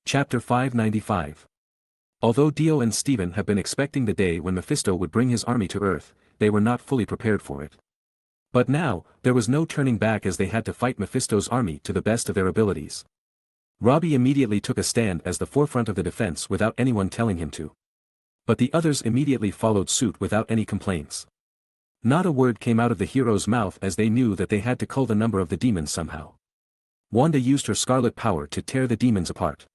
Chapter 595. Although Dio and Steven have been expecting the day when Mephisto would bring his army to Earth, they were not fully prepared for it. But now, there was no turning back as they had to fight Mephisto's army to the best of their abilities. Robbie immediately took a stand as the forefront of the defense without anyone telling him to. But the others immediately followed suit without any complaints. Not a word came out of the hero's mouth as they knew that they had to cull the number of the demons somehow. Wanda used her scarlet power to tear the demons apart.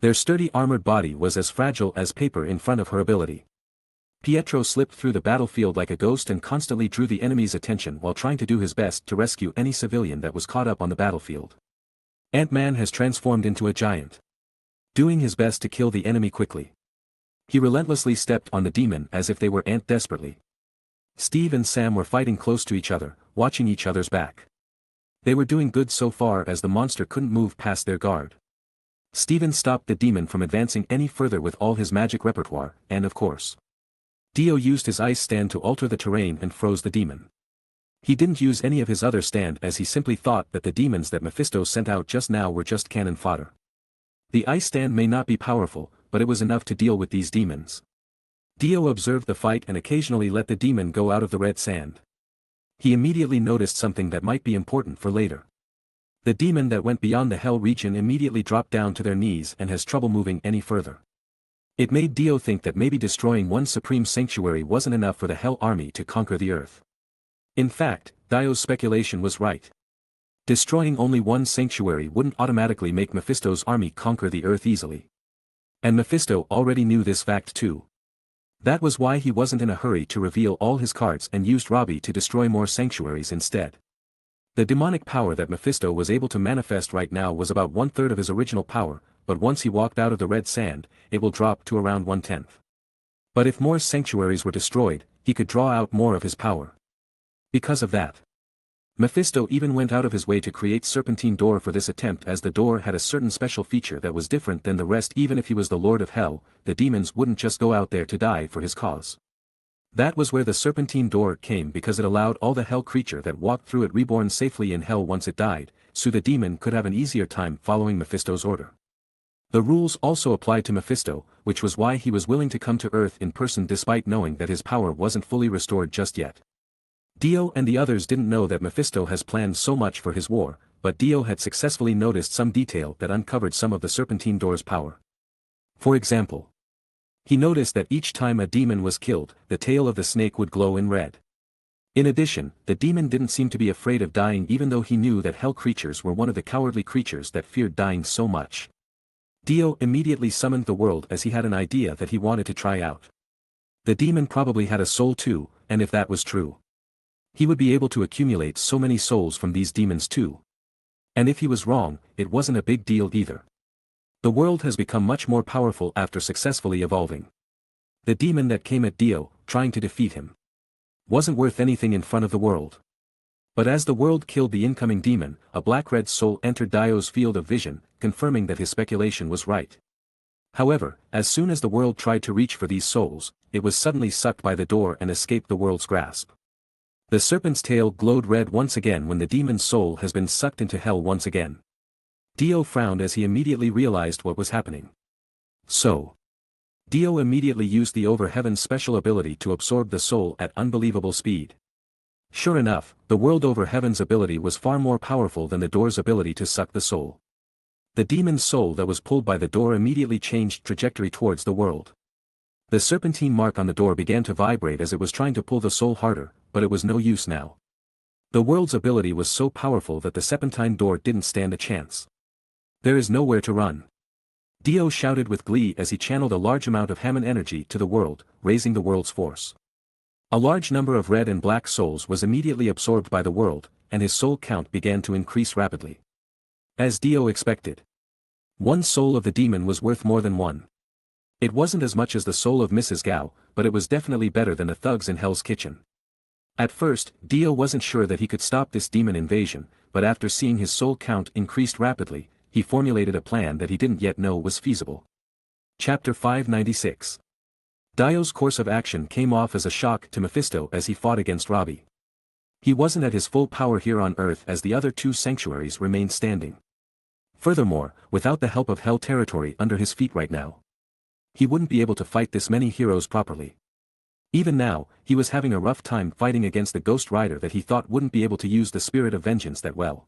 Their sturdy armored body was as fragile as paper in front of her ability. Pietro slipped through the battlefield like a ghost and constantly drew the enemy's attention while trying to do his best to rescue any civilian that was caught up on the battlefield. Ant-Man has transformed into a giant, doing his best to kill the enemy quickly. He relentlessly stepped on the demon as if they were ant desperately. Steve and Sam were fighting close to each other, watching each other's back. They were doing good so far as the monster couldn't move past their guard. Steven stopped the demon from advancing any further with all his magic repertoire, and of course, Dio used his ice stand to alter the terrain and froze the demon. He didn't use any of his other stand as he simply thought that the demons that Mephisto sent out just now were just cannon fodder. The ice stand may not be powerful, but it was enough to deal with these demons. Dio observed the fight and occasionally let the demon go out of the red sand. He immediately noticed something that might be important for later. The demon that went beyond the Hell region immediately dropped down to their knees and has trouble moving any further. It made Dio think that maybe destroying one supreme sanctuary wasn't enough for the Hell army to conquer the Earth. In fact, Dio's speculation was right. Destroying only one sanctuary wouldn't automatically make Mephisto's army conquer the Earth easily. And Mephisto already knew this fact too. That was why he wasn't in a hurry to reveal all his cards and used Robbie to destroy more sanctuaries instead. The demonic power that Mephisto was able to manifest right now was about 1/3 of his original power, but once he walked out of the red sand, it will drop to around 1/10. But if more sanctuaries were destroyed, he could draw out more of his power. Because of that, Mephisto even went out of his way to create Serpentine Door for this attempt, as the door had a certain special feature that was different than the rest. Even if he was the Lord of Hell, the demons wouldn't just go out there to die for his cause. That was where the Serpentine Door came, because it allowed all the Hell creature that walked through it reborn safely in Hell once it died, so the demon could have an easier time following Mephisto's order. The rules also applied to Mephisto, which was why he was willing to come to Earth in person despite knowing that his power wasn't fully restored just yet. Dio and the others didn't know that Mephisto has planned so much for his war, but Dio had successfully noticed some detail that uncovered some of the Serpentine Door's power. For example, he noticed that each time a demon was killed, the tail of the snake would glow in red. In addition, the demon didn't seem to be afraid of dying, even though he knew that Hell creatures were one of the cowardly creatures that feared dying so much. Dio immediately summoned the world as he had an idea that he wanted to try out. The demon probably had a soul too, and if that was true, he would be able to accumulate so many souls from these demons too. And if he was wrong, it wasn't a big deal either. The world has become much more powerful after successfully evolving. The demon that came at Dio, trying to defeat him, wasn't worth anything in front of the world. But as the world killed the incoming demon, a black-red soul entered Dio's field of vision, confirming that his speculation was right. However, as soon as the world tried to reach for these souls, it was suddenly sucked by the door and escaped the world's grasp. The serpent's tail glowed red once again when the demon's soul has been sucked into Hell once again. Dio frowned as he immediately realized what was happening. So, Dio immediately used the Over Heaven's special ability to absorb the soul at unbelievable speed. Sure enough, the World Over Heaven's ability was far more powerful than the door's ability to suck the soul. The demon's soul that was pulled by the door immediately changed trajectory towards the world. The serpentine mark on the door began to vibrate as it was trying to pull the soul harder, but it was no use now. The world's ability was so powerful that the serpentine door didn't stand a chance. There is nowhere to run. Dio shouted with glee as he channeled a large amount of Hammond energy to the world, raising the world's force. A large number of red and black souls was immediately absorbed by the world, and his soul count began to increase rapidly. As Dio expected, one soul of the demon was worth more than one. It wasn't as much as the soul of Mrs. Gao, but it was definitely better than the thugs in Hell's Kitchen. At first, Dio wasn't sure that he could stop this demon invasion, but after seeing his soul count increased rapidly, he formulated a plan that he didn't yet know was feasible. Chapter 596. Dio's course of action came off as a shock to Mephisto as he fought against Robbie. He wasn't at his full power here on Earth as the other two sanctuaries remained standing. Furthermore, without the help of Hell territory under his feet right now, he wouldn't be able to fight this many heroes properly. Even now, he was having a rough time fighting against the Ghost Rider that he thought wouldn't be able to use the spirit of vengeance that well.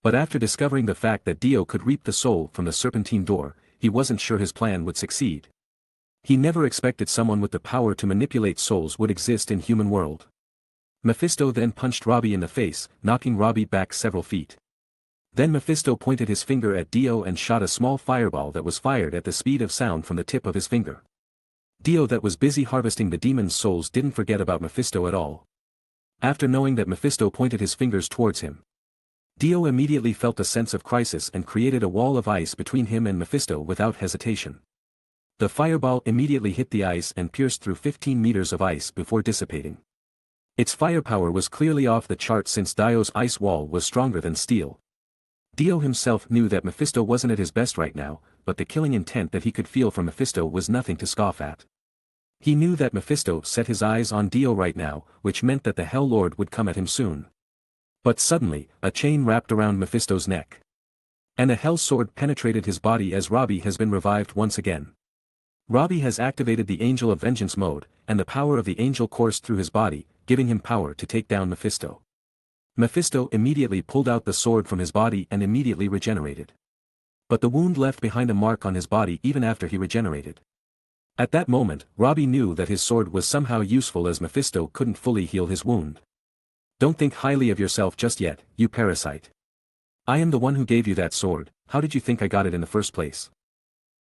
But after discovering the fact that Dio could reap the soul from the serpentine door, he wasn't sure his plan would succeed. He never expected someone with the power to manipulate souls would exist in human world. Mephisto then punched Robbie in the face, knocking Robbie back several feet. Then Mephisto pointed his finger at Dio and shot a small fireball that was fired at the speed of sound from the tip of his finger. Dio, that was busy harvesting the demon's souls, didn't forget about Mephisto at all. After knowing that Mephisto pointed his fingers towards him, Dio immediately felt a sense of crisis and created a wall of ice between him and Mephisto without hesitation. The fireball immediately hit the ice and pierced through 15 meters of ice before dissipating. Its firepower was clearly off the chart since Dio's ice wall was stronger than steel. Dio himself knew that Mephisto wasn't at his best right now, but the killing intent that he could feel from Mephisto was nothing to scoff at. He knew that Mephisto set his eyes on Dio right now, which meant that the Hell Lord would come at him soon. But suddenly, a chain wrapped around Mephisto's neck. And a Hell Sword penetrated his body as Robbie has been revived once again. Robbie has activated the Angel of Vengeance mode, and the power of the angel coursed through his body, giving him power to take down Mephisto. Mephisto immediately pulled out the sword from his body and immediately regenerated. But the wound left behind a mark on his body even after he regenerated. At that moment, Robbie knew that his sword was somehow useful as Mephisto couldn't fully heal his wound. Don't think highly of yourself just yet, you parasite. I am the one who gave you that sword. How did you think I got it in the first place?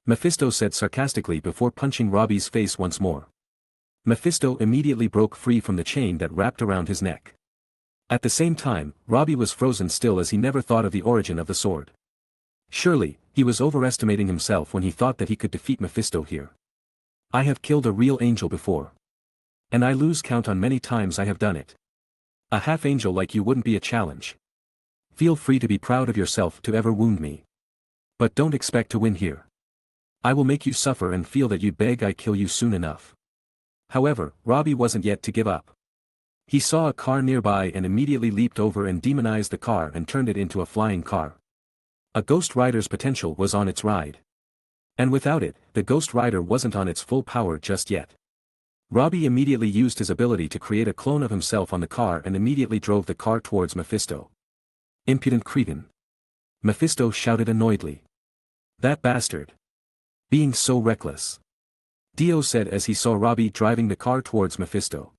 Mephisto said sarcastically before punching Robbie's face once more. Mephisto immediately broke free from the chain that wrapped around his neck. At the same time, Robbie was frozen still as he never thought of the origin of the sword. Surely, he was overestimating himself when he thought that he could defeat Mephisto here. I have killed a real angel before. And I lose count on many times I have done it. A half-angel like you wouldn't be a challenge. Feel free to be proud of yourself to ever wound me. But don't expect to win here. I will make you suffer and feel that you'd beg I kill you soon enough. However, Robbie wasn't yet to give up. He saw a car nearby and immediately leaped over and demonized the car and turned it into a flying car. A Ghost Rider's potential was on its ride. And without it, the Ghost Rider wasn't on its full power just yet. Robbie immediately used his ability to create a clone of himself on the car and immediately drove the car towards Mephisto. Impudent cretin. Mephisto shouted annoyedly. That bastard. Being so reckless. Dio said as he saw Robbie driving the car towards Mephisto.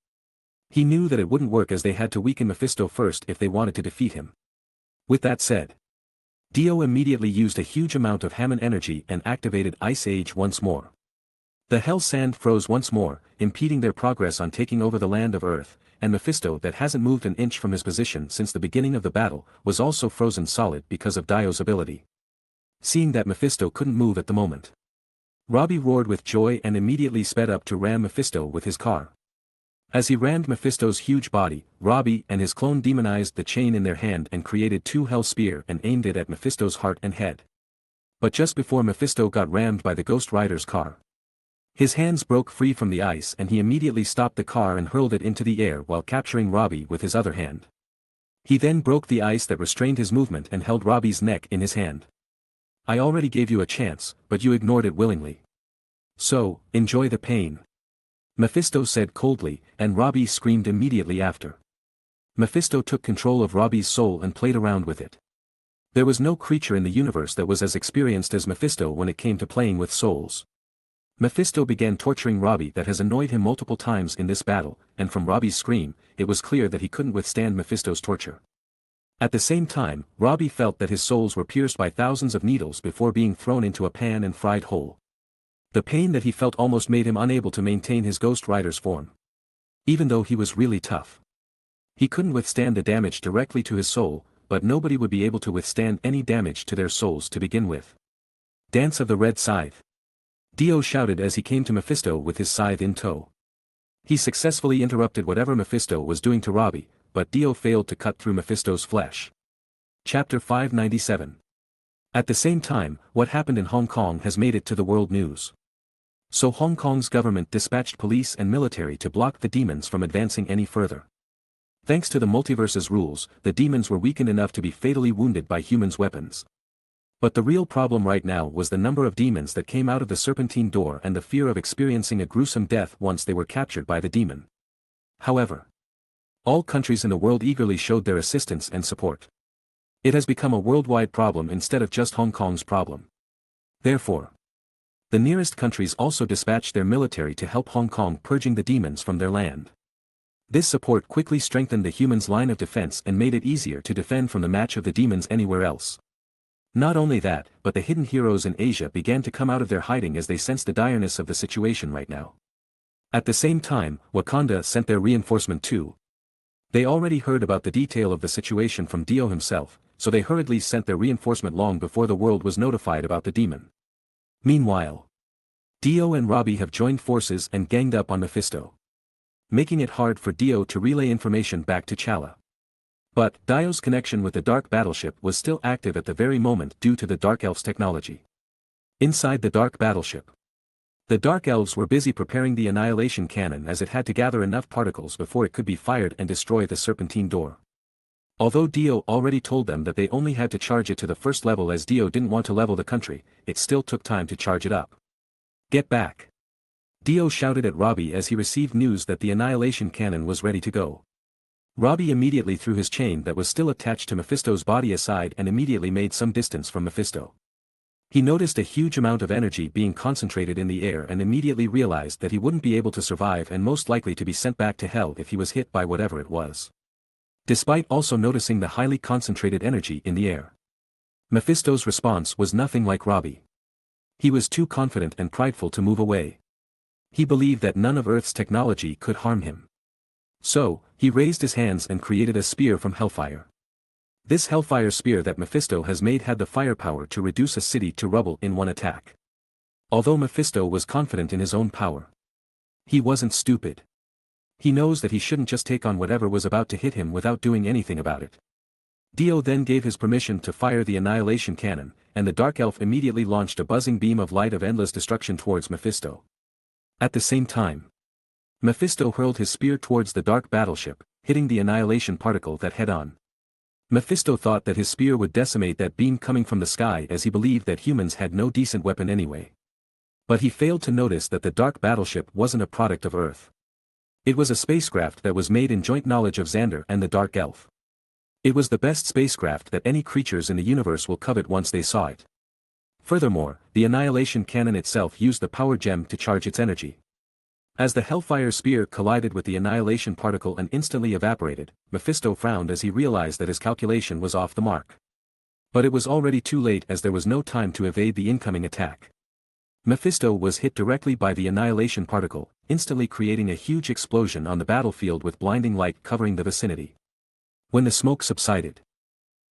He knew that it wouldn't work as they had to weaken Mephisto first if they wanted to defeat him. With that said, Dio immediately used a huge amount of Hammond energy and activated Ice Age once more. The Hell Sand froze once more, impeding their progress on taking over the land of Earth, and Mephisto, that hasn't moved an inch from his position since the beginning of the battle, was also frozen solid because of Dio's ability. Seeing that Mephisto couldn't move at the moment, Robbie roared with joy and immediately sped up to ram Mephisto with his car. As he rammed Mephisto's huge body, Robbie and his clone demonized the chain in their hand and created two Hell Spear and aimed it at Mephisto's heart and head. But just before Mephisto got rammed by the Ghost Rider's car, his hands broke free from the ice and he immediately stopped the car and hurled it into the air while capturing Robbie with his other hand. He then broke the ice that restrained his movement and held Robbie's neck in his hand. I already gave you a chance, but you ignored it willingly. So, enjoy the pain. Mephisto said coldly, and Robbie screamed immediately after. Mephisto took control of Robbie's soul and played around with it. There was no creature in the universe that was as experienced as Mephisto when it came to playing with souls. Mephisto began torturing Robbie, that has annoyed him multiple times in this battle, and from Robbie's scream, it was clear that he couldn't withstand Mephisto's torture. At the same time, Robbie felt that his souls were pierced by thousands of needles before being thrown into a pan and fried whole. The pain that he felt almost made him unable to maintain his Ghost Rider's form. Even though he was really tough, he couldn't withstand the damage directly to his soul, but nobody would be able to withstand any damage to their souls to begin with. Dance of the Red Scythe. Dio shouted as he came to Mephisto with his scythe in tow. He successfully interrupted whatever Mephisto was doing to Robbie, but Dio failed to cut through Mephisto's flesh. Chapter 597. At the same time, what happened in Hong Kong has made it to the world news. So Hong Kong's government dispatched police and military to block the demons from advancing any further. Thanks to the multiverse's rules, the demons were weakened enough to be fatally wounded by humans' weapons. But the real problem right now was the number of demons that came out of the serpentine door and the fear of experiencing a gruesome death once they were captured by the demon. However, all countries in the world eagerly showed their assistance and support. It has become a worldwide problem instead of just Hong Kong's problem. Therefore, the nearest countries also dispatched their military to help Hong Kong purging the demons from their land. This support quickly strengthened the humans' line of defense and made it easier to defend from the match of the demons anywhere else. Not only that, but the hidden heroes in Asia began to come out of their hiding as they sensed the direness of the situation right now. At the same time, Wakanda sent their reinforcement too. They already heard about the detail of the situation from Dio himself, so they hurriedly sent their reinforcement long before the world was notified about the demon. Meanwhile, Dio and Robbie have joined forces and ganged up on Mephisto, making it hard for Dio to relay information back to Chala. But Dio's connection with the Dark Battleship was still active at the very moment due to the Dark Elves' technology. Inside the Dark Battleship, the Dark Elves were busy preparing the annihilation cannon as it had to gather enough particles before it could be fired and destroy the serpentine door. Although Dio already told them that they only had to charge it to the first level as Dio didn't want to level the country, it still took time to charge it up. Get back! Dio shouted at Robbie as he received news that the annihilation cannon was ready to go. Robbie immediately threw his chain that was still attached to Mephisto's body aside and immediately made some distance from Mephisto. He noticed a huge amount of energy being concentrated in the air and immediately realized that he wouldn't be able to survive and most likely to be sent back to hell if he was hit by whatever it was. Despite also noticing the highly concentrated energy in the air, Mephisto's response was nothing like Robbie. He was too confident and prideful to move away. He believed that none of Earth's technology could harm him. So, he raised his hands and created a spear from hellfire. This hellfire spear that Mephisto has made had the firepower to reduce a city to rubble in one attack. Although Mephisto was confident in his own power, he wasn't stupid. He knows that he shouldn't just take on whatever was about to hit him without doing anything about it. Dio then gave his permission to fire the annihilation cannon, and the Dark Elf immediately launched a buzzing beam of light of endless destruction towards Mephisto. At the same time, Mephisto hurled his spear towards the Dark Battleship, hitting the annihilation particle that head-on. Mephisto thought that his spear would decimate that beam coming from the sky as he believed that humans had no decent weapon anyway. But he failed to notice that the Dark Battleship wasn't a product of Earth. It was a spacecraft that was made in joint knowledge of Xander and the Dark Elf. It was the best spacecraft that any creatures in the universe will covet once they saw it. Furthermore, the annihilation cannon itself used the power gem to charge its energy. As the hellfire spear collided with the annihilation particle and instantly evaporated, Mephisto frowned as he realized that his calculation was off the mark. But it was already too late as there was no time to evade the incoming attack. Mephisto was hit directly by the annihilation particle, instantly creating a huge explosion on the battlefield with blinding light covering the vicinity. When the smoke subsided,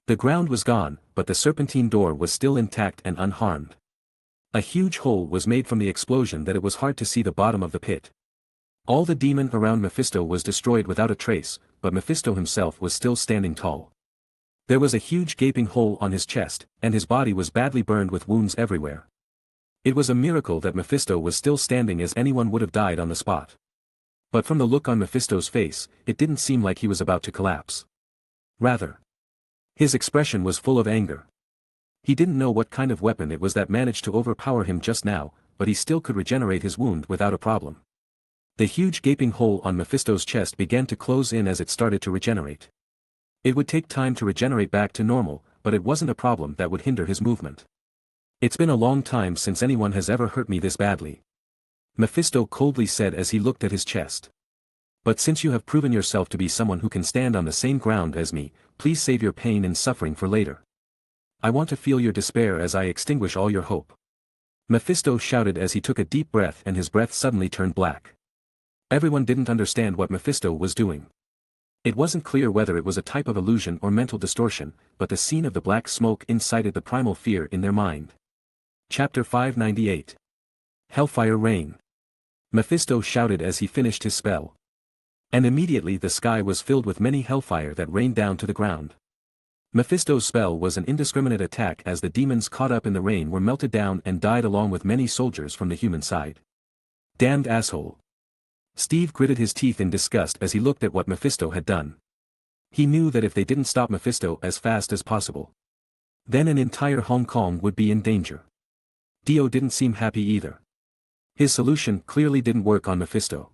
the ground was gone, but the serpentine door was still intact and unharmed. A huge hole was made from the explosion that it was hard to see the bottom of the pit. All the demon around Mephisto was destroyed without a trace, but Mephisto himself was still standing tall. There was a huge gaping hole on his chest, and his body was badly burned with wounds everywhere. It was a miracle that Mephisto was still standing as anyone would have died on the spot. But from the look on Mephisto's face, it didn't seem like he was about to collapse. Rather, his expression was full of anger. He didn't know what kind of weapon it was that managed to overpower him just now, but he still could regenerate his wound without a problem. The huge gaping hole on Mephisto's chest began to close in as it started to regenerate. It would take time to regenerate back to normal, but it wasn't a problem that would hinder his movement. It's been a long time since anyone has ever hurt me this badly, Mephisto coldly said as he looked at his chest. But since you have proven yourself to be someone who can stand on the same ground as me, please save your pain and suffering for later. I want to feel your despair as I extinguish all your hope. Mephisto shouted as he took a deep breath and his breath suddenly turned black. Everyone didn't understand what Mephisto was doing. It wasn't clear whether it was a type of illusion or mental distortion, but the scene of the black smoke incited the primal fear in their mind. Chapter 598. Hellfire Rain. Mephisto shouted as he finished his spell. And immediately the sky was filled with many hellfire that rained down to the ground. Mephisto's spell was an indiscriminate attack as the demons caught up in the rain were melted down and died along with many soldiers from the human side. Damned asshole. Steve gritted his teeth in disgust as he looked at what Mephisto had done. He knew that if they didn't stop Mephisto as fast as possible, Then an entire Hong Kong would be in danger. Dio didn't seem happy either. His solution clearly didn't work on Mephisto.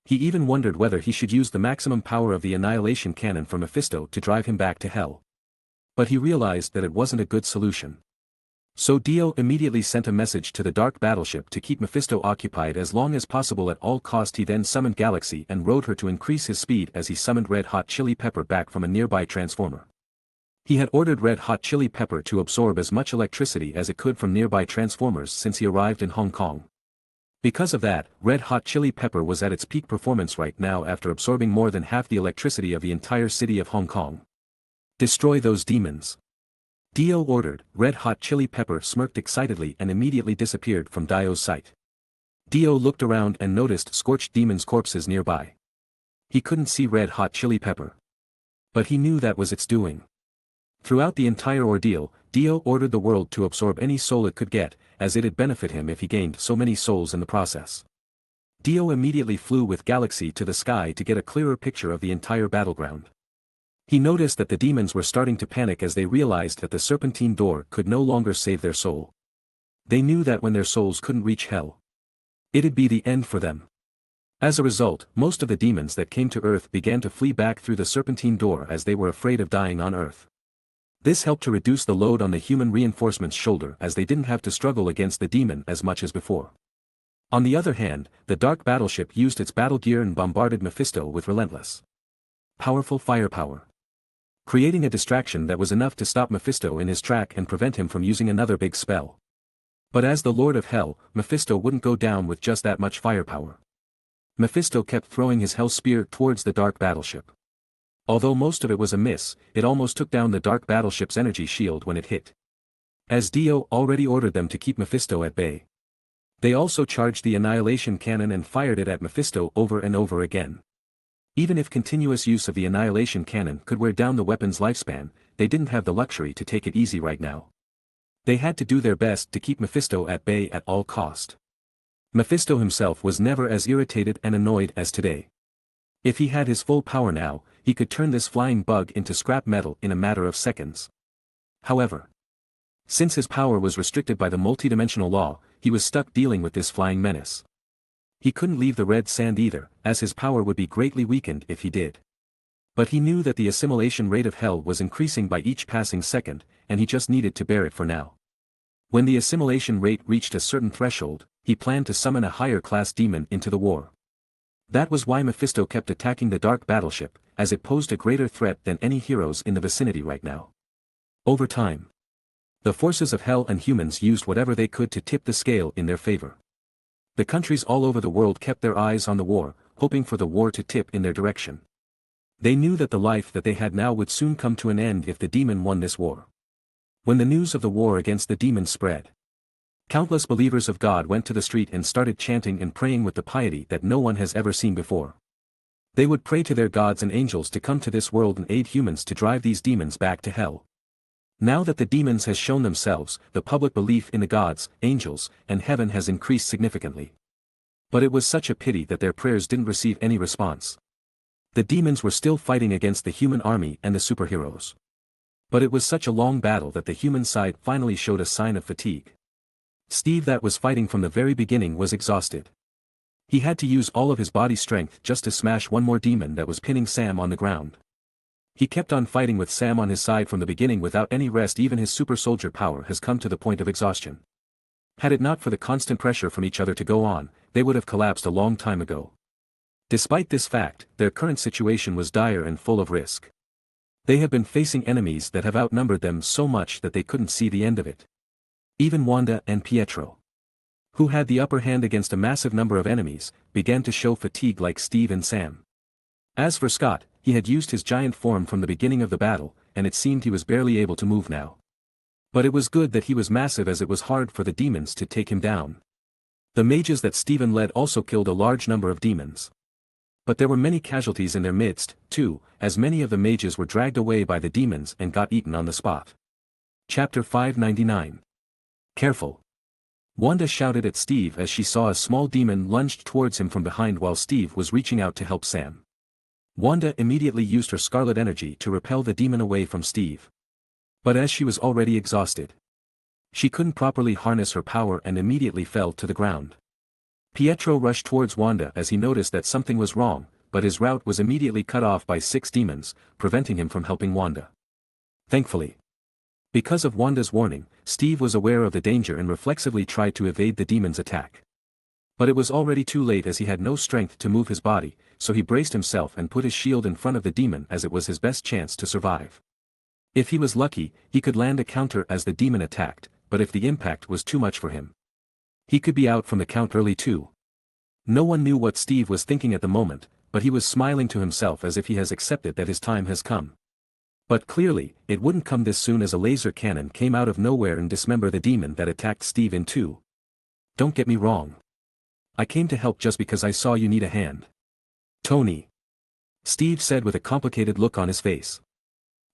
He even wondered whether he should use the maximum power of the annihilation cannon for Mephisto to drive him back to hell. But he realized that it wasn't a good solution. So Dio immediately sent a message to the dark battleship to keep Mephisto occupied as long as possible at all cost. He then summoned Galaxy and rode her to increase his speed as he summoned Red Hot Chili Pepper back from a nearby transformer. He had ordered Red Hot Chili Pepper to absorb as much electricity as it could from nearby transformers since he arrived in Hong Kong. Because of that, Red Hot Chili Pepper was at its peak performance right now after absorbing more than half the electricity of the entire city of Hong Kong. Destroy those demons. Dio ordered. Red Hot Chili Pepper smirked excitedly and immediately disappeared from Dio's sight. Dio looked around and noticed scorched demons' corpses nearby. He couldn't see Red Hot Chili Pepper. But he knew that was its doing. Throughout the entire ordeal, Dio ordered the world to absorb any soul it could get, as it'd benefit him if he gained so many souls in the process. Dio immediately flew with Galaxy to the sky to get a clearer picture of the entire battleground. He noticed that the demons were starting to panic as they realized that the serpentine door could no longer save their soul. They knew that when their souls couldn't reach hell, it'd be the end for them. As a result, most of the demons that came to Earth began to flee back through the serpentine door as they were afraid of dying on Earth. This helped to reduce the load on the human reinforcement's shoulder as they didn't have to struggle against the demon as much as before. On the other hand, the dark battleship used its battle gear and bombarded Mephisto with relentless, powerful firepower, creating a distraction that was enough to stop Mephisto in his track and prevent him from using another big spell. But as the Lord of Hell, Mephisto wouldn't go down with just that much firepower. Mephisto kept throwing his hell spear towards the dark battleship. Although most of it was a miss, it almost took down the dark battleship's energy shield when it hit. As Dio already ordered them to keep Mephisto at bay, they also charged the annihilation cannon and fired it at Mephisto over and over again. Even if continuous use of the annihilation cannon could wear down the weapon's lifespan, they didn't have the luxury to take it easy right now. They had to do their best to keep Mephisto at bay at all cost. Mephisto himself was never as irritated and annoyed as today. If he had his full power now, he could turn this flying bug into scrap metal in a matter of seconds. However, since his power was restricted by the multidimensional law, he was stuck dealing with this flying menace. He couldn't leave the red sand either, as his power would be greatly weakened if he did. But he knew that the assimilation rate of hell was increasing by each passing second, and he just needed to bear it for now. When the assimilation rate reached a certain threshold, he planned to summon a higher class demon into the war. That was why Mephisto kept attacking the dark battleship, as it posed a greater threat than any heroes in the vicinity right now. Over time, the forces of hell and humans used whatever they could to tip the scale in their favor. The countries all over the world kept their eyes on the war, hoping for the war to tip in their direction. They knew that the life that they had now would soon come to an end if the demon won this war. When the news of the war against the demon spread, countless believers of God went to the street and started chanting and praying with the piety that no one has ever seen before. They would pray to their gods and angels to come to this world and aid humans to drive these demons back to hell. Now that the demons has shown themselves, the public belief in the gods, angels, and heaven has increased significantly. But it was such a pity that their prayers didn't receive any response. The demons were still fighting against the human army and the superheroes. But it was such a long battle that the human side finally showed a sign of fatigue. Steve, that was fighting from the very beginning, was exhausted. He had to use all of his body strength just to smash one more demon that was pinning Sam on the ground. He kept on fighting with Sam on his side from the beginning without any rest. Even his super soldier power has come to the point of exhaustion. Had it not for the constant pressure from each other to go on, they would have collapsed a long time ago. Despite this fact, their current situation was dire and full of risk. They have been facing enemies that have outnumbered them so much that they couldn't see the end of it. Even Wanda and Pietro, who had the upper hand against a massive number of enemies, began to show fatigue like Steve and Sam. As for Scott, he had used his giant form from the beginning of the battle, and it seemed he was barely able to move now. But it was good that he was massive, as it was hard for the demons to take him down. The mages that Stephen led also killed a large number of demons. But there were many casualties in their midst, too, as many of the mages were dragged away by the demons and got eaten on the spot. Chapter 599. Careful. Wanda shouted at Steve as she saw a small demon lunged towards him from behind while Steve was reaching out to help Sam. Wanda immediately used her scarlet energy to repel the demon away from Steve. But as she was already exhausted, she couldn't properly harness her power and immediately fell to the ground. Pietro rushed towards Wanda as he noticed that something was wrong, but his route was immediately cut off by 6 demons, preventing him from helping Wanda. Thankfully, because of Wanda's warning, Steve was aware of the danger and reflexively tried to evade the demon's attack. But it was already too late as he had no strength to move his body, so he braced himself and put his shield in front of the demon as it was his best chance to survive. If he was lucky, he could land a counter as the demon attacked, but if the impact was too much for him, he could be out from the count early too. No one knew what Steve was thinking at the moment, but he was smiling to himself as if he has accepted that his time has come. But clearly, it wouldn't come this soon as a laser cannon came out of nowhere and dismembered the demon that attacked Steve in two. Don't get me wrong. I came to help just because I saw you need a hand. Tony. Steve said with a complicated look on his face.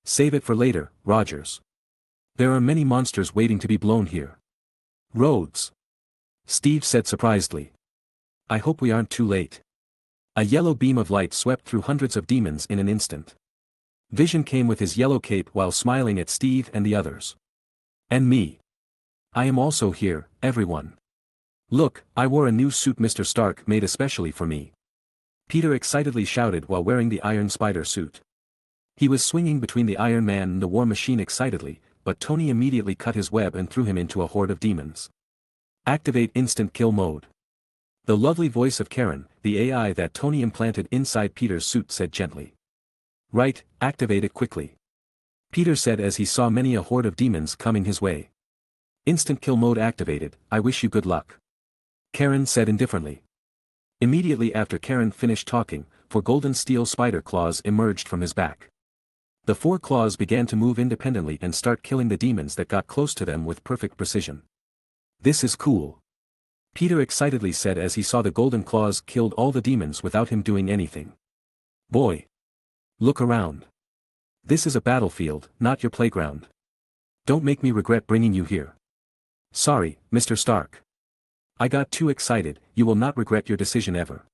Save it for later, Rogers. There are many monsters waiting to be blown here. Rhodes. Steve said surprisedly. I hope we aren't too late. A yellow beam of light swept through hundreds of demons in an instant. Vision came with his yellow cape while smiling at Steve and the others. And me. I am also here, everyone. Look, I wore a new suit Mr. Stark made especially for me. Peter excitedly shouted while wearing the Iron Spider suit. He was swinging between the Iron Man and the War Machine excitedly, but Tony immediately cut his web and threw him into a horde of demons. Activate instant kill mode. The lovely voice of Karen, the AI that Tony implanted inside Peter's suit, said gently. Right, activate it quickly. Peter said as he saw many a horde of demons coming his way. Instant kill mode activated, I wish you good luck. Karen said indifferently. Immediately after Karen finished talking, 4 golden steel spider claws emerged from his back. The 4 claws began to move independently and start killing the demons that got close to them with perfect precision. This is cool. Peter excitedly said as he saw the golden claws killed all the demons without him doing anything. Boy. Look around. This is a battlefield, not your playground. Don't make me regret bringing you here. Sorry, Mr. Stark. I got too excited, you will not regret your decision ever.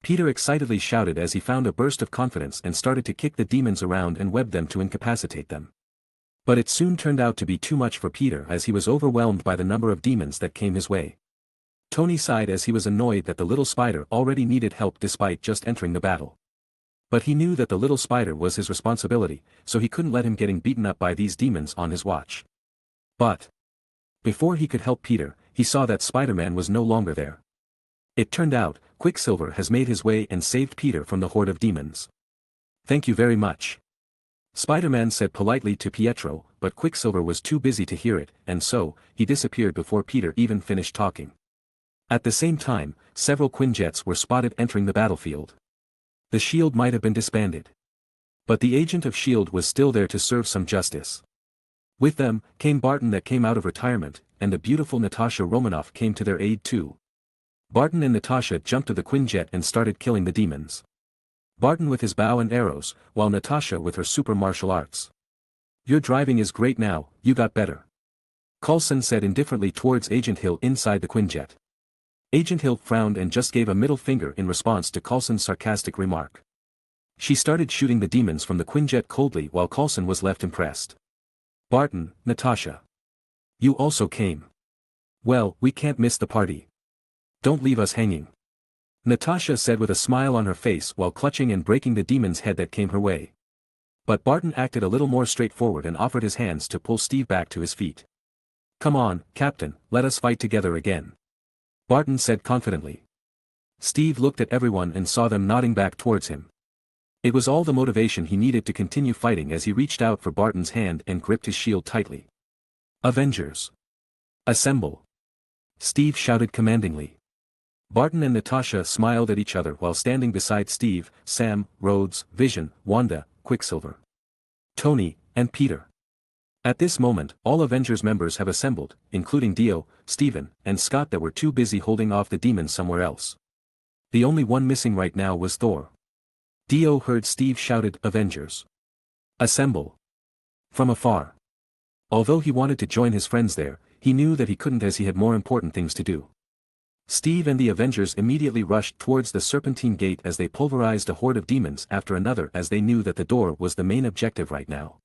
Peter excitedly shouted as he found a burst of confidence and started to kick the demons around and web them to incapacitate them. But it soon turned out to be too much for Peter as he was overwhelmed by the number of demons that came his way. Tony sighed as he was annoyed that the little spider already needed help despite just entering the battle. But he knew that the little spider was his responsibility, so he couldn't let him getting beaten up by these demons on his watch. But before he could help Peter, he saw that Spider-Man was no longer there. It turned out, Quicksilver has made his way and saved Peter from the horde of demons. Thank you very much. Spider-Man said politely to Pietro, but Quicksilver was too busy to hear it, and so, he disappeared before Peter even finished talking. At the same time, several Quinjets were spotted entering the battlefield. The S.H.I.E.L.D. might have been disbanded. But the agent of S.H.I.E.L.D. was still there to serve some justice. With them, came Barton that came out of retirement, and the beautiful Natasha Romanoff came to their aid too. Barton and Natasha jumped to the Quinjet and started killing the demons. Barton with his bow and arrows, while Natasha with her super martial arts. Your driving is great now, you got better. Coulson said indifferently towards Agent Hill inside the Quinjet. Agent Hill frowned and just gave a middle finger in response to Coulson's sarcastic remark. She started shooting the demons from the Quinjet coldly while Coulson was left impressed. Barton, Natasha. You also came. Well, we can't miss the party. Don't leave us hanging. Natasha said with a smile on her face while clutching and breaking the demon's head that came her way. But Barton acted a little more straightforward and offered his hands to pull Steve back to his feet. Come on, Captain, let us fight together again. Barton said confidently. Steve looked at everyone and saw them nodding back towards him. It was all the motivation he needed to continue fighting as he reached out for Barton's hand and gripped his shield tightly. Avengers. Assemble. Steve shouted commandingly. Barton and Natasha smiled at each other while standing beside Steve, Sam, Rhodes, Vision, Wanda, Quicksilver, Tony, and Peter. At this moment, all Avengers members have assembled, including Dio, Steven, and Scott that were too busy holding off the demons somewhere else. The only one missing right now was Thor. Dio heard Steve shouted, Avengers. Assemble. From afar. Although he wanted to join his friends there, he knew that he couldn't as he had more important things to do. Steve and the Avengers immediately rushed towards the Serpentine Gate as they pulverized a horde of demons after another as they knew that the door was the main objective right now.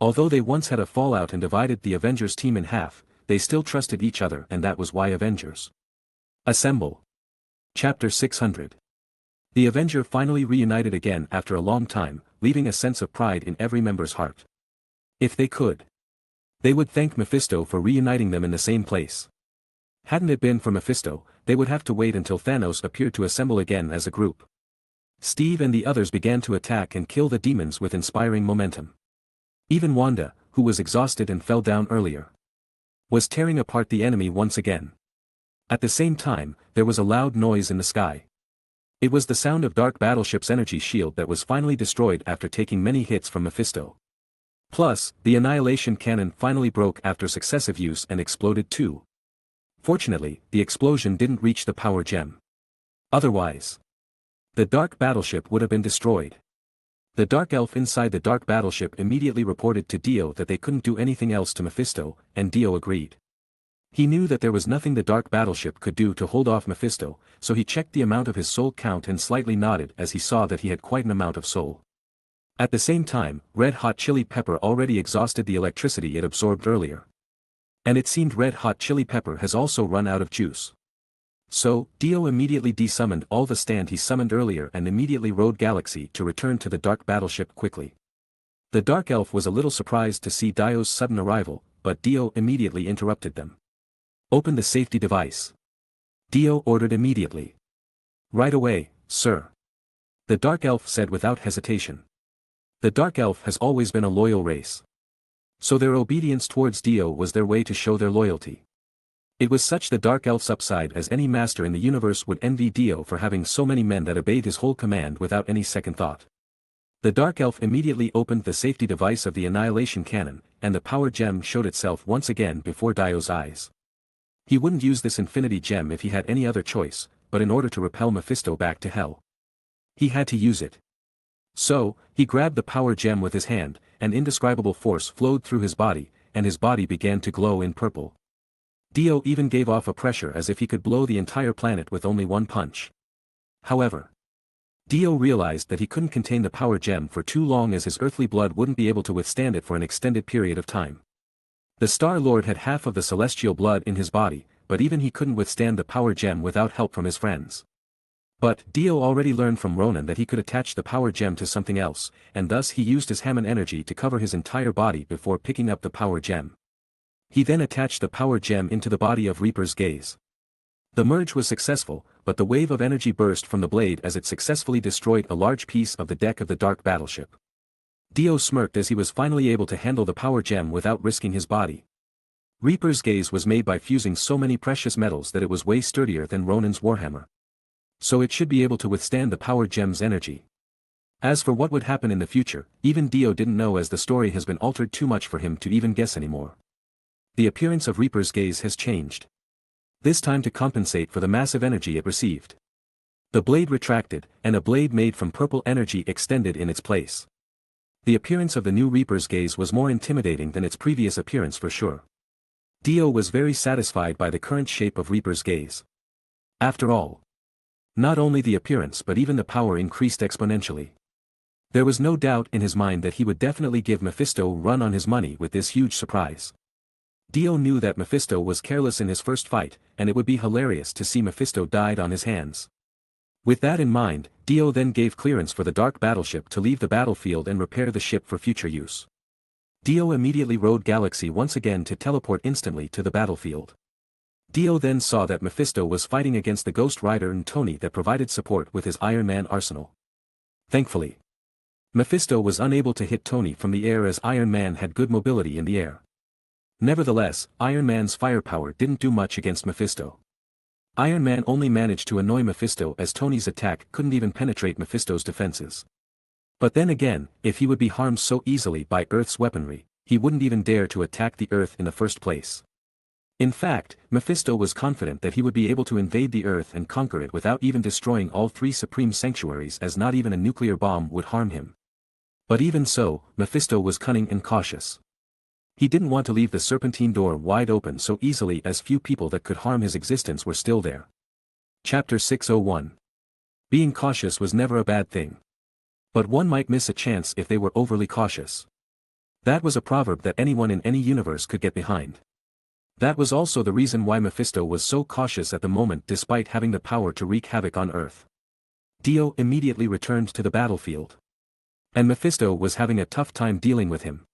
Although they once had a fallout and divided the Avengers team in half, they still trusted each other, and that was why Avengers Assemble. Chapter 600. The Avenger finally reunited again after a long time, leaving a sense of pride in every member's heart. If they could, they would thank Mephisto for reuniting them in the same place. Hadn't it been for Mephisto, they would have to wait until Thanos appeared to assemble again as a group. Steve and the others began to attack and kill the demons with inspiring momentum. Even Wanda, who was exhausted and fell down earlier, was tearing apart the enemy once again. At the same time, there was a loud noise in the sky. It was the sound of Dark Battleship's energy shield that was finally destroyed after taking many hits from Mephisto. Plus, the Annihilation Cannon finally broke after successive use and exploded too. Fortunately, the explosion didn't reach the power gem. Otherwise, the Dark Battleship would have been destroyed. The Dark Elf inside the Dark Battleship immediately reported to Dio that they couldn't do anything else to Mephisto, and Dio agreed. He knew that there was nothing the Dark Battleship could do to hold off Mephisto, so he checked the amount of his soul count and slightly nodded as he saw that he had quite an amount of soul. At the same time, Red Hot Chili Pepper already exhausted the electricity it absorbed earlier. And it seemed Red Hot Chili Pepper has also run out of juice. So, Dio immediately desummoned all the stand he summoned earlier and immediately rode Galaxy to return to the Dark Battleship quickly. The Dark Elf was a little surprised to see Dio's sudden arrival, but Dio immediately interrupted them. Open the safety device. Dio ordered immediately. Right away, sir. The Dark Elf said without hesitation. The Dark Elf has always been a loyal race. So their obedience towards Dio was their way to show their loyalty. It was such the Dark Elf's upside as any master in the universe would envy Dio for having so many men that obeyed his whole command without any second thought. The Dark Elf immediately opened the safety device of the Annihilation Cannon, and the power gem showed itself once again before Dio's eyes. He wouldn't use this Infinity Gem if he had any other choice, but in order to repel Mephisto back to hell, he had to use it. So, he grabbed the power gem with his hand, an indescribable force flowed through his body, and his body began to glow in purple. Dio even gave off a pressure as if he could blow the entire planet with only one punch. However, Dio realized that he couldn't contain the power gem for too long as his earthly blood wouldn't be able to withstand it for an extended period of time. The Star-Lord had half of the celestial blood in his body, but even he couldn't withstand the power gem without help from his friends. But Dio already learned from Ronan that he could attach the power gem to something else, and thus he used his Hammond energy to cover his entire body before picking up the power gem. He then attached the power gem into the body of Reaper's Gaze. The merge was successful, but the wave of energy burst from the blade as it successfully destroyed a large piece of the deck of the Dark Battleship. Dio smirked as he was finally able to handle the power gem without risking his body. Reaper's Gaze was made by fusing so many precious metals that it was way sturdier than Ronan's warhammer. So it should be able to withstand the power gem's energy. As for what would happen in the future, even Dio didn't know as the story has been altered too much for him to even guess anymore. The appearance of Reaper's Gaze has changed. This time to compensate for the massive energy it received. The blade retracted, and a blade made from purple energy extended in its place. The appearance of the new Reaper's Gaze was more intimidating than its previous appearance for sure. Dio was very satisfied by the current shape of Reaper's Gaze. After all, not only the appearance but even the power increased exponentially. There was no doubt in his mind that he would definitely give Mephisto a run on his money with this huge surprise. Dio knew that Mephisto was careless in his first fight, and it would be hilarious to see Mephisto died on his hands. With that in mind, Dio then gave clearance for the Dark Battleship to leave the battlefield and repair the ship for future use. Dio immediately rode Galaxy once again to teleport instantly to the battlefield. Dio then saw that Mephisto was fighting against the Ghost Rider and Tony that provided support with his Iron Man arsenal. Thankfully, Mephisto was unable to hit Tony from the air as Iron Man had good mobility in the air. Nevertheless, Iron Man's firepower didn't do much against Mephisto. Iron Man only managed to annoy Mephisto as Tony's attack couldn't even penetrate Mephisto's defenses. But then again, if he would be harmed so easily by Earth's weaponry, he wouldn't even dare to attack the Earth in the first place. In fact, Mephisto was confident that he would be able to invade the Earth and conquer it without even destroying all three supreme sanctuaries as not even a nuclear bomb would harm him. But even so, Mephisto was cunning and cautious. He didn't want to leave the serpentine door wide open so easily as few people that could harm his existence were still there. Chapter 601. Being cautious was never a bad thing. But one might miss a chance if they were overly cautious. That was a proverb that anyone in any universe could get behind. That was also the reason why Mephisto was so cautious at the moment despite having the power to wreak havoc on Earth. Dio immediately returned to the battlefield. And Mephisto was having a tough time dealing with him.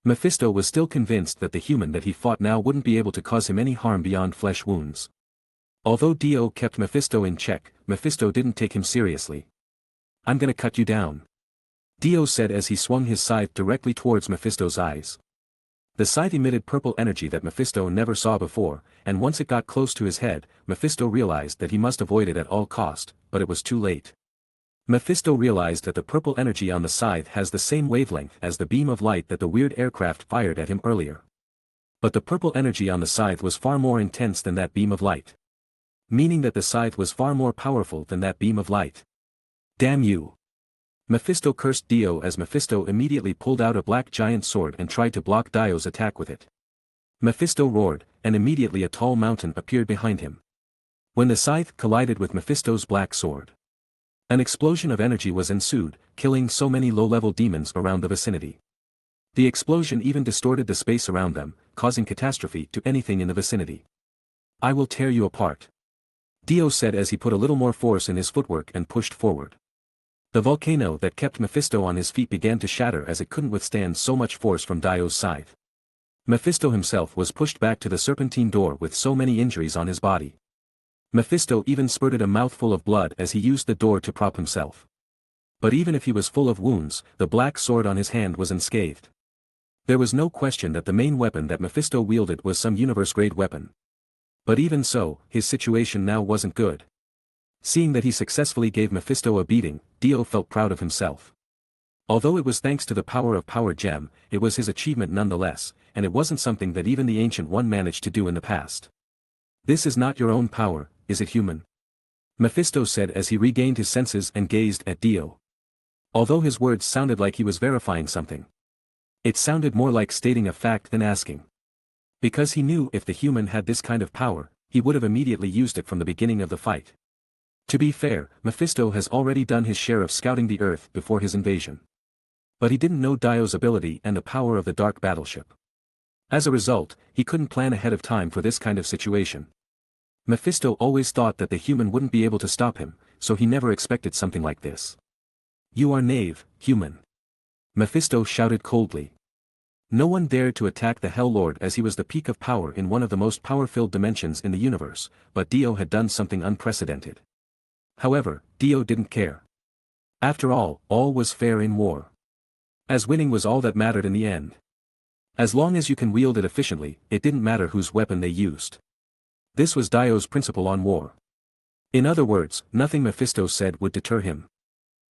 Mephisto was still convinced that the human that he fought now wouldn't be able to cause him any harm beyond flesh wounds. Although Dio kept Mephisto in check, Mephisto didn't take him seriously. "I'm gonna cut you down," Dio said as he swung his scythe directly towards Mephisto's eyes. The scythe emitted purple energy that Mephisto never saw before, and once it got close to his head, Mephisto realized that he must avoid it at all cost, but it was too late. Mephisto realized that the purple energy on the scythe has the same wavelength as the beam of light that the weird aircraft fired at him earlier. But the purple energy on the scythe was far more intense than that beam of light. Meaning that the scythe was far more powerful than that beam of light. "Damn you!" Mephisto cursed Dio as Mephisto immediately pulled out a black giant sword and tried to block Dio's attack with it. Mephisto roared, and immediately a tall mountain appeared behind him. When the scythe collided with Mephisto's black sword, an explosion of energy was ensued, killing so many low-level demons around the vicinity. The explosion even distorted the space around them, causing catastrophe to anything in the vicinity. "I will tear you apart," Dio said as he put a little more force in his footwork and pushed forward. The volcano that kept Mephisto on his feet began to shatter as it couldn't withstand so much force from Dio's scythe. Mephisto himself was pushed back to the serpentine door with so many injuries on his body. Mephisto even spurted a mouthful of blood as he used the door to prop himself. But even if he was full of wounds, the black sword on his hand was unscathed. There was no question that the main weapon that Mephisto wielded was some universe-grade weapon. But even so, his situation now wasn't good. Seeing that he successfully gave Mephisto a beating, Dio felt proud of himself. Although it was thanks to the power of Power Gem, it was his achievement nonetheless, and it wasn't something that even the Ancient One managed to do in the past. "This is not your own power, is it, human?" Mephisto said as he regained his senses and gazed at Dio. Although his words sounded like he was verifying something, it sounded more like stating a fact than asking. Because he knew if the human had this kind of power, he would have immediately used it from the beginning of the fight. To be fair, Mephisto has already done his share of scouting the Earth before his invasion. But he didn't know Dio's ability and the power of the Dark Battleship. As a result, he couldn't plan ahead of time for this kind of situation. Mephisto always thought that the human wouldn't be able to stop him, so he never expected something like this. "You are knave, human," Mephisto shouted coldly. No one dared to attack the Hell Lord as he was the peak of power in one of the most power-filled dimensions in the universe, but Dio had done something unprecedented. However, Dio didn't care. After all was fair in war. As winning was all that mattered in the end. As long as you can wield it efficiently, it didn't matter whose weapon they used. This was Dio's principle on war. In other words, nothing Mephisto said would deter him.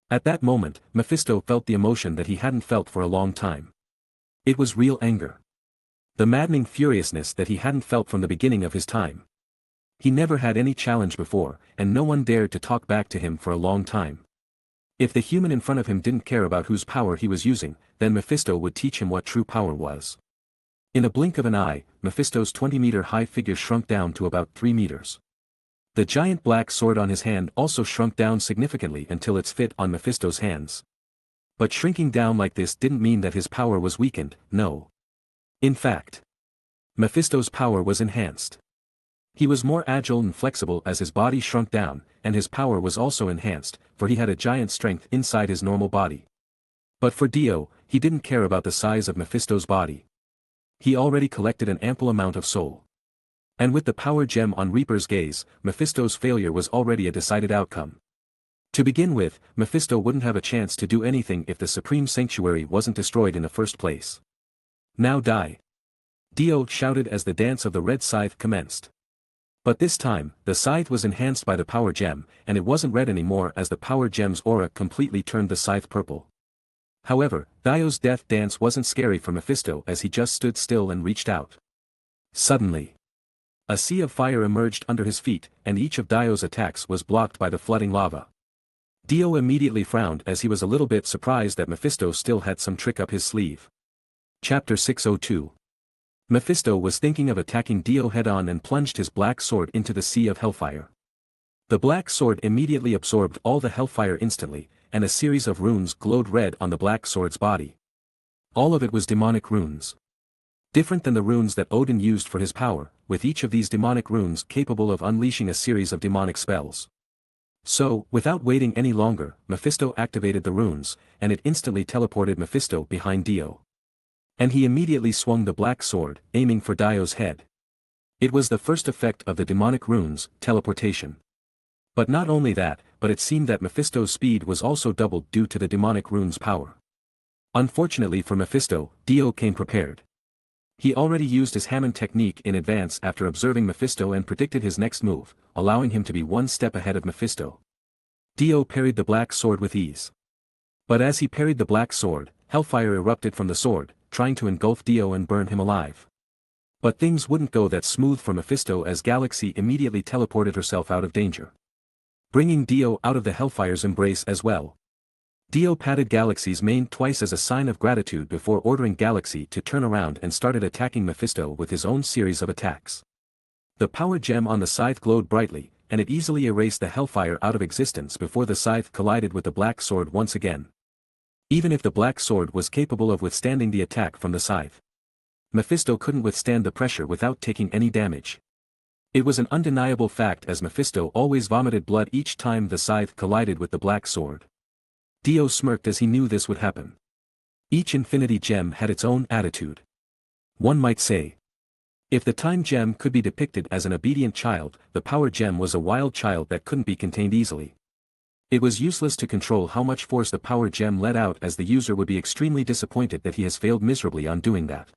At that moment, Mephisto felt the emotion that he hadn't felt for a long time. It was real anger. The maddening furiousness that he hadn't felt from the beginning of his time. He never had any challenge before, and no one dared to talk back to him for a long time. If the human in front of him didn't care about whose power he was using, then Mephisto would teach him what true power was. In a blink of an eye, Mephisto's 20-meter-high figure shrunk down to about 3 meters. The giant black sword on his hand also shrunk down significantly until it's fit on Mephisto's hands. But shrinking down like this didn't mean that his power was weakened, no. In fact, Mephisto's power was enhanced. He was more agile and flexible as his body shrunk down, and his power was also enhanced, for he had a giant strength inside his normal body. But for Dio, he didn't care about the size of Mephisto's body. He already collected an ample amount of soul. And with the power gem on Reaper's gaze, Mephisto's failure was already a decided outcome. To begin with, Mephisto wouldn't have a chance to do anything if the Supreme Sanctuary wasn't destroyed in the first place. "Now die!" Dio shouted as the dance of the red scythe commenced. But this time, the scythe was enhanced by the power gem, and it wasn't red anymore as the power gem's aura completely turned the scythe purple. However, Dio's death dance wasn't scary for Mephisto as he just stood still and reached out. Suddenly, a sea of fire emerged under his feet, and each of Dio's attacks was blocked by the flooding lava. Dio immediately frowned as he was a little bit surprised that Mephisto still had some trick up his sleeve. Chapter 602. Mephisto was thinking of attacking Dio head-on and plunged his black sword into the sea of hellfire. The black sword immediately absorbed all the hellfire instantly, and a series of runes glowed red on the black sword's body. All of it was demonic runes. Different than the runes that Odin used for his power, with each of these demonic runes capable of unleashing a series of demonic spells. So, without waiting any longer, Mephisto activated the runes, and it instantly teleported Mephisto behind Dio. And he immediately swung the black sword, aiming for Dio's head. It was the first effect of the demonic runes, teleportation. But not only that, but it seemed that Mephisto's speed was also doubled due to the demonic runes' power. Unfortunately for Mephisto, Dio came prepared. He already used his Hammond technique in advance after observing Mephisto and predicted his next move, allowing him to be one step ahead of Mephisto. Dio parried the black sword with ease. But as he parried the black sword, hellfire erupted from the sword, trying to engulf Dio and burn him alive. But things wouldn't go that smooth for Mephisto as Galaxy immediately teleported herself out of danger, bringing Dio out of the hellfire's embrace as well. Dio patted Galaxy's mane twice as a sign of gratitude before ordering Galaxy to turn around and started attacking Mephisto with his own series of attacks. The power gem on the scythe glowed brightly, and it easily erased the hellfire out of existence before the scythe collided with the black sword once again. Even if the black sword was capable of withstanding the attack from the scythe, Mephisto couldn't withstand the pressure without taking any damage. It was an undeniable fact as Mephisto always vomited blood each time the scythe collided with the black sword. Dio smirked as he knew this would happen. Each infinity gem had its own attitude. One might say, if the time gem could be depicted as an obedient child, the power gem was a wild child that couldn't be contained easily. It was useless to control how much force the power gem let out as the user would be extremely disappointed that he has failed miserably on doing that.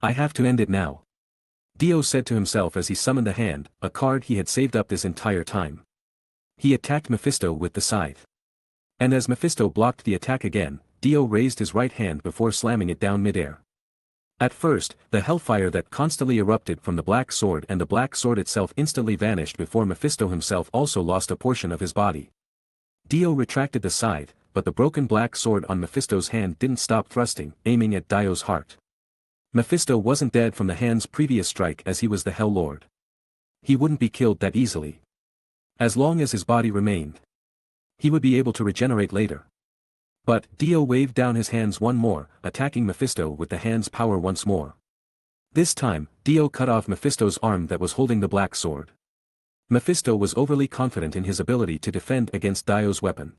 I have to end it now, Dio said to himself as he summoned the hand, a card he had saved up this entire time. He attacked Mephisto with the scythe. And as Mephisto blocked the attack again, Dio raised his right hand before slamming it down midair. At first, the hellfire that constantly erupted from the black sword and the black sword itself instantly vanished before Mephisto himself also lost a portion of his body. Dio retracted the scythe, but the broken black sword on Mephisto's hand didn't stop thrusting, aiming at Dio's heart. Mephisto wasn't dead from the hand's previous strike as he was the Hell Lord. He wouldn't be killed that easily. As long as his body remained, he would be able to regenerate later. But Dio waved down his hands one more, attacking Mephisto with the hand's power once more. This time, Dio cut off Mephisto's arm that was holding the black sword. Mephisto was overly confident in his ability to defend against Dio's weapon.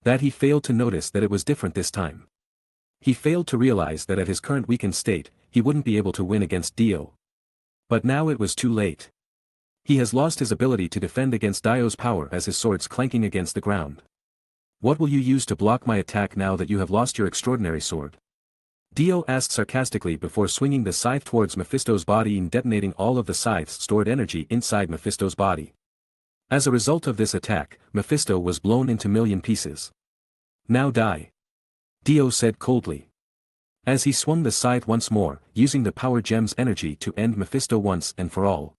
That he failed to notice that it was different this time. He failed to realize that at his current weakened state, he wouldn't be able to win against Dio. But now it was too late. He has lost his ability to defend against Dio's power as his sword's clanking against the ground. What will you use to block my attack now that you have lost your extraordinary sword? Dio asked sarcastically before swinging the scythe towards Mephisto's body and detonating all of the scythe's stored energy inside Mephisto's body. As a result of this attack, Mephisto was blown into million pieces. Now die, Dio said coldly. As he swung the scythe once more, using the power gem's energy to end Mephisto once and for all.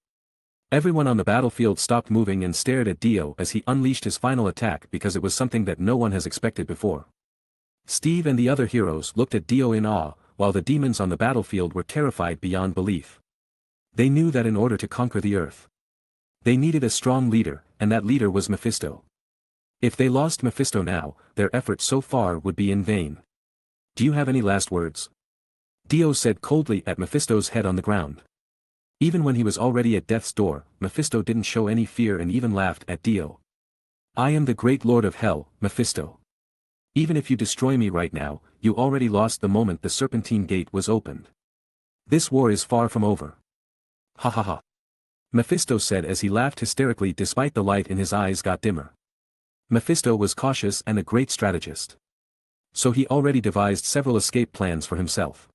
Everyone on the battlefield stopped moving and stared at Dio as he unleashed his final attack because it was something that no one has expected before. Steve and the other heroes looked at Dio in awe, while the demons on the battlefield were terrified beyond belief. They knew that in order to conquer the earth, they needed a strong leader, and that leader was Mephisto. If they lost Mephisto now, their efforts so far would be in vain. Do you have any last words? Dio said coldly at Mephisto's head on the ground. Even when he was already at death's door, Mephisto didn't show any fear and even laughed at Dio. I am the great lord of hell, Mephisto. Even if you destroy me right now, you already lost the moment the Serpentine Gate was opened. This war is far from over. Ha ha ha. Mephisto said as he laughed hysterically despite the light in his eyes got dimmer. Mephisto was cautious and a great strategist. So he already devised several escape plans for himself.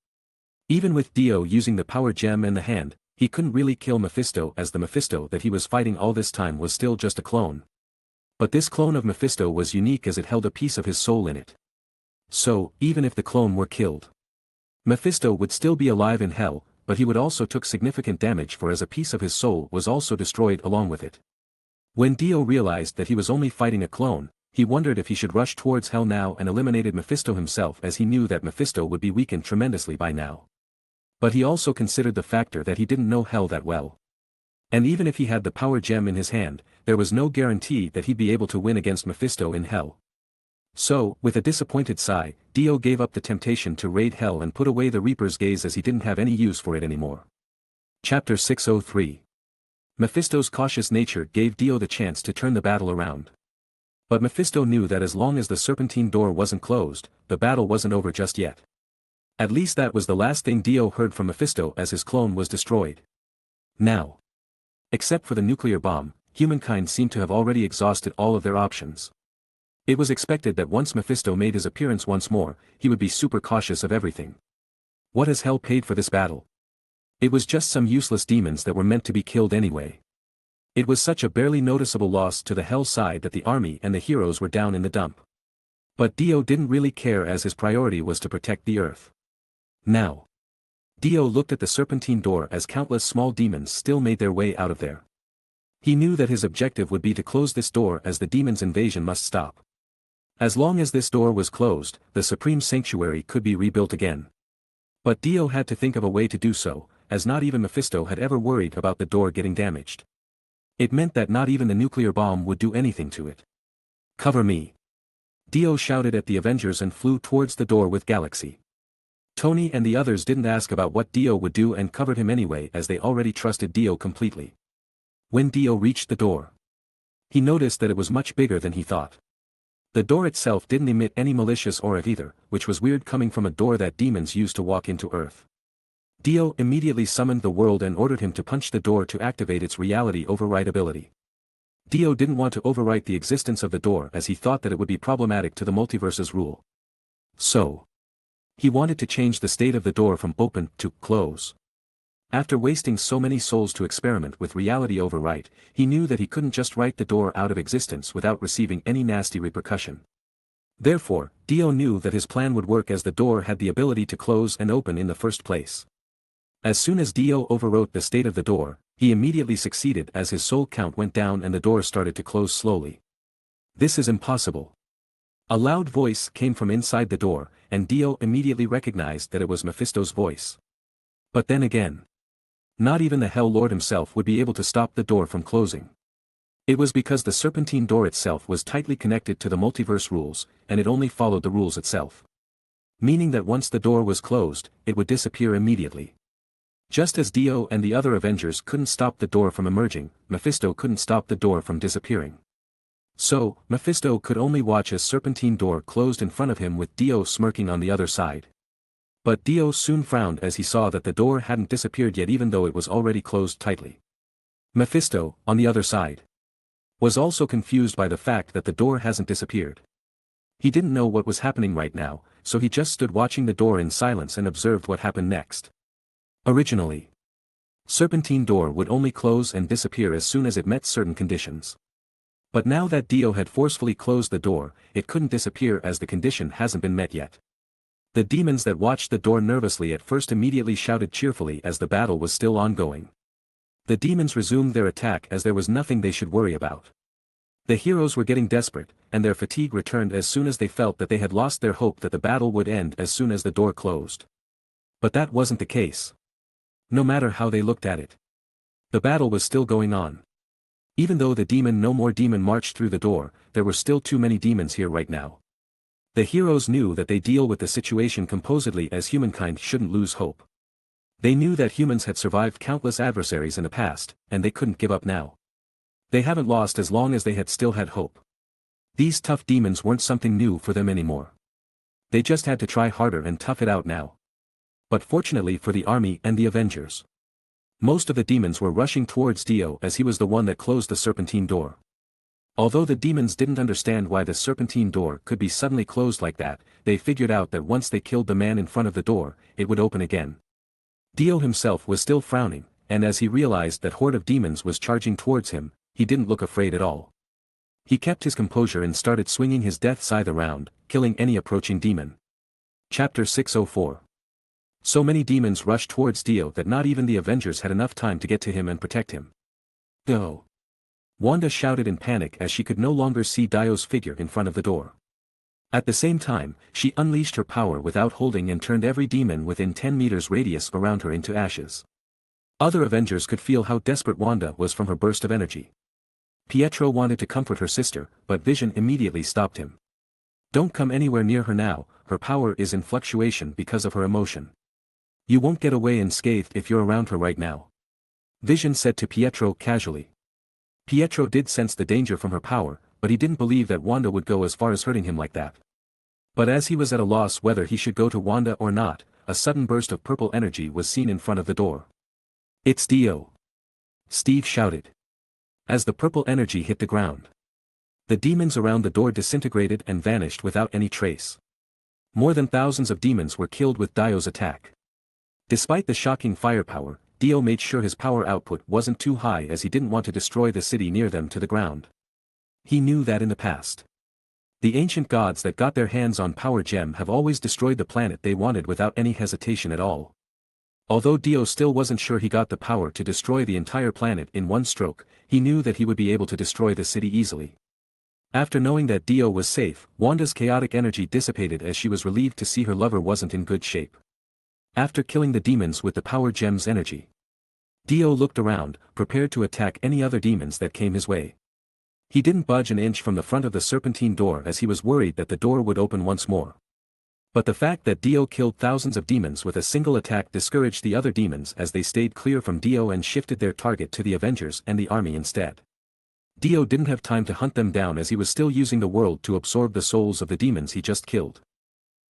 Even with Dio using the power gem and the hand, he couldn't really kill Mephisto as the Mephisto that he was fighting all this time was still just a clone. But this clone of Mephisto was unique as it held a piece of his soul in it. So, even if the clone were killed, Mephisto would still be alive in hell, but he would also took significant damage for as a piece of his soul was also destroyed along with it. When Dio realized that he was only fighting a clone, he wondered if he should rush towards hell now and eliminated Mephisto himself as he knew that Mephisto would be weakened tremendously by now. But he also considered the factor that he didn't know hell that well. And even if he had the power gem in his hand, there was no guarantee that he'd be able to win against Mephisto in hell. So, with a disappointed sigh, Dio gave up the temptation to raid hell and put away the Reaper's gaze as he didn't have any use for it anymore. Chapter 603. Mephisto's cautious nature gave Dio the chance to turn the battle around. But Mephisto knew that as long as the serpentine door wasn't closed, the battle wasn't over just yet. At least that was the last thing Dio heard from Mephisto as his clone was destroyed. Now, except for the nuclear bomb, humankind seemed to have already exhausted all of their options. It was expected that once Mephisto made his appearance once more, he would be super cautious of everything. What has hell paid for this battle? It was just some useless demons that were meant to be killed anyway. It was such a barely noticeable loss to the hell side that the army and the heroes were down in the dump. But Dio didn't really care as his priority was to protect the Earth. Now, Dio looked at the serpentine door as countless small demons still made their way out of there. He knew that his objective would be to close this door as the demons' invasion must stop. As long as this door was closed, the Supreme Sanctuary could be rebuilt again. But Dio had to think of a way to do so, as not even Mephisto had ever worried about the door getting damaged. It meant that not even the nuclear bomb would do anything to it. Cover me. Dio shouted at the Avengers and flew towards the door with Galaxy. Tony and the others didn't ask about what Dio would do and covered him anyway as they already trusted Dio completely. When Dio reached the door, he noticed that it was much bigger than he thought. The door itself didn't emit any malicious aura either, which was weird coming from a door that demons used to walk into Earth. Dio immediately summoned the world and ordered him to punch the door to activate its reality override ability. Dio didn't want to overwrite the existence of the door as he thought that it would be problematic to the multiverse's rule. So, he wanted to change the state of the door from open to close. After wasting so many souls to experiment with reality overwrite, he knew that he couldn't just write the door out of existence without receiving any nasty repercussion. Therefore, Dio knew that his plan would work as the door had the ability to close and open in the first place. As soon as Dio overwrote the state of the door, he immediately succeeded as his soul count went down and the door started to close slowly. This is impossible. A loud voice came from inside the door, and Dio immediately recognized that it was Mephisto's voice. But then again, not even the Hell Lord himself would be able to stop the door from closing. It was because the serpentine door itself was tightly connected to the multiverse rules, and it only followed the rules itself. Meaning that once the door was closed, it would disappear immediately. Just as Dio and the other Avengers couldn't stop the door from emerging, Mephisto couldn't stop the door from disappearing. So, Mephisto could only watch as serpentine door closed in front of him with Dio smirking on the other side. But Dio soon frowned as he saw that the door hadn't disappeared yet even though it was already closed tightly. Mephisto, on the other side, was also confused by the fact that the door hasn't disappeared. He didn't know what was happening right now, so he just stood watching the door in silence and observed what happened next. Originally, serpentine door would only close and disappear as soon as it met certain conditions. But now that Dio had forcefully closed the door, it couldn't disappear as the condition hasn't been met yet. The demons that watched the door nervously at first immediately shouted cheerfully as the battle was still ongoing. The demons resumed their attack as there was nothing they should worry about. The heroes were getting desperate, and their fatigue returned as soon as they felt that they had lost their hope that the battle would end as soon as the door closed. But that wasn't the case. No matter how they looked at it, the battle was still going on. Even though the no more demon marched through the door, there were still too many demons here right now. The heroes knew that they deal with the situation composedly as humankind shouldn't lose hope. They knew that humans had survived countless adversaries in the past, and they couldn't give up now. They haven't lost as long as they had still had hope. These tough demons weren't something new for them anymore. They just had to try harder and tough it out now. But fortunately for the army and the Avengers, most of the demons were rushing towards Dio as he was the one that closed the serpentine door. Although the demons didn't understand why the serpentine door could be suddenly closed like that, they figured out that once they killed the man in front of the door, it would open again. Dio himself was still frowning, and as he realized that horde of demons was charging towards him, he didn't look afraid at all. He kept his composure and started swinging his death scythe around, killing any approaching demon. Chapter 604. So many demons rushed towards Dio that not even the Avengers had enough time to get to him and protect him. Go! Wanda shouted in panic as she could no longer see Dio's figure in front of the door. At the same time, she unleashed her power without holding and turned every demon within 10 meters radius around her into ashes. Other Avengers could feel how desperate Wanda was from her burst of energy. Pietro wanted to comfort her sister, but Vision immediately stopped him. Don't come anywhere near her now, her power is in fluctuation because of her emotion. You won't get away unscathed if you're around her right now. Vision said to Pietro casually. Pietro did sense the danger from her power, but he didn't believe that Wanda would go as far as hurting him like that. But as he was at a loss whether he should go to Wanda or not, a sudden burst of purple energy was seen in front of the door. "It's Dio!" Steve shouted. As the purple energy hit the ground, the demons around the door disintegrated and vanished without any trace. More than thousands of demons were killed with Dio's attack. Despite the shocking firepower, Dio made sure his power output wasn't too high as he didn't want to destroy the city near them to the ground. He knew that in the past, the ancient gods that got their hands on Power Gem have always destroyed the planet they wanted without any hesitation at all. Although Dio still wasn't sure he got the power to destroy the entire planet in one stroke, he knew that he would be able to destroy the city easily. After knowing that Dio was safe, Wanda's chaotic energy dissipated as she was relieved to see her lover wasn't in good shape. After killing the demons with the Power Gem's energy, Dio looked around, prepared to attack any other demons that came his way. He didn't budge an inch from the front of the serpentine door as he was worried that the door would open once more. But the fact that Dio killed thousands of demons with a single attack discouraged the other demons as they stayed clear from Dio and shifted their target to the Avengers and the army instead. Dio didn't have time to hunt them down as he was still using the world to absorb the souls of the demons he just killed.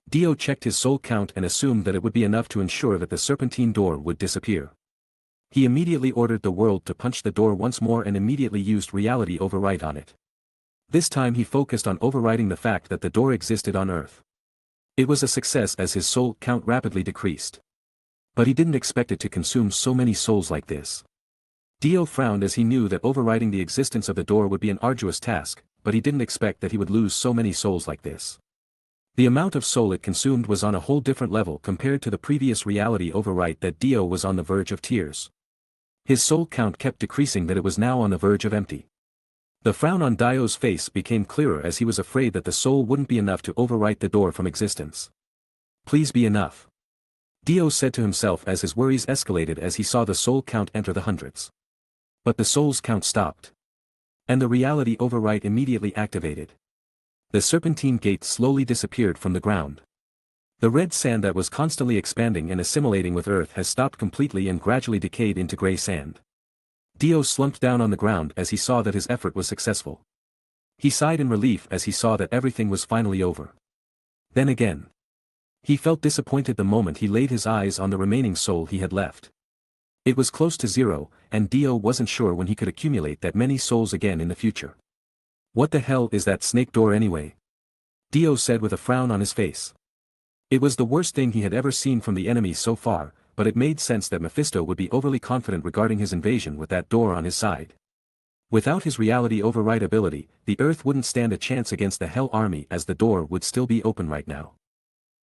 Dio checked his soul count and assumed that it would be enough to ensure that the serpentine door would disappear. He immediately ordered the world to punch the door once more and immediately used reality override on it. This time he focused on overriding the fact that the door existed on Earth. It was a success as his soul count rapidly decreased. But he didn't expect it to consume so many souls like this. Dio frowned as he knew that overriding the existence of the door would be an arduous task, but he didn't expect that he would lose so many souls like this. The amount of soul it consumed was on a whole different level compared to the previous reality overwrite that Dio was on the verge of tears. His soul count kept decreasing that it was now on the verge of empty. The frown on Dio's face became clearer as he was afraid that the soul wouldn't be enough to overwrite the door from existence. Please be enough. Dio said to himself as his worries escalated as he saw the soul count enter the hundreds. But the soul's count stopped. And the reality overwrite immediately activated. The serpentine gate slowly disappeared from the ground. The red sand that was constantly expanding and assimilating with Earth has stopped completely and gradually decayed into gray sand. Dio slumped down on the ground as he saw that his effort was successful. He sighed in relief as he saw that everything was finally over. Then again, he felt disappointed the moment he laid his eyes on the remaining soul he had left. It was close to zero, and Dio wasn't sure when he could accumulate that many souls again in the future. What the hell is that snake door anyway? Dio said with a frown on his face. It was the worst thing he had ever seen from the enemy so far, but it made sense that Mephisto would be overly confident regarding his invasion with that door on his side. Without his reality override ability, the Earth wouldn't stand a chance against the Hell Army as the door would still be open right now.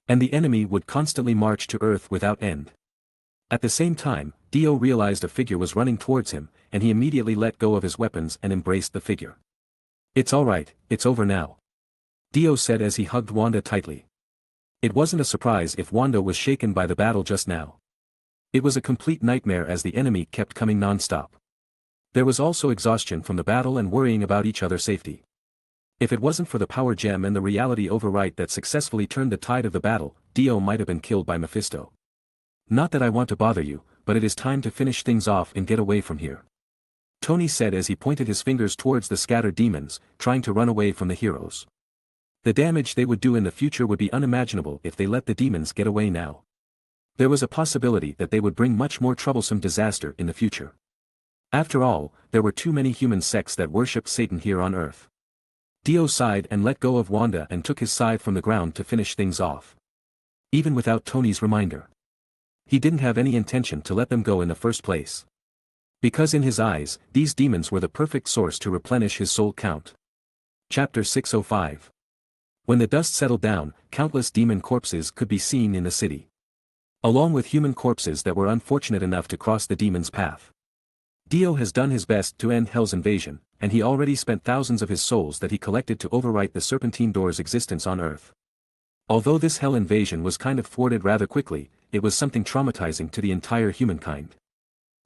And the enemy would constantly march to Earth without end. At the same time, Dio realized a figure was running towards him, and he immediately let go of his weapons and embraced the figure. It's alright, it's over now. Dio said as he hugged Wanda tightly. It wasn't a surprise if Wanda was shaken by the battle just now. It was a complete nightmare as the enemy kept coming non-stop. There was also exhaustion from the battle and worrying about each other's safety. If it wasn't for the power gem and the reality overwrite that successfully turned the tide of the battle, Dio might have been killed by Mephisto. Not that I want to bother you, but it is time to finish things off and get away from here. Tony said as he pointed his fingers towards the scattered demons, trying to run away from the heroes. The damage they would do in the future would be unimaginable if they let the demons get away now. There was a possibility that they would bring much more troublesome disaster in the future. After all, there were too many human sects that worshipped Satan here on Earth. Dio sighed and let go of Wanda and took his scythe from the ground to finish things off. Even without Tony's reminder. He didn't have any intention to let them go in the first place. Because in his eyes, these demons were the perfect source to replenish his soul count. Chapter 605. When the dust settled down, countless demon corpses could be seen in the city. Along with human corpses that were unfortunate enough to cross the demon's path. Dio has done his best to end Hell's invasion, and he already spent thousands of his souls that he collected to overwrite the Serpentine Door's existence on Earth. Although this Hell invasion was kind of thwarted rather quickly, it was something traumatizing to the entire humankind.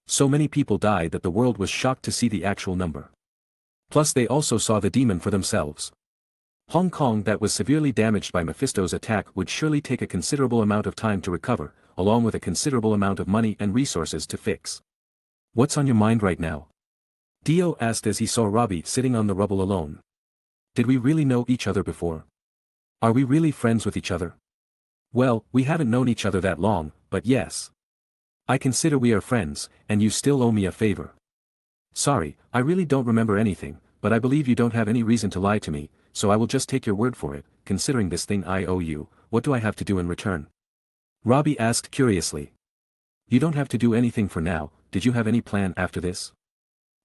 So many people died that the world was shocked to see the actual number. Plus they also saw the demon for themselves. Hong Kong that was severely damaged by Mephisto's attack would surely take a considerable amount of time to recover, along with a considerable amount of money and resources to fix. What's on your mind right now? Dio asked as he saw Robbie sitting on the rubble alone. Did we really know each other before? Are we really friends with each other? Well, we haven't known each other that long, but yes. I consider we are friends, and you still owe me a favor. Sorry, I really don't remember anything, but I believe you don't have any reason to lie to me, so I will just take your word for it. Considering this thing I owe you, what do I have to do in return? Robbie asked curiously. You don't have to do anything for now. Did you have any plan after this?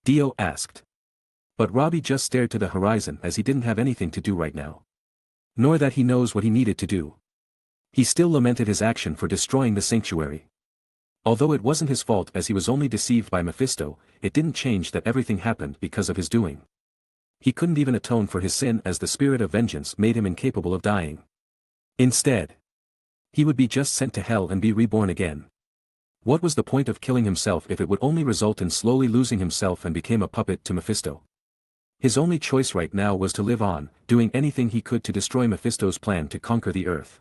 Dio asked. But Robbie just stared to the horizon as he didn't have anything to do right now. Nor that he knows what he needed to do. He still lamented his action for destroying the sanctuary. Although it wasn't his fault as he was only deceived by Mephisto, it didn't change that everything happened because of his doing. He couldn't even atone for his sin as the spirit of vengeance made him incapable of dying. Instead, he would be just sent to hell and be reborn again. What was the point of killing himself if it would only result in slowly losing himself and became a puppet to Mephisto? His only choice right now was to live on, doing anything he could to destroy Mephisto's plan to conquer the earth.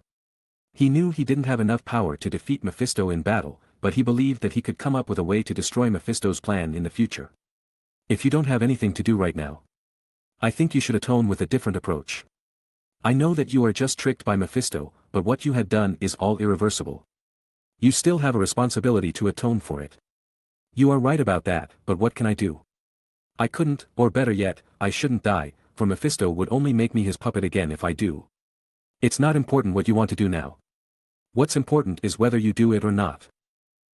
He knew he didn't have enough power to defeat Mephisto in battle, but he believed that he could come up with a way to destroy Mephisto's plan in the future. If you don't have anything to do right now, I think you should atone with a different approach. I know that you are just tricked by Mephisto, but what you had done is all irreversible. You still have a responsibility to atone for it. You are right about that, but what can I do? I couldn't, or better yet, I shouldn't die, for Mephisto would only make me his puppet again if I do. It's not important what you want to do now. What's important is whether you do it or not.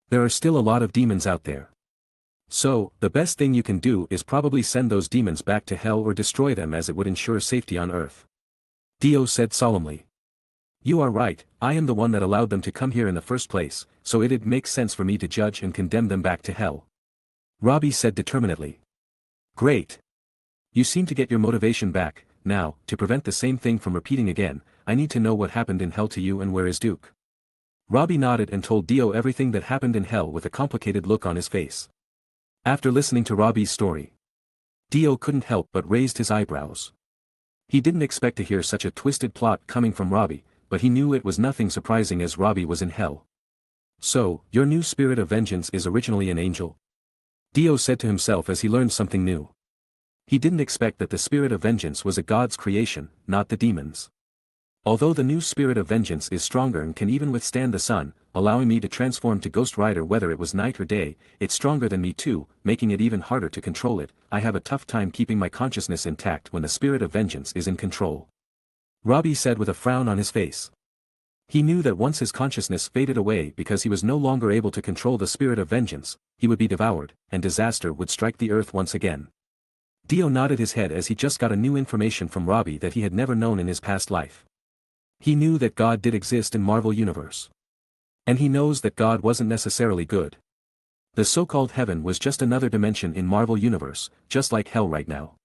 There are still a lot of demons out there. So, the best thing you can do is probably send those demons back to hell or destroy them as it would ensure safety on Earth. Dio said solemnly. You are right, I am the one that allowed them to come here in the first place, so it'd make sense for me to judge and condemn them back to hell. Robbie said determinedly. Great. You seem to get your motivation back. Now, to prevent the same thing from repeating again, I need to know what happened in hell to you and where is Duke. Robbie nodded and told Dio everything that happened in hell with a complicated look on his face. After listening to Robbie's story, Dio couldn't help but raised his eyebrows. He didn't expect to hear such a twisted plot coming from Robbie, but he knew it was nothing surprising as Robbie was in hell. So, your new spirit of vengeance is originally an angel? Dio said to himself as he learned something new. He didn't expect that the spirit of vengeance was a god's creation, not the demons. Although the new spirit of vengeance is stronger and can even withstand the sun, allowing me to transform to Ghost Rider whether it was night or day, it's stronger than me too, making it even harder to control it. I have a tough time keeping my consciousness intact when the spirit of vengeance is in control. Robbie said with a frown on his face. He knew that once his consciousness faded away because he was no longer able to control the spirit of vengeance, he would be devoured, and disaster would strike the earth once again. Dio nodded his head as he just got a new information from Robbie that he had never known in his past life. He knew that God did exist in Marvel Universe. And he knows that God wasn't necessarily good. The so-called heaven was just another dimension in Marvel Universe, just like hell right now.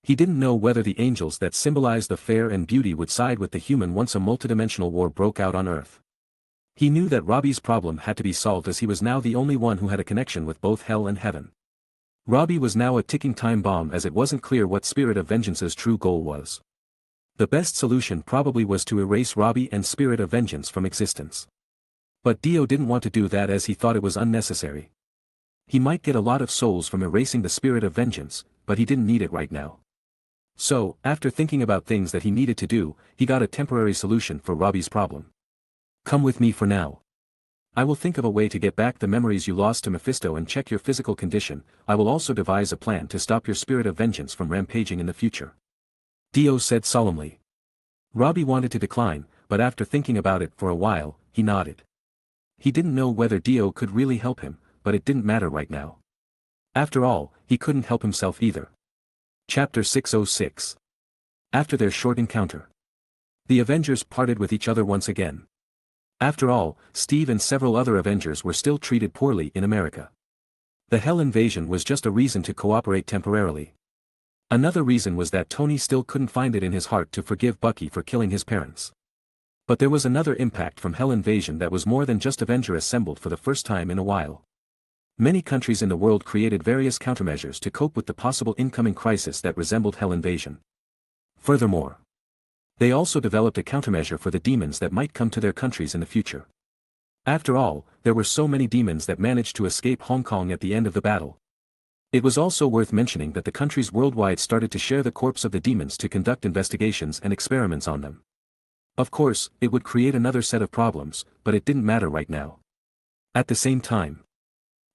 He didn't know whether the angels that symbolized the fair and beauty would side with the human once a multidimensional war broke out on Earth. He knew that Robbie's problem had to be solved as he was now the only one who had a connection with both hell and heaven. Robbie was now a ticking time bomb as it wasn't clear what Spirit of Vengeance's true goal was. The best solution probably was to erase Robbie and Spirit of Vengeance from existence. But Dio didn't want to do that as he thought it was unnecessary. He might get a lot of souls from erasing the Spirit of Vengeance, but he didn't need it right now. So, after thinking about things that he needed to do, he got a temporary solution for Robbie's problem. Come with me for now. I will think of a way to get back the memories you lost to Mephisto and check your physical condition. I will also devise a plan to stop your Spirit of Vengeance from rampaging in the future. Dio said solemnly. Robbie wanted to decline, but after thinking about it for a while, he nodded. He didn't know whether Dio could really help him, but it didn't matter right now. After all, he couldn't help himself either. Chapter 606. After their short encounter, the Avengers parted with each other once again. After all, Steve and several other Avengers were still treated poorly in America. The Hell invasion was just a reason to cooperate temporarily. Another reason was that Tony still couldn't find it in his heart to forgive Bucky for killing his parents. But there was another impact from Hell invasion that was more than just Avengers assembled for the first time in a while. Many countries in the world created various countermeasures to cope with the possible incoming crisis that resembled Hell invasion. Furthermore, They also developed a countermeasure for the demons that might come to their countries in the future. After all, there were so many demons that managed to escape Hong Kong at the end of the battle. It was also worth mentioning that the countries worldwide started to share the corpse of the demons to conduct investigations and experiments on them. Of course, it would create another set of problems, but it didn't matter right now. At the same time,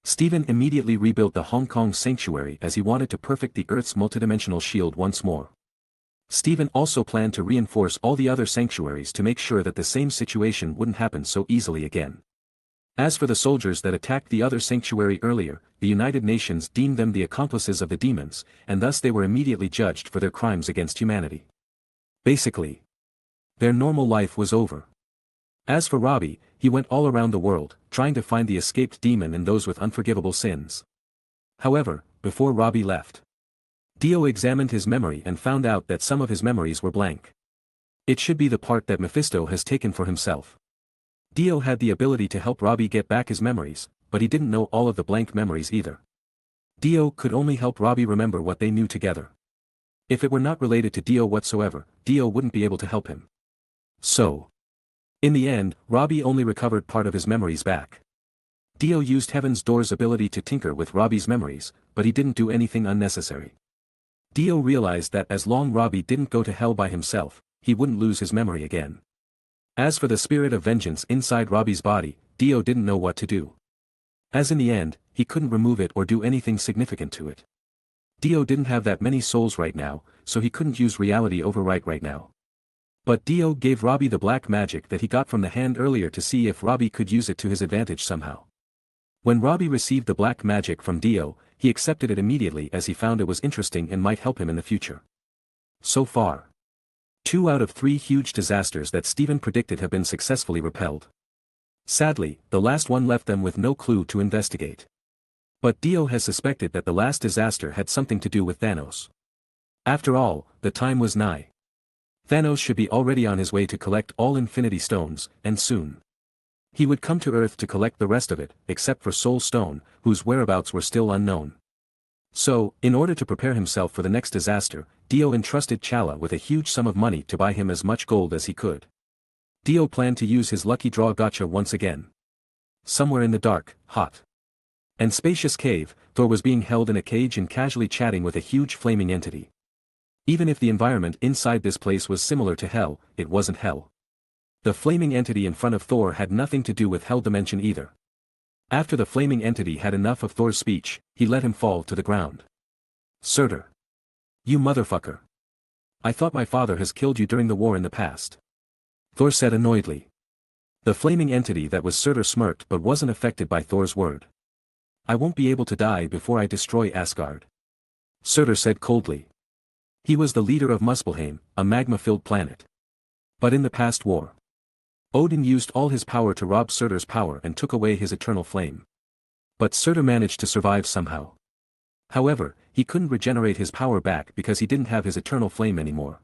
Stephen immediately rebuilt the Hong Kong sanctuary as he wanted to perfect the Earth's multidimensional shield once more. Stephen also planned to reinforce all the other sanctuaries to make sure that the same situation wouldn't happen so easily again. As for the soldiers that attacked the other sanctuary earlier, the United Nations deemed them the accomplices of the demons, and thus they were immediately judged for their crimes against humanity. Basically, their normal life was over. As for Robbie, he went all around the world, trying to find the escaped demon and those with unforgivable sins. However, before Robbie left, Dio examined his memory and found out that some of his memories were blank. It should be the part that Mephisto has taken for himself. Dio had the ability to help Robbie get back his memories, but he didn't know all of the blank memories either. Dio could only help Robbie remember what they knew together. If it were not related to Dio whatsoever, Dio wouldn't be able to help him. So, in the end, Robbie only recovered part of his memories back. Dio used Heaven's Door's ability to tinker with Robbie's memories, but he didn't do anything unnecessary. Dio realized that as long as Robbie didn't go to hell by himself, he wouldn't lose his memory again. As for the spirit of vengeance inside Robbie's body, Dio didn't know what to do. As in the end, he couldn't remove it or do anything significant to it. Dio didn't have that many souls right now, so he couldn't use reality overwrite right now. But Dio gave Robbie the black magic that he got from the hand earlier to see if Robbie could use it to his advantage somehow. When Robbie received the black magic from Dio, he accepted it immediately as he found it was interesting and might help him in the future. So far, 2 out of 3 huge disasters that Stephen predicted have been successfully repelled. Sadly, the last one left them with no clue to investigate. But Dio has suspected that the last disaster had something to do with Thanos. After all, the time was nigh. Thanos should be already on his way to collect all Infinity Stones, and soon. He would come to Earth to collect the rest of it, except for Soul Stone, whose whereabouts were still unknown. So, in order to prepare himself for the next disaster, Dio entrusted Chala with a huge sum of money to buy him as much gold as he could. Dio planned to use his lucky draw gotcha once again. Somewhere in the dark, hot, and spacious cave, Thor was being held in a cage and casually chatting with a huge flaming entity. Even if the environment inside this place was similar to hell, it wasn't hell. The flaming entity in front of Thor had nothing to do with hell dimension either. After the flaming entity had enough of Thor's speech, he let him fall to the ground. Surtur. You motherfucker. I thought my father has killed you during the war in the past. Thor said annoyedly. The flaming entity that was Surtur smirked but wasn't affected by Thor's word. I won't be able to die before I destroy Asgard. Surtur said coldly. He was the leader of Muspelheim, a magma-filled planet. But in the past war, Odin used all his power to rob Surtur's power and took away his eternal flame. But Surtur managed to survive somehow. However, he couldn't regenerate his power back because he didn't have his eternal flame anymore.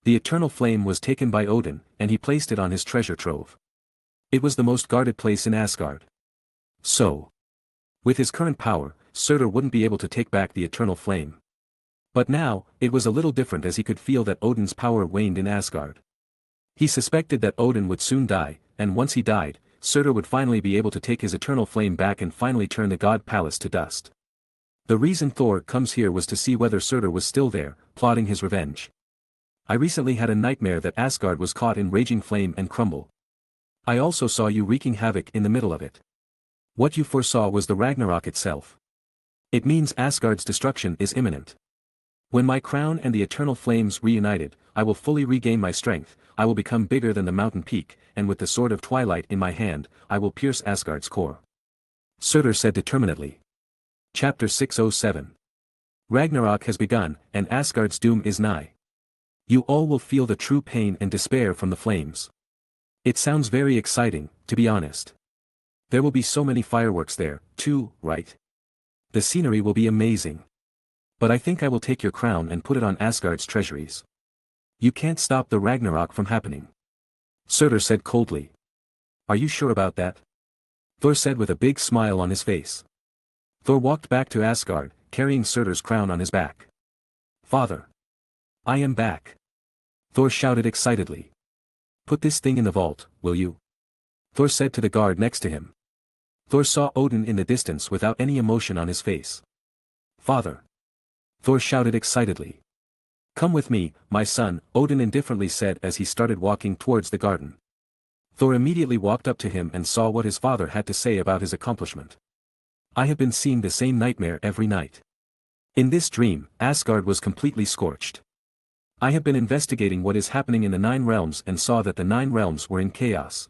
The eternal flame was taken by Odin, and he placed it on his treasure trove. It was the most guarded place in Asgard. So, with his current power, Surtur wouldn't be able to take back the eternal flame. But now, it was a little different as he could feel that Odin's power waned in Asgard. He suspected that Odin would soon die, and once he died, Surtur would finally be able to take his eternal flame back and finally turn the god palace to dust. The reason Thor comes here was to see whether Surtur was still there, plotting his revenge. I recently had a nightmare that Asgard was caught in raging flame and crumble. I also saw you wreaking havoc in the middle of it. What you foresaw was the Ragnarok itself. It means Asgard's destruction is imminent. When my crown and the eternal flames reunited, I will fully regain my strength, I will become bigger than the mountain peak, and with the sword of twilight in my hand, I will pierce Asgard's core. Surtur said determinedly. Chapter 607. Ragnarok has begun, and Asgard's doom is nigh. You all will feel the true pain and despair from the flames. It sounds very exciting, to be honest. There will be so many fireworks there, too, right? The scenery will be amazing. But I think I will take your crown and put it on Asgard's treasuries. You can't stop the Ragnarok from happening. Surtur said coldly. Are you sure about that? Thor said with a big smile on his face. Thor walked back to Asgard, carrying Surtur's crown on his back. Father. I am back. Thor shouted excitedly. Put this thing in the vault, will you? Thor said to the guard next to him. Thor saw Odin in the distance without any emotion on his face. Father! Thor shouted excitedly. Come with me, my son, Odin indifferently said as he started walking towards the garden. Thor immediately walked up to him and saw what his father had to say about his accomplishment. I have been seeing the same nightmare every night. In this dream, Asgard was completely scorched. I have been investigating what is happening in the 9 realms and saw that the 9 realms were in chaos.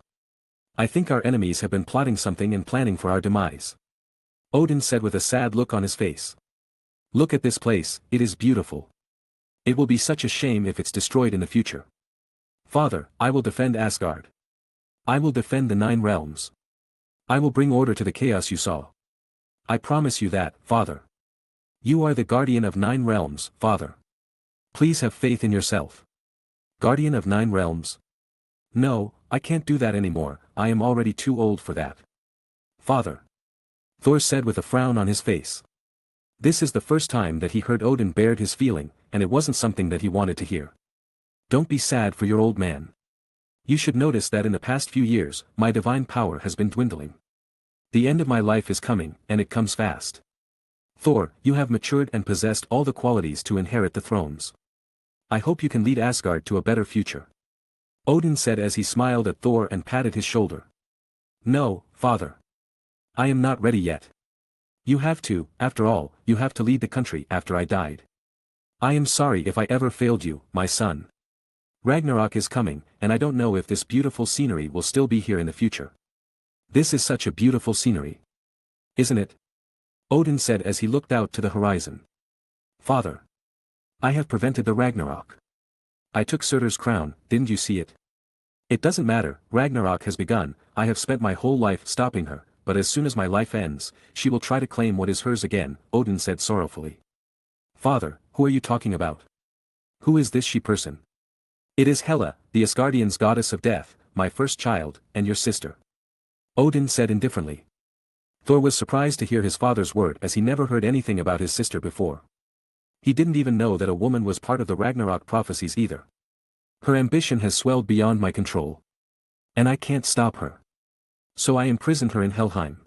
I think our enemies have been plotting something and planning for our demise. Odin said with a sad look on his face. Look at this place, it is beautiful. It will be such a shame if it's destroyed in the future. Father, I will defend Asgard. I will defend the 9 realms. I will bring order to the chaos you saw. I promise you that, Father. You are the guardian of 9 realms, Father. Please have faith in yourself. Guardian of 9 realms? No, I can't do that anymore, I am already too old for that. Father. Thor said with a frown on his face. This is the first time that he heard Odin bared his feeling, and it wasn't something that he wanted to hear. Don't be sad for your old man. You should notice that in the past few years, my divine power has been dwindling. The end of my life is coming, and it comes fast. Thor, you have matured and possessed all the qualities to inherit the thrones. I hope you can lead Asgard to a better future. Odin said as he smiled at Thor and patted his shoulder. No, Father. I am not ready yet. You have to, after all, you have to lead the country after I died. I am sorry if I ever failed you, my son. Ragnarok is coming, and I don't know if this beautiful scenery will still be here in the future. This is such a beautiful scenery. Isn't it? Odin said as he looked out to the horizon. Father. I have prevented the Ragnarok. I took Surtur's crown, didn't you see it? It doesn't matter, Ragnarok has begun, I have spent my whole life stopping her, but as soon as my life ends, she will try to claim what is hers again, Odin said sorrowfully. Father, who are you talking about? Who is this she person? It is Hela, the Asgardians' goddess of death, my first child, and your sister. Odin said indifferently. Thor was surprised to hear his father's word as he never heard anything about his sister before. He didn't even know that a woman was part of the Ragnarok prophecies either. Her ambition has swelled beyond my control. And I can't stop her. So I imprisoned her in Helheim.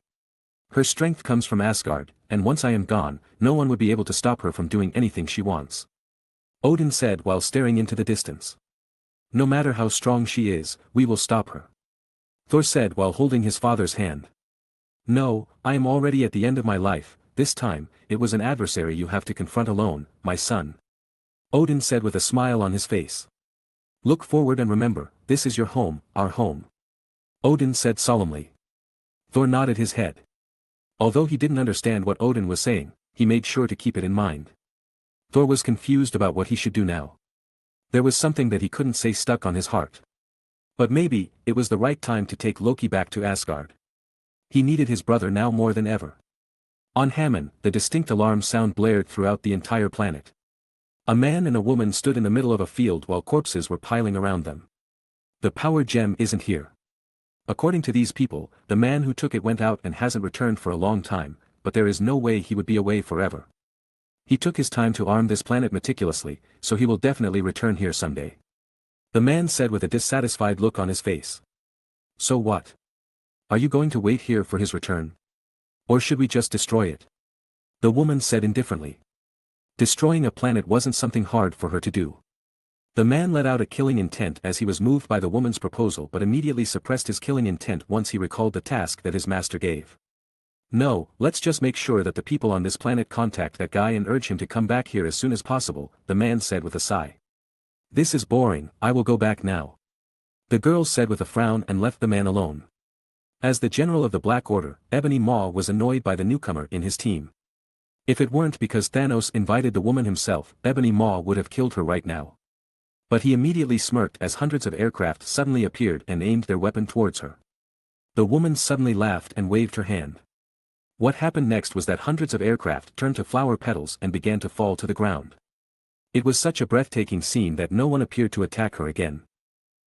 Her strength comes from Asgard, and once I am gone, no one would be able to stop her from doing anything she wants. Odin said while staring into the distance. No matter how strong she is, we will stop her. Thor said while holding his father's hand. No, I am already at the end of my life, this time, it was an adversary you have to confront alone, my son. Odin said with a smile on his face. Look forward and remember, this is your home, our home. Odin said solemnly. Thor nodded his head. Although he didn't understand what Odin was saying, he made sure to keep it in mind. Thor was confused about what he should do now. There was something that he couldn't say stuck on his heart. But maybe, it was the right time to take Loki back to Asgard. He needed his brother now more than ever. On Hammon, the distinct alarm sound blared throughout the entire planet. A man and a woman stood in the middle of a field while corpses were piling around them. The power gem isn't here. According to these people, the man who took it went out and hasn't returned for a long time, but there is no way he would be away forever. He took his time to arm this planet meticulously, so he will definitely return here someday. The man said with a dissatisfied look on his face. So what? Are you going to wait here for his return? Or should we just destroy it? The woman said indifferently. Destroying a planet wasn't something hard for her to do. The man let out a killing intent as he was moved by the woman's proposal but immediately suppressed his killing intent once he recalled the task that his master gave. No, let's just make sure that the people on this planet contact that guy and urge him to come back here as soon as possible, the man said with a sigh. This is boring, I will go back now. The girl said with a frown and left the man alone. As the general of the Black Order, Ebony Maw was annoyed by the newcomer in his team. If it weren't because Thanos invited the woman himself, Ebony Maw would have killed her right now. But he immediately smirked as hundreds of aircraft suddenly appeared and aimed their weapon towards her. The woman suddenly laughed and waved her hand. What happened next was that hundreds of aircraft turned to flower petals and began to fall to the ground. It was such a breathtaking scene that no one appeared to attack her again.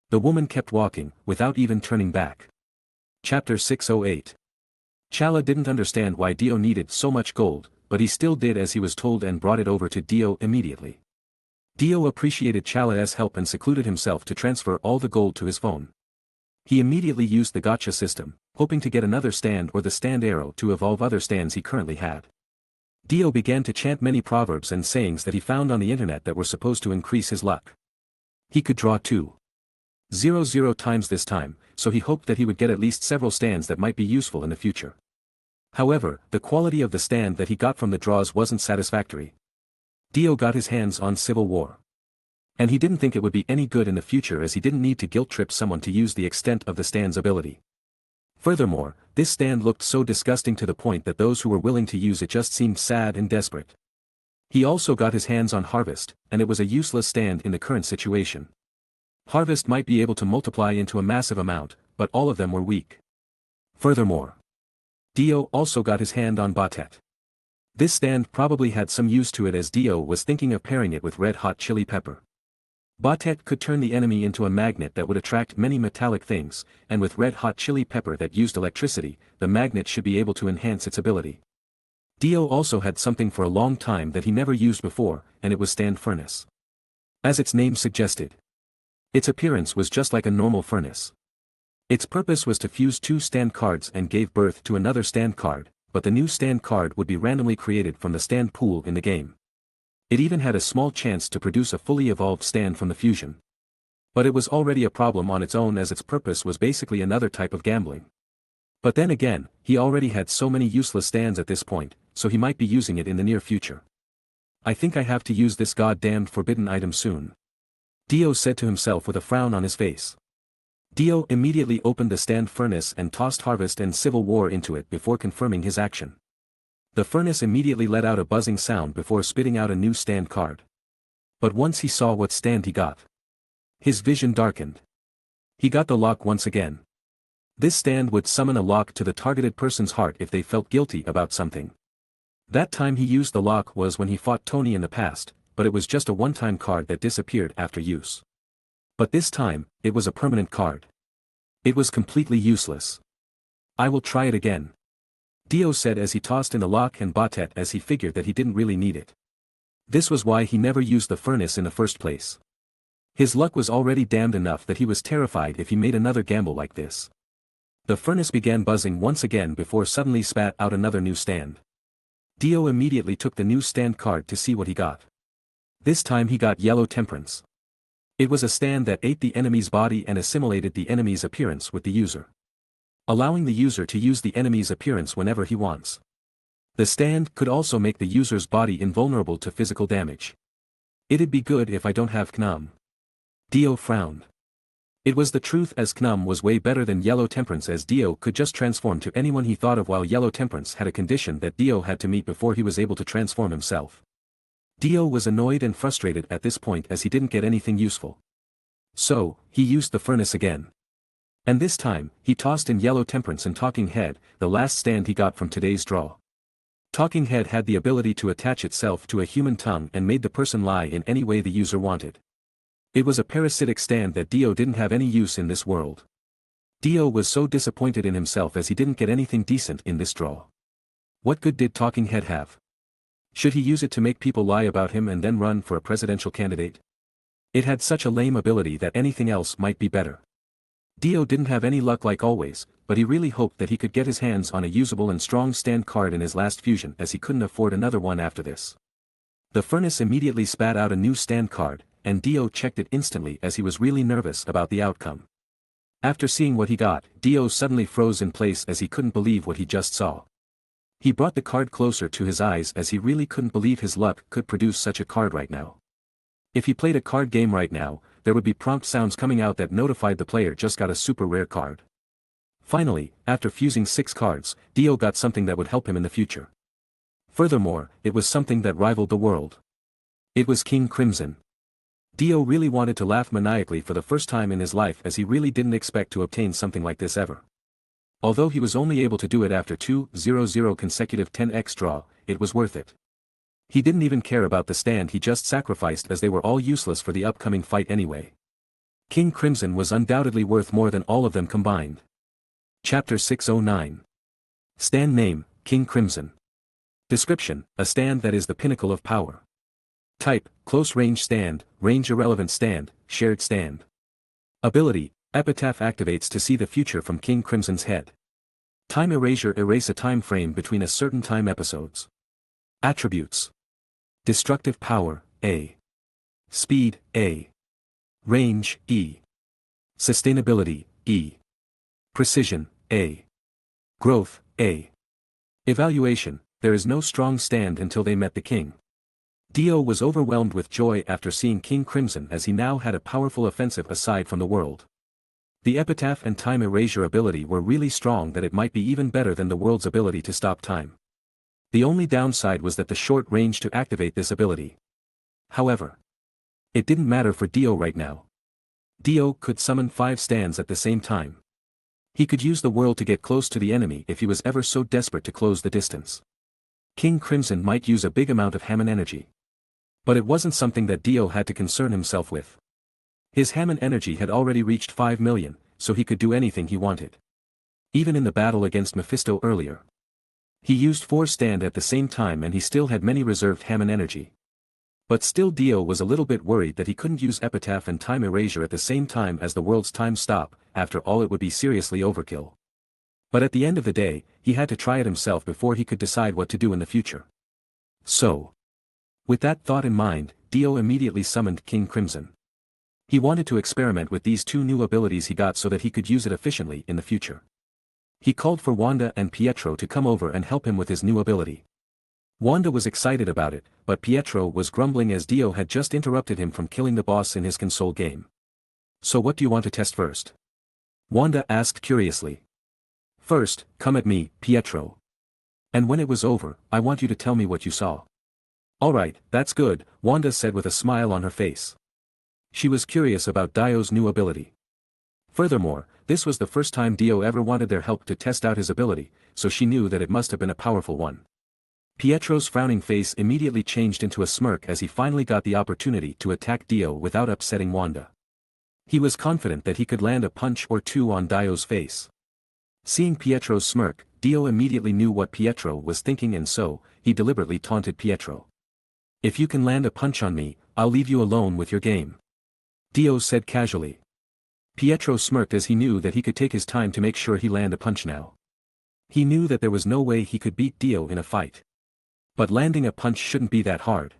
The woman kept walking, without even turning back. Chapter 608. Chala didn't understand why Dio needed so much gold, but he still did as he was told and brought it over to Dio immediately. Dio appreciated Chala's help and secluded himself to transfer all the gold to his phone. He immediately used the gotcha system, hoping to get another stand or the stand arrow to evolve other stands he currently had. Dio began to chant many proverbs and sayings that he found on the internet that were supposed to increase his luck. He could draw 200 times this time, so he hoped that he would get at least several stands that might be useful in the future. However, the quality of the stand that he got from the draws wasn't satisfactory. Dio got his hands on Civil War. And he didn't think it would be any good in the future as he didn't need to guilt-trip someone to use the extent of the stand's ability. Furthermore, this stand looked so disgusting to the point that those who were willing to use it just seemed sad and desperate. He also got his hands on Harvest, and it was a useless stand in the current situation. Harvest might be able to multiply into a massive amount, but all of them were weak. Furthermore, Dio also got his hand on Batet. This stand probably had some use to it as Dio was thinking of pairing it with red hot chili pepper. Batet could turn the enemy into a magnet that would attract many metallic things, and with red hot chili pepper that used electricity, the magnet should be able to enhance its ability. Dio also had something for a long time that he never used before, and it was stand furnace. As its name suggested, its appearance was just like a normal furnace. Its purpose was to fuse two stand cards and gave birth to another stand card, but the new stand card would be randomly created from the stand pool in the game. It even had a small chance to produce a fully evolved stand from the fusion. But it was already a problem on its own as its purpose was basically another type of gambling. But then again, he already had so many useless stands at this point, so he might be using it in the near future. I think I have to use this goddamned forbidden item soon. Dio said to himself with a frown on his face. Dio immediately opened the stand furnace and tossed Harvest and Civil War into it before confirming his action. The furnace immediately let out a buzzing sound before spitting out a new stand card. But once he saw what stand he got, his vision darkened. He got the lock once again. This stand would summon a lock to the targeted person's heart if they felt guilty about something. That time he used the lock was when he fought Tony in the past, but it was just a one-time card that disappeared after use. But this time, it was a permanent card. It was completely useless. I will try it again, Dio said as he tossed in the lock and Batet as he figured that he didn't really need it. This was why he never used the furnace in the first place. His luck was already damned enough that he was terrified if he made another gamble like this. The furnace began buzzing once again before suddenly spat out another new stand. Dio immediately took the new stand card to see what he got. This time he got Yellow Temperance. It was a stand that ate the enemy's body and assimilated the enemy's appearance with the user, allowing the user to use the enemy's appearance whenever he wants. The stand could also make the user's body invulnerable to physical damage. It'd be good if I don't have Knum. Dio frowned. It was the truth as Knum was way better than Yellow Temperance as Dio could just transform to anyone he thought of while Yellow Temperance had a condition that Dio had to meet before he was able to transform himself. Dio was annoyed and frustrated at this point as he didn't get anything useful. So, he used the furnace again. And this time, he tossed in Yellow Temperance and Talking Head, the last stand he got from today's draw. Talking Head had the ability to attach itself to a human tongue and made the person lie in any way the user wanted. It was a parasitic stand that Dio didn't have any use in this world. Dio was so disappointed in himself as he didn't get anything decent in this draw. What good did Talking Head have? Should he use it to make people lie about him and then run for a presidential candidate? It had such a lame ability that anything else might be better. Dio didn't have any luck like always, but he really hoped that he could get his hands on a usable and strong stand card in his last fusion as he couldn't afford another one after this. The furnace immediately spat out a new stand card, and Dio checked it instantly as he was really nervous about the outcome. After seeing what he got, Dio suddenly froze in place as he couldn't believe what he just saw. He brought the card closer to his eyes as he really couldn't believe his luck could produce such a card right now. If he played a card game right now, there would be prompt sounds coming out that notified the player just got a super rare card. Finally, after fusing 6 cards, Dio got something that would help him in the future. Furthermore, it was something that rivaled the world. It was King Crimson. Dio really wanted to laugh maniacally for the first time in his life as he really didn't expect to obtain something like this ever. Although he was only able to do it after 200 consecutive 10x draw, it was worth it. He didn't even care about the stand he just sacrificed as they were all useless for the upcoming fight anyway. King Crimson was undoubtedly worth more than all of them combined. Chapter 609. Stand name, King Crimson. Description, a stand that is the pinnacle of power. Type, close range stand, range irrelevant stand, shared stand. Ability, epitaph activates to see the future from King Crimson's head. Time erasure erase a time frame between a certain time episodes. Attributes. Destructive power, A. Speed, A. Range, E. Sustainability, E. Precision, A. Growth, A. Evaluation, there is no strong stand until they met the king. Dio was overwhelmed with joy after seeing King Crimson as he now had a powerful offensive aside from the world. The epitaph and time erasure ability were really strong that it might be even better than the world's ability to stop time. The only downside was that the short range to activate this ability. However, it didn't matter for Dio right now. Dio could summon 5 stands at the same time. He could use the world to get close to the enemy if he was ever so desperate to close the distance. King Crimson might use a big amount of Hammond energy. But it wasn't something that Dio had to concern himself with. His Hammond energy had already reached 5 million, so he could do anything he wanted. Even in the battle against Mephisto earlier. He used 4 stand at the same time and he still had many reserved Hammond energy. But still Dio was a little bit worried that he couldn't use epitaph and time erasure at the same time as the world's time stop, after all it would be seriously overkill. But at the end of the day, he had to try it himself before he could decide what to do in the future. So, with that thought in mind, Dio immediately summoned King Crimson. He wanted to experiment with these 2 new abilities he got so that he could use it efficiently in the future. He called for Wanda and Pietro to come over and help him with his new ability. Wanda was excited about it, but Pietro was grumbling as Dio had just interrupted him from killing the boss in his console game. So what do you want to test first? Wanda asked curiously. First, come at me, Pietro. And when it was over, I want you to tell me what you saw. Alright, that's good, Wanda said with a smile on her face. She was curious about Dio's new ability. Furthermore, this was the first time Dio ever wanted their help to test out his ability, so she knew that it must have been a powerful one. Pietro's frowning face immediately changed into a smirk as he finally got the opportunity to attack Dio without upsetting Wanda. He was confident that he could land a punch or 2 on Dio's face. Seeing Pietro's smirk, Dio immediately knew what Pietro was thinking and so, he deliberately taunted Pietro. If you can land a punch on me, I'll leave you alone with your game. Dio said casually. Pietro smirked as he knew that he could take his time to make sure he land a punch now. He knew that there was no way he could beat Dio in a fight. But landing a punch shouldn't be that hard.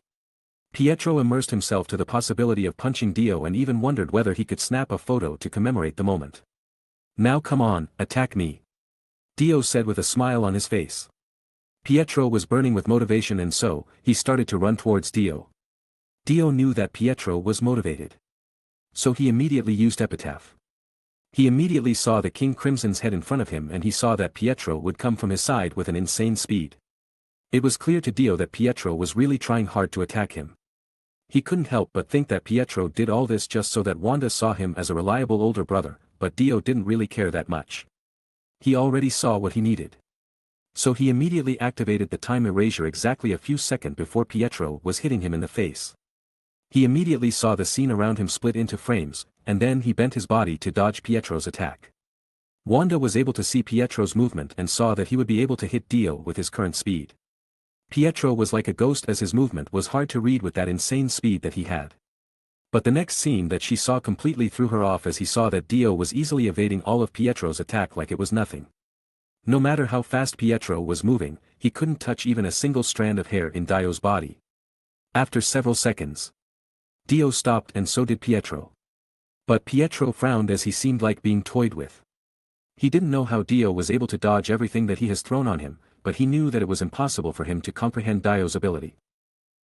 Pietro immersed himself to the possibility of punching Dio and even wondered whether he could snap a photo to commemorate the moment. Now come on, attack me. Dio said with a smile on his face. Pietro was burning with motivation and so, he started to run towards Dio. Dio knew that Pietro was motivated. So he immediately used epitaph. He immediately saw the King Crimson's head in front of him and he saw that Pietro would come from his side with an insane speed. It was clear to Dio that Pietro was really trying hard to attack him. He couldn't help but think that Pietro did all this just so that Wanda saw him as a reliable older brother, but Dio didn't really care that much. He already saw what he needed. So he immediately activated the time erasure exactly a few seconds before Pietro was hitting him in the face. He immediately saw the scene around him split into frames, and then he bent his body to dodge Pietro's attack. Wanda was able to see Pietro's movement and saw that he would be able to hit Dio with his current speed. Pietro was like a ghost as his movement was hard to read with that insane speed that he had. But the next scene that she saw completely threw her off as he saw that Dio was easily evading all of Pietro's attack like it was nothing. No matter how fast Pietro was moving, he couldn't touch even a single strand of hair in Dio's body. After several seconds, Dio stopped and so did Pietro. But Pietro frowned as he seemed like being toyed with. He didn't know how Dio was able to dodge everything that he has thrown on him, but he knew that it was impossible for him to comprehend Dio's ability.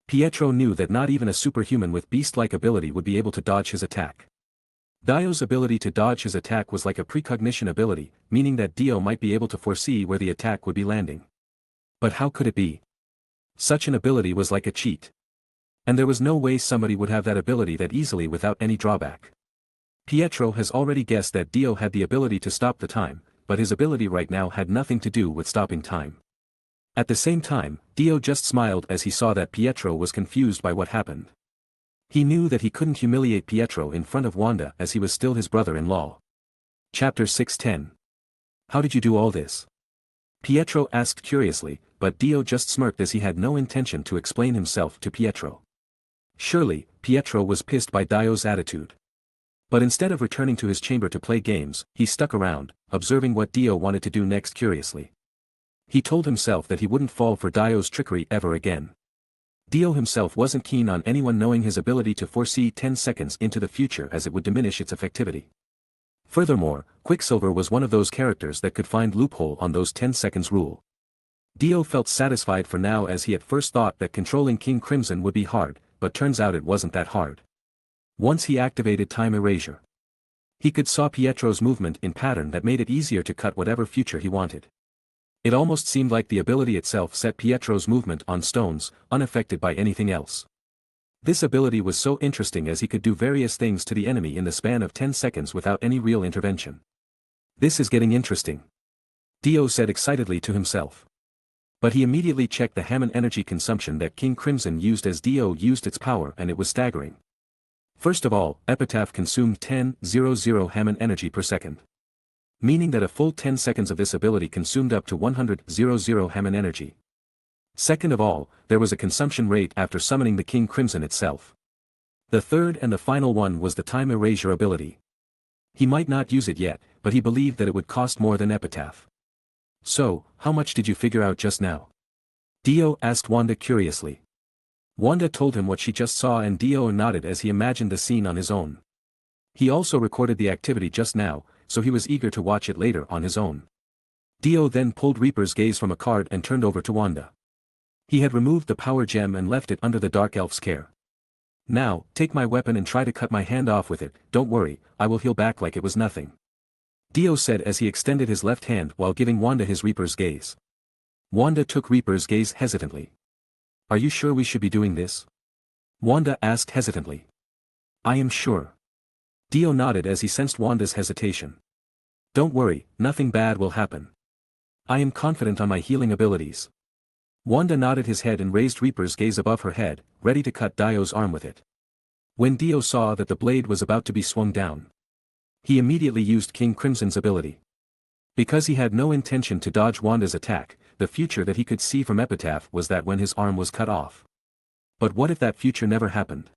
Pietro knew that not even a superhuman with beast-like ability would be able to dodge his attack. Dio's ability to dodge his attack was like a precognition ability, meaning that Dio might be able to foresee where the attack would be landing. But how could it be? Such an ability was like a cheat. And there was no way somebody would have that ability that easily without any drawback. Pietro has already guessed that Dio had the ability to stop the time, but his ability right now had nothing to do with stopping time. At the same time, Dio just smiled as he saw that Pietro was confused by what happened. He knew that he couldn't humiliate Pietro in front of Wanda as he was still his brother-in-law. Chapter 610. How did you do all this? Pietro asked curiously, but Dio just smirked as he had no intention to explain himself to Pietro. Surely, Pietro was pissed by Dio's attitude. But instead of returning to his chamber to play games, he stuck around, observing what Dio wanted to do next curiously. He told himself that he wouldn't fall for Dio's trickery ever again. Dio himself wasn't keen on anyone knowing his ability to foresee 10 seconds into the future, as it would diminish its effectivity. Furthermore, Quicksilver was one of those characters that could find loophole on those 10 seconds rule. Dio felt satisfied for now, as he at first thought that controlling King Crimson would be hard, but turns out it wasn't that hard. Once he activated Time Erasure, he could saw Pietro's movement in pattern that made it easier to cut whatever future he wanted. It almost seemed like the ability itself set Pietro's movement on stones, unaffected by anything else. This ability was so interesting, as he could do various things to the enemy in the span of 10 seconds without any real intervention. This is getting interesting, Dio said excitedly to himself. But he immediately checked the Hammond energy consumption that King Crimson used as Dio used its power, and it was staggering. First of all, Epitaph consumed 10,000 Hammond energy per second. Meaning that a full 10 seconds of this ability consumed up to 100,000 Hammond energy. Second of all, there was a consumption rate after summoning the King Crimson itself. The third and the final one was the Time Erasure ability. He might not use it yet, but he believed that it would cost more than Epitaph. So, how much did you figure out just now? Dio asked Wanda curiously. Wanda told him what she just saw, and Dio nodded as he imagined the scene on his own. He also recorded the activity just now, so he was eager to watch it later on his own. Dio then pulled Reaper's Gaze from a card and turned over to Wanda. He had removed the power gem and left it under the Dark Elf's care. Now, take my weapon and try to cut my hand off with it. Don't worry, I will heal back like it was nothing, Dio said as he extended his left hand while giving Wanda his Reaper's Gaze. Wanda took Reaper's Gaze hesitantly. Are you sure we should be doing this? Wanda asked hesitantly. I am sure. Dio nodded as he sensed Wanda's hesitation. Don't worry, nothing bad will happen. I am confident on my healing abilities. Wanda nodded his head and raised Reaper's Gaze above her head, ready to cut Dio's arm with it. When Dio saw that the blade was about to be swung down, he immediately used King Crimson's ability. Because he had no intention to dodge Wanda's attack, the future that he could see from Epitaph was that when his arm was cut off. But what if that future never happened?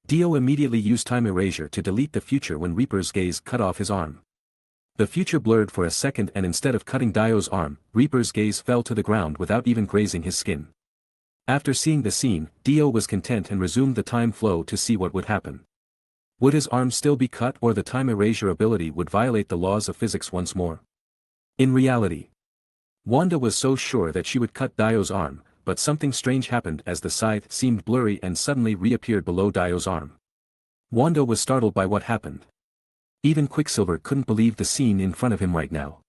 Dio immediately used Time Erasure to delete the future when Reaper's Gaze cut off his arm. The future blurred for a second, and instead of cutting Dio's arm, Reaper's Gaze fell to the ground without even grazing his skin. After seeing the scene, Dio was content and resumed the time flow to see what would happen. Would his arm still be cut, or the Time Erasure ability would violate the laws of physics once more? In reality, Wanda was so sure that she would cut Dio's arm, but something strange happened as the scythe seemed blurry and suddenly reappeared below Dio's arm. Wanda was startled by what happened. Even Quicksilver couldn't believe the scene in front of him right now.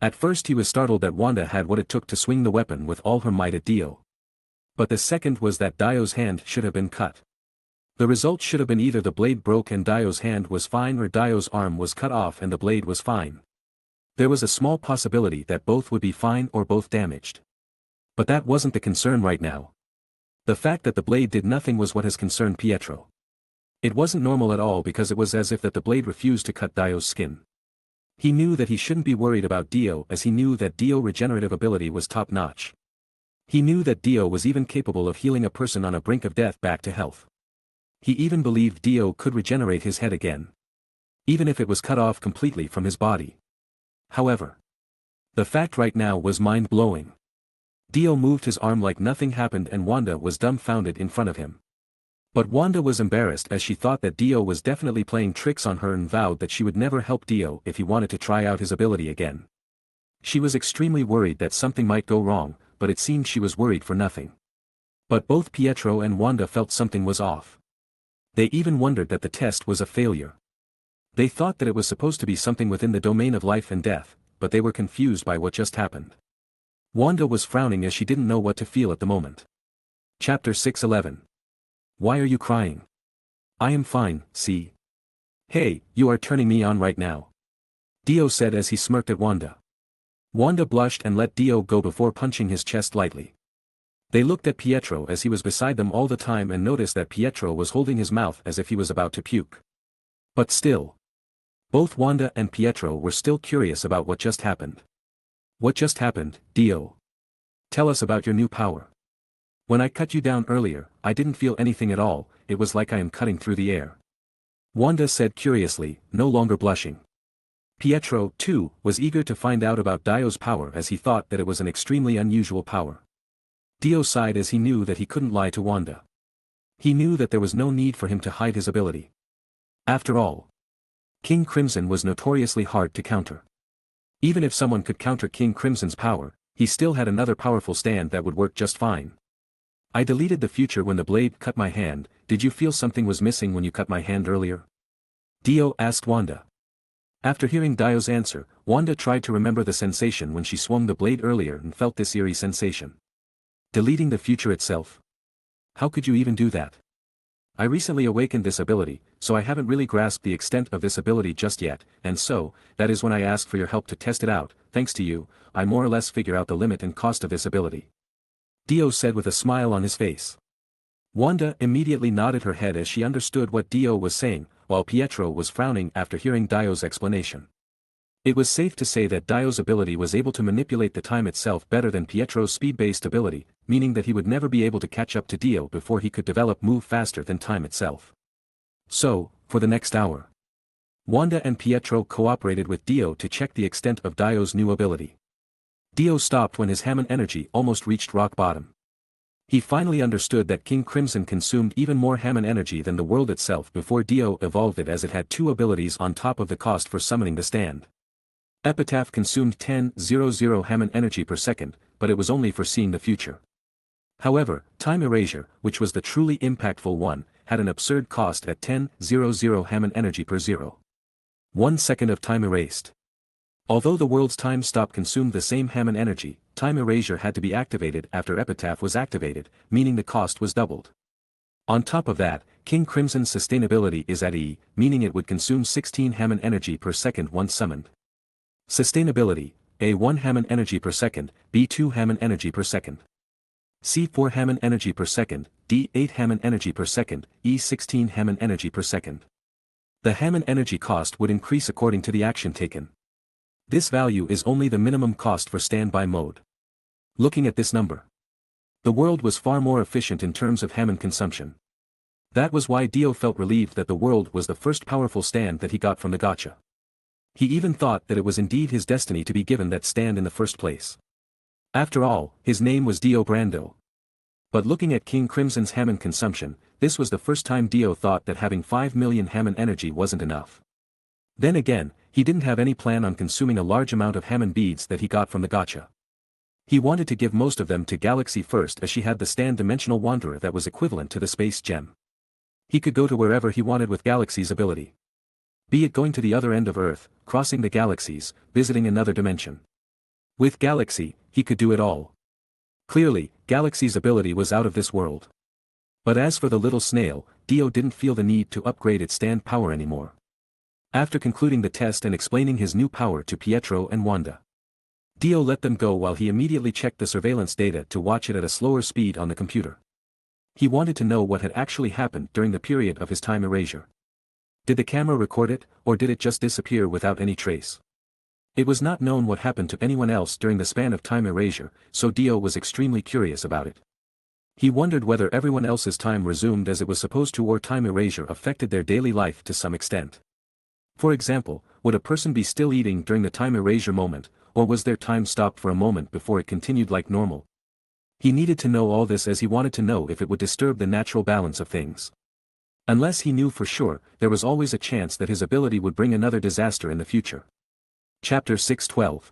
At first he was startled that Wanda had what it took to swing the weapon with all her might at Dio. But the second was that Dio's hand should have been cut. The result should have been either the blade broke and Dio's hand was fine, or Dio's arm was cut off and the blade was fine. There was a small possibility that both would be fine or both damaged. But that wasn't the concern right now. The fact that the blade did nothing was what has concerned Pietro. It wasn't normal at all, because it was as if that the blade refused to cut Dio's skin. He knew that he shouldn't be worried about Dio, as he knew that Dio's regenerative ability was top-notch. He knew that Dio was even capable of healing a person on a brink of death back to health. He even believed Dio could regenerate his head again, even if it was cut off completely from his body. However, the fact right now was mind-blowing. Dio moved his arm like nothing happened, and Wanda was dumbfounded in front of him. But Wanda was embarrassed, as she thought that Dio was definitely playing tricks on her and vowed that she would never help Dio if he wanted to try out his ability again. She was extremely worried that something might go wrong, but it seemed she was worried for nothing. But both Pietro and Wanda felt something was off. They even wondered that the test was a failure. They thought that it was supposed to be something within the domain of life and death, but they were confused by what just happened. Wanda was frowning as she didn't know what to feel at the moment. Chapter 6:11. Why are you crying? I am fine, see? Hey, you are turning me on right now, Dio said as he smirked at Wanda. Wanda blushed and let Dio go before punching his chest lightly. They looked at Pietro as he was beside them all the time and noticed that Pietro was holding his mouth as if he was about to puke. But still, both Wanda and Pietro were still curious about what just happened. What just happened, Dio? Tell us about your new power. When I cut you down earlier, I didn't feel anything at all, it was like I am cutting through the air. Wanda said curiously, no longer blushing. Pietro, too, was eager to find out about Dio's power as he thought that it was an extremely unusual power. Dio sighed as he knew that he couldn't lie to Wanda. He knew that there was no need for him to hide his ability. After all, King Crimson was notoriously hard to counter. Even if someone could counter King Crimson's power, he still had another powerful stand that would work just fine. I deleted the future when the blade cut my hand. Did you feel something was missing when you cut my hand earlier? Dio asked Wanda. After hearing Dio's answer, Wanda tried to remember the sensation when she swung the blade earlier and felt this eerie sensation. Deleting the future itself? How could you even do that? I recently awakened this ability, so I haven't really grasped the extent of this ability just yet, and so, that is when I asked for your help to test it out. Thanks to you, I more or less figure out the limit and cost of this ability. Dio said with a smile on his face. Wanda immediately nodded her head as she understood what Dio was saying, while Pietro was frowning after hearing Dio's explanation. It was safe to say that Dio's ability was able to manipulate the time itself better than Pietro's speed-based ability, meaning that he would never be able to catch up to Dio before he could move faster than time itself. So, for the next hour, Wanda and Pietro cooperated with Dio to check the extent of Dio's new ability. Dio stopped when his Hammond energy almost reached rock bottom. He finally understood that King Crimson consumed even more Hammond energy than the world itself before Dio evolved it, as it had two abilities on top of the cost for summoning the stand. Epitaph consumed 10,000 Hammond energy per second, but it was only for seeing the future. However, Time Erasure, which was the truly impactful one, had an absurd cost at 10,000 Hammond energy per 1 second of time erased. Although the world's time stop consumed the same Hammond energy, Time Erasure had to be activated after Epitaph was activated, meaning the cost was doubled. On top of that, King Crimson's sustainability is at E, meaning it would consume 16 Hammond energy per second once summoned. Sustainability, A1 Hammond energy per second, B2 Hammond energy per second. C4 Hammond energy per second, D8 Hammond energy per second, E16 Hammond energy per second. The Hammond energy cost would increase according to the action taken. This value is only the minimum cost for standby mode. Looking at this number, the world was far more efficient in terms of Hammond consumption. That was why Dio felt relieved that the world was the first powerful stand that he got from the gacha. He even thought that it was indeed his destiny to be given that stand in the first place. After all, his name was Dio Brando. But looking at King Crimson's Hammond consumption, this was the first time Dio thought that having 5 million Hammond energy wasn't enough. Then again, he didn't have any plan on consuming a large amount of Hammond beads that he got from the gacha. He wanted to give most of them to Galaxy first, as she had the stand Dimensional Wanderer that was equivalent to the Space Gem. He could go to wherever he wanted with Galaxy's ability. Be it going to the other end of Earth, crossing the galaxies, visiting another dimension. With Galaxy, he could do it all. Clearly, Galaxy's ability was out of this world. But as for the little snail, Dio didn't feel the need to upgrade its stand power anymore. After concluding the test and explaining his new power to Pietro and Wanda, Dio let them go while he immediately checked the surveillance data to watch it at a slower speed on the computer. He wanted to know what had actually happened during the period of his time erasure. Did the camera record it, or did it just disappear without any trace? It was not known what happened to anyone else during the span of time erasure, so Dio was extremely curious about it. He wondered whether everyone else's time resumed as it was supposed to, or time erasure affected their daily life to some extent. For example, would a person be still eating during the time erasure moment, or was their time stopped for a moment before it continued like normal? He needed to know all this as he wanted to know if it would disturb the natural balance of things. Unless he knew for sure, there was always a chance that his ability would bring another disaster in the future. Chapter 612.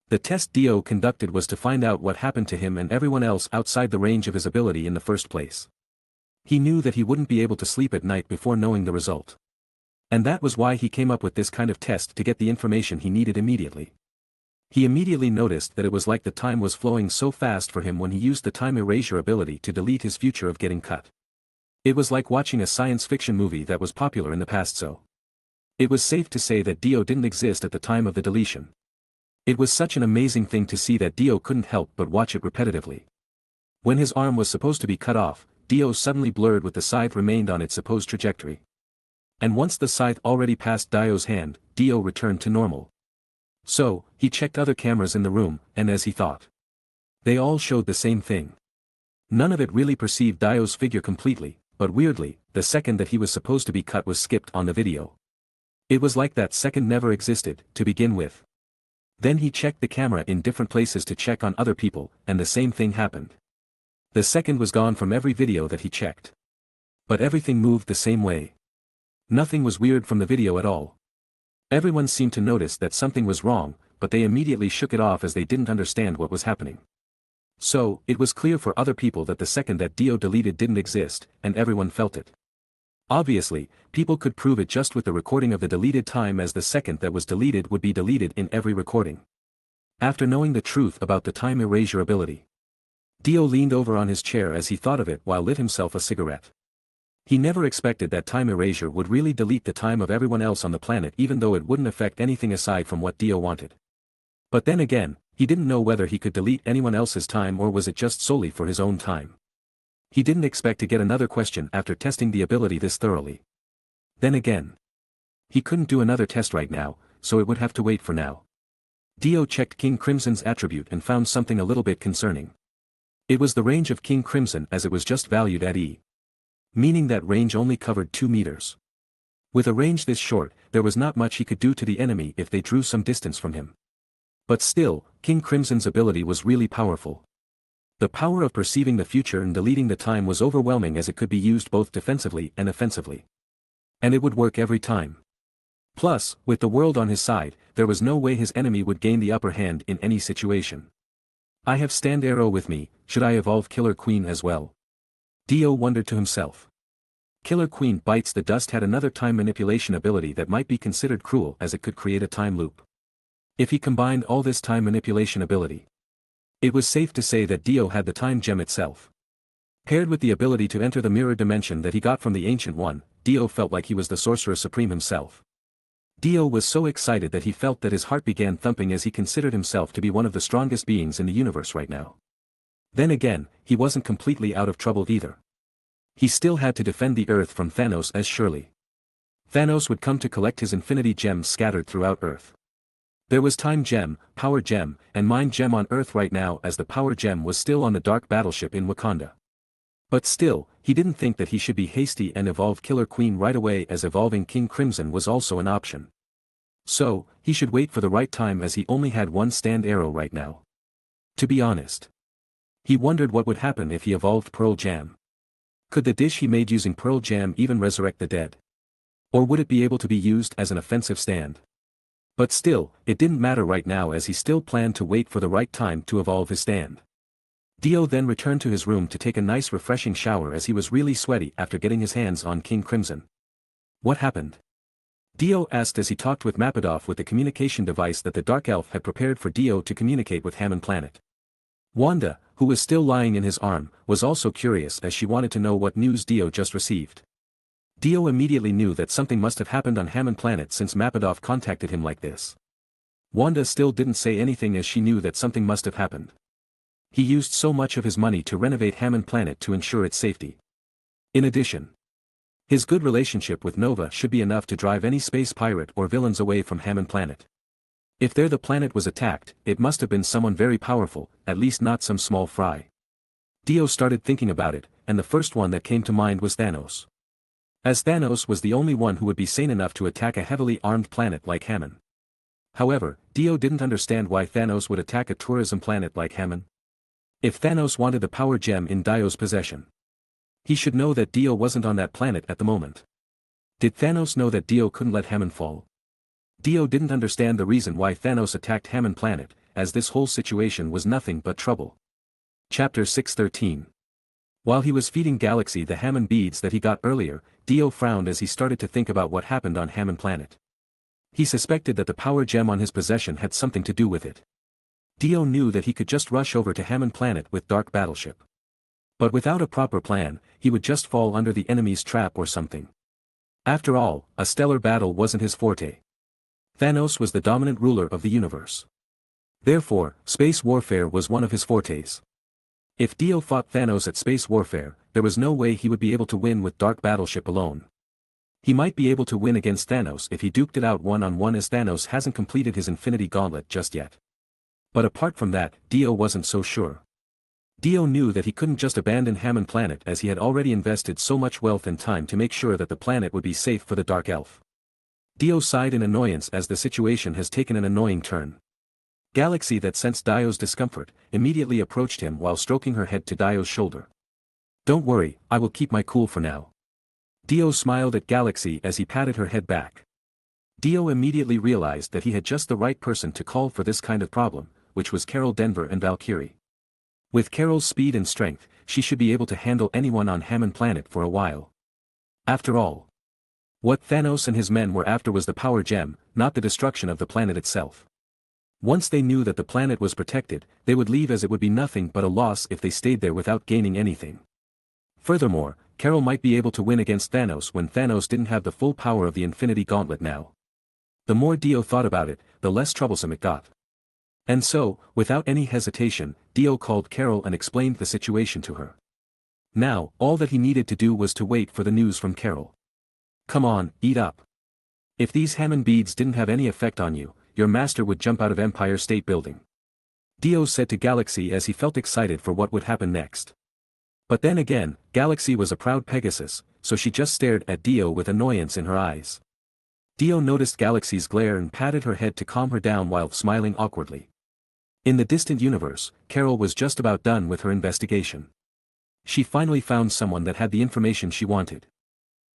The test Dio conducted was to find out what happened to him and everyone else outside the range of his ability in the first place. He knew that he wouldn't be able to sleep at night before knowing the result. And that was why he came up with this kind of test, to get the information he needed immediately. He immediately noticed that it was like the time was flowing so fast for him when he used the time erasure ability to delete his future of getting cut. It was like watching a science fiction movie that was popular in the past, so it was safe to say that Dio didn't exist at the time of the deletion. It was such an amazing thing to see that Dio couldn't help but watch it repetitively. When his arm was supposed to be cut off, Dio suddenly blurred with the scythe remained on its supposed trajectory. And once the scythe already passed Dio's hand, Dio returned to normal. So, he checked other cameras in the room, and as he thought, they all showed the same thing. None of it really perceived Dio's figure completely, but weirdly, the second that he was supposed to be cut was skipped on the video. It was like that second never existed, to begin with. Then he checked the camera in different places to check on other people, and the same thing happened. The second was gone from every video that he checked. But everything moved the same way. Nothing was weird from the video at all. Everyone seemed to notice that something was wrong, but they immediately shook it off as they didn't understand what was happening. So, it was clear for other people that the second that Dio deleted didn't exist, and everyone felt it. Obviously, people could prove it just with the recording of the deleted time, as the second that was deleted would be deleted in every recording. After knowing the truth about the time erasure ability, Dio leaned over on his chair as he thought of it while lit himself a cigarette. He never expected that time erasure would really delete the time of everyone else on the planet, even though it wouldn't affect anything aside from what Dio wanted. But then again, he didn't know whether he could delete anyone else's time or was it just solely for his own time. He didn't expect to get another question after testing the ability this thoroughly. Then again, he couldn't do another test right now, so it would have to wait for now. Dio checked King Crimson's attribute and found something a little bit concerning. It was the range of King Crimson, as it was just valued at E. Meaning that range only covered 2 meters. With a range this short, there was not much he could do to the enemy if they drew some distance from him. But still, King Crimson's ability was really powerful. The power of perceiving the future and deleting the time was overwhelming, as it could be used both defensively and offensively. And it would work every time. Plus, with the world on his side, there was no way his enemy would gain the upper hand in any situation. I have Stand Arrow with me, should I evolve Killer Queen as well? Dio wondered to himself. Killer Queen Bites the Dust had another time manipulation ability that might be considered cruel, as it could create a time loop. If he combined all this time manipulation ability, it was safe to say that Dio had the time gem itself. Paired with the ability to enter the mirror dimension that he got from the Ancient One, Dio felt like he was the Sorcerer Supreme himself. Dio was so excited that he felt that his heart began thumping as he considered himself to be one of the strongest beings in the universe right now. Then again, he wasn't completely out of trouble either. He still had to defend the Earth from Thanos, as surely Thanos would come to collect his infinity gems scattered throughout Earth. There was Time Gem, Power Gem, and Mind Gem on Earth right now, as the Power Gem was still on the Dark Battleship in Wakanda. But still, he didn't think that he should be hasty and evolve Killer Queen right away, as evolving King Crimson was also an option. So, he should wait for the right time, as he only had one Stand Arrow right now. To be honest, he wondered what would happen if he evolved Pearl Jam. Could the dish he made using Pearl Jam even resurrect the dead? Or would it be able to be used as an offensive stand? But still, it didn't matter right now, as he still planned to wait for the right time to evolve his stand. Dio then returned to his room to take a nice refreshing shower, as he was really sweaty after getting his hands on King Crimson. What happened? Dio asked as he talked with Mapadoff with the communication device that the Dark Elf had prepared for Dio to communicate with Hammond Planet. Wanda, who was still lying in his arm, was also curious, as she wanted to know what news Dio just received. Dio immediately knew that something must have happened on Hammond Planet since Mapadoff contacted him like this. Wanda still didn't say anything, as she knew that something must have happened. He used so much of his money to renovate Hammond Planet to ensure its safety. In addition, his good relationship with Nova should be enough to drive any space pirate or villains away from Hammond Planet. If the planet was attacked, it must have been someone very powerful, at least not some small fry. Dio started thinking about it, and the first one that came to mind was Thanos. As Thanos was the only one who would be sane enough to attack a heavily armed planet like Hammond. However, Dio didn't understand why Thanos would attack a tourism planet like Hammond. If Thanos wanted the power gem in Dio's possession, he should know that Dio wasn't on that planet at the moment. Did Thanos know that Dio couldn't let Hammond fall? Dio didn't understand the reason why Thanos attacked Hammond Planet, as this whole situation was nothing but trouble. Chapter 613. While he was feeding Galaxy the Hammond beads that he got earlier, Dio frowned as he started to think about what happened on Hammond Planet. He suspected that the power gem on his possession had something to do with it. Dio knew that he could just rush over to Hammond Planet with Dark Battleship. But without a proper plan, he would just fall under the enemy's trap or something. After all, a stellar battle wasn't his forte. Thanos was the dominant ruler of the universe. Therefore, space warfare was one of his fortes. If Dio fought Thanos at space warfare, there was no way he would be able to win with Dark Battleship alone. He might be able to win against Thanos if he duked it out one-on-one, as Thanos hasn't completed his Infinity Gauntlet just yet. But apart from that, Dio wasn't so sure. Dio knew that he couldn't just abandon Hammond Planet as he had already invested so much wealth and time to make sure that the planet would be safe for the Dark Elf. Dio sighed in annoyance as the situation has taken an annoying turn. Galaxy, that sensed Dio's discomfort, immediately approached him while stroking her head to Dio's shoulder. "Don't worry, I will keep my cool for now." Dio smiled at Galaxy as he patted her head back. Dio immediately realized that he had just the right person to call for this kind of problem, which was Carol Denver and Valkyrie. With Carol's speed and strength, she should be able to handle anyone on Hammond Planet for a while. After all, what Thanos and his men were after was the power gem, not the destruction of the planet itself. Once they knew that the planet was protected, they would leave as it would be nothing but a loss if they stayed there without gaining anything. Furthermore, Carol might be able to win against Thanos when Thanos didn't have the full power of the Infinity Gauntlet now. The more Dio thought about it, the less troublesome it got. And so, without any hesitation, Dio called Carol and explained the situation to her. Now, all that he needed to do was to wait for the news from Carol. "Come on, eat up. If these Hammond beads didn't have any effect on you, your master would jump out of Empire State Building," Dio said to Galaxy as he felt excited for what would happen next. But then again, Galaxy was a proud Pegasus, so she just stared at Dio with annoyance in her eyes. Dio noticed Galaxy's glare and patted her head to calm her down while smiling awkwardly. In the distant universe, Carol was just about done with her investigation. She finally found someone that had the information she wanted.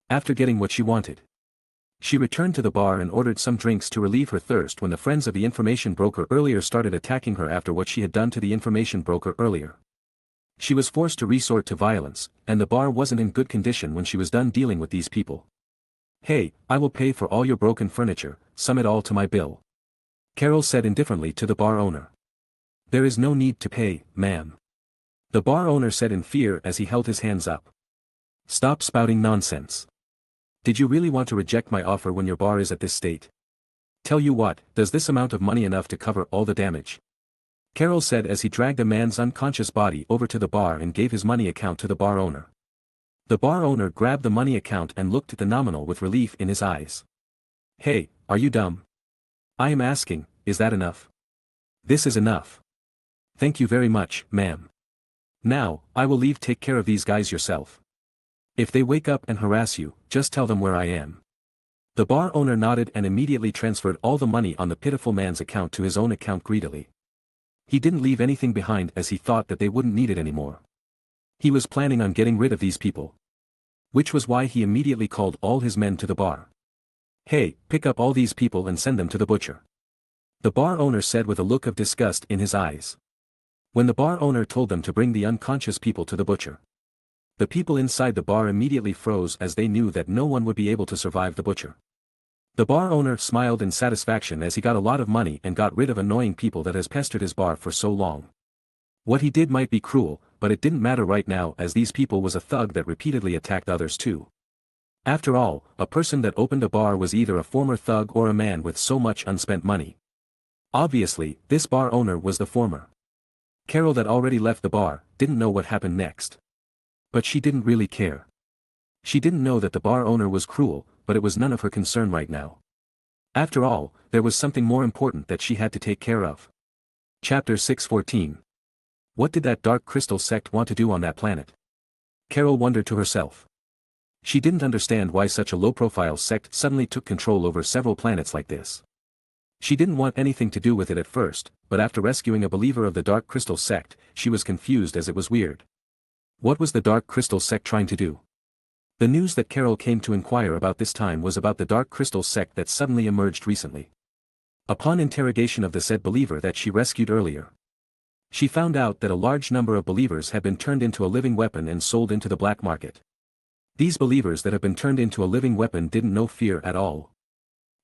After getting what she wanted, she returned to the bar and ordered some drinks to relieve her thirst when the friends of the information broker earlier started attacking her after what she had done to the information broker earlier. She was forced to resort to violence, and the bar wasn't in good condition when she was done dealing with these people. "Hey, I will pay for all your broken furniture, sum it all to my bill," Carol said indifferently to the bar owner. "There is no need to pay, ma'am," the bar owner said in fear as he held his hands up. "Stop spouting nonsense. Did you really want to reject my offer when your bar is at this state? Tell you what, does this amount of money enough to cover all the damage?" Carol said as he dragged a man's unconscious body over to the bar and gave his money account to the bar owner. The bar owner grabbed the money account and looked at the nominal with relief in his eyes. "Hey, are you dumb? I am asking, is that enough?" "This is enough. Thank you very much, ma'am. Now, I will leave. Take care of these guys yourself. If they wake up and harass you, just tell them where I am." The bar owner nodded and immediately transferred all the money on the pitiful man's account to his own account greedily. He didn't leave anything behind as he thought that they wouldn't need it anymore. He was planning on getting rid of these people. Which was why he immediately called all his men to the bar. "Hey, pick up all these people and send them to the butcher," the bar owner said with a look of disgust in his eyes. When the bar owner told them to bring the unconscious people to the butcher, the people inside the bar immediately froze as they knew that no one would be able to survive the butcher. The bar owner smiled in satisfaction as he got a lot of money and got rid of annoying people that has pestered his bar for so long. What he did might be cruel, but it didn't matter right now as these people was a thug that repeatedly attacked others too. After all, a person that opened a bar was either a former thug or a man with so much unspent money. Obviously, this bar owner was the former. Carol, that already left the bar, didn't know what happened next. But she didn't really care. She didn't know that the bar owner was cruel, but it was none of her concern right now. After all, there was something more important that she had to take care of. Chapter 614. What did that Dark Crystal sect want to do on that planet? Carol wondered to herself. She didn't understand why such a low-profile sect suddenly took control over several planets like this. She didn't want anything to do with it at first, but after rescuing a believer of the Dark Crystal sect, she was confused as it was weird. What was the Dark Crystal sect trying to do? The news that Carol came to inquire about this time was about the Dark Crystal sect that suddenly emerged recently. Upon interrogation of the said believer that she rescued earlier, she found out that a large number of believers had been turned into a living weapon and sold into the black market. These believers that have been turned into a living weapon didn't know fear at all.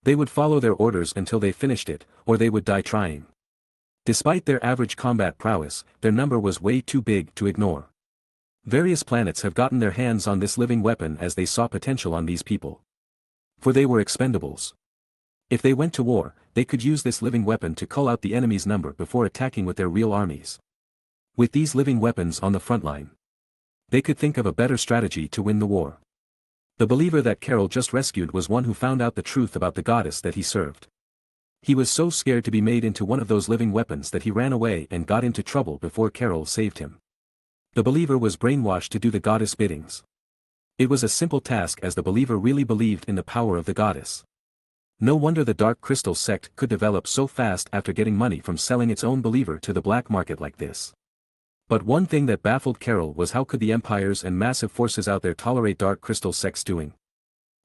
They would follow their orders until they finished it, or they would die trying. Despite their average combat prowess, their number was way too big to ignore. Various planets have gotten their hands on this living weapon as they saw potential on these people. For they were expendables. If they went to war, they could use this living weapon to cull out the enemy's number before attacking with their real armies. With these living weapons on the front line, they could think of a better strategy to win the war. The believer that Carol just rescued was one who found out the truth about the goddess that he served. He was so scared to be made into one of those living weapons that he ran away and got into trouble before Carol saved him. The believer was brainwashed to do the goddess' biddings. It was a simple task as the believer really believed in the power of the goddess. No wonder the Dark Crystal sect could develop so fast after getting money from selling its own believer to the black market like this. But one thing that baffled Carol was how could the empires and massive forces out there tolerate Dark Crystal sect's doing?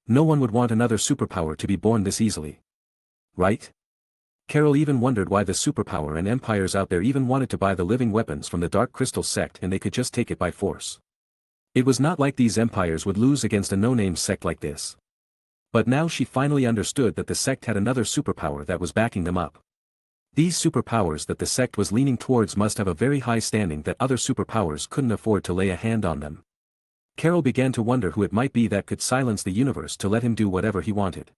No one would want another superpower to be born this easily. Right? Carol even wondered why the superpower and empires out there even wanted to buy the living weapons from the Dark Crystal sect and they could just take it by force. It was not like these empires would lose against a no-name sect like this. But now she finally understood that the sect had another superpower that was backing them up. These superpowers that the sect was leaning towards must have a very high standing that other superpowers couldn't afford to lay a hand on them. Carol began to wonder who it might be that could silence the universe to let him do whatever he wanted.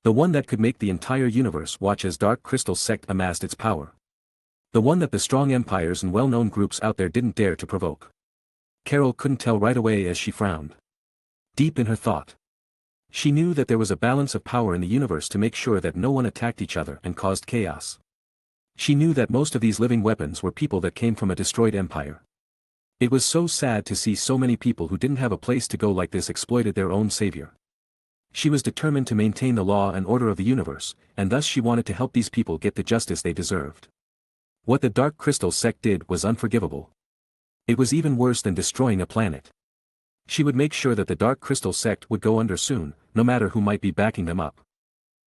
The one that could make the entire universe watch as Dark Crystal sect amassed its power. The one that the strong empires and well-known groups out there didn't dare to provoke. Carol couldn't tell right away as she frowned. Deep in her thought, she knew that there was a balance of power in the universe to make sure that no one attacked each other and caused chaos. She knew that most of these living weapons were people that came from a destroyed empire. It was so sad to see so many people who didn't have a place to go like this exploited their own savior. She was determined to maintain the law and order of the universe, and thus she wanted to help these people get the justice they deserved. What the Dark Crystal sect did was unforgivable. It was even worse than destroying a planet. She would make sure that the Dark Crystal sect would go under soon, no matter who might be backing them up.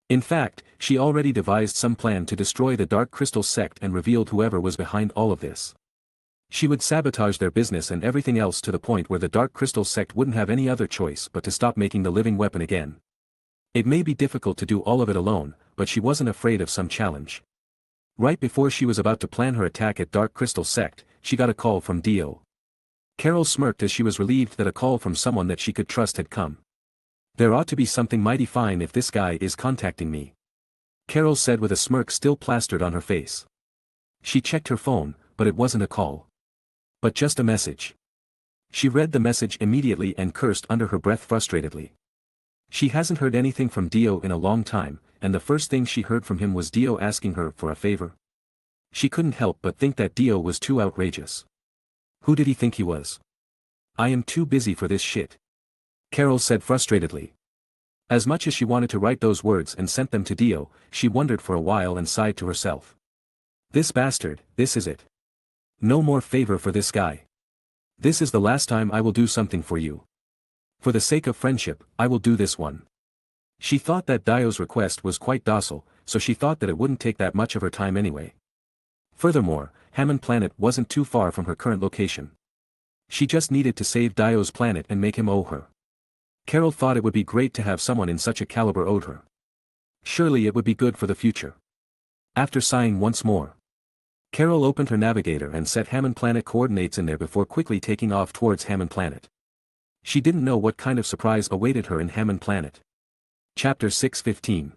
In fact, she already devised some plan to destroy the Dark Crystal sect and revealed whoever was behind all of this. She would sabotage their business and everything else to the point where the Dark Crystal sect wouldn't have any other choice but to stop making the living weapon again. It may be difficult to do all of it alone, but she wasn't afraid of some challenge. Right before she was about to plan her attack at Dark Crystal sect, she got a call from Dio. Carol smirked as she was relieved that a call from someone that she could trust had come. There ought to be something mighty fine if this guy is contacting me, Carol said with a smirk still plastered on her face. She checked her phone, but it wasn't a call. But just a message. She read the message immediately and cursed under her breath frustratedly. She hasn't heard anything from Dio in a long time, and the first thing she heard from him was Dio asking her for a favor. She couldn't help but think that Dio was too outrageous. Who did he think he was? I am too busy for this shit, Carol said frustratedly. As much as she wanted to write those words and sent them to Dio, she wondered for a while and sighed to herself. This bastard, this is it. No more favor for this guy. This is the last time I will do something for you. For the sake of friendship, I will do this one. She thought that Dio's request was quite docile, so she thought that it wouldn't take that much of her time anyway. Furthermore, Hammond Planet wasn't too far from her current location. She just needed to save Dio's planet and make him owe her. Carol thought it would be great to have someone in such a caliber owed her. Surely it would be good for the future. After sighing once more, Carol opened her navigator and set Hammond Planet coordinates in there before quickly taking off towards Hammond Planet. She didn't know what kind of surprise awaited her in Hammond Planet. Chapter 6:15.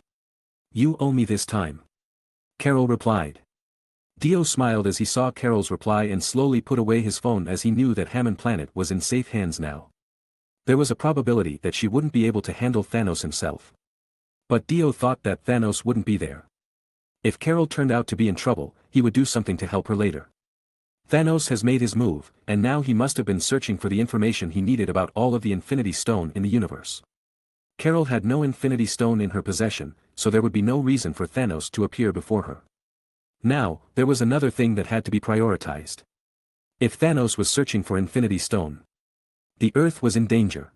You owe me this time, Carol replied. Dio smiled as he saw Carol's reply and slowly put away his phone as he knew that Hammond Planet was in safe hands now. There was a probability that she wouldn't be able to handle Thanos himself. But Dio thought that Thanos wouldn't be there. If Carol turned out to be in trouble, he would do something to help her later. Thanos has made his move, and now he must have been searching for the information he needed about all of the Infinity Stone in the universe. Carol had no Infinity Stone in her possession, so there would be no reason for Thanos to appear before her. Now, there was another thing that had to be prioritized. If Thanos was searching for Infinity Stone, the Earth was in danger.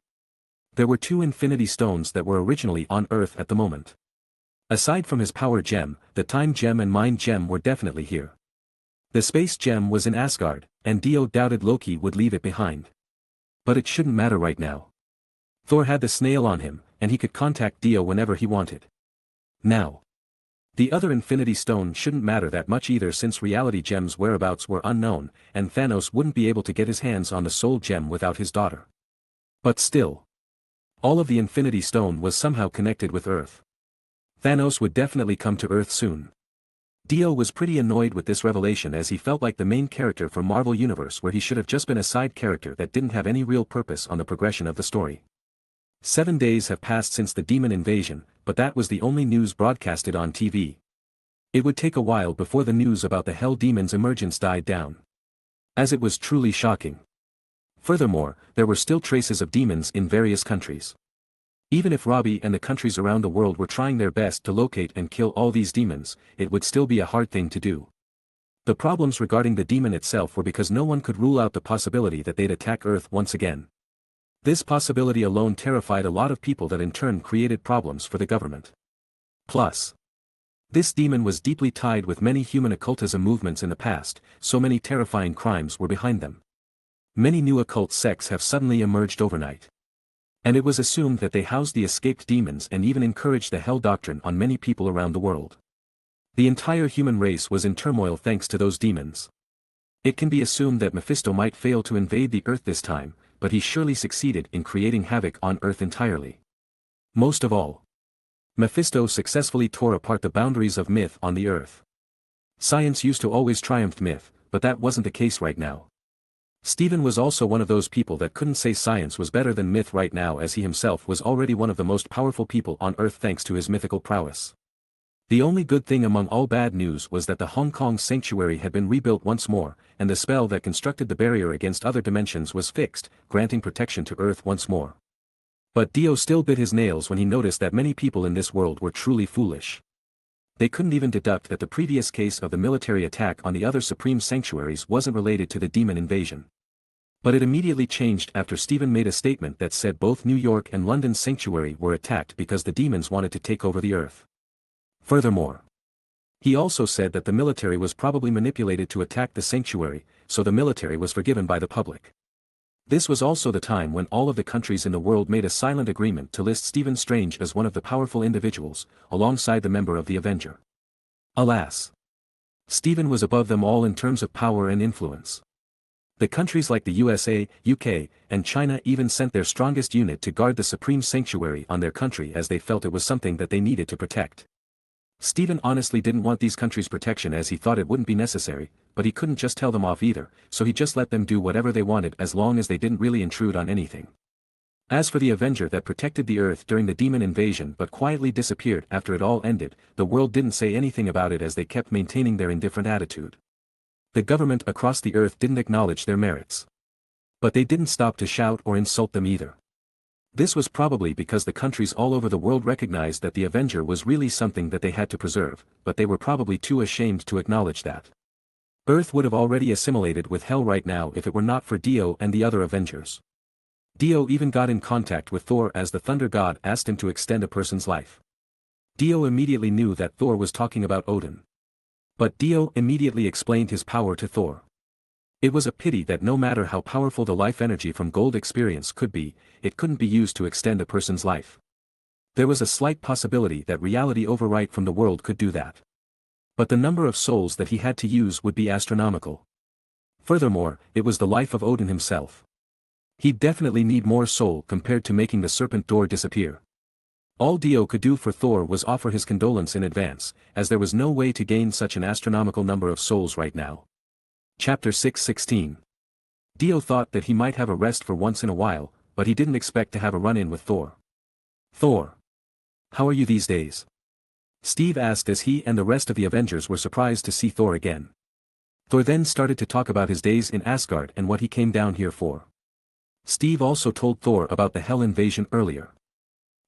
There were 2 Infinity Stones that were originally on Earth at the moment. Aside from his Power Gem, the Time Gem and Mind Gem were definitely here. The Space Gem was in Asgard, and Dio doubted Loki would leave it behind. But it shouldn't matter right now. Thor had the snail on him, and he could contact Dio whenever he wanted. Now, the other Infinity Stone shouldn't matter that much either since Reality Gem's whereabouts were unknown, and Thanos wouldn't be able to get his hands on the Soul Gem without his daughter. But still, all of the Infinity Stone was somehow connected with Earth. Thanos would definitely come to Earth soon. Dio was pretty annoyed with this revelation as he felt like the main character from Marvel Universe where he should have just been a side character that didn't have any real purpose on the progression of the story. 7 days have passed since the demon invasion, but that was the only news broadcasted on TV. It would take a while before the news about the Hell Demon's emergence died down. As it was truly shocking. Furthermore, there were still traces of demons in various countries. Even if Robbie and the countries around the world were trying their best to locate and kill all these demons, it would still be a hard thing to do. The problems regarding the demon itself were because no one could rule out the possibility that they'd attack Earth once again. This possibility alone terrified a lot of people that in turn created problems for the government. Plus, this demon was deeply tied with many human occultism movements in the past, so many terrifying crimes were behind them. Many new occult sects have suddenly emerged overnight. And it was assumed that they housed the escaped demons and even encouraged the hell doctrine on many people around the world. The entire human race was in turmoil thanks to those demons. It can be assumed that Mephisto might fail to invade the Earth this time, but he surely succeeded in creating havoc on Earth entirely. Most of all, Mephisto successfully tore apart the boundaries of myth on the Earth. Science used to always triumph myth, but that wasn't the case right now. Stephen was also one of those people that couldn't say science was better than myth right now, as he himself was already one of the most powerful people on Earth thanks to his mythical prowess. The only good thing among all bad news was that the Hong Kong sanctuary had been rebuilt once more, and the spell that constructed the barrier against other dimensions was fixed, granting protection to Earth once more. But Dio still bit his nails when he noticed that many people in this world were truly foolish. They couldn't even deduct that the previous case of the military attack on the other supreme sanctuaries wasn't related to the demon invasion. But it immediately changed after Stephen made a statement that said both New York and London's sanctuary were attacked because the demons wanted to take over the Earth. Furthermore, he also said that the military was probably manipulated to attack the sanctuary, so the military was forgiven by the public. This was also the time when all of the countries in the world made a silent agreement to list Stephen Strange as one of the powerful individuals, alongside the member of the Avenger. Alas! Stephen was above them all in terms of power and influence. The countries like the USA, UK, and China even sent their strongest unit to guard the supreme sanctuary on their country as they felt it was something that they needed to protect. Stephen honestly didn't want these countries' protection as he thought it wouldn't be necessary, but he couldn't just tell them off either, so he just let them do whatever they wanted as long as they didn't really intrude on anything. As for the Avenger that protected the Earth during the demon invasion but quietly disappeared after it all ended, the world didn't say anything about it as they kept maintaining their indifferent attitude. The government across the Earth didn't acknowledge their merits. But they didn't stop to shout or insult them either. This was probably because the countries all over the world recognized that the Avenger was really something that they had to preserve, but they were probably too ashamed to acknowledge that. Earth would have already assimilated with Hell right now if it were not for Dio and the other Avengers. Dio even got in contact with Thor as the Thunder God asked him to extend a person's life. Dio immediately knew that Thor was talking about Odin. But Dio immediately explained his power to Thor. It was a pity that no matter how powerful the life energy from gold experience could be, it couldn't be used to extend a person's life. There was a slight possibility that reality overwrite from the world could do that. But the number of souls that he had to use would be astronomical. Furthermore, it was the life of Odin himself. He'd definitely need more soul compared to making the serpent door disappear. All Dio could do for Thor was offer his condolence in advance, as there was no way to gain such an astronomical number of souls right now. Chapter 6:16. Dio thought that he might have a rest for once in a while, but he didn't expect to have a run-in with Thor. "Thor, how are you these days?" Steve asked as he and the rest of the Avengers were surprised to see Thor again. Thor then started to talk about his days in Asgard and what he came down here for. Steve also told Thor about the Hell invasion earlier.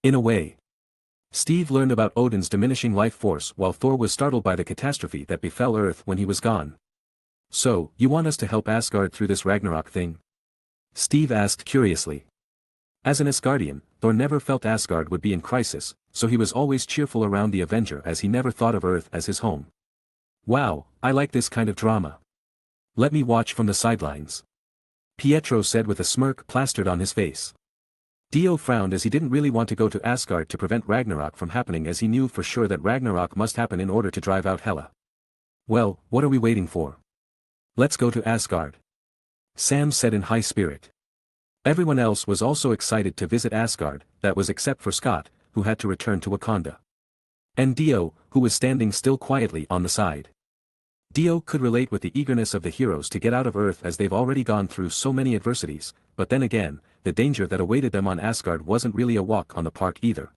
In a way, Steve learned about Odin's diminishing life force while Thor was startled by the catastrophe that befell Earth when he was gone. "So, you want us to help Asgard through this Ragnarok thing?" Steve asked curiously. As an Asgardian, Thor never felt Asgard would be in crisis, so he was always cheerful around the Avenger as he never thought of Earth as his home. "Wow, I like this kind of drama. Let me watch from the sidelines," Pietro said with a smirk plastered on his face. Dio frowned as he didn't really want to go to Asgard to prevent Ragnarok from happening as he knew for sure that Ragnarok must happen in order to drive out Hela. "Well, what are we waiting for? Let's go to Asgard," Sam said in high spirit. Everyone else was also excited to visit Asgard, that was except for Scott, who had to return to Wakanda. And Dio, who was standing still quietly on the side. Dio could relate with the eagerness of the heroes to get out of Earth as they've already gone through so many adversities, but then again, the danger that awaited them on Asgard wasn't really a walk on the park either.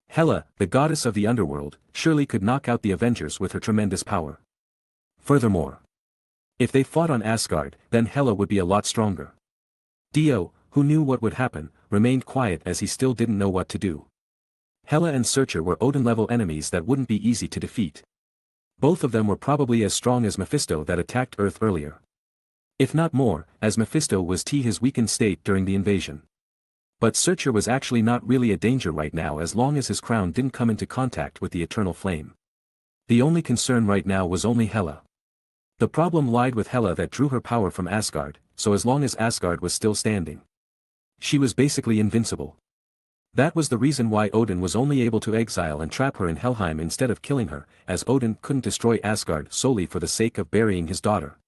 Hela, the goddess of the underworld, surely could knock out the Avengers with her tremendous power. Furthermore, if they fought on Asgard, then Hela would be a lot stronger. Dio, who knew what would happen, remained quiet as he still didn't know what to do. Hela and Searcher were Odin-level enemies that wouldn't be easy to defeat. Both of them were probably as strong as Mephisto that attacked Earth earlier. If not more, as Mephisto was his weakened state during the invasion. But Searcher was actually not really a danger right now as long as his crown didn't come into contact with the eternal flame. The only concern right now was only Hela. The problem lied with Hela that drew her power from Asgard, so as long as Asgard was still standing, she was basically invincible. That was the reason why Odin was only able to exile and trap her in Helheim instead of killing her, as Odin couldn't destroy Asgard solely for the sake of burying his daughter.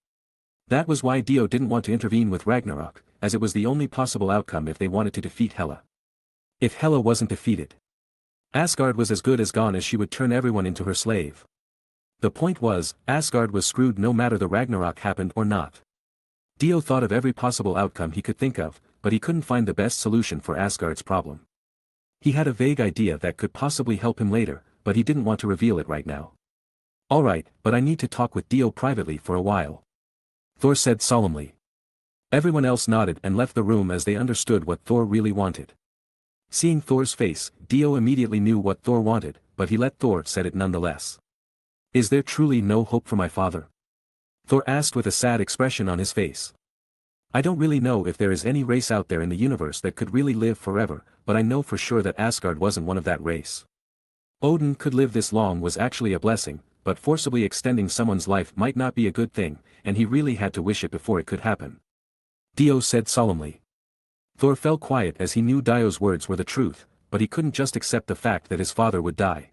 That was why Dio didn't want to intervene with Ragnarok, as it was the only possible outcome if they wanted to defeat Hela. If Hela wasn't defeated, Asgard was as good as gone as she would turn everyone into her slave. The point was, Asgard was screwed no matter the Ragnarok happened or not. Dio thought of every possible outcome he could think of, but he couldn't find the best solution for Asgard's problem. He had a vague idea that could possibly help him later, but he didn't want to reveal it right now. Alright, but I need to talk with Dio privately for a while, Thor said solemnly. Everyone else nodded and left the room as they understood what Thor really wanted. Seeing Thor's face, Dio immediately knew what Thor wanted, but he let Thor said it nonetheless. Is there truly no hope for my father? Thor asked with a sad expression on his face. I don't really know if there is any race out there in the universe that could really live forever, but I know for sure that Asgard wasn't one of that race. Odin could live this long was actually a blessing, but forcibly extending someone's life might not be a good thing, and he really had to wish it before it could happen. Dio said solemnly. Thor fell quiet as he knew Dio's words were the truth, but he couldn't just accept the fact that his father would die.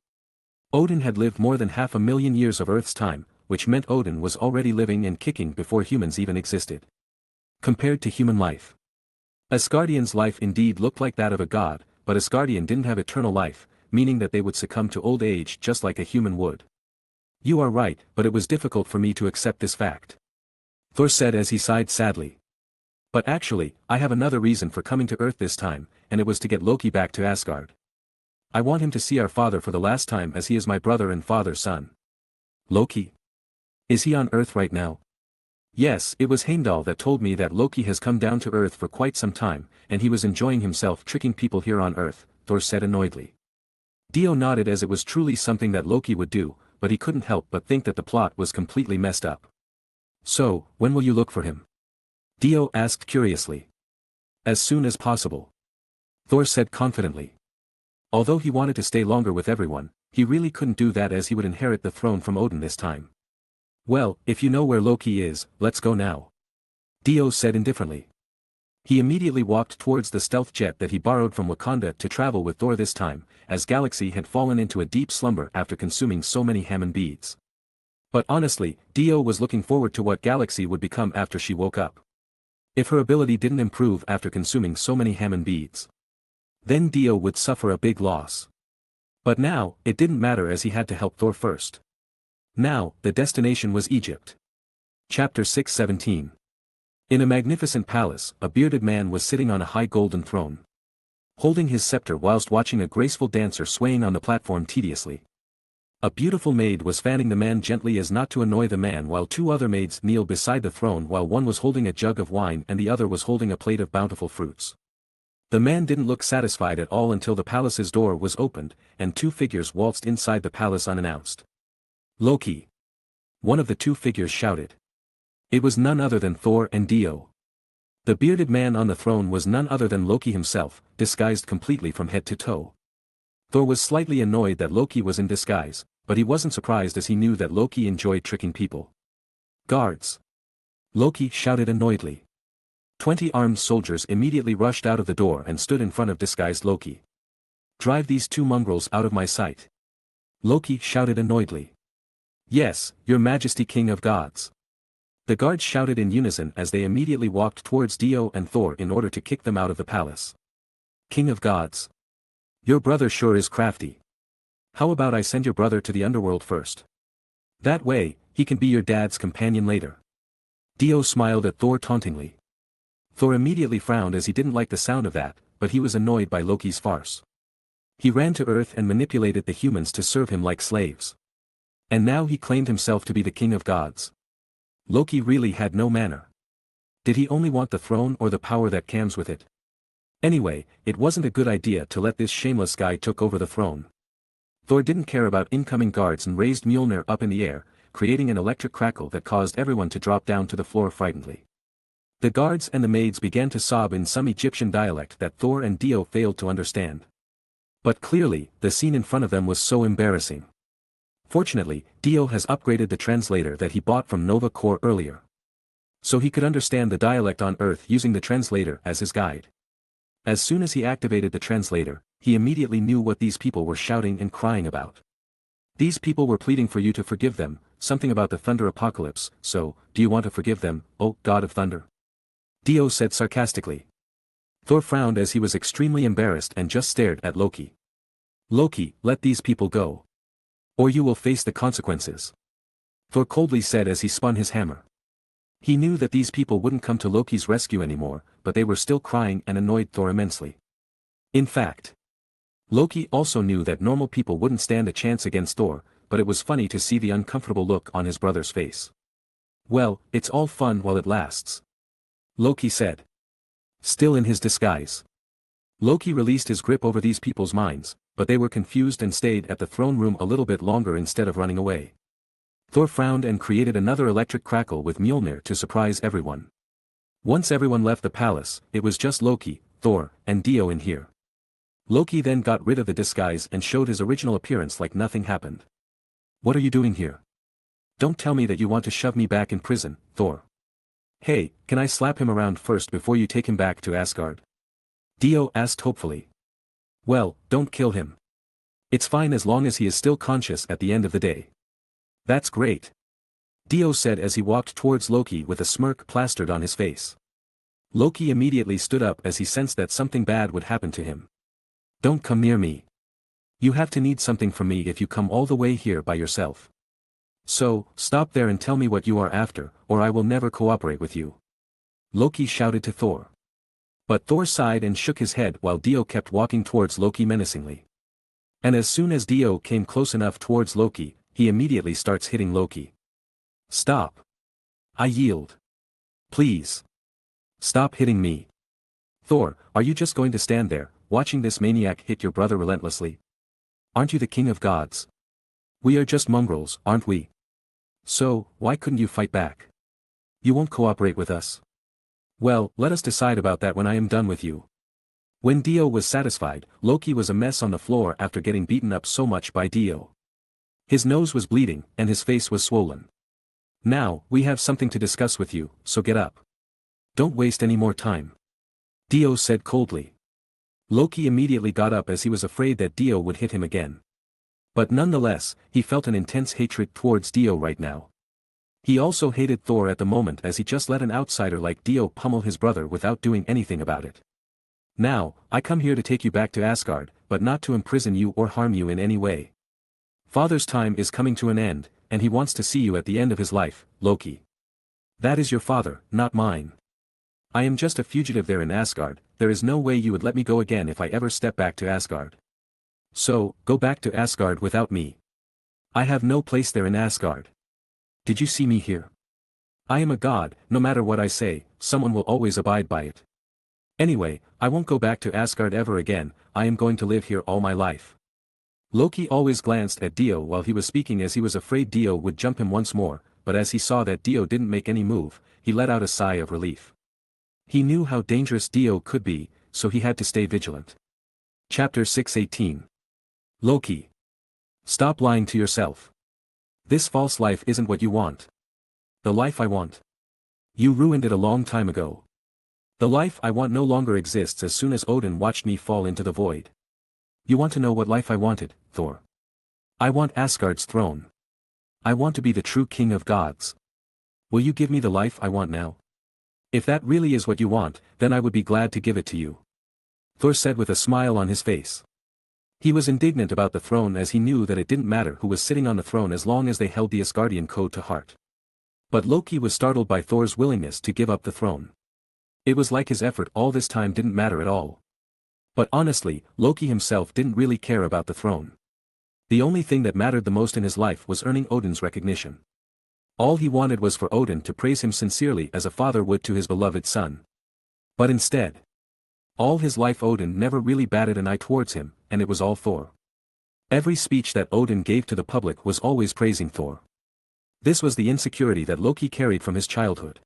Odin had lived more than 500,000 years of Earth's time, which meant Odin was already living and kicking before humans even existed. Compared to human life, Asgardian's life indeed looked like that of a god, but Asgardian didn't have eternal life, meaning that they would succumb to old age just like a human would. You are right, but it was difficult for me to accept this fact, Thor said as he sighed sadly. But actually, I have another reason for coming to Earth this time, and it was to get Loki back to Asgard. I want him to see our father for the last time as he is my brother and father's son. Loki? Is he on Earth right now? Yes, it was Heimdall that told me that Loki has come down to Earth for quite some time, and he was enjoying himself tricking people here on Earth, Thor said annoyedly. Dio nodded as it was truly something that Loki would do, but he couldn't help but think that the plot was completely messed up. So, when will you look for him? Dio asked curiously. As soon as possible, Thor said confidently. Although he wanted to stay longer with everyone, he really couldn't do that as he would inherit the throne from Odin this time. Well, if you know where Loki is, let's go now, Dio said indifferently. He immediately walked towards the stealth jet that he borrowed from Wakanda to travel with Thor this time, as Galaxy had fallen into a deep slumber after consuming so many Hammond beads. But honestly, Dio was looking forward to what Galaxy would become after she woke up. If her ability didn't improve after consuming so many Hammond beads, then Dio would suffer a big loss. But now, it didn't matter as he had to help Thor first. Now, the destination was Egypt. Chapter 6:17. In a magnificent palace, a bearded man was sitting on a high golden throne, holding his scepter whilst watching a graceful dancer swaying on the platform tediously. A beautiful maid was fanning the man gently as not to annoy the man while two other maids kneeled beside the throne while one was holding a jug of wine and the other was holding a plate of bountiful fruits. The man didn't look satisfied at all until the palace's door was opened, and two figures waltzed inside the palace unannounced. Loki! One of the two figures shouted. It was none other than Thor and Dio. The bearded man on the throne was none other than Loki himself, disguised completely from head to toe. Thor was slightly annoyed that Loki was in disguise, but he wasn't surprised as he knew that Loki enjoyed tricking people. Guards! Loki shouted annoyedly. 20 armed soldiers immediately rushed out of the door and stood in front of disguised Loki. Drive these two mongrels out of my sight! Loki shouted annoyedly. Yes, your majesty, king of gods! The guards shouted in unison as they immediately walked towards Dio and Thor in order to kick them out of the palace. King of gods! Your brother sure is crafty. How about I send your brother to the underworld first? That way, he can be your dad's companion later. Dio smiled at Thor tauntingly. Thor immediately frowned as he didn't like the sound of that, but he was annoyed by Loki's farce. He ran to Earth and manipulated the humans to serve him like slaves. And now he claimed himself to be the king of gods. Loki really had no manner. Did he only want the throne or the power that comes with it? Anyway, it wasn't a good idea to let this shameless guy took over the throne. Thor didn't care about incoming guards and raised Mjolnir up in the air, creating an electric crackle that caused everyone to drop down to the floor frightenedly. The guards and the maids began to sob in some Egyptian dialect that Thor and Dio failed to understand. But clearly, the scene in front of them was so embarrassing. Fortunately, Dio has upgraded the translator that he bought from Nova Corps earlier. So he could understand the dialect on Earth using the translator as his guide. As soon as he activated the translator, he immediately knew what these people were shouting and crying about. These people were pleading for you to forgive them, something about the thunder apocalypse, so, do you want to forgive them, oh God of thunder? Dio said sarcastically. Thor frowned as he was extremely embarrassed and just stared at Loki. Loki, let these people go. Or you will face the consequences. Thor coldly said as he spun his hammer. He knew that these people wouldn't come to Loki's rescue anymore, but they were still crying and annoyed Thor immensely. In fact, Loki also knew that normal people wouldn't stand a chance against Thor, but it was funny to see the uncomfortable look on his brother's face. Well, it's all fun while it lasts, Loki said. Still in his disguise. Loki released his grip over these people's minds, but they were confused and stayed at the throne room a little bit longer instead of running away. Thor frowned and created another electric crackle with Mjolnir to surprise everyone. Once everyone left the palace, it was just Loki, Thor, and Dio in here. Loki then got rid of the disguise and showed his original appearance like nothing happened. What are you doing here? Don't tell me that you want to shove me back in prison, Thor. Hey, can I slap him around first before you take him back to Asgard? Dio asked hopefully. Well, don't kill him. It's fine as long as he is still conscious at the end of the day. That's great. Dio said as he walked towards Loki with a smirk plastered on his face. Loki immediately stood up as he sensed that something bad would happen to him. Don't come near me. You have to need something from me if you come all the way here by yourself. So, stop there and tell me what you are after, or I will never cooperate with you. Loki shouted to Thor. But Thor sighed and shook his head while Dio kept walking towards Loki menacingly. And as soon as Dio came close enough towards Loki, he immediately starts hitting Loki. Stop. I yield. Please. Stop hitting me. Thor, are you just going to stand there, watching this maniac hit your brother relentlessly? Aren't you the king of gods? We are just mongrels, aren't we? So, why couldn't you fight back? You won't cooperate with us? Well, let us decide about that when I am done with you. When Dio was satisfied, Loki was a mess on the floor after getting beaten up so much by Dio. His nose was bleeding, and his face was swollen. Now, we have something to discuss with you, so get up. Don't waste any more time. Dio said coldly. Loki immediately got up as he was afraid that Dio would hit him again. But nonetheless, he felt an intense hatred towards Dio right now. He also hated Thor at the moment as he just let an outsider like Dio pummel his brother without doing anything about it. Now, I come here to take you back to Asgard, but not to imprison you or harm you in any way. Father's time is coming to an end, and he wants to see you at the end of his life, Loki. That is your father, not mine. I am just a fugitive there in Asgard, there is no way you would let me go again if I ever step back to Asgard. So, go back to Asgard without me. I have no place there in Asgard. Did you see me here? I am a god, no matter what I say, someone will always abide by it. Anyway, I won't go back to Asgard ever again, I am going to live here all my life. Loki always glanced at Dio while he was speaking as he was afraid Dio would jump him once more, but as he saw that Dio didn't make any move, he let out a sigh of relief. He knew how dangerous Dio could be, so he had to stay vigilant. Chapter 618. Loki. Stop lying to yourself. This false life isn't what you want. The life I want. You ruined it a long time ago. The life I want no longer exists as soon as Odin watched me fall into the void. You want to know what life I wanted, Thor? I want Asgard's throne. I want to be the true king of gods. Will you give me the life I want now? If that really is what you want, then I would be glad to give it to you. Thor said with a smile on his face. He was indignant about the throne as he knew that it didn't matter who was sitting on the throne as long as they held the Asgardian code to heart. But Loki was startled by Thor's willingness to give up the throne. It was like his effort all this time didn't matter at all. But honestly, Loki himself didn't really care about the throne. The only thing that mattered the most in his life was earning Odin's recognition. All he wanted was for Odin to praise him sincerely as a father would to his beloved son. But instead, all his life Odin never really batted an eye towards him, and it was all Thor. Every speech that Odin gave to the public was always praising Thor. This was the insecurity that Loki carried from his childhood.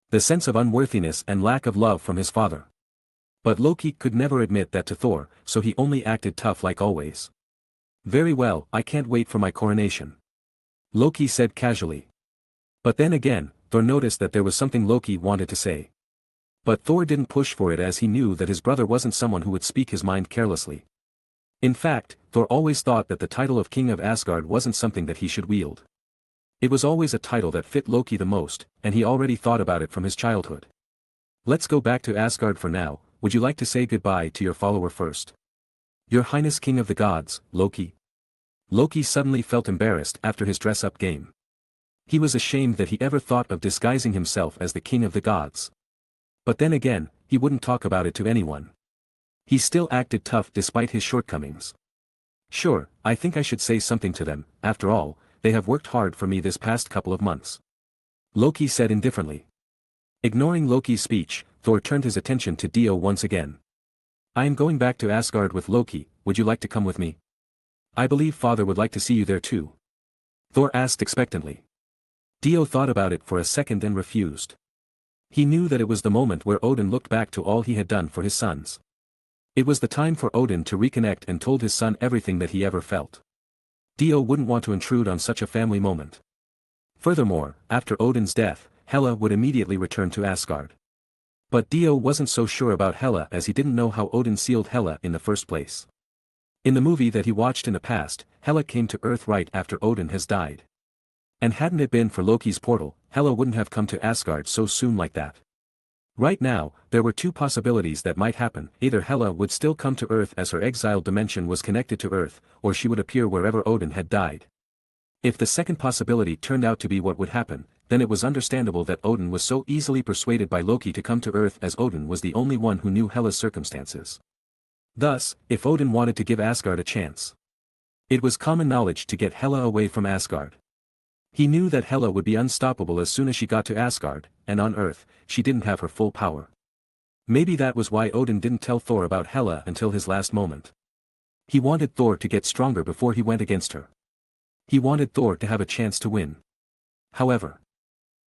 The sense of unworthiness and lack of love from his father. But Loki could never admit that to Thor, so he only acted tough like always. "Very well, I can't wait for my coronation," Loki said casually. But then again, Thor noticed that there was something Loki wanted to say. But Thor didn't push for it as he knew that his brother wasn't someone who would speak his mind carelessly. In fact, Thor always thought that the title of King of Asgard wasn't something that he should wield. It was always a title that fit Loki the most, and he already thought about it from his childhood. "Let's go back to Asgard for now. Would you like to say goodbye to your follower first?" "Your Highness King of the Gods, Loki." Loki suddenly felt embarrassed after his dress-up game. He was ashamed that he ever thought of disguising himself as the King of the Gods. But then again, he wouldn't talk about it to anyone. He still acted tough despite his shortcomings. "Sure, I think I should say something to them. After all, they have worked hard for me this past couple of months," Loki said indifferently. Ignoring Loki's speech, Thor turned his attention to Dio once again. "I am going back to Asgard with Loki. Would you like to come with me?" "I believe father would like to see you there too," Thor asked expectantly. Dio thought about it for a second and refused. He knew that it was the moment where Odin looked back to all he had done for his sons. It was the time for Odin to reconnect and told his son everything that he ever felt. Dio wouldn't want to intrude on such a family moment. Furthermore, after Odin's death, Hela would immediately return to Asgard. But Dio wasn't so sure about Hela as he didn't know how Odin sealed Hela in the first place. In the movie that he watched in the past, Hela came to Earth right after Odin has died. And hadn't it been for Loki's portal, Hela wouldn't have come to Asgard so soon like that. Right now, there were two possibilities that might happen. Either Hela would still come to Earth as her exiled dimension was connected to Earth, or she would appear wherever Odin had died. If the second possibility turned out to be what would happen, then it was understandable that Odin was so easily persuaded by Loki to come to Earth as Odin was the only one who knew Hela's circumstances. Thus, if Odin wanted to give Asgard a chance, it was common knowledge to get Hela away from Asgard. He knew that Hela would be unstoppable as soon as she got to Asgard, and on Earth, she didn't have her full power. Maybe that was why Odin didn't tell Thor about Hela until his last moment. He wanted Thor to get stronger before he went against her. He wanted Thor to have a chance to win. However,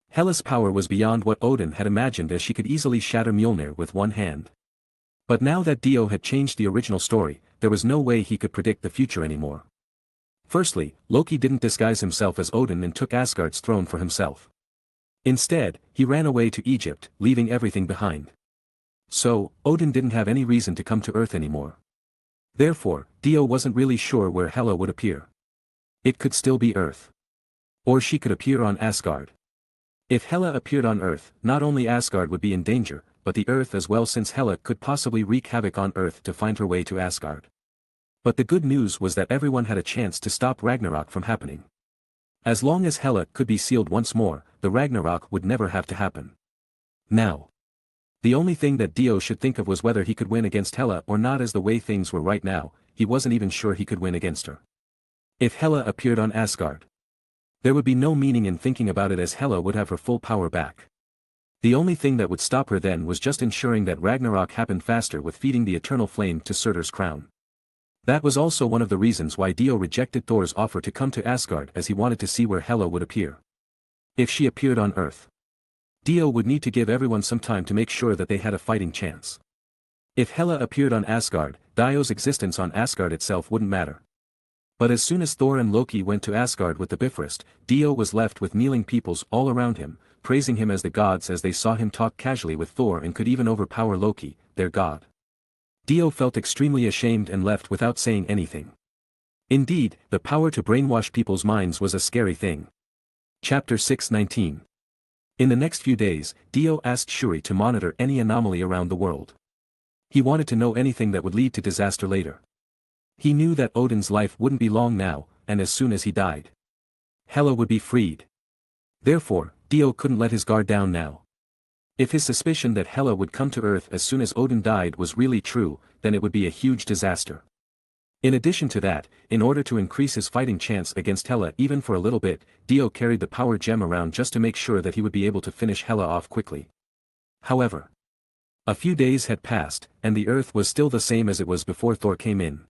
Hela's power was beyond what Odin had imagined, as she could easily shatter Mjolnir with one hand. But now that Dio had changed the original story, there was no way he could predict the future anymore. Firstly, Loki didn't disguise himself as Odin and took Asgard's throne for himself. Instead, he ran away to Egypt, leaving everything behind. So, Odin didn't have any reason to come to Earth anymore. Therefore, Dio wasn't really sure where Hela would appear. It could still be Earth. Or she could appear on Asgard. If Hela appeared on Earth, not only Asgard would be in danger, but the Earth as well, since Hela could possibly wreak havoc on Earth to find her way to Asgard. But the good news was that everyone had a chance to stop Ragnarok from happening. As long as Hela could be sealed once more, the Ragnarok would never have to happen. Now, the only thing that Dio should think of was whether he could win against Hela or not. As the way things were right now, he wasn't even sure he could win against her. If Hela appeared on Asgard, there would be no meaning in thinking about it, as Hela would have her full power back. The only thing that would stop her then was just ensuring that Ragnarok happened faster with feeding the eternal flame to Surtur's crown. That was also one of the reasons why Dio rejected Thor's offer to come to Asgard, as he wanted to see where Hela would appear. If she appeared on Earth, Dio would need to give everyone some time to make sure that they had a fighting chance. If Hela appeared on Asgard, Dio's existence on Asgard itself wouldn't matter. But as soon as Thor and Loki went to Asgard with the Bifrost, Dio was left with kneeling peoples all around him, praising him as the gods, as they saw him talk casually with Thor and could even overpower Loki, their god. Dio felt extremely ashamed and left without saying anything. Indeed, the power to brainwash people's minds was a scary thing. Chapter 619. In the next few days, Dio asked Shuri to monitor any anomaly around the world. He wanted to know anything that would lead to disaster later. He knew that Odin's life wouldn't be long now, and as soon as he died, Hela would be freed. Therefore, Dio couldn't let his guard down now. If his suspicion that Hela would come to Earth as soon as Odin died was really true, then it would be a huge disaster. In addition to that, in order to increase his fighting chance against Hela even for a little bit, Dio carried the power gem around just to make sure that he would be able to finish Hela off quickly. However, a few days had passed, and the earth was still the same as it was before Thor came in.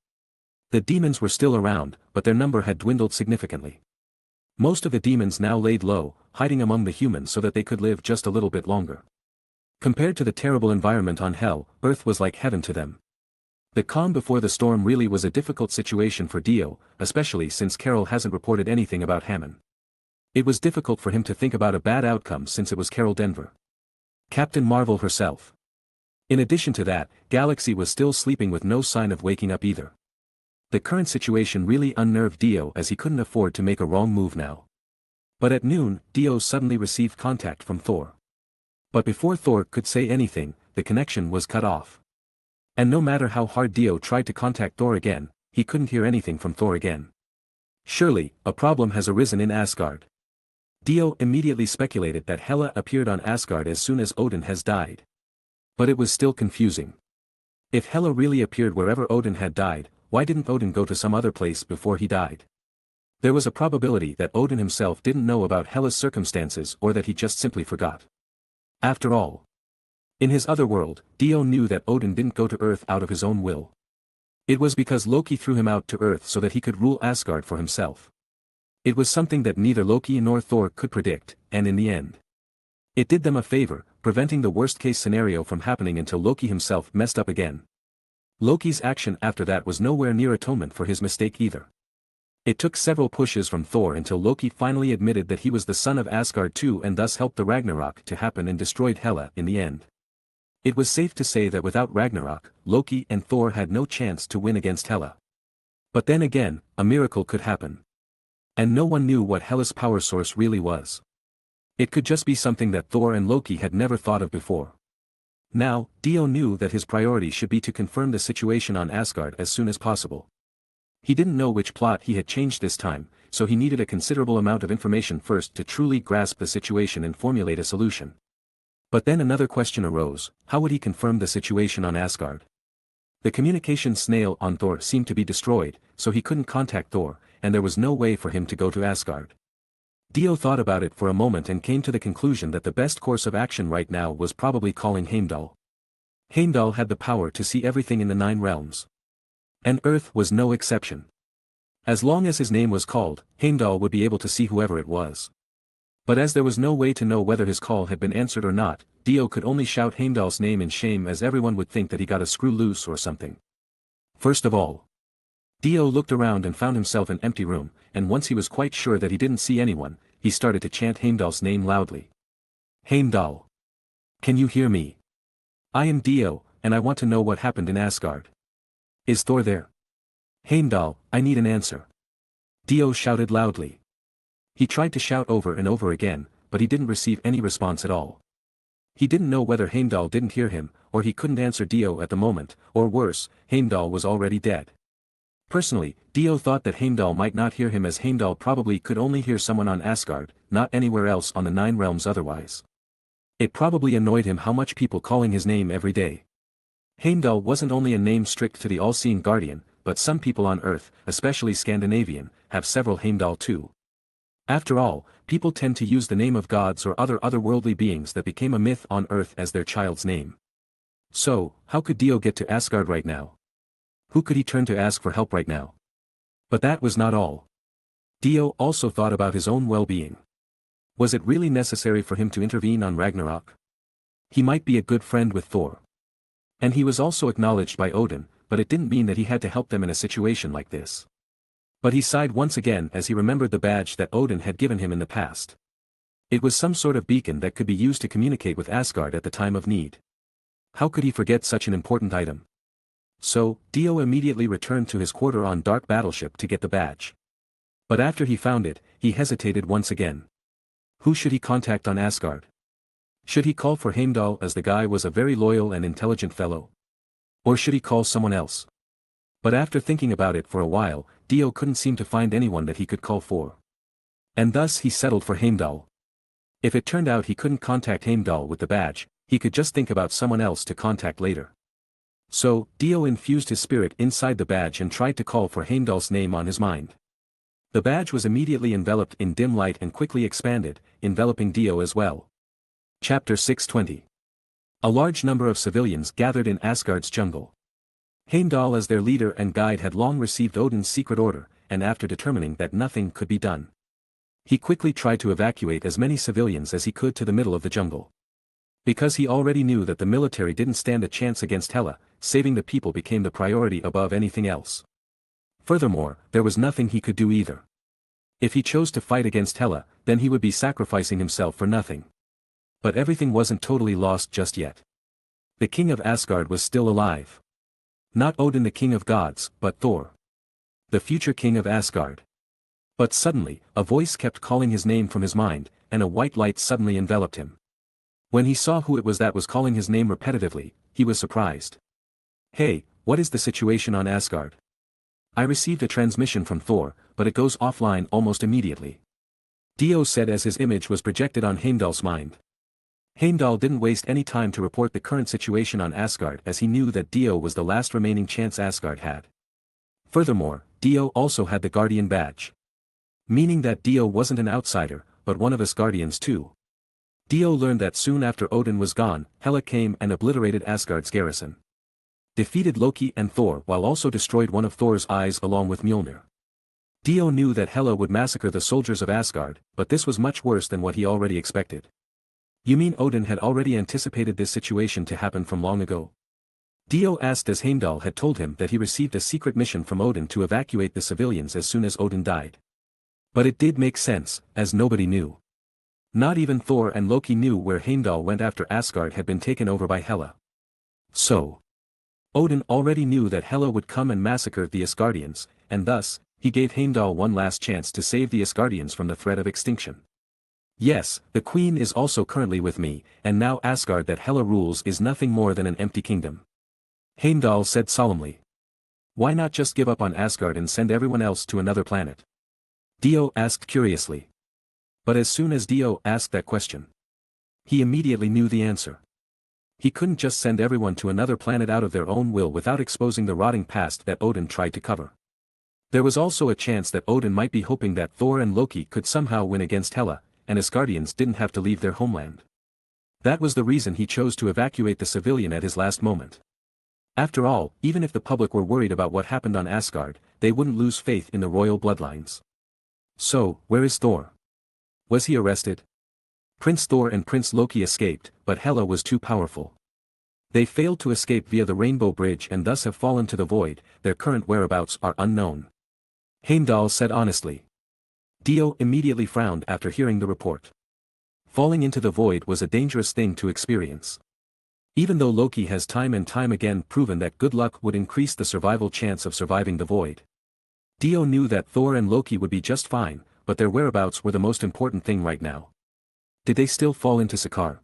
The demons were still around, but their number had dwindled significantly. Most of the demons now laid low, hiding among the humans so that they could live just a little bit longer. Compared to the terrible environment on Hell, Earth was like heaven to them. The calm before the storm really was a difficult situation for Dio, especially since Carol hasn't reported anything about Hammond. It was difficult for him to think about a bad outcome since it was Carol Denver, Captain Marvel herself. In addition to that, Galaxy was still sleeping with no sign of waking up either. The current situation really unnerved Dio as he couldn't afford to make a wrong move now. But at noon, Dio suddenly received contact from Thor. But before Thor could say anything, the connection was cut off. And no matter how hard Dio tried to contact Thor again, he couldn't hear anything from Thor again. Surely, a problem has arisen in Asgard. Dio immediately speculated that Hela appeared on Asgard as soon as Odin has died. But it was still confusing. If Hela really appeared wherever Odin had died, why didn't Odin go to some other place before he died? There was a probability that Odin himself didn't know about Hela's circumstances or that he just simply forgot. After all, in his other world, Dio knew that Odin didn't go to Earth out of his own will. It was because Loki threw him out to Earth so that he could rule Asgard for himself. It was something that neither Loki nor Thor could predict, and in the end, it did them a favor, preventing the worst-case scenario from happening until Loki himself messed up again. Loki's action after that was nowhere near atonement for his mistake either. It took several pushes from Thor until Loki finally admitted that he was the son of Asgard too and thus helped the Ragnarok to happen and destroyed Hela in the end. It was safe to say that without Ragnarok, Loki and Thor had no chance to win against Hela. But then again, a miracle could happen. And no one knew what Hela's power source really was. It could just be something that Thor and Loki had never thought of before. Now, Dio knew that his priority should be to confirm the situation on Asgard as soon as possible. He didn't know which plot he had changed this time, so he needed a considerable amount of information first to truly grasp the situation and formulate a solution. But then another question arose: how would he confirm the situation on Asgard? The communication snail on Thor seemed to be destroyed, so he couldn't contact Thor, and there was no way for him to go to Asgard. Dio thought about it for a moment and came to the conclusion that the best course of action right now was probably calling Heimdall. Heimdall had the power to see everything in the 9 realms. And Earth was no exception. As long as his name was called, Heimdall would be able to see whoever it was. But as there was no way to know whether his call had been answered or not, Dio could only shout Heimdall's name in shame as everyone would think that he got a screw loose or something. First of all, Dio looked around and found himself in an empty room, and once he was quite sure that he didn't see anyone, he started to chant Heimdall's name loudly. Heimdall! Can you hear me? I am Dio, and I want to know what happened in Asgard. Is Thor there? Heimdall, I need an answer. Dio shouted loudly. He tried to shout over and over again, but he didn't receive any response at all. He didn't know whether Heimdall didn't hear him, or he couldn't answer Dio at the moment, or worse, Heimdall was already dead. Personally, Dio thought that Heimdall might not hear him as Heimdall probably could only hear someone on Asgard, not anywhere else on the 9 realms otherwise. It probably annoyed him how much people calling his name every day. Heimdall wasn't only a name strict to the all-seeing guardian, but some people on Earth, especially Scandinavian, have several Heimdall too. After all, people tend to use the name of gods or other otherworldly beings that became a myth on Earth as their child's name. So, how could Dio get to Asgard right now? Who could he turn to ask for help right now? But that was not all. Dio also thought about his own well-being. Was it really necessary for him to intervene on Ragnarok? He might be a good friend with Thor. And he was also acknowledged by Odin, but it didn't mean that he had to help them in a situation like this. But he sighed once again as he remembered the badge that Odin had given him in the past. It was some sort of beacon that could be used to communicate with Asgard at the time of need. How could he forget such an important item? So, Dio immediately returned to his quarter on Dark Battleship to get the badge. But after he found it, he hesitated once again. Who should he contact on Asgard? Should he call for Heimdall as the guy was a very loyal and intelligent fellow? Or should he call someone else? But after thinking about it for a while, Dio couldn't seem to find anyone that he could call for. And thus he settled for Heimdall. If it turned out he couldn't contact Heimdall with the badge, he could just think about someone else to contact later. So, Dio infused his spirit inside the badge and tried to call for Heimdall's name on his mind. The badge was immediately enveloped in dim light and quickly expanded, enveloping Dio as well. Chapter 620. A large number of civilians gathered in Asgard's jungle. Heimdall as their leader and guide had long received Odin's secret order, and after determining that nothing could be done, he quickly tried to evacuate as many civilians as he could to the middle of the jungle. Because he already knew that the military didn't stand a chance against Hela, saving the people became the priority above anything else. Furthermore, there was nothing he could do either. If he chose to fight against Hela, then he would be sacrificing himself for nothing. But everything wasn't totally lost just yet. The king of Asgard was still alive. Not Odin the king of gods, but Thor, the future king of Asgard. But suddenly, a voice kept calling his name from his mind, and a white light suddenly enveloped him. When he saw who it was that was calling his name repetitively, he was surprised. "Hey, what is the situation on Asgard? I received a transmission from Thor, but it goes offline almost immediately," Dio said as his image was projected on Heimdall's mind. Heimdall didn't waste any time to report the current situation on Asgard as he knew that Dio was the last remaining chance Asgard had. Furthermore, Dio also had the Guardian badge, meaning that Dio wasn't an outsider, but one of us Guardians too. Dio learned that soon after Odin was gone, Hela came and obliterated Asgard's garrison, defeated Loki and Thor while also destroyed one of Thor's eyes along with Mjolnir. Dio knew that Hela would massacre the soldiers of Asgard, but this was much worse than what he already expected. "You mean Odin had already anticipated this situation to happen from long ago?" Dio asked as Heimdall had told him that he received a secret mission from Odin to evacuate the civilians as soon as Odin died. But it did make sense, as nobody knew. Not even Thor and Loki knew where Heimdall went after Asgard had been taken over by Hela. So, Odin already knew that Hela would come and massacre the Asgardians, and thus, he gave Heimdall one last chance to save the Asgardians from the threat of extinction. "Yes, the queen is also currently with me, and now Asgard that Hela rules is nothing more than an empty kingdom," Heimdall said solemnly. "Why not just give up on Asgard and send everyone else to another planet?" Dio asked curiously. But as soon as Dio asked that question, he immediately knew the answer. He couldn't just send everyone to another planet out of their own will without exposing the rotting past that Odin tried to cover. There was also a chance that Odin might be hoping that Thor and Loki could somehow win against Hela, and Asgardians didn't have to leave their homeland. That was the reason he chose to evacuate the civilian at his last moment. After all, even if the public were worried about what happened on Asgard, they wouldn't lose faith in the royal bloodlines. So, where is Thor? Was he arrested? Prince Thor and Prince Loki escaped, but Hela was too powerful. They failed to escape via the Rainbow Bridge and thus have fallen to the void. Their current whereabouts are unknown, Heimdall said honestly. Dio immediately frowned after hearing the report. Falling into the void was a dangerous thing to experience. Even though Loki has time and time again proven that good luck would increase the survival chance of surviving the void, Dio knew that Thor and Loki would be just fine, but their whereabouts were the most important thing right now. Did they still fall into Sakaar?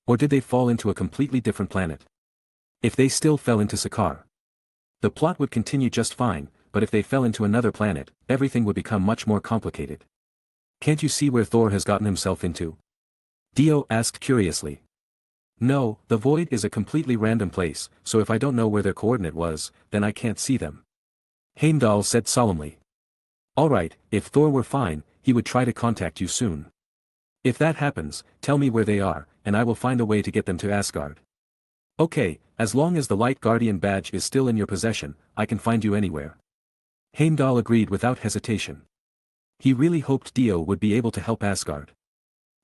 Or did they fall into a completely different planet? If they still fell into Sakaar, the plot would continue just fine, but if they fell into another planet, everything would become much more complicated. "Can't you see where Thor has gotten himself into?" Dio asked curiously. "No, the void is a completely random place, so if I don't know where their coordinate was, then I can't see them," Heimdall said solemnly. "Alright, if Thor were fine, he would try to contact you soon. If that happens, tell me where they are, and I will find a way to get them to Asgard." "Okay, as long as the Light Guardian badge is still in your possession, I can find you anywhere," Heimdall agreed without hesitation. He really hoped Dio would be able to help Asgard.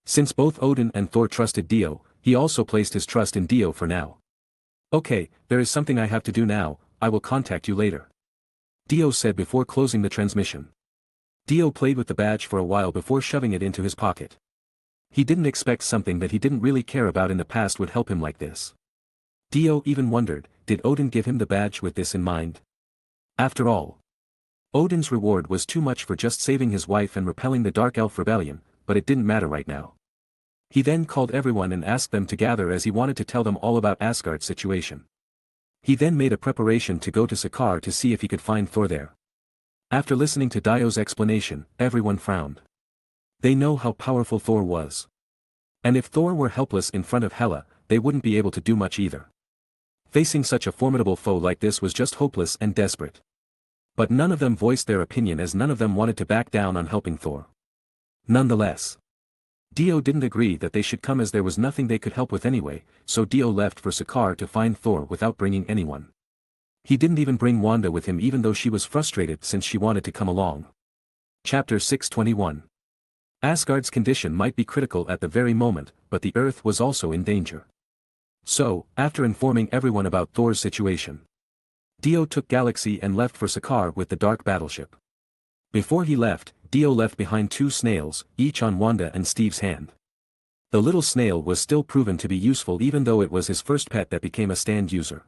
Since both Odin and Thor trusted Dio, he also placed his trust in Dio for now. "Okay, there is something I have to do now, I will contact you later," Dio said before closing the transmission. Dio played with the badge for a while before shoving it into his pocket. He didn't expect something that he didn't really care about in the past would help him like this. Dio even wondered, did Odin give him the badge with this in mind? After all, Odin's reward was too much for just saving his wife and repelling the Dark Elf rebellion, but it didn't matter right now. He then called everyone and asked them to gather as he wanted to tell them all about Asgard's situation. He then made a preparation to go to Sakaar to see if he could find Thor there. After listening to Dio's explanation, everyone frowned. They know how powerful Thor was. And if Thor were helpless in front of Hela, they wouldn't be able to do much either. Facing such a formidable foe like this was just hopeless and desperate. But none of them voiced their opinion as none of them wanted to back down on helping Thor. Nonetheless, Dio didn't agree that they should come as there was nothing they could help with anyway, so Dio left for Sakaar to find Thor without bringing anyone. He didn't even bring Wanda with him even though she was frustrated since she wanted to come along. Chapter 621. Asgard's condition might be critical at the very moment, but the Earth was also in danger. So, after informing everyone about Thor's situation, Dio took Galaxy and left for Sakaar with the dark battleship. Before he left, Dio left behind 2 snails, each on Wanda and Steve's hand. The little snail was still proven to be useful even though it was his first pet that became a stand user.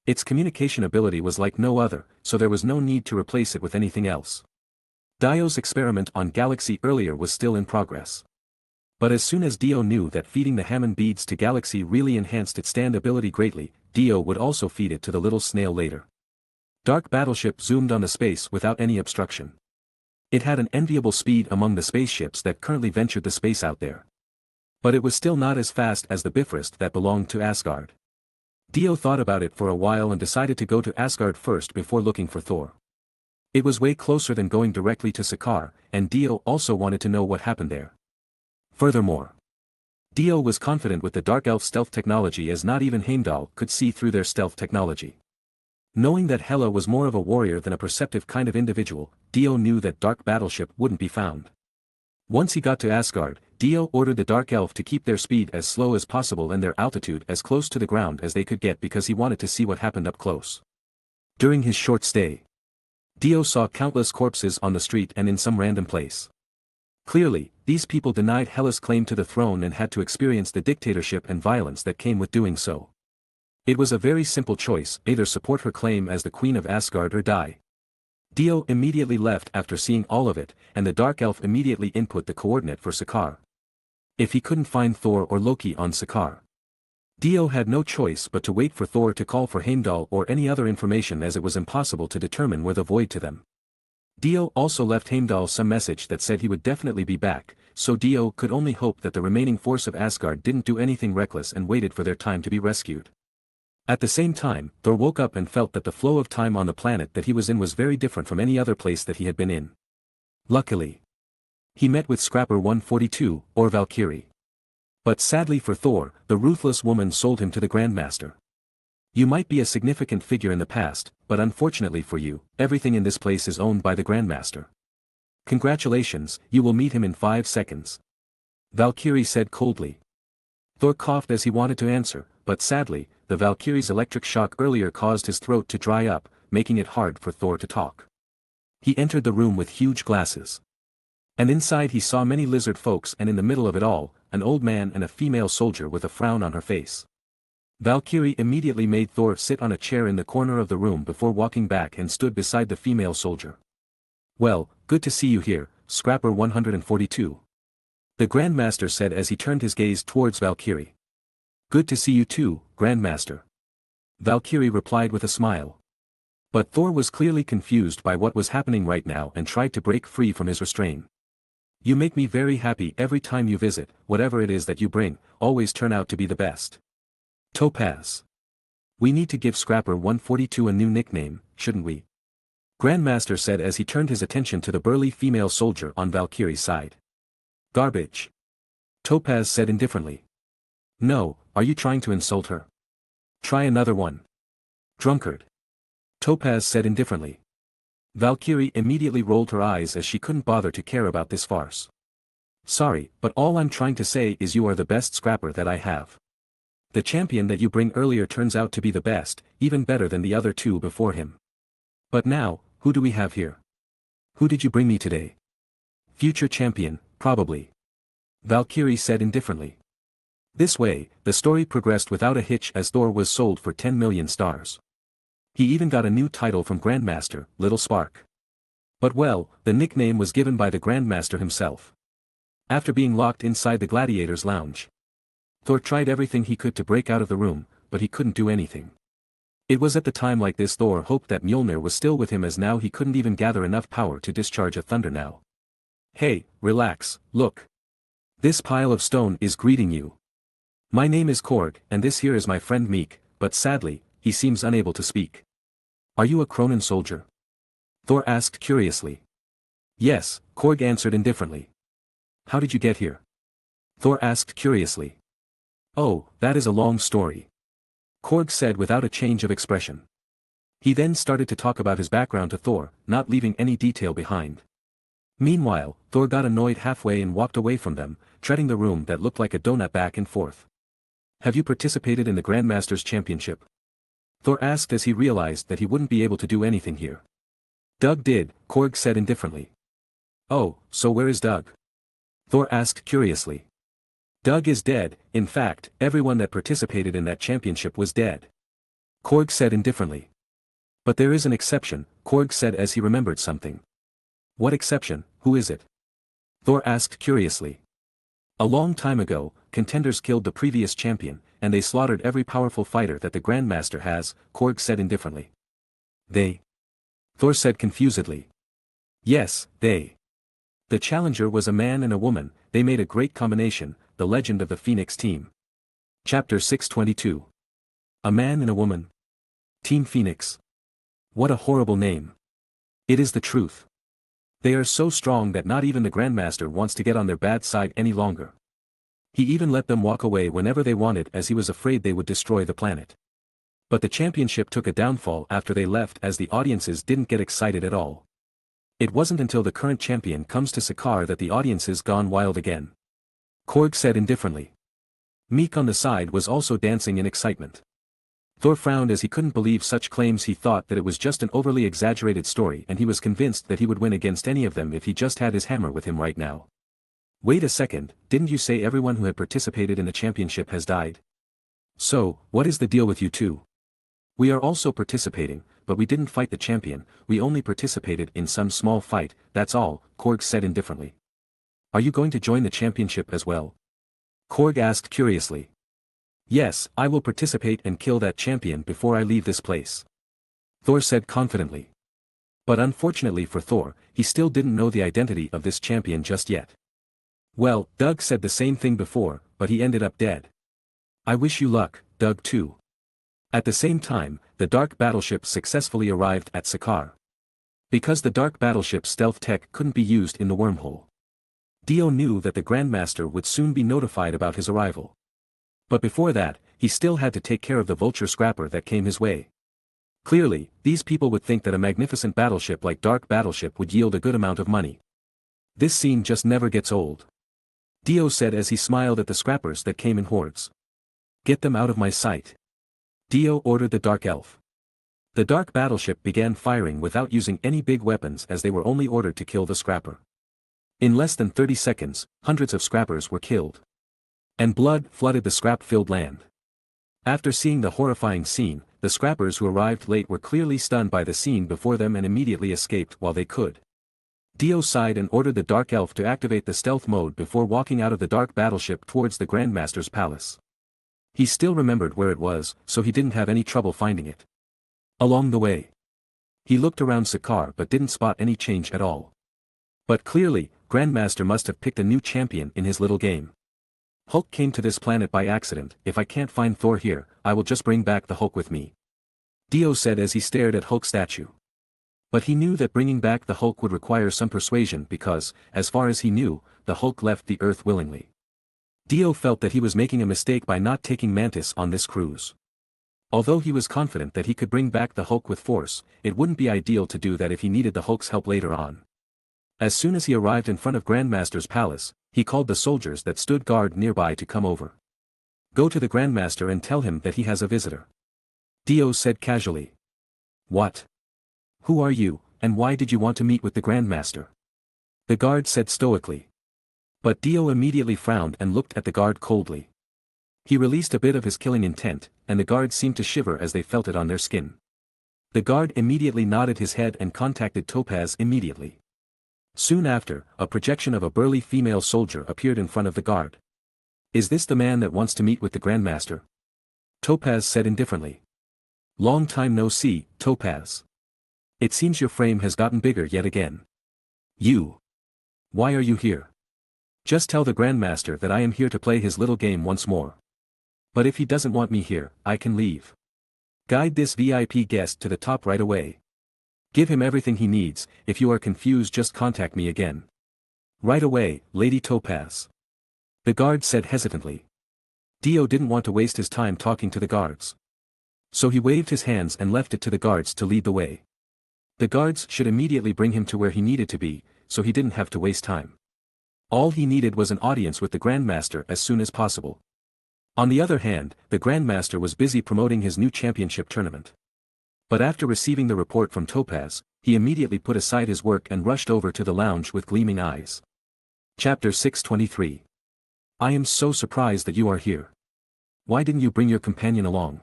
Its communication ability was like no other, so there was no need to replace it with anything else. Dio's experiment on Galaxy earlier was still in progress. But as soon as Dio knew that feeding the Hammond beads to Galaxy really enhanced its stand ability greatly, Dio would also feed it to the little snail later. Dark Battleship zoomed on the space without any obstruction. It had an enviable speed among the spaceships that currently ventured the space out there. But it was still not as fast as the Bifrost that belonged to Asgard. Dio thought about it for a while and decided to go to Asgard first before looking for Thor. It was way closer than going directly to Sakaar, and Dio also wanted to know what happened there. Furthermore, Dio was confident with the Dark Elf stealth technology as not even Heimdall could see through their stealth technology. Knowing that Hela was more of a warrior than a perceptive kind of individual, Dio knew that Dark Battleship wouldn't be found. Once he got to Asgard, Dio ordered the Dark Elf to keep their speed as slow as possible and their altitude as close to the ground as they could get because he wanted to see what happened up close. During his short stay, Dio saw countless corpses on the street and in some random place. Clearly, these people denied Hela's claim to the throne and had to experience the dictatorship and violence that came with doing so. It was a very simple choice, either support her claim as the Queen of Asgard or die. Dio immediately left after seeing all of it, and the Dark Elf immediately input the coordinate for Sakaar. If he couldn't find Thor or Loki on Sakaar, Dio had no choice but to wait for Thor to call for Heimdall or any other information as it was impossible to determine where the void to them. Dio also left Heimdall some message that said he would definitely be back, so Dio could only hope that the remaining force of Asgard didn't do anything reckless and waited for their time to be rescued. At the same time, Thor woke up and felt that the flow of time on the planet that he was in was very different from any other place that he had been in. Luckily, he met with Scrapper 142, or Valkyrie. But sadly for Thor, the ruthless woman sold him to the Grandmaster. You might be a significant figure in the past, but unfortunately for you, everything in this place is owned by the Grandmaster. Congratulations, you will meet him in 5 seconds. Valkyrie said coldly. Thor coughed as he wanted to answer, but sadly, the Valkyrie's electric shock earlier caused his throat to dry up, making it hard for Thor to talk. He entered the room with huge glasses. And inside he saw many lizard folks and in the middle of it all, an old man and a female soldier with a frown on her face. Valkyrie immediately made Thor sit on a chair in the corner of the room before walking back and stood beside the female soldier. Well, good to see you here, Scrapper 142. The Grandmaster said as he turned his gaze towards Valkyrie. Good to see you too, Grandmaster. Valkyrie replied with a smile. But Thor was clearly confused by what was happening right now and tried to break free from his restraint. You make me very happy every time you visit, whatever it is that you bring, always turn out to be the best. Topaz. We need to give Scrapper 142 a new nickname, shouldn't we? Grandmaster said as he turned his attention to the burly female soldier on Valkyrie's side. Garbage. Topaz said indifferently. No, are you trying to insult her? Try another one. Drunkard. Topaz said indifferently. Valkyrie immediately rolled her eyes as she couldn't bother to care about this farce. Sorry, but all I'm trying to say is you are the best scrapper that I have. The champion that you bring earlier turns out to be the best, even better than the other 2 before him. But now, who do we have here? Who did you bring me today? Future champion, probably. Valkyrie said indifferently. This way, the story progressed without a hitch as Thor was sold for 10 million stars. He even got a new title from Grandmaster, Little Spark. But well, the nickname was given by the Grandmaster himself. After being locked inside the Gladiator's lounge, Thor tried everything he could to break out of the room, but he couldn't do anything. It was at the time like this Thor hoped that Mjolnir was still with him as now he couldn't even gather enough power to discharge a thunder now. Hey, relax, look. This pile of stone is greeting you. My name is Korg, and this here is my friend Meek, but sadly, he seems unable to speak. Are you a Kronan soldier? Thor asked curiously. Yes, Korg answered indifferently. How did you get here? Thor asked curiously. Oh, that is a long story. Korg said without a change of expression. He then started to talk about his background to Thor, not leaving any detail behind. Meanwhile, Thor got annoyed halfway and walked away from them, treading the room that looked like a donut back and forth. Have you participated in the Grandmasters Championship? Thor asked as he realized that he wouldn't be able to do anything here. Doug did, Korg said indifferently. Oh, so where is Doug? Thor asked curiously. Doug is dead. In fact, everyone that participated in that championship was dead. Korg said indifferently. But there is an exception, Korg said as he remembered something. What exception? Who is it? Thor asked curiously. A long time ago, contenders killed the previous champion, and they slaughtered every powerful fighter that the Grandmaster has, Korg said indifferently. They? Thor said confusedly. Yes, they. The challenger was a man and a woman, they made a great combination, the legend of the Phoenix team. Chapter 622. A man and a woman. Team Phoenix. What a horrible name. It is the truth. They are so strong that not even the Grandmaster wants to get on their bad side any longer. He even let them walk away whenever they wanted as he was afraid they would destroy the planet. But the championship took a downfall after they left as the audiences didn't get excited at all. It wasn't until the current champion comes to Sakaar that the audiences gone wild again. Korg said indifferently. Meek on the side was also dancing in excitement. Thor frowned as he couldn't believe such claims. He thought that it was just an overly exaggerated story and he was convinced that he would win against any of them if he just had his hammer with him right now. Wait a second, didn't you say everyone who had participated in the championship has died? So, what is the deal with you two? We are also participating, but we didn't fight the champion, we only participated in some small fight, that's all, Korg said indifferently. Are you going to join the championship as well? Korg asked curiously. Yes, I will participate and kill that champion before I leave this place. Thor said confidently. But unfortunately for Thor, he still didn't know the identity of this champion just yet. Well, Doug said the same thing before, but he ended up dead. I wish you luck, Doug too. At the same time, the Dark Battleship successfully arrived at Sakaar. Because the Dark Battleship's stealth tech couldn't be used in the wormhole. Dio knew that the Grandmaster would soon be notified about his arrival. But before that, he still had to take care of the vulture scrapper that came his way. Clearly, these people would think that a magnificent battleship like Dark Battleship would yield a good amount of money. This scene just never gets old. Dio said as he smiled at the scrappers that came in hordes. Get them out of my sight. Dio ordered the Dark Elf. The Dark Battleship began firing without using any big weapons as they were only ordered to kill the scrapper. In less than 30 seconds, hundreds of scrappers were killed. And blood flooded the scrap-filled land. After seeing the horrifying scene, the scrappers who arrived late were clearly stunned by the scene before them and immediately escaped while they could. Dio sighed and ordered the Dark Elf to activate the stealth mode before walking out of the Dark Battleship towards the Grandmaster's palace. He still remembered where it was, so he didn't have any trouble finding it. Along the way, he looked around Sakaar but didn't spot any change at all. But clearly, Grandmaster must have picked a new champion in his little game. Hulk came to this planet by accident. If I can't find Thor here, I will just bring back the Hulk with me. Dio said as he stared at Hulk's statue. But he knew that bringing back the Hulk would require some persuasion because, as far as he knew, the Hulk left the Earth willingly. Dio felt that he was making a mistake by not taking Mantis on this cruise. Although he was confident that he could bring back the Hulk with force, it wouldn't be ideal to do that if he needed the Hulk's help later on. As soon as he arrived in front of Grandmaster's palace, he called the soldiers that stood guard nearby to come over. Go to the Grandmaster and tell him that he has a visitor. Dio said casually. What? Who are you, and why did you want to meet with the Grandmaster? The guard said stoically. But Dio immediately frowned and looked at the guard coldly. He released a bit of his killing intent, and the guards seemed to shiver as they felt it on their skin. The guard immediately nodded his head and contacted Topaz immediately. Soon after, a projection of a burly female soldier appeared in front of the guard. Is this the man that wants to meet with the Grandmaster? Topaz said indifferently. Long time no see, Topaz. It seems your frame has gotten bigger yet again. You. Why are you here? Just tell the Grandmaster that I am here to play his little game once more. But if he doesn't want me here, I can leave. Guide this VIP guest to the top right away. Give him everything he needs. If you are confused, just contact me again. Right away, Lady Topaz. The guard said hesitantly. Dio didn't want to waste his time talking to the guards. So he waved his hands and left it to the guards to lead the way. The guards should immediately bring him to where he needed to be, so he didn't have to waste time. All he needed was an audience with the Grandmaster as soon as possible. On the other hand, the Grandmaster was busy promoting his new championship tournament. But after receiving the report from Topaz, he immediately put aside his work and rushed over to the lounge with gleaming eyes. Chapter 623. I am so surprised that you are here. Why didn't you bring your companion along?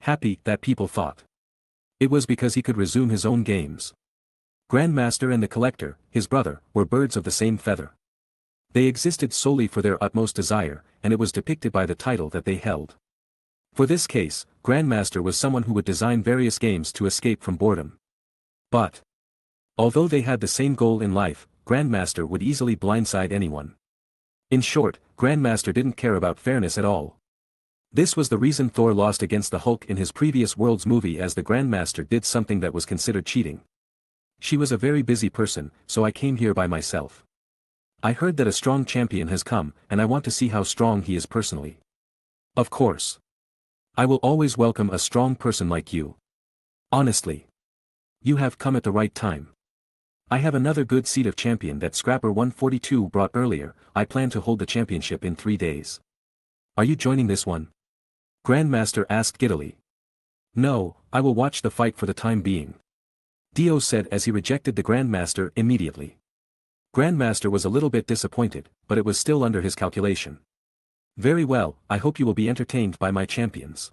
Happy, that people thought. It was because he could resume his own games. Grandmaster and the Collector, his brother, were birds of the same feather. They existed solely for their utmost desire, and it was depicted by the title that they held. For this case, Grandmaster was someone who would design various games to escape from boredom. But, although they had the same goal in life, Grandmaster would easily blindside anyone. In short, Grandmaster didn't care about fairness at all. This was the reason Thor lost against the Hulk in his previous Worlds movie, as the Grandmaster did something that was considered cheating. She was a very busy person, so I came here by myself. I heard that a strong champion has come, and I want to see how strong he is personally. Of course. I will always welcome a strong person like you. Honestly. You have come at the right time. I have another good seed of champion that Scrapper 142 brought earlier. I plan to hold the championship in 3 days. Are you joining this one? Grandmaster asked giddily. No, I will watch the fight for the time being. Dio said as he rejected the Grandmaster immediately. Grandmaster was a little bit disappointed, but it was still under his calculation. Very well, I hope you will be entertained by my champions.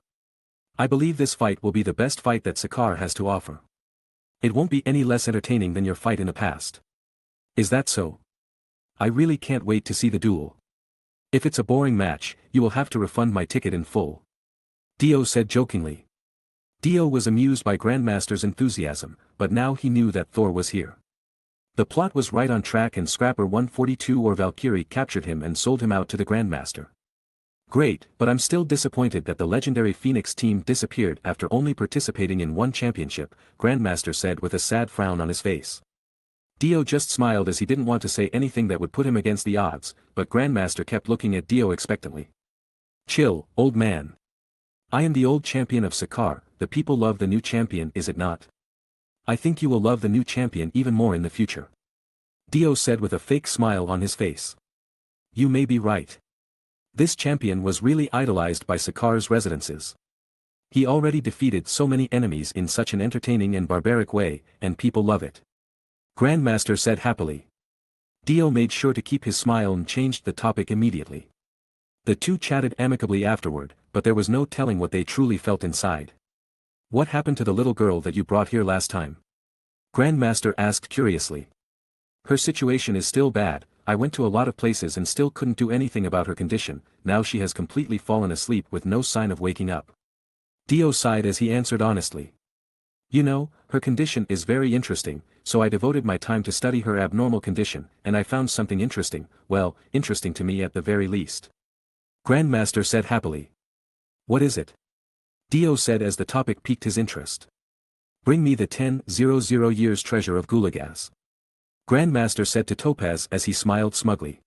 I believe this fight will be the best fight that Sakaar has to offer. It won't be any less entertaining than your fight in the past. Is that so? I really can't wait to see the duel. If it's a boring match, you will have to refund my ticket in full. Dio said jokingly. Dio was amused by Grandmaster's enthusiasm, but now he knew that Thor was here. The plot was right on track, and Scrapper 142 or Valkyrie captured him and sold him out to the Grandmaster. Great, but I'm still disappointed that the legendary Phoenix team disappeared after only participating in one championship, Grandmaster said with a sad frown on his face. Dio just smiled as he didn't want to say anything that would put him against the odds, but Grandmaster kept looking at Dio expectantly. Chill, old man. I am the old champion of Sakaar. The people love the new champion, is it not? I think you will love the new champion even more in the future. Dio said with a fake smile on his face. You may be right. This champion was really idolized by Sakaar's residents. He already defeated so many enemies in such an entertaining and barbaric way, and people love it. Grandmaster said happily. Dio made sure to keep his smile and changed the topic immediately. The two chatted amicably afterward, but there was no telling what they truly felt inside. What happened to the little girl that you brought here last time? Grandmaster asked curiously. Her situation is still bad. I went to a lot of places and still couldn't do anything about her condition. Now she has completely fallen asleep with no sign of waking up. Dio sighed as he answered honestly. You know, her condition is very interesting, so I devoted my time to study her abnormal condition, and I found something interesting, well, interesting to me at the very least. Grandmaster said happily. What is it? Dio said as the topic piqued his interest. Bring me the 10,000 years treasure of Gulagas. Grandmaster said to Topaz as he smiled smugly.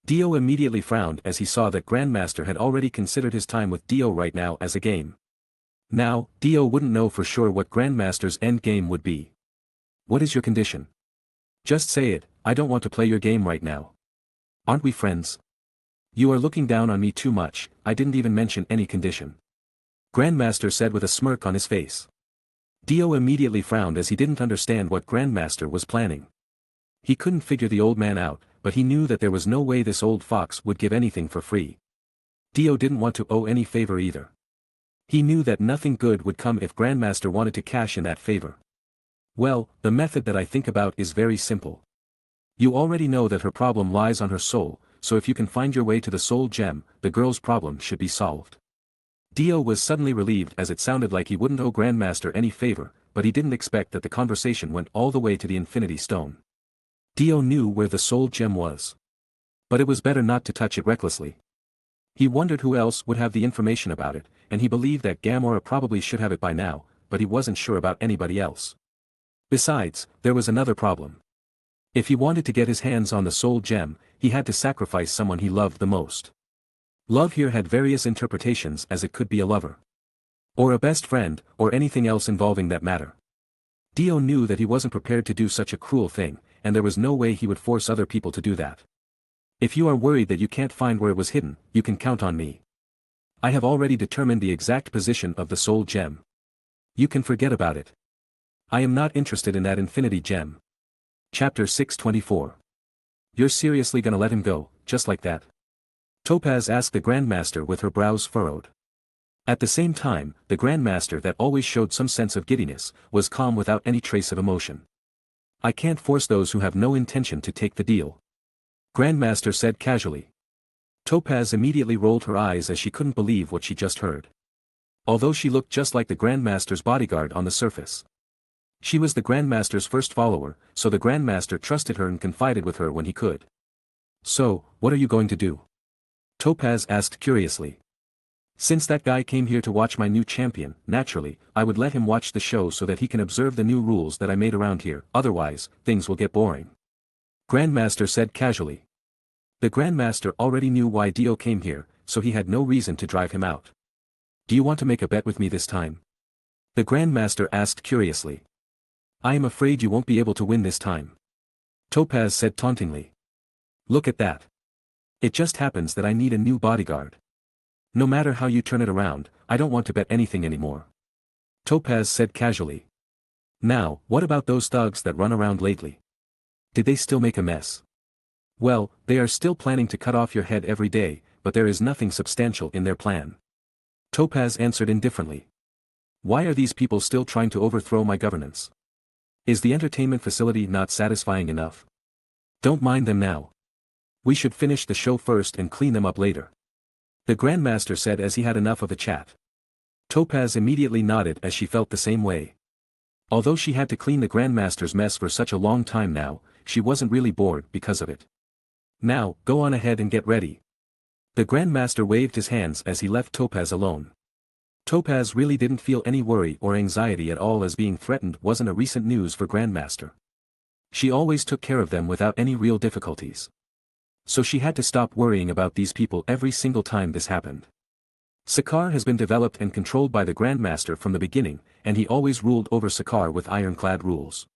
Dio immediately frowned as he saw that Grandmaster had already considered his time with Dio right now as a game. Now, Dio wouldn't know for sure what Grandmaster's end game would be. What is your condition? Just say it. I don't want to play your game right now. Aren't we friends? You are looking down on me too much. I didn't even mention any condition. Grandmaster said with a smirk on his face. Dio immediately frowned as he didn't understand what Grandmaster was planning. He couldn't figure the old man out, but he knew that there was no way this old fox would give anything for free. Dio didn't want to owe any favor either. He knew that nothing good would come if Grandmaster wanted to cash in that favor. Well, the method that I think about is very simple. You already know that her problem lies on her soul, so if you can find your way to the soul gem, the girl's problem should be solved. Dio was suddenly relieved as it sounded like he wouldn't owe Grandmaster any favor, but he didn't expect that the conversation went all the way to the Infinity Stone. Dio knew where the soul gem was. But it was better not to touch it recklessly. He wondered who else would have the information about it, and he believed that Gamora probably should have it by now, but he wasn't sure about anybody else. Besides, there was another problem. If he wanted to get his hands on the soul gem, he had to sacrifice someone he loved the most. Love here had various interpretations, as it could be a lover, or a best friend, or anything else involving that matter. Dio knew that he wasn't prepared to do such a cruel thing, and there was no way he would force other people to do that. If you are worried that you can't find where it was hidden, you can count on me. I have already determined the exact position of the soul gem. You can forget about it. I am not interested in that infinity gem. Chapter 624. You're seriously gonna let him go, just like that? Topaz asked the Grandmaster with her brows furrowed. At the same time, the Grandmaster that always showed some sense of giddiness, was calm without any trace of emotion. I can't force those who have no intention to take the deal. Grandmaster said casually. Topaz immediately rolled her eyes as she couldn't believe what she just heard. Although she looked just like the Grandmaster's bodyguard on the surface. She was the Grandmaster's first follower, so the Grandmaster trusted her and confided with her when he could. So, what are you going to do? Topaz asked curiously. Since that guy came here to watch my new champion, naturally, I would let him watch the show so that he can observe the new rules that I made around here, otherwise, things will get boring. Grandmaster said casually. The Grandmaster already knew why Dio came here, so he had no reason to drive him out. Do you want to make a bet with me this time? The Grandmaster asked curiously. I am afraid you won't be able to win this time. Topaz said tauntingly. Look at that. It just happens that I need a new bodyguard. No matter how you turn it around, I don't want to bet anything anymore. Topaz said casually. Now, what about those thugs that run around lately? Did they still make a mess? Well, they are still planning to cut off your head every day, but there is nothing substantial in their plan. Topaz answered indifferently. Why are these people still trying to overthrow my governance? Is the entertainment facility not satisfying enough? Don't mind them now. We should finish the show first and clean them up later. The Grandmaster said as he had enough of the chat. Topaz immediately nodded as she felt the same way. Although she had to clean the Grandmaster's mess for such a long time now, she wasn't really bored because of it. Now, go on ahead and get ready. The Grandmaster waved his hands as he left Topaz alone. Topaz really didn't feel any worry or anxiety at all, as being threatened wasn't a recent news for Grandmaster. She always took care of them without any real difficulties. So she had to stop worrying about these people every single time this happened. Sakaar has been developed and controlled by the Grandmaster from the beginning, and he always ruled over Sakaar with ironclad rules.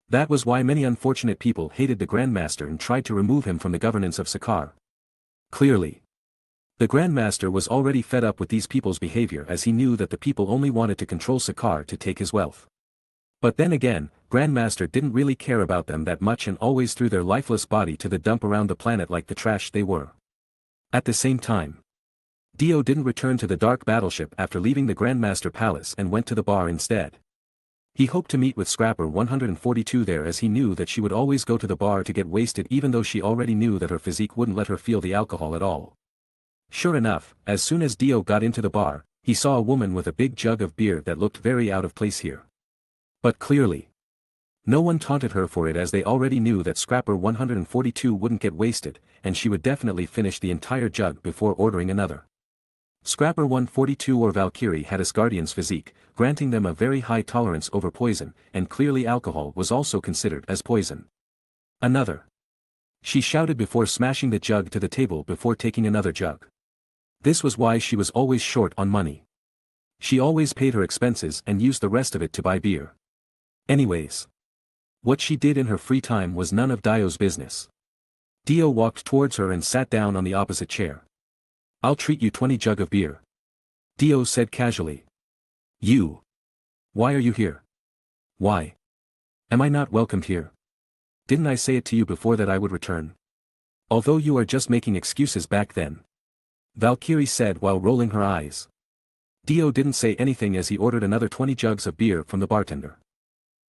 That was why many unfortunate people hated the Grandmaster and tried to remove him from the governance of Sakaar. Clearly, the Grandmaster was already fed up with these people's behavior, as he knew that the people only wanted to control Sakaar to take his wealth. But then again, Grandmaster didn't really care about them that much and always threw their lifeless body to the dump around the planet like the trash they were. At the same time, Dio didn't return to the dark battleship after leaving the Grandmaster Palace and went to the bar instead. He hoped to meet with Scrapper 142 there, as he knew that she would always go to the bar to get wasted, even though she already knew that her physique wouldn't let her feel the alcohol at all. Sure enough, as soon as Dio got into the bar, he saw a woman with a big jug of beer that looked very out of place here. But clearly, no one taunted her for it, as they already knew that Scrapper 142 wouldn't get wasted, and she would definitely finish the entire jug before ordering another. Scrapper 142 or Valkyrie had Asgardian's physique, granting them a very high tolerance over poison, and clearly alcohol was also considered as poison. Another. She shouted before smashing the jug to the table before taking another jug. This was why she was always short on money. She always paid her expenses and used the rest of it to buy beer. Anyways, what she did in her free time was none of Dio's business. Dio walked towards her and sat down on the opposite chair. I'll treat you 20 jug of beer. Dio said casually. You. Why are you here? Why? Am I not welcomed here? Didn't I say it to you before that I would return? Although you are just making excuses back then. Valkyrie said while rolling her eyes. Dio didn't say anything as he ordered another 20 jugs of beer from the bartender.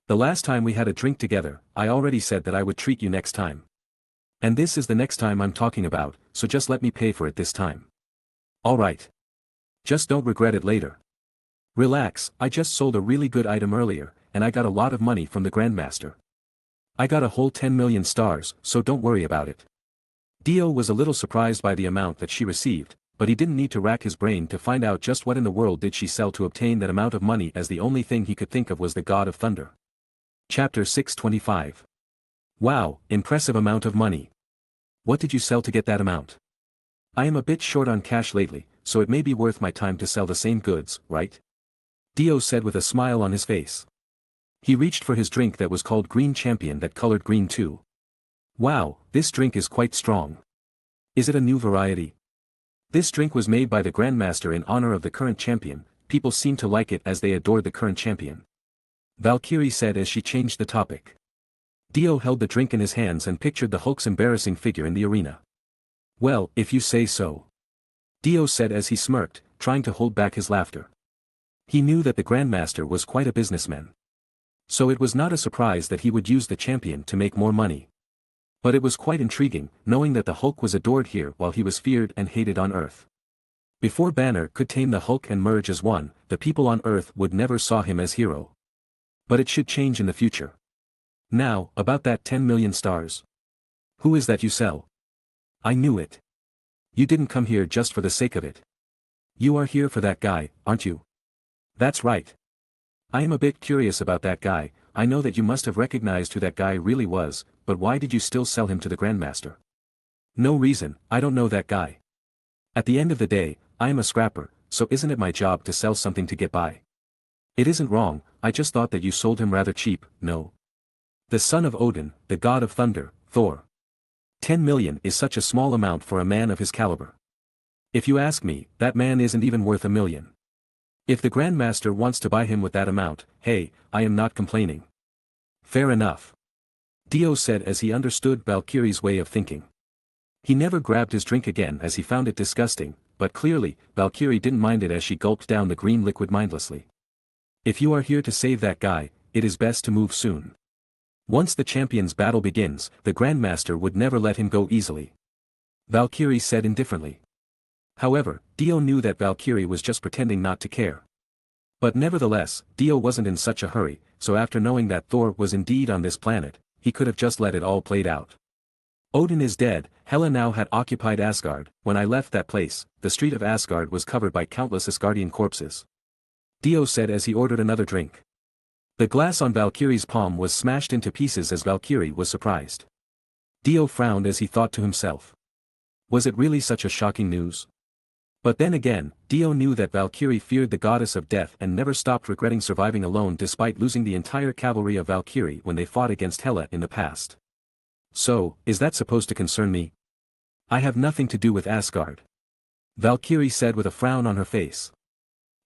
The last time we had a drink together, I already said that I would treat you next time. And this is the next time I'm talking about, so just let me pay for it this time. Alright. Just don't regret it later. Relax, I just sold a really good item earlier, and I got a lot of money from the Grandmaster. I got a whole 10 million stars, so don't worry about it. Dio was a little surprised by the amount that she received, but he didn't need to rack his brain to find out just what in the world did she sell to obtain that amount of money, as the only thing he could think of was the God of Thunder. Chapter 625. Wow, impressive amount of money. What did you sell to get that amount? I am a bit short on cash lately, so it may be worth my time to sell the same goods, right? Dio said with a smile on his face. He reached for his drink that was called Green Champion, that colored green too. Wow, this drink is quite strong. Is it a new variety? This drink was made by the Grandmaster in honor of the current champion. People seem to like it as they adored the current champion. Valkyrie said as she changed the topic. Dio held the drink in his hands and pictured the Hulk's embarrassing figure in the arena. Well, if you say so. Dio said as he smirked, trying to hold back his laughter. He knew that the Grandmaster was quite a businessman. So it was not a surprise that he would use the champion to make more money. But it was quite intriguing, knowing that the Hulk was adored here while he was feared and hated on Earth. Before Banner could tame the Hulk and merge as one, the people on Earth would never saw him as hero. But it should change in the future. Now, about that 10 million stars. Who is that you sell? I knew it. You didn't come here just for the sake of it. You are here for that guy, aren't you? That's right. I am a bit curious about that guy. I know that you must have recognized who that guy really was, but why did you still sell him to the Grandmaster? No reason, I don't know that guy. At the end of the day, I am a scrapper, so isn't it my job to sell something to get by? It isn't wrong, I just thought that you sold him rather cheap, no? The son of Odin, the god of thunder, Thor. 10 million is such a small amount for a man of his caliber. If you ask me, that man isn't even worth $1 million. If the Grandmaster wants to buy him with that amount, hey, I am not complaining. Fair enough. Dio said as he understood Valkyrie's way of thinking. He never grabbed his drink again as he found it disgusting, but clearly, Valkyrie didn't mind it as she gulped down the green liquid mindlessly. If you are here to save that guy, it is best to move soon. Once the champion's battle begins, the Grandmaster would never let him go easily. Valkyrie said indifferently. However, Dio knew that Valkyrie was just pretending not to care. But nevertheless, Dio wasn't in such a hurry, so after knowing that Thor was indeed on this planet, he could have just let it all played out. Odin is dead. Hela now had occupied Asgard. When I left that place, the street of Asgard was covered by countless Asgardian corpses. Dio said as he ordered another drink. The glass on Valkyrie's palm was smashed into pieces as Valkyrie was surprised. Dio frowned as he thought to himself. Was it really such a shocking news? But then again, Dio knew that Valkyrie feared the goddess of death and never stopped regretting surviving alone despite losing the entire cavalry of Valkyrie when they fought against Hela in the past. So, is that supposed to concern me? I have nothing to do with Asgard. Valkyrie said with a frown on her face.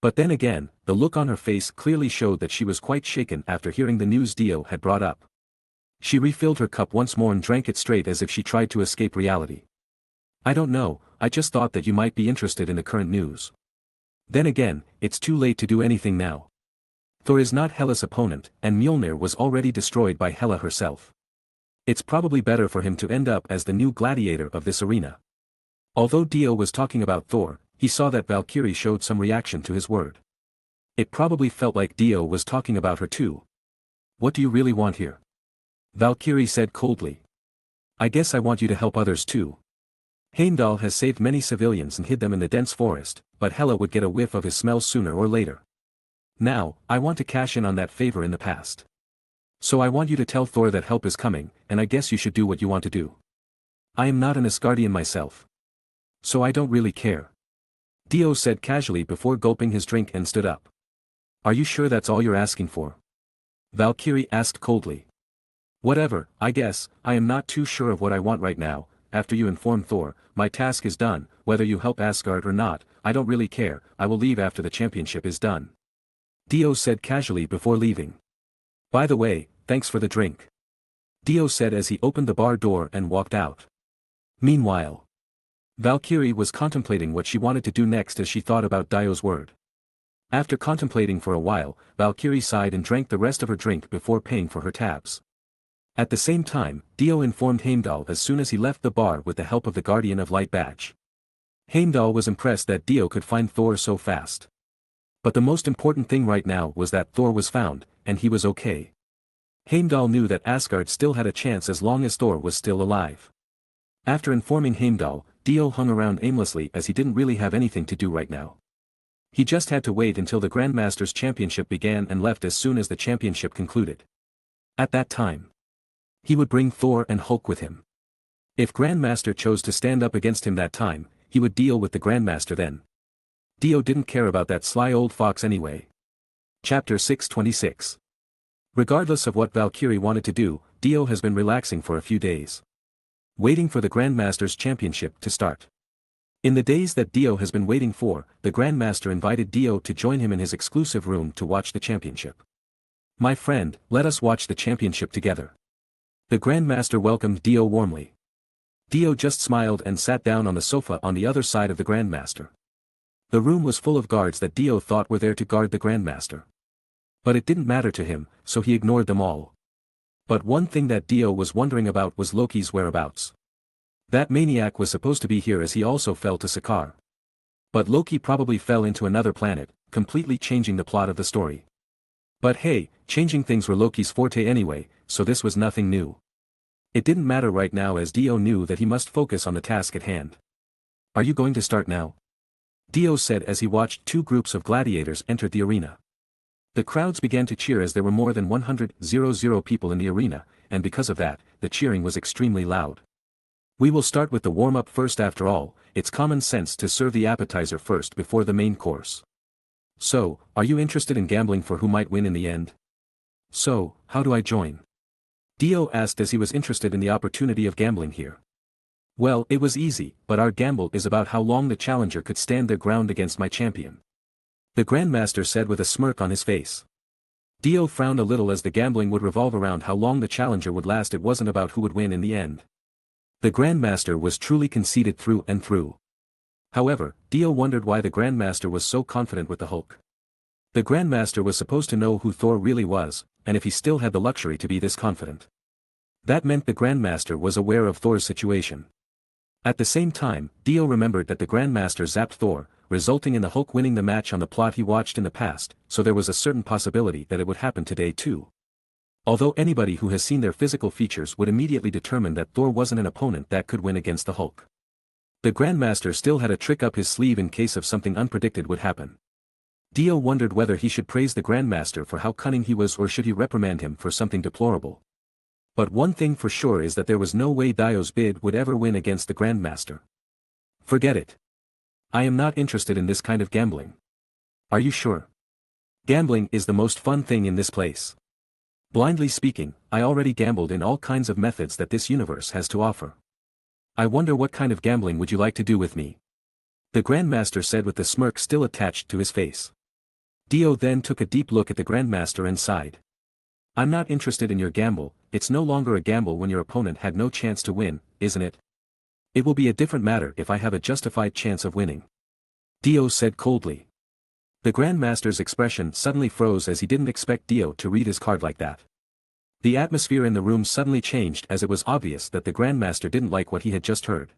But then again, the look on her face clearly showed that she was quite shaken after hearing the news Dio had brought up. She refilled her cup once more and drank it straight as if she tried to escape reality. I don't know, I just thought that you might be interested in the current news. Then again, it's too late to do anything now. Thor is not Hela's opponent, and Mjolnir was already destroyed by Hela herself. It's probably better for him to end up as the new gladiator of this arena. Although Dio was talking about Thor, he saw that Valkyrie showed some reaction to his word. It probably felt like Dio was talking about her too. What do you really want here? Valkyrie said coldly. I guess I want you to help others too. Heimdall has saved many civilians and hid them in the dense forest, but Hela would get a whiff of his smell sooner or later. Now, I want to cash in on that favor in the past. So I want you to tell Thor that help is coming, and I guess you should do what you want to do. I am not an Asgardian myself. So I don't really care. Dio said casually before gulping his drink and stood up. Are you sure that's all you're asking for? Valkyrie asked coldly. Whatever, I guess, I am not too sure of what I want right now. After you inform Thor, my task is done. Whether you help Asgard or not, I don't really care. I will leave after the championship is done. Dio said casually before leaving. By the way, thanks for the drink. Dio said as he opened the bar door and walked out. Meanwhile, Valkyrie was contemplating what she wanted to do next as she thought about Dio's word. After contemplating for a while, Valkyrie sighed and drank the rest of her drink before paying for her tabs. At the same time, Dio informed Heimdall as soon as he left the bar with the help of the Guardian of Light badge. Heimdall was impressed that Dio could find Thor so fast. But the most important thing right now was that Thor was found, and he was okay. Heimdall knew that Asgard still had a chance as long as Thor was still alive. After informing Heimdall, Dio hung around aimlessly as he didn't really have anything to do right now. He just had to wait until the Grandmaster's championship began and left as soon as the championship concluded. At that time, he would bring Thor and Hulk with him. If Grandmaster chose to stand up against him that time, he would deal with the Grandmaster then. Dio didn't care about that sly old fox anyway. Chapter 626. Regardless of what Valkyrie wanted to do, Dio has been relaxing for a few days, waiting for the Grandmaster's championship to start. In the days that Dio has been waiting for, the Grandmaster invited Dio to join him in his exclusive room to watch the championship. "My friend, let us watch the championship together." The Grandmaster welcomed Dio warmly. Dio just smiled and sat down on the sofa on the other side of the Grandmaster. The room was full of guards that Dio thought were there to guard the Grandmaster. But it didn't matter to him, so he ignored them all. But one thing that Dio was wondering about was Loki's whereabouts. That maniac was supposed to be here as he also fell to Sakaar. But Loki probably fell into another planet, completely changing the plot of the story. But hey, changing things were Loki's forte anyway, so this was nothing new. It didn't matter right now as Dio knew that he must focus on the task at hand. "Are you going to start now?" Dio said as he watched two groups of gladiators enter the arena. The crowds began to cheer as there were more than 100,000 people in the arena, and because of that, the cheering was extremely loud. "We will start with the warm-up first. After all, it's common sense to serve the appetizer first before the main course. So, are you interested in gambling for who might win in the end?" "So, how do I join?" Dio asked as he was interested in the opportunity of gambling here. "Well, it was easy, but our gamble is about how long the challenger could stand their ground against my champion," the Grandmaster said with a smirk on his face. Dio frowned a little as the gambling would revolve around how long the challenger would last. It wasn't about who would win in the end. The Grandmaster was truly conceited through and through. However, Dio wondered why the Grandmaster was so confident with the Hulk. The Grandmaster was supposed to know who Thor really was, and if he still had the luxury to be this confident, that meant the Grandmaster was aware of Thor's situation. At the same time, Dio remembered that the Grandmaster zapped Thor, resulting in the Hulk winning the match on the plot he watched in the past, so there was a certain possibility that it would happen today too. Although anybody who has seen their physical features would immediately determine that Thor wasn't an opponent that could win against the Hulk. The Grandmaster still had a trick up his sleeve in case of something unpredicted would happen. Dio wondered whether he should praise the Grandmaster for how cunning he was or should he reprimand him for something deplorable. But one thing for sure is that there was no way Dio's bid would ever win against the Grandmaster. "Forget it. I am not interested in this kind of gambling." "Are you sure?" "Gambling is the most fun thing in this place. Blindly speaking, I already gambled in all kinds of methods that this universe has to offer. I wonder what kind of gambling would you like to do with me?" the Grandmaster said with the smirk still attached to his face. Dio then took a deep look at the Grandmaster and sighed. "I'm not interested in your gamble. It's no longer a gamble when your opponent had no chance to win, isn't it? It will be a different matter if I have a justified chance of winning," Dio said coldly. The Grandmaster's expression suddenly froze as he didn't expect Dio to read his card like that. The atmosphere in the room suddenly changed as it was obvious that the Grandmaster didn't like what he had just heard.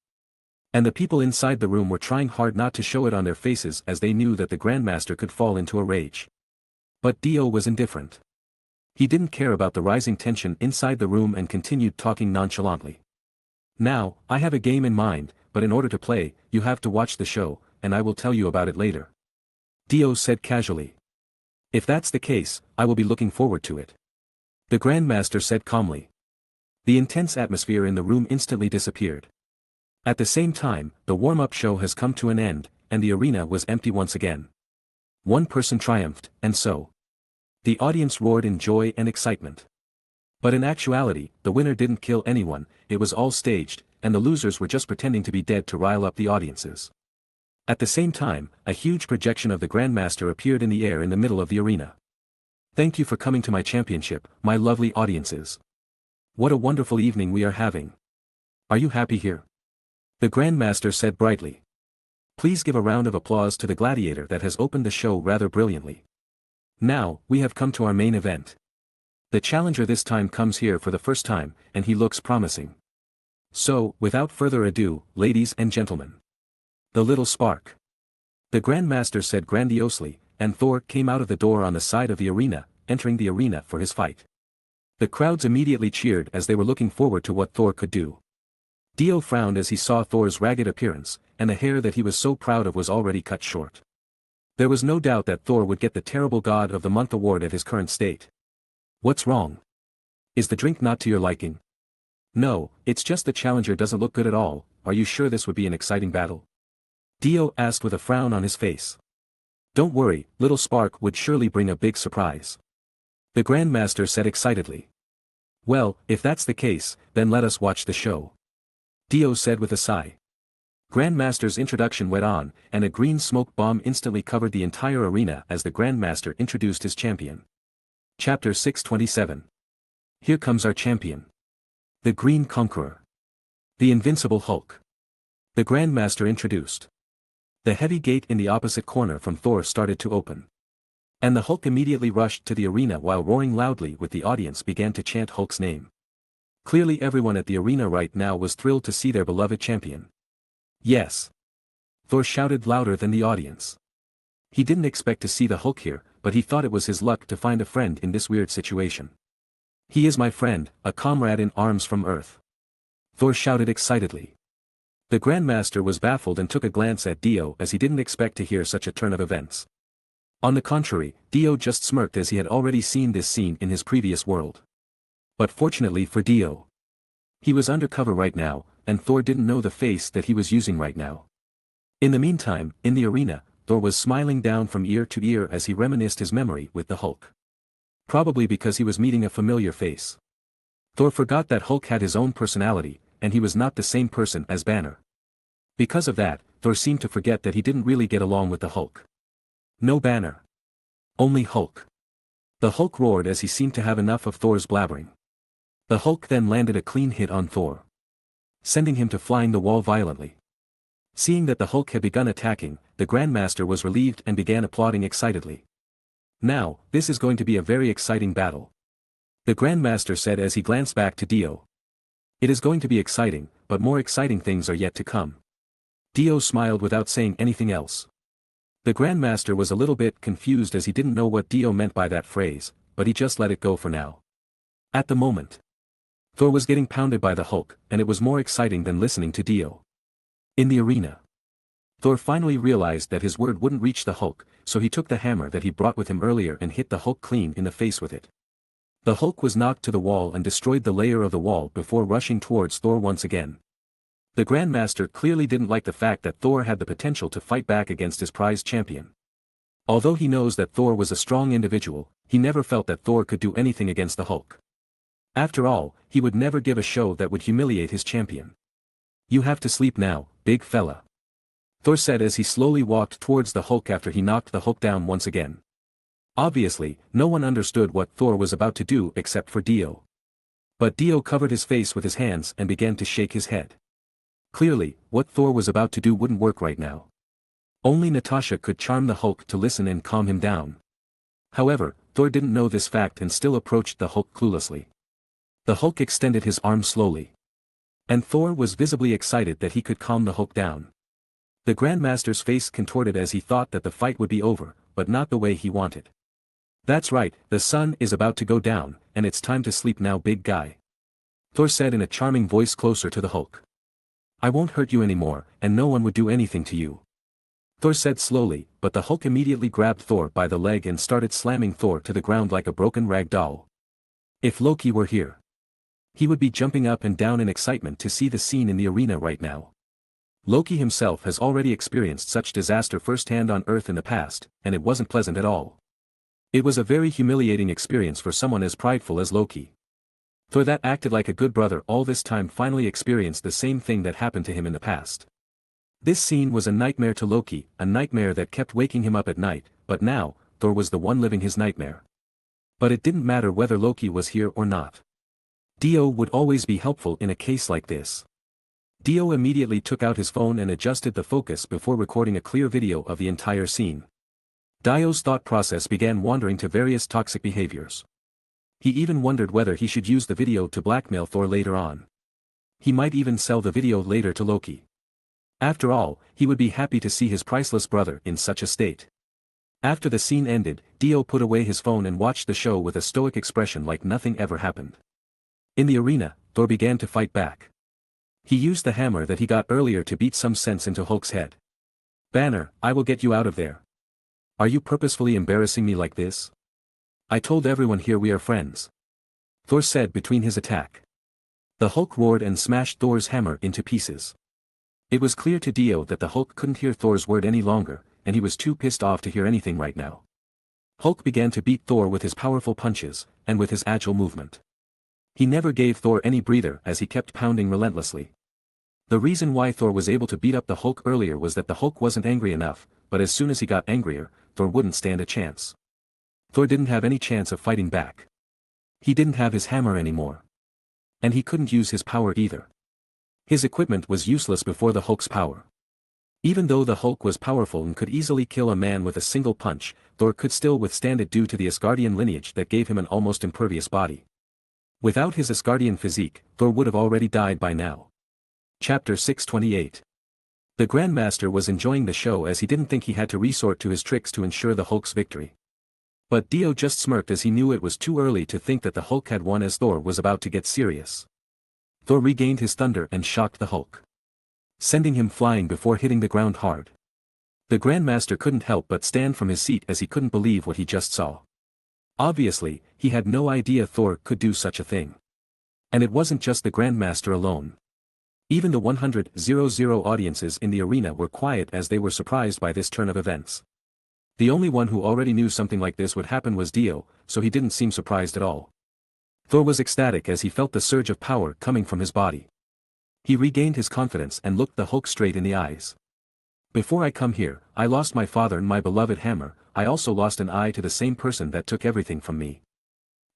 And the people inside the room were trying hard not to show it on their faces as they knew that the Grandmaster could fall into a rage. But Dio was indifferent. He didn't care about the rising tension inside the room and continued talking nonchalantly. "Now, I have a game in mind, but in order to play, you have to watch the show, and I will tell you about it later," Dio said casually. "If that's the case, I will be looking forward to it," the Grandmaster said calmly. The intense atmosphere in the room instantly disappeared. At the same time, the warm-up show has come to an end, and the arena was empty once again. One person triumphed, and so the audience roared in joy and excitement. But in actuality, the winner didn't kill anyone, it was all staged, and the losers were just pretending to be dead to rile up the audiences. At the same time, a huge projection of the Grandmaster appeared in the air in the middle of the arena. "Thank you for coming to my championship, my lovely audiences. What a wonderful evening we are having. Are you happy here?" the Grandmaster said brightly. "Please give a round of applause to the gladiator that has opened the show rather brilliantly. Now, we have come to our main event. The challenger this time comes here for the first time, and he looks promising. So, without further ado, ladies and gentlemen, the little spark," the Grandmaster said grandiosely, and Thor came out of the door on the side of the arena, entering the arena for his fight. The crowds immediately cheered as they were looking forward to what Thor could do. Dio frowned as he saw Thor's ragged appearance, and the hair that he was so proud of was already cut short. There was no doubt that Thor would get the terrible God of the Month award at his current state. What's wrong? Is the drink not to your liking? No, it's just the challenger doesn't look good at all. Are you sure this would be an exciting battle? Dio asked with a frown on his face. Don't worry, little Spark would surely bring a big surprise. The Grandmaster said excitedly. Well, if that's the case, then let us watch the show. Dio said with a sigh. Grandmaster's introduction went on, and a green smoke bomb instantly covered the entire arena as the Grandmaster introduced his champion. Chapter 627. Here comes our champion. The Green Conqueror. The Invincible Hulk. The Grandmaster introduced. The heavy gate in the opposite corner from Thor started to open. And the Hulk immediately rushed to the arena while roaring loudly with the audience began to chant Hulk's name. Clearly everyone at the arena right now was thrilled to see their beloved champion. Yes. Thor shouted louder than the audience. He didn't expect to see the Hulk here, but he thought it was his luck to find a friend in this weird situation. He is my friend, a comrade in arms from Earth. Thor shouted excitedly. The Grandmaster was baffled and took a glance at Dio as he didn't expect to hear such a turn of events. On the contrary, Dio just smirked as he had already seen this scene in his previous world. But fortunately for Dio, he was undercover right now, and Thor didn't know the face that he was using right now. In the meantime, in the arena, Thor was smiling down from ear to ear as he reminisced his memory with the Hulk. Probably because he was meeting a familiar face. Thor forgot that Hulk had his own personality, and he was not the same person as Banner. Because of that, Thor seemed to forget that he didn't really get along with the Hulk. No Banner. Only Hulk. The Hulk roared as he seemed to have enough of Thor's blabbering. The Hulk then landed a clean hit on Thor, sending him to flying the wall violently. Seeing that the Hulk had begun attacking, the Grandmaster was relieved and began applauding excitedly. Now, this is going to be a very exciting battle. The Grandmaster said as he glanced back to Dio. It is going to be exciting, but more exciting things are yet to come. Dio smiled without saying anything else. The Grandmaster was a little bit confused as he didn't know what Dio meant by that phrase, but he just let it go for now. At the moment, Thor was getting pounded by the Hulk, and it was more exciting than listening to Dio. In the arena, Thor finally realized that his word wouldn't reach the Hulk, so he took the hammer that he brought with him earlier and hit the Hulk clean in the face with it. The Hulk was knocked to the wall and destroyed the layer of the wall before rushing towards Thor once again. The Grandmaster clearly didn't like the fact that Thor had the potential to fight back against his prized champion. Although he knows that Thor was a strong individual, he never felt that Thor could do anything against the Hulk. After all, he would never give a show that would humiliate his champion. You have to sleep now, big fella. Thor said as he slowly walked towards the Hulk after he knocked the Hulk down once again. Obviously, no one understood what Thor was about to do except for Dio. But Dio covered his face with his hands and began to shake his head. Clearly, what Thor was about to do wouldn't work right now. Only Natasha could charm the Hulk to listen and calm him down. However, Thor didn't know this fact and still approached the Hulk cluelessly. The Hulk extended his arm slowly. And Thor was visibly excited that he could calm the Hulk down. The Grandmaster's face contorted as he thought that the fight would be over, but not the way he wanted. That's right, the sun is about to go down, and it's time to sleep now, big guy. Thor said in a charming voice closer to the Hulk. I won't hurt you anymore, and no one would do anything to you. Thor said slowly, but the Hulk immediately grabbed Thor by the leg and started slamming Thor to the ground like a broken rag doll. If Loki were here, he would be jumping up and down in excitement to see the scene in the arena right now. Loki himself has already experienced such disaster firsthand on Earth in the past, and it wasn't pleasant at all. It was a very humiliating experience for someone as prideful as Loki. Thor that acted like a good brother all this time finally experienced the same thing that happened to him in the past. This scene was a nightmare to Loki, a nightmare that kept waking him up at night, but now, Thor was the one living his nightmare. But it didn't matter whether Loki was here or not. Dio would always be helpful in a case like this. Dio immediately took out his phone and adjusted the focus before recording a clear video of the entire scene. Dio's thought process began wandering to various toxic behaviors. He even wondered whether he should use the video to blackmail Thor later on. He might even sell the video later to Loki. After all, he would be happy to see his priceless brother in such a state. After the scene ended, Dio put away his phone and watched the show with a stoic expression like nothing ever happened. In the arena, Thor began to fight back. He used the hammer that he got earlier to beat some sense into Hulk's head. "Banner, I will get you out of there. Are you purposefully embarrassing me like this? I told everyone here we are friends," Thor said between his attack. The Hulk roared and smashed Thor's hammer into pieces. It was clear to Dio that the Hulk couldn't hear Thor's word any longer, and he was too pissed off to hear anything right now. Hulk began to beat Thor with his powerful punches, and with his agile movement. He never gave Thor any breather as he kept pounding relentlessly. The reason why Thor was able to beat up the Hulk earlier was that the Hulk wasn't angry enough, but as soon as he got angrier, Thor wouldn't stand a chance. Thor didn't have any chance of fighting back. He didn't have his hammer anymore. And he couldn't use his power either. His equipment was useless before the Hulk's power. Even though the Hulk was powerful and could easily kill a man with a single punch, Thor could still withstand it due to the Asgardian lineage that gave him an almost impervious body. Without his Asgardian physique, Thor would have already died by now. Chapter 628. The Grandmaster was enjoying the show as he didn't think he had to resort to his tricks to ensure the Hulk's victory. But Dio just smirked as he knew it was too early to think that the Hulk had won as Thor was about to get serious. Thor regained his thunder and shocked the Hulk, sending him flying before hitting the ground hard. The Grandmaster couldn't help but stand from his seat as he couldn't believe what he just saw. Obviously, he had no idea Thor could do such a thing. And it wasn't just the Grandmaster alone. Even the 100,000 audiences in the arena were quiet as they were surprised by this turn of events. The only one who already knew something like this would happen was Dio, so he didn't seem surprised at all. Thor was ecstatic as he felt the surge of power coming from his body. He regained his confidence and looked the Hulk straight in the eyes. "Before I come here, I lost my father and my beloved hammer. I also lost an eye to the same person that took everything from me.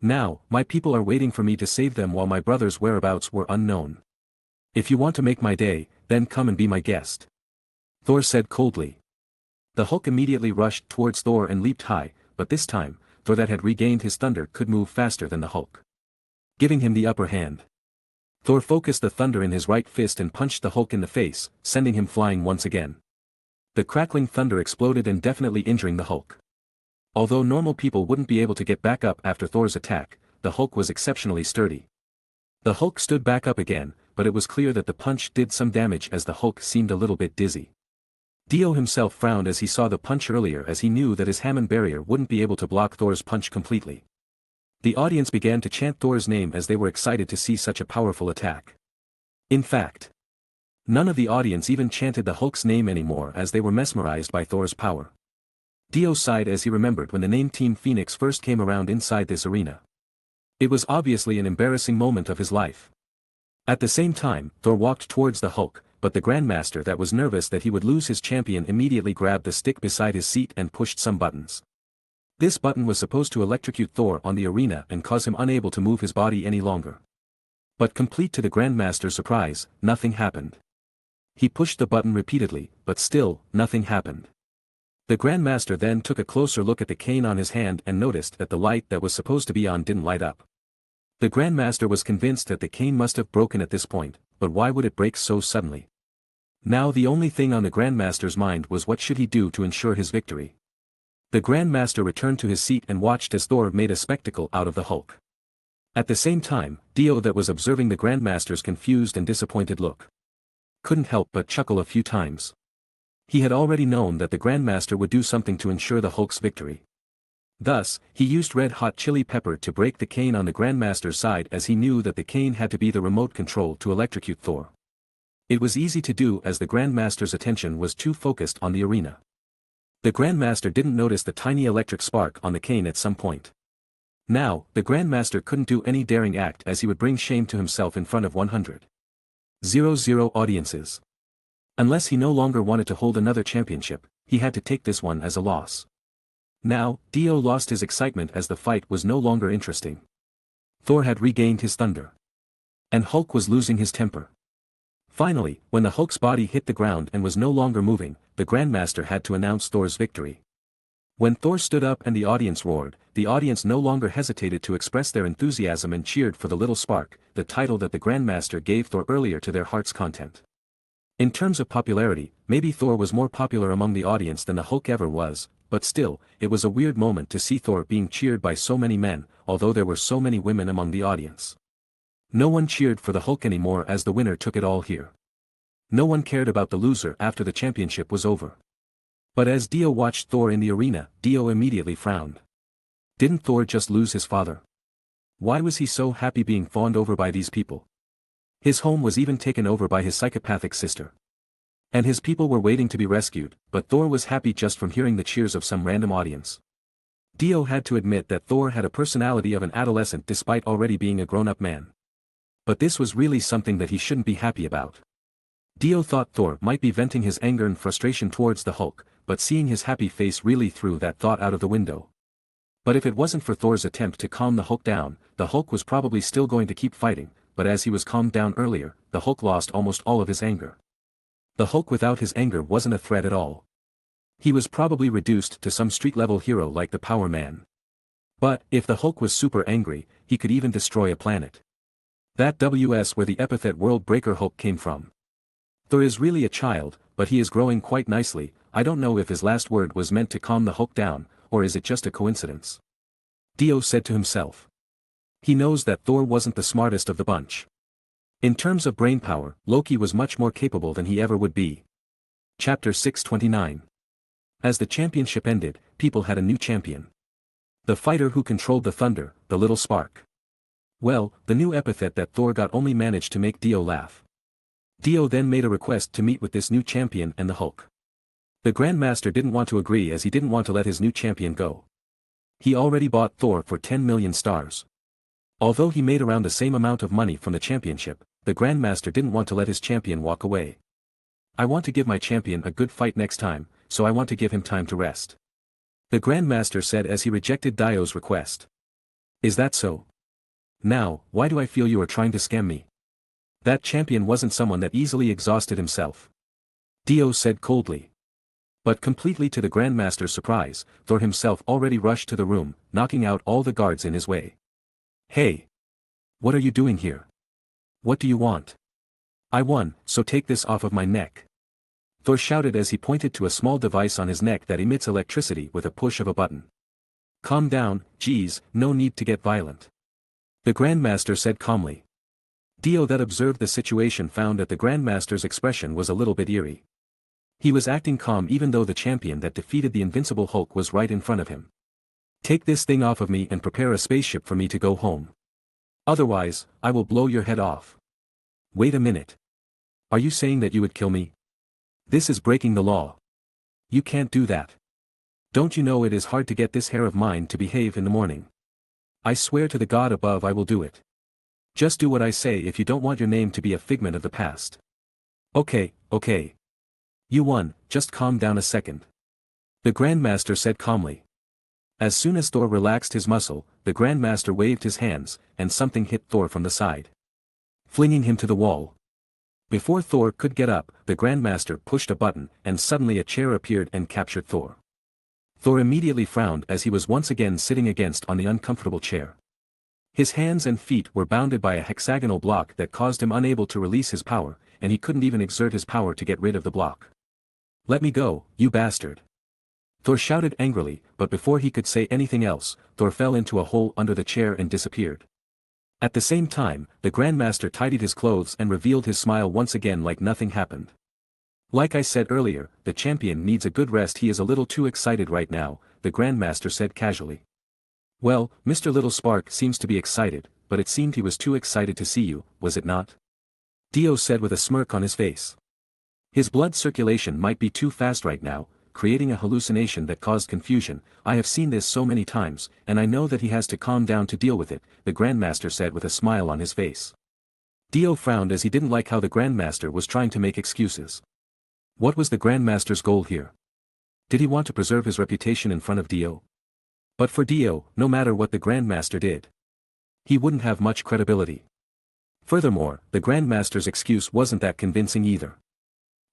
Now, my people are waiting for me to save them while my brother's whereabouts were unknown. If you want to make my day, then come and be my guest," Thor said coldly. The Hulk immediately rushed towards Thor and leaped high, but this time, Thor that had regained his thunder could move faster than the Hulk, giving him the upper hand. Thor focused the thunder in his right fist and punched the Hulk in the face, sending him flying once again. The crackling thunder exploded and definitely injuring the Hulk. Although normal people wouldn't be able to get back up after Thor's attack, the Hulk was exceptionally sturdy. The Hulk stood back up again, but it was clear that the punch did some damage as the Hulk seemed a little bit dizzy. Dio himself frowned as he saw the punch earlier as he knew that his Hammond barrier wouldn't be able to block Thor's punch completely. The audience began to chant Thor's name as they were excited to see such a powerful attack. In fact, none of the audience even chanted the Hulk's name anymore as they were mesmerized by Thor's power. Dio sighed as he remembered when the name Team Phoenix first came around inside this arena. It was obviously an embarrassing moment of his life. At the same time, Thor walked towards the Hulk, but the Grandmaster that was nervous that he would lose his champion immediately grabbed the stick beside his seat and pushed some buttons. This button was supposed to electrocute Thor on the arena and cause him unable to move his body any longer. But complete to the Grandmaster's surprise, nothing happened. He pushed the button repeatedly, but still, nothing happened. The Grandmaster then took a closer look at the cane on his hand and noticed that the light that was supposed to be on didn't light up. The Grandmaster was convinced that the cane must have broken at this point, but why would it break so suddenly? Now the only thing on the Grandmaster's mind was what should he do to ensure his victory. The Grandmaster returned to his seat and watched as Thor made a spectacle out of the Hulk. At the same time, Dio that was observing the Grandmaster's confused and disappointed look couldn't help but chuckle a few times. He had already known that the Grandmaster would do something to ensure the Hulk's victory. Thus, he used red-hot chili pepper to break the cane on the Grandmaster's side as he knew that the cane had to be the remote control to electrocute Thor. It was easy to do as the Grandmaster's attention was too focused on the arena. The Grandmaster didn't notice the tiny electric spark on the cane at some point. Now, the Grandmaster couldn't do any daring act as he would bring shame to himself in front of 100,000 audiences. Unless he no longer wanted to hold another championship, he had to take this one as a loss. Now, Dio lost his excitement as the fight was no longer interesting. Thor had regained his thunder. And Hulk was losing his temper. Finally, when the Hulk's body hit the ground and was no longer moving, the Grandmaster had to announce Thor's victory. When Thor stood up and the audience roared, the audience no longer hesitated to express their enthusiasm and cheered for the Little Spark, the title that the Grandmaster gave Thor earlier to their heart's content. In terms of popularity, maybe Thor was more popular among the audience than the Hulk ever was, but still, it was a weird moment to see Thor being cheered by so many men, although there were so many women among the audience. No one cheered for the Hulk anymore as the winner took it all here. No one cared about the loser after the championship was over. But as Dio watched Thor in the arena, Dio immediately frowned. Didn't Thor just lose his father? Why was he so happy being fawned over by these people? His home was even taken over by his psychopathic sister. And his people were waiting to be rescued, but Thor was happy just from hearing the cheers of some random audience. Dio had to admit that Thor had a personality of an adolescent despite already being a grown-up man. But this was really something that he shouldn't be happy about. Dio thought Thor might be venting his anger and frustration towards the Hulk, but seeing his happy face really threw that thought out of the window. But if it wasn't for Thor's attempt to calm the Hulk down, the Hulk was probably still going to keep fighting, but as he was calmed down earlier, the Hulk lost almost all of his anger. The Hulk without his anger wasn't a threat at all. He was probably reduced to some street-level hero like the Power Man. But, if the Hulk was super angry, he could even destroy a planet. That was where the epithet World Breaker Hulk came from. Thor is really a child, but he is growing quite nicely. I don't know if his last word was meant to calm the Hulk down, or is it just a coincidence? Dio said to himself. He knows that Thor wasn't the smartest of the bunch. In terms of brainpower, Loki was much more capable than he ever would be. Chapter 629. As the championship ended, people had a new champion. The fighter who controlled the thunder, the little spark. Well, the new epithet that Thor got only managed to make Dio laugh. Dio then made a request to meet with this new champion and the Hulk. The Grandmaster didn't want to agree as he didn't want to let his new champion go. He already bought Thor for 10 million stars. Although he made around the same amount of money from the championship, the Grandmaster didn't want to let his champion walk away. I want to give my champion a good fight next time, so I want to give him time to rest. The Grandmaster said as he rejected Dio's request. Is that so? Now, why do I feel you are trying to scam me? That champion wasn't someone that easily exhausted himself. Dio said coldly. But completely to the Grandmaster's surprise, Thor himself already rushed to the room, knocking out all the guards in his way. Hey! What are you doing here? What do you want? I won, so take this off of my neck. Thor shouted as he pointed to a small device on his neck that emits electricity with a push of a button. Calm down, geez, no need to get violent. The Grandmaster said calmly. Dio that observed the situation found that the Grandmaster's expression was a little bit eerie. He was acting calm even though the champion that defeated the invincible Hulk was right in front of him. Take this thing off of me and prepare a spaceship for me to go home. Otherwise, I will blow your head off. Wait a minute. Are you saying that you would kill me? This is breaking the law. You can't do that. Don't you know it is hard to get this hair of mine to behave in the morning? I swear to the God above I will do it. Just do what I say if you don't want your name to be a figment of the past. Okay. You won, just calm down a second. The Grandmaster said calmly. As soon as Thor relaxed his muscle, the Grandmaster waved his hands, and something hit Thor from the side, flinging him to the wall. Before Thor could get up, the Grandmaster pushed a button, and suddenly a chair appeared and captured Thor. Thor immediately frowned as he was once again sitting against on the uncomfortable chair. His hands and feet were bounded by a hexagonal block that caused him unable to release his power, and he couldn't even exert his power to get rid of the block. Let me go, you bastard! Thor shouted angrily, but before he could say anything else, Thor fell into a hole under the chair and disappeared. At the same time, the Grandmaster tidied his clothes and revealed his smile once again like nothing happened. Like I said earlier, the champion needs a good rest. He is a little too excited right now, the Grandmaster said casually. Well, Mr. Little Spark seems to be excited, but it seemed he was too excited to see you, was it not? Dio said with a smirk on his face. His blood circulation might be too fast right now, creating a hallucination that caused confusion. I have seen this so many times, and I know that he has to calm down to deal with it, the Grandmaster said with a smile on his face. Dio frowned as he didn't like how the Grandmaster was trying to make excuses. What was the Grandmaster's goal here? Did he want to preserve his reputation in front of Dio? But for Dio, no matter what the Grandmaster did, he wouldn't have much credibility. Furthermore, the Grandmaster's excuse wasn't that convincing either.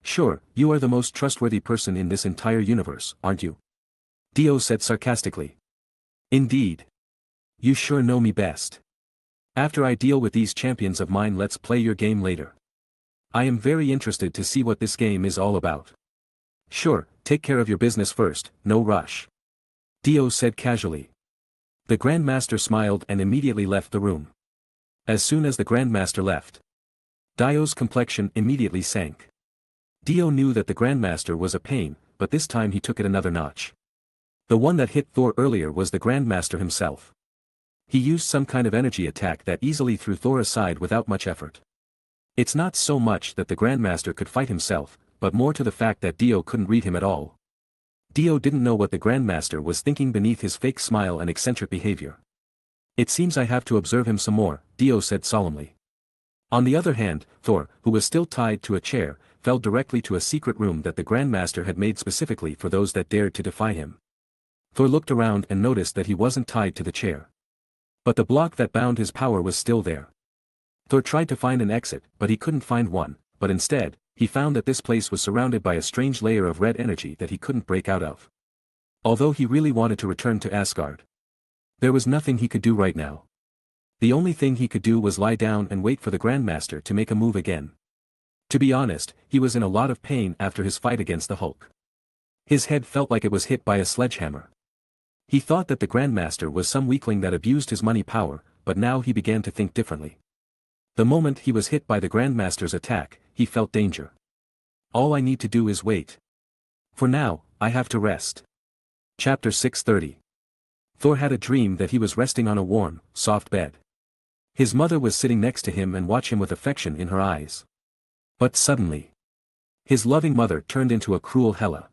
Sure, you are the most trustworthy person in this entire universe, aren't you? Dio said sarcastically. Indeed. You sure know me best. After I deal with these champions of mine, let's play your game later. I am very interested to see what this game is all about. Sure, take care of your business first, no rush. Dio said casually. The Grandmaster smiled and immediately left the room. As soon as the Grandmaster left, Dio's complexion immediately sank. Dio knew that the Grandmaster was a pain, but this time he took it another notch. The one that hit Thor earlier was the Grandmaster himself. He used some kind of energy attack that easily threw Thor aside without much effort. It's not so much that the Grandmaster could fight himself, but more to the fact that Dio couldn't read him at all. Dio didn't know what the Grandmaster was thinking beneath his fake smile and eccentric behavior. It seems I have to observe him some more, Dio said solemnly. On the other hand, Thor, who was still tied to a chair, fell directly to a secret room that the Grandmaster had made specifically for those that dared to defy him. Thor looked around and noticed that he wasn't tied to the chair. But the block that bound his power was still there. Thor tried to find an exit, but he couldn't find one, but instead, he found that this place was surrounded by a strange layer of red energy that he couldn't break out of. Although he really wanted to return to Asgard, there was nothing he could do right now. The only thing he could do was lie down and wait for the Grandmaster to make a move again. To be honest, he was in a lot of pain after his fight against the Hulk. His head felt like it was hit by a sledgehammer. He thought that the Grandmaster was some weakling that abused his money power, but now he began to think differently. The moment he was hit by the Grandmaster's attack, he felt danger. All I need to do is wait. For now, I have to rest. Chapter 630. Thor had a dream that he was resting on a warm, soft bed. His mother was sitting next to him and watched him with affection in her eyes. But suddenly, his loving mother turned into a cruel Hela.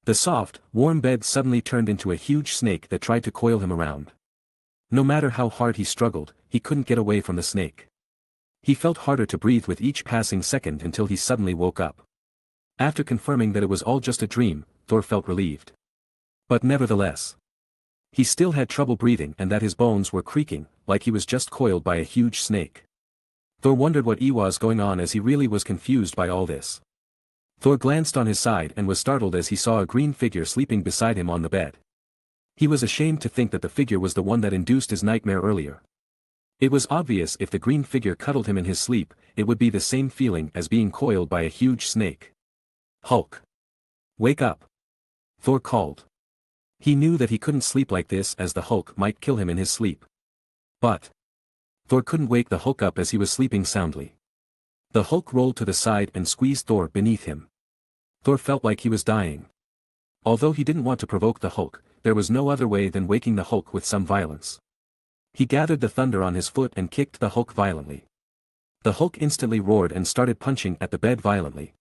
The soft, warm bed suddenly turned into a huge snake that tried to coil him around. No matter how hard he struggled, he couldn't get away from the snake. He felt harder to breathe with each passing second until he suddenly woke up. After confirming that it was all just a dream, Thor felt relieved. But nevertheless, he still had trouble breathing and that his bones were creaking, like he was just coiled by a huge snake. Thor wondered what was going on as he really was confused by all this. Thor glanced on his side and was startled as he saw a green figure sleeping beside him on the bed. He was ashamed to think that the figure was the one that induced his nightmare earlier. It was obvious if the green figure cuddled him in his sleep, it would be the same feeling as being coiled by a huge snake. Hulk! Wake up! Thor called. He knew that he couldn't sleep like this as the Hulk might kill him in his sleep. But Thor couldn't wake the Hulk up as he was sleeping soundly. The Hulk rolled to the side and squeezed Thor beneath him. Thor felt like he was dying. Although he didn't want to provoke the Hulk, there was no other way than waking the Hulk with some violence. He gathered the thunder on his foot and kicked the Hulk violently. The Hulk instantly roared and started punching at the bed violently.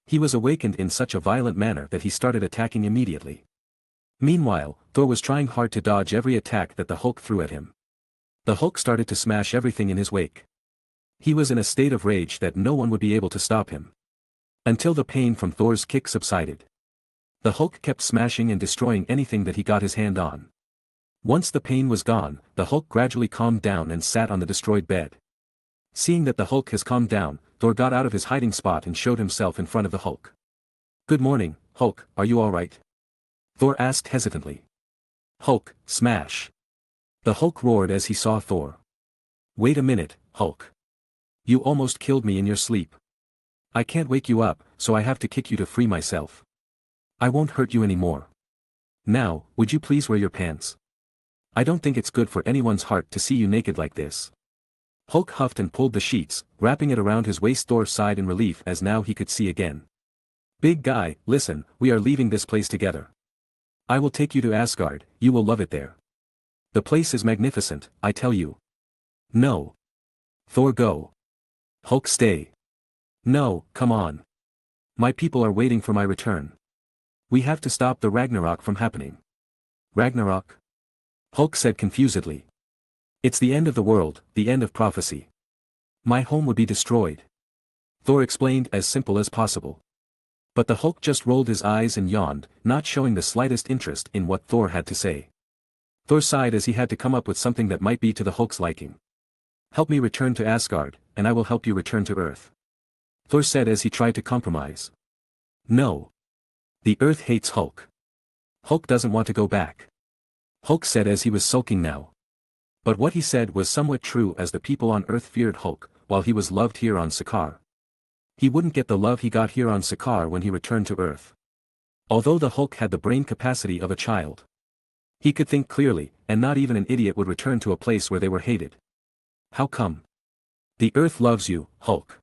He was awakened in such a violent manner that he started attacking immediately. Meanwhile, Thor was trying hard to dodge every attack that the Hulk threw at him. The Hulk started to smash everything in his wake. He was in a state of rage that no one would be able to stop him. Until the pain from Thor's kick subsided. The Hulk kept smashing and destroying anything that he got his hand on. Once the pain was gone, the Hulk gradually calmed down and sat on the destroyed bed. Seeing that the Hulk has calmed down, Thor got out of his hiding spot and showed himself in front of the Hulk. "Good morning, Hulk, are you all right?" Thor asked hesitantly. "Hulk, smash!" The Hulk roared as he saw Thor. "Wait a minute, Hulk. You almost killed me in your sleep. I can't wake you up, so I have to kick you to free myself. I won't hurt you anymore. Now, would you please wear your pants? I don't think it's good for anyone's heart to see you naked like this." Hulk huffed and pulled the sheets, wrapping it around his waist. Thor sighed in relief as now he could see again. "Big guy, listen, we are leaving this place together. I will take you to Asgard, you will love it there. The place is magnificent, I tell you." "No. Thor, go." "Hulk, stay." "No, come on. My people are waiting for my return. We have to stop the Ragnarok from happening." "Ragnarok?" Hulk said confusedly. "It's the end of the world, the end of prophecy. My home would be destroyed." Thor explained as simple as possible. But the Hulk just rolled his eyes and yawned, not showing the slightest interest in what Thor had to say. Thor sighed as he had to come up with something that might be to the Hulk's liking. "Help me return to Asgard, and I will help you return to Earth," Thor said as he tried to compromise. "No. The Earth hates Hulk. Hulk doesn't want to go back," Hulk said as he was sulking now. But what he said was somewhat true as the people on Earth feared Hulk, while he was loved here on Sakaar. He wouldn't get the love he got here on Sakaar when he returned to Earth. Although the Hulk had the brain capacity of a child, he could think clearly, and not even an idiot would return to a place where they were hated. How come? The Earth loves you, Hulk.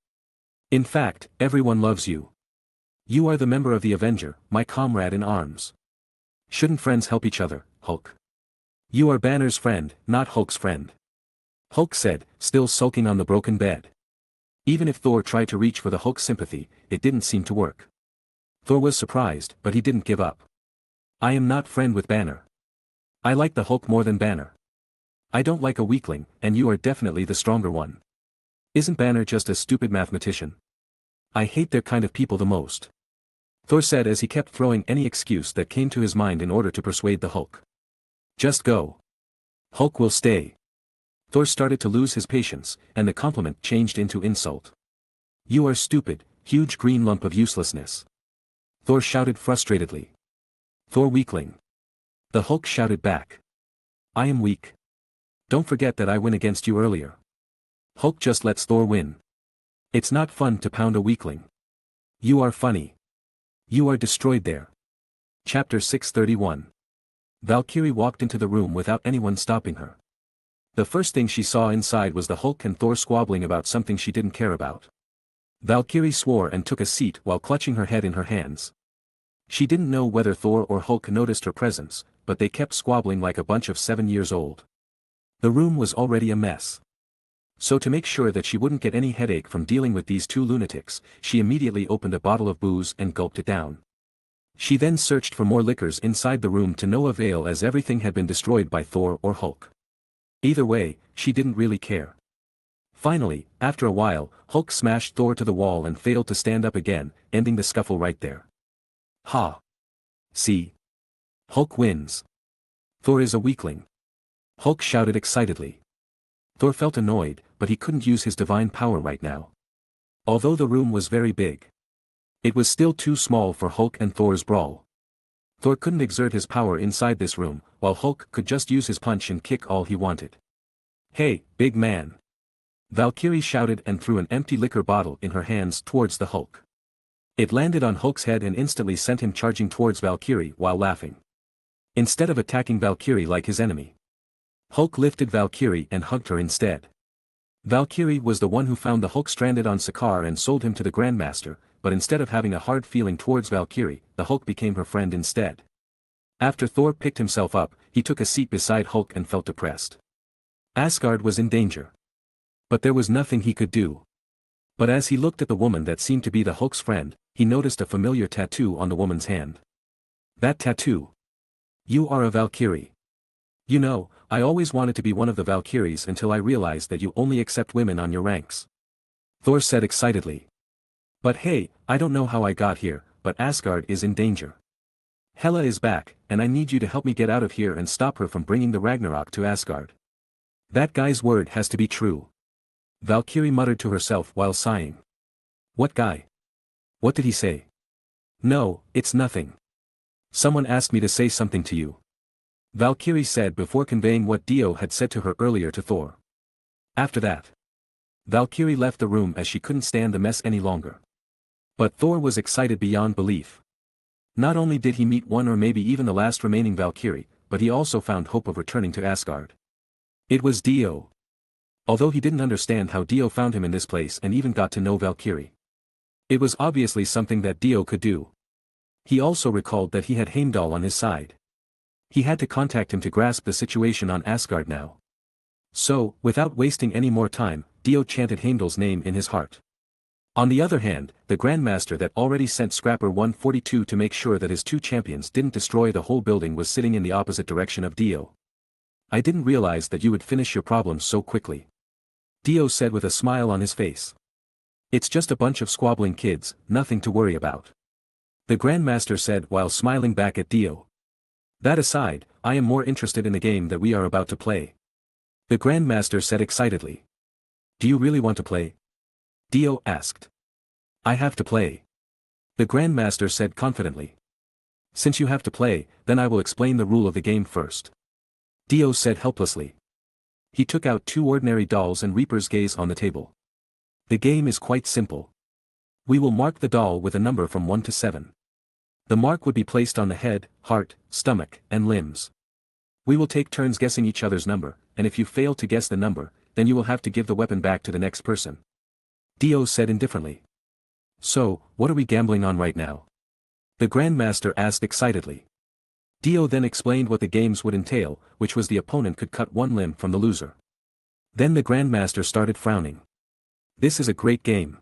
In fact, everyone loves you. You are the member of the Avenger, my comrade in arms. Shouldn't friends help each other, Hulk? You are Banner's friend, not Hulk's friend. Hulk said, still sulking on the broken bed. Even if Thor tried to reach for the Hulk's sympathy, it didn't seem to work. Thor was surprised, but he didn't give up. I am not friend with Banner. I like the Hulk more than Banner. I don't like a weakling, and you are definitely the stronger one. Isn't Banner just a stupid mathematician? I hate their kind of people the most. Thor said as he kept throwing any excuse that came to his mind in order to persuade the Hulk. Just go. Hulk will stay. Thor started to lose his patience, and the compliment changed into insult. You are stupid, huge green lump of uselessness. Thor shouted frustratedly. Thor weakling. The Hulk shouted back. I am weak. Don't forget that I win against you earlier. Hulk just lets Thor win. It's not fun to pound a weakling. You are funny. You are destroyed there. Chapter 631. Valkyrie walked into the room without anyone stopping her. The first thing she saw inside was the Hulk and Thor squabbling about something she didn't care about. Valkyrie swore and took a seat while clutching her head in her hands. She didn't know whether Thor or Hulk noticed her presence, but they kept squabbling like a bunch of 7 years old. The room was already a mess. So to make sure that she wouldn't get any headache from dealing with these two lunatics, she immediately opened a bottle of booze and gulped it down. She then searched for more liquors inside the room to no avail as everything had been destroyed by Thor or Hulk. Either way, she didn't really care. Finally, after a while, Hulk smashed Thor to the wall and failed to stand up again, ending the scuffle right there. Ha! See? Hulk wins. Thor is a weakling. Hulk shouted excitedly. Thor felt annoyed, but he couldn't use his divine power right now. Although the room was very big, it was still too small for Hulk and Thor's brawl. Thor couldn't exert his power inside this room, while Hulk could just use his punch and kick all he wanted. Hey, big man! Valkyrie shouted and threw an empty liquor bottle in her hands towards the Hulk. It landed on Hulk's head and instantly sent him charging towards Valkyrie while laughing. Instead of attacking Valkyrie like his enemy, Hulk lifted Valkyrie and hugged her instead. Valkyrie was the one who found the Hulk stranded on Sakaar and sold him to the Grandmaster, but instead of having a hard feeling towards Valkyrie, the Hulk became her friend instead. After Thor picked himself up, he took a seat beside Hulk and felt depressed. Asgard was in danger. But there was nothing he could do. But as he looked at the woman that seemed to be the Hulk's friend, he noticed a familiar tattoo on the woman's hand. That tattoo. You are a Valkyrie. You know, I always wanted to be one of the Valkyries until I realized that you only accept women on your ranks. Thor said excitedly. But hey, I don't know how I got here, but Asgard is in danger. Hela is back, and I need you to help me get out of here and stop her from bringing the Ragnarok to Asgard. That guy's word has to be true. Valkyrie muttered to herself while sighing. What guy? What did he say? No, it's nothing. Someone asked me to say something to you. Valkyrie said before conveying what Dio had said to her earlier to Thor. After that, Valkyrie left the room as she couldn't stand the mess any longer. But Thor was excited beyond belief. Not only did he meet one or maybe even the last remaining Valkyrie, but he also found hope of returning to Asgard. It was Dio. Although he didn't understand how Dio found him in this place and even got to know Valkyrie. It was obviously something that Dio could do. He also recalled that he had Heimdall on his side. He had to contact him to grasp the situation on Asgard now. So, without wasting any more time, Dio chanted Heimdall's name in his heart. On the other hand, the Grandmaster that already sent Scrapper 142 to make sure that his two champions didn't destroy the whole building was sitting in the opposite direction of Dio. I didn't realize that you would finish your problems so quickly. Dio said with a smile on his face. It's just a bunch of squabbling kids, nothing to worry about. The Grandmaster said while smiling back at Dio. That aside, I am more interested in the game that we are about to play. The Grandmaster said excitedly. Do you really want to play? Dio asked. I have to play. The Grandmaster said confidently. Since you have to play, then I will explain the rule of the game first. Dio said helplessly. He took out two ordinary dolls and Reaper's gaze on the table. The game is quite simple. We will mark the doll with a number from 1 to 7. The mark would be placed on the head, heart, stomach, and limbs. We will take turns guessing each other's number, and if you fail to guess the number, then you will have to give the weapon back to the next person. Dio said indifferently. So, what are we gambling on right now? The Grandmaster asked excitedly. Dio then explained what the games would entail, which was the opponent could cut one limb from the loser. Then the Grandmaster started frowning. This is a great game.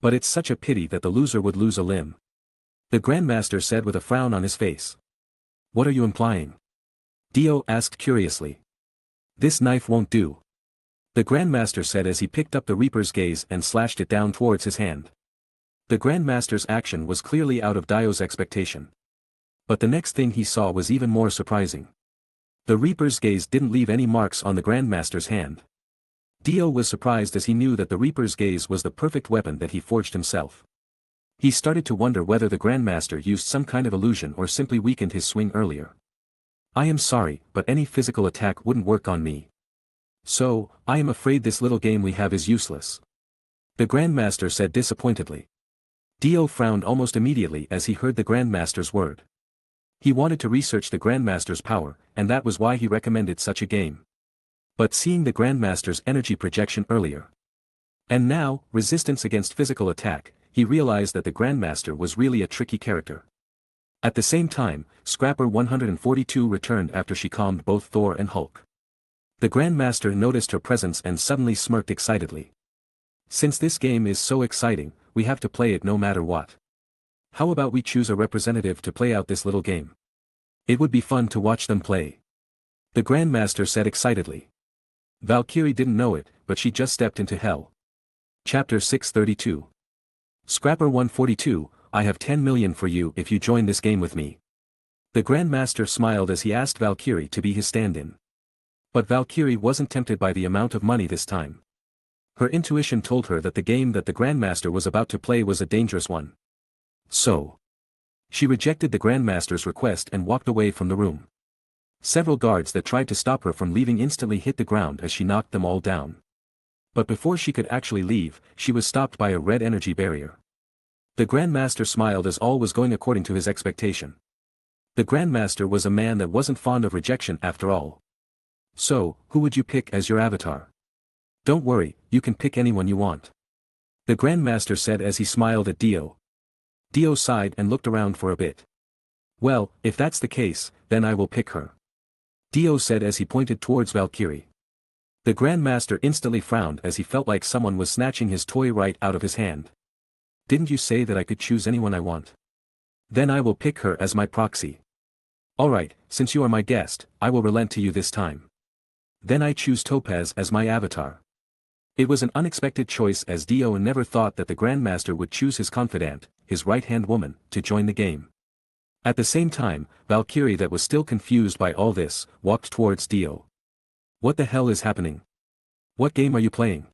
But it's such a pity that the loser would lose a limb. The Grandmaster said with a frown on his face. What are you implying? Dio asked curiously. This knife won't do. The Grandmaster said as he picked up the Reaper's gaze and slashed it down towards his hand. The Grandmaster's action was clearly out of Dio's expectation. But the next thing he saw was even more surprising. The Reaper's gaze didn't leave any marks on the Grandmaster's hand. Dio was surprised as he knew that the Reaper's gaze was the perfect weapon that he forged himself. He started to wonder whether the Grandmaster used some kind of illusion or simply weakened his swing earlier. I am sorry, but any physical attack wouldn't work on me. So, I am afraid this little game we have is useless. The Grandmaster said disappointedly. Dio frowned almost immediately as he heard the Grandmaster's word. He wanted to research the Grandmaster's power, and that was why he recommended such a game. But seeing the Grandmaster's energy projection earlier, and now, resistance against physical attack, he realized that the Grandmaster was really a tricky character. At the same time, Scrapper 142 returned after she calmed both Thor and Hulk. The Grandmaster noticed her presence and suddenly smirked excitedly. Since this game is so exciting, we have to play it no matter what. How about we choose a representative to play out this little game? It would be fun to watch them play. The Grandmaster said excitedly. Valkyrie didn't know it, but she just stepped into hell. Chapter 632. Scrapper 142, I have 10 million for you if you join this game with me. The Grandmaster smiled as he asked Valkyrie to be his stand-in. But Valkyrie wasn't tempted by the amount of money this time. Her intuition told her that the game that the Grandmaster was about to play was a dangerous one. So, she rejected the Grandmaster's request and walked away from the room. Several guards that tried to stop her from leaving instantly hit the ground as she knocked them all down. But before she could actually leave, she was stopped by a red energy barrier. The Grandmaster smiled as all was going according to his expectation. The Grandmaster was a man that wasn't fond of rejection after all. So, who would you pick as your avatar? Don't worry, you can pick anyone you want. The Grandmaster said as he smiled at Dio. Dio sighed and looked around for a bit. Well, if that's the case, then I will pick her. Dio said as he pointed towards Valkyrie. The Grandmaster instantly frowned as he felt like someone was snatching his toy right out of his hand. Didn't you say that I could choose anyone I want? Then I will pick her as my proxy. Alright, since you are my guest, I will relent to you this time. Then I choose Topaz as my avatar. It was an unexpected choice as Dio never thought that the Grandmaster would choose his confidant, his right-hand woman, to join the game. At the same time, Valkyrie that was still confused by all this, walked towards Dio. What the hell is happening? What game are you playing?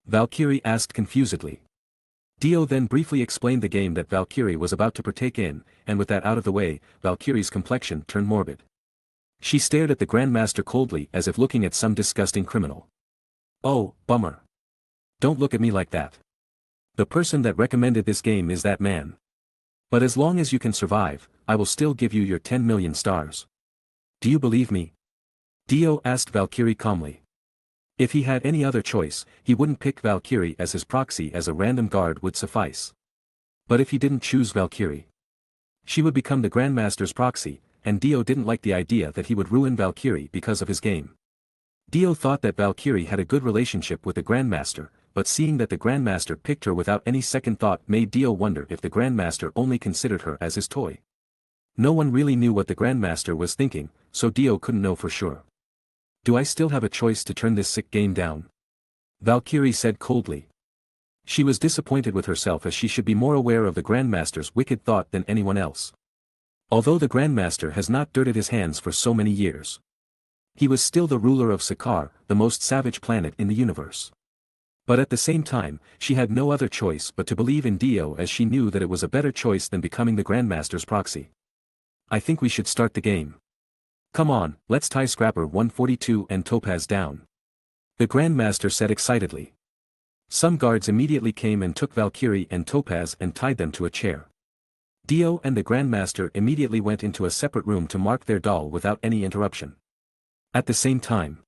Valkyrie asked confusedly. Dio then briefly explained the game that Valkyrie was about to partake in, and with that out of the way, Valkyrie's complexion turned morbid. She stared at the Grandmaster coldly as if looking at some disgusting criminal. Oh, bummer. Don't look at me like that. The person that recommended this game is that man. But as long as you can survive, I will still give you your 10 million stars. Do you believe me? Dio asked Valkyrie calmly. If he had any other choice, he wouldn't pick Valkyrie as his proxy as a random guard would suffice. But if he didn't choose Valkyrie, she would become the Grandmaster's proxy, and Dio didn't like the idea that he would ruin Valkyrie because of his game. Dio thought that Valkyrie had a good relationship with the Grandmaster, but seeing that the Grandmaster picked her without any second thought made Dio wonder if the Grandmaster only considered her as his toy. No one really knew what the Grandmaster was thinking, so Dio couldn't know for sure. Do I still have a choice to turn this sick game down? Valkyrie said coldly. She was disappointed with herself as she should be more aware of the Grandmaster's wicked thought than anyone else. Although the Grandmaster has not dirtied his hands for so many years, he was still the ruler of Sakaar, the most savage planet in the universe. But at the same time, she had no other choice but to believe in Dio as she knew that it was a better choice than becoming the Grandmaster's proxy. I think we should start the game. Come on, let's tie Scrapper 142 and Topaz down. The Grandmaster said excitedly. Some guards immediately came and took Valkyrie and Topaz and tied them to a chair. Dio and the Grandmaster immediately went into a separate room to mark their doll without any interruption. At the same time,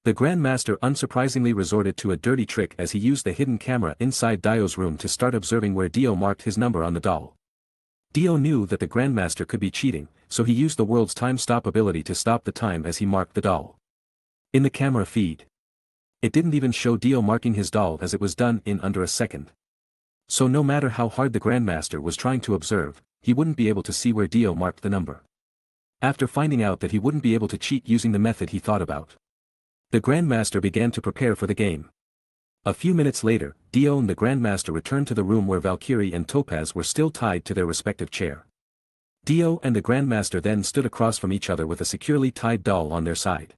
The Grandmaster unsurprisingly resorted to a dirty trick as he used the hidden camera inside Dio's room to start observing where Dio marked his number on the doll. Dio knew that the Grandmaster could be cheating, so he used the world's time-stop ability to stop the time as he marked the doll. In the camera feed, it didn't even show Dio marking his doll as it was done in under a second. So no matter how hard the Grandmaster was trying to observe, he wouldn't be able to see where Dio marked the number. After finding out that he wouldn't be able to cheat using the method he thought about, the Grandmaster began to prepare for the game. A few minutes later, Dio and the Grandmaster returned to the room where Valkyrie and Topaz were still tied to their respective chair. Dio and the Grandmaster then stood across from each other with a securely tied doll on their side.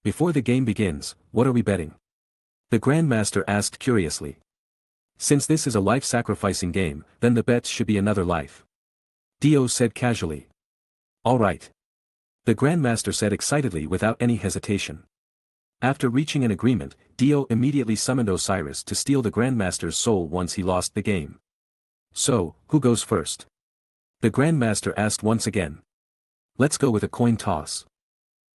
"Before the game begins, what are we betting?" the Grandmaster asked curiously. "Since this is a life-sacrificing game, then the bets should be another life," Dio said casually. "All right," the Grandmaster said excitedly without any hesitation. After reaching an agreement, Dio immediately summoned Osiris to steal the Grandmaster's soul once he lost the game. "So, who goes first?" the Grandmaster asked once again. "Let's go with a coin toss.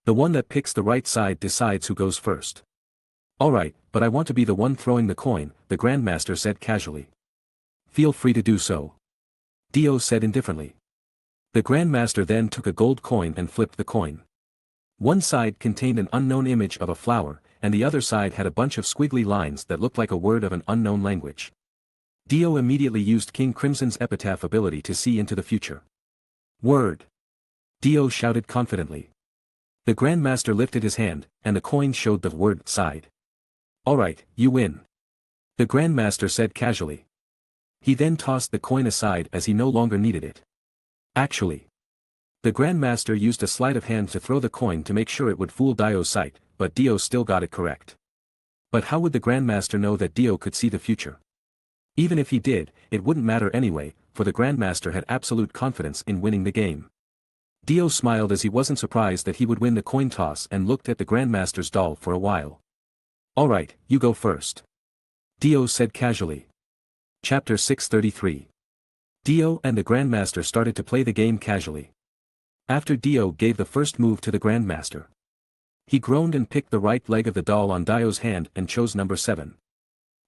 The one that picks the right side decides who goes first." "All right, but I want to be the one throwing the coin," the Grandmaster said casually. "Feel free to do so," Dio said indifferently. The Grandmaster then took a gold coin and flipped the coin. One side contained an unknown image of a flower, and the other side had a bunch of squiggly lines that looked like a word of an unknown language. Dio immediately used King Crimson's epitaph ability to see into the future. "Word!" Dio shouted confidently. The Grandmaster lifted his hand, and the coin showed the word side. "All right, you win," the Grandmaster said casually. He then tossed the coin aside as he no longer needed it. Actually, the Grandmaster used a sleight of hand to throw the coin to make sure it would fool Dio's sight, but Dio still got it correct. But how would the Grandmaster know that Dio could see the future? Even if he did, it wouldn't matter anyway, for the Grandmaster had absolute confidence in winning the game. Dio smiled as he wasn't surprised that he would win the coin toss and looked at the Grandmaster's doll for a while. "All right, you go first," Dio said casually. Chapter 633. Dio and the Grandmaster started to play the game casually. After Dio gave the first move to the Grandmaster, he groaned and picked the right leg of the doll on Dio's hand and chose number 7.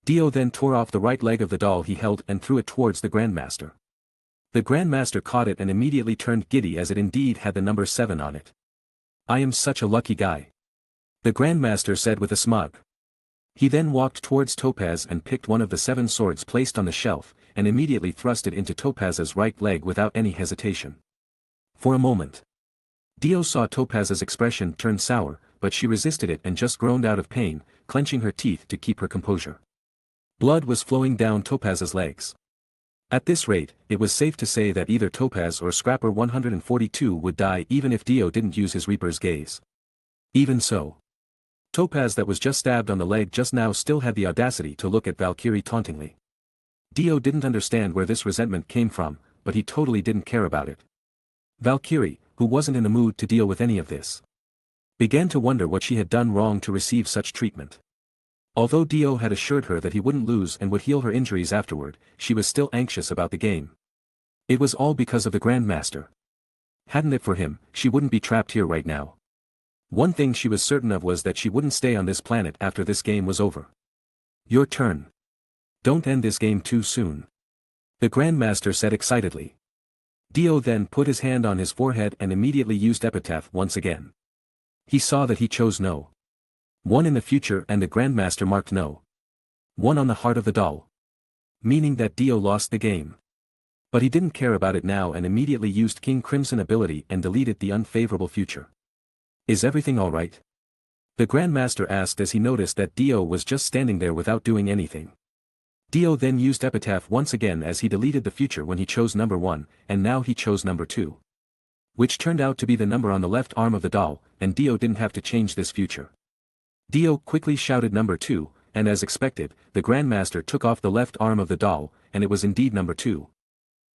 Dio then tore off the right leg of the doll he held and threw it towards the Grandmaster. The Grandmaster caught it and immediately turned giddy as it indeed had the number 7 on it. "I am such a lucky guy," the Grandmaster said with a smug. He then walked towards Topaz and picked one of the 7 swords placed on the shelf, and immediately thrust it into Topaz's right leg without any hesitation. For a moment, Dio saw Topaz's expression turn sour, but she resisted it and just groaned out of pain, clenching her teeth to keep her composure. Blood was flowing down Topaz's legs. At this rate, it was safe to say that either Topaz or Scrapper 142 would die even if Dio didn't use his Reaper's gaze. Even so, Topaz that was just stabbed on the leg just now still had the audacity to look at Valkyrie tauntingly. Dio didn't understand where this resentment came from, but he totally didn't care about it. Valkyrie, who wasn't in the mood to deal with any of this, began to wonder what she had done wrong to receive such treatment. Although Dio had assured her that he wouldn't lose and would heal her injuries afterward, she was still anxious about the game. It was all because of the Grandmaster. Hadn't it for him, she wouldn't be trapped here right now. One thing she was certain of was that she wouldn't stay on this planet after this game was over. "Your turn. Don't end this game too soon," the Grandmaster said excitedly. Dio then put his hand on his forehead and immediately used epitaph once again. He saw that he chose no. 1 in the future and the Grandmaster marked no. 1 on the heart of the doll. Meaning that Dio lost the game. But he didn't care about it now and immediately used King Crimson ability and deleted the unfavorable future. "Is everything alright?" the Grandmaster asked as he noticed that Dio was just standing there without doing anything. Dio then used epitaph once again as he deleted the future when he chose number 1, and now he chose number 2. Which turned out to be the number on the left arm of the doll, and Dio didn't have to change this future. Dio quickly shouted number 2, and as expected, the Grandmaster took off the left arm of the doll, and it was indeed number 2.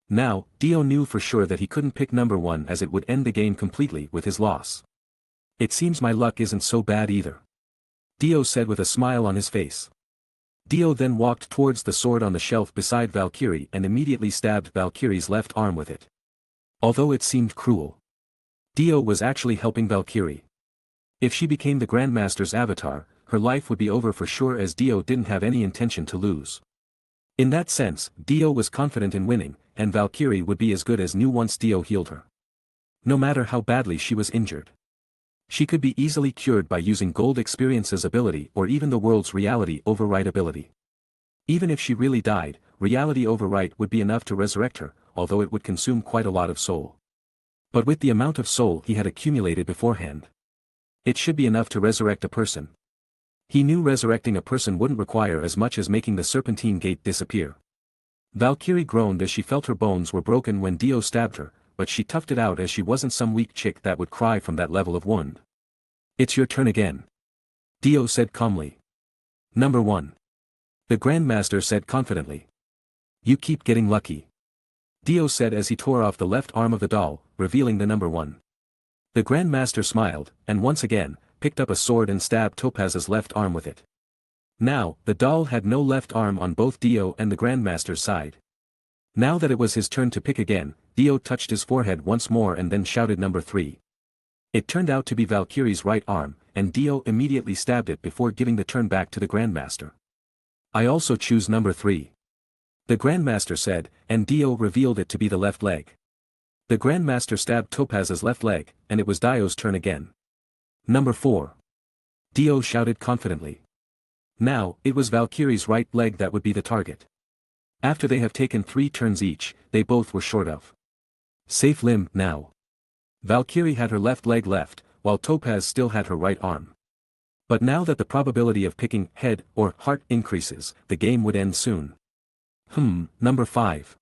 Now, Dio knew for sure that he couldn't pick number 1 as it would end the game completely with his loss. "It seems my luck isn't so bad either," Dio said with a smile on his face. Dio then walked towards the sword on the shelf beside Valkyrie and immediately stabbed Valkyrie's left arm with it. Although it seemed cruel, Dio was actually helping Valkyrie. If she became the Grandmaster's avatar, her life would be over for sure, as Dio didn't have any intention to lose. In that sense, Dio was confident in winning, and Valkyrie would be as good as new once Dio healed her. No matter how badly she was injured, she could be easily cured by using Gold Experience's ability or even the world's reality override ability. Even if she really died, reality overwrite would be enough to resurrect her, although it would consume quite a lot of soul. But with the amount of soul he had accumulated beforehand, it should be enough to resurrect a person. He knew resurrecting a person wouldn't require as much as making the Serpentine Gate disappear. Valkyrie groaned as she felt her bones were broken when Dio stabbed her, but she toughed it out as she wasn't some weak chick that would cry from that level of wound. "It's your turn again," Dio said calmly. "Number 1. The Grandmaster said confidently. "You keep getting lucky," Dio said as he tore off the left arm of the doll, revealing the number 1. The Grandmaster smiled, and once again, picked up a sword and stabbed Topaz's left arm with it. Now, the doll had no left arm on both Dio and the Grandmaster's side. Now that it was his turn to pick again, Dio touched his forehead once more and then shouted number 3. It turned out to be Valkyrie's right arm, and Dio immediately stabbed it before giving the turn back to the Grandmaster. "I also choose number 3. The Grandmaster said, and Dio revealed it to be the left leg. The Grandmaster stabbed Topaz's left leg, and it was Dio's turn again. "Number 4. Dio shouted confidently. Now, it was Valkyrie's right leg that would be the target. After they have taken 3 turns each, they both were short of safe limb now. Valkyrie had her left leg left, while Topaz still had her right arm. But now that the probability of picking head or heart increases, the game would end soon. Number 5.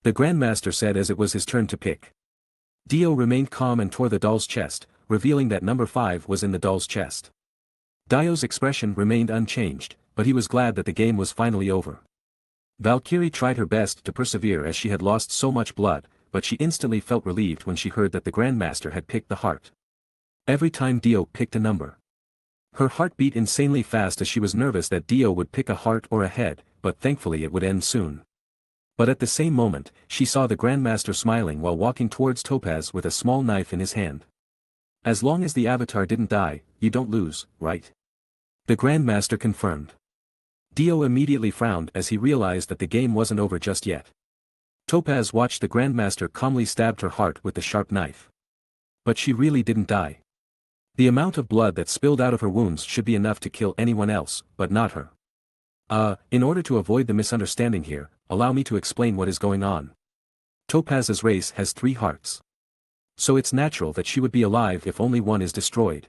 The Grandmaster said as it was his turn to pick. Dio remained calm and tore the doll's chest, revealing that number 5 was in the doll's chest. Dio's expression remained unchanged, but he was glad that the game was finally over. Valkyrie tried her best to persevere as she had lost so much blood, but she instantly felt relieved when she heard that the Grandmaster had picked the heart. Every time Dio picked a number, her heart beat insanely fast as she was nervous that Dio would pick a heart or a head, but thankfully it would end soon. But at the same moment, she saw the Grandmaster smiling while walking towards Topaz with a small knife in his hand. "As long as the avatar didn't die, you don't lose, right?" the Grandmaster confirmed. Dio immediately frowned as he realized that the game wasn't over just yet. Topaz watched the Grandmaster calmly stab her heart with the sharp knife. But she really didn't die. The amount of blood that spilled out of her wounds should be enough to kill anyone else, but not her. In order to avoid the misunderstanding here, allow me to explain what is going on. Topaz's race has 3 hearts. So it's natural that she would be alive if only one is destroyed.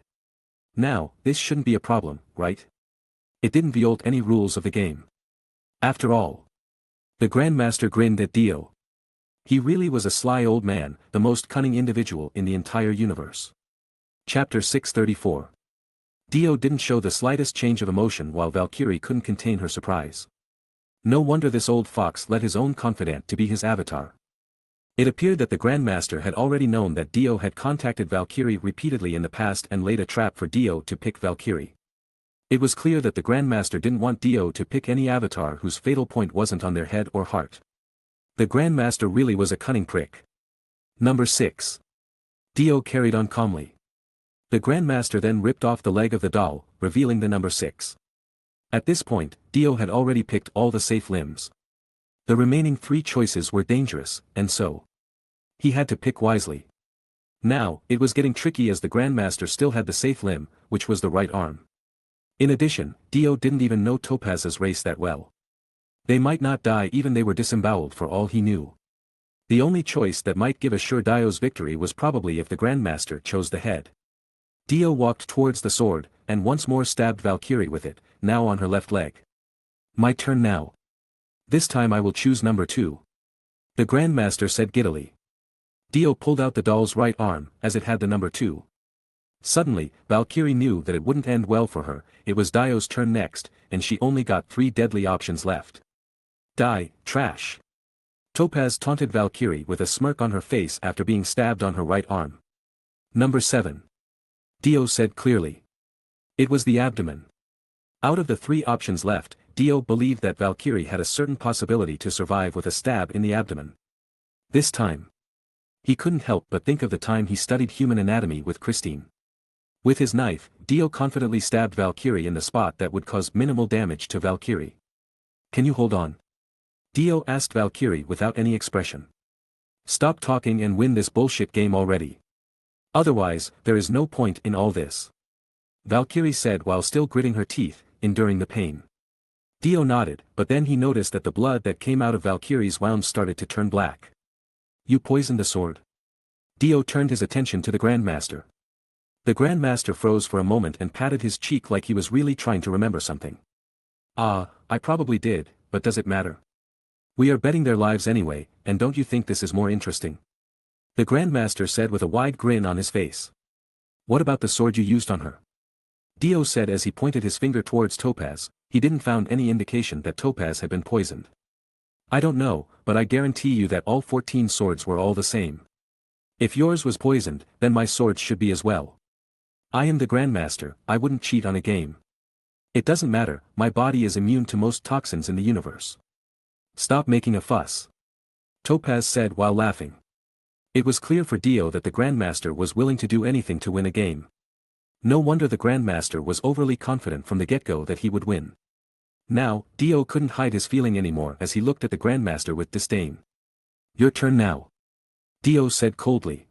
Now, this shouldn't be a problem, right? It didn't violate any rules of the game. After all. The Grandmaster grinned at Dio. He really was a sly old man, the most cunning individual in the entire universe. Chapter 634. Dio didn't show the slightest change of emotion while Valkyrie couldn't contain her surprise. No wonder this old fox let his own confidant to be his avatar. It appeared that the Grandmaster had already known that Dio had contacted Valkyrie repeatedly in the past and laid a trap for Dio to pick Valkyrie. It was clear that the Grandmaster didn't want Dio to pick any avatar whose fatal point wasn't on their head or heart. The Grandmaster really was a cunning prick. Number 6. Dio carried on calmly. The Grandmaster then ripped off the leg of the doll, revealing the number 6. At this point, Dio had already picked all the safe limbs. The remaining 3 choices were dangerous, and so he had to pick wisely. Now, it was getting tricky as the Grandmaster still had the safe limb, which was the right arm. In addition, Dio didn't even know Topaz's race that well. They might not die even they were disemboweled for all he knew. The only choice that might give a sure Dio's victory was probably if the Grandmaster chose the head. Dio walked towards the sword, and once more stabbed Valkyrie with it, now on her left leg. "My turn now. This time I will choose number 2. The Grandmaster said giddily. Dio pulled out the doll's right arm, as it had the number 2. Suddenly, Valkyrie knew that it wouldn't end well for her. It was Dio's turn next, and she only got 3 deadly options left. "Die, trash." Topaz taunted Valkyrie with a smirk on her face after being stabbed on her right arm. "Number 7. Dio said clearly. It was the abdomen. Out of the 3 options left, Dio believed that Valkyrie had a certain possibility to survive with a stab in the abdomen. This time. He couldn't help but think of the time he studied human anatomy with Christine. With his knife, Dio confidently stabbed Valkyrie in the spot that would cause minimal damage to Valkyrie. Can you hold on? Dio asked Valkyrie without any expression. Stop talking and win this bullshit game already. Otherwise, there is no point in all this. Valkyrie said while still gritting her teeth, enduring the pain. Dio nodded, but then he noticed that the blood that came out of Valkyrie's wounds started to turn black. You poisoned the sword? Dio turned his attention to the Grandmaster. The Grandmaster froze for a moment and patted his cheek like he was really trying to remember something. I probably did, but does it matter? We are betting their lives anyway, and don't you think this is more interesting? The Grandmaster said with a wide grin on his face. What about the sword you used on her? Dio said as he pointed his finger towards Topaz. He didn't found any indication that Topaz had been poisoned. I don't know, but I guarantee you that all 14 swords were all the same. If yours was poisoned, then my sword should be as well. I am the Grandmaster, I wouldn't cheat on a game. It doesn't matter, my body is immune to most toxins in the universe. Stop making a fuss. Topaz said while laughing. It was clear for Dio that the Grandmaster was willing to do anything to win a game. No wonder the Grandmaster was overly confident from the get-go that he would win. Now, Dio couldn't hide his feeling anymore as he looked at the Grandmaster with disdain. Your turn now. Dio said coldly.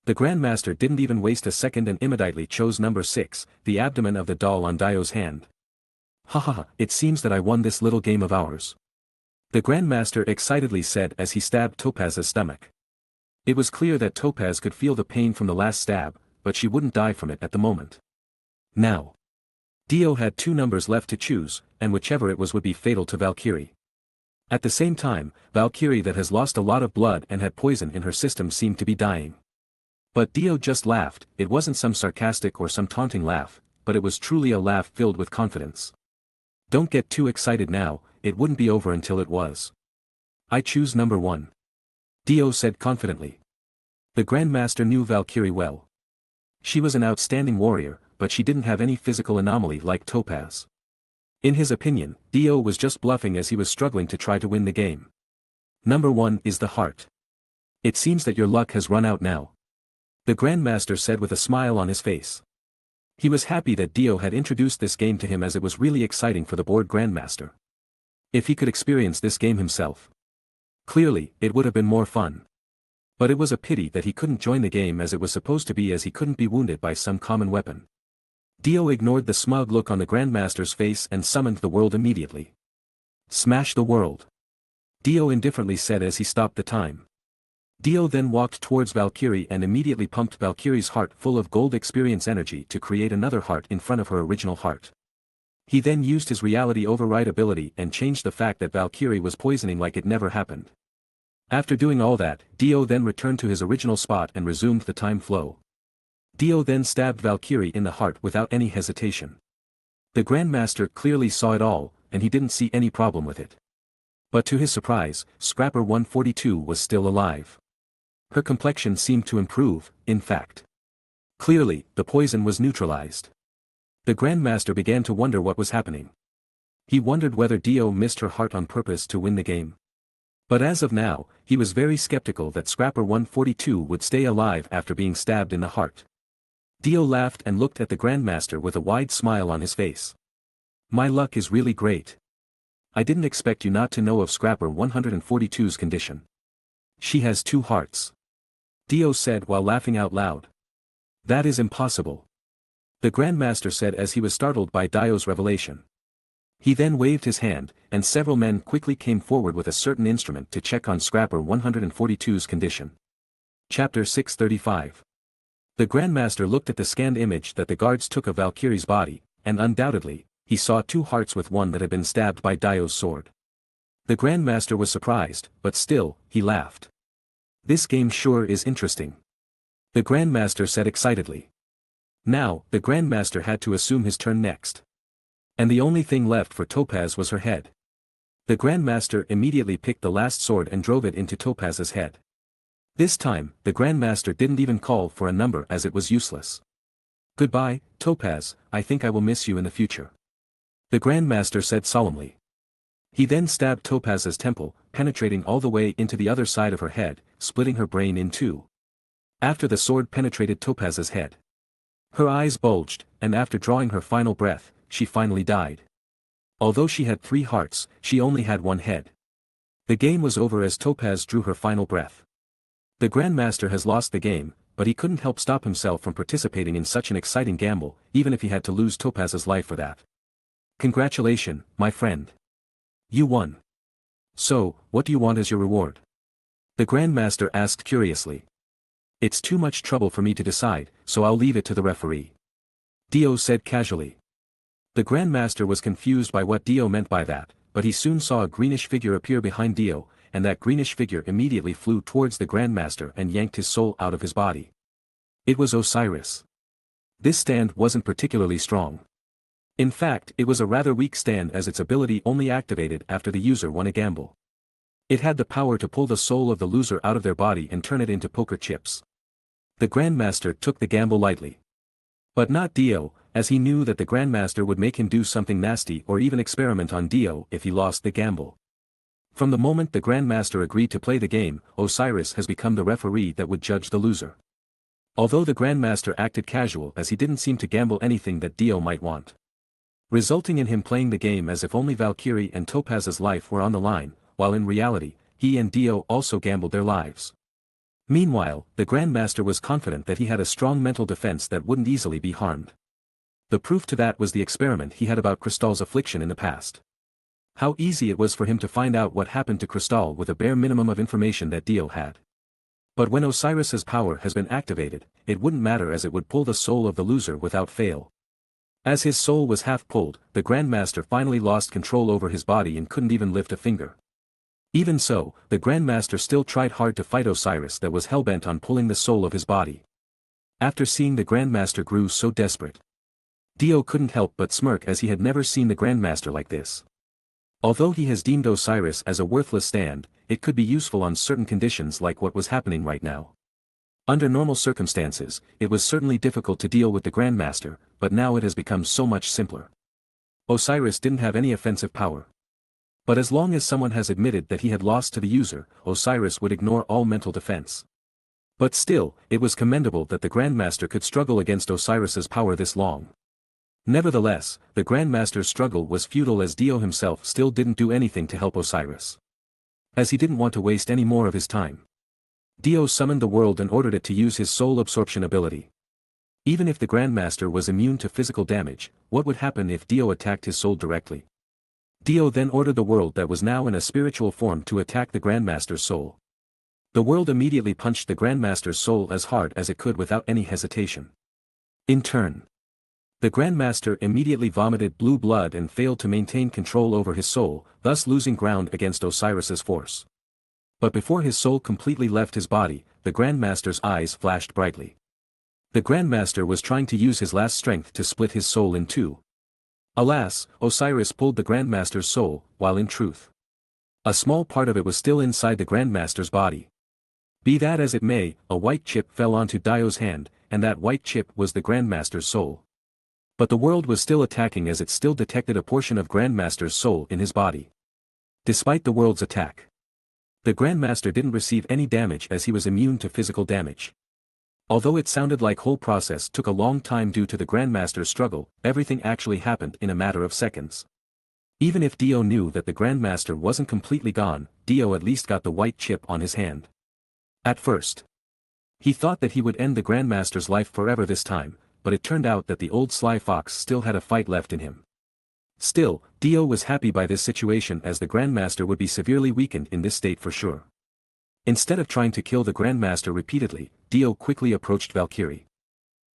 The Grandmaster didn't even waste a second and immediately chose number 6, the abdomen of the doll on Dio's hand. Haha, it seems that I won this little game of ours. The Grandmaster excitedly said as he stabbed Topaz's stomach. It was clear that Topaz could feel the pain from the last stab, but she wouldn't die from it at the moment. Now. Dio had 2 numbers left to choose, and whichever it was would be fatal to Valkyrie. At the same time, Valkyrie that has lost a lot of blood and had poison in her system seemed to be dying. But Dio just laughed. It wasn't some sarcastic or some taunting laugh, but it was truly a laugh filled with confidence. Don't get too excited now, it wouldn't be over until it was. I choose number 1. Dio said confidently. The Grandmaster knew Valkyrie well. She was an outstanding warrior, but she didn't have any physical anomaly like Topaz. In his opinion, Dio was just bluffing as he was struggling to try to win the game. Number 1 is the heart. It seems that your luck has run out now. The Grandmaster said with a smile on his face. He was happy that Dio had introduced this game to him as it was really exciting for the bored Grandmaster. If he could experience this game himself. Clearly, it would have been more fun. But it was a pity that he couldn't join the game as it was supposed to be, as he couldn't be wounded by some common weapon. Dio ignored the smug look on the Grandmaster's face and summoned the world immediately. Smash the world. Dio indifferently said as he stopped the time. Dio then walked towards Valkyrie and immediately pumped Valkyrie's heart full of gold experience energy to create another heart in front of her original heart. He then used his reality override ability and changed the fact that Valkyrie was poisoning like it never happened. After doing all that, Dio then returned to his original spot and resumed the time flow. Dio then stabbed Valkyrie in the heart without any hesitation. The Grandmaster clearly saw it all, and he didn't see any problem with it. But to his surprise, Scrapper 142 was still alive. Her complexion seemed to improve, in fact. Clearly, the poison was neutralized. The Grandmaster began to wonder what was happening. He wondered whether Dio missed her heart on purpose to win the game. But as of now, he was very skeptical that Scrapper 142 would stay alive after being stabbed in the heart. Dio laughed and looked at the Grandmaster with a wide smile on his face. My luck is really great. I didn't expect you not to know of Scrapper 142's condition. She has 2 hearts. Dio said while laughing out loud. That is impossible. The Grandmaster said as he was startled by Dio's revelation. He then waved his hand, and several men quickly came forward with a certain instrument to check on Scrapper 142's condition. Chapter 635. The Grandmaster looked at the scanned image that the guards took of Valkyrie's body, and undoubtedly, he saw 2 hearts with one that had been stabbed by Dio's sword. The Grandmaster was surprised, but still, he laughed. This game sure is interesting. The Grandmaster said excitedly. Now, the Grandmaster had to assume his turn next. And the only thing left for Topaz was her head. The Grandmaster immediately picked the last sword and drove it into Topaz's head. This time, the Grandmaster didn't even call for a number as it was useless. Goodbye, Topaz, I think I will miss you in the future. The Grandmaster said solemnly. He then stabbed Topaz's temple, penetrating all the way into the other side of her head, splitting her brain in 2. After the sword penetrated Topaz's head, Her eyes bulged, and after drawing her final breath, she finally died. Although she had 3 hearts, she only had 1 head. The game was over as Topaz drew her final breath. The Grandmaster has lost the game, but he couldn't help stop himself from participating in such an exciting gamble, even if he had to lose Topaz's life for that. Congratulations, my friend. You won. So, what do you want as your reward? The Grandmaster asked curiously. It's too much trouble for me to decide, so I'll leave it to the referee. Dio said casually. The Grandmaster was confused by what Dio meant by that, but he soon saw a greenish figure appear behind Dio, and that greenish figure immediately flew towards the Grandmaster and yanked his soul out of his body. It was Osiris. This stand wasn't particularly strong. In fact, it was a rather weak stand as its ability only activated after the user won a gamble. It had the power to pull the soul of the loser out of their body and turn it into poker chips. The Grandmaster took the gamble lightly. But not Dio, as he knew that the Grandmaster would make him do something nasty or even experiment on Dio if he lost the gamble. From the moment the Grandmaster agreed to play the game, Osiris has become the referee that would judge the loser. Although the Grandmaster acted casual as he didn't seem to gamble anything that Dio might want, resulting in him playing the game as if only Valkyrie and Topaz's life were on the line, while in reality, he and Dio also gambled their lives. Meanwhile, the Grandmaster was confident that he had a strong mental defense that wouldn't easily be harmed. The proof to that was the experiment he had about Crystal's affliction in the past. How easy it was for him to find out what happened to Crystal with a bare minimum of information that Dio had. But when Osiris's power has been activated, it wouldn't matter as it would pull the soul of the loser without fail. As his soul was half pulled, the Grandmaster finally lost control over his body and couldn't even lift a finger. Even so, the Grandmaster still tried hard to fight Osiris that was hellbent on pulling the soul of his body. After seeing the Grandmaster grew so desperate, Dio couldn't help but smirk as he had never seen the Grandmaster like this. Although he has deemed Osiris as a worthless stand, it could be useful on certain conditions like what was happening right now. Under normal circumstances, it was certainly difficult to deal with the Grandmaster, but now it has become so much simpler. Osiris didn't have any offensive power. But as long as someone has admitted that he had lost to the user, Osiris would ignore all mental defense. But still, it was commendable that the Grandmaster could struggle against Osiris's power this long. Nevertheless, the Grandmaster's struggle was futile as Dio himself still didn't do anything to help Osiris. As he didn't want to waste any more of his time, Dio summoned the world and ordered it to use his soul absorption ability. Even if the Grandmaster was immune to physical damage, what would happen if Dio attacked his soul directly? Dio then ordered the world that was now in a spiritual form to attack the Grandmaster's soul. The world immediately punched the Grandmaster's soul as hard as it could without any hesitation. In turn, the Grandmaster immediately vomited blue blood and failed to maintain control over his soul, thus losing ground against Osiris's force. But before his soul completely left his body, the Grandmaster's eyes flashed brightly. The Grandmaster was trying to use his last strength to split his soul in two. Alas, Osiris pulled the Grandmaster's soul, while in truth, a small part of it was still inside the Grandmaster's body. Be that as it may, a white chip fell onto Dio's hand, and that white chip was the Grandmaster's soul. But the world was still attacking as it still detected a portion of Grandmaster's soul in his body. Despite the world's attack, the Grandmaster didn't receive any damage as he was immune to physical damage. Although it sounded like whole process took a long time due to the Grandmaster's struggle, everything actually happened in a matter of seconds. Even if Dio knew that the Grandmaster wasn't completely gone, Dio at least got the white chip on his hand. At first, he thought that he would end the Grandmaster's life forever this time, but it turned out that the old sly fox still had a fight left in him. Still, Dio was happy by this situation as the Grandmaster would be severely weakened in this state for sure. Instead of trying to kill the Grandmaster repeatedly, Dio quickly approached Valkyrie.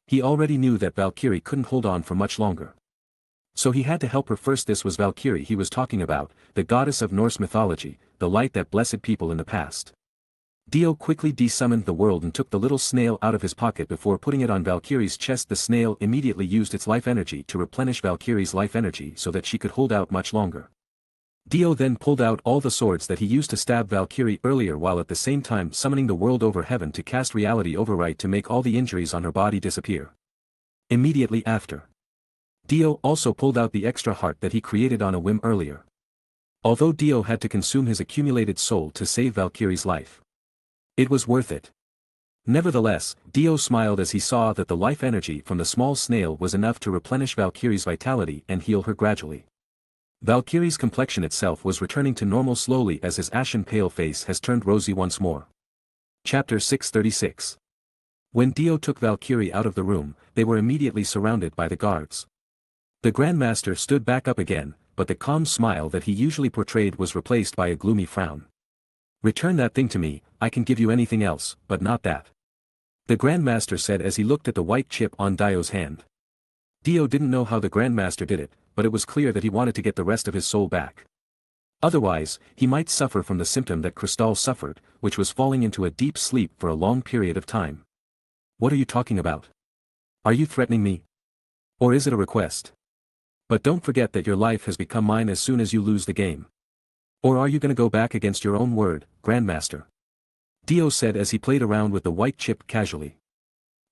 He already knew that Valkyrie couldn't hold on for much longer. So he had to help her first. This was Valkyrie he was talking about, the goddess of Norse mythology, the light that blessed people in the past. Dio quickly desummoned the world and took the little snail out of his pocket before putting it on Valkyrie's chest. The snail immediately used its life energy to replenish Valkyrie's life energy so that she could hold out much longer. Dio then pulled out all the swords that he used to stab Valkyrie earlier while at the same time summoning the world over heaven to cast reality override to make all the injuries on her body disappear. Immediately after, Dio also pulled out the extra heart that he created on a whim earlier. Although Dio had to consume his accumulated soul to save Valkyrie's life, it was worth it. Nevertheless, Dio smiled as he saw that the life energy from the small snail was enough to replenish Valkyrie's vitality and heal her gradually. Valkyrie's complexion itself was returning to normal slowly as his ashen pale face has turned rosy once more. Chapter 636. When Dio took Valkyrie out of the room, they were immediately surrounded by the guards. The Grandmaster stood back up again, but the calm smile that he usually portrayed was replaced by a gloomy frown. "Return that thing to me, I can give you anything else, but not that," the Grandmaster said as he looked at the white chip on Dio's hand. Dio didn't know how the Grandmaster did it, but it was clear that he wanted to get the rest of his soul back. Otherwise, he might suffer from the symptom that Crystal suffered, which was falling into a deep sleep for a long period of time. "What are you talking about? Are you threatening me? Or is it a request? But don't forget that your life has become mine as soon as you lose the game. Or are you going to go back against your own word, Grandmaster?" Dio said as he played around with the white chip casually.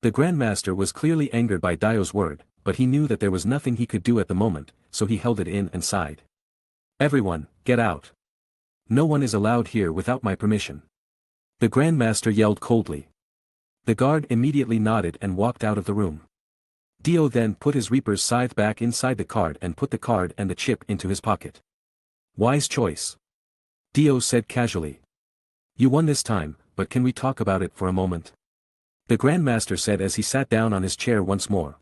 The Grandmaster was clearly angered by Dio's word, but he knew that there was nothing he could do at the moment, so he held it in and sighed. "Everyone, get out. No one is allowed here without my permission," the Grandmaster yelled coldly. The guard immediately nodded and walked out of the room. Dio then put his Reaper's scythe back inside the card and put the card and the chip into his pocket. "Wise choice," Dio said casually. "You won this time, but can we talk about it for a moment?" the Grandmaster said as he sat down on his chair once more.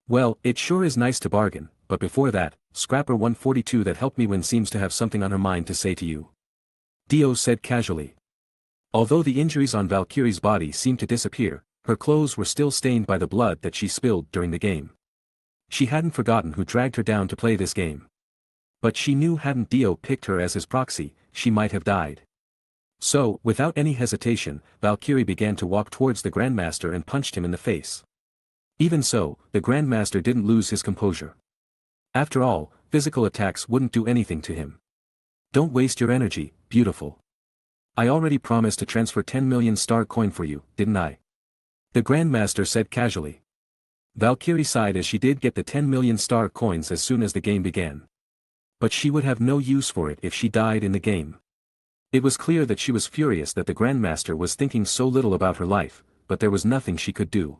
"Well, it sure is nice to bargain, but before that, Scrapper 142 that helped me win seems to have something on her mind to say to you," Dio said casually. Although the injuries on Valkyrie's body seemed to disappear, her clothes were still stained by the blood that she spilled during the game. She hadn't forgotten who dragged her down to play this game. But she knew hadn't Dio picked her as his proxy, she might have died. So, without any hesitation, Valkyrie began to walk towards the Grandmaster and punched him in the face. Even so, the Grandmaster didn't lose his composure. After all, physical attacks wouldn't do anything to him. "Don't waste your energy, beautiful. I already promised to transfer 10 million star coin for you, didn't I?" the Grandmaster said casually. Valkyrie sighed as she did get the 10 million star coins as soon as the game began. But she would have no use for it if she died in the game. It was clear that she was furious that the Grandmaster was thinking so little about her life, but there was nothing she could do.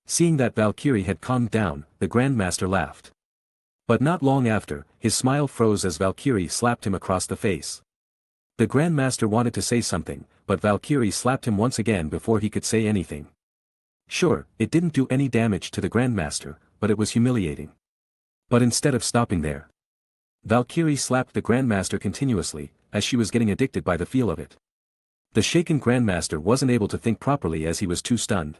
Seeing that Valkyrie had calmed down, the Grandmaster laughed. But not long after, his smile froze as Valkyrie slapped him across the face. The Grandmaster wanted to say something, but Valkyrie slapped him once again before he could say anything. Sure, it didn't do any damage to the Grandmaster, but it was humiliating. But instead of stopping there, Valkyrie slapped the Grandmaster continuously, as she was getting addicted by the feel of it. The shaken Grandmaster wasn't able to think properly as he was too stunned.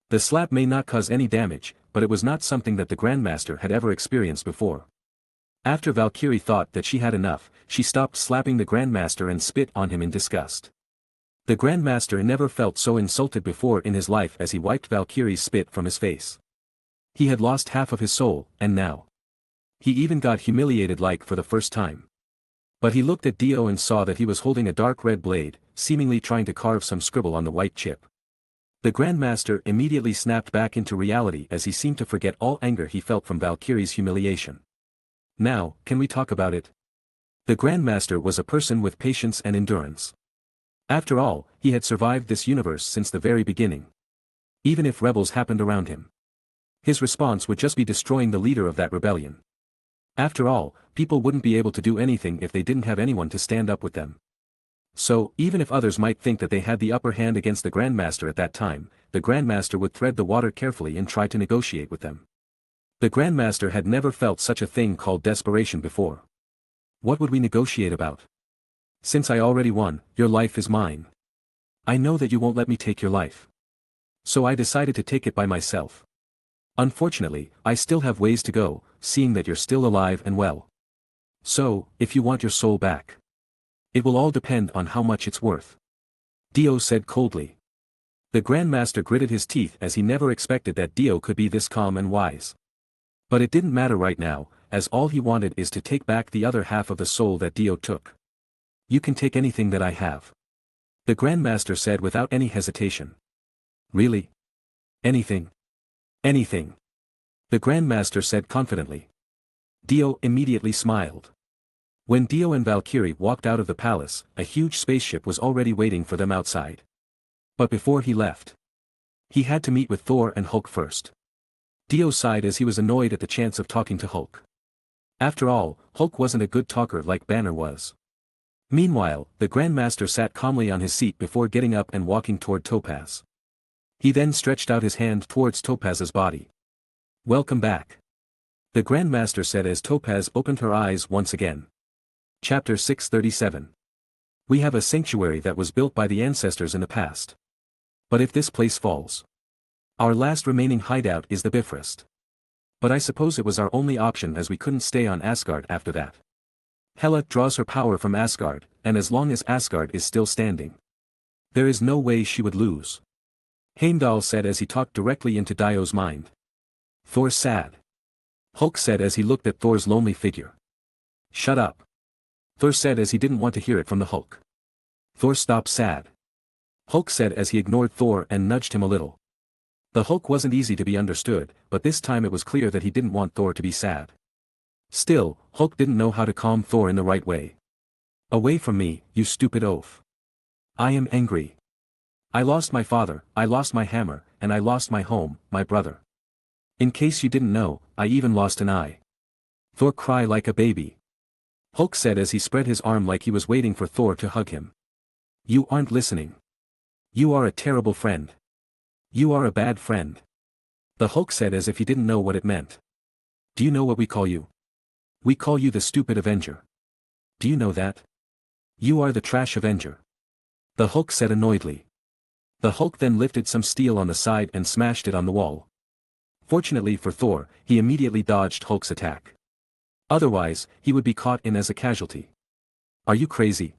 The slap may not cause any damage, but it was not something that the Grandmaster had ever experienced before. After Valkyrie thought that she had enough, she stopped slapping the Grandmaster and spit on him in disgust. The Grandmaster never felt so insulted before in his life as he wiped Valkyrie's spit from his face. He had lost half of his soul, and now he even got humiliated like for the first time. But he looked at Dio and saw that he was holding a dark red blade, seemingly trying to carve some scribble on the white chip. The Grandmaster immediately snapped back into reality as he seemed to forget all anger he felt from Valkyrie's humiliation. "Now, can we talk about it?" The Grandmaster was a person with patience and endurance. After all, he had survived this universe since the very beginning. Even if rebels happened around him, his response would just be destroying the leader of that rebellion. After all, people wouldn't be able to do anything if they didn't have anyone to stand up with them. So, even if others might think that they had the upper hand against the Grandmaster at that time, the Grandmaster would thread the water carefully and try to negotiate with them. The Grandmaster had never felt such a thing called desperation before. "What would we negotiate about? Since I already won, your life is mine. I know that you won't let me take your life. So I decided to take it by myself. Unfortunately, I still have ways to go, seeing that you're still alive and well. So, if you want your soul back, it will all depend on how much it's worth," Dio said coldly. The Grandmaster gritted his teeth as he never expected that Dio could be this calm and wise. But it didn't matter right now, as all he wanted is to take back the other half of the soul that Dio took. "You can take anything that I have," the Grandmaster said without any hesitation. "Really? Anything?" "Anything," the Grandmaster said confidently. Dio immediately smiled. When Dio and Valkyrie walked out of the palace, a huge spaceship was already waiting for them outside. But before he left, he had to meet with Thor and Hulk first. Dio sighed as he was annoyed at the chance of talking to Hulk. After all, Hulk wasn't a good talker like Banner was. Meanwhile, the Grandmaster sat calmly on his seat before getting up and walking toward Topaz. He then stretched out his hand towards Topaz's body. "Welcome back," the Grandmaster said as Topaz opened her eyes once again. Chapter 637. We have a sanctuary that was built by the ancestors in the past. But if this place falls, our last remaining hideout is the Bifrost. But I suppose it was our only option as we couldn't stay on Asgard after that. Hela draws her power from Asgard, and as long as Asgard is still standing, there is no way she would lose. Heimdall said as he talked directly into Dio's mind. Thor's sad, Hulk said as he looked at Thor's lonely figure. Shut up, Thor said as he didn't want to hear it from the Hulk. Thor stopped sad, Hulk said as he ignored Thor and nudged him a little. The Hulk wasn't easy to be understood, but this time it was clear that he didn't want Thor to be sad. Still, Hulk didn't know how to calm Thor in the right way. Away from me, you stupid oaf. I am angry. I lost my father, I lost my hammer, and I lost my home, my brother. In case you didn't know, I even lost an eye. Thor cried like a baby, Hulk said as he spread his arm like he was waiting for Thor to hug him. You aren't listening. You are a terrible friend. You are a bad friend, the Hulk said as if he didn't know what it meant. Do you know what we call you? We call you the stupid Avenger. Do you know that? You are the trash Avenger, the Hulk said annoyedly. The Hulk then lifted some steel on the side and smashed it on the wall. Fortunately for Thor, he immediately dodged Hulk's attack. Otherwise, he would be caught in as a casualty. Are you crazy?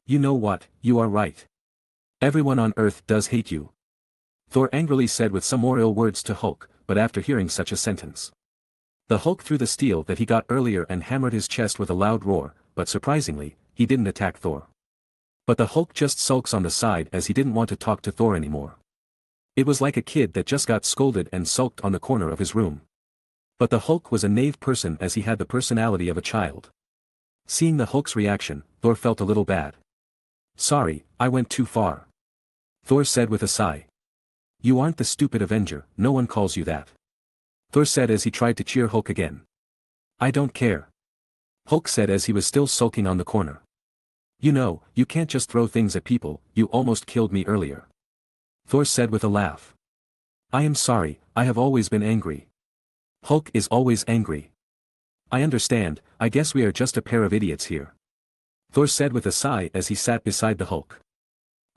You know what, you are right. Everyone on Earth does hate you, Thor angrily said with some more ill words to Hulk, but after hearing such a sentence, the Hulk threw the steel that he got earlier and hammered his chest with a loud roar, but surprisingly, he didn't attack Thor. But the Hulk just sulks on the side as he didn't want to talk to Thor anymore. It was like a kid that just got scolded and sulked on the corner of his room. But the Hulk was a knave person as he had the personality of a child. Seeing the Hulk's reaction, Thor felt a little bad. Sorry, I went too far, Thor said with a sigh. You aren't the stupid Avenger, no one calls you that, Thor said as he tried to cheer Hulk again. I don't care, Hulk said as he was still sulking on the corner. You know, you can't just throw things at people, you almost killed me earlier, Thor said with a laugh. I am sorry, I have always been angry. Hulk is always angry. I understand, I guess we are just a pair of idiots here, Thor said with a sigh as he sat beside the Hulk.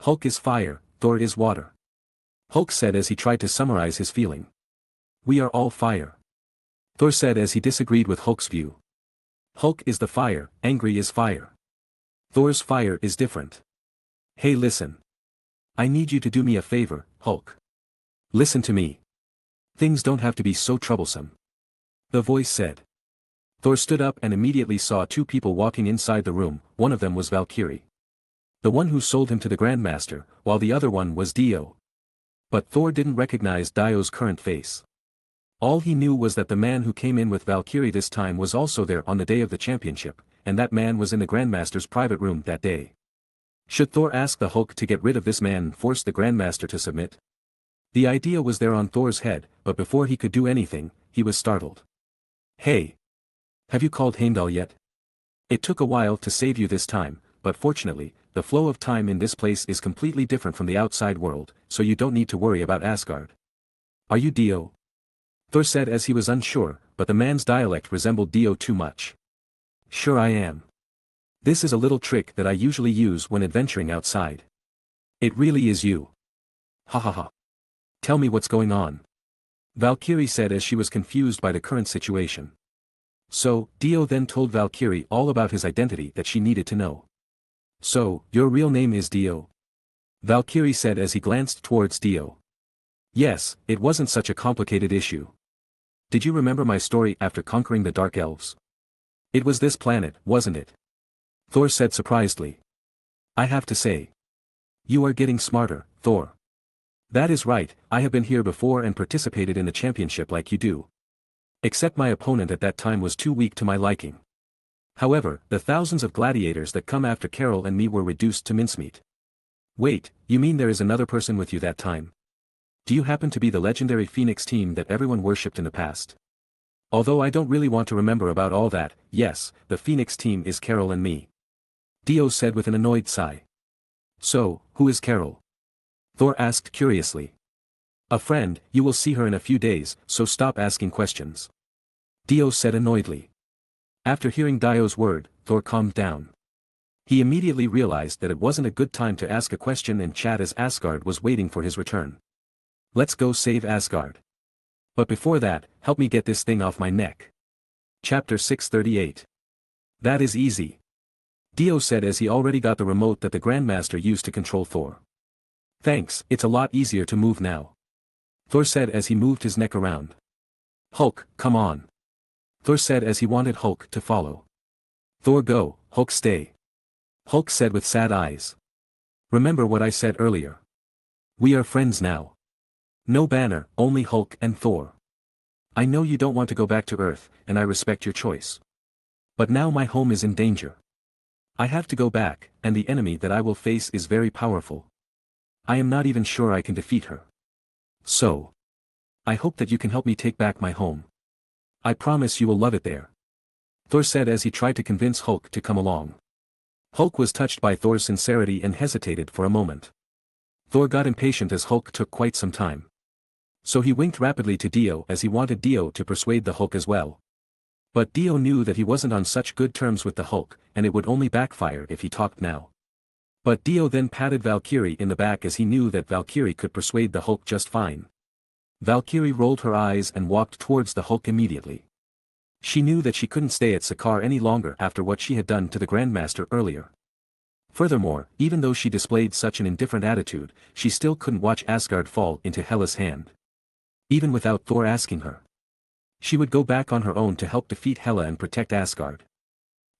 Hulk is fire, Thor is water, Hulk said as he tried to summarize his feeling. We are all fire, Thor said as he disagreed with Hulk's view. Hulk is the fire, angry is fire. Thor's fire is different. Hey listen. I need you to do me a favor, Hulk. Listen to me. Things don't have to be so troublesome, the voice said. Thor stood up and immediately saw two people walking inside the room. One of them was Valkyrie, the one who sold him to the Grandmaster, while the other one was Dio. But Thor didn't recognize Dio's current face. All he knew was that the man who came in with Valkyrie this time was also there on the day of the championship, and that man was in the Grandmaster's private room that day. Should Thor ask the Hulk to get rid of this man and force the Grandmaster to submit? The idea was there on Thor's head, but before he could do anything, he was startled. Hey! Have you called Heimdall yet? It took a while to save you this time, but fortunately, the flow of time in this place is completely different from the outside world, so you don't need to worry about Asgard. Are you Dio? Thor said as he was unsure, but the man's dialect resembled Dio too much. Sure I am. This is a little trick that I usually use when adventuring outside. It really is you. Ha ha ha. Tell me what's going on, Valkyrie said as she was confused by the current situation. So, Dio then told Valkyrie all about his identity that she needed to know. So, your real name is Dio? Valkyrie said as he glanced towards Dio. Yes, it wasn't such a complicated issue. Did you remember my story after conquering the Dark Elves? It was this planet, wasn't it? Thor said surprisedly. I have to say, you are getting smarter, Thor. That is right, I have been here before and participated in the championship like you do. Except my opponent at that time was too weak to my liking. However, the thousands of gladiators that come after Carol and me were reduced to mincemeat. Wait, you mean there is another person with you that time? Do you happen to be the legendary Phoenix team that everyone worshipped in the past? Although I don't really want to remember about all that, yes, the Phoenix team is Carol and me. Dio said with an annoyed sigh. So, who is Carol? Thor asked curiously. A friend, you will see her in a few days, so stop asking questions. Dio said annoyedly. After hearing Dio's word, Thor calmed down. He immediately realized that it wasn't a good time to ask a question and chat as Asgard was waiting for his return. Let's go save Asgard. But before that, help me get this thing off my neck. Chapter 638. That is easy. Dio said as he already got the remote that the Grandmaster used to control Thor. Thanks, it's a lot easier to move now. Thor said as he moved his neck around. Hulk, come on. Thor said as he wanted Hulk to follow. Thor go, Hulk stay. Hulk said with sad eyes. Remember what I said earlier. We are friends now. No Banner, only Hulk and Thor. I know you don't want to go back to Earth, and I respect your choice. But now my home is in danger. I have to go back, and the enemy that I will face is very powerful. I am not even sure I can defeat her. So, I hope that you can help me take back my home. I promise you will love it there. Thor said as he tried to convince Hulk to come along. Hulk was touched by Thor's sincerity and hesitated for a moment. Thor got impatient as Hulk took quite some time. So he winked rapidly to Dio as he wanted Dio to persuade the Hulk as well. But Dio knew that he wasn't on such good terms with the Hulk, and it would only backfire if he talked now. But Dio then patted Valkyrie in the back as he knew that Valkyrie could persuade the Hulk just fine. Valkyrie rolled her eyes and walked towards the Hulk immediately. She knew that she couldn't stay at Sakaar any longer after what she had done to the Grandmaster earlier. Furthermore, even though she displayed such an indifferent attitude, she still couldn't watch Asgard fall into Hela's hand. Even without Thor asking her. She would go back on her own to help defeat Hela and protect Asgard.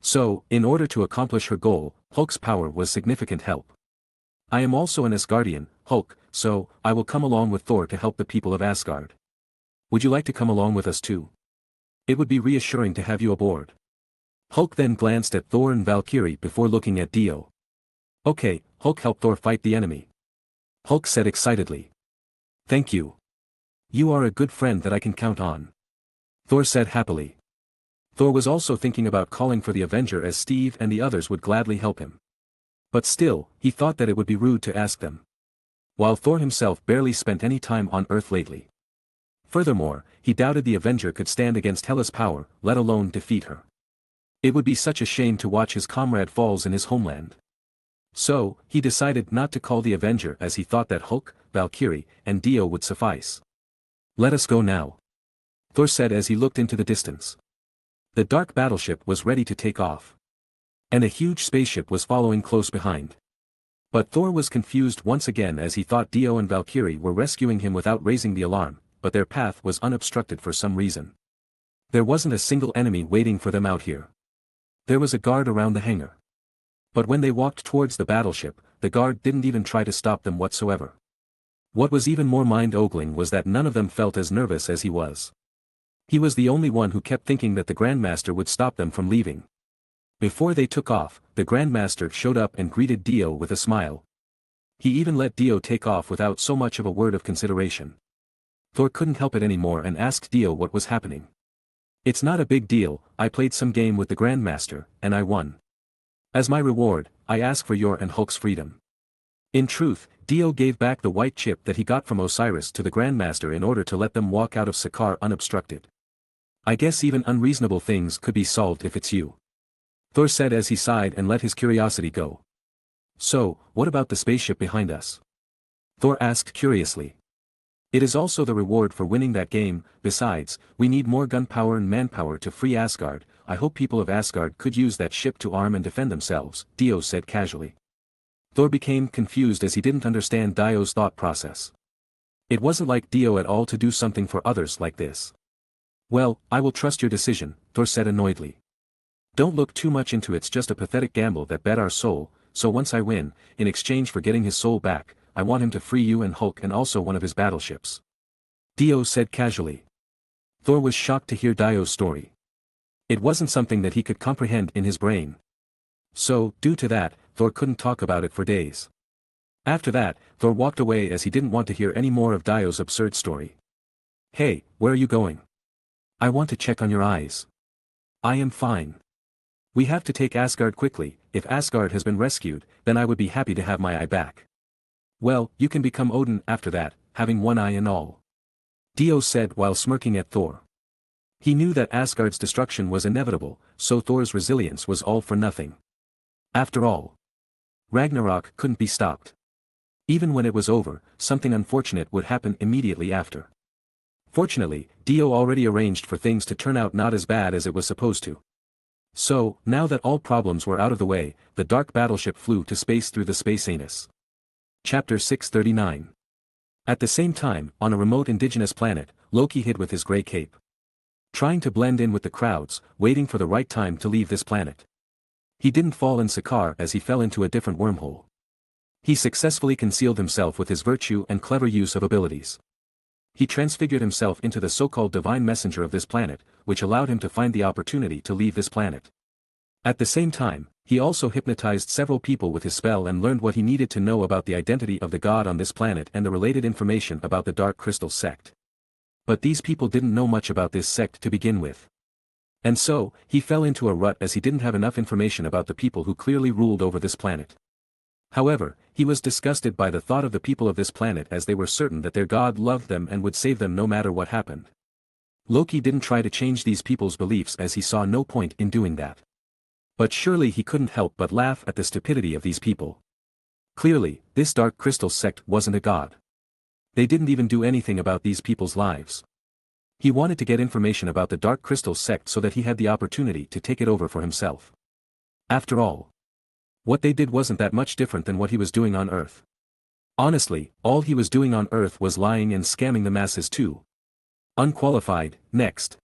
So, in order to accomplish her goal, Hulk's power was significant help. I am also an Asgardian, Hulk, so, I will come along with Thor to help the people of Asgard. Would you like to come along with us too? It would be reassuring to have you aboard. Hulk then glanced at Thor and Valkyrie before looking at Dio. Okay, Hulk help Thor fight the enemy. Hulk said excitedly. Thank you. You are a good friend that I can count on. Thor said happily. Thor was also thinking about calling for the Avenger as Steve and the others would gladly help him. But still, he thought that it would be rude to ask them. While Thor himself barely spent any time on Earth lately. Furthermore, he doubted the Avenger could stand against Hela's power, let alone defeat her. It would be such a shame to watch his comrade falls in his homeland. So, he decided not to call the Avenger as he thought that Hulk, Valkyrie, and Dio would suffice. Let us go now. Thor said as he looked into the distance. The dark battleship was ready to take off. And a huge spaceship was following close behind. But Thor was confused once again as he thought Dio and Valkyrie were rescuing him without raising the alarm, but their path was unobstructed for some reason. There wasn't a single enemy waiting for them out here. There was a guard around the hangar. But when they walked towards the battleship, the guard didn't even try to stop them whatsoever. What was even more mind-ogling was that none of them felt as nervous as he was. He was the only one who kept thinking that the Grandmaster would stop them from leaving. Before they took off, the Grandmaster showed up and greeted Dio with a smile. He even let Dio take off without so much of a word of consideration. Thor couldn't help it anymore and asked Dio what was happening. It's not a big deal, I played some game with the Grandmaster, and I won. As my reward, I ask for your and Hulk's freedom. In truth, Dio gave back the white chip that he got from Osiris to the Grandmaster in order to let them walk out of Sakaar unobstructed. I guess even unreasonable things could be solved if it's you. Thor said as he sighed and let his curiosity go. So, what about the spaceship behind us? Thor asked curiously. It is also the reward for winning that game. Besides, we need more gunpowder and manpower to free Asgard. I hope people of Asgard could use that ship to arm and defend themselves, Dio said casually. Thor became confused as he didn't understand Dio's thought process. It wasn't like Dio at all to do something for others like this. Well, I will trust your decision, Thor said annoyedly. Don't look too much into it's just a pathetic gamble that bet our soul, so once I win, in exchange for getting his soul back, I want him to free you and Hulk and also one of his battleships. Dio said casually. Thor was shocked to hear Dio's story. It wasn't something that he could comprehend in his brain. So, due to that, Thor couldn't talk about it for days. After that, Thor walked away as he didn't want to hear any more of Dio's absurd story. "Hey, where are you going? I want to check on your eyes." "I am fine. We have to take Asgard quickly. If Asgard has been rescued, then I would be happy to have my eye back." "Well, you can become Odin after that, having one eye and all," Dio said while smirking at Thor. He knew that Asgard's destruction was inevitable, so Thor's resilience was all for nothing. After all, Ragnarok couldn't be stopped. Even when it was over, something unfortunate would happen immediately after. Fortunately, Dio already arranged for things to turn out not as bad as it was supposed to. So, now that all problems were out of the way, the dark battleship flew to space through the space anus. Chapter 639. At the same time, on a remote indigenous planet, Loki hid with his gray cape, trying to blend in with the crowds, waiting for the right time to leave this planet. He didn't fall in Sakaar as he fell into a different wormhole. He successfully concealed himself with his virtue and clever use of abilities. He transfigured himself into the so-called divine messenger of this planet, which allowed him to find the opportunity to leave this planet. At the same time, he also hypnotized several people with his spell and learned what he needed to know about the identity of the god on this planet and the related information about the Dark Crystal sect. But these people didn't know much about this sect to begin with. And so, he fell into a rut as he didn't have enough information about the people who clearly ruled over this planet. However, he was disgusted by the thought of the people of this planet as they were certain that their god loved them and would save them no matter what happened. Loki didn't try to change these people's beliefs as he saw no point in doing that. But surely he couldn't help but laugh at the stupidity of these people. Clearly, this Dark Crystal sect wasn't a god. They didn't even do anything about these people's lives. He wanted to get information about the Dark Crystal sect so that he had the opportunity to take it over for himself. After all, what they did wasn't that much different than what he was doing on Earth. Honestly, all he was doing on Earth was lying and scamming the masses too. Unqualified, next.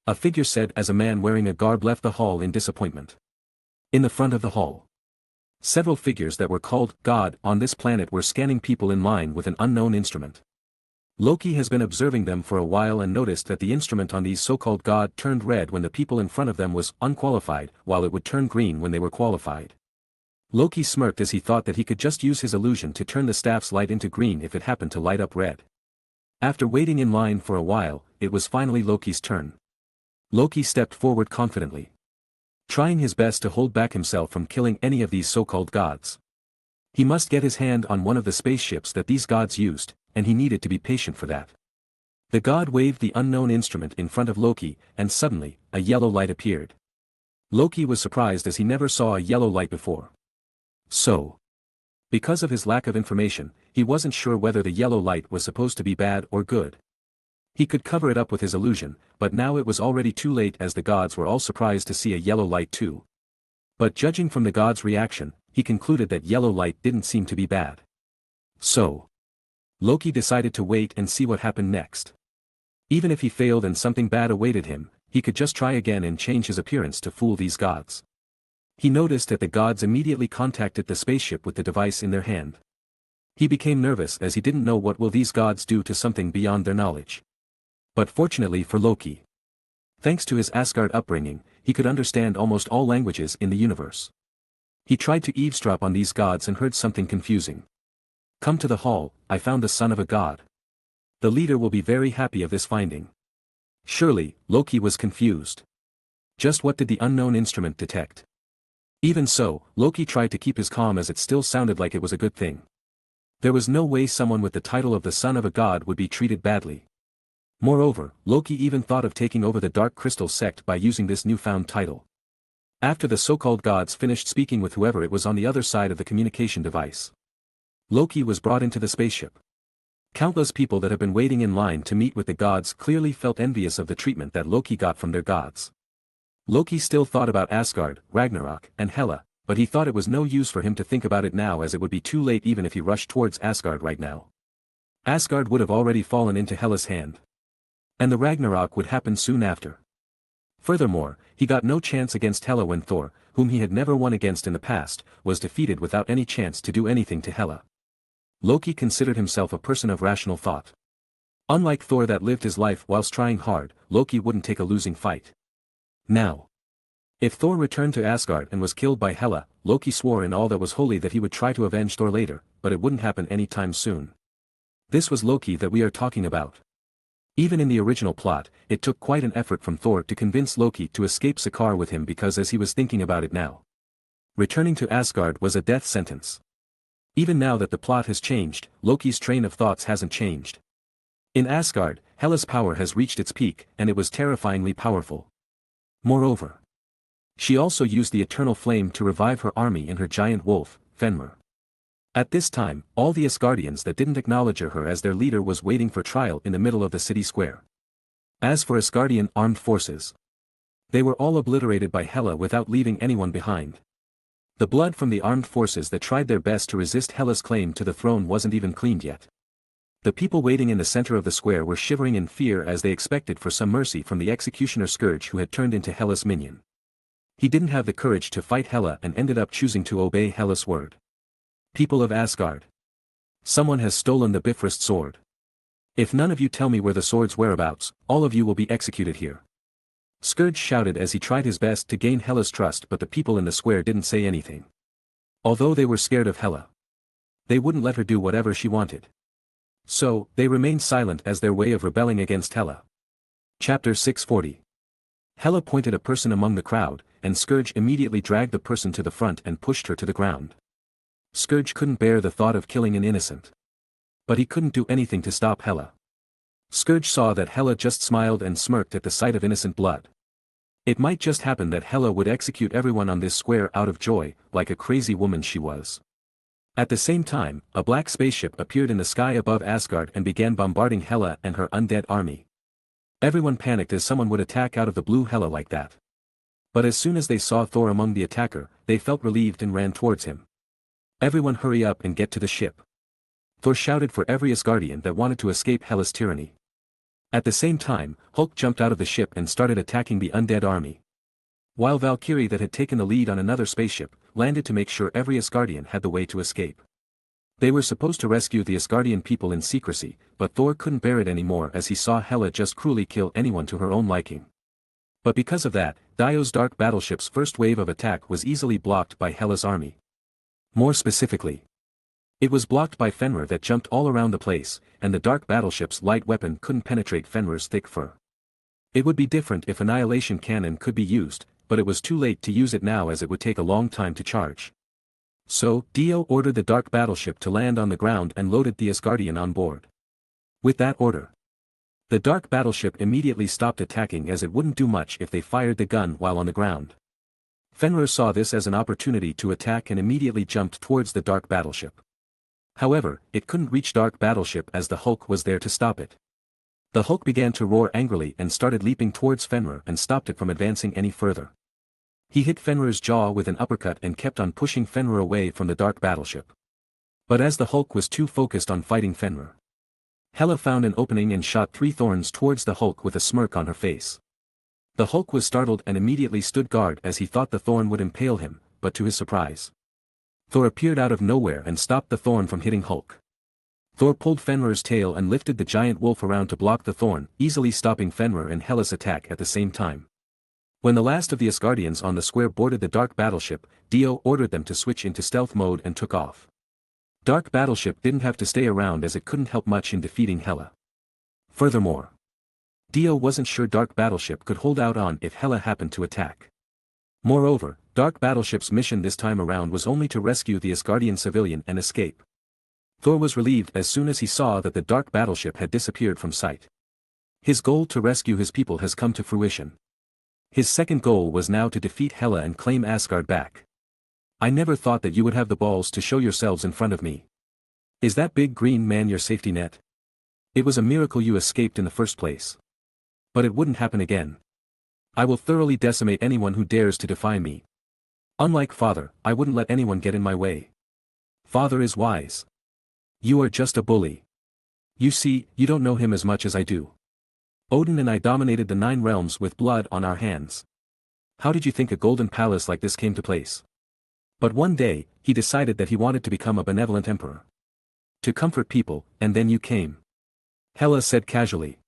A figure said as a man wearing a garb left the hall in disappointment. In the front of the hall, several figures that were called God on this planet were scanning people in line with an unknown instrument. Loki has been observing them for a while and noticed that the instrument on these so-called God turned red when the people in front of them was unqualified, while it would turn green when they were qualified. Loki smirked as he thought that he could just use his illusion to turn the staff's light into green if it happened to light up red. After waiting in line for a while, it was finally Loki's turn. Loki stepped forward confidently, trying his best to hold back himself from killing any of these so-called gods. He must get his hand on one of the spaceships that these gods used, and he needed to be patient for that. The god waved the unknown instrument in front of Loki, and suddenly, a yellow light appeared. Loki was surprised as he never saw a yellow light before. So, because of his lack of information, he wasn't sure whether the yellow light was supposed to be bad or good. He could cover it up with his illusion, but now it was already too late as the gods were all surprised to see a yellow light too. But judging from the gods' reaction, he concluded that yellow light didn't seem to be bad. So, Loki decided to wait and see what happened next. Even if he failed and something bad awaited him, he could just try again and change his appearance to fool these gods. He noticed that the gods immediately contacted the spaceship with the device in their hand. He became nervous as he didn't know what will these gods do to something beyond their knowledge. But fortunately for Loki, thanks to his Asgard upbringing, he could understand almost all languages in the universe. He tried to eavesdrop on these gods and heard something confusing. "Come to the hall, I found the son of a god. The leader will be very happy of this finding." Surely, Loki was confused. Just what did the unknown instrument detect? Even so, Loki tried to keep his calm as it still sounded like it was a good thing. There was no way someone with the title of the son of a god would be treated badly. Moreover, Loki even thought of taking over the Dark Crystal sect by using this newfound title. After the so-called gods finished speaking with whoever it was on the other side of the communication device, Loki was brought into the spaceship. Countless people that have been waiting in line to meet with the gods clearly felt envious of the treatment that Loki got from their gods. Loki still thought about Asgard, Ragnarok, and Hela, but he thought it was no use for him to think about it now as it would be too late even if he rushed towards Asgard right now. Asgard would have already fallen into Hela's hand. And the Ragnarok would happen soon after. Furthermore, he got no chance against Hela when Thor, whom he had never won against in the past, was defeated without any chance to do anything to Hela. Loki considered himself a person of rational thought. Unlike Thor that lived his life whilst trying hard, Loki wouldn't take a losing fight. Now, If Thor returned to Asgard and was killed by Hela, Loki swore in all that was holy that he would try to avenge Thor later, but it wouldn't happen anytime soon. This was Loki that we are talking about. Even in the original plot, it took quite an effort from Thor to convince Loki to escape Sakaar with him because as he was thinking about it now, returning to Asgard was a death sentence. Even now that the plot has changed, Loki's train of thoughts hasn't changed. In Asgard, Hela's power has reached its peak, and it was terrifyingly powerful. Moreover, she also used the eternal flame to revive her army and her giant wolf, Fenrir. At this time, all the Asgardians that didn't acknowledge her as their leader was waiting for trial in the middle of the city square. As for Asgardian armed forces, they were all obliterated by Hela without leaving anyone behind. The blood from the armed forces that tried their best to resist Hela's claim to the throne wasn't even cleaned yet. The people waiting in the center of the square were shivering in fear as they expected for some mercy from the executioner Scourge who had turned into Hela's minion. He didn't have the courage to fight Hela and ended up choosing to obey Hela's word. People of Asgard, someone has stolen the Bifrost sword. If none of you tell me where the sword's whereabouts, all of you will be executed here. Scourge shouted as he tried his best to gain Hela's trust, but the people in the square didn't say anything. Although they were scared of Hela, they wouldn't let her do whatever she wanted. So, they remained silent as their way of rebelling against Hela. Chapter 640. Hela pointed a person among the crowd, and Scourge immediately dragged the person to the front and pushed her to the ground. Scourge couldn't bear the thought of killing an innocent. But he couldn't do anything to stop Hela. Scourge saw that Hela just smiled and smirked at the sight of innocent blood. It might just happen that Hela would execute everyone on this square out of joy, like a crazy woman she was. At the same time, a black spaceship appeared in the sky above Asgard and began bombarding Hela and her undead army. Everyone panicked as someone would attack out of the blue Hela like that. But as soon as they saw Thor among the attacker, they felt relieved and ran towards him. Everyone hurry up and get to the ship. Thor shouted for every Asgardian that wanted to escape Hela's tyranny. At the same time, Hulk jumped out of the ship and started attacking the undead army. While Valkyrie that had taken the lead on another spaceship, landed to make sure every Asgardian had the way to escape. They were supposed to rescue the Asgardian people in secrecy, but Thor couldn't bear it anymore as he saw Hela just cruelly kill anyone to her own liking. But because of that, Dio's dark battleship's first wave of attack was easily blocked by Hela's army. More specifically, it was blocked by Fenrir that jumped all around the place, and the dark battleship's light weapon couldn't penetrate Fenrir's thick fur. It would be different if Annihilation Cannon could be used, but it was too late to use it now as it would take a long time to charge. So, Dio ordered the dark battleship to land on the ground and loaded the Asgardian on board. With that order, the dark battleship immediately stopped attacking as it wouldn't do much if they fired the gun while on the ground. Fenrir saw this as an opportunity to attack and immediately jumped towards the dark battleship. However, it couldn't reach dark battleship as the Hulk was there to stop it. The Hulk began to roar angrily and started leaping towards Fenrir and stopped it from advancing any further. He hit Fenrir's jaw with an uppercut and kept on pushing Fenrir away from the dark battleship. But as the Hulk was too focused on fighting Fenrir, Hela found an opening and shot 3 thorns towards the Hulk with a smirk on her face. The Hulk was startled and immediately stood guard as he thought the thorn would impale him, but to his surprise, Thor appeared out of nowhere and stopped the thorn from hitting Hulk. Thor pulled Fenrir's tail and lifted the giant wolf around to block the thorn, easily stopping Fenrir and Hela's attack at the same time. When the last of the Asgardians on the square boarded the dark battleship, Dio ordered them to switch into stealth mode and took off. Dark battleship didn't have to stay around as it couldn't help much in defeating Hela. Furthermore, Dio wasn't sure dark battleship could hold out on if Hela happened to attack. Moreover, dark battleship's mission this time around was only to rescue the Asgardian civilian and escape. Thor was relieved as soon as he saw that the dark battleship had disappeared from sight. His goal to rescue his people has come to fruition. His second goal was now to defeat Hela and claim Asgard back. I never thought that you would have the balls to show yourselves in front of me. Is that big green man your safety net? It was a miracle you escaped in the first place. But it wouldn't happen again. I will thoroughly decimate anyone who dares to defy me. Unlike Father, I wouldn't let anyone get in my way. Father is wise. You are just a bully. You see, you don't know him as much as I do. Odin and I dominated the 9 realms with blood on our hands. How did you think a golden palace like this came to place? But one day, he decided that he wanted to become a benevolent emperor. To comfort people, and then you came. Hela said casually.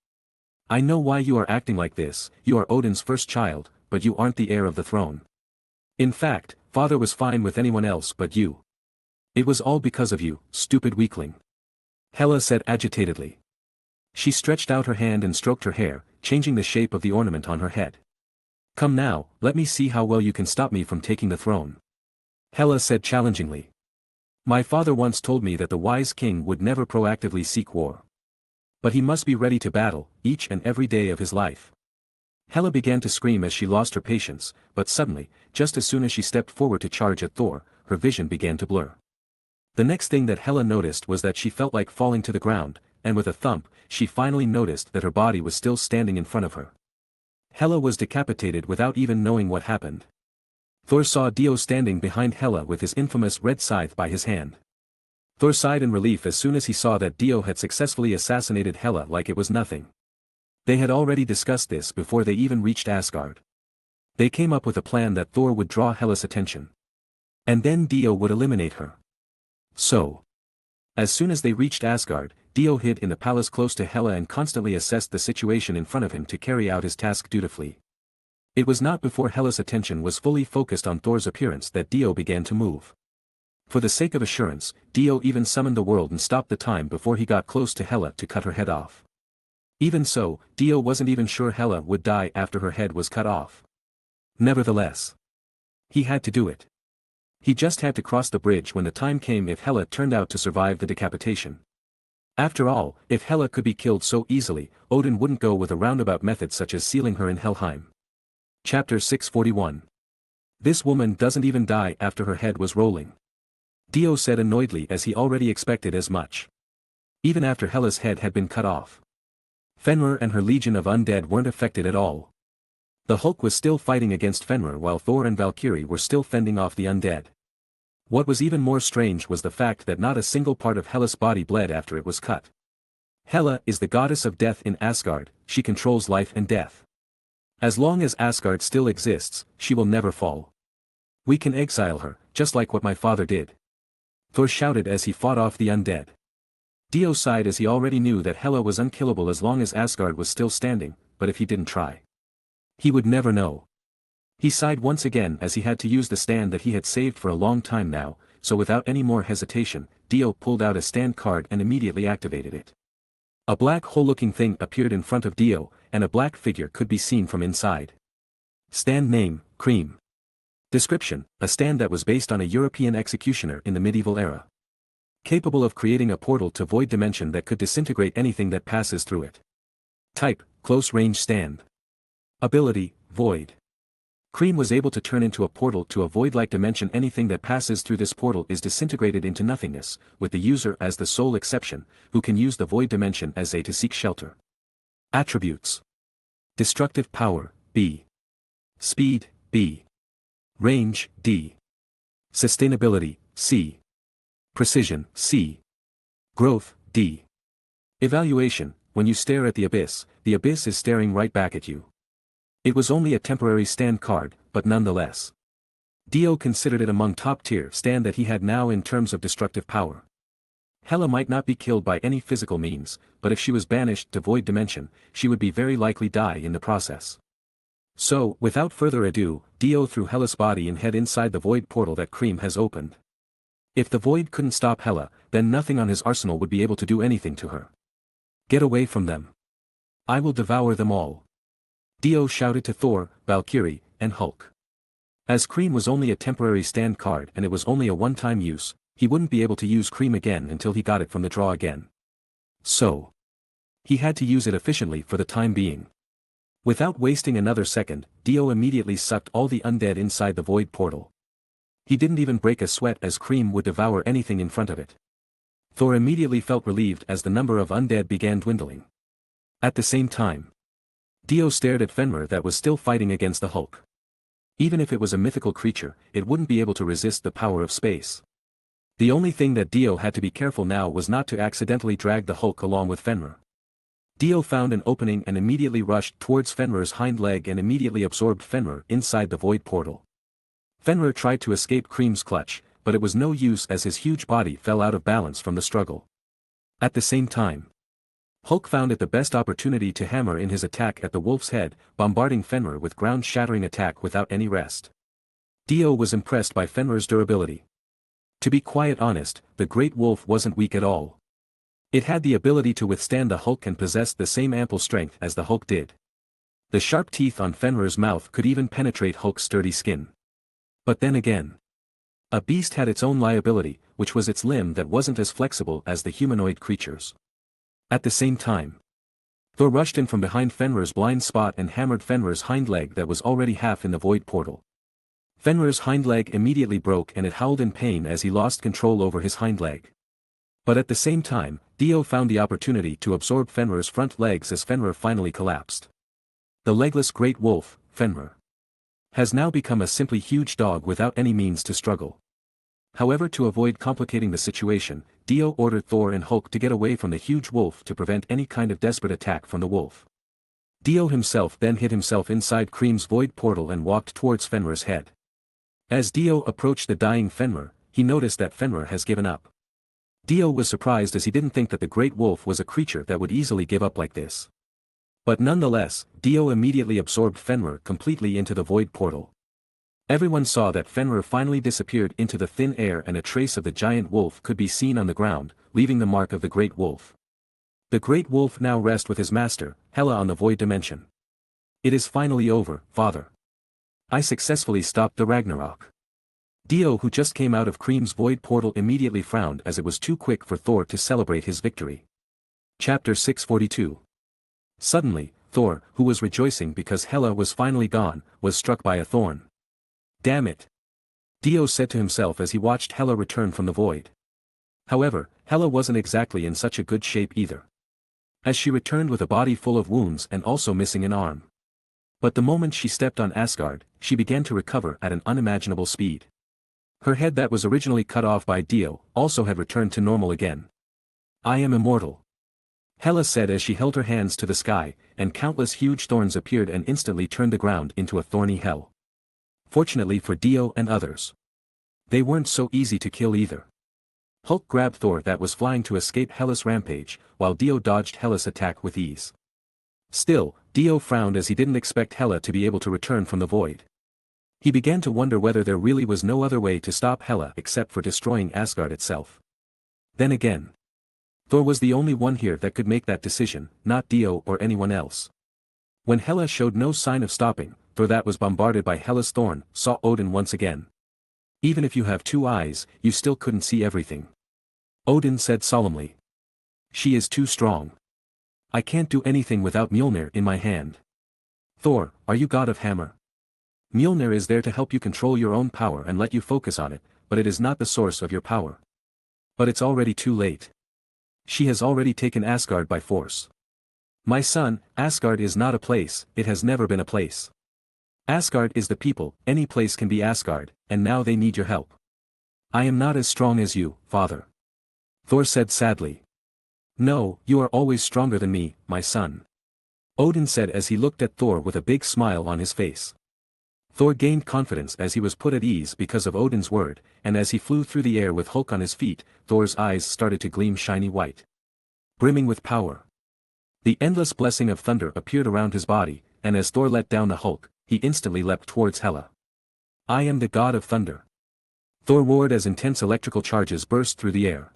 I know why you are acting like this, you are Odin's first child, but you aren't the heir of the throne. In fact, father was fine with anyone else but you. It was all because of you, stupid weakling. Hela said agitatedly. She stretched out her hand and stroked her hair, changing the shape of the ornament on her head. Come now, let me see how well you can stop me from taking the throne. Hela said challengingly. My father once told me that the wise king would never proactively seek war. But he must be ready to battle, each and every day of his life. Hela began to scream as she lost her patience, but suddenly, just as soon as she stepped forward to charge at Thor, her vision began to blur. The next thing that Hela noticed was that she felt like falling to the ground, and with a thump, she finally noticed that her body was still standing in front of her. Hela was decapitated without even knowing what happened. Thor saw Dio standing behind Hela with his infamous red scythe by his hand. Thor sighed in relief as soon as he saw that Dio had successfully assassinated Hela like it was nothing. They had already discussed this before they even reached Asgard. They came up with a plan that Thor would draw Hela's attention. And then Dio would eliminate her. So, as soon as they reached Asgard, Dio hid in the palace close to Hela and constantly assessed the situation in front of him to carry out his task dutifully. It was not before Hela's attention was fully focused on Thor's appearance that Dio began to move. For the sake of assurance, Dio even summoned the world and stopped the time before he got close to Hela to cut her head off. Even so, Dio wasn't even sure Hela would die after her head was cut off. Nevertheless, he had to do it. He just had to cross the bridge when the time came if Hela turned out to survive the decapitation. After all, if Hela could be killed so easily, Odin wouldn't go with a roundabout method such as sealing her in Helheim. Chapter 641. This woman doesn't even die after her head was rolling. Dio said annoyedly as he already expected as much. Even after Hela's head had been cut off. Fenrir and her legion of undead weren't affected at all. The Hulk was still fighting against Fenrir while Thor and Valkyrie were still fending off the undead. What was even more strange was the fact that not a single part of Hela's body bled after it was cut. Hela is the goddess of death in Asgard, she controls life and death. As long as Asgard still exists, she will never fall. We can exile her, just like what my father did. Thor shouted as he fought off the undead. Dio sighed as he already knew that Hela was unkillable as long as Asgard was still standing, but if he didn't try, he would never know. He sighed once again as he had to use the stand that he had saved for a long time now, so without any more hesitation, Dio pulled out a stand card and immediately activated it. A black hole-looking thing appeared in front of Dio, and a black figure could be seen from inside. Stand name, Cream. Description, a stand that was based on a European executioner in the medieval era. Capable of creating a portal to void dimension that could disintegrate anything that passes through it. Type, close-range stand. Ability, Void. Cream was able to turn into a portal to a void-like dimension. Anything that passes through this portal is disintegrated into nothingness, with the user as the sole exception, who can use the void dimension as a to seek shelter. Attributes. Destructive power, B. Speed, B. Range, D. Sustainability, C. Precision, C. Growth, D. Evaluation, when you stare at the abyss is staring right back at you. It was only a temporary stand card, but nonetheless. Dio considered it among top-tier stand that he had now in terms of destructive power. Hela might not be killed by any physical means, but if she was banished to void dimension, she would be very likely die in the process. So, without further ado, Dio threw Hela's body and head inside the void portal that Cream has opened. If the void couldn't stop Hela, then nothing on his arsenal would be able to do anything to her. Get away from them. I will devour them all. Dio shouted to Thor, Valkyrie, and Hulk. As Cream was only a temporary stand card and it was only a one-time use, he wouldn't be able to use Cream again until he got it from the draw again. So, he had to use it efficiently for the time being. Without wasting another second, Dio immediately sucked all the undead inside the void portal. He didn't even break a sweat as Cream would devour anything in front of it. Thor immediately felt relieved as the number of undead began dwindling. At the same time, Dio stared at Fenrir that was still fighting against the Hulk. Even if it was a mythical creature, it wouldn't be able to resist the power of space. The only thing that Dio had to be careful now was not to accidentally drag the Hulk along with Fenrir. Dio found an opening and immediately rushed towards Fenrir's hind leg and immediately absorbed Fenrir inside the void portal. Fenrir tried to escape Cream's clutch, but it was no use as his huge body fell out of balance from the struggle. At the same time, Hulk found it the best opportunity to hammer in his attack at the wolf's head, bombarding Fenrir with ground-shattering attack without any rest. Dio was impressed by Fenrir's durability. To be quite honest, the great wolf wasn't weak at all. It had the ability to withstand the Hulk and possessed the same ample strength as the Hulk did. The sharp teeth on Fenrir's mouth could even penetrate Hulk's sturdy skin. But then again, a beast had its own liability, which was its limb that wasn't as flexible as the humanoid creature's. At the same time, Thor rushed in from behind Fenrir's blind spot and hammered Fenrir's hind leg that was already half in the void portal. Fenrir's hind leg immediately broke and it howled in pain as he lost control over his hind leg. But at the same time, Dio found the opportunity to absorb Fenrir's front legs as Fenrir finally collapsed. The legless great wolf, Fenrir, has now become a simply huge dog without any means to struggle. However, to avoid complicating the situation, Dio ordered Thor and Hulk to get away from the huge wolf to prevent any kind of desperate attack from the wolf. Dio himself then hid himself inside Cream's void portal and walked towards Fenrir's head. As Dio approached the dying Fenrir, he noticed that Fenrir has given up. Dio was surprised as he didn't think that the great wolf was a creature that would easily give up like this. But nonetheless, Dio immediately absorbed Fenrir completely into the void portal. Everyone saw that Fenrir finally disappeared into the thin air and a trace of the giant wolf could be seen on the ground, leaving the mark of the great wolf. The great wolf now rests with his master, Hela, on the void dimension. It is finally over, father. I successfully stopped the Ragnarok. Dio, who just came out of Cream's void portal, immediately frowned as it was too quick for Thor to celebrate his victory. Chapter 642. Suddenly, Thor, who was rejoicing because Hela was finally gone, was struck by a thorn. Damn it! Dio said to himself as he watched Hela return from the void. However, Hela wasn't exactly in such a good shape either, as she returned with a body full of wounds and also missing an arm. But the moment she stepped on Asgard, she began to recover at an unimaginable speed. Her head that was originally cut off by Dio also had returned to normal again. I am immortal, Hela said as she held her hands to the sky, and countless huge thorns appeared and instantly turned the ground into a thorny hell. Fortunately for Dio and others, they weren't so easy to kill either. Hulk grabbed Thor that was flying to escape Hela's rampage, while Dio dodged Hela's attack with ease. Still, Dio frowned as he didn't expect Hela to be able to return from the void. He began to wonder whether there really was no other way to stop Hela except for destroying Asgard itself. Then again, Thor was the only one here that could make that decision, not Dio or anyone else. When Hela showed no sign of stopping, Thor that was bombarded by Hela's thorn, saw Odin once again. Even if you have two eyes, you still couldn't see everything, Odin said solemnly. She is too strong. I can't do anything without Mjolnir in my hand. Thor, are you god of hammer? Mjolnir is there to help you control your own power and let you focus on it, but it is not the source of your power. But it's already too late. She has already taken Asgard by force. My son, Asgard is not a place, it has never been a place. Asgard is the people, any place can be Asgard, and now they need your help. I am not as strong as you, father, Thor said sadly. No, you are always stronger than me, my son, Odin said as he looked at Thor with a big smile on his face. Thor gained confidence as he was put at ease because of Odin's word, and as he flew through the air with Hulk on his feet, Thor's eyes started to gleam shiny white, brimming with power. The endless blessing of thunder appeared around his body, and as Thor let down the Hulk, he instantly leapt towards Hela. I am the god of thunder, Thor roared as intense electrical charges burst through the air.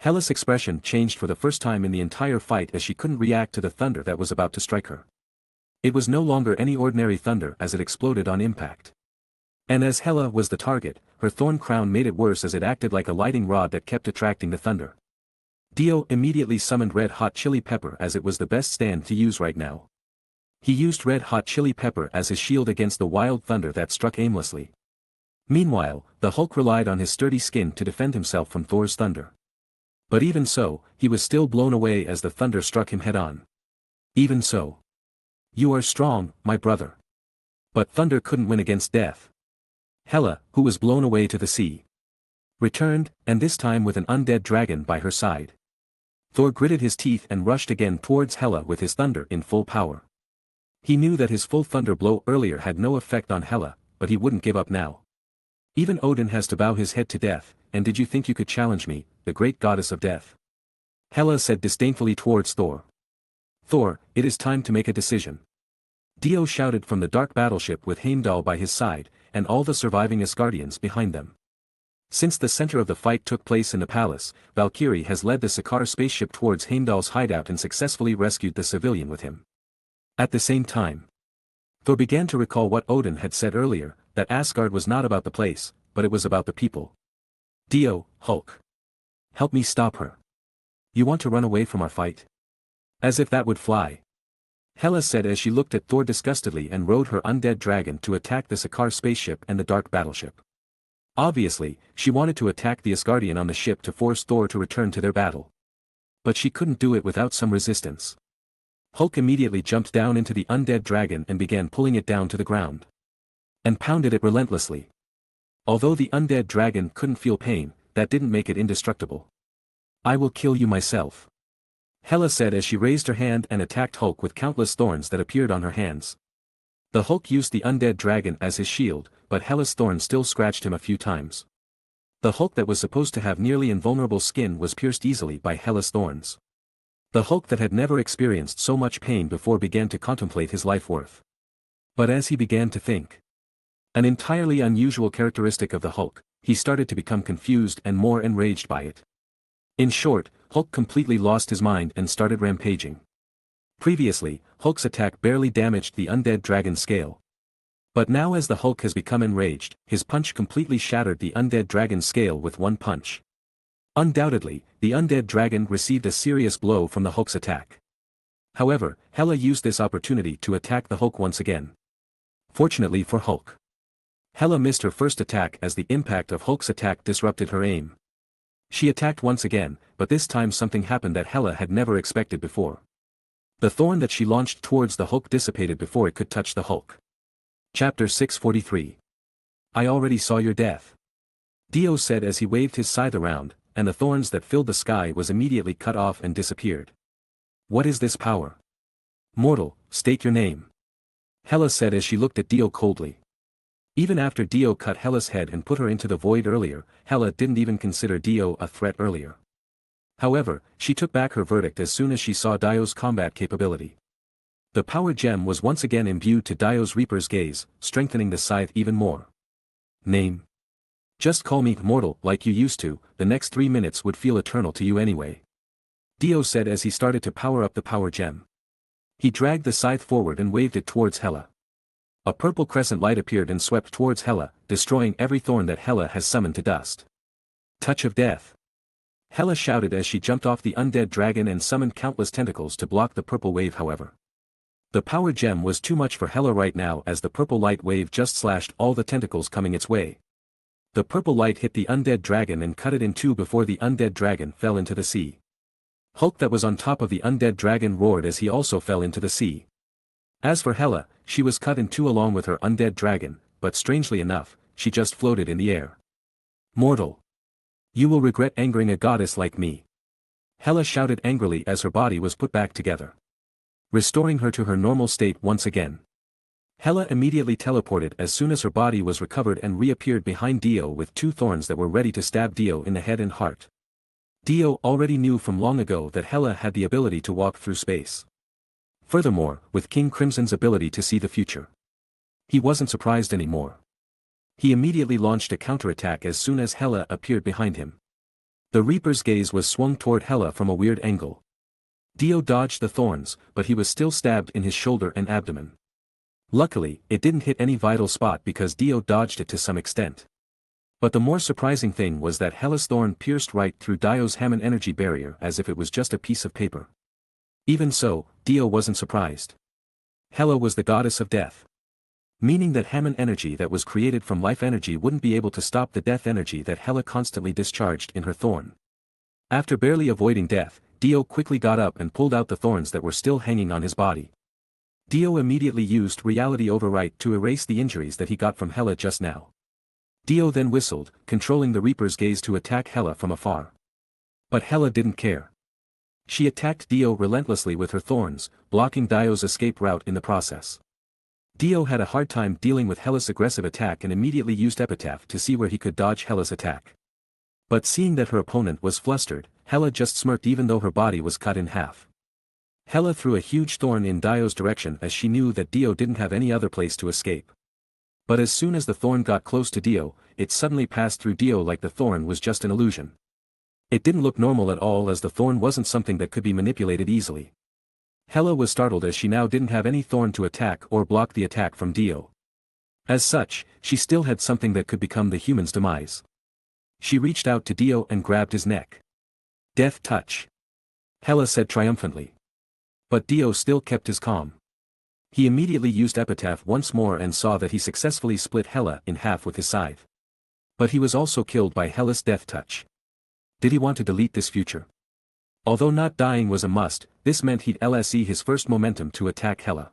Hela's expression changed for the first time in the entire fight as she couldn't react to the thunder that was about to strike her. It was no longer any ordinary thunder as it exploded on impact. And as Hela was the target, her thorn crown made it worse as it acted like a lightning rod that kept attracting the thunder. Dio immediately summoned Red Hot Chili Pepper as it was the best stand to use right now. He used Red Hot Chili Pepper as his shield against the wild thunder that struck aimlessly. Meanwhile, the Hulk relied on his sturdy skin to defend himself from Thor's thunder. But even so, he was still blown away as the thunder struck him head-on. Even so. You are strong, my brother. But thunder couldn't win against death. Hela, who was blown away to the sea, returned, and this time with an undead dragon by her side. Thor gritted his teeth and rushed again towards Hela with his thunder in full power. He knew that his full thunder blow earlier had no effect on Hela, but he wouldn't give up now. Even Odin has to bow his head to death, and did you think you could challenge me, the great goddess of death? Hela said disdainfully towards Thor. Thor, it is time to make a decision. Dio shouted from the dark battleship with Heimdall by his side, and all the surviving Asgardians behind them. Since the center of the fight took place in the palace, Valkyrie has led the Sakaar spaceship towards Heimdall's hideout and successfully rescued the civilian with him. At the same time, Thor began to recall what Odin had said earlier, that Asgard was not about the place, but it was about the people. Dio, Hulk. Help me stop her. You want to run away from our fight? As if that would fly. Hela said as she looked at Thor disgustedly and rode her undead dragon to attack the Sakaar spaceship and the dark battleship. Obviously, she wanted to attack the Asgardian on the ship to force Thor to return to their battle. But she couldn't do it without some resistance. Hulk immediately jumped down into the undead dragon and began pulling it down to the ground. And pounded it relentlessly. Although the undead dragon couldn't feel pain, that didn't make it indestructible. I will kill you myself. Hela said as she raised her hand and attacked Hulk with countless thorns that appeared on her hands. The Hulk used the undead dragon as his shield, but Hela's thorns still scratched him a few times. The Hulk that was supposed to have nearly invulnerable skin was pierced easily by Hela's thorns. The Hulk that had never experienced so much pain before began to contemplate his life worth. But as he began to think, an entirely unusual characteristic of the Hulk, he started to become confused and more enraged by it. In short, Hulk completely lost his mind and started rampaging. Previously, Hulk's attack barely damaged the undead dragon's scale. But now as the Hulk has become enraged, his punch completely shattered the undead dragon's scale with one punch. Undoubtedly, the undead dragon received a serious blow from the Hulk's attack. However, Hela used this opportunity to attack the Hulk once again. Fortunately for Hulk, Hela missed her first attack as the impact of Hulk's attack disrupted her aim. She attacked once again, but this time something happened that Hela had never expected before. The thorn that she launched towards the Hulk dissipated before it could touch the Hulk. Chapter 643. I already saw your death. Dio said as he waved his scythe around, and the thorns that filled the sky was immediately cut off and disappeared. What is this power? Mortal, state your name. Hela said as she looked at Dio coldly. Even after Dio cut Hela's head and put her into the void earlier, Hela didn't even consider Dio a threat earlier. However, she took back her verdict as soon as she saw Dio's combat capability. The power gem was once again imbued to Dio's Reaper's gaze, strengthening the scythe even more. Name? Just call me mortal like you used to, the next 3 minutes would feel eternal to you anyway. Dio said as he started to power up the power gem. He dragged the scythe forward and waved it towards Hela. A purple crescent light appeared and swept towards Hela, destroying every thorn that Hela has summoned to dust. Touch of death. Hela shouted as she jumped off the undead dragon and summoned countless tentacles to block the purple wave. However, the power gem was too much for Hela right now as the purple light wave just slashed all the tentacles coming its way. The purple light hit the undead dragon and cut it in two before the undead dragon fell into the sea. Hulk that was on top of the undead dragon roared as he also fell into the sea. As for Hela, she was cut in two along with her undead dragon, but strangely enough, she just floated in the air. Mortal. You will regret angering a goddess like me. Hela shouted angrily as her body was put back together, restoring her to her normal state once again. Hela immediately teleported as soon as her body was recovered and reappeared behind Dio with two thorns that were ready to stab Dio in the head and heart. Dio already knew from long ago that Hela had the ability to walk through space. Furthermore, with King Crimson's ability to see the future, he wasn't surprised anymore. He immediately launched a counterattack as soon as Hela appeared behind him. The Reaper's gaze was swung toward Hela from a weird angle. Dio dodged the thorns, but he was still stabbed in his shoulder and abdomen. Luckily, it didn't hit any vital spot because Dio dodged it to some extent. But the more surprising thing was that Hela's thorn pierced right through Dio's Hammond energy barrier as if it was just a piece of paper. Even so, Dio wasn't surprised. Hela was the goddess of death. Meaning that Hammond energy that was created from life energy wouldn't be able to stop the death energy that Hela constantly discharged in her thorn. After barely avoiding death, Dio quickly got up and pulled out the thorns that were still hanging on his body. Dio immediately used reality overwrite to erase the injuries that he got from Hela just now. Dio then whistled, controlling the Reaper's gaze to attack Hela from afar. But Hela didn't care. She attacked Dio relentlessly with her thorns, blocking Dio's escape route in the process. Dio had a hard time dealing with Hela's aggressive attack and immediately used Epitaph to see where he could dodge Hela's attack. But seeing that her opponent was flustered, Hela just smirked even though her body was cut in half. Hela threw a huge thorn in Dio's direction as she knew that Dio didn't have any other place to escape. But as soon as the thorn got close to Dio, it suddenly passed through Dio like the thorn was just an illusion. It didn't look normal at all as the thorn wasn't something that could be manipulated easily. Hela was startled as she now didn't have any thorn to attack or block the attack from Dio. As such, she still had something that could become the human's demise. She reached out to Dio and grabbed his neck. "Death touch," Hela said triumphantly. But Dio still kept his calm. He immediately used Epitaph once more and saw that he successfully split Hela in half with his scythe. But he was also killed by Hela's death touch. Did he want to delete this future? Although not dying was a must, this meant he'd lose his first momentum to attack Hela.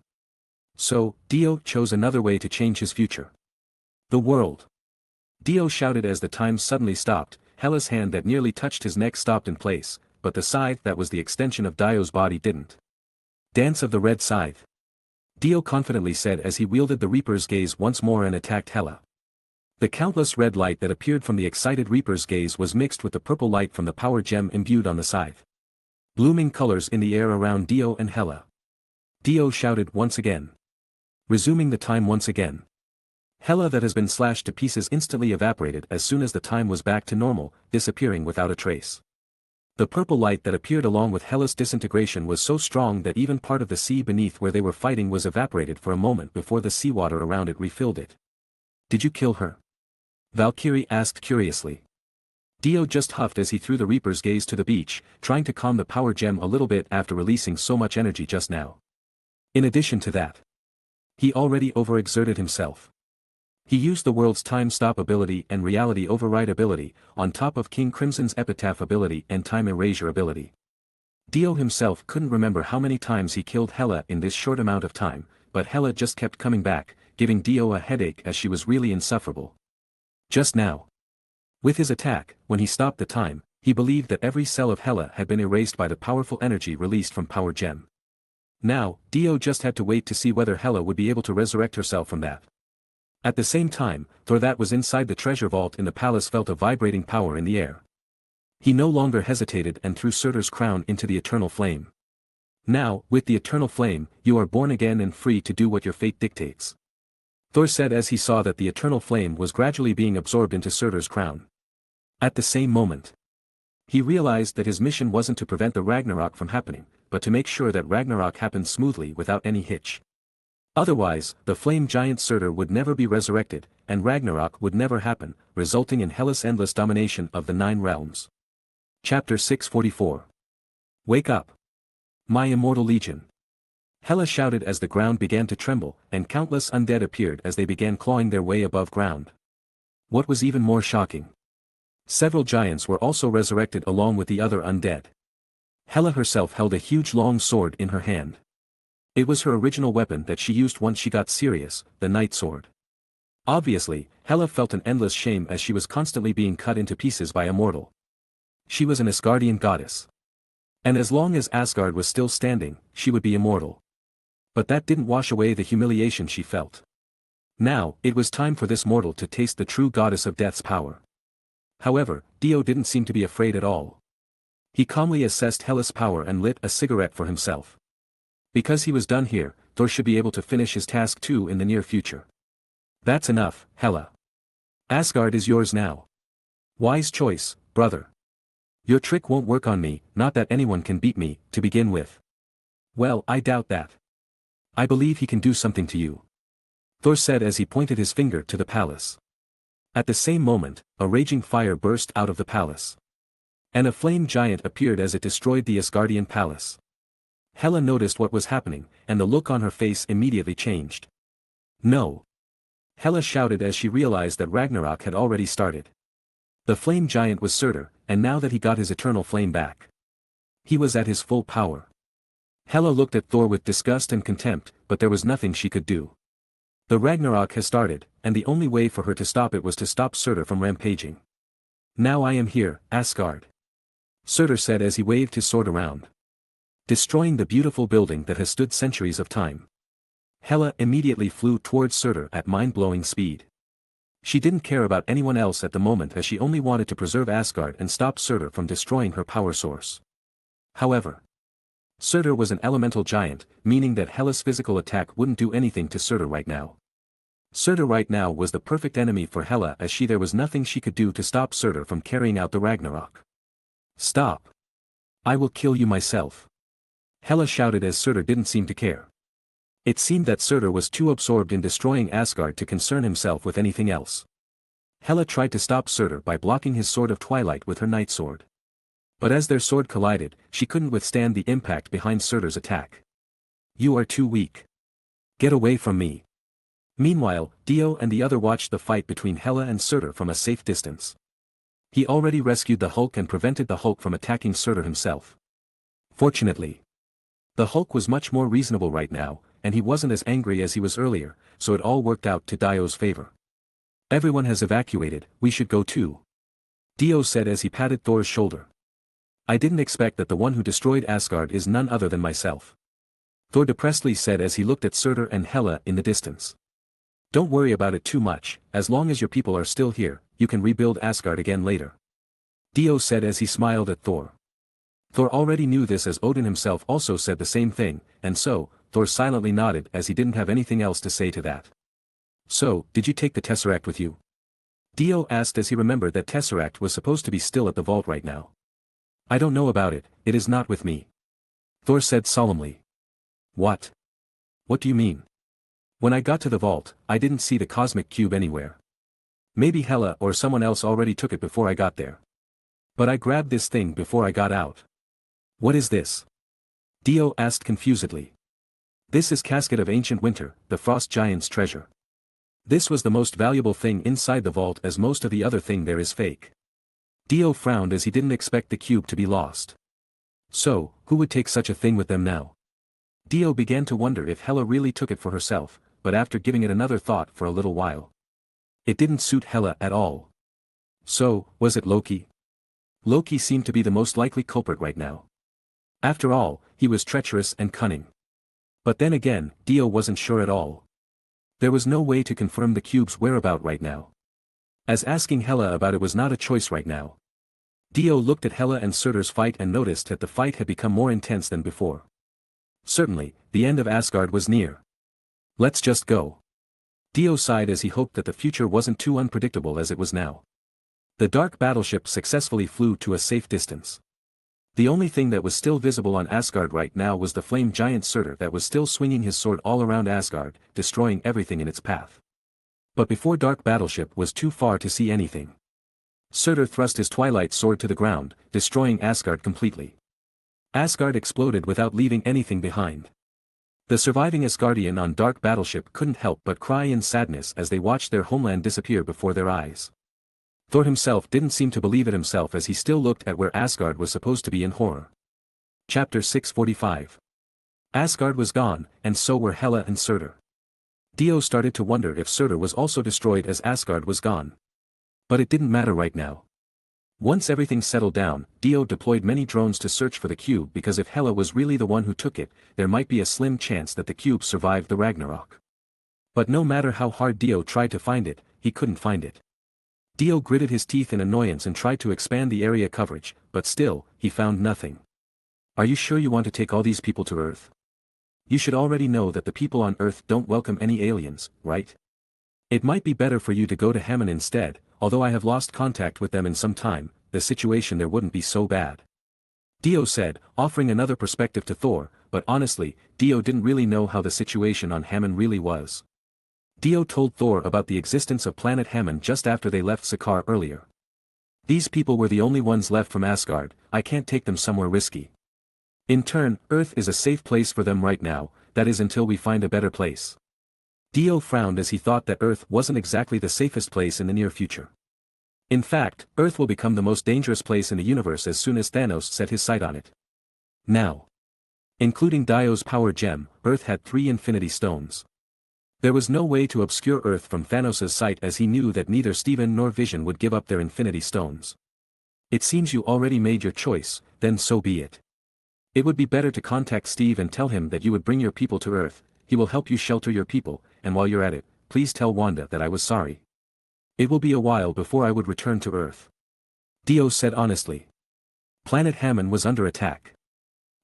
So, Dio chose another way to change his future. The world. Dio shouted as the time suddenly stopped. Hela's hand that nearly touched his neck stopped in place, but the scythe that was the extension of Dio's body didn't. "Dance of the red scythe," Dio confidently said as he wielded the Reaper's gaze once more and attacked Hela. The countless red light that appeared from the excited Reaper's gaze was mixed with the purple light from the power gem imbued on the scythe. Blooming colors in the air around Dio and Hela. Dio shouted once again. Resuming the time once again. Hela that has been slashed to pieces instantly evaporated as soon as the time was back to normal, disappearing without a trace. The purple light that appeared along with Hela's disintegration was so strong that even part of the sea beneath where they were fighting was evaporated for a moment before the seawater around it refilled it. "Did you kill her?" Valkyrie asked curiously. Dio just huffed as he threw the Reaper's gaze to the beach, trying to calm the power gem a little bit after releasing so much energy just now. In addition to that, he already overexerted himself. He used the world's time stop ability and reality override ability, on top of King Crimson's epitaph ability and time erasure ability. Dio himself couldn't remember how many times he killed Hela in this short amount of time, but Hela just kept coming back, giving Dio a headache as she was really insufferable. Just now. With his attack, when he stopped the time, he believed that every cell of Hela had been erased by the powerful energy released from Power Gem. Now, Dio just had to wait to see whether Hela would be able to resurrect herself from that. At the same time, Thor that was inside the treasure vault in the palace felt a vibrating power in the air. He no longer hesitated and threw Surtur's crown into the eternal flame. "Now, with the eternal flame, you are born again and free to do what your fate dictates," Thor said as he saw that the eternal flame was gradually being absorbed into Surtur's crown. At the same moment, he realized that his mission wasn't to prevent the Ragnarok from happening, but to make sure that Ragnarok happened smoothly without any hitch. Otherwise, the flame giant Surtur would never be resurrected, and Ragnarok would never happen, resulting in Hela's endless domination of the 9 realms. Chapter 644. Wake up! My immortal legion! Hela shouted as the ground began to tremble, and countless undead appeared as they began clawing their way above ground. What was even more shocking? Several giants were also resurrected along with the other undead. Hela herself held a huge long sword in her hand. It was her original weapon that she used once she got serious, the Night Sword. Obviously, Hela felt an endless shame as she was constantly being cut into pieces by a mortal. She was an Asgardian goddess. And as long as Asgard was still standing, she would be immortal. But that didn't wash away the humiliation she felt. Now, it was time for this mortal to taste the true goddess of death's power. However, Dio didn't seem to be afraid at all. He calmly assessed Hela's power and lit a cigarette for himself. Because he was done here, Thor should be able to finish his task too in the near future. That's enough, Hela. Asgard is yours now. Wise choice, brother. Your trick won't work on me, not that anyone can beat me, to begin with. Well, I doubt that. I believe he can do something to you, Thor said as he pointed his finger to the palace. At the same moment, a raging fire burst out of the palace. And a flame giant appeared as it destroyed the Asgardian palace. Hela noticed what was happening, and the look on her face immediately changed. No! Hela shouted as she realized that Ragnarok had already started. The flame giant was Surtur, and now that he got his eternal flame back, he was at his full power. Hela looked at Thor with disgust and contempt, but there was nothing she could do. The Ragnarok has started, and the only way for her to stop it was to stop Surtur from rampaging. Now I am here, Asgard, Surtur said as he waved his sword around, destroying the beautiful building that has stood centuries of time. Hela immediately flew towards Surtur at mind-blowing speed. She didn't care about anyone else at the moment as she only wanted to preserve Asgard and stop Surtur from destroying her power source. However, Surtur was an elemental giant, meaning that Hela's physical attack wouldn't do anything to Surtur right now. Surtur right now was the perfect enemy for Hela as there was nothing she could do to stop Surtur from carrying out the Ragnarok. Stop! I will kill you myself. Hela shouted as Surtur didn't seem to care. It seemed that Surtur was too absorbed in destroying Asgard to concern himself with anything else. Hela tried to stop Surtur by blocking his Sword of Twilight with her Night Sword. But as their sword collided, she couldn't withstand the impact behind Surtur's attack. You are too weak. Get away from me. Meanwhile, Dio and the other watched the fight between Hela and Surtur from a safe distance. He already rescued the Hulk and prevented the Hulk from attacking Surtur himself. Fortunately, the Hulk was much more reasonable right now, and he wasn't as angry as he was earlier, so it all worked out to Dio's favor. Everyone has evacuated, we should go too. Dio said as he patted Thor's shoulder. I didn't expect that the one who destroyed Asgard is none other than myself. Thor depressedly said as he looked at Surtur and Hela in the distance. Don't worry about it too much, as long as your people are still here, you can rebuild Asgard again later. Dio said as he smiled at Thor. Thor already knew this as Odin himself also said the same thing, and so, Thor silently nodded as he didn't have anything else to say to that. So, did you take the Tesseract with you? Dio asked as he remembered that Tesseract was supposed to be still at the vault right now. I don't know about it, it is not with me. Thor said solemnly. What? What do you mean? When I got to the vault, I didn't see the cosmic cube anywhere. Maybe Hela or someone else already took it before I got there. But I grabbed this thing before I got out. What is this? Dio asked confusedly. This is Casket of Ancient Winter, the Frost Giant's treasure. This was the most valuable thing inside the vault as most of the other thing there is fake. Dio frowned as he didn't expect the cube to be lost. So, who would take such a thing with them now? Dio began to wonder if Hela really took it for herself, but after giving it another thought for a little while, it didn't suit Hela at all. So, was it Loki? Loki seemed to be the most likely culprit right now. After all, he was treacherous and cunning. But then again, Dio wasn't sure at all. There was no way to confirm the cube's whereabout right now. As asking Hela about it was not a choice right now. Dio looked at Hela and Surtur's fight and noticed that the fight had become more intense than before. Certainly, the end of Asgard was near. Let's just go. Dio sighed as he hoped that the future wasn't too unpredictable as it was now. The dark battleship successfully flew to a safe distance. The only thing that was still visible on Asgard right now was the flame giant Surtur that was still swinging his sword all around Asgard, destroying everything in its path. But before dark battleship was too far to see anything, Surtur thrust his twilight sword to the ground, destroying Asgard completely. Asgard exploded without leaving anything behind. The surviving Asgardian on dark battleship couldn't help but cry in sadness as they watched their homeland disappear before their eyes. Thor himself didn't seem to believe it himself as he still looked at where Asgard was supposed to be in horror. Chapter 645. Asgard was gone, and so were Hela and Surtur. Dio started to wonder if Surtur was also destroyed as Asgard was gone. But it didn't matter right now. Once everything settled down, Dio deployed many drones to search for the cube because if Hela was really the one who took it, there might be a slim chance that the cube survived the Ragnarok. But no matter how hard Dio tried to find it, he couldn't find it. Dio gritted his teeth in annoyance and tried to expand the area coverage, but still, he found nothing. Are you sure you want to take all these people to Earth? You should already know that the people on Earth don't welcome any aliens, right? It might be better for you to go to Hammond instead, although I have lost contact with them in some time, the situation there wouldn't be so bad. Dio said, offering another perspective to Thor, but honestly, Dio didn't really know how the situation on Hammond really was. Dio told Thor about the existence of planet Hammond just after they left Sakaar earlier. These people were the only ones left from Asgard, I can't take them somewhere risky. In turn, Earth is a safe place for them right now, that is until we find a better place. Dio frowned as he thought that Earth wasn't exactly the safest place in the near future. In fact, Earth will become the most dangerous place in the universe as soon as Thanos set his sight on it. Now, including Dio's power gem, Earth had 3 Infinity Stones. There was no way to obscure Earth from Thanos' sight as he knew that neither Steven nor Vision would give up their Infinity Stones. It seems you already made your choice, then so be it. It would be better to contact Steve and tell him that you would bring your people to Earth, he will help you shelter your people, and while you're at it, please tell Wanda that I was sorry. It will be a while before I would return to Earth. Dio said honestly. Planet Hammond was under attack.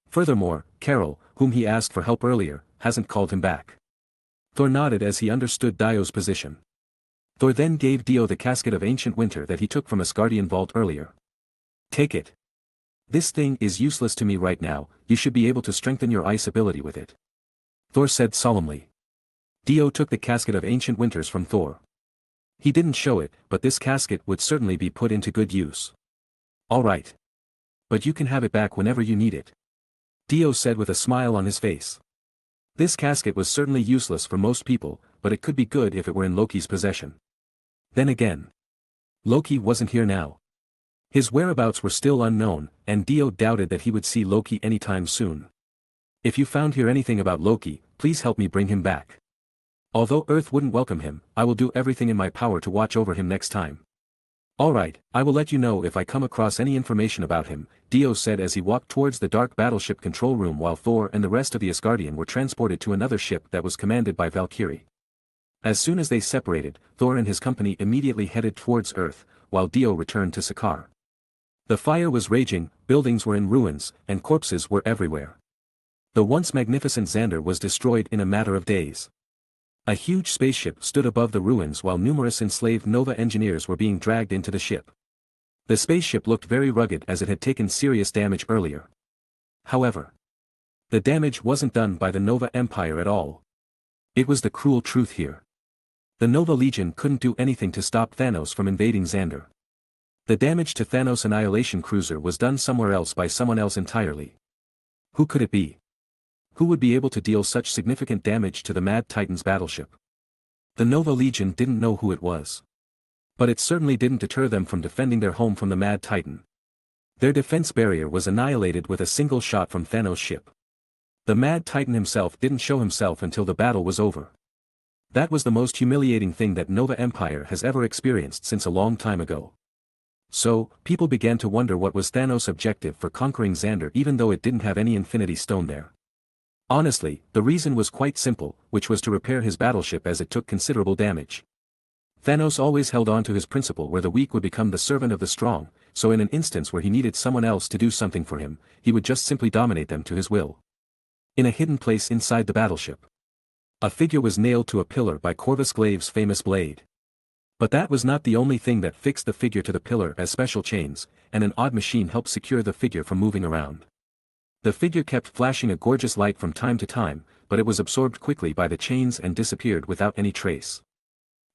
Furthermore, Carol, whom he asked for help earlier, hasn't called him back. Thor nodded as he understood Dio's position. Thor then gave Dio the casket of ancient winter that he took from Asgardian vault earlier. Take it. This thing is useless to me right now, you should be able to strengthen your ice ability with it. Thor said solemnly. Dio took the casket of ancient winters from Thor. He didn't show it, but this casket would certainly be put into good use. All right. But you can have it back whenever you need it. Dio said with a smile on his face. This casket was certainly useless for most people, but it could be good if it were in Loki's possession. Then again, Loki wasn't here now. His whereabouts were still unknown, and Dio doubted that he would see Loki anytime soon. If you found here anything about Loki, please help me bring him back. Although Earth wouldn't welcome him, I will do everything in my power to watch over him next time. Alright, I will let you know if I come across any information about him, Dio said as he walked towards the dark battleship control room while Thor and the rest of the Asgardian were transported to another ship that was commanded by Valkyrie. As soon as they separated, Thor and his company immediately headed towards Earth, while Dio returned to Sakaar. The fire was raging, buildings were in ruins, and corpses were everywhere. The once magnificent Xander was destroyed in a matter of days. A huge spaceship stood above the ruins while numerous enslaved Nova engineers were being dragged into the ship. The spaceship looked very rugged as it had taken serious damage earlier. However, the damage wasn't done by the Nova Empire at all. It was the cruel truth here. The Nova Legion couldn't do anything to stop Thanos from invading Xander. The damage to Thanos' Annihilation Cruiser was done somewhere else by someone else entirely. Who could it be? Who would be able to deal such significant damage to the Mad Titan's battleship? The Nova Legion didn't know who it was. But it certainly didn't deter them from defending their home from the Mad Titan. Their defense barrier was annihilated with a single shot from Thanos' ship. The Mad Titan himself didn't show himself until the battle was over. That was the most humiliating thing that Nova Empire has ever experienced since a long time ago. So, people began to wonder what was Thanos' objective for conquering Xander even though it didn't have any Infinity Stone there. Honestly, the reason was quite simple, which was to repair his battleship as it took considerable damage. Thanos always held on to his principle where the weak would become the servant of the strong, so in an instance where he needed someone else to do something for him, he would just simply dominate them to his will. In a hidden place inside the battleship, a figure was nailed to a pillar by Corvus Glaive's famous blade. But that was not the only thing that fixed the figure to the pillar as special chains, and an odd machine helped secure the figure from moving around. The figure kept flashing a gorgeous light from time to time, but it was absorbed quickly by the chains and disappeared without any trace.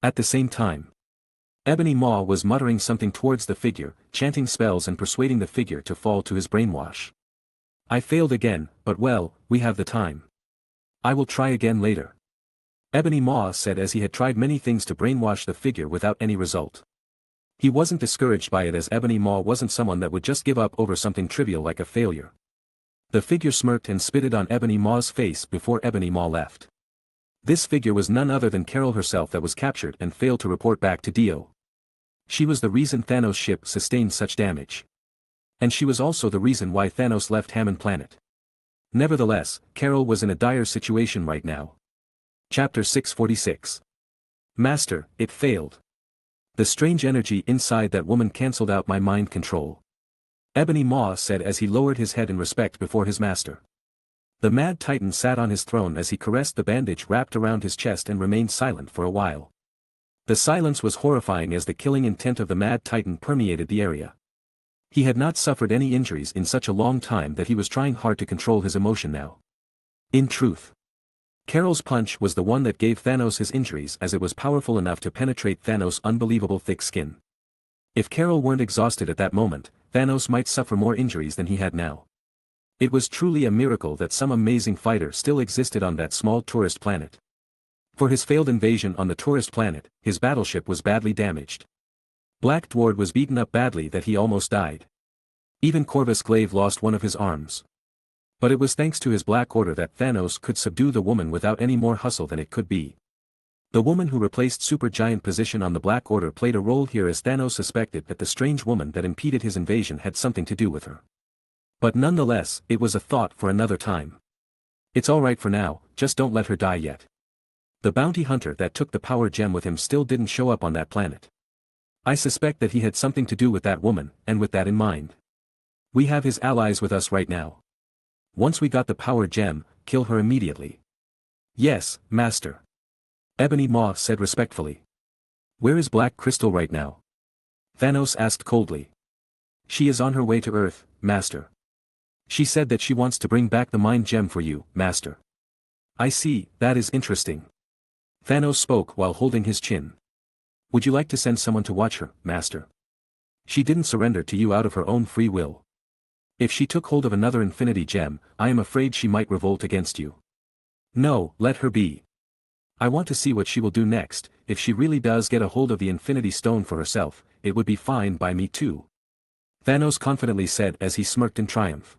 At the same time, Ebony Maw was muttering something towards the figure, chanting spells and persuading the figure to fall to his brainwash. I failed again, but well, we have the time. I will try again later. Ebony Maw said as he had tried many things to brainwash the figure without any result. He wasn't discouraged by it as Ebony Maw wasn't someone that would just give up over something trivial like a failure. The figure smirked and spitted on Ebony Maw's face before Ebony Maw left. This figure was none other than Carol herself that was captured and failed to report back to Dio. She was the reason Thanos' ship sustained such damage. And she was also the reason why Thanos left Hammond Planet. Nevertheless, Carol was in a dire situation right now. Chapter 646. Master, it failed. The strange energy inside that woman cancelled out my mind control. Ebony Maw said as he lowered his head in respect before his master. The Mad Titan sat on his throne as he caressed the bandage wrapped around his chest and remained silent for a while. The silence was horrifying as the killing intent of the Mad Titan permeated the area. He had not suffered any injuries in such a long time that he was trying hard to control his emotion now. In truth, Carol's punch was the one that gave Thanos his injuries as it was powerful enough to penetrate Thanos' unbelievable thick skin. If Carol weren't exhausted at that moment, Thanos might suffer more injuries than he had now. It was truly a miracle that some amazing fighter still existed on that small tourist planet. For his failed invasion on the tourist planet, his battleship was badly damaged. Black Dwarf was beaten up badly that he almost died. Even Corvus Glaive lost one of his arms. But it was thanks to his Black Order that Thanos could subdue the woman without any more hustle than it could be. The woman who replaced Supergiant position on the Black Order played a role here as Thanos suspected that the strange woman that impeded his invasion had something to do with her. But nonetheless, it was a thought for another time. It's alright for now, just don't let her die yet. The bounty hunter that took the power gem with him still didn't show up on that planet. I suspect that he had something to do with that woman, and with that in mind. We have his allies with us right now. Once we got the power gem, kill her immediately. Yes, Master. Ebony Maw said respectfully. Where is Black Crystal right now? Thanos asked coldly. She is on her way to Earth, Master. She said that she wants to bring back the mind gem for you, Master. I see, that is interesting. Thanos spoke while holding his chin. Would you like to send someone to watch her, Master? She didn't surrender to you out of her own free will. If she took hold of another infinity gem, I am afraid she might revolt against you. No, let her be. I want to see what she will do next. If she really does get a hold of the infinity stone for herself, it would be fine by me too. Thanos confidently said as he smirked in triumph.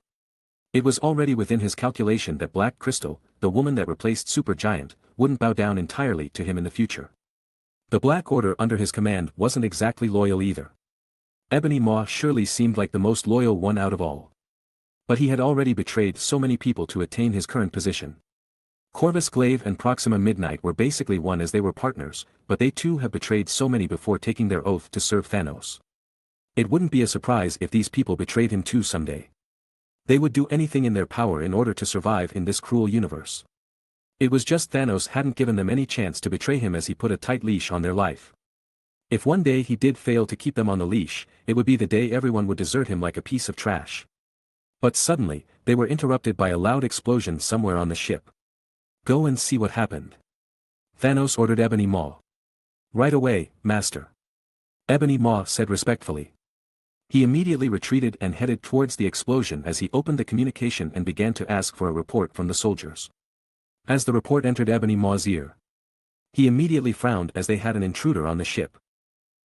It was already within his calculation that Black Crystal, the woman that replaced Supergiant, wouldn't bow down entirely to him in the future. The Black Order under his command wasn't exactly loyal either. Ebony Maw surely seemed like the most loyal one out of all. But he had already betrayed so many people to attain his current position. Corvus Glaive and Proxima Midnight were basically one as they were partners, but they too have betrayed so many before taking their oath to serve Thanos. It wouldn't be a surprise if these people betrayed him too someday. They would do anything in their power in order to survive in this cruel universe. It was just Thanos hadn't given them any chance to betray him as he put a tight leash on their life. If one day he did fail to keep them on the leash, it would be the day everyone would desert him like a piece of trash. But suddenly, they were interrupted by a loud explosion somewhere on the ship. Go and see what happened. Thanos ordered Ebony Maw. Right away, Master. Ebony Maw said respectfully. He immediately retreated and headed towards the explosion as he opened the communication and began to ask for a report from the soldiers. As the report entered Ebony Maw's ear, he immediately frowned as they had an intruder on the ship.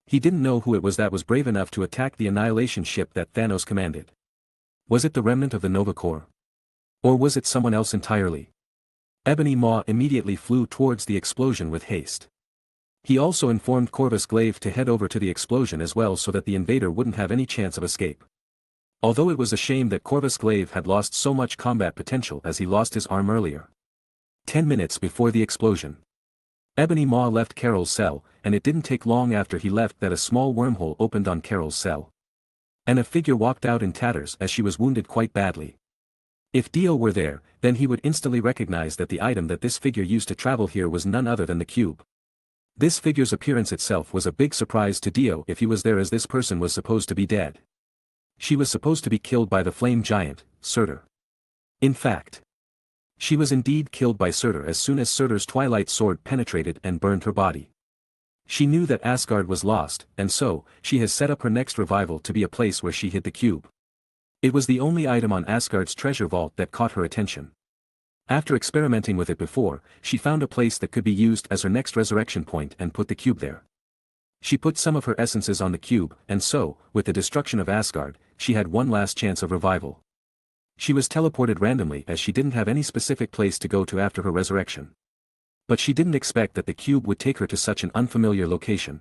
He didn't know who it was that was brave enough to attack the annihilation ship that Thanos commanded. Was it the remnant of the Nova Corps? Or was it someone else entirely? Ebony Maw immediately flew towards the explosion with haste. He also informed Corvus Glaive to head over to the explosion as well so that the invader wouldn't have any chance of escape. Although it was a shame that Corvus Glaive had lost so much combat potential as he lost his arm earlier. 10 minutes before the explosion, Ebony Maw left Carol's cell, and it didn't take long after he left that a small wormhole opened on Carol's cell. And a figure walked out in tatters as she was wounded quite badly. If Dio were there, then he would instantly recognize that the item that this figure used to travel here was none other than the cube. This figure's appearance itself was a big surprise to Dio if he was there, as this person was supposed to be dead. She was supposed to be killed by the flame giant, Surtur. In fact, she was indeed killed by Surtur as soon as Surtur's twilight sword penetrated and burned her body. She knew that Asgard was lost, and so, she has set up her next revival to be a place where she hid the cube. It was the only item on Asgard's treasure vault that caught her attention. After experimenting with it before, she found a place that could be used as her next resurrection point and put the cube there. She put some of her essences on the cube, and so, with the destruction of Asgard, she had one last chance of revival. She was teleported randomly as she didn't have any specific place to go to after her resurrection. But she didn't expect that the cube would take her to such an unfamiliar location.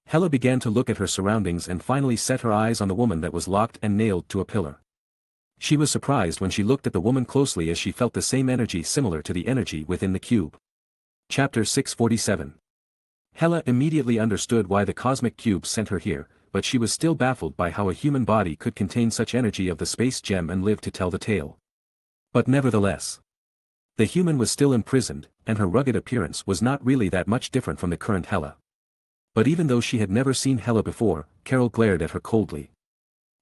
Hela began to look at her surroundings and finally set her eyes on the woman that was locked and nailed to a pillar. She was surprised when she looked at the woman closely as she felt the same energy similar to the energy within the cube. Chapter 647. Hela immediately understood why the cosmic cube sent her here, but she was still baffled by how a human body could contain such energy of the space gem and live to tell the tale. But nevertheless, the human was still imprisoned, and her rugged appearance was not really that much different from the current Hela. But even though she had never seen Hela before, Carol glared at her coldly.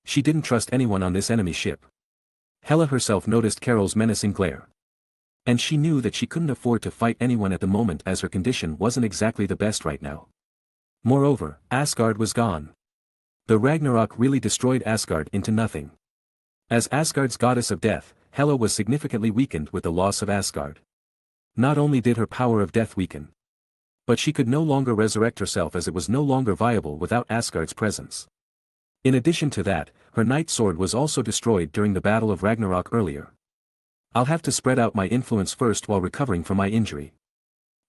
She didn't trust anyone on this enemy ship. Hela herself noticed Carol's menacing glare. And she knew that she couldn't afford to fight anyone at the moment as her condition wasn't exactly the best right now. Moreover, Asgard was gone. The Ragnarok really destroyed Asgard into nothing. As Asgard's goddess of death, Hela was significantly weakened with the loss of Asgard. Not only did her power of death weaken, but she could no longer resurrect herself as it was no longer viable without Asgard's presence. In addition to that, her Night Sword was also destroyed during the Battle of Ragnarok earlier. I'll have to spread out my influence first while recovering from my injury,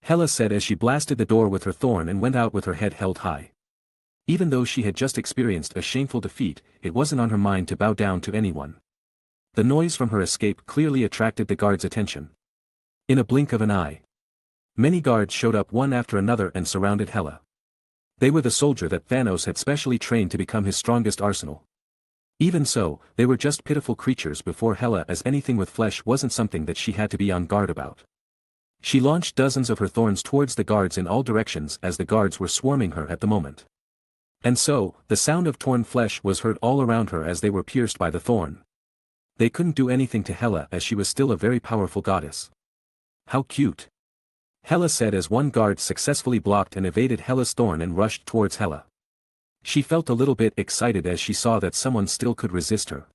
Hela said as she blasted the door with her thorn and went out with her head held high. Even though she had just experienced a shameful defeat, it wasn't on her mind to bow down to anyone. The noise from her escape clearly attracted the guards' attention. In a blink of an eye, many guards showed up one after another and surrounded Hela. They were the soldier that Thanos had specially trained to become his strongest arsenal. Even so, they were just pitiful creatures before Hela, as anything with flesh wasn't something that she had to be on guard about. She launched dozens of her thorns towards the guards in all directions, as the guards were swarming her at the moment. And so, the sound of torn flesh was heard all around her as they were pierced by the thorn. They couldn't do anything to Hela, as she was still a very powerful goddess. "How cute," Hela said as one guard successfully blocked and evaded Hela's thorn and rushed towards Hela. She felt a little bit excited as she saw that someone still could resist her.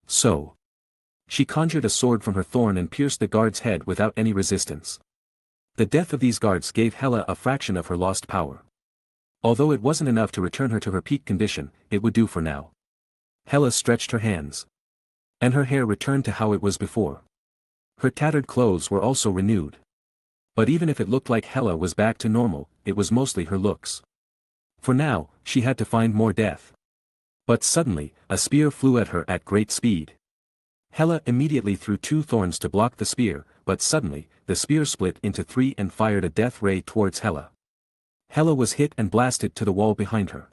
So, she conjured a sword from her thorn and pierced the guard's head without any resistance. The death of these guards gave Hela a fraction of her lost power. Although it wasn't enough to return her to her peak condition, it would do for now. Hela stretched her hands. And her hair returned to how it was before. Her tattered clothes were also renewed. But even if it looked like Hela was back to normal, it was mostly her looks. For now, she had to find more death. But suddenly, a spear flew at her at great speed. Hela immediately threw 2 thorns to block the spear, but suddenly, the spear split into 3 and fired a death ray towards Hela. Hela was hit and blasted to the wall behind her.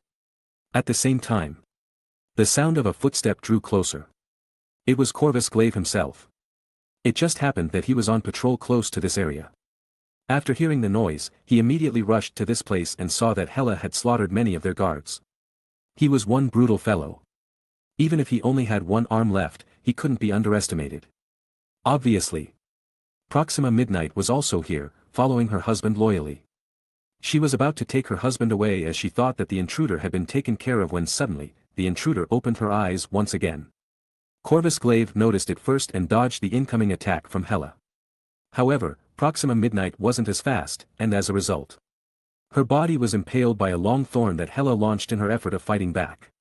At the same time, the sound of a footstep drew closer. It was Corvus Glaive himself. It just happened that he was on patrol close to this area. After hearing the noise, he immediately rushed to this place and saw that Hela had slaughtered many of their guards. He was one brutal fellow. Even if he only had one arm left, he couldn't be underestimated. Obviously. Proxima Midnight was also here, following her husband loyally. She was about to take her husband away as she thought that the intruder had been taken care of when suddenly, the intruder opened her eyes once again. Corvus Glaive noticed it first and dodged the incoming attack from Hela. However, Proxima Midnight wasn't as fast, and as a result, her body was impaled by a long thorn that Hela launched in her effort of fighting back.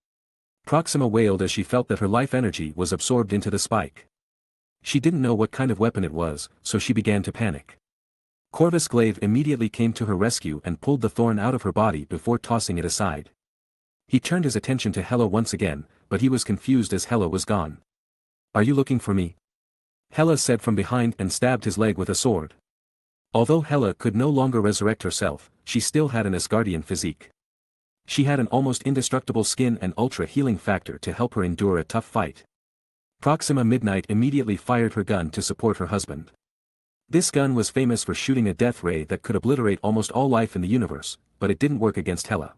Proxima wailed as she felt that her life energy was absorbed into the spike. She didn't know what kind of weapon it was, so she began to panic. Corvus Glaive immediately came to her rescue and pulled the thorn out of her body before tossing it aside. He turned his attention to Hela once again, but he was confused as Hela was gone. "Are you looking for me?" Hela said from behind and stabbed his leg with a sword. Although Hela could no longer resurrect herself, she still had an Asgardian physique. She had an almost indestructible skin and ultra-healing factor to help her endure a tough fight. Proxima Midnight immediately fired her gun to support her husband. This gun was famous for shooting a death ray that could obliterate almost all life in the universe, but it didn't work against Hela.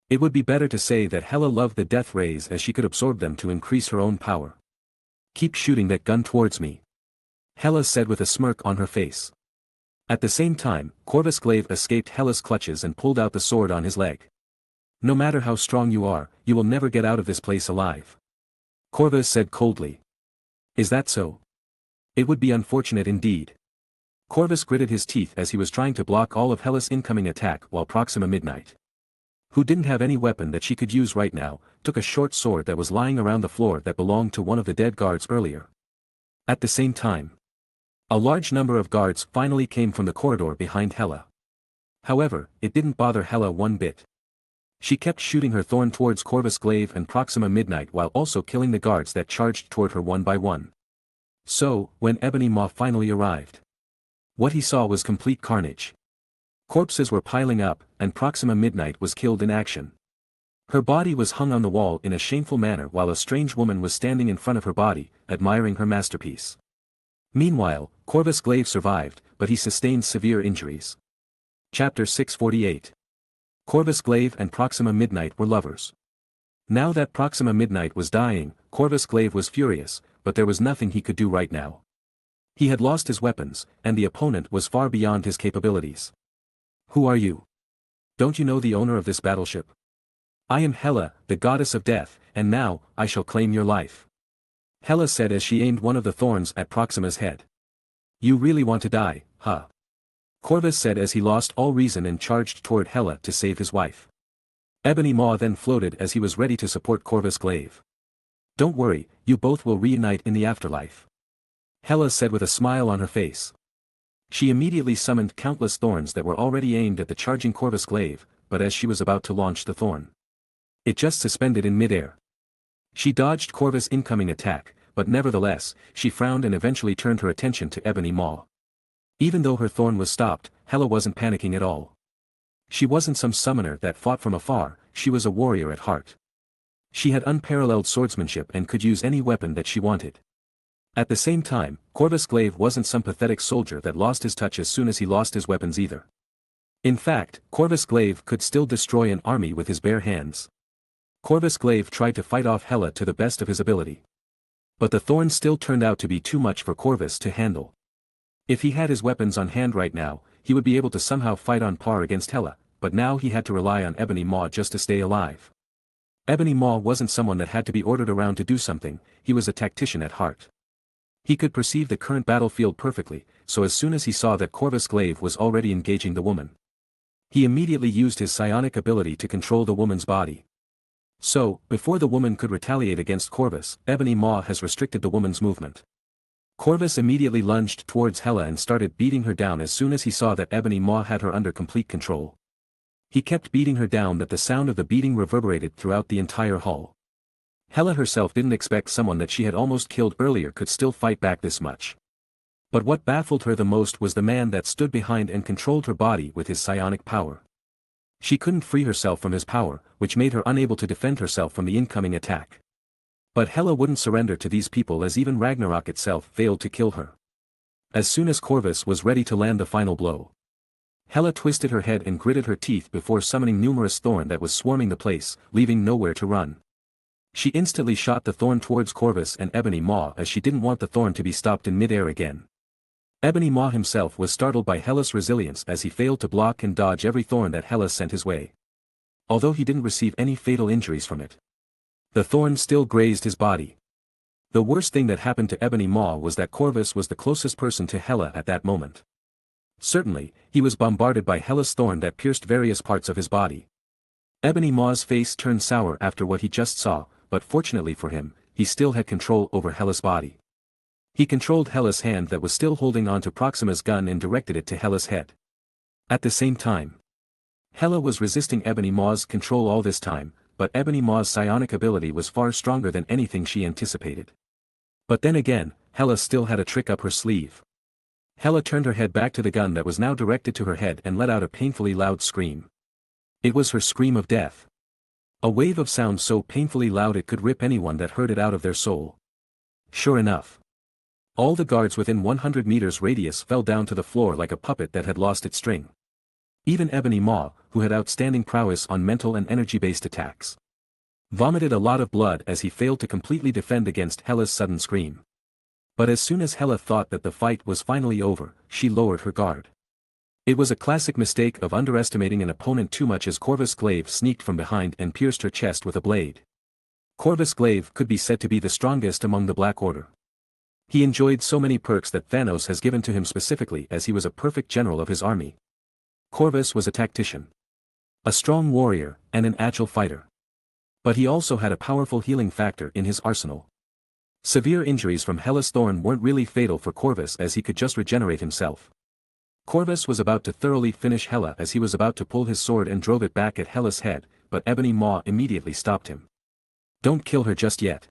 It would be better to say that Hela loved the death rays as she could absorb them to increase her own power. "Keep shooting that gun towards me," Hela said with a smirk on her face. At the same time, Corvus Glaive escaped Hela's clutches and pulled out the sword on his leg. "No matter how strong you are, you will never get out of this place alive," Corvus said coldly. "Is that so? It would be unfortunate indeed." Corvus gritted his teeth as he was trying to block all of Hela's incoming attack while Proxima Midnight, who didn't have any weapon that she could use right now, took a short sword that was lying around the floor that belonged to one of the dead guards earlier. At the same time, a large number of guards finally came from the corridor behind Hela. However, it didn't bother Hela one bit. She kept shooting her thorn towards Corvus Glaive and Proxima Midnight while also killing the guards that charged toward her one by one. So, when Ebony Maw finally arrived, what he saw was complete carnage. Corpses were piling up, and Proxima Midnight was killed in action. Her body was hung on the wall in a shameful manner while a strange woman was standing in front of her body, admiring her masterpiece. Meanwhile, Corvus Glaive survived, but he sustained severe injuries. Chapter 648. Corvus Glaive and Proxima Midnight were lovers. Now that Proxima Midnight was dying, Corvus Glaive was furious, but there was nothing he could do right now. He had lost his weapons, and the opponent was far beyond his capabilities. "Who are you? Don't you know the owner of this battleship? I am Hela, the goddess of death, and now, I shall claim your life," Hela said as she aimed one of the thorns at Proxima's head. "You really want to die, huh?" Corvus said as he lost all reason and charged toward Hela to save his wife. Ebony Maw then floated as he was ready to support Corvus Glaive. "Don't worry, you both will reunite in the afterlife," Hela said with a smile on her face. She immediately summoned countless thorns that were already aimed at the charging Corvus Glaive, but as she was about to launch the thorn, it just suspended in midair. She dodged Corvus' incoming attack, but nevertheless, she frowned and eventually turned her attention to Ebony Maw. Even though her thorn was stopped, Hela wasn't panicking at all. She wasn't some summoner that fought from afar, she was a warrior at heart. She had unparalleled swordsmanship and could use any weapon that she wanted. At the same time, Corvus Glaive wasn't some pathetic soldier that lost his touch as soon as he lost his weapons either. In fact, Corvus Glaive could still destroy an army with his bare hands. Corvus Glaive tried to fight off Hela to the best of his ability. But the thorns still turned out to be too much for Corvus to handle. If he had his weapons on hand right now, he would be able to somehow fight on par against Hela, but now he had to rely on Ebony Maw just to stay alive. Ebony Maw wasn't someone that had to be ordered around to do something, he was a tactician at heart. He could perceive the current battlefield perfectly, so as soon as he saw that Corvus Glaive was already engaging the woman, he immediately used his psionic ability to control the woman's body. So, before the woman could retaliate against Corvus, Ebony Maw has restricted the woman's movement. Corvus immediately lunged towards Hela and started beating her down as soon as he saw that Ebony Maw had her under complete control. He kept beating her down that the sound of the beating reverberated throughout the entire hall. Hela herself didn't expect someone that she had almost killed earlier could still fight back this much. But what baffled her the most was the man that stood behind and controlled her body with his psionic power. She couldn't free herself from his power, which made her unable to defend herself from the incoming attack. But Hela wouldn't surrender to these people as even Ragnarok itself failed to kill her. As soon as Corvus was ready to land the final blow, Hela twisted her head and gritted her teeth before summoning numerous thorn that was swarming the place, leaving nowhere to run. She instantly shot the thorn towards Corvus and Ebony Maw as she didn't want the thorn to be stopped in midair again. Ebony Maw himself was startled by Hela's resilience as he failed to block and dodge every thorn that Hela sent his way. Although he didn't receive any fatal injuries from it, the thorn still grazed his body. The worst thing that happened to Ebony Maw was that Corvus was the closest person to Hela at that moment. Certainly, he was bombarded by Hela's thorn that pierced various parts of his body. Ebony Maw's face turned sour after what he just saw, but fortunately for him, he still had control over Hela's body. He controlled Hela's hand that was still holding on to Proxima's gun and directed it to Hela's head. At the same time, Hela was resisting Ebony Maw's control all this time, but Ebony Maw's psionic ability was far stronger than anything she anticipated. But then again, Hela still had a trick up her sleeve. Hela turned her head back to the gun that was now directed to her head and let out a painfully loud scream. It was her scream of death. A wave of sound so painfully loud it could rip anyone that heard it out of their soul. Sure enough, all the guards within 100 meters radius fell down to the floor like a puppet that had lost its string. Even Ebony Maw, who had outstanding prowess on mental and energy-based attacks, vomited a lot of blood as he failed to completely defend against Hela's sudden scream. But as soon as Hela thought that the fight was finally over, she lowered her guard. It was a classic mistake of underestimating an opponent too much as Corvus Glaive sneaked from behind and pierced her chest with a blade. Corvus Glaive could be said to be the strongest among the Black Order. He enjoyed so many perks that Thanos has given to him specifically as he was a perfect general of his army. Corvus was a tactician, a strong warrior, and an agile fighter. But he also had a powerful healing factor in his arsenal. Severe injuries from Hela's thorn weren't really fatal for Corvus as he could just regenerate himself. Corvus was about to thoroughly finish Hela as he was about to pull his sword and drove it back at Hela's head, but Ebony Maw immediately stopped him. "Don't kill her just yet.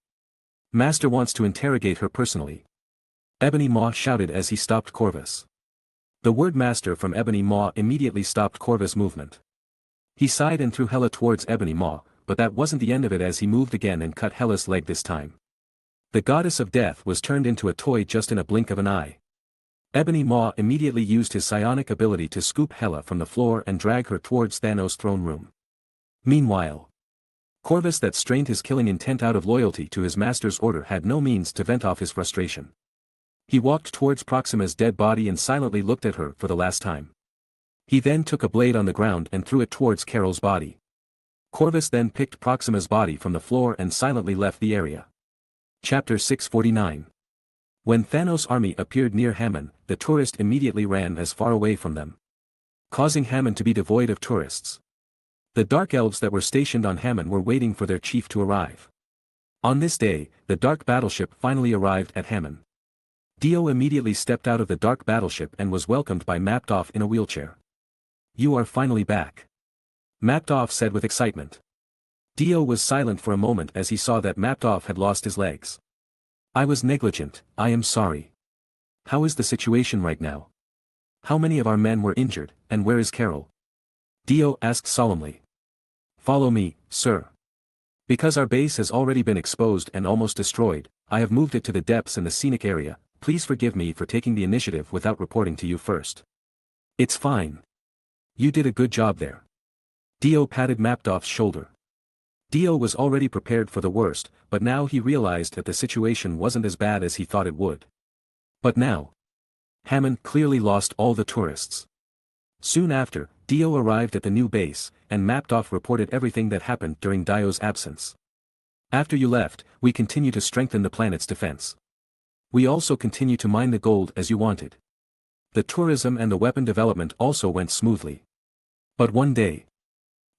Master wants to interrogate her personally," Ebony Maw shouted as he stopped Corvus. The word master from Ebony Maw immediately stopped Corvus' movement. He sighed and threw Hela towards Ebony Maw, but that wasn't the end of it as he moved again and cut Hela's leg this time. The goddess of death was turned into a toy just in a blink of an eye. Ebony Maw immediately used his psionic ability to scoop Hela from the floor and drag her towards Thanos' throne room. Meanwhile, Corvus that strained his killing intent out of loyalty to his master's order had no means to vent off his frustration. He walked towards Proxima's dead body and silently looked at her for the last time. He then took a blade on the ground and threw it towards Carol's body. Corvus then picked Proxima's body from the floor and silently left the area. Chapter 649. When Thanos' army appeared near Hammon, the tourist immediately ran as far away from them, causing Hammon to be devoid of tourists. The Dark Elves that were stationed on Hammon were waiting for their chief to arrive. On this day, the Dark Battleship finally arrived at Hammon. Dio immediately stepped out of the Dark Battleship and was welcomed by Maptoff in a wheelchair. "You are finally back," Maptoff said with excitement. Dio was silent for a moment as he saw that Maptoff had lost his legs. "I was negligent, I am sorry. How is the situation right now? How many of our men were injured, and where is Carol?" Dio asked solemnly. Follow me, sir. Because our base has already been exposed and almost destroyed, I have moved it to the depths in the scenic area. Please forgive me for taking the initiative without reporting to you first. It's fine. You did a good job there. Dio patted Mapdoff's shoulder. Dio was already prepared for the worst, but now he realized that the situation wasn't as bad as he thought it would. But now, Hammond clearly lost all the tourists. Soon after, Dio arrived at the new base, and Mapdoff reported everything that happened during Dio's absence. After you left, we continue to strengthen the planet's defense. We also continue to mine the gold as you wanted. The tourism and the weapon development also went smoothly. But one day,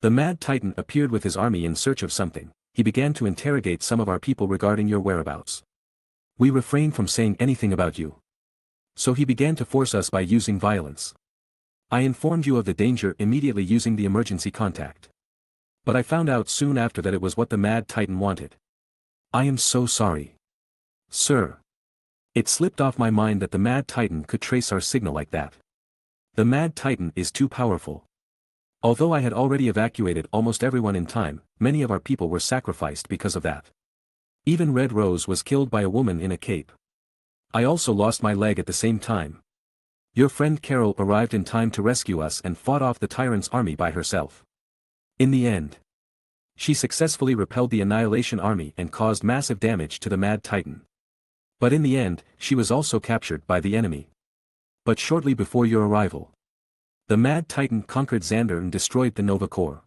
the Mad Titan appeared with his army in search of something. He began to interrogate some of our people regarding your whereabouts. We refrained from saying anything about you. So he began to force us by using violence. I informed you of the danger immediately using the emergency contact. But I found out soon after that it was what the Mad Titan wanted. I am so sorry. Sir. It slipped off my mind that the Mad Titan could trace our signal like that. The Mad Titan is too powerful. Although I had already evacuated almost everyone in time, many of our people were sacrificed because of that. Even Red Rose was killed by a woman in a cape. I also lost my leg at the same time. Your friend Carol arrived in time to rescue us and fought off the tyrant's army by herself. In the end, she successfully repelled the Annihilation Army and caused massive damage to the Mad Titan. But in the end, she was also captured by the enemy. But shortly before your arrival, the Mad Titan conquered Xander and destroyed the Nova Core.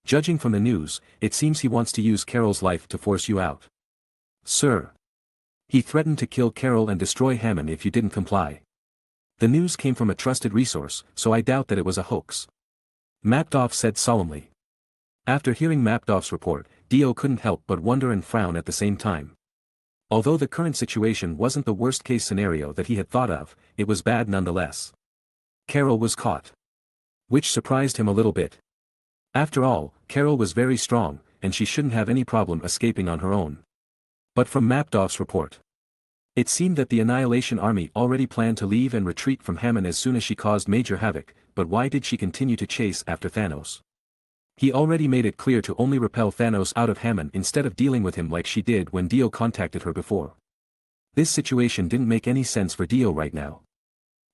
Judging from the news, it seems he wants to use Carol's life to force you out. Sir. He threatened to kill Carol and destroy Hammond if you didn't comply. The news came from a trusted resource, so I doubt that it was a hoax. Mapdoff said solemnly. After hearing Mapdoff's report, Dio couldn't help but wonder and frown at the same time. Although the current situation wasn't the worst-case scenario that he had thought of, it was bad nonetheless. Carol was caught. Which surprised him a little bit. After all, Carol was very strong, and she shouldn't have any problem escaping on her own. But from Mapdoff's report, it seemed that the Annihilation Army already planned to leave and retreat from Hammond as soon as she caused major havoc, but why did she continue to chase after Thanos? He already made it clear to only repel Thanos out of Hammond instead of dealing with him like she did when Dio contacted her before. This situation didn't make any sense for Dio right now.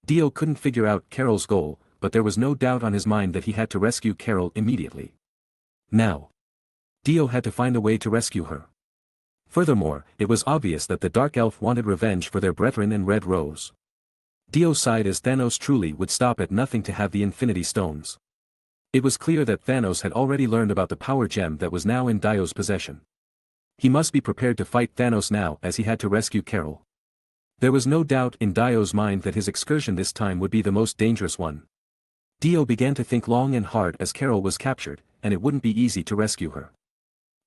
Dio couldn't figure out Carol's goal, but there was no doubt on his mind that he had to rescue Carol immediately. Now, Dio had to find a way to rescue her. Furthermore, it was obvious that the Dark Elf wanted revenge for their brethren in Red Rose. Dio sighed as Thanos truly would stop at nothing to have the Infinity Stones. It was clear that Thanos had already learned about the power gem that was now in Dio's possession. He must be prepared to fight Thanos now as he had to rescue Carol. There was no doubt in Dio's mind that his excursion this time would be the most dangerous one. Dio began to think long and hard as Carol was captured, and it wouldn't be easy to rescue her.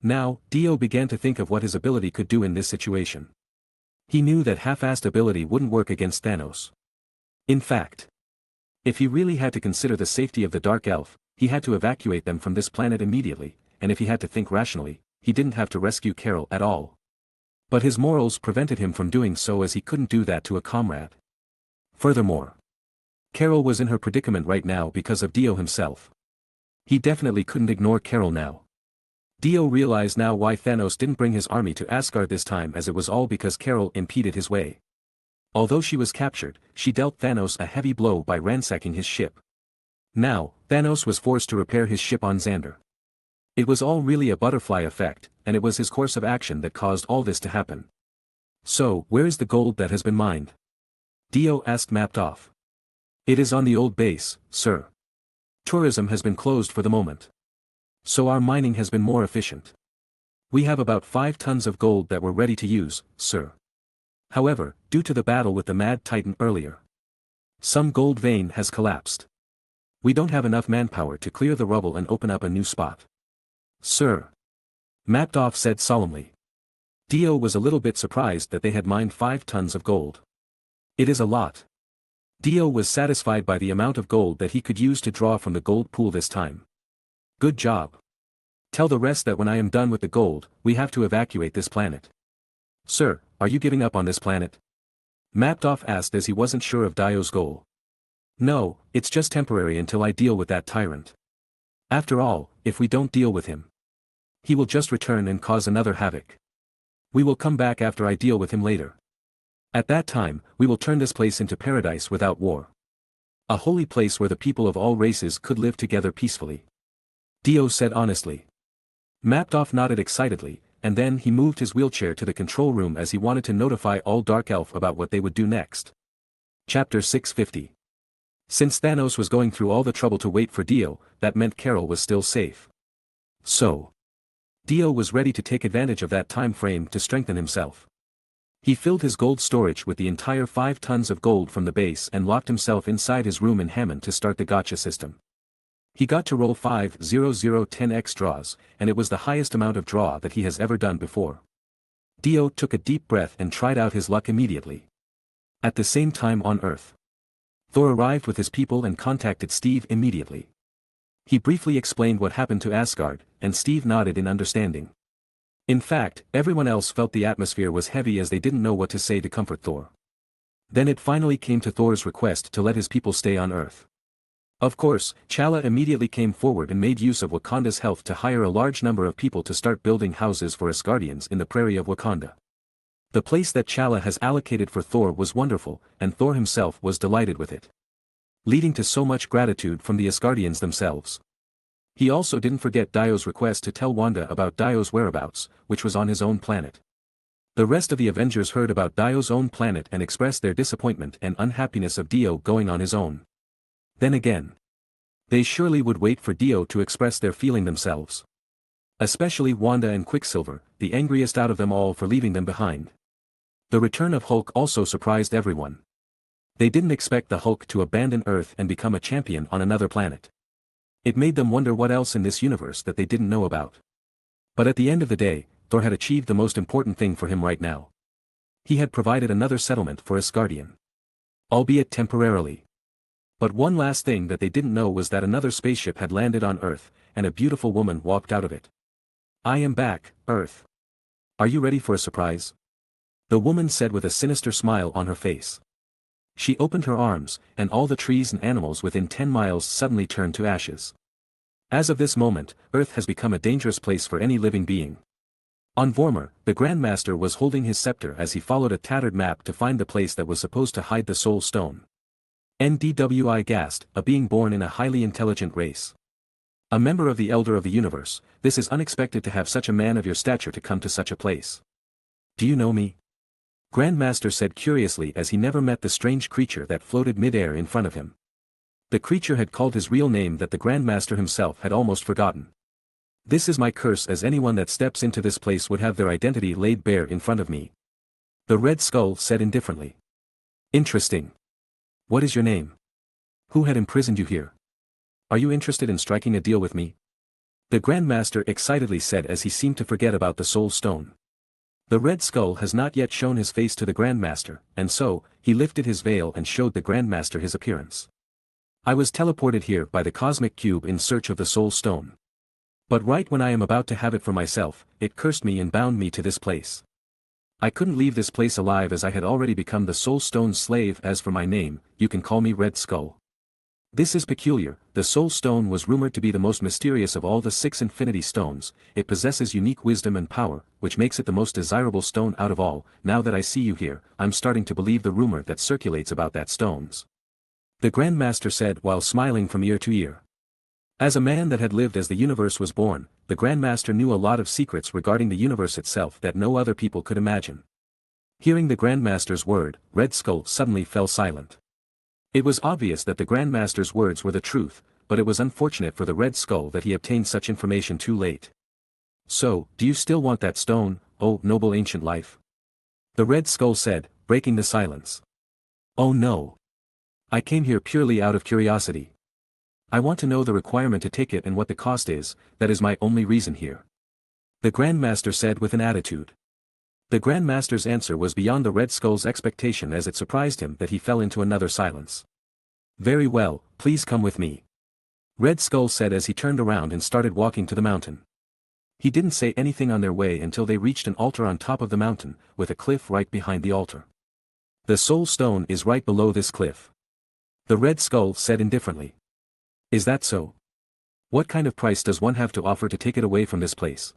Now, Dio began to think of what his ability could do in this situation. He knew that half-assed ability wouldn't work against Thanos. In fact, if he really had to consider the safety of the Dark Elf, he had to evacuate them from this planet immediately, and if he had to think rationally, he didn't have to rescue Carol at all. But his morals prevented him from doing so as he couldn't do that to a comrade. Furthermore, Carol was in her predicament right now because of Dio himself. He definitely couldn't ignore Carol now. Dio realized now why Thanos didn't bring his army to Asgard this time, as it was all because Carol impeded his way. Although she was captured, she dealt Thanos a heavy blow by ransacking his ship. Now, Thanos was forced to repair his ship on Xander. It was all really a butterfly effect, and it was his course of action that caused all this to happen. So, where is the gold that has been mined? Dio asked Mapdoff. It is on the old base, sir. Tourism has been closed for the moment. So our mining has been more efficient. We have about 5 tons of gold that we're ready to use, sir. However, due to the battle with the Mad Titan earlier, some gold vein has collapsed. We don't have enough manpower to clear the rubble and open up a new spot. Sir. Mapdoff said solemnly. Dio was a little bit surprised that they had mined 5 tons of gold. It is a lot. Dio was satisfied by the amount of gold that he could use to draw from the gold pool this time. Good job. Tell the rest that when I am done with the gold, we have to evacuate this planet. Sir, are you giving up on this planet? Mapdoff asked as he wasn't sure of Dio's goal. No, it's just temporary until I deal with that tyrant. After all, if we don't deal with him, he will just return and cause another havoc. We will come back after I deal with him later. At that time, we will turn this place into paradise without war. A holy place where the people of all races could live together peacefully. Dio said honestly. Mapdoff nodded excitedly, and then he moved his wheelchair to the control room as he wanted to notify all Dark Elf about what they would do next. Chapter 650. Since Thanos was going through all the trouble to wait for Dio, that meant Carol was still safe. So, Dio was ready to take advantage of that time frame to strengthen himself. He filled his gold storage with the entire 5 tons of gold from the base and locked himself inside his room in Hammond to start the gotcha system. He got to roll 50010x draws, and it was the highest amount of draw that he has ever done before. Dio took a deep breath and tried out his luck immediately. At the same time on Earth, Thor arrived with his people and contacted Steve immediately. He briefly explained what happened to Asgard, and Steve nodded in understanding. In fact, everyone else felt the atmosphere was heavy as they didn't know what to say to comfort Thor. Then it finally came to Thor's request to let his people stay on Earth. Of course, T'Challa immediately came forward and made use of Wakanda's health to hire a large number of people to start building houses for Asgardians in the prairie of Wakanda. The place that T'Challa has allocated for Thor was wonderful, and Thor himself was delighted with it, leading to so much gratitude from the Asgardians themselves. He also didn't forget Dio's request to tell Wanda about Dio's whereabouts, which was on his own planet. The rest of the Avengers heard about Dio's own planet and expressed their disappointment and unhappiness of Dio going on his own. Then again, they surely would wait for Dio to express their feeling themselves. Especially Wanda and Quicksilver, the angriest out of them all for leaving them behind. The return of Hulk also surprised everyone. They didn't expect the Hulk to abandon Earth and become a champion on another planet. It made them wonder what else in this universe that they didn't know about. But at the end of the day, Thor had achieved the most important thing for him right now. He had provided another settlement for Asgardian. Albeit temporarily. But one last thing that they didn't know was that another spaceship had landed on Earth, and a beautiful woman walked out of it. "I am back, Earth. Are you ready for a surprise?" The woman said with a sinister smile on her face. She opened her arms, and all the trees and animals within 10 miles suddenly turned to ashes. As of this moment, Earth has become a dangerous place for any living being. On Vormir, the Grandmaster was holding his scepter as he followed a tattered map to find the place that was supposed to hide the Soul Stone. NDWI gasped, a being born in a highly intelligent race. A member of the Elder of the Universe, this is unexpected to have such a man of your stature to come to such a place. "Do you know me?" Grandmaster said curiously as he never met the strange creature that floated mid-air in front of him. The creature had called his real name that the Grandmaster himself had almost forgotten. "This is my curse, as anyone that steps into this place would have their identity laid bare in front of me," the Red Skull said indifferently. "Interesting. What is your name? Who had imprisoned you here? Are you interested in striking a deal with me?" the Grandmaster excitedly said as he seemed to forget about the Soul Stone. The Red Skull has not yet shown his face to the Grandmaster, and so, he lifted his veil and showed the Grandmaster his appearance. "I was teleported here by the Cosmic Cube in search of the Soul Stone. But right when I am about to have it for myself, it cursed me and bound me to this place. I couldn't leave this place alive as I had already become the Soul Stone's slave. As for my name, you can call me Red Skull. This is peculiar. The Soul Stone was rumored to be the most mysterious of all the 6 Infinity Stones. It possesses unique wisdom and power, which makes it the most desirable stone out of all. Now that I see you here, I'm starting to believe the rumor that circulates about that stones," the Grandmaster said while smiling from ear to ear. As a man that had lived as the universe was born, the Grandmaster knew a lot of secrets regarding the universe itself that no other people could imagine. Hearing the Grandmaster's word, Red Skull suddenly fell silent. It was obvious that the Grandmaster's words were the truth, but it was unfortunate for the Red Skull that he obtained such information too late. "So, do you still want that stone, oh noble ancient life?" the Red Skull said, breaking the silence. "Oh no. I came here purely out of curiosity. I want to know the requirement to take it and what the cost is. That is my only reason here," the Grandmaster said with an attitude. The Grandmaster's answer was beyond the Red Skull's expectation as it surprised him that he fell into another silence. "Very well, please come with me," Red Skull said as he turned around and started walking to the mountain. He didn't say anything on their way until they reached an altar on top of the mountain, with a cliff right behind the altar. "The Soul Stone is right below this cliff," the Red Skull said indifferently. "Is that so?" What kind of price does one have to offer to take it away from this place?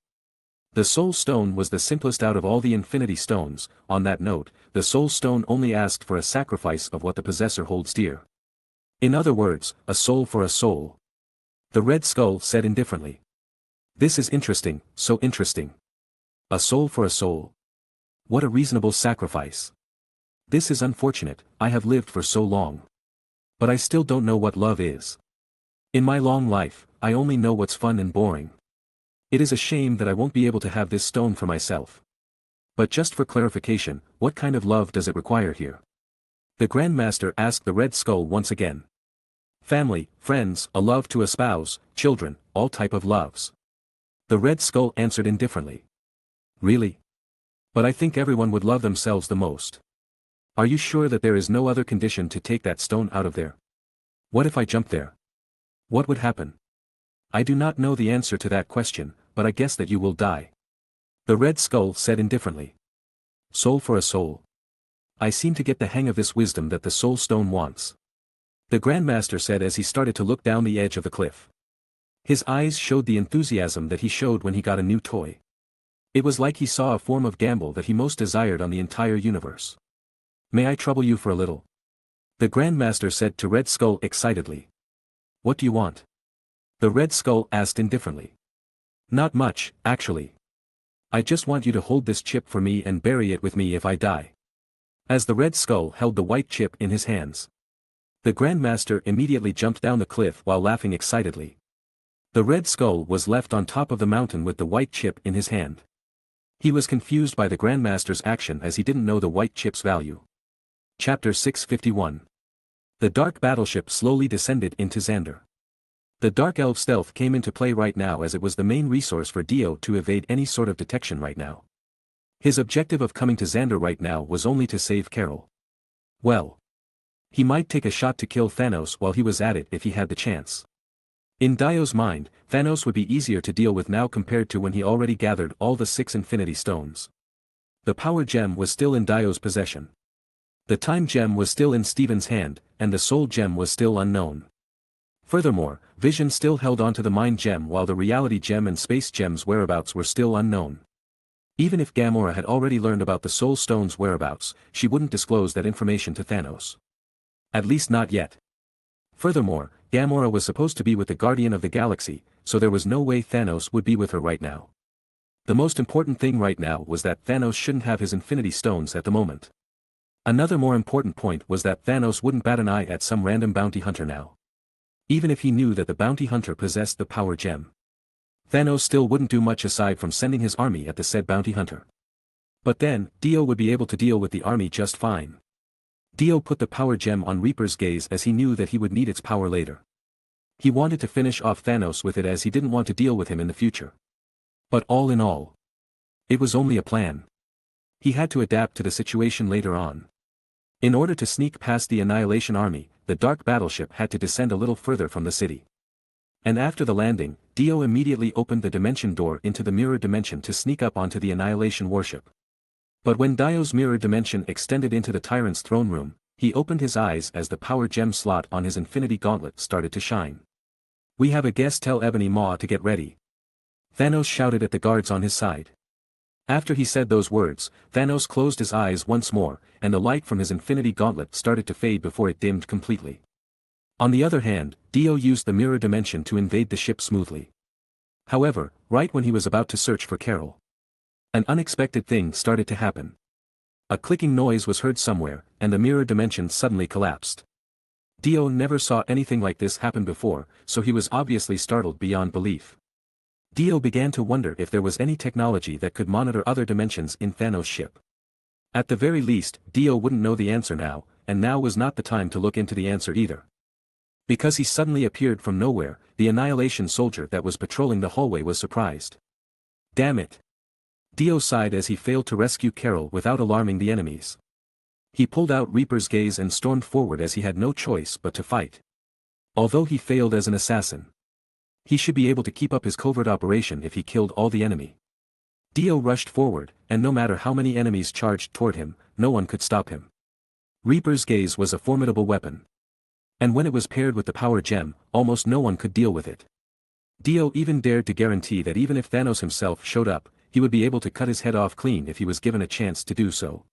The Soul Stone was the simplest out of all the Infinity Stones. On that note, the Soul Stone only asked for a sacrifice of what the possessor holds dear. In other words, a soul for a soul. The Red Skull said indifferently. This is interesting, so interesting. A soul for a soul. What a reasonable sacrifice. This is unfortunate, I have lived for so long. But I still don't know what love is. In my long life, I only know what's fun and boring. It is a shame that I won't be able to have this stone for myself. But just for clarification, what kind of love does it require here? The Grandmaster asked the Red Skull once again. Family, friends, a love to espouse, children, all type of loves. The Red Skull answered indifferently. Really? But I think everyone would love themselves the most. Are you sure that there is no other condition to take that stone out of there? What if I jump there? What would happen? I do not know the answer to that question, but I guess that you will die. The Red Skull said indifferently. Soul for a soul. I seem to get the hang of this wisdom that the Soul Stone wants. The Grandmaster said as he started to look down the edge of the cliff. His eyes showed the enthusiasm that he showed when he got a new toy. It was like he saw a form of gamble that he most desired on the entire universe. May I trouble you for a little? The Grandmaster said to Red Skull excitedly. What do you want? The Red Skull asked indifferently. Not much, actually. I just want you to hold this chip for me and bury it with me if I die. As the Red Skull held the white chip in his hands. The Grandmaster immediately jumped down the cliff while laughing excitedly. The Red Skull was left on top of the mountain with the white chip in his hand. He was confused by the Grandmaster's action as he didn't know the white chip's value. Chapter 651. The dark battleship slowly descended into Xander. The Dark Elf stealth came into play right now as it was the main resource for Dio to evade any sort of detection right now. His objective of coming to Xander right now was only to save Carol. Well. He might take a shot to kill Thanos while he was at it if he had the chance. In Dio's mind, Thanos would be easier to deal with now compared to when he already gathered all the 6 Infinity Stones. The Power Gem was still in Dio's possession. The Time Gem was still in Steven's hand, and the Soul Gem was still unknown. Furthermore, Vision still held onto the Mind Gem while the Reality Gem and Space Gem's whereabouts were still unknown. Even if Gamora had already learned about the Soul Stone's whereabouts, she wouldn't disclose that information to Thanos. At least not yet. Furthermore, Gamora was supposed to be with the Guardian of the Galaxy, so there was no way Thanos would be with her right now. The most important thing right now was that Thanos shouldn't have his Infinity Stones at the moment. Another more important point was that Thanos wouldn't bat an eye at some random bounty hunter now. Even if he knew that the bounty hunter possessed the Power Gem. Thanos still wouldn't do much aside from sending his army at the said bounty hunter. But then, Dio would be able to deal with the army just fine. Dio put the Power Gem on Reaper's gaze as he knew that he would need its power later. He wanted to finish off Thanos with it as he didn't want to deal with him in the future. But all in all, it was only a plan. He had to adapt to the situation later on. In order to sneak past the Annihilation Army, the dark battleship had to descend a little further from the city. And after the landing, Dio immediately opened the dimension door into the mirror dimension to sneak up onto the Annihilation warship. But when Dio's mirror dimension extended into the Tyrant's throne room, he opened his eyes as the Power Gem slot on his Infinity Gauntlet started to shine. We have a guest, tell Ebony Maw to get ready. Thanos shouted at the guards on his side. After he said those words, Thanos closed his eyes once more, and the light from his Infinity Gauntlet started to fade before it dimmed completely. On the other hand, Dio used the mirror dimension to invade the ship smoothly. However, right when he was about to search for Carol, an unexpected thing started to happen. A clicking noise was heard somewhere, and the mirror dimension suddenly collapsed. Dio never saw anything like this happen before, so he was obviously startled beyond belief. Dio began to wonder if there was any technology that could monitor other dimensions in Thanos' ship. At the very least, Dio wouldn't know the answer now, and now was not the time to look into the answer either. Because he suddenly appeared from nowhere, the Annihilation soldier that was patrolling the hallway was surprised. Damn it! Dio sighed as he failed to rescue Carol without alarming the enemies. He pulled out Reaper's gaze and stormed forward as he had no choice but to fight. Although he failed as an assassin, he should be able to keep up his covert operation if he killed all the enemy. Dio rushed forward, and no matter how many enemies charged toward him, no one could stop him. Reaper's gaze was a formidable weapon. And when it was paired with the Power Gem, almost no one could deal with it. Dio even dared to guarantee that even if Thanos himself showed up, he would be able to cut his head off clean if he was given a chance to do so.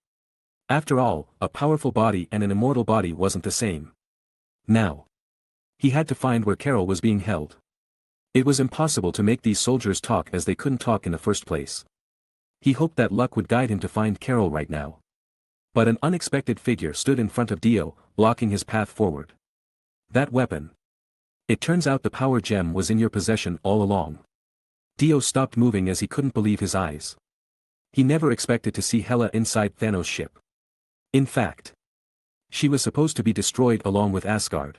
After all, a powerful body and an immortal body wasn't the same. Now, he had to find where Carol was being held. It was impossible to make these soldiers talk as they couldn't talk in the first place. He hoped that luck would guide him to find Carol right now. But an unexpected figure stood in front of Dio, blocking his path forward. That weapon. It turns out the power gem was in your possession all along. Dio stopped moving as he couldn't believe his eyes. He never expected to see Hela inside Thanos' ship. In fact, she was supposed to be destroyed along with Asgard.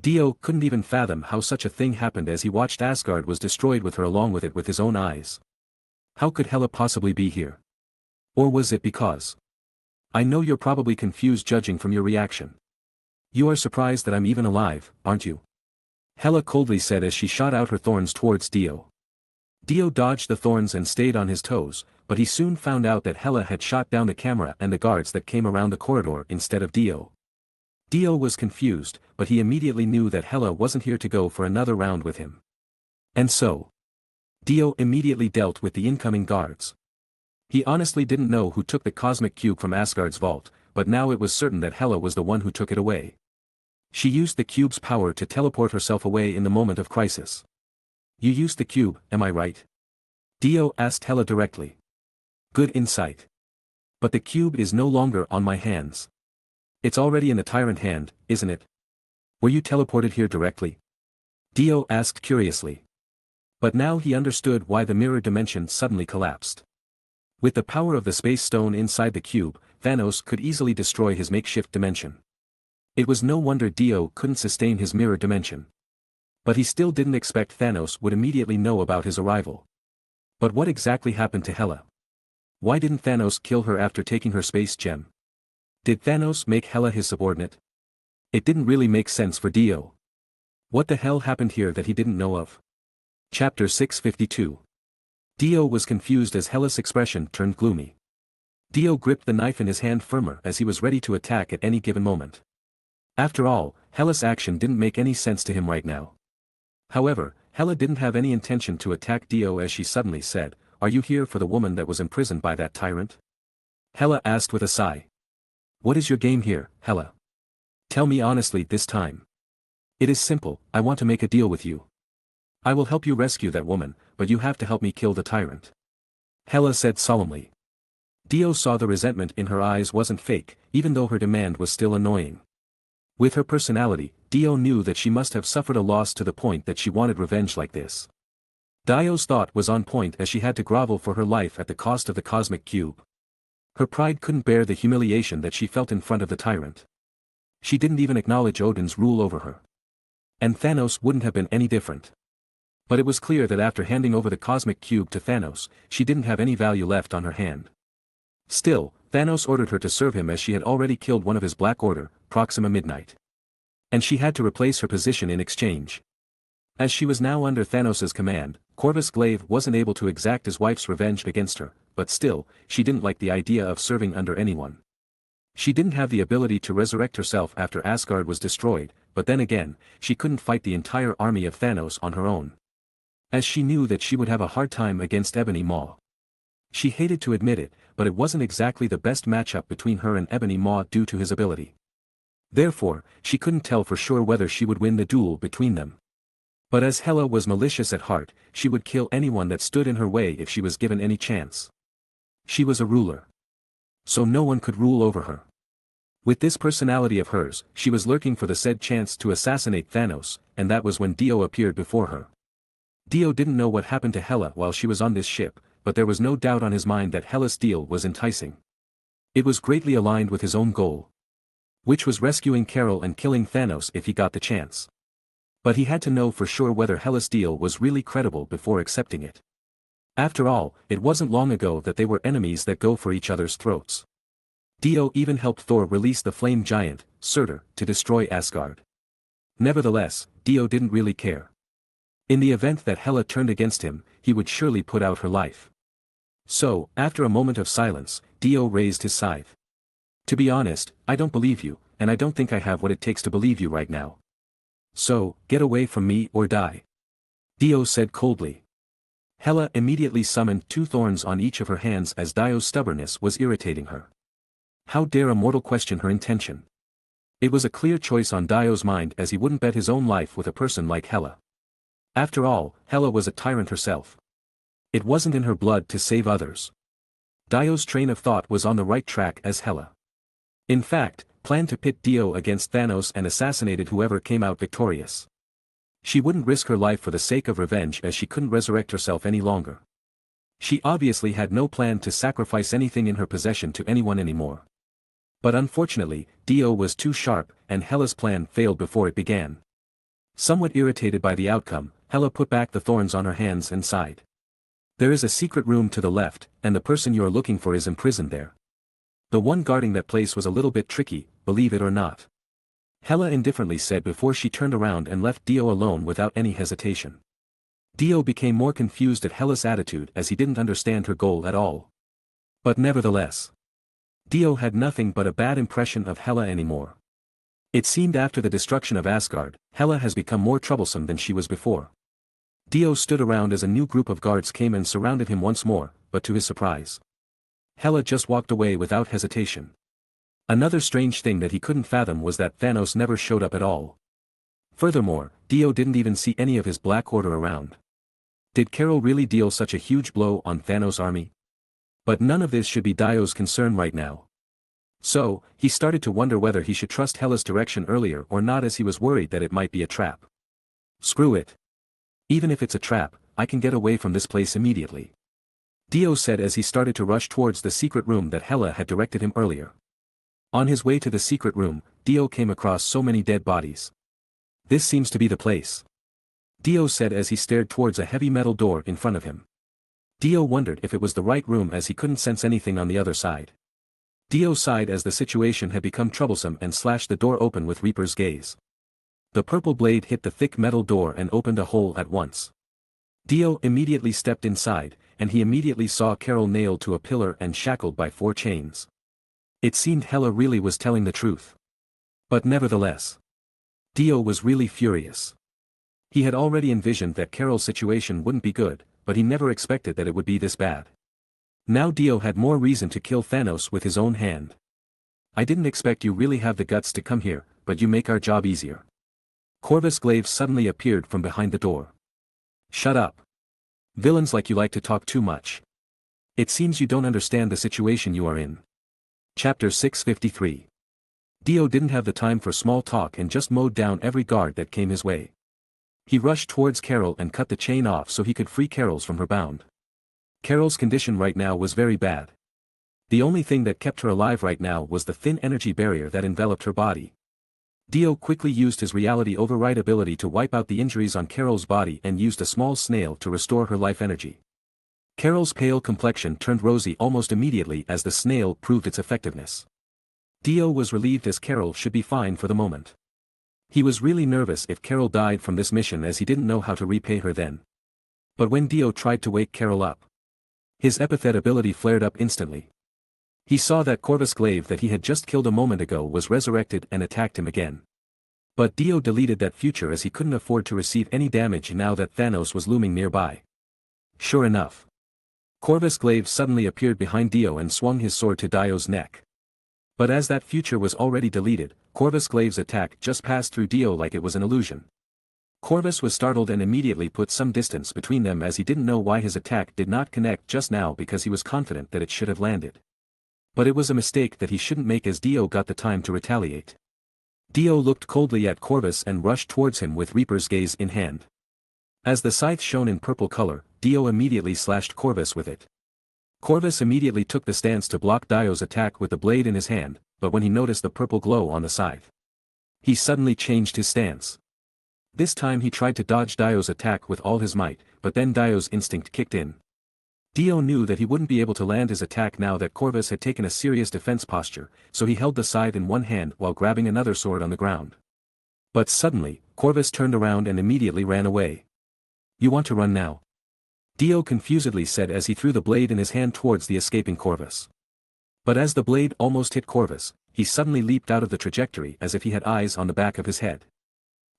Dio couldn't even fathom how such a thing happened as he watched Asgard was destroyed with her along with it with his own eyes. How could Hela possibly be here? Or was it because? I know you're probably confused judging from your reaction. You are surprised that I'm even alive, aren't you? Hela coldly said as she shot out her thorns towards Dio. Dio dodged the thorns and stayed on his toes, but he soon found out that Hela had shot down the camera and the guards that came around the corridor instead of Dio. Dio was confused, but he immediately knew that Hela wasn't here to go for another round with him. And so, Dio immediately dealt with the incoming guards. He honestly didn't know who took the cosmic cube from Asgard's vault, but now it was certain that Hela was the one who took it away. She used the cube's power to teleport herself away in the moment of crisis. You used the cube, am I right? Dio asked Hela directly. Good insight. But the cube is no longer on my hands. It's already in the tyrant hand, isn't it? Were you teleported here directly? Dio asked curiously. But now he understood why the mirror dimension suddenly collapsed. With the power of the space stone inside the cube, Thanos could easily destroy his makeshift dimension. It was no wonder Dio couldn't sustain his mirror dimension. But he still didn't expect Thanos would immediately know about his arrival. But what exactly happened to Hela? Why didn't Thanos kill her after taking her space gem? Did Thanos make Hela his subordinate? It didn't really make sense for Dio. What the hell happened here that he didn't know of? Chapter 652. Dio was confused as Hela's expression turned gloomy. Dio gripped the knife in his hand firmer as he was ready to attack at any given moment. After all, Hela's action didn't make any sense to him right now. However, Hela didn't have any intention to attack Dio as she suddenly said, "Are you here for the woman that was imprisoned by that tyrant?" Hela asked with a sigh. What is your game here, Hela? Tell me honestly this time. It is simple, I want to make a deal with you. I will help you rescue that woman, but you have to help me kill the tyrant. Hela said solemnly. Dio saw the resentment in her eyes wasn't fake, even though her demand was still annoying. With her personality, Dio knew that she must have suffered a loss to the point that she wanted revenge like this. Dio's thought was on point as she had to grovel for her life at the cost of the cosmic cube. Her pride couldn't bear the humiliation that she felt in front of the tyrant. She didn't even acknowledge Odin's rule over her. And Thanos wouldn't have been any different. But it was clear that after handing over the cosmic cube to Thanos, she didn't have any value left on her hand. Still, Thanos ordered her to serve him as she had already killed one of his Black Order, Proxima Midnight. And she had to replace her position in exchange. As she was now under Thanos' command, Corvus Glaive wasn't able to exact his wife's revenge against her, but still, she didn't like the idea of serving under anyone. She didn't have the ability to resurrect herself after Asgard was destroyed, but then again, she couldn't fight the entire army of Thanos on her own. As she knew that she would have a hard time against Ebony Maw. She hated to admit it, but it wasn't exactly the best matchup between her and Ebony Maw due to his ability. Therefore, she couldn't tell for sure whether she would win the duel between them. But as Hela was malicious at heart, she would kill anyone that stood in her way if she was given any chance. She was a ruler. So no one could rule over her. With this personality of hers, she was lurking for the said chance to assassinate Thanos, and that was when Dio appeared before her. Dio didn't know what happened to Hela while she was on this ship, but there was no doubt on his mind that Hela's deal was enticing. It was greatly aligned with his own goal. Which was rescuing Carol and killing Thanos if he got the chance. But he had to know for sure whether Hela's deal was really credible before accepting it. After all, it wasn't long ago that they were enemies that go for each other's throats. Dio even helped Thor release the flame giant, Surtur, to destroy Asgard. Nevertheless, Dio didn't really care. In the event that Hela turned against him, he would surely put out her life. So, after a moment of silence, Dio raised his scythe. To be honest, I don't believe you, and I don't think I have what it takes to believe you right now. So, get away from me or die. Dio said coldly. Hela immediately summoned 2 thorns on each of her hands as Dio's stubbornness was irritating her. How dare a mortal question her intention? It was a clear choice on Dio's mind, as he wouldn't bet his own life with a person like Hela. After all, Hela was a tyrant herself. It wasn't in her blood to save others. Dio's train of thought was on the right track as Hela. In fact, planned to pit Dio against Thanos and assassinated whoever came out victorious. She wouldn't risk her life for the sake of revenge, as she couldn't resurrect herself any longer. She obviously had no plan to sacrifice anything in her possession to anyone anymore. But unfortunately, Dio was too sharp, and Hela's plan failed before it began. Somewhat irritated by the outcome, Hela put back the thorns on her hands and sighed. There is a secret room to the left, and the person you are looking for is imprisoned there. The one guarding that place was a little bit tricky, believe it or not. Hela indifferently said before she turned around and left Dio alone without any hesitation. Dio became more confused at Hela's attitude, as he didn't understand her goal at all. But nevertheless, Dio had nothing but a bad impression of Hela anymore. It seemed after the destruction of Asgard, Hela has become more troublesome than she was before. Dio stood around as a new group of guards came and surrounded him once more, but to his surprise, Hela just walked away without hesitation. Another strange thing that he couldn't fathom was that Thanos never showed up at all. Furthermore, Dio didn't even see any of his Black Order around. Did Carol really deal such a huge blow on Thanos' army? But none of this should be Dio's concern right now. So, he started to wonder whether he should trust Hela's direction earlier or not, as he was worried that it might be a trap. Screw it. Even if it's a trap, I can get away from this place immediately, Dio said as he started to rush towards the secret room that Hela had directed him earlier. On his way to the secret room, Dio came across so many dead bodies. This seems to be the place, Dio said as he stared towards a heavy metal door in front of him. Dio wondered if it was the right room, as he couldn't sense anything on the other side. Dio sighed as the situation had become troublesome and slashed the door open with Reaper's gaze. The purple blade hit the thick metal door and opened a hole at once. Dio immediately stepped inside, and he immediately saw Carol nailed to a pillar and shackled by 4 chains. It seemed Hela really was telling the truth. But nevertheless, Dio was really furious. He had already envisioned that Carol's situation wouldn't be good, but he never expected that it would be this bad. Now Dio had more reason to kill Thanos with his own hand. I didn't expect you really have the guts to come here, but you make our job easier. Corvus Glaive suddenly appeared from behind the door. Shut up. Villains like you like to talk too much. It seems you don't understand the situation you are in. Chapter 653. Dio didn't have the time for small talk and just mowed down every guard that came his way. He rushed towards Carol and cut the chain off so he could free Carol's from her bound. Carol's condition right now was very bad. The only thing that kept her alive right now was the thin energy barrier that enveloped her body. Dio quickly used his reality override ability to wipe out the injuries on Carol's body and used a small snail to restore her life energy. Carol's pale complexion turned rosy almost immediately as the snail proved its effectiveness. Dio was relieved, as Carol should be fine for the moment. He was really nervous if Carol died from this mission, as he didn't know how to repay her then. But when Dio tried to wake Carol up, his epithet ability flared up instantly. He saw that Corvus Glaive that he had just killed a moment ago was resurrected and attacked him again. But Dio deleted that future, as he couldn't afford to receive any damage now that Thanos was looming nearby. Sure enough, Corvus Glaive suddenly appeared behind Dio and swung his sword to Dio's neck. But as that future was already deleted, Corvus Glaive's attack just passed through Dio like it was an illusion. Corvus was startled and immediately put some distance between them, as he didn't know why his attack did not connect just now, because he was confident that it should have landed. But it was a mistake that he shouldn't make, as Dio got the time to retaliate. Dio looked coldly at Corvus and rushed towards him with Reaper's gaze in hand. As the scythe shone in purple color, Dio immediately slashed Corvus with it. Corvus immediately took the stance to block Dio's attack with the blade in his hand, but when he noticed the purple glow on the scythe, he suddenly changed his stance. This time he tried to dodge Dio's attack with all his might, but then Dio's instinct kicked in. Dio knew that he wouldn't be able to land his attack now that Corvus had taken a serious defense posture, so he held the scythe in one hand while grabbing another sword on the ground. But suddenly, Corvus turned around and immediately ran away. You want to run now? Dio confusedly said as he threw the blade in his hand towards the escaping Corvus. But as the blade almost hit Corvus, he suddenly leaped out of the trajectory as if he had eyes on the back of his head.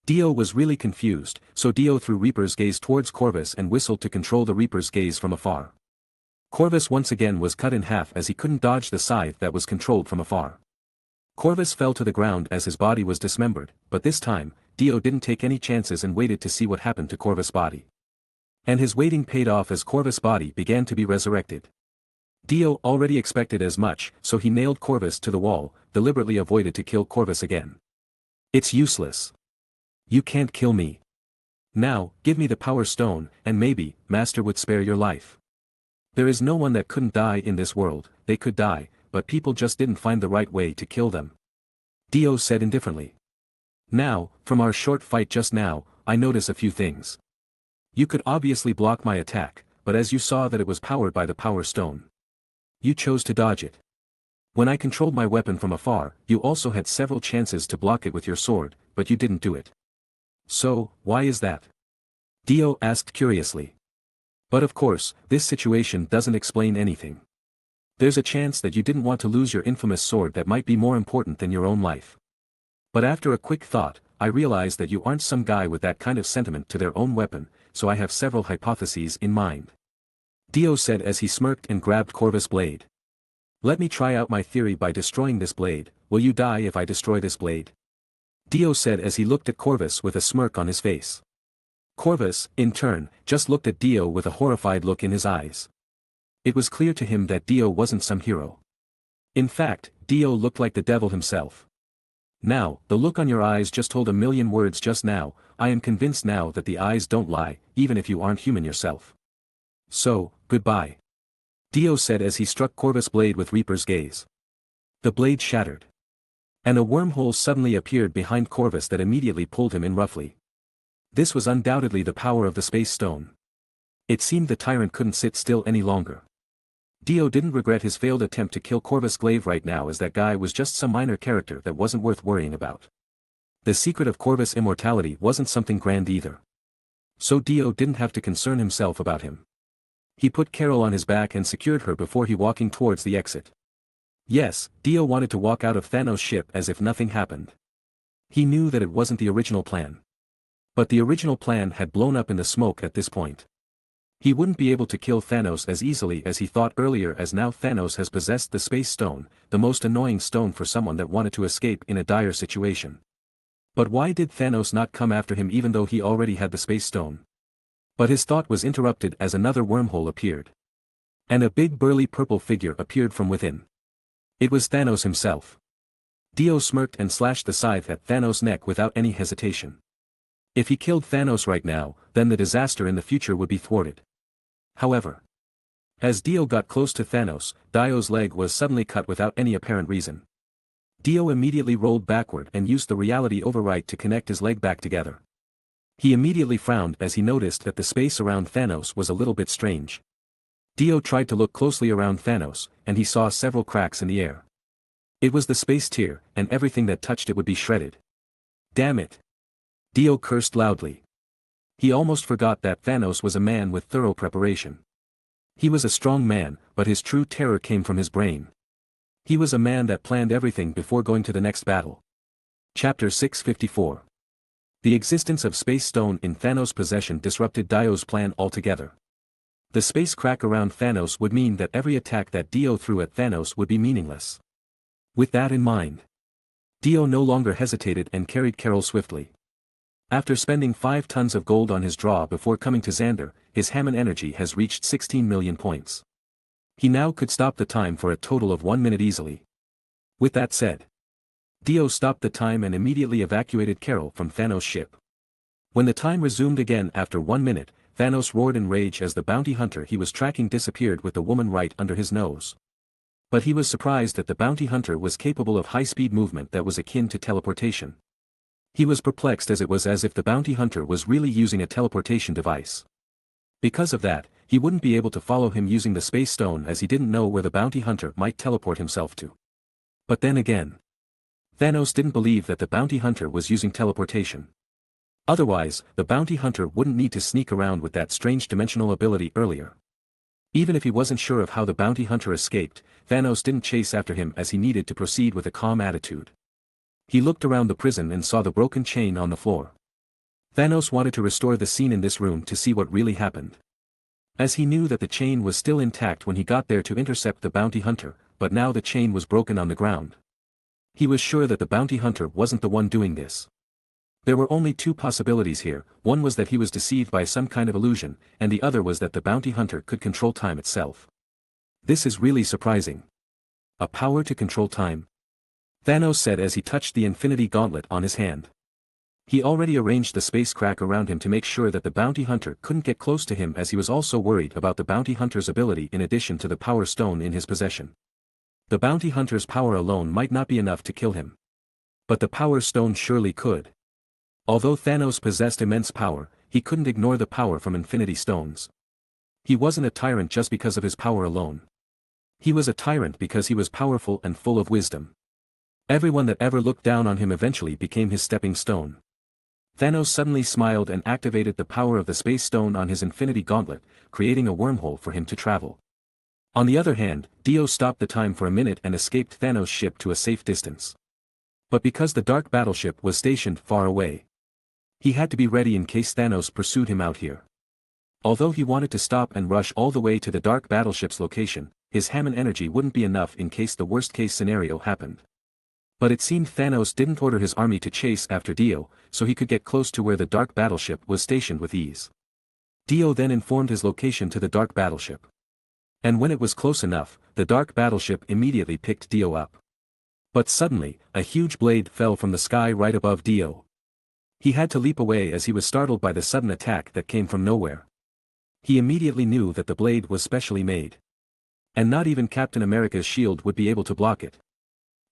Dio was really confused, so Dio threw Reaper's gaze towards Corvus and whistled to control the Reaper's gaze from afar. Corvus once again was cut in half as he couldn't dodge the scythe that was controlled from afar. Corvus fell to the ground as his body was dismembered, but this time, Dio didn't take any chances and waited to see what happened to Corvus' body. And his waiting paid off as Corvus' body began to be resurrected. Dio already expected as much, so he nailed Corvus to the wall, deliberately avoided to kill Corvus again. It's useless. You can't kill me. Now, give me the power stone, and maybe, Master would spare your life. There is no one that couldn't die in this world. They could die, but people just didn't find the right way to kill them. Dio said indifferently. Now, from our short fight just now, I notice a few things. You could obviously block my attack, but as you saw that it was powered by the power stone. You chose to dodge it. When I controlled my weapon from afar, you also had several chances to block it with your sword, but you didn't do it. So, why is that? Dio asked curiously. But of course, this situation doesn't explain anything. There's a chance that you didn't want to lose your infamous sword that might be more important than your own life. But after a quick thought, I realized that you aren't some guy with that kind of sentiment to their own weapon, so I have several hypotheses in mind. Dio said as he smirked and grabbed Corvus' blade. Let me try out my theory by destroying this blade. Will you die if I destroy this blade? Dio said as he looked at Corvus with a smirk on his face. Corvus, in turn, just looked at Dio with a horrified look in his eyes. It was clear to him that Dio wasn't some hero. In fact, Dio looked like the devil himself. Now, the look on your eyes just told a million words just now. I am convinced now that the eyes don't lie, even if you aren't human yourself. So, goodbye. Dio said as he struck Corvus' blade with Reaper's gaze. The blade shattered. And a wormhole suddenly appeared behind Corvus that immediately pulled him in roughly. This was undoubtedly the power of the space stone. It seemed the tyrant couldn't sit still any longer. Dio didn't regret his failed attempt to kill Corvus Glaive right now, as that guy was just some minor character that wasn't worth worrying about. The secret of Corvus' immortality wasn't something grand either. So Dio didn't have to concern himself about him. He put Carol on his back and secured her before he walking towards the exit. Yes, Dio wanted to walk out of Thanos' ship as if nothing happened. He knew that it wasn't the original plan. But the original plan had blown up in the smoke at this point. He wouldn't be able to kill Thanos as easily as he thought earlier, as now Thanos has possessed the space stone, the most annoying stone for someone that wanted to escape in a dire situation. But why did Thanos not come after him even though he already had the space stone? But his thought was interrupted as another wormhole appeared. And a big burly purple figure appeared from within. It was Thanos himself. Dio smirked and slashed the scythe at Thanos' neck without any hesitation. If he killed Thanos right now, then the disaster in the future would be thwarted. However, as Dio got close to Thanos, Dio's leg was suddenly cut without any apparent reason. Dio immediately rolled backward and used the reality override to connect his leg back together. He immediately frowned as he noticed that the space around Thanos was a little bit strange. Dio tried to look closely around Thanos, and he saw several cracks in the air. It was the space tier, and everything that touched it would be shredded. Damn it! Dio cursed loudly. He almost forgot that Thanos was a man with thorough preparation. He was a strong man, but his true terror came from his brain. He was a man that planned everything before going to the next battle. Chapter 654. The existence of Space Stone in Thanos' possession disrupted Dio's plan altogether. The space crack around Thanos would mean that every attack that Dio threw at Thanos would be meaningless. With that in mind, Dio no longer hesitated and carried Carol swiftly. After spending 5 tons of gold on his draw before coming to Xander, his Hammond energy has reached 16 million points. He now could stop the time for a total of 1 minute easily. With that said, Dio stopped the time and immediately evacuated Carol from Thanos' ship. When the time resumed again after 1 minute, Thanos roared in rage as the bounty hunter he was tracking disappeared with the woman right under his nose. But he was surprised that the bounty hunter was capable of high-speed movement that was akin to teleportation. He was perplexed, as it was as if the bounty hunter was really using a teleportation device. Because of that, he wouldn't be able to follow him using the space stone, as he didn't know where the bounty hunter might teleport himself to. But then again, Thanos didn't believe that the bounty hunter was using teleportation. Otherwise, the bounty hunter wouldn't need to sneak around with that strange dimensional ability earlier. Even if he wasn't sure of how the bounty hunter escaped, Thanos didn't chase after him, as he needed to proceed with a calm attitude. He looked around the prison and saw the broken chain on the floor. Thanos wanted to restore the scene in this room to see what really happened. As he knew that the chain was still intact when he got there to intercept the bounty hunter, but now the chain was broken on the ground. He was sure that the bounty hunter wasn't the one doing this. There were only two possibilities here, one was that he was deceived by some kind of illusion, and the other was that the bounty hunter could control time itself. This is really surprising. A power to control time? Thanos said as he touched the infinity gauntlet on his hand. He already arranged the space crack around him to make sure that the bounty hunter couldn't get close to him, as he was also worried about the bounty hunter's ability in addition to the power stone in his possession. The bounty hunter's power alone might not be enough to kill him. But the power stone surely could. Although Thanos possessed immense power, he couldn't ignore the power from infinity stones. He wasn't a tyrant just because of his power alone. He was a tyrant because he was powerful and full of wisdom. Everyone that ever looked down on him eventually became his stepping stone. Thanos suddenly smiled and activated the power of the space stone on his infinity gauntlet, creating a wormhole for him to travel. On the other hand, Dio stopped the time for a minute and escaped Thanos' ship to a safe distance. But because the dark battleship was stationed far away, he had to be ready in case Thanos pursued him out here. Although he wanted to stop and rush all the way to the dark battleship's location, his Hammond energy wouldn't be enough in case the worst-case scenario happened. But it seemed Thanos didn't order his army to chase after Dio, so he could get close to where the dark battleship was stationed with ease. Dio then informed his location to the dark battleship. And when it was close enough, the dark battleship immediately picked Dio up. But suddenly, a huge blade fell from the sky right above Dio. He had to leap away as he was startled by the sudden attack that came from nowhere. He immediately knew that the blade was specially made. And not even Captain America's shield would be able to block it.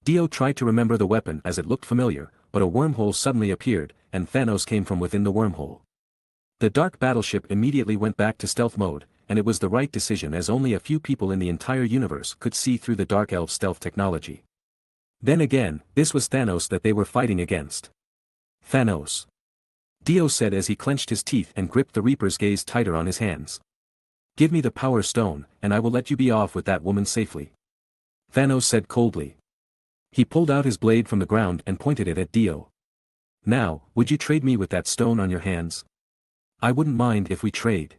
Dio tried to remember the weapon as it looked familiar, but a wormhole suddenly appeared, and Thanos came from within the wormhole. The dark battleship immediately went back to stealth mode, and it was the right decision as only a few people in the entire universe could see through the Dark Elf stealth technology. Then again, this was Thanos that they were fighting against. Thanos. Dio said as he clenched his teeth and gripped the Reaper's gaze tighter on his hands. Give me the power stone, and I will let you be off with that woman safely. Thanos said coldly. He pulled out his blade from the ground and pointed it at Dio. Now, would you trade me with that stone on your hands? I wouldn't mind if we trade.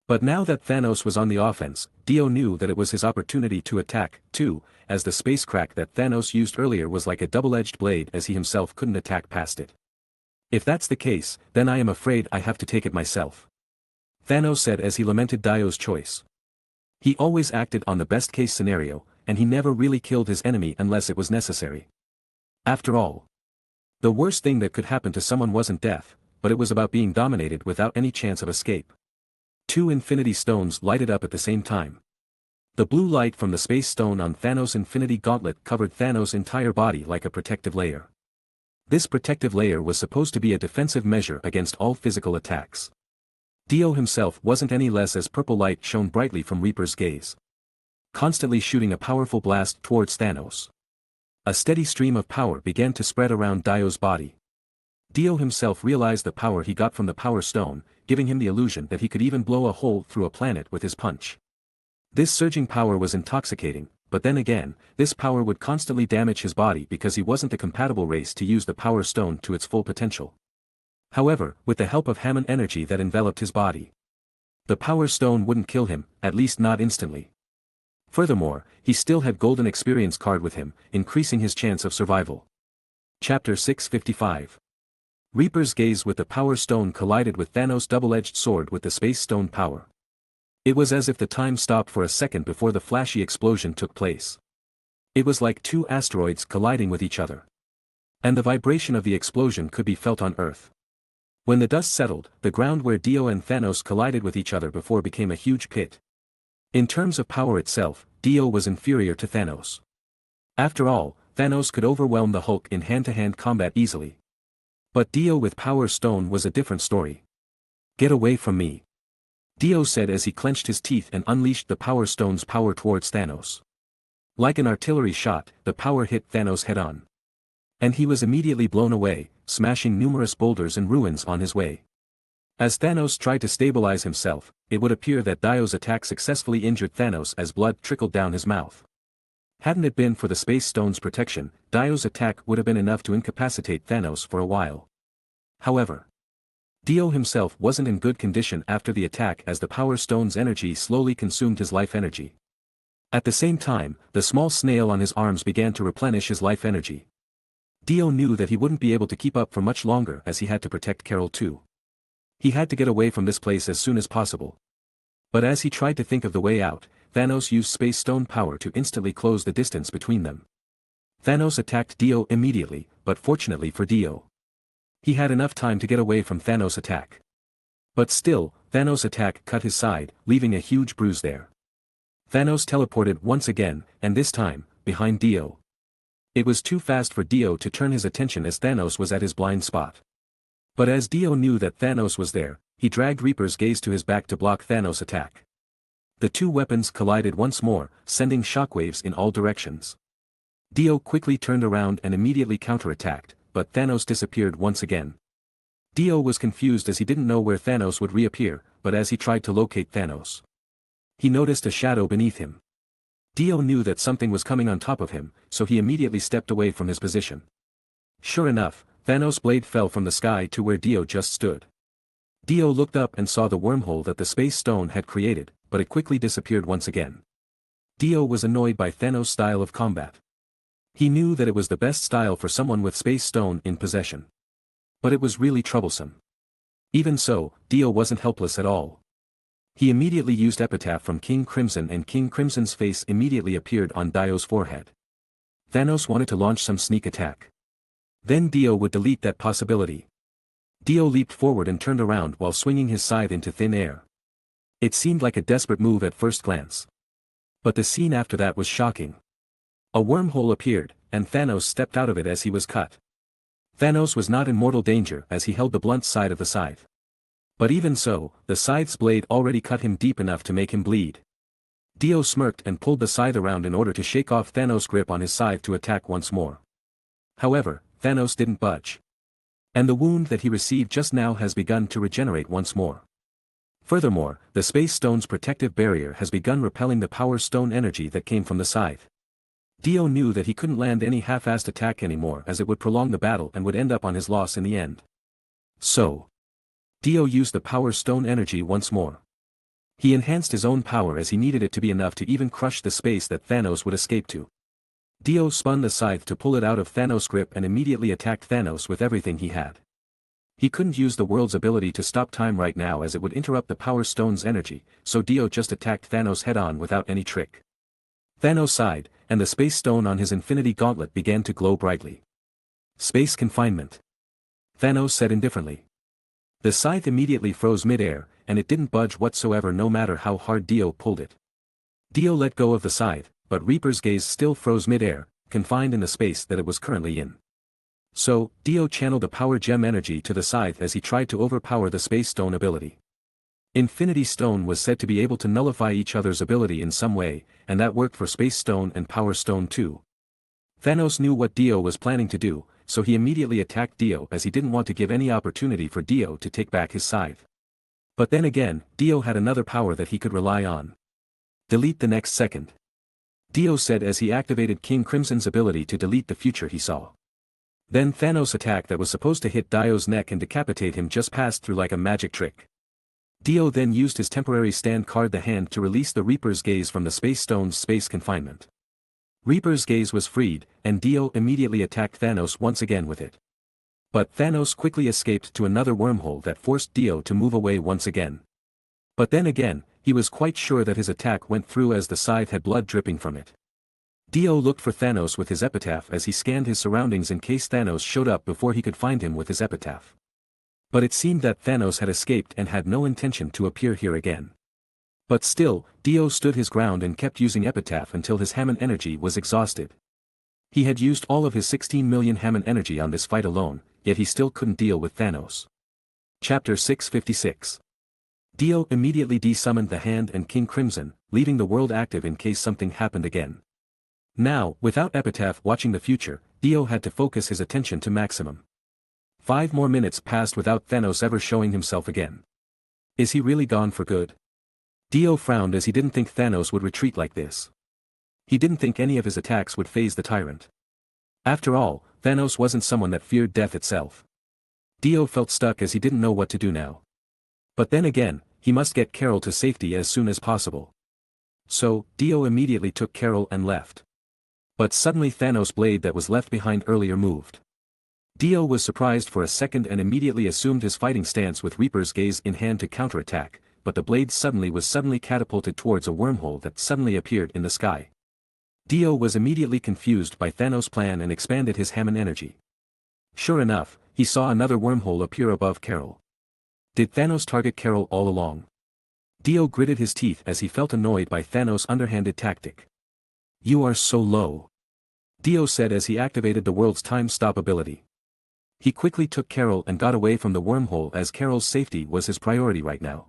But now that Thanos was on the offense, Dio knew that it was his opportunity to attack, too, as the space crack that Thanos used earlier was like a double-edged blade as he himself couldn't attack past it. If that's the case, then I am afraid I have to take it myself. Thanos said as he lamented Dio's choice. He always acted on the best-case scenario, and he never really killed his enemy unless it was necessary. After all, the worst thing that could happen to someone wasn't death, but it was about being dominated without any chance of escape. Two infinity stones lighted up at the same time. The blue light from the space stone on Thanos' infinity gauntlet covered Thanos' entire body like a protective layer. This protective layer was supposed to be a defensive measure against all physical attacks. Dio himself wasn't any less as purple light shone brightly from Reaper's gaze, constantly shooting a powerful blast towards Thanos. A steady stream of power began to spread around Dio's body. Dio himself realized the power he got from the power stone, giving him the illusion that he could even blow a hole through a planet with his punch. This surging power was intoxicating, but then again, this power would constantly damage his body because he wasn't the compatible race to use the power stone to its full potential. However, with the help of Hammond energy that enveloped his body, the power stone wouldn't kill him, at least not instantly. Furthermore, he still had Golden Experience card with him, increasing his chance of survival. Chapter 655. Reaper's gaze with the power stone collided with Thanos' double-edged sword with the space stone power. It was as if the time stopped for a second before the flashy explosion took place. It was like two asteroids colliding with each other. And the vibration of the explosion could be felt on Earth. When the dust settled, the ground where Dio and Thanos collided with each other before became a huge pit. In terms of power itself, Dio was inferior to Thanos. After all, Thanos could overwhelm the Hulk in hand-to-hand combat easily. But Dio with Power Stone was a different story. Get away from me, Dio said as he clenched his teeth and unleashed the Power Stone's power towards Thanos. Like an artillery shot, the power hit Thanos head-on. And he was immediately blown away, smashing numerous boulders and ruins on his way. As Thanos tried to stabilize himself, it would appear that Dio's attack successfully injured Thanos as blood trickled down his mouth. Hadn't it been for the Space Stone's protection, Dio's attack would have been enough to incapacitate Thanos for a while. However, Dio himself wasn't in good condition after the attack as the Power Stone's energy slowly consumed his life energy. At the same time, the small snail on his arms began to replenish his life energy. Dio knew that he wouldn't be able to keep up for much longer as he had to protect Carol too. He had to get away from this place as soon as possible. But as he tried to think of the way out, Thanos used Space Stone power to instantly close the distance between them. Thanos attacked Dio immediately, but fortunately for Dio, he had enough time to get away from Thanos' attack. But still, Thanos' attack cut his side, leaving a huge bruise there. Thanos teleported once again, and this time, behind Dio. It was too fast for Dio to turn his attention as Thanos was at his blind spot. But as Dio knew that Thanos was there, he dragged Reaper's gaze to his back to block Thanos' attack. The two weapons collided once more, sending shockwaves in all directions. Dio quickly turned around and immediately counterattacked, but Thanos disappeared once again. Dio was confused as he didn't know where Thanos would reappear, but as he tried to locate Thanos, he noticed a shadow beneath him. Dio knew that something was coming on top of him, so he immediately stepped away from his position. Sure enough, Thanos' blade fell from the sky to where Dio just stood. Dio looked up and saw the wormhole that the Space Stone had created, but it quickly disappeared once again. Dio was annoyed by Thanos' style of combat. He knew that it was the best style for someone with Space Stone in possession. But it was really troublesome. Even so, Dio wasn't helpless at all. He immediately used Epitaph from King Crimson and King Crimson's face immediately appeared on Dio's forehead. Thanos wanted to launch some sneak attack. Then Dio would delete that possibility. Dio leaped forward and turned around while swinging his scythe into thin air. It seemed like a desperate move at first glance. But the scene after that was shocking. A wormhole appeared, and Thanos stepped out of it as he was cut. Thanos was not in mortal danger as he held the blunt side of the scythe. But even so, the scythe's blade already cut him deep enough to make him bleed. Dio smirked and pulled the scythe around in order to shake off Thanos' grip on his scythe to attack once more. However, Thanos didn't budge. And the wound that he received just now has begun to regenerate once more. Furthermore, the Space Stone's protective barrier has begun repelling the Power Stone energy that came from the scythe. Dio knew that he couldn't land any half-assed attack anymore as it would prolong the battle and would end up on his loss in the end. So, Dio used the Power Stone energy once more. He enhanced his own power as he needed it to be enough to even crush the space that Thanos would escape to. Dio spun the scythe to pull it out of Thanos' grip and immediately attacked Thanos with everything he had. He couldn't use the world's ability to stop time right now as it would interrupt the Power Stone's energy, so Dio just attacked Thanos head-on without any trick. Thanos sighed, and the Space Stone on his Infinity Gauntlet began to glow brightly. Space confinement. Thanos said indifferently. The scythe immediately froze mid-air, and it didn't budge whatsoever no matter how hard Dio pulled it. Dio let go of the scythe, but Reaper's gaze still froze mid-air, confined in the space that it was currently in. So, Dio channeled the Power Gem energy to the scythe as he tried to overpower the Space Stone ability. Infinity Stone was said to be able to nullify each other's ability in some way, and that worked for Space Stone and Power Stone too. Thanos knew what Dio was planning to do, so he immediately attacked Dio as he didn't want to give any opportunity for Dio to take back his scythe. But then again, Dio had another power that he could rely on. Delete the next second. Dio said as he activated King Crimson's ability to delete the future he saw. Then Thanos' attack that was supposed to hit Dio's neck and decapitate him just passed through like a magic trick. Dio then used his temporary stand card the hand to release the Reaper's gaze from the Space Stone's space confinement. Reaper's gaze was freed, and Dio immediately attacked Thanos once again with it. But Thanos quickly escaped to another wormhole that forced Dio to move away once again. But then again, he was quite sure that his attack went through as the scythe had blood dripping from it. Dio looked for Thanos with his epitaph as he scanned his surroundings in case Thanos showed up before he could find him with his epitaph. But it seemed that Thanos had escaped and had no intention to appear here again. But still, Dio stood his ground and kept using epitaph until his Hammond energy was exhausted. He had used all of his 16 million Hammond energy on this fight alone, yet he still couldn't deal with Thanos. Chapter 656. Dio immediately desummoned the Hand and King Crimson, leaving the world active in case something happened again. Now, without Epitaph watching the future, Dio had to focus his attention to maximum. 5 more minutes passed without Thanos ever showing himself again. Is he really gone for good? Dio frowned as he didn't think Thanos would retreat like this. He didn't think any of his attacks would faze the tyrant. After all, Thanos wasn't someone that feared death itself. Dio felt stuck as he didn't know what to do now. But then again, he must get Carol to safety as soon as possible. So, Dio immediately took Carol and left. But suddenly Thanos' blade that was left behind earlier moved. Dio was surprised for a second and immediately assumed his fighting stance with Reaper's gaze in hand to counterattack, but the blade was catapulted towards a wormhole that suddenly appeared in the sky. Dio was immediately confused by Thanos' plan and expanded his Hammond energy. Sure enough, he saw another wormhole appear above Carol. Did Thanos target Carol all along? Dio gritted his teeth as he felt annoyed by Thanos' underhanded tactic. You are so low, Dio said as he activated the world's time stop ability. He quickly took Carol and got away from the wormhole as Carol's safety was his priority right now.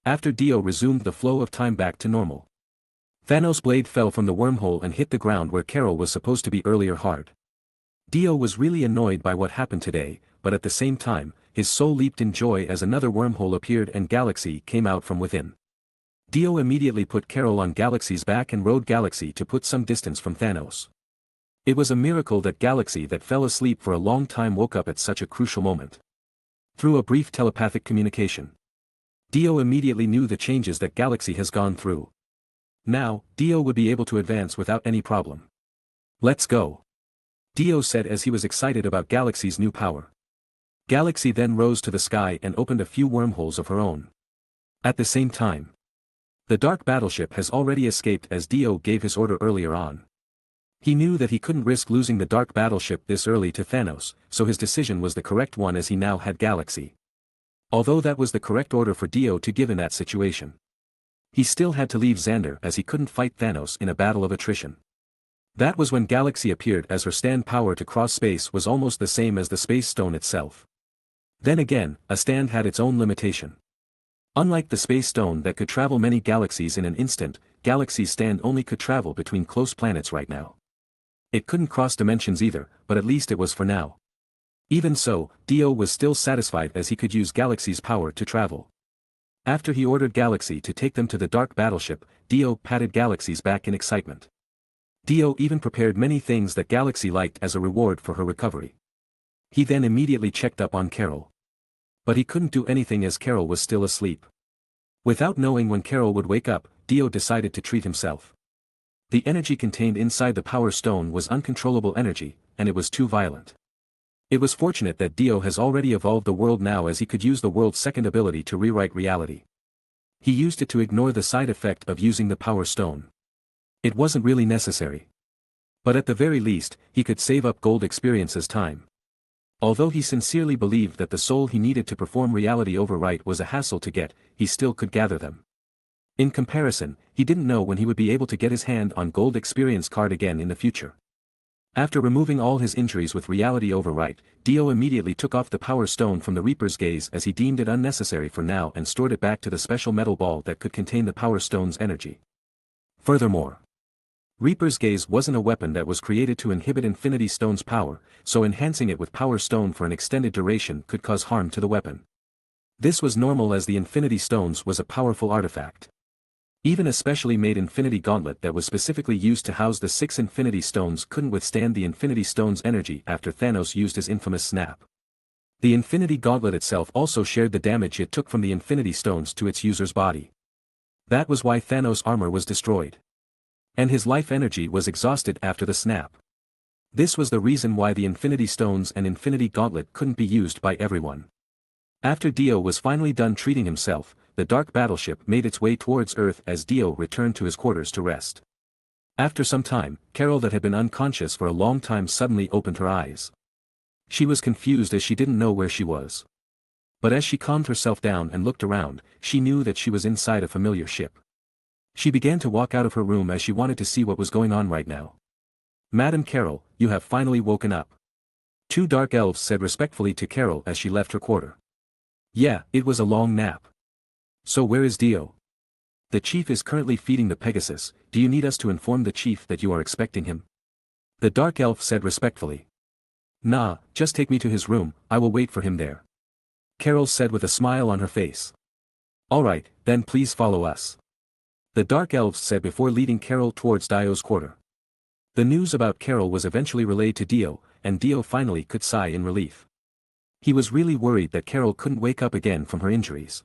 After Dio resumed the flow of time back to normal, Thanos' blade fell from the wormhole and hit the ground where Carol was supposed to be earlier hard. Dio was really annoyed by what happened today, but at the same time, his soul leaped in joy as another wormhole appeared and Galaxy came out from within. Dio immediately put Carol on Galaxy's back and rode Galaxy to put some distance from Thanos. It was a miracle that Galaxy that fell asleep for a long time woke up at such a crucial moment. Through a brief telepathic communication, Dio immediately knew the changes that Galaxy has gone through. Now, Dio would be able to advance without any problem. Let's go, Dio said as he was excited about Galaxy's new power. Galaxy then rose to the sky and opened a few wormholes of her own. At the same time, the dark battleship has already escaped as Dio gave his order earlier on. He knew that he couldn't risk losing the dark battleship this early to Thanos, so his decision was the correct one as he now had Galaxy. Although that was the correct order for Dio to give in that situation, he still had to leave Xander as he couldn't fight Thanos in a battle of attrition. That was when Galaxy appeared as her stand power to cross space was almost the same as the space stone itself. Then again, a stand had its own limitation. Unlike the space stone that could travel many galaxies in an instant, Galaxy's stand only could travel between close planets right now. It couldn't cross dimensions either, but at least it was for now. Even so, Dio was still satisfied as he could use Galaxy's power to travel. After he ordered Galaxy to take them to the dark battleship, Dio patted Galaxy's back in excitement. Dio even prepared many things that Galaxy liked as a reward for her recovery. He then immediately checked up on Carol. But he couldn't do anything as Carol was still asleep. Without knowing when Carol would wake up, Dio decided to treat himself. The energy contained inside the Power Stone was uncontrollable energy, and it was too violent. It was fortunate that Dio has already evolved the world now as he could use the world's second ability to rewrite reality. He used it to ignore the side effect of using the Power Stone. It wasn't really necessary. But at the very least, he could save up gold experiences time. Although he sincerely believed that the soul he needed to perform reality overwrite was a hassle to get, he still could gather them. In comparison, he didn't know when he would be able to get his hand on gold experience card again in the future. After removing all his injuries with reality overwrite, Dio immediately took off the Power Stone from the Reaper's gaze as he deemed it unnecessary for now and stored it back to the special metal ball that could contain the Power Stone's energy. Furthermore, Reaper's gaze wasn't a weapon that was created to inhibit Infinity Stone's power, so enhancing it with Power Stone for an extended duration could cause harm to the weapon. This was normal as the Infinity Stones was a powerful artifact. Even a specially made Infinity Gauntlet that was specifically used to house the 6 Infinity Stones couldn't withstand the Infinity Stone's energy after Thanos used his infamous snap. The Infinity Gauntlet itself also shared the damage it took from the Infinity Stones to its user's body. That was why Thanos' armor was destroyed. And his life energy was exhausted after the snap. This was the reason why the Infinity Stones and Infinity Gauntlet couldn't be used by everyone. After Dio was finally done treating himself, the dark battleship made its way towards Earth as Dio returned to his quarters to rest. After some time, Carol that had been unconscious for a long time suddenly opened her eyes. She was confused as she didn't know where she was. But as she calmed herself down and looked around, she knew that she was inside a familiar ship. She began to walk out of her room as she wanted to see what was going on right now. Madam Carol, you have finally woken up. 2 dark elves said respectfully to Carol as she left her quarter. Yeah, it was a long nap. So where is Dio? The chief is currently feeding the Pegasus. Do you need us to inform the chief that you are expecting him? The dark elf said respectfully. Nah, just take me to his room, I will wait for him there. Carol said with a smile on her face. Alright, then please follow us. The dark elves said before leading Carol towards Dio's quarter. The news about Carol was eventually relayed to Dio, and Dio finally could sigh in relief. He was really worried that Carol couldn't wake up again from her injuries.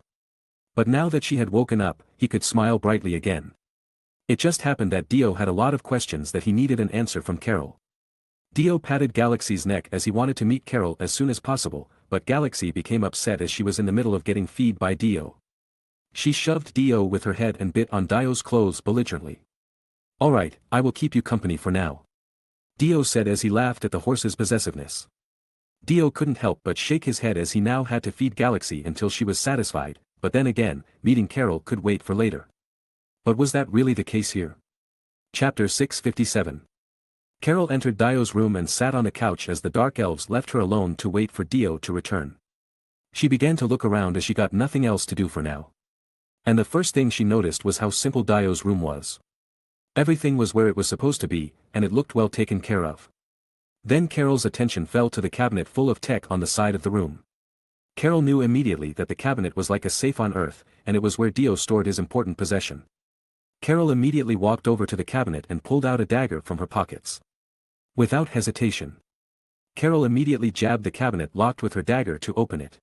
But now that she had woken up, he could smile brightly again. It just happened that Dio had a lot of questions that he needed an answer from Carol. Dio patted Galaxy's neck as he wanted to meet Carol as soon as possible, but Galaxy became upset as she was in the middle of getting fed by Dio. She shoved Dio with her head and bit on Dio's clothes belligerently. "Alright, I will keep you company for now," Dio said as he laughed at the horse's possessiveness. Dio couldn't help but shake his head as he now had to feed Galaxy until she was satisfied, but then again, meeting Carol could wait for later. But was that really the case here? Chapter 657. Carol entered Dio's room and sat on the couch as the Dark Elves left her alone to wait for Dio to return. She began to look around as she got nothing else to do for now. And the first thing she noticed was how simple Dio's room was. Everything was where it was supposed to be, and it looked well taken care of. Then Carol's attention fell to the cabinet full of tech on the side of the room. Carol knew immediately that the cabinet was like a safe on Earth, and it was where Dio stored his important possession. Carol immediately walked over to the cabinet and pulled out a dagger from her pockets. Without hesitation, Carol immediately jabbed the cabinet locked with her dagger to open it.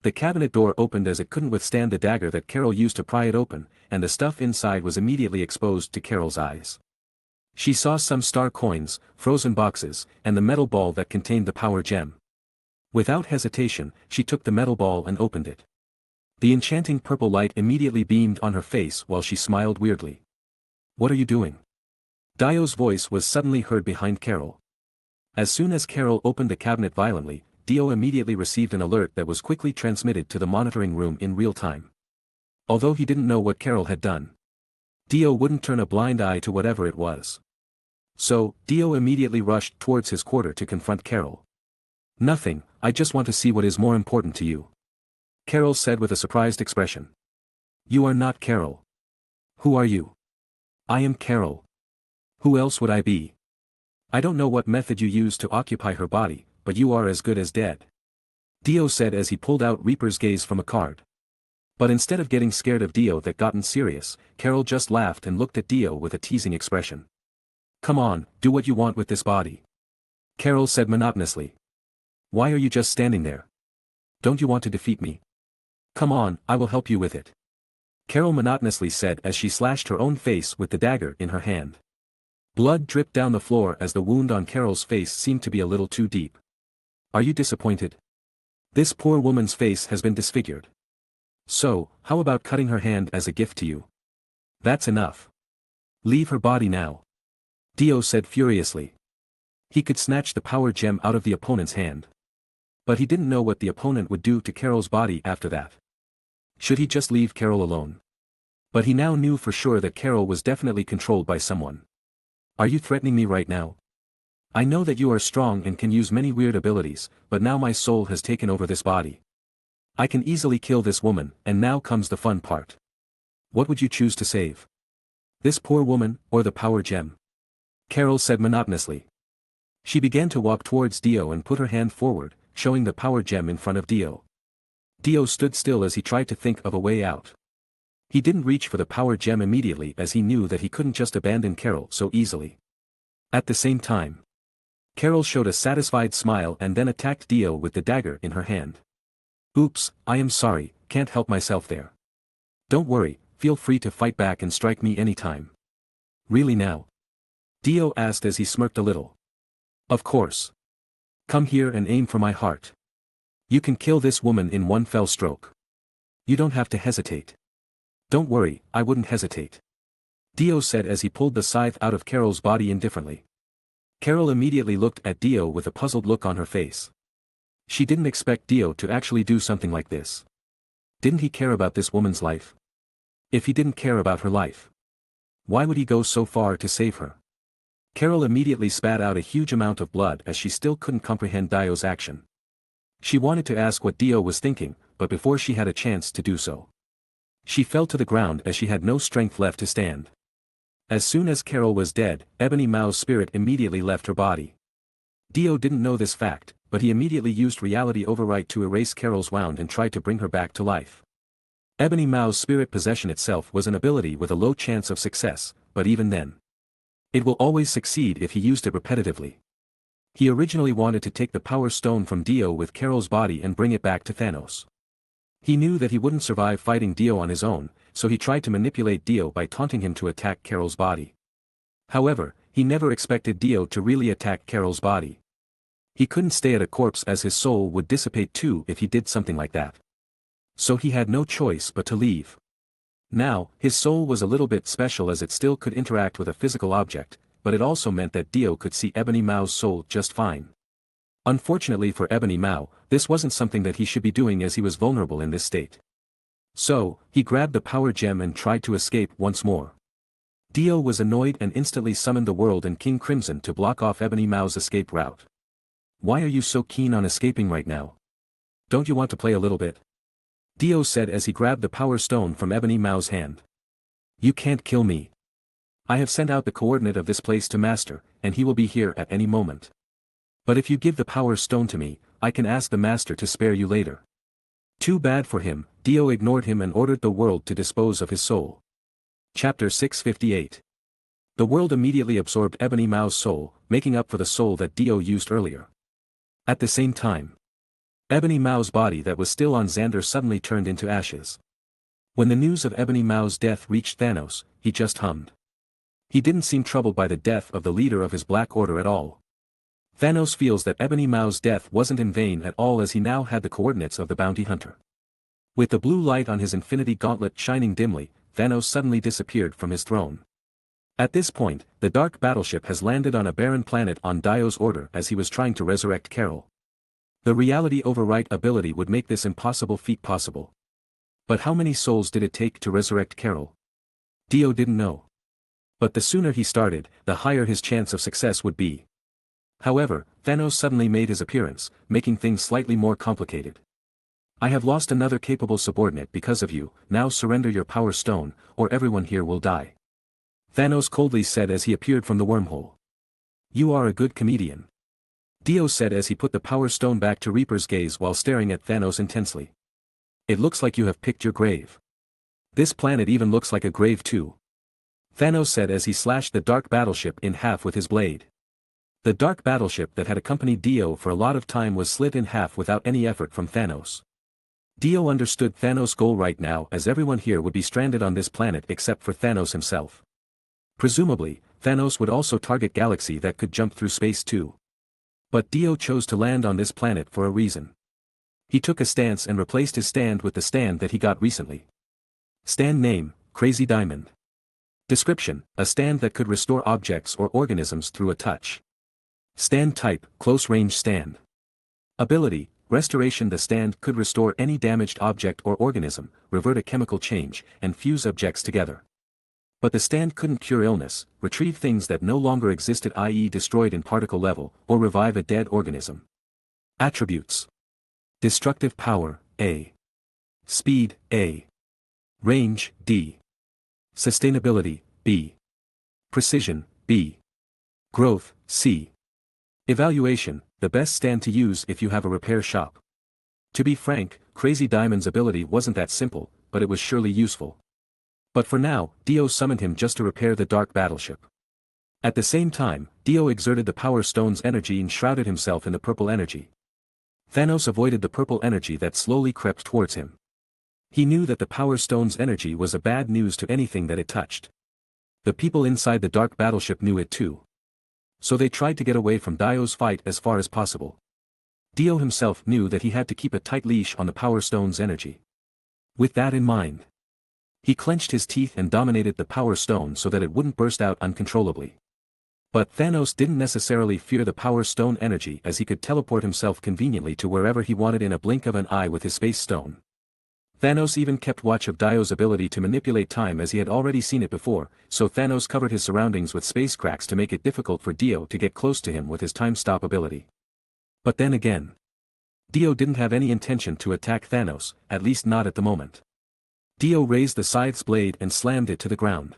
The cabinet door opened as it couldn't withstand the dagger that Carol used to pry it open, and the stuff inside was immediately exposed to Carol's eyes. She saw some star coins, frozen boxes, and the metal ball that contained the power gem. Without hesitation, she took the metal ball and opened it. The enchanting purple light immediately beamed on her face while she smiled weirdly. "What are you doing?" Dio's voice was suddenly heard behind Carol. As soon as Carol opened the cabinet violently, Dio immediately received an alert that was quickly transmitted to the monitoring room in real time. Although he didn't know what Carol had done, Dio wouldn't turn a blind eye to whatever it was. So, Dio immediately rushed towards his quarter to confront Carol. "Nothing, I just want to see what is more important to you," Carol said with a surprised expression. "You are not Carol. Who are you?" "I am Carol. Who else would I be? I don't know what method you used to occupy her body, but you are as good as dead," Dio said as he pulled out Reaper's Gaze from a card. But instead of getting scared of Dio that gotten serious, Carol just laughed and looked at Dio with a teasing expression. "Come on, do what you want with this body," Carol said monotonously. "Why are you just standing there? Don't you want to defeat me? Come on, I will help you with it," Carol monotonously said as she slashed her own face with the dagger in her hand. Blood dripped down the floor as the wound on Carol's face seemed to be a little too deep. "Are you disappointed? This poor woman's face has been disfigured. So, how about cutting her hand as a gift to you? That's enough. Leave her body now," Dio said furiously. He could snatch the power gem out of the opponent's hand. But he didn't know what the opponent would do to Carol's body after that. Should he just leave Carol alone? But he now knew for sure that Carol was definitely controlled by someone. "Are you threatening me right now? I know that you are strong and can use many weird abilities, but now my soul has taken over this body. I can easily kill this woman, and now comes the fun part. What would you choose to save? This poor woman, or the power gem?" Carol said monotonously. She began to walk towards Dio and put her hand forward, showing the power gem in front of Dio. Dio stood still as he tried to think of a way out. He didn't reach for the power gem immediately as he knew that he couldn't just abandon Carol so easily. At the same time, Carol showed a satisfied smile and then attacked Dio with the dagger in her hand. "Oops, I am sorry, can't help myself there. Don't worry, feel free to fight back and strike me anytime." "Really now?" Dio asked as he smirked a little. "Of course. Come here and aim for my heart. You can kill this woman in one fell stroke. You don't have to hesitate." "Don't worry, I wouldn't hesitate," Dio said as he pulled the scythe out of Carol's body indifferently. Carol immediately looked at Dio with a puzzled look on her face. She didn't expect Dio to actually do something like this. Didn't he care about this woman's life? If he didn't care about her life, why would he go so far to save her? Carol immediately spat out a huge amount of blood as she still couldn't comprehend Dio's action. She wanted to ask what Dio was thinking, but before she had a chance to do so, she fell to the ground as she had no strength left to stand. As soon as Carol was dead, Ebony Mao's spirit immediately left her body. Dio didn't know this fact, but he immediately used reality overwrite to erase Carol's wound and tried to bring her back to life. Ebony Mao's spirit possession itself was an ability with a low chance of success, but even then, it will always succeed if he used it repetitively. He originally wanted to take the Power Stone from Dio with Carol's body and bring it back to Thanos. He knew that he wouldn't survive fighting Dio on his own, so he tried to manipulate Dio by taunting him to attack Carol's body. However, he never expected Dio to really attack Carol's body. He couldn't stay at a corpse as his soul would dissipate too if he did something like that. So he had no choice but to leave. Now, his soul was a little bit special as it still could interact with a physical object, but it also meant that Dio could see Ebony Mau's soul just fine. Unfortunately for Ebony Mau, this wasn't something that he should be doing as he was vulnerable in this state. So, he grabbed the power gem and tried to escape once more. Dio was annoyed and instantly summoned the World and King Crimson to block off Ebony Mau's escape route. "Why are you so keen on escaping right now? Don't you want to play a little bit?" Dio said as he grabbed the Power Stone from Ebony Mau's hand. "You can't kill me. I have sent out the coordinate of this place to Master, and he will be here at any moment. But if you give the Power Stone to me, I can ask the Master to spare you later." Too bad for him, Dio ignored him and ordered the World to dispose of his soul. Chapter 658. The World immediately absorbed Ebony Mau's soul, making up for the soul that Dio used earlier. At the same time, Ebony Mau's body that was still on Xander suddenly turned into ashes. When the news of Ebony Mau's death reached Thanos, he just hummed. He didn't seem troubled by the death of the leader of his Black Order at all. Thanos feels that Ebony Mau's death wasn't in vain at all as he now had the coordinates of the bounty hunter. With the blue light on his infinity gauntlet shining dimly, Thanos suddenly disappeared from his throne. At this point, the dark battleship has landed on a barren planet on Dio's order as he was trying to resurrect Carol. The reality overwrite ability would make this impossible feat possible. But how many souls did it take to resurrect Carol? Dio didn't know. But the sooner he started, the higher his chance of success would be. However, Thanos suddenly made his appearance, making things slightly more complicated. "I have lost another capable subordinate because of you, now surrender your Power Stone, or everyone here will die," Thanos coldly said as he appeared from the wormhole. "You are a good comedian," Dio said as he put the Power Stone back to Reaper's gaze while staring at Thanos intensely. "It looks like you have picked your grave. This planet even looks like a grave too," Thanos said as he slashed the dark battleship in half with his blade. The dark battleship that had accompanied Dio for a lot of time was slit in half without any effort from Thanos. Dio understood Thanos' goal right now as everyone here would be stranded on this planet except for Thanos himself. Presumably, Thanos would also target Galaxy that could jump through space too. But Dio chose to land on this planet for a reason. He took a stance and replaced his stand with the stand that he got recently. Stand name, Crazy Diamond. Description, a stand that could restore objects or organisms through a touch. Stand type, close range stand. Ability, restoration. The stand could restore any damaged object or organism, revert a chemical change, and fuse objects together. But the stand couldn't cure illness, retrieve things that no longer existed, i.e. destroyed in particle level, or revive a dead organism. Attributes. Destructive power, A. Speed, A. Range, D. Sustainability, B. Precision, B. Growth, C. Evaluation, the best stand to use if you have a repair shop. To be frank, Crazy Diamond's ability wasn't that simple, but it was surely useful. But for now, Dio summoned him just to repair the dark battleship. At the same time, Dio exerted the Power Stone's energy and shrouded himself in the purple energy. Thanos avoided the purple energy that slowly crept towards him. He knew that the Power Stone's energy was a bad news to anything that it touched. The people inside the dark battleship knew it too. So they tried to get away from Dio's fight as far as possible. Dio himself knew that he had to keep a tight leash on the Power Stone's energy. With that in mind, he clenched his teeth and dominated the Power Stone so that it wouldn't burst out uncontrollably. But Thanos didn't necessarily fear the Power Stone energy as he could teleport himself conveniently to wherever he wanted in a blink of an eye with his Space Stone. Thanos even kept watch of Dio's ability to manipulate time as he had already seen it before, so Thanos covered his surroundings with space cracks to make it difficult for Dio to get close to him with his time stop ability. But then again, Dio didn't have any intention to attack Thanos, at least not at the moment. Dio raised the scythe's blade and slammed it to the ground,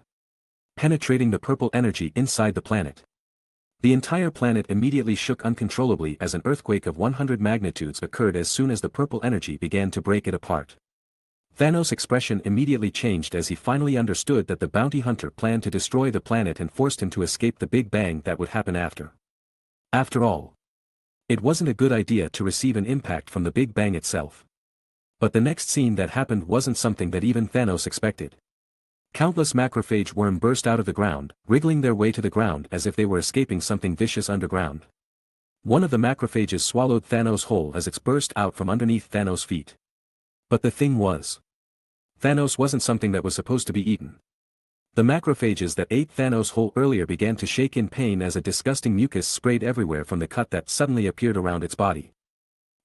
penetrating the purple energy inside the planet. The entire planet immediately shook uncontrollably as an earthquake of 100 magnitudes occurred as soon as the purple energy began to break it apart. Thanos' expression immediately changed as he finally understood that the bounty hunter planned to destroy the planet and forced him to escape the Big Bang that would happen after. After all, It wasn't a good idea to receive an impact from the Big Bang itself. But the next scene that happened wasn't something that even Thanos expected. Countless macrophage worms burst out of the ground, wriggling their way to the ground as if they were escaping something vicious underground. One of the macrophages swallowed Thanos whole as it burst out from underneath Thanos' feet. But the thing was, Thanos wasn't something that was supposed to be eaten. The macrophages that ate Thanos whole earlier began to shake in pain as a disgusting mucus sprayed everywhere from the cut that suddenly appeared around its body.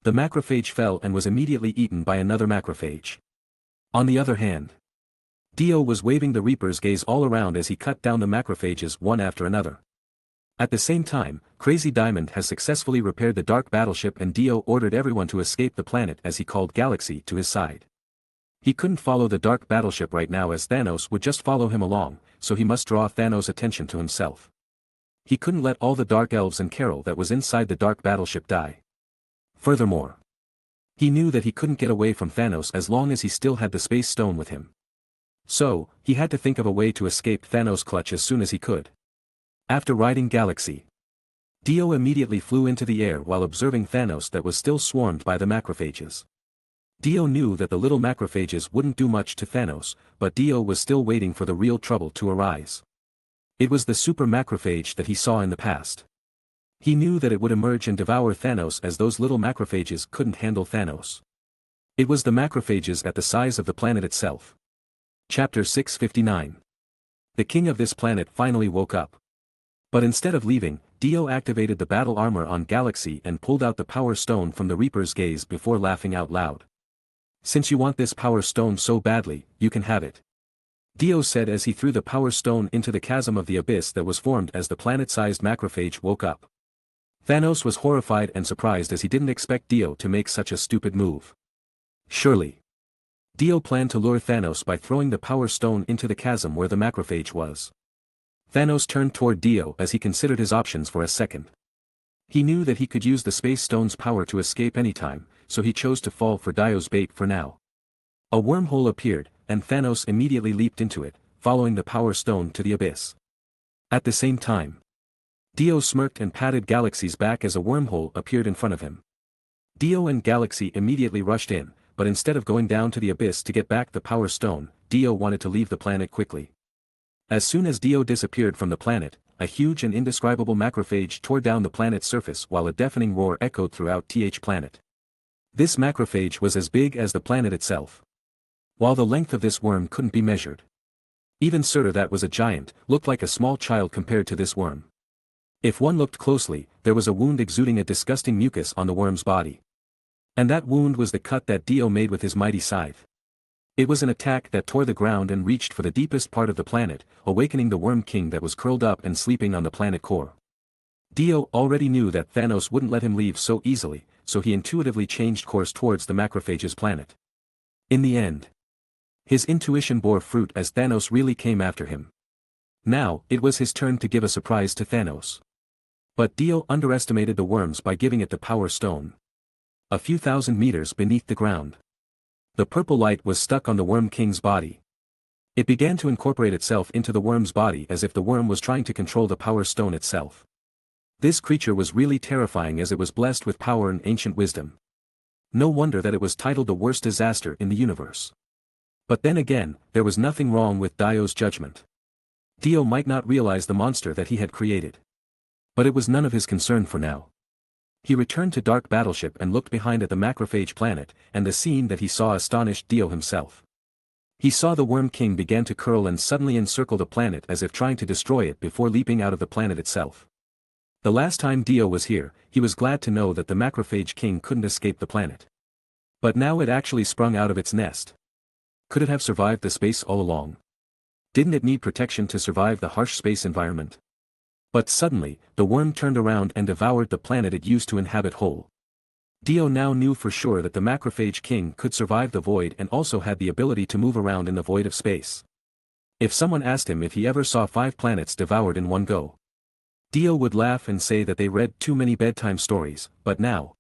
The macrophage fell and was immediately eaten by another macrophage. On the other hand, Dio was waving the Reaper's gaze all around as he cut down the macrophages one after another. At the same time, Crazy Diamond has successfully repaired the dark battleship and Dio ordered everyone to escape the planet as he called Galaxy to his side. He couldn't follow the dark battleship right now as Thanos would just follow him along, so he must draw Thanos' attention to himself. He couldn't let all the dark elves and Carol that was inside the dark battleship die. Furthermore, he knew that he couldn't get away from Thanos as long as he still had the space stone with him. So, he had to think of a way to escape Thanos' clutch as soon as he could. After riding Galaxy, Dio immediately flew into the air while observing Thanos that was still swarmed by the macrophages. Dio knew that the little macrophages wouldn't do much to Thanos, but Dio was still waiting for the real trouble to arise. It was the super macrophage that he saw in the past. He knew that it would emerge and devour Thanos as those little macrophages couldn't handle Thanos. It was the macrophages at the size of the planet itself. Chapter 659. The king of this planet finally woke up. But instead of leaving, Dio activated the battle armor on Galaxy and pulled out the power stone from the Reaper's gaze before laughing out loud. "Since you want this power stone so badly, you can have it," Dio said as he threw the power stone into the chasm of the abyss that was formed as the planet-sized macrophage woke up. Thanos was horrified and surprised as he didn't expect Dio to make such a stupid move. Surely, Dio planned to lure Thanos by throwing the power stone into the chasm where the macrophage was. Thanos turned toward Dio as he considered his options for a second. He knew that he could use the space stone's power to escape anytime, so he chose to fall for Dio's bait for now. A wormhole appeared, and Thanos immediately leaped into it, following the power stone to the abyss. At the same time, Dio smirked and patted Galaxy's back as a wormhole appeared in front of him. Dio and Galaxy immediately rushed in, but instead of going down to the abyss to get back the power stone, Dio wanted to leave the planet quickly. As soon as Dio disappeared from the planet, a huge and indescribable macrophage tore down the planet's surface while a deafening roar echoed throughout the planet. This macrophage was as big as the planet itself, while the length of this worm couldn't be measured. Even Surtur, that was a giant, looked like a small child compared to this worm. If one looked closely, there was a wound exuding a disgusting mucus on the worm's body. And that wound was the cut that Dio made with his mighty scythe. It was an attack that tore the ground and reached for the deepest part of the planet, awakening the Worm King that was curled up and sleeping on the planet core. Dio already knew that Thanos wouldn't let him leave so easily, so he intuitively changed course towards the macrophage's planet. In the end, his intuition bore fruit as Thanos really came after him. Now, it was his turn to give a surprise to Thanos. But Dio underestimated the worms by giving it the power stone. A few thousand meters beneath the ground, the purple light was stuck on the Worm King's body. It began to incorporate itself into the worm's body as if the worm was trying to control the power stone itself. This creature was really terrifying as it was blessed with power and ancient wisdom. No wonder that it was titled the worst disaster in the universe. But then again, there was nothing wrong with Dio's judgment. Dio might not realize the monster that he had created. But it was none of his concern for now. He returned to Dark Battleship and looked behind at the macrophage planet, and the scene that he saw astonished Dio himself. He saw the Worm King began to curl and suddenly encircle the planet as if trying to destroy it before leaping out of the planet itself. The last time Dio was here, he was glad to know that the macrophage king couldn't escape the planet. But now it actually sprung out of its nest. Could it have survived the space all along? Didn't it need protection to survive the harsh space environment? But suddenly, the worm turned around and devoured the planet it used to inhabit whole. Dio now knew for sure that the macrophage king could survive the void and also had the ability to move around in the void of space. If someone asked him if he ever saw 5 planets devoured in one go, Dio would laugh and say that they read too many bedtime stories, but now,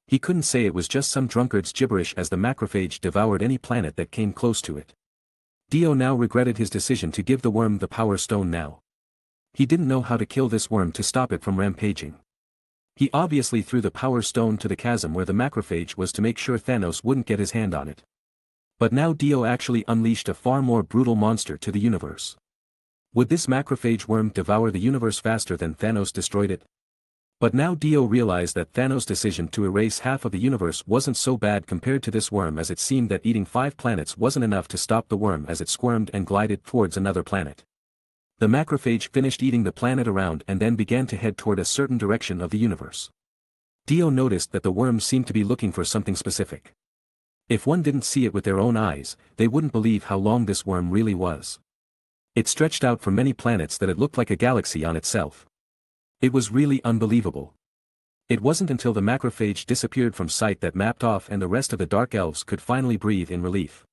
he couldn't say it was just some drunkard's gibberish as the macrophage devoured any planet that came close to it. Dio now regretted his decision to give the worm the power stone now. He didn't know how to kill this worm to stop it from rampaging. He obviously threw the power stone to the chasm where the macrophage was to make sure Thanos wouldn't get his hand on it. But now Dio actually unleashed a far more brutal monster to the universe. Would this macrophage worm devour the universe faster than Thanos destroyed it? But now Dio realized that Thanos' decision to erase half of the universe wasn't so bad compared to this worm, as it seemed that eating 5 planets wasn't enough to stop the worm as it squirmed and glided towards another planet. The macrophage finished eating the planet around and then began to head toward a certain direction of the universe. Dio noticed that the worm seemed to be looking for something specific. If one didn't see it with their own eyes, they wouldn't believe how long this worm really was. It stretched out for many planets that it looked like a galaxy on itself. It was really unbelievable. It wasn't until the macrophage disappeared from sight that Mapped Off and the rest of the Dark Elves could finally breathe in relief.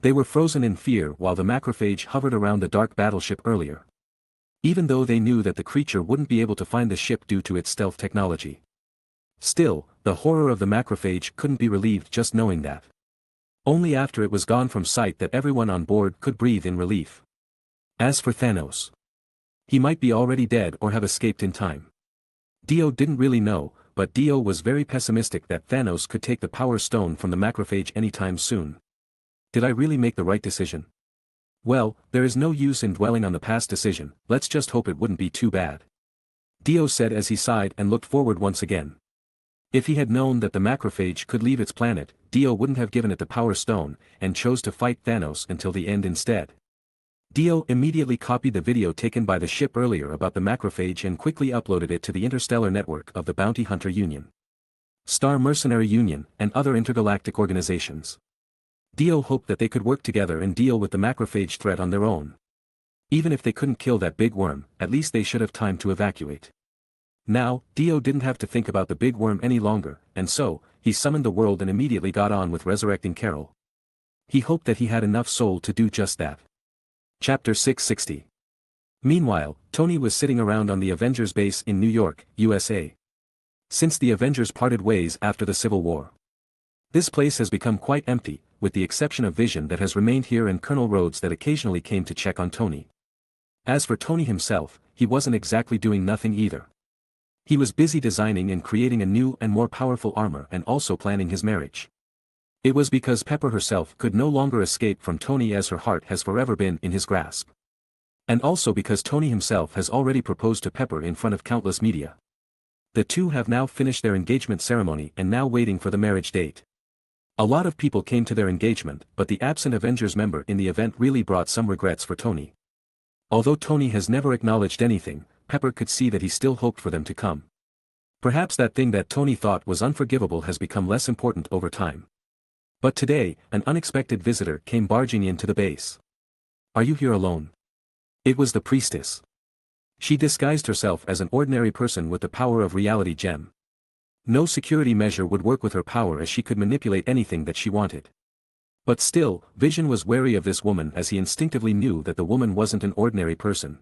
They were frozen in fear while the macrophage hovered around the dark battleship earlier. Even though they knew that the creature wouldn't be able to find the ship due to its stealth technology. Still, the horror of the macrophage couldn't be relieved just knowing that. Only after it was gone from sight that everyone on board could breathe in relief. As for Thanos, he might be already dead or have escaped in time. Dio didn't really know, but Dio was very pessimistic that Thanos could take the power stone from the macrophage anytime soon. Did I really make the right decision? Well, there is no use in dwelling on the past decision, let's just hope it wouldn't be too bad. Dio said as he sighed and looked forward once again. If he had known that the macrophage could leave its planet, Dio wouldn't have given it the power stone, and chose to fight Thanos until the end instead. Dio immediately copied the video taken by the ship earlier about the macrophage and quickly uploaded it to the interstellar network of the Bounty Hunter Union, Star Mercenary Union, and other intergalactic organizations. Dio hoped that they could work together and deal with the macrophage threat on their own. Even if they couldn't kill that big worm, at least they should have time to evacuate. Now, Dio didn't have to think about the big worm any longer, and so, he summoned the world and immediately got on with resurrecting Carol. He hoped that he had enough soul to do just that. Chapter 660. Meanwhile, Tony was sitting around on the Avengers base in New York, USA. Since the Avengers parted ways after the Civil War, this place has become quite empty, with the exception of Vision that has remained here and Colonel Rhodes that occasionally came to check on Tony. As for Tony himself, he wasn't exactly doing nothing either. He was busy designing and creating a new and more powerful armor and also planning his marriage. It was because Pepper herself could no longer escape from Tony, as her heart has forever been in his grasp. And also because Tony himself has already proposed to Pepper in front of countless media. The two have now finished their engagement ceremony and now waiting for the marriage date. A lot of people came to their engagement, but the absent Avengers member in the event really brought some regrets for Tony. Although Tony has never acknowledged anything, Pepper could see that he still hoped for them to come. Perhaps that thing that Tony thought was unforgivable has become less important over time. But today, an unexpected visitor came barging into the base. "Are you here alone?" It was the priestess. She disguised herself as an ordinary person with the power of reality gem. No security measure would work with her power, as she could manipulate anything that she wanted. But still, Vision was wary of this woman, as he instinctively knew that the woman wasn't an ordinary person.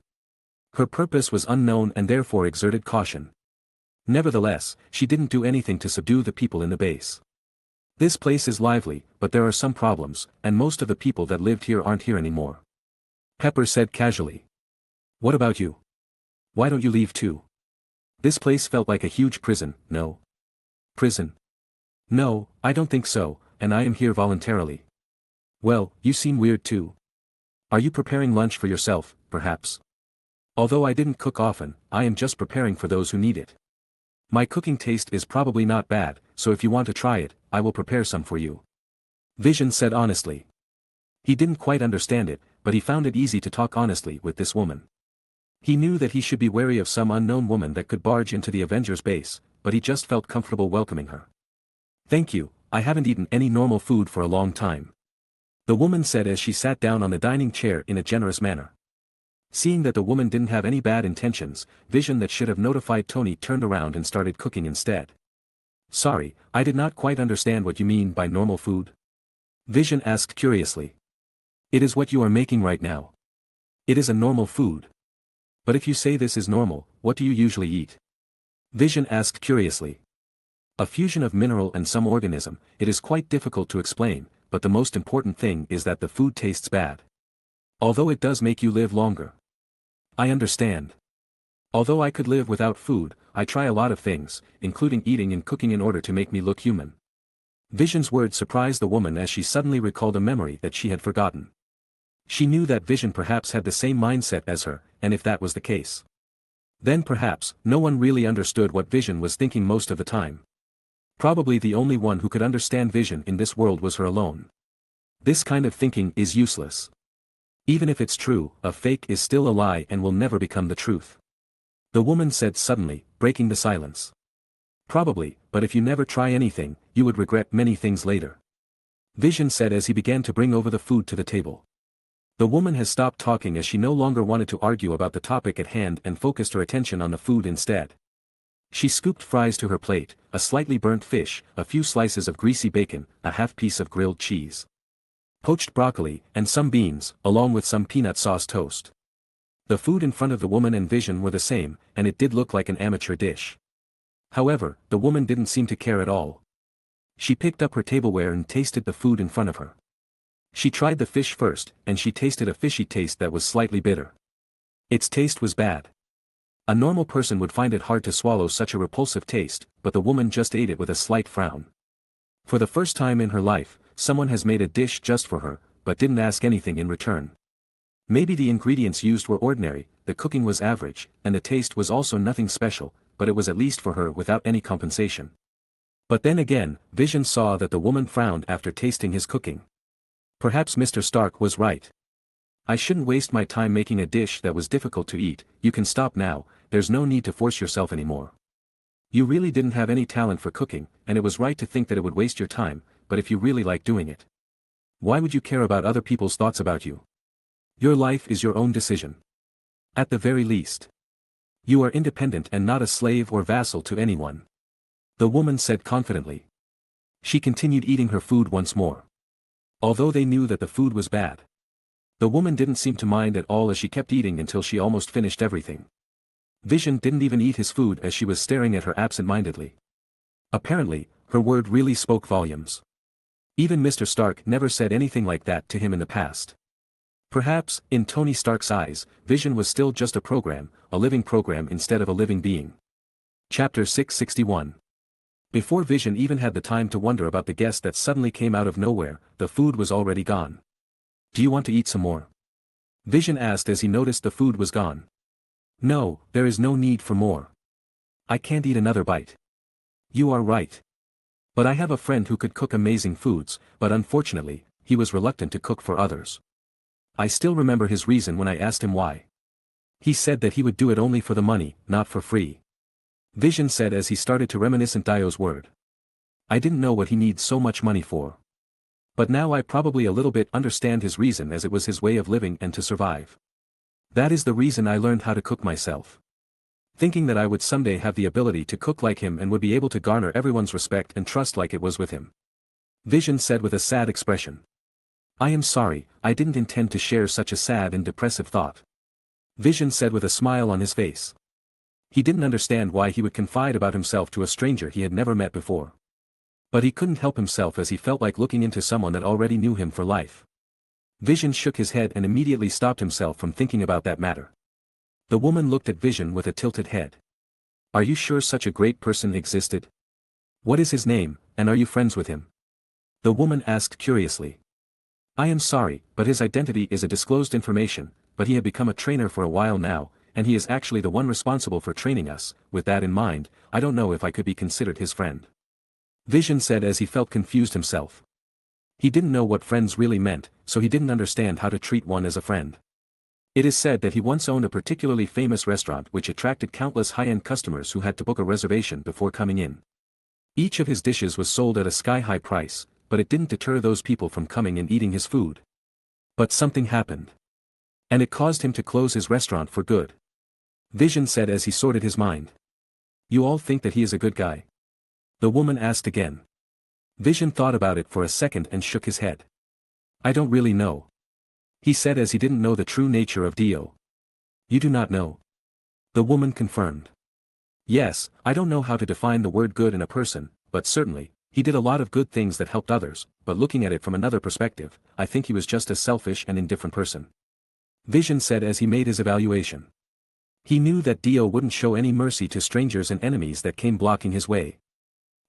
Her purpose was unknown and therefore exerted caution. Nevertheless, she didn't do anything to subdue the people in the base. This place is lively, but there are some problems, and most of the people that lived here aren't here anymore. Pepper said casually. "What about you? Why don't you leave too?" This place felt like a huge prison. "No. Prison? No, I don't think so, and I am here voluntarily." "Well, you seem weird too. Are you preparing lunch for yourself, perhaps?" "Although I didn't cook often, I am just preparing for those who need it. My cooking taste is probably not bad, so if you want to try it, I will prepare some for you." Vision said honestly. He didn't quite understand it, but he found it easy to talk honestly with this woman. He knew that he should be wary of some unknown woman that could barge into the Avengers base, but he just felt comfortable welcoming her. "Thank you, I haven't eaten any normal food for a long time," the woman said as she sat down on the dining chair in a generous manner. Seeing that the woman didn't have any bad intentions, Vision that should have notified Tony turned around and started cooking instead. "Sorry, I did not quite understand what you mean by normal food?" Vision asked curiously. "It is what you are making right now. It is a normal food. But if you say this is normal, what do you usually eat?" Vision asked curiously. "A fusion of mineral and some organism, it is quite difficult to explain, but the most important thing is that the food tastes bad. Although it does make you live longer." "I understand. Although I could live without food, I try a lot of things, including eating and cooking in order to make me look human. Vision's words surprised the woman as she suddenly recalled a memory that she had forgotten. She knew that Vision perhaps had the same mindset as her, and if that was the case, then perhaps, no one really understood what Vision was thinking most of the time. Probably the only one who could understand Vision in this world was her alone. This kind of thinking is useless. Even if it's true, a fake is still a lie and will never become the truth. The woman said suddenly, breaking the silence. Probably, but if you never try anything, you would regret many things later. Vision said as he began to bring over the food to the table. The woman has stopped talking as she no longer wanted to argue about the topic at hand and focused her attention on the food instead. She scooped fries to her plate, a slightly burnt fish, a few slices of greasy bacon, a half piece of grilled cheese, poached broccoli, and some beans, along with some peanut sauce toast. The food in front of the woman and Vision were the same, and it did look like an amateur dish. However, the woman didn't seem to care at all. She picked up her tableware and tasted the food in front of her. She tried the fish first, and she tasted a fishy taste that was slightly bitter. Its taste was bad. A normal person would find it hard to swallow such a repulsive taste, but the woman just ate it with a slight frown. For the first time in her life, someone has made a dish just for her, but didn't ask anything in return. Maybe the ingredients used were ordinary, the cooking was average, and the taste was also nothing special, but it was at least for her without any compensation. But then again, Vision saw that the woman frowned after tasting his cooking. Perhaps Mr. Stark was right. I shouldn't waste my time making a dish that was difficult to eat. You can stop now, there's no need to force yourself anymore. You really didn't have any talent for cooking, and it was right to think that it would waste your time, but if you really like doing it, why would you care about other people's thoughts about you? Your life is your own decision. At the very least, you are independent and not a slave or vassal to anyone. The woman said confidently. She continued eating her food once more. Although they knew that the food was bad, the woman didn't seem to mind at all as she kept eating until she almost finished everything. Vision didn't even eat his food as she was staring at her absent-mindedly. Apparently, her word really spoke volumes. Even Mr. Stark never said anything like that to him in the past. Perhaps, in Tony Stark's eyes, Vision was still just a program, a living program instead of a living being. Chapter 661. Before Vision even had the time to wonder about the guest that suddenly came out of nowhere, the food was already gone. Do you want to eat some more? Vision asked as he noticed the food was gone. No, there is no need for more. I can't eat another bite. You are right. But I have a friend who could cook amazing foods, but unfortunately, he was reluctant to cook for others. I still remember his reason when I asked him why. He said that he would do it only for the money, not for free. Vision said as he started to reminisce Dio's word. I didn't know what he needs so much money for. But now I probably a little bit understand his reason, as it was his way of living and to survive. That is the reason I learned how to cook myself. Thinking that I would someday have the ability to cook like him and would be able to garner everyone's respect and trust like it was with him. Vision said with a sad expression. I am sorry, I didn't intend to share such a sad and depressive thought. Vision said with a smile on his face. He didn't understand why he would confide about himself to a stranger he had never met before. But he couldn't help himself as he felt like looking into someone that already knew him for life. Vision shook his head and immediately stopped himself from thinking about that matter. The woman looked at Vision with a tilted head. Are you sure such a great person existed? What is his name, and are you friends with him? The woman asked curiously. I am sorry, but his identity is a disclosed information, but he had become a trainer for a while now, and he is actually the one responsible for training us. With that in mind, I don't know if I could be considered his friend. Vision said as he felt confused himself. He didn't know what friends really meant, so he didn't understand how to treat one as a friend. It is said that he once owned a particularly famous restaurant which attracted countless high-end customers who had to book a reservation before coming in. Each of his dishes was sold at a sky-high price, but it didn't deter those people from coming and eating his food. But something happened. And it caused him to close his restaurant for good. Vision said as he sorted his mind. You all think that he is a good guy? The woman asked again. Vision thought about it for a second and shook his head. I don't really know. He said as he didn't know the true nature of Dio. You do not know? The woman confirmed. Yes, I don't know how to define the word good in a person, but certainly, he did a lot of good things that helped others, but looking at it from another perspective, I think he was just a selfish and indifferent person. Vision said as he made his evaluation. He knew that Dio wouldn't show any mercy to strangers and enemies that came blocking his way.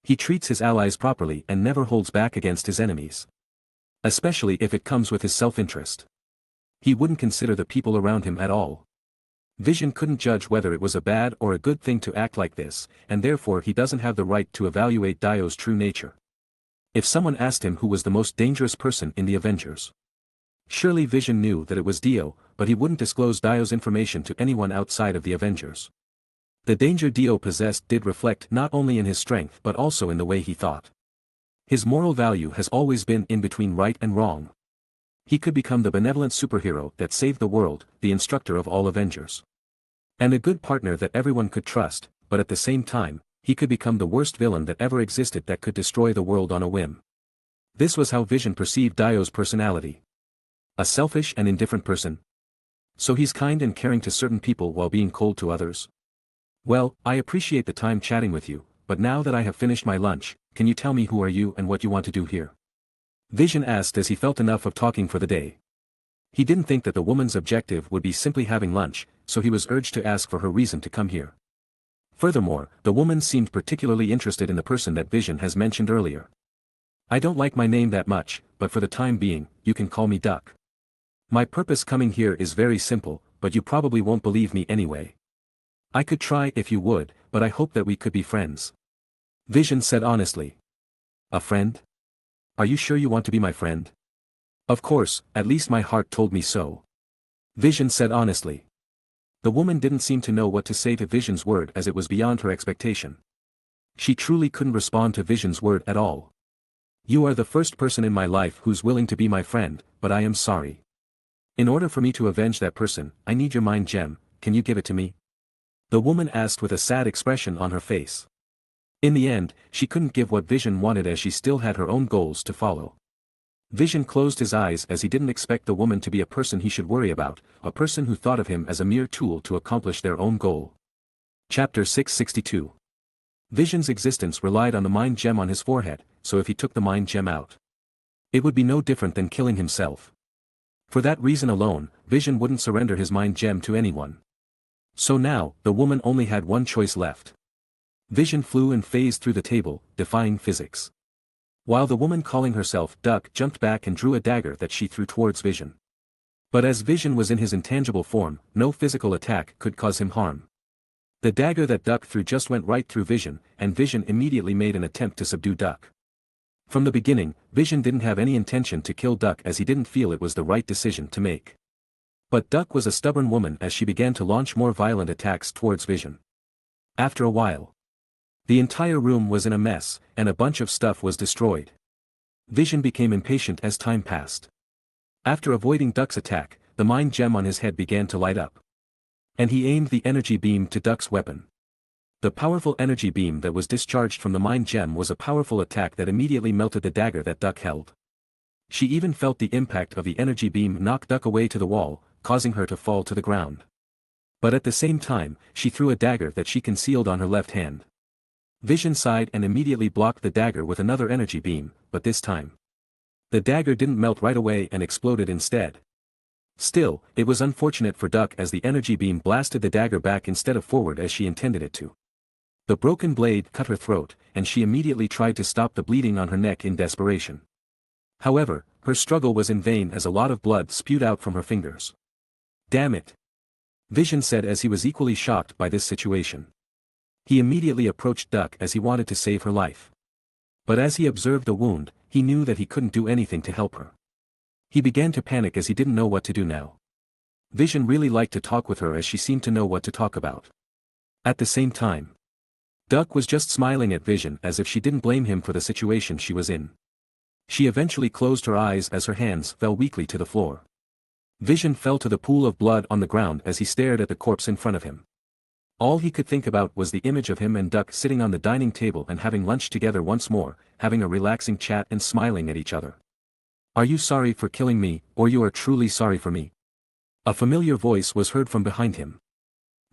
He treats his allies properly and never holds back against his enemies. Especially if it comes with his self-interest. He wouldn't consider the people around him at all. Vision couldn't judge whether it was a bad or a good thing to act like this, and therefore he doesn't have the right to evaluate Dio's true nature. If someone asked him who was the most dangerous person in the Avengers, surely Vision knew that it was Dio, but he wouldn't disclose Dio's information to anyone outside of the Avengers. The danger Dio possessed did reflect not only in his strength but also in the way he thought. His moral value has always been in between right and wrong. He could become the benevolent superhero that saved the world, the instructor of all Avengers. And a good partner that everyone could trust, but at the same time, he could become the worst villain that ever existed that could destroy the world on a whim. This was how Vision perceived Dio's personality. A selfish and indifferent person. So he's kind and caring to certain people while being cold to others. Well, I appreciate the time chatting with you, but now that I have finished my lunch, can you tell me who are you and what you want to do here? Vision asked as he felt enough of talking for the day. He didn't think that the woman's objective would be simply having lunch, so he was urged to ask for her reason to come here. Furthermore, the woman seemed particularly interested in the person that Vision has mentioned earlier. I don't like my name that much, but for the time being, you can call me Duck. My purpose coming here is very simple, but you probably won't believe me anyway. I could try if you would, but I hope that we could be friends. Vision said honestly. A friend? Are you sure you want to be my friend? Of course, at least my heart told me so. Vision said honestly. The woman didn't seem to know what to say to Vision's word as it was beyond her expectation. She truly couldn't respond to Vision's word at all. You are the first person in my life who's willing to be my friend, but I am sorry. In order for me to avenge that person, I need your mind gem, can you give it to me? The woman asked with a sad expression on her face. In the end, she couldn't give what Vision wanted as she still had her own goals to follow. Vision closed his eyes as he didn't expect the woman to be a person he should worry about, a person who thought of him as a mere tool to accomplish their own goal. Chapter 662. Vision's existence relied on the mind gem on his forehead, so if he took the mind gem out, it would be no different than killing himself. For that reason alone, Vision wouldn't surrender his mind gem to anyone. So now, the woman only had one choice left. Vision flew and phased through the table, defying physics. While the woman calling herself Duck jumped back and drew a dagger that she threw towards Vision. But as Vision was in his intangible form, no physical attack could cause him harm. The dagger that Duck threw just went right through Vision, and Vision immediately made an attempt to subdue Duck. From the beginning, Vision didn't have any intention to kill Duck as he didn't feel it was the right decision to make. But Duck was a stubborn woman as she began to launch more violent attacks towards Vision. After a while, the entire room was in a mess, and a bunch of stuff was destroyed. Vision became impatient as time passed. After avoiding Duck's attack, the mind gem on his head began to light up. And he aimed the energy beam to Duck's weapon. The powerful energy beam that was discharged from the mind gem was a powerful attack that immediately melted the dagger that Duck held. She even felt the impact of the energy beam knock Duck away to the wall, causing her to fall to the ground. But at the same time, she threw a dagger that she concealed on her left hand. Vision sighed and immediately blocked the dagger with another energy beam, but this time, the dagger didn't melt right away and exploded instead. Still, it was unfortunate for Duck as the energy beam blasted the dagger back instead of forward as she intended it to. The broken blade cut her throat, and she immediately tried to stop the bleeding on her neck in desperation. However, her struggle was in vain as a lot of blood spewed out from her fingers. Damn it! Vision said as he was equally shocked by this situation. He immediately approached Duck as he wanted to save her life. But as he observed the wound, he knew that he couldn't do anything to help her. He began to panic as he didn't know what to do now. Vision really liked to talk with her as she seemed to know what to talk about. At the same time, Duck was just smiling at Vision as if she didn't blame him for the situation she was in. She eventually closed her eyes as her hands fell weakly to the floor. Vision fell to the pool of blood on the ground as he stared at the corpse in front of him. All he could think about was the image of him and Duck sitting on the dining table and having lunch together once more, having a relaxing chat and smiling at each other. Are you sorry for killing me, or you are truly sorry for me? A familiar voice was heard from behind him.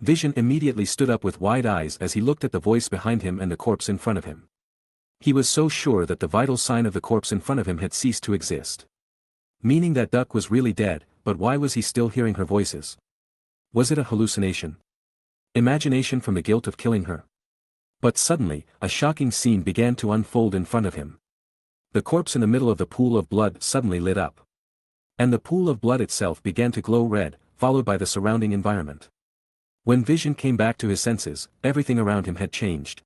Vision immediately stood up with wide eyes as he looked at the voice behind him and the corpse in front of him. He was so sure that the vital sign of the corpse in front of him had ceased to exist. Meaning that Duck was really dead, but why was he still hearing her voices? Was it a hallucination? Imagination from the guilt of killing her. But suddenly, a shocking scene began to unfold in front of him. The corpse in the middle of the pool of blood suddenly lit up. And the pool of blood itself began to glow red, followed by the surrounding environment. When Vision came back to his senses, everything around him had changed.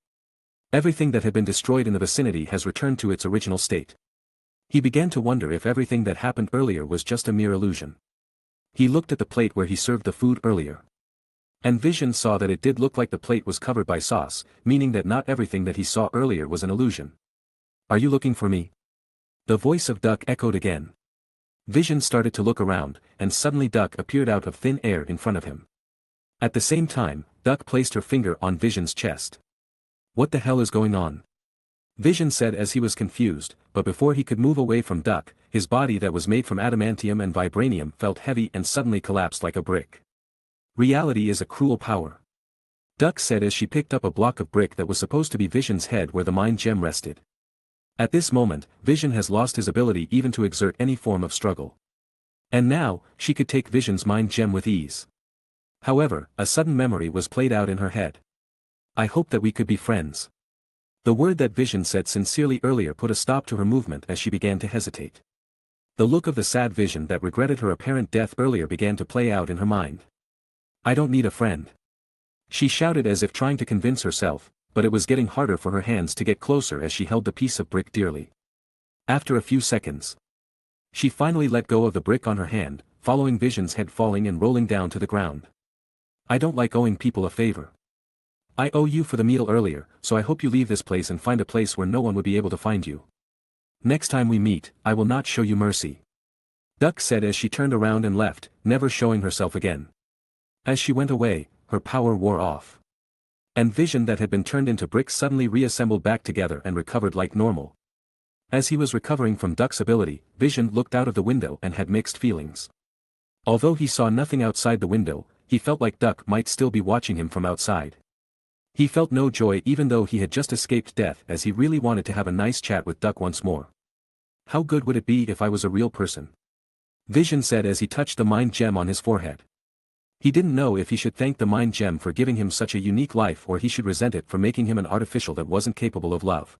Everything that had been destroyed in the vicinity has returned to its original state. He began to wonder if everything that happened earlier was just a mere illusion. He looked at the plate where he served the food earlier. And Vision saw that it did look like the plate was covered by sauce, meaning that not everything that he saw earlier was an illusion. "Are you looking for me?" The voice of Duck echoed again. Vision started to look around, and suddenly Duck appeared out of thin air in front of him. At the same time, Duck placed her finger on Vision's chest. "What the hell is going on?" Vision said as he was confused, but before he could move away from Duck, his body that was made from adamantium and vibranium felt heavy and suddenly collapsed like a brick. "Reality is a cruel power," Duck said as she picked up a block of brick that was supposed to be Vision's head where the mind gem rested. At this moment, Vision has lost his ability even to exert any form of struggle. And now, she could take Vision's mind gem with ease. However, a sudden memory was played out in her head. "I hope that we could be friends." The word that Vision said sincerely earlier put a stop to her movement as she began to hesitate. The look of the sad Vision that regretted her apparent death earlier began to play out in her mind. "I don't need a friend," she shouted as if trying to convince herself, but it was getting harder for her hands to get closer as she held the piece of brick dearly. After a few seconds, she finally let go of the brick on her hand, following Vision's head falling and rolling down to the ground. "I don't like owing people a favor. I owe you for the meal earlier, so I hope you leave this place and find a place where no one would be able to find you. Next time we meet, I will not show you mercy," Duck said as she turned around and left, never showing herself again. As she went away, her power wore off. And Vision that had been turned into bricks suddenly reassembled back together and recovered like normal. As he was recovering from Duck's ability, Vision looked out of the window and had mixed feelings. Although he saw nothing outside the window, he felt like Duck might still be watching him from outside. He felt no joy even though he had just escaped death, as he really wanted to have a nice chat with Duck once more. "How good would it be if I was a real person?" Vision said as he touched the mind gem on his forehead. He didn't know if he should thank the mind gem for giving him such a unique life or he should resent it for making him an artificial that wasn't capable of love.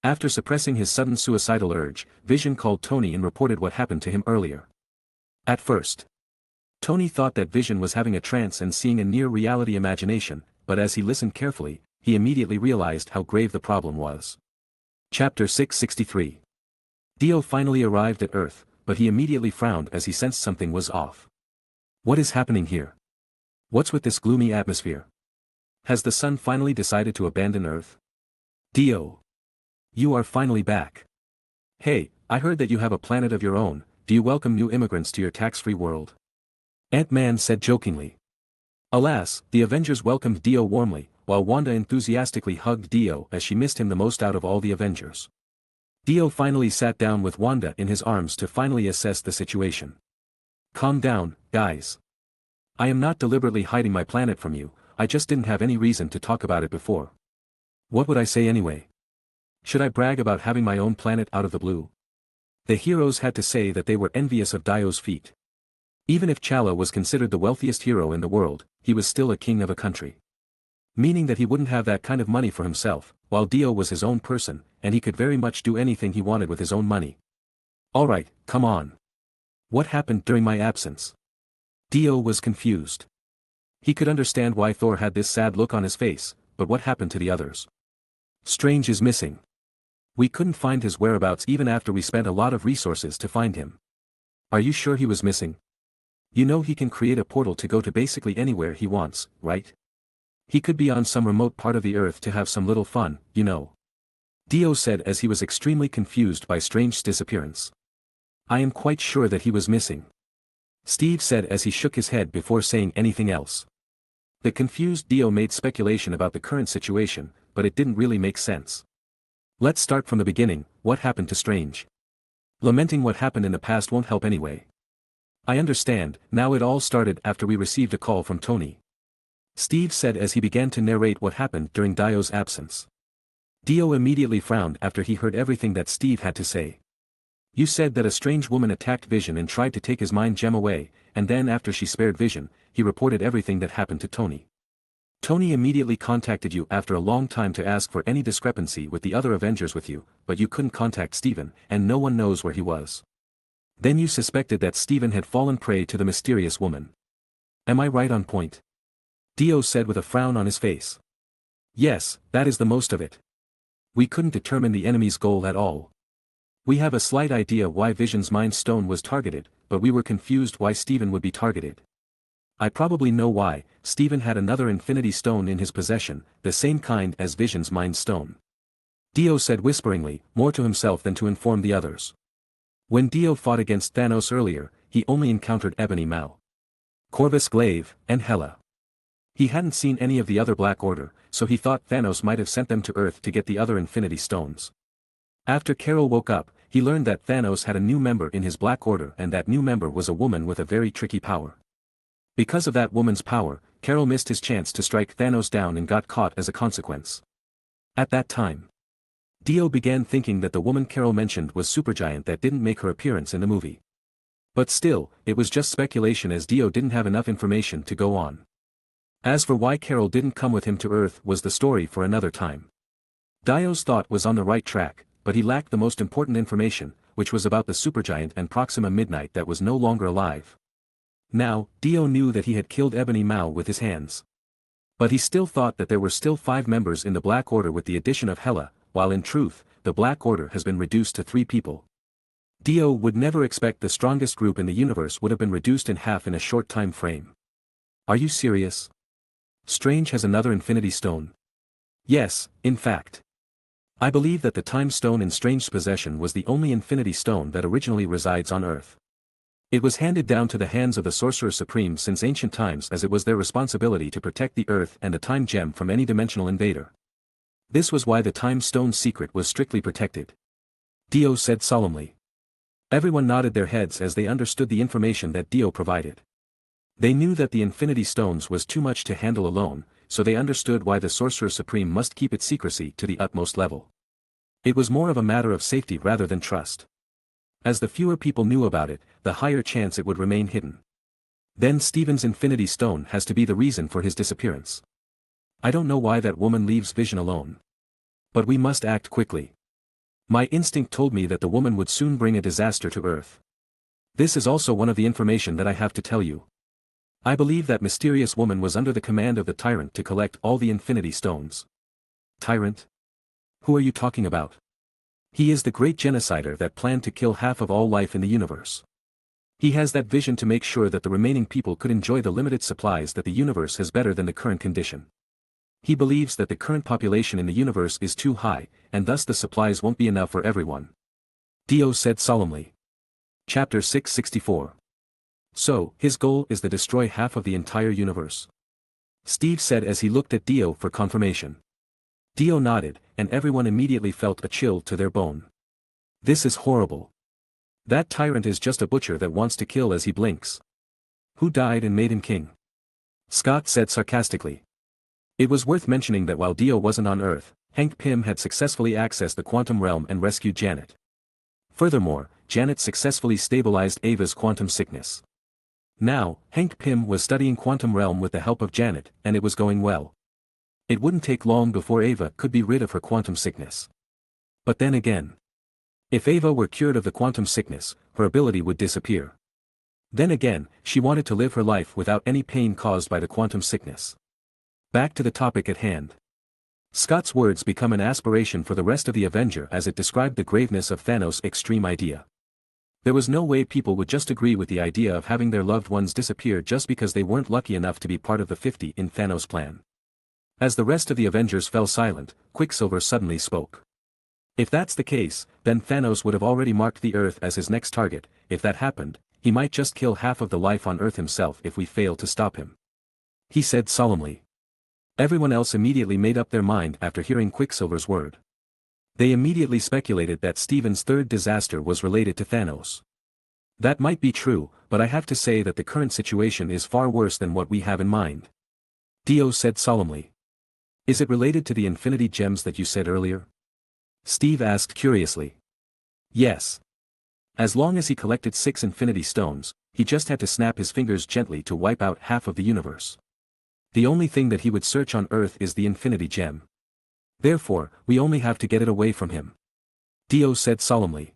After suppressing his sudden suicidal urge, Vision called Tony and reported what happened to him earlier. At first, Tony thought that Vision was having a trance and seeing a near-reality imagination, but as he listened carefully, he immediately realized how grave the problem was. Chapter 663. Dio finally arrived at Earth, but he immediately frowned as he sensed something was off. What is happening here? What's with this gloomy atmosphere? Has the sun finally decided to abandon Earth? Dio, you are finally back. Hey, I heard that you have a planet of your own. Do you welcome new immigrants to your tax-free world? Ant-Man said jokingly. Alas, the Avengers welcomed Dio warmly, while Wanda enthusiastically hugged Dio as she missed him the most out of all the Avengers. Dio finally sat down with Wanda in his arms to finally assess the situation. Calm down, guys. I am not deliberately hiding my planet from you, I just didn't have any reason to talk about it before. What would I say anyway? Should I brag about having my own planet out of the blue? The heroes had to say that they were envious of Dio's feat. Even if Chala was considered the wealthiest hero in the world, he was still a king of a country. Meaning that he wouldn't have that kind of money for himself, while Dio was his own person, and he could very much do anything he wanted with his own money. Alright, come on. What happened during my absence? Dio was confused. He could understand why Thor had this sad look on his face, but what happened to the others? Strange is missing. We couldn't find his whereabouts even after we spent a lot of resources to find him. Are you sure he was missing? You know he can create a portal to go to basically anywhere he wants, right? He could be on some remote part of the Earth to have some little fun, you know. Dio said as he was extremely confused by Strange's disappearance. I am quite sure that he was missing. Steve said as he shook his head before saying anything else. The confused Dio made speculation about the current situation, but it didn't really make sense. Let's start from the beginning. What happened to Strange? Lamenting what happened in the past won't help anyway. I understand, now it all started after we received a call from Tony. Steve said as he began to narrate what happened during Dio's absence. Dio immediately frowned after he heard everything that Steve had to say. You said that a strange woman attacked Vision and tried to take his mind gem away, and then after she spared Vision, he reported everything that happened to Tony. Tony immediately contacted you after a long time to ask for any discrepancy with the other Avengers with you, but you couldn't contact Steven, and no one knows where he was. Then you suspected that Steven had fallen prey to the mysterious woman. Am I right on point? Dio said with a frown on his face. Yes, that is the most of it. We couldn't determine the enemy's goal at all. We have a slight idea why Vision's Mind Stone was targeted, but we were confused why Steven would be targeted. I probably know why. Steven had another Infinity Stone in his possession, the same kind as Vision's Mind Stone. Dio said whisperingly, more to himself than to inform the others. When Dio fought against Thanos earlier, he only encountered Ebony Maw, Corvus Glaive, and Hela. He hadn't seen any of the other Black Order, so he thought Thanos might have sent them to Earth to get the other Infinity Stones. After Carol woke up, he learned that Thanos had a new member in his Black Order and that new member was a woman with a very tricky power. Because of that woman's power, Carol missed his chance to strike Thanos down and got caught as a consequence. At that time, Dio began thinking that the woman Carol mentioned was Supergiant that didn't make her appearance in the movie. But still, it was just speculation as Dio didn't have enough information to go on. As for why Carol didn't come with him to Earth was the story for another time. Dio's thought was on the right track, but he lacked the most important information, which was about the Supergiant and Proxima Midnight that was no longer alive. Now, Dio knew that he had killed Ebony Maw with his hands. But he still thought that there were still 5 members in the Black Order with the addition of Hela, while in truth, the Black Order has been reduced to 3 people. Dio would never expect the strongest group in the universe would have been reduced in half in a short time frame. Are you serious? Strange has another Infinity Stone. Yes, in fact. I believe that the Time Stone in Strange's possession was the only Infinity Stone that originally resides on Earth. It was handed down to the hands of the Sorcerer Supreme since ancient times as it was their responsibility to protect the Earth and the Time Gem from any dimensional invader. This was why the Time Stone's secret was strictly protected. Dio said solemnly. Everyone nodded their heads as they understood the information that Dio provided. They knew that the Infinity Stones was too much to handle alone, so they understood why the Sorcerer Supreme must keep its secrecy to the utmost level. It was more of a matter of safety rather than trust. As the fewer people knew about it, the higher chance it would remain hidden. Then Steven's Infinity Stone has to be the reason for his disappearance. I don't know why that woman leaves Vision alone. But we must act quickly. My instinct told me that the woman would soon bring a disaster to Earth. This is also one of the information that I have to tell you. I believe that mysterious woman was under the command of the Tyrant to collect all the Infinity Stones. Tyrant? Who are you talking about? He is the great genocider that planned to kill half of all life in the universe. He has that vision to make sure that the remaining people could enjoy the limited supplies that the universe has better than the current condition. He believes that the current population in the universe is too high, and thus the supplies won't be enough for everyone. Dio said solemnly. Chapter 664. So, his goal is to destroy half of the entire universe? Steve said as he looked at Dio for confirmation. Dio nodded, and everyone immediately felt a chill to their bone. This is horrible. That tyrant is just a butcher that wants to kill as he blinks. Who died and made him king? Scott said sarcastically. It was worth mentioning that while Dio wasn't on Earth, Hank Pym had successfully accessed the quantum realm and rescued Janet. Furthermore, Janet successfully stabilized Ava's quantum sickness. Now, Hank Pym was studying quantum realm with the help of Janet, and it was going well. It wouldn't take long before Ava could be rid of her quantum sickness. But then again, if Ava were cured of the quantum sickness, her ability would disappear. Then again, she wanted to live her life without any pain caused by the quantum sickness. Back to the topic at hand. Scott's words become an aspiration for the rest of the Avenger as it described the graveness of Thanos' extreme idea. There was no way people would just agree with the idea of having their loved ones disappear just because they weren't lucky enough to be part of the 50 in Thanos' plan. As the rest of the Avengers fell silent, Quicksilver suddenly spoke. If that's the case, then Thanos would have already marked the Earth as his next target. If that happened, he might just kill half of the life on Earth himself if we fail to stop him. He said solemnly. Everyone else immediately made up their mind after hearing Quicksilver's word. They immediately speculated that Steven's third disaster was related to Thanos. That might be true, but I have to say that the current situation is far worse than what we have in mind. Dio said solemnly. Is it related to the Infinity Gems that you said earlier? Steve asked curiously. Yes. As long as he collected 6 Infinity Stones, he just had to snap his fingers gently to wipe out half of the universe. The only thing that he would search on Earth is the Infinity Gem. Therefore, we only have to get it away from him. Dio said solemnly.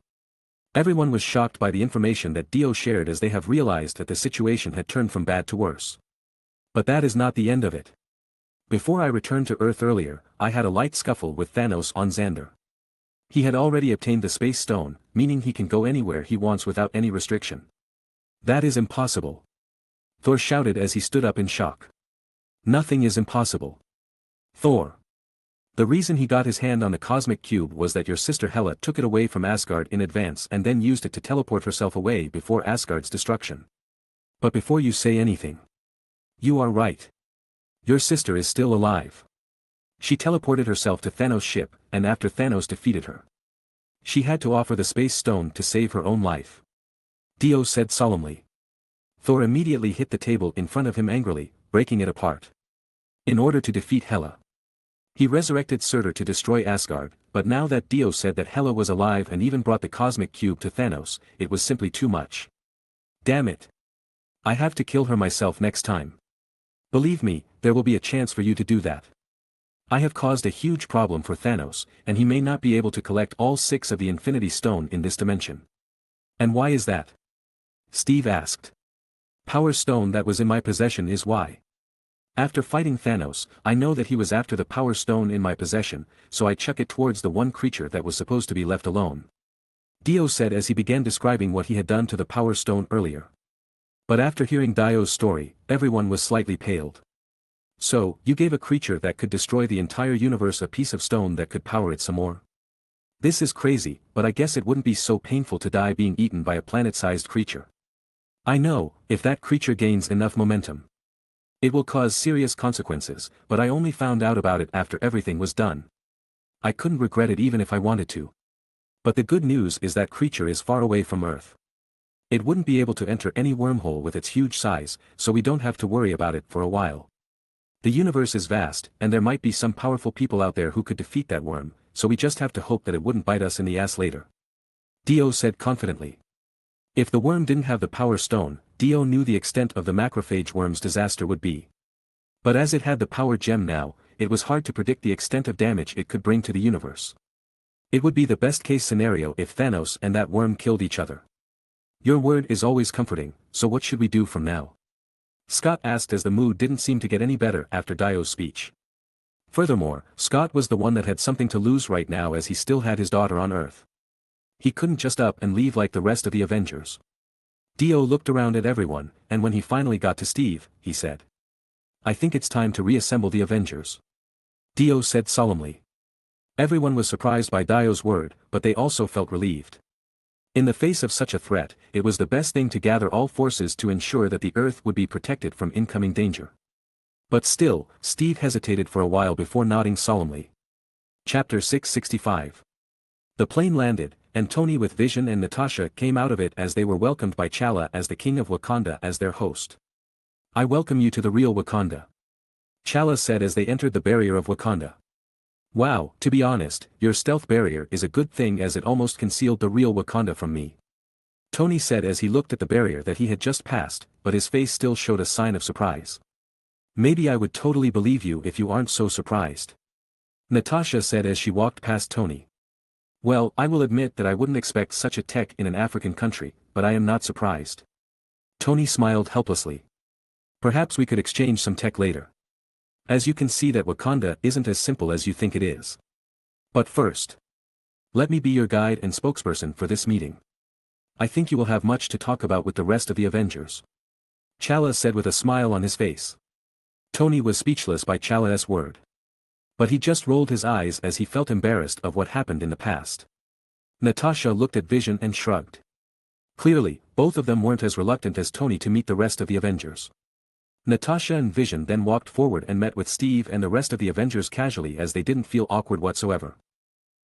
Everyone was shocked by the information that Dio shared, as they have realized that the situation had turned from bad to worse. But that is not the end of it. Before I returned to Earth earlier, I had a light scuffle with Thanos on Xandar. He had already obtained the Space Stone, meaning he can go anywhere he wants without any restriction. That is impossible. Thor shouted as he stood up in shock. Nothing is impossible. Thor. The reason he got his hand on the cosmic cube was that your sister Hela took it away from Asgard in advance and then used it to teleport herself away before Asgard's destruction. But before you say anything. You are right. Your sister is still alive. She teleported herself to Thanos' ship, and after Thanos defeated her, she had to offer the Space Stone to save her own life. Dio said solemnly. Thor immediately hit the table in front of him angrily, breaking it apart. In order to defeat Hela, he resurrected Surtur to destroy Asgard, but now that Dio said that Hela was alive and even brought the cosmic cube to Thanos, it was simply too much. Damn it. I have to kill her myself next time. Believe me, there will be a chance for you to do that. I have caused a huge problem for Thanos, and he may not be able to collect all 6 of the Infinity Stone in this dimension. And why is that? Steve asked. Power Stone that was in my possession is why. After fighting Thanos, I know that he was after the Power Stone in my possession, so I chuck it towards the one creature that was supposed to be left alone. Dio said as he began describing what he had done to the Power Stone earlier. But after hearing Dio's story, everyone was slightly paled. So, you gave a creature that could destroy the entire universe a piece of stone that could power it some more? This is crazy, but I guess it wouldn't be so painful to die being eaten by a planet-sized creature. I know, if that creature gains enough momentum, it will cause serious consequences, but I only found out about it after everything was done. I couldn't regret it even if I wanted to. But the good news is that creature is far away from Earth. It wouldn't be able to enter any wormhole with its huge size, so we don't have to worry about it for a while. The universe is vast, and there might be some powerful people out there who could defeat that worm, so we just have to hope that it wouldn't bite us in the ass later. Dio said confidently. If the worm didn't have the Power Stone, Dio knew the extent of the macrophage worm's disaster would be. But as it had the Power Gem now, it was hard to predict the extent of damage it could bring to the universe. It would be the best-case scenario if Thanos and that worm killed each other. Your word is always comforting, so what should we do from now? Scott asked as the mood didn't seem to get any better after Dio's speech. Furthermore, Scott was the one that had something to lose right now as he still had his daughter on Earth. He couldn't just up and leave like the rest of the Avengers. Dio looked around at everyone, and when he finally got to Steve, he said. I think it's time to reassemble the Avengers. Dio said solemnly. Everyone was surprised by Dio's word, but they also felt relieved. In the face of such a threat, it was the best thing to gather all forces to ensure that the Earth would be protected from incoming danger. But still, Steve hesitated for a while before nodding solemnly. Chapter 665. The plane landed, and Tony with Vision and Natasha came out of it as they were welcomed by T'Challa as the King of Wakanda as their host. I welcome you to the real Wakanda. T'Challa said as they entered the barrier of Wakanda. Wow, to be honest, your stealth barrier is a good thing as it almost concealed the real Wakanda from me. Tony said as he looked at the barrier that he had just passed, but his face still showed a sign of surprise. Maybe I would totally believe you if you aren't so surprised. Natasha said as she walked past Tony. Well, I will admit that I wouldn't expect such a tech in an African country, but I am not surprised. Tony smiled helplessly. Perhaps we could exchange some tech later. As you can see that Wakanda isn't as simple as you think it is. But first, let me be your guide and spokesperson for this meeting. I think you will have much to talk about with the rest of the Avengers. T'Challa said with a smile on his face. Tony was speechless by T'Challa's word. But he just rolled his eyes as he felt embarrassed of what happened in the past. Natasha looked at Vision and shrugged. Clearly, both of them weren't as reluctant as Tony to meet the rest of the Avengers. Natasha and Vision then walked forward and met with Steve and the rest of the Avengers casually as they didn't feel awkward whatsoever.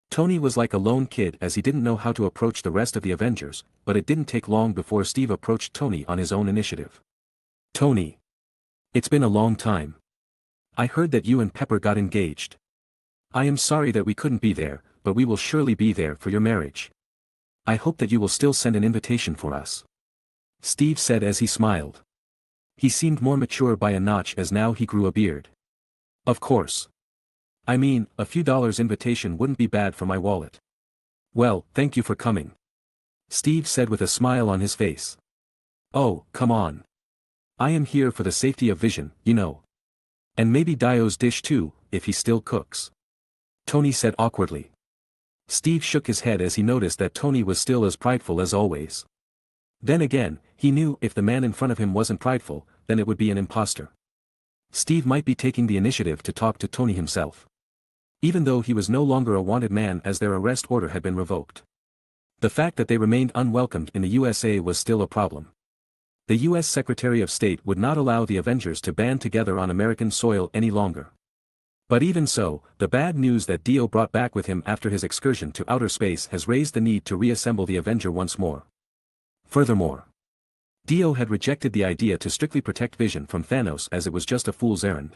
Tony was like a lone kid as he didn't know how to approach the rest of the Avengers, but it didn't take long before Steve approached Tony on his own initiative. Tony. It's been a long time. I heard that you and Pepper got engaged. I am sorry that we couldn't be there, but we will surely be there for your marriage. I hope that you will still send an invitation for us. Steve said as he smiled. He seemed more mature by a notch as now he grew a beard. Of course. I mean, a few dollars invitation wouldn't be bad for my wallet. Well, thank you for coming. Steve said with a smile on his face. Oh, come on. I am here for the safety of Vision, you know. And maybe Dio's dish too, if he still cooks. Tony said awkwardly. Steve shook his head as he noticed that Tony was still as prideful as always. Then again, he knew if the man in front of him wasn't prideful, then it would be an imposter. Steve might be taking the initiative to talk to Tony himself. Even though he was no longer a wanted man as their arrest order had been revoked. The fact that they remained unwelcomed in the USA was still a problem. The U.S. Secretary of State would not allow the Avengers to band together on American soil any longer. But even so, the bad news that Dio brought back with him after his excursion to outer space has raised the need to reassemble the Avenger once more. Furthermore, Dio had rejected the idea to strictly protect Vision from Thanos as it was just a fool's errand.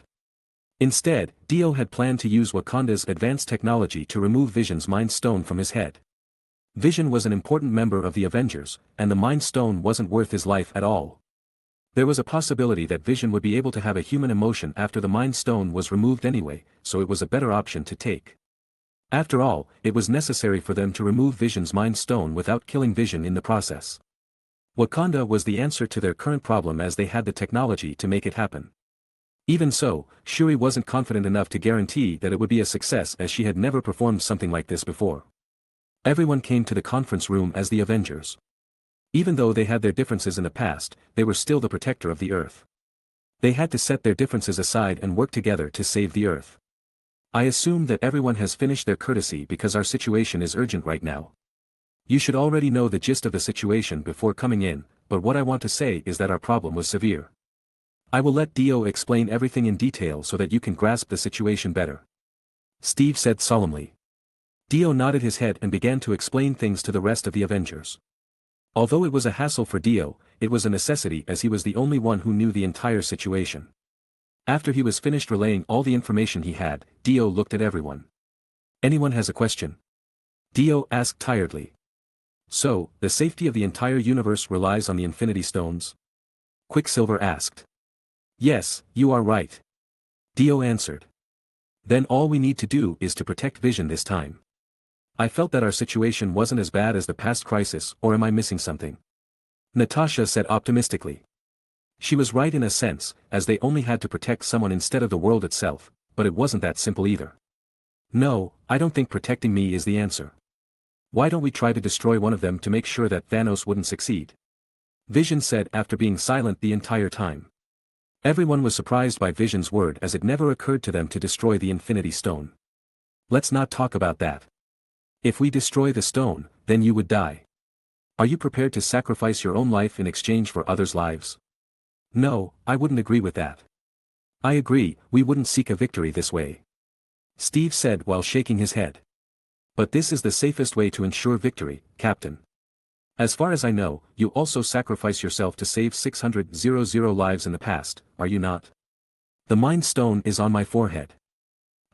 Instead, Dio had planned to use Wakanda's advanced technology to remove Vision's Mind Stone from his head. Vision was an important member of the Avengers, and the Mind Stone wasn't worth his life at all. There was a possibility that Vision would be able to have a human emotion after the Mind Stone was removed anyway, so it was a better option to take. After all, it was necessary for them to remove Vision's Mind Stone without killing Vision in the process. Wakanda was the answer to their current problem as they had the technology to make it happen. Even so, Shuri wasn't confident enough to guarantee that it would be a success as she had never performed something like this before. Everyone came to the conference room as the Avengers. Even though they had their differences in the past, they were still the protector of the Earth. They had to set their differences aside and work together to save the Earth. I assume that everyone has finished their courtesy because our situation is urgent right now. You should already know the gist of the situation before coming in, but what I want to say is that our problem was severe. I will let Dio explain everything in detail so that you can grasp the situation better. Steve said solemnly. Dio nodded his head and began to explain things to the rest of the Avengers. Although it was a hassle for Dio, it was a necessity as he was the only one who knew the entire situation. After he was finished relaying all the information he had, Dio looked at everyone. Anyone has a question? Dio asked tiredly. So, the safety of the entire universe relies on the Infinity Stones? Quicksilver asked. Yes, you are right. Dio answered. Then all we need to do is to protect Vision this time. I felt that our situation wasn't as bad as the past crisis, or am I missing something? Natasha said optimistically. She was right in a sense, as they only had to protect someone instead of the world itself, but it wasn't that simple either. No, I don't think protecting me is the answer. Why don't we try to destroy one of them to make sure that Thanos wouldn't succeed? Vision said after being silent the entire time. Everyone was surprised by Vision's word as it never occurred to them to destroy the Infinity Stone. Let's not talk about that. If we destroy the stone, then you would die. Are you prepared to sacrifice your own life in exchange for others' lives? No, I wouldn't agree with that. I agree, we wouldn't seek a victory this way. Steve said while shaking his head. But this is the safest way to ensure victory, Captain. As far as I know, you also sacrifice yourself to save 600,000 lives in the past, are you not? The Mind Stone is on my forehead.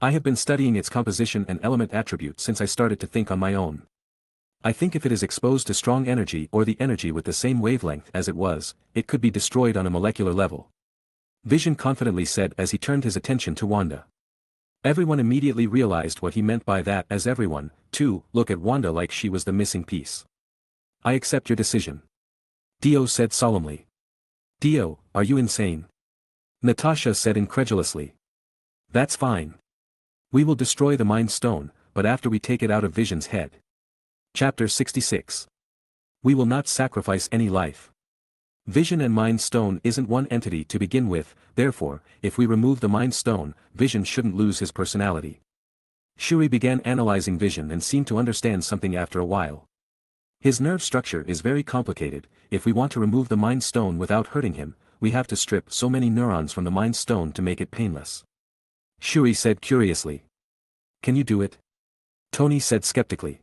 I have been studying its composition and element attributes since I started to think on my own. I think if it is exposed to strong energy or the energy with the same wavelength as it was, it could be destroyed on a molecular level. Vision confidently said as he turned his attention to Wanda. Everyone immediately realized what he meant by that as everyone, too, looked at Wanda like she was the missing piece. I accept your decision. Dio said solemnly. Dio, are you insane? Natasha said incredulously. That's fine. We will destroy the Mind Stone, but after we take it out of Vision's head. Chapter 66. We will not sacrifice any life. Vision and Mind Stone isn't one entity to begin with, therefore, if we remove the Mind Stone, Vision shouldn't lose his personality. Shuri began analyzing Vision and seemed to understand something after a while. His nerve structure is very complicated. If we want to remove the Mind Stone without hurting him, we have to strip so many neurons from the Mind Stone to make it painless. Shuri said curiously. Can you do it? Tony said skeptically.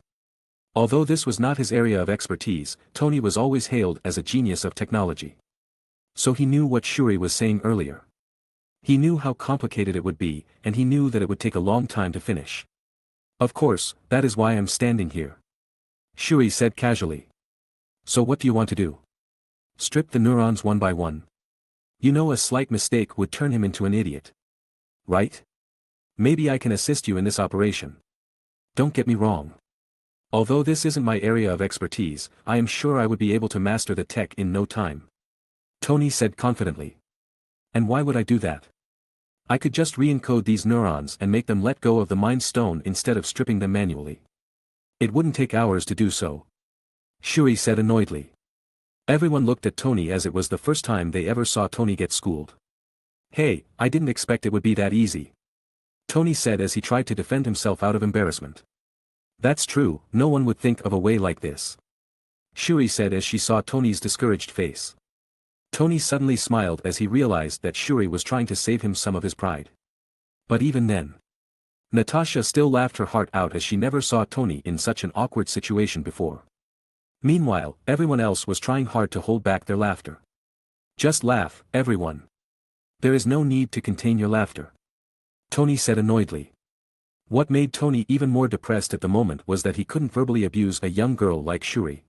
Although this was not his area of expertise, Tony was always hailed as a genius of technology. So he knew what Shuri was saying earlier. He knew how complicated it would be, and he knew that it would take a long time to finish. Of course, that is why I'm standing here. Shuri said casually. So what do you want to do? Strip the neurons one by one? You know, a slight mistake would turn him into an idiot. Right? Maybe I can assist you in this operation. Don't get me wrong. Although this isn't my area of expertise, I am sure I would be able to master the tech in no time. Tony said confidently. And why would I do that? I could just re-encode these neurons and make them let go of the Mind Stone instead of stripping them manually. It wouldn't take hours to do so. Shuri said annoyedly. Everyone looked at Tony as it was the first time they ever saw Tony get schooled. Hey, I didn't expect it would be that easy. Tony said as he tried to defend himself out of embarrassment. That's true, no one would think of a way like this. Shuri said as she saw Tony's discouraged face. Tony suddenly smiled as he realized that Shuri was trying to save him some of his pride. But even then, Natasha still laughed her heart out as she never saw Tony in such an awkward situation before. Meanwhile, everyone else was trying hard to hold back their laughter. Just laugh, everyone. There is no need to contain your laughter. Tony said annoyedly. What made Tony even more depressed at the moment was that he couldn't verbally abuse a young girl like Shuri.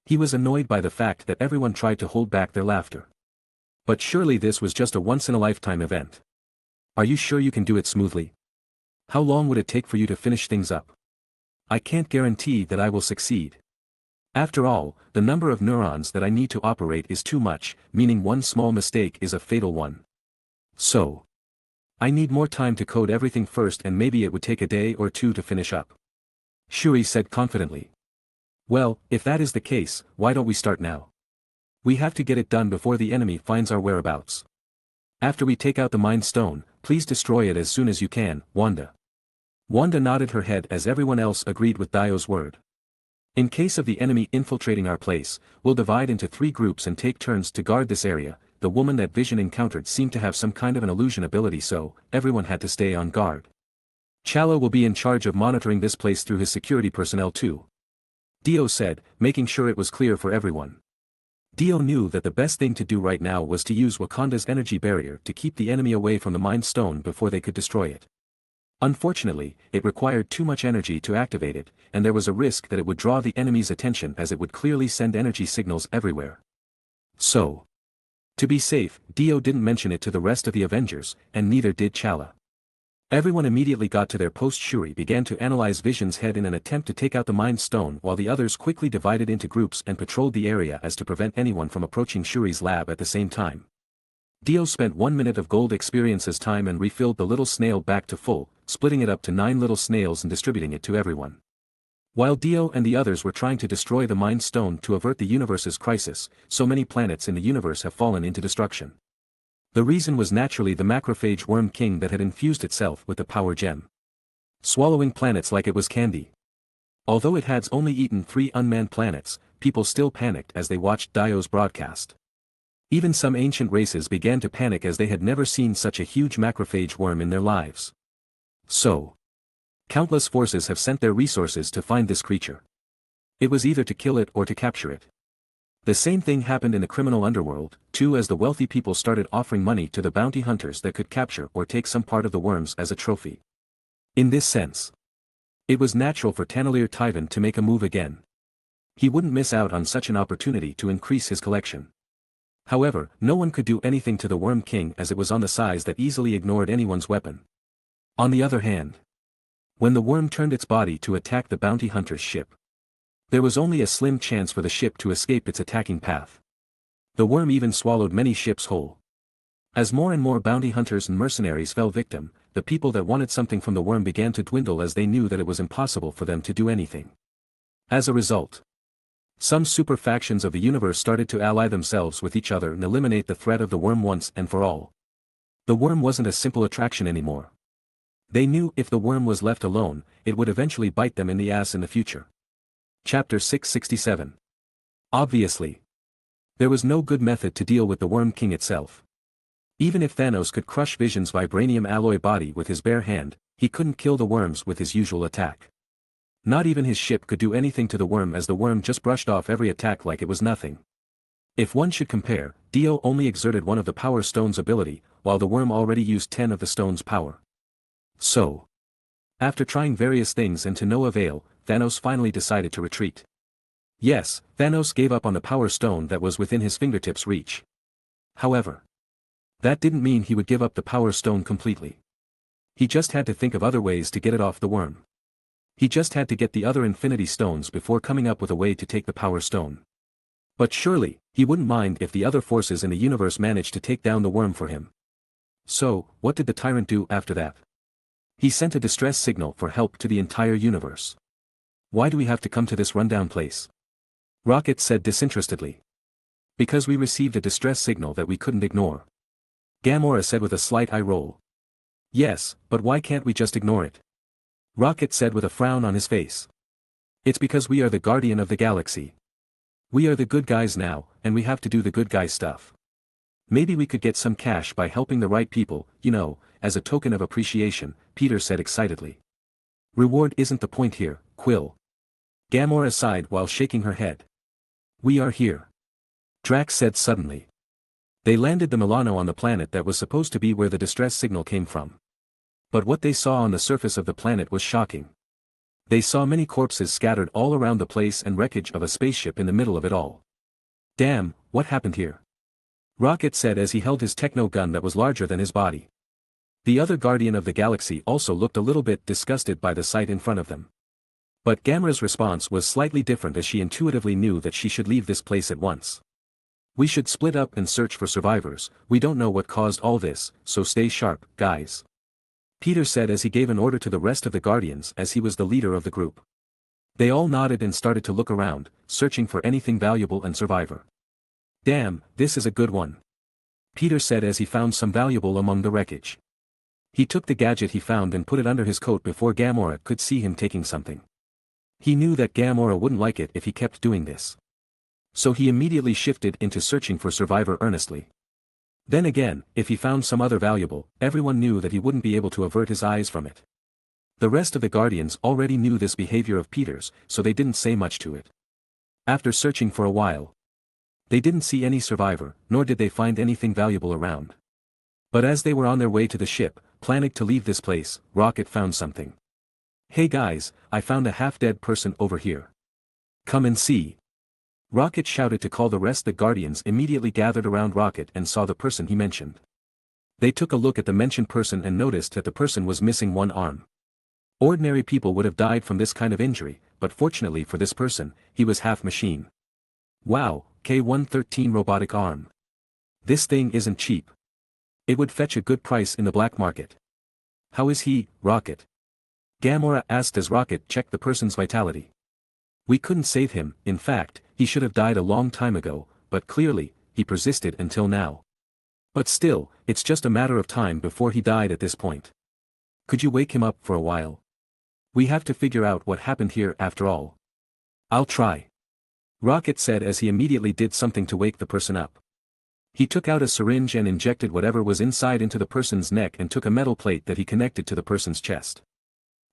He was annoyed by the fact that everyone tried to hold back their laughter. But surely this was just a once-in-a-lifetime event. Are you sure you can do it smoothly? How long would it take for you to finish things up? I can't guarantee that I will succeed. After all, the number of neurons that I need to operate is too much, meaning one small mistake is a fatal one. So, I need more time to code everything first, and maybe it would take a day or two to finish up. Shuri said confidently. Well, if that is the case, why don't we start now? We have to get it done before the enemy finds our whereabouts. After we take out the Mind Stone, please destroy it as soon as you can, Wanda. Wanda nodded her head as everyone else agreed with Dio's word. In case of the enemy infiltrating our place, we'll divide into 3 groups and take turns to guard this area. The woman that Vision encountered seemed to have some kind of an illusion ability, so everyone had to stay on guard. Chala will be in charge of monitoring this place through his security personnel too. Dio said, making sure it was clear for everyone. Dio knew that the best thing to do right now was to use Wakanda's energy barrier to keep the enemy away from the Mind Stone before they could destroy it. Unfortunately, it required too much energy to activate it, and there was a risk that it would draw the enemy's attention as it would clearly send energy signals everywhere. So, to be safe, Dio didn't mention it to the rest of the Avengers, and neither did Chala. Everyone immediately got to their post. Shuri began to analyze Vision's head in an attempt to take out the Mind Stone, while the others quickly divided into groups and patrolled the area as to prevent anyone from approaching Shuri's lab at the same time. Dio spent 1 minute of gold experiences time and refilled the little snail back to full, splitting it up to 9 little snails and distributing it to everyone. While Dio and the others were trying to destroy the Mind Stone to avert the universe's crisis, so many planets in the universe have fallen into destruction. The reason was naturally the macrophage worm king that had infused itself with the power gem, swallowing planets like it was candy. Although it had only eaten 3 unmanned planets, people still panicked as they watched Dio's broadcast. Even some ancient races began to panic as they had never seen such a huge macrophage worm in their lives. So, countless forces have sent their resources to find this creature. It was either to kill it or to capture it. The same thing happened in the criminal underworld, too, as the wealthy people started offering money to the bounty hunters that could capture or take some part of the worms as a trophy. In this sense, it was natural for Taneleer Tyvan to make a move again. He wouldn't miss out on such an opportunity to increase his collection. However, no one could do anything to the Worm King as it was on the size that easily ignored anyone's weapon. On the other hand, when the worm turned its body to attack the bounty hunter's ship, there was only a slim chance for the ship to escape its attacking path. The worm even swallowed many ships whole. As more and more bounty hunters and mercenaries fell victim, the people that wanted something from the worm began to dwindle as they knew that it was impossible for them to do anything. As a result, some super factions of the universe started to ally themselves with each other and eliminate the threat of the worm once and for all. The worm wasn't a simple attraction anymore. They knew if the worm was left alone, it would eventually bite them in the ass in the future. Chapter 667. Obviously, there was no good method to deal with the Worm King itself. Even if Thanos could crush Vision's vibranium alloy body with his bare hand, he couldn't kill the worms with his usual attack. Not even his ship could do anything to the worm, as the worm just brushed off every attack like it was nothing. If one should compare, Dio only exerted 1 of the Power Stone's ability, while the worm already used 10 of the stone's power. So, after trying various things and to no avail, Thanos finally decided to retreat. Yes, Thanos gave up on the Power Stone that was within his fingertips' reach. However, That didn't mean he would give up the power stone completely. He just had to think of other ways to get it off the worm. He just had to get the other infinity stones before coming up with a way to take the power stone. But surely, he wouldn't mind if the other forces in the universe managed to take down the worm for him. So, what did the tyrant do after that? He sent a distress signal for help to the entire universe. Why do we have to come to this rundown place? Rocket said disinterestedly. Because we received a distress signal that we couldn't ignore. Gamora said with a slight eye roll. Yes, but why can't we just ignore it? Rocket said with a frown on his face. It's because we are the guardian of the galaxy. We are the good guys now, and we have to do the good guy stuff. Maybe we could get some cash by helping the right people, as a token of appreciation, Peter said excitedly. Reward isn't the point here, Quill. Gamora sighed while shaking her head. We are here. Drax said suddenly. They landed the Milano on the planet that was supposed to be where the distress signal came from. But what they saw on the surface of the planet was shocking. They saw many corpses scattered all around the place and wreckage of a spaceship in the middle of it all. Damn, what happened here? Rocket said as he held his techno gun that was larger than his body. The other Guardian of the Galaxy also looked a little bit disgusted by the sight in front of them. But Gamora's response was slightly different as she intuitively knew that she should leave this place at once. We should split up and search for survivors, we don't know what caused all this, so stay sharp, guys. Peter said as he gave an order to the rest of the Guardians as he was the leader of the group. They all nodded and started to look around, searching for anything valuable and survivor. Damn, this is a good one. Peter said as he found some valuable among the wreckage. He took the gadget he found and put it under his coat before Gamora could see him taking something. He knew that Gamora wouldn't like it if he kept doing this. So he immediately shifted into searching for survivor earnestly. Then again, if he found some other valuable, everyone knew that he wouldn't be able to avert his eyes from it. The rest of the Guardians already knew this behavior of Peter's, so they didn't say much to it. After searching for a while, they didn't see any survivor, nor did they find anything valuable around. But as they were on their way to the ship, planning to leave this place, Rocket found something. Hey guys, I found a half-dead person over here. Come and see. Rocket shouted to call the rest. The Guardians immediately gathered around Rocket and saw the person he mentioned. They took a look at the mentioned person and noticed that the person was missing one arm. Ordinary people would have died from this kind of injury, but fortunately for this person, he was half machine. Wow, K-113 robotic arm. This thing isn't cheap. It would fetch a good price in the black market. How is he, Rocket? Gamora asked as Rocket checked the person's vitality. We couldn't save him, in fact, he should have died a long time ago, but clearly, he persisted until now. But still, it's just a matter of time before he died at this point. Could you wake him up for a while? We have to figure out what happened here after all. I'll try. Rocket said as he immediately did something to wake the person up. He took out a syringe and injected whatever was inside into the person's neck and took a metal plate that he connected to the person's chest.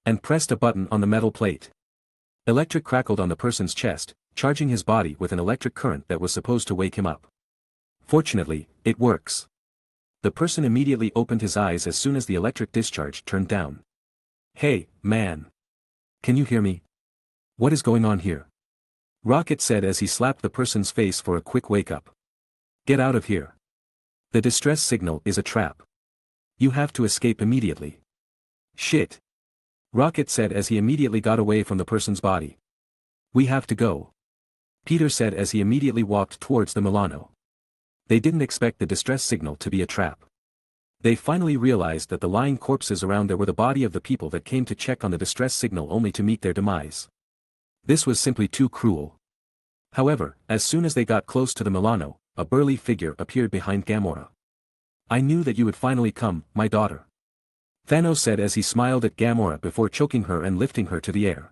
And pressed a button on the metal plate. Electric crackled on the person's chest, charging his body with an electric current that was supposed to wake him up. Fortunately, it works. The person immediately opened his eyes as soon as the electric discharge turned down. Hey, man. Can you hear me? What is going on here? Rocket said as he slapped the person's face for a quick wake-up. Get out of here. The distress signal is a trap. You have to escape immediately. Shit. Rocket said as he immediately got away from the person's body. We have to go. Peter said as he immediately walked towards the Milano. They didn't expect the distress signal to be a trap. They finally realized that the lying corpses around there were the body of the people that came to check on the distress signal only to meet their demise. This was simply too cruel. However, as soon as they got close to the Milano, a burly figure appeared behind Gamora. I knew that you would finally come, my daughter. Thanos said as he smiled at Gamora before choking her and lifting her to the air.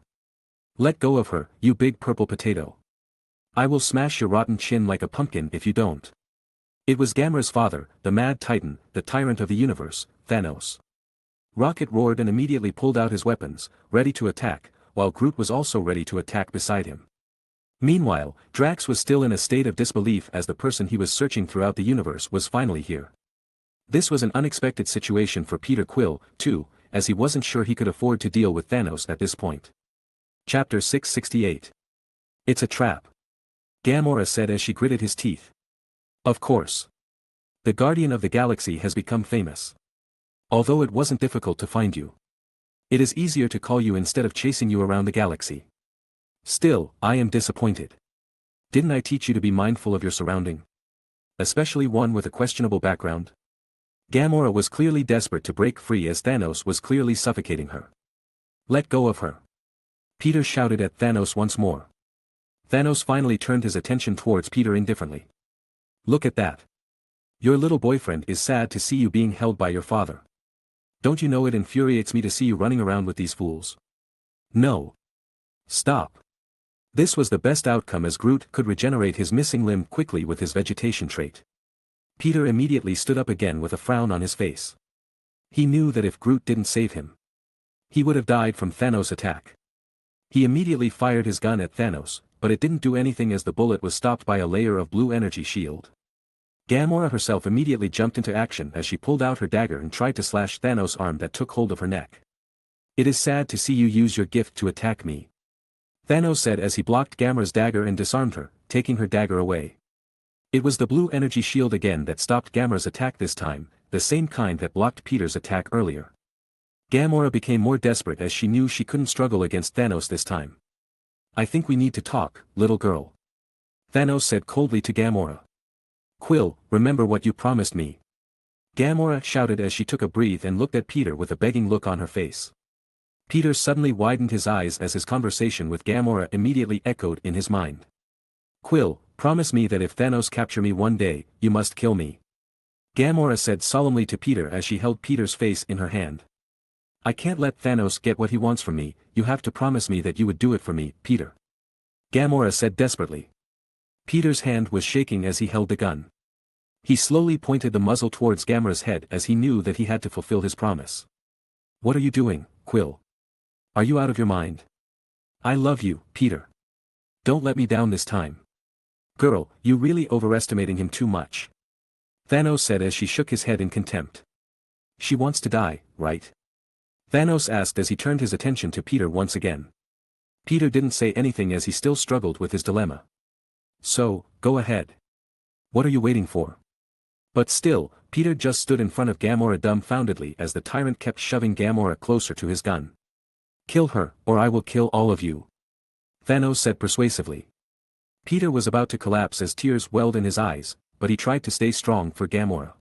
Let go of her, you big purple potato. I will smash your rotten chin like a pumpkin if you don't. It was Gamora's father, the Mad Titan, the tyrant of the universe, Thanos. Rocket roared and immediately pulled out his weapons, ready to attack, while Groot was also ready to attack beside him. Meanwhile, Drax was still in a state of disbelief as the person he was searching throughout the universe was finally here. This was an unexpected situation for Peter Quill, too, as he wasn't sure he could afford to deal with Thanos at this point. Chapter 668. It's a trap. Gamora said as she gritted his teeth. Of course. The Guardian of the Galaxy has become famous. Although it wasn't difficult to find you. It is easier to call you instead of chasing you around the galaxy. Still, I am disappointed. Didn't I teach you to be mindful of your surrounding? Especially one with a questionable background? Gamora was clearly desperate to break free as Thanos was clearly suffocating her. Let go of her. Peter shouted at Thanos once more. Thanos finally turned his attention towards Peter indifferently. Look at that. Your little boyfriend is sad to see you being held by your father. Don't you know it infuriates me to see you running around with these fools? No. Stop. This was the best outcome as Groot could regenerate his missing limb quickly with his vegetation trait. Peter immediately stood up again with a frown on his face. He knew that if Groot didn't save him, he would have died from Thanos' attack. He immediately fired his gun at Thanos, but it didn't do anything as the bullet was stopped by a layer of blue energy shield. Gamora herself immediately jumped into action as she pulled out her dagger and tried to slash Thanos' arm that took hold of her neck. It is sad to see you use your gift to attack me, Thanos said as he blocked Gamora's dagger and disarmed her, taking her dagger away. It was the blue energy shield again that stopped Gamora's attack this time, the same kind that blocked Peter's attack earlier. Gamora became more desperate as she knew she couldn't struggle against Thanos this time. I think we need to talk, little girl. Thanos said coldly to Gamora. Quill, remember what you promised me. Gamora shouted as she took a breath and looked at Peter with a begging look on her face. Peter suddenly widened his eyes as his conversation with Gamora immediately echoed in his mind. Quill, promise me that if Thanos capture me one day, you must kill me. Gamora said solemnly to Peter as she held Peter's face in her hand. I can't let Thanos get what he wants from me, you have to promise me that you would do it for me, Peter. Gamora said desperately. Peter's hand was shaking as he held the gun. He slowly pointed the muzzle towards Gamora's head as he knew that he had to fulfill his promise. What are you doing, Quill? Are you out of your mind? I love you, Peter. Don't let me down this time. Girl, you really overestimating him too much. Thanos said as she shook his head in contempt. She wants to die, right? Thanos asked as he turned his attention to Peter once again. Peter didn't say anything as he still struggled with his dilemma. So, go ahead. What are you waiting for? But still, Peter just stood in front of Gamora dumbfoundedly as the tyrant kept shoving Gamora closer to his gun. Kill her, or I will kill all of you. Thanos said persuasively. Peter was about to collapse as tears welled in his eyes, but he tried to stay strong for Gamora.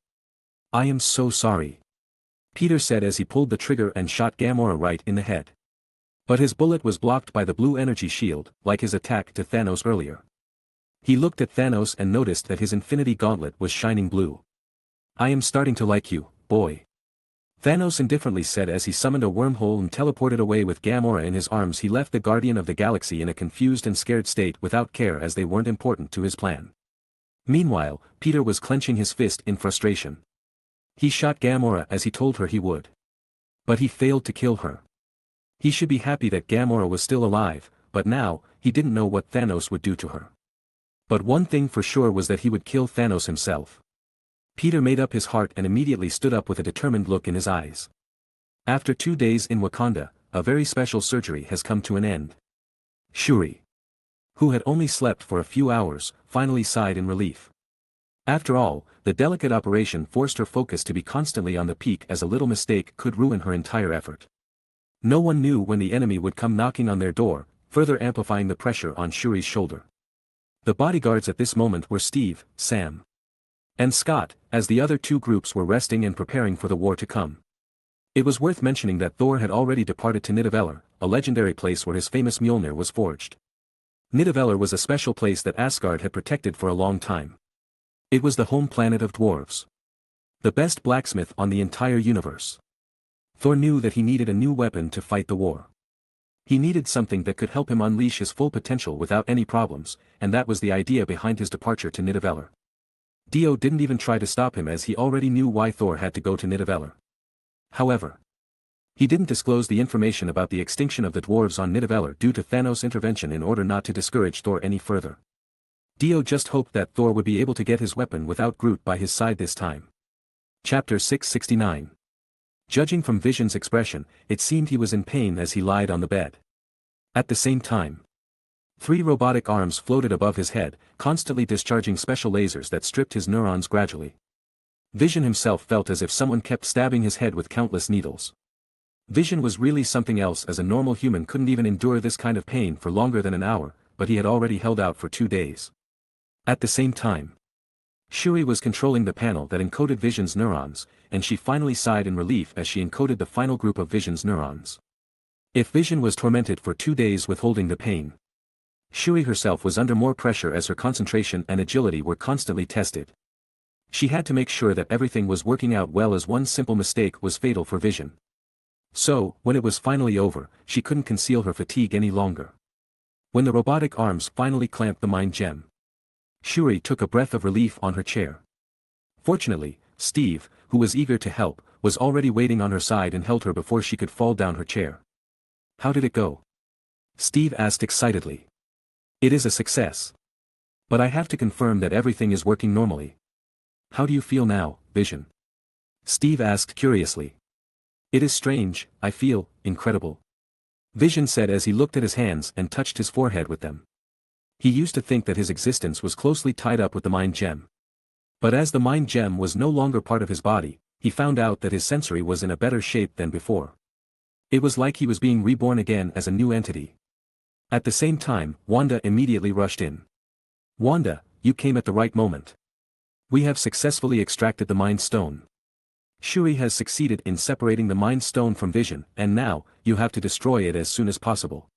I am so sorry. Peter said as he pulled the trigger and shot Gamora right in the head. But his bullet was blocked by the blue energy shield, like his attack to Thanos earlier. He looked at Thanos and noticed that his infinity gauntlet was shining blue. I am starting to like you, boy. Thanos indifferently said as he summoned a wormhole and teleported away with Gamora in his arms. He left the Guardian of the Galaxy in a confused and scared state without care as they weren't important to his plan. Meanwhile, Peter was clenching his fist in frustration. He shot Gamora as he told her he would. But he failed to kill her. He should be happy that Gamora was still alive, but now, he didn't know what Thanos would do to her. But one thing for sure was that he would kill Thanos himself. Peter made up his heart and immediately stood up with a determined look in his eyes. After 2 days in Wakanda, a very special surgery has come to an end. Shuri, who had only slept for a few hours, finally sighed in relief. After all, the delicate operation forced her focus to be constantly on the peak as a little mistake could ruin her entire effort. No one knew when the enemy would come knocking on their door, further amplifying the pressure on Shuri's shoulder. The bodyguards at this moment were Steve, Sam, and Scott, as the other two groups were resting and preparing for the war to come. It was worth mentioning that Thor had already departed to Nidavellir, a legendary place where his famous Mjolnir was forged. Nidavellir was a special place that Asgard had protected for a long time. It was the home planet of dwarves. The best blacksmith on the entire universe. Thor knew that he needed a new weapon to fight the war. He needed something that could help him unleash his full potential without any problems, and that was the idea behind his departure to Nidavellir. Dio didn't even try to stop him as he already knew why Thor had to go to Nidavellir. However, he didn't disclose the information about the extinction of the dwarves on Nidavellir due to Thanos' intervention in order not to discourage Thor any further. Dio just hoped that Thor would be able to get his weapon without Groot by his side this time. Chapter 669. Judging from Vision's expression, it seemed he was in pain as he lied on the bed. At the same time, 3 robotic arms floated above his head, constantly discharging special lasers that stripped his neurons gradually. Vision himself felt as if someone kept stabbing his head with countless needles. Vision was really something else, as a normal human couldn't even endure this kind of pain for longer than an hour, but he had already held out for 2 days. At the same time, Shuri was controlling the panel that encoded Vision's neurons, and she finally sighed in relief as she encoded the final group of Vision's neurons. If Vision was tormented for 2 days withholding the pain, Shuri herself was under more pressure as her concentration and agility were constantly tested. She had to make sure that everything was working out well, as one simple mistake was fatal for Vision. So, when it was finally over, she couldn't conceal her fatigue any longer. When the robotic arms finally clamped the mind gem, Shuri took a breath of relief on her chair. Fortunately, Steve, who was eager to help, was already waiting on her side and held her before she could fall down her chair. "How did it go?" Steve asked excitedly. "It is a success. But I have to confirm that everything is working normally." "How do you feel now, Vision?" Steve asked curiously. "It is strange, I feel incredible," Vision said as he looked at his hands and touched his forehead with them. He used to think that his existence was closely tied up with the mind gem. But as the mind gem was no longer part of his body, he found out that his sensory was in a better shape than before. It was like he was being reborn again as a new entity. At the same time, Wanda immediately rushed in. "Wanda, you came at the right moment. We have successfully extracted the Mind Stone. Shuri has succeeded in separating the Mind Stone from Vision, and now, you have to destroy it as soon as possible,"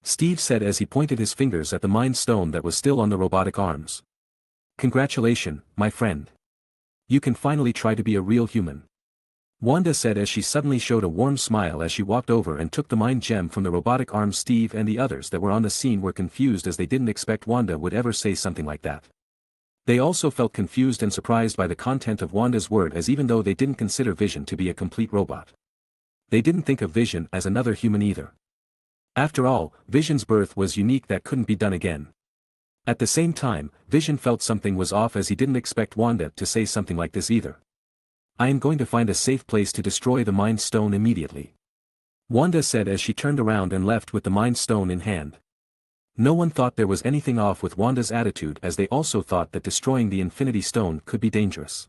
Steve said as he pointed his fingers at the Mind Stone that was still on the robotic arms. "Congratulations, my friend. You can finally try to be a real human," Wanda said as she suddenly showed a warm smile as she walked over and took the mind gem from the robotic arms. Steve and the others that were on the scene were confused, as they didn't expect Wanda would ever say something like that. They also felt confused and surprised by the content of Wanda's word, as even though they didn't consider Vision to be a complete robot, they didn't think of Vision as another human either. After all, Vision's birth was unique, that couldn't be done again. At the same time, Vision felt something was off, as he didn't expect Wanda to say something like this either. "I am going to find a safe place to destroy the Mind Stone immediately," Wanda said as she turned around and left with the Mind Stone in hand. No one thought there was anything off with Wanda's attitude, as they also thought that destroying the Infinity Stone could be dangerous.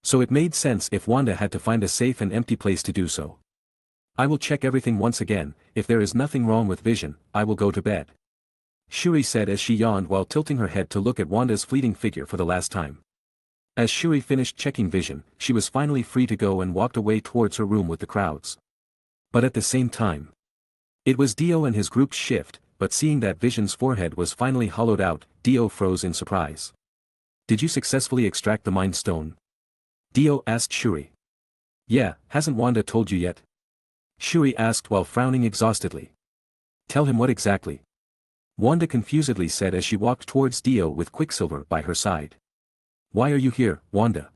So it made sense if Wanda had to find a safe and empty place to do so. "I will check everything once again. If there is nothing wrong with Vision, I will go to bed," Shuri said as she yawned while tilting her head to look at Wanda's fleeting figure for the last time. As Shuri finished checking Vision, she was finally free to go and walked away towards her room with the crowds. But at the same time, it was Dio and his group's shift, but seeing that Vision's forehead was finally hollowed out, Dio froze in surprise. "Did you successfully extract the Mind Stone?" Dio asked Shuri. "Yeah, hasn't Wanda told you yet?" Shuri asked while frowning exhaustedly. "Tell him what exactly?" Wanda confusedly said as she walked towards Dio with Quicksilver by her side. "Why are you here, Wanda?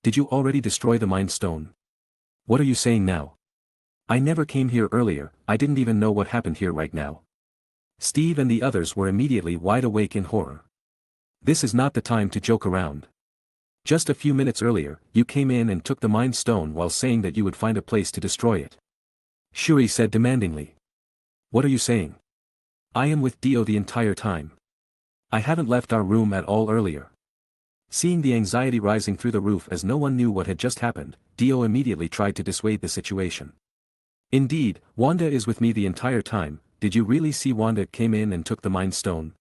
Did you already destroy the Mind Stone? What are you saying now? I never came here earlier, I didn't even know what happened here right now." Steve and the others were immediately wide awake in horror. "This is not the time to joke around. Just a few minutes earlier, you came in and took the Mind Stone while saying that you would find a place to destroy it," Shuri said demandingly. "What are you saying? I am with Dio the entire time. I haven't left our room at all earlier." Seeing the anxiety rising through the roof as no one knew what had just happened, Dio immediately tried to dissuade the situation. "Indeed, Wanda is with me the entire time. Did you really see Wanda came in and took the Mind Stone?"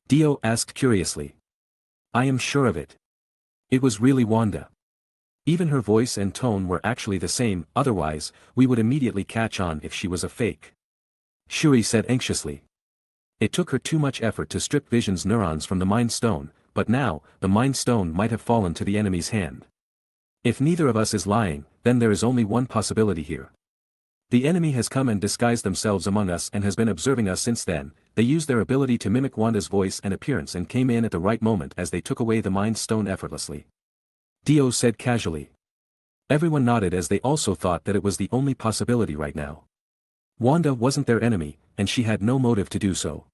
Dio asked curiously. "I am sure of it. It was really Wanda. Even her voice and tone were actually the same, otherwise, we would immediately catch on if she was a fake," Shuri said anxiously. It took her too much effort to strip Vision's neurons from the Mind Stone, but now, the Mind Stone might have fallen to the enemy's hand. If neither of us is lying, then there is only one possibility here. The enemy has come and disguised themselves among us and has been observing us since then. They used their ability to mimic Wanda's voice and appearance and came in at the right moment as they took away the Mind Stone effortlessly," Dio said casually. Everyone nodded as they also thought that it was the only possibility right now. Wanda wasn't their enemy, and she had no motive to do so.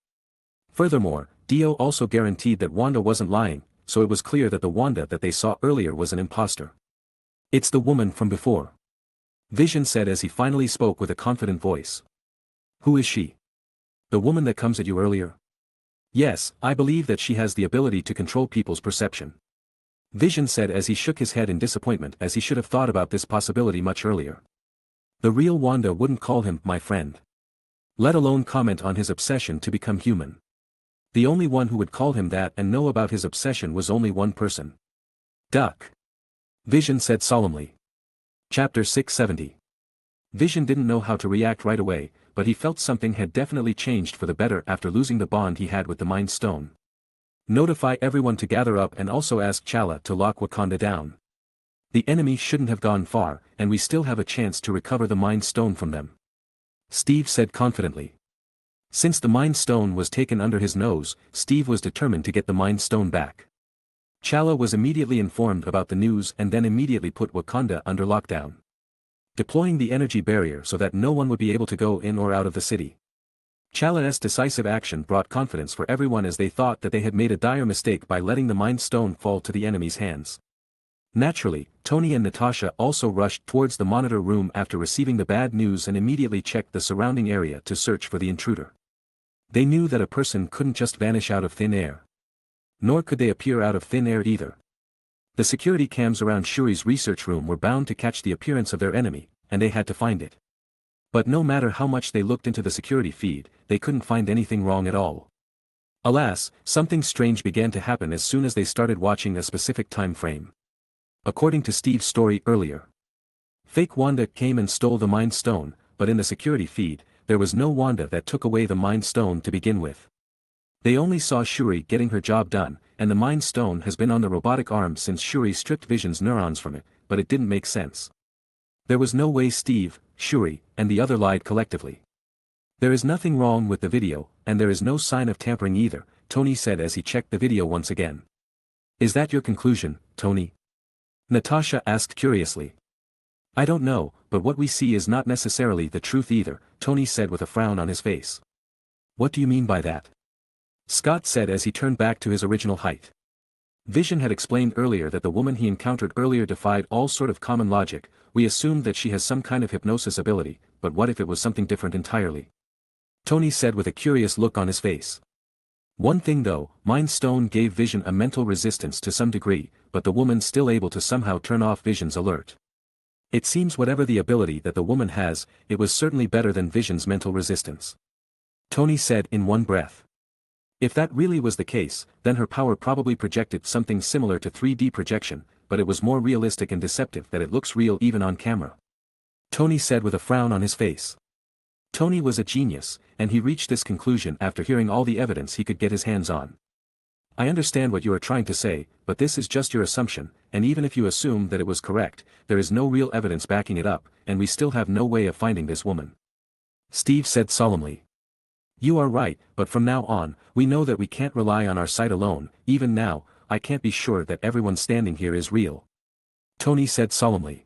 Furthermore, Dio also guaranteed that Wanda wasn't lying, so it was clear that the Wanda that they saw earlier was an imposter. "It's the woman from before," Vision said as he finally spoke with a confident voice. "Who is she? The woman that comes at you earlier?" "Yes, I believe that she has the ability to control people's perception. Vision said as he shook his head in disappointment, as he should have thought about this possibility much earlier. The real Wanda wouldn't call him my friend. Let alone comment on his obsession to become human. The only one who would call him that and know about his obsession was only one person. Duck. Vision said solemnly. Chapter 670. Vision didn't know how to react right away, but he felt something had definitely changed for the better after losing the bond he had with the Mind Stone. Notify everyone to gather up and also ask T'Challa to lock Wakanda down. The enemy shouldn't have gone far, and we still have a chance to recover the Mind Stone from them. Steve said confidently. Since the Mind Stone was taken under his nose, Steve was determined to get the Mind Stone back. T'Challa was immediately informed about the news and then immediately put Wakanda under lockdown, deploying the energy barrier so that no one would be able to go in or out of the city. T'Challa's decisive action brought confidence for everyone as they thought that they had made a dire mistake by letting the Mind Stone fall to the enemy's hands. Naturally, Tony and Natasha also rushed towards the monitor room after receiving the bad news and immediately checked the surrounding area to search for the intruder. They knew that a person couldn't just vanish out of thin air. Nor could they appear out of thin air either. The security cams around Shuri's research room were bound to catch the appearance of their enemy, and they had to find it. But no matter how much they looked into the security feed, they couldn't find anything wrong at all. Alas, something strange began to happen as soon as they started watching a specific time frame. According to Steve's story earlier, fake Wanda came and stole the Mind Stone, but in the security feed, there was no Wanda that took away the Mind Stone to begin with. They only saw Shuri getting her job done, and the Mind Stone has been on the robotic arm since Shuri stripped Vision's neurons from it, but it didn't make sense. There was no way Steve, Shuri, and the other lied collectively. There is nothing wrong with the video, and there is no sign of tampering either, Tony said as he checked the video once again. Is that your conclusion, Tony? Natasha asked curiously. I don't know, but what we see is not necessarily the truth either, Tony said with a frown on his face. What do you mean by that? Scott said as he turned back to his original height. Vision had explained earlier that the woman he encountered earlier defied all sort of common logic. We assumed that she has some kind of hypnosis ability, but what if it was something different entirely? Tony said with a curious look on his face. One thing though, Mind Stone gave Vision a mental resistance to some degree, but the woman's still able to somehow turn off Vision's alert. It seems whatever the ability that the woman has, it was certainly better than Vision's mental resistance. Tony said in one breath. If that really was the case, then her power probably projected something similar to 3D projection, but it was more realistic and deceptive that it looks real even on camera. Tony said with a frown on his face. Tony was a genius, and he reached this conclusion after hearing all the evidence he could get his hands on. I understand what you are trying to say, but this is just your assumption, and even if you assume that it was correct, there is no real evidence backing it up, and we still have no way of finding this woman. Steve said solemnly. You are right, but from now on, we know that we can't rely on our sight alone. Even now, I can't be sure that everyone standing here is real. Tony said solemnly.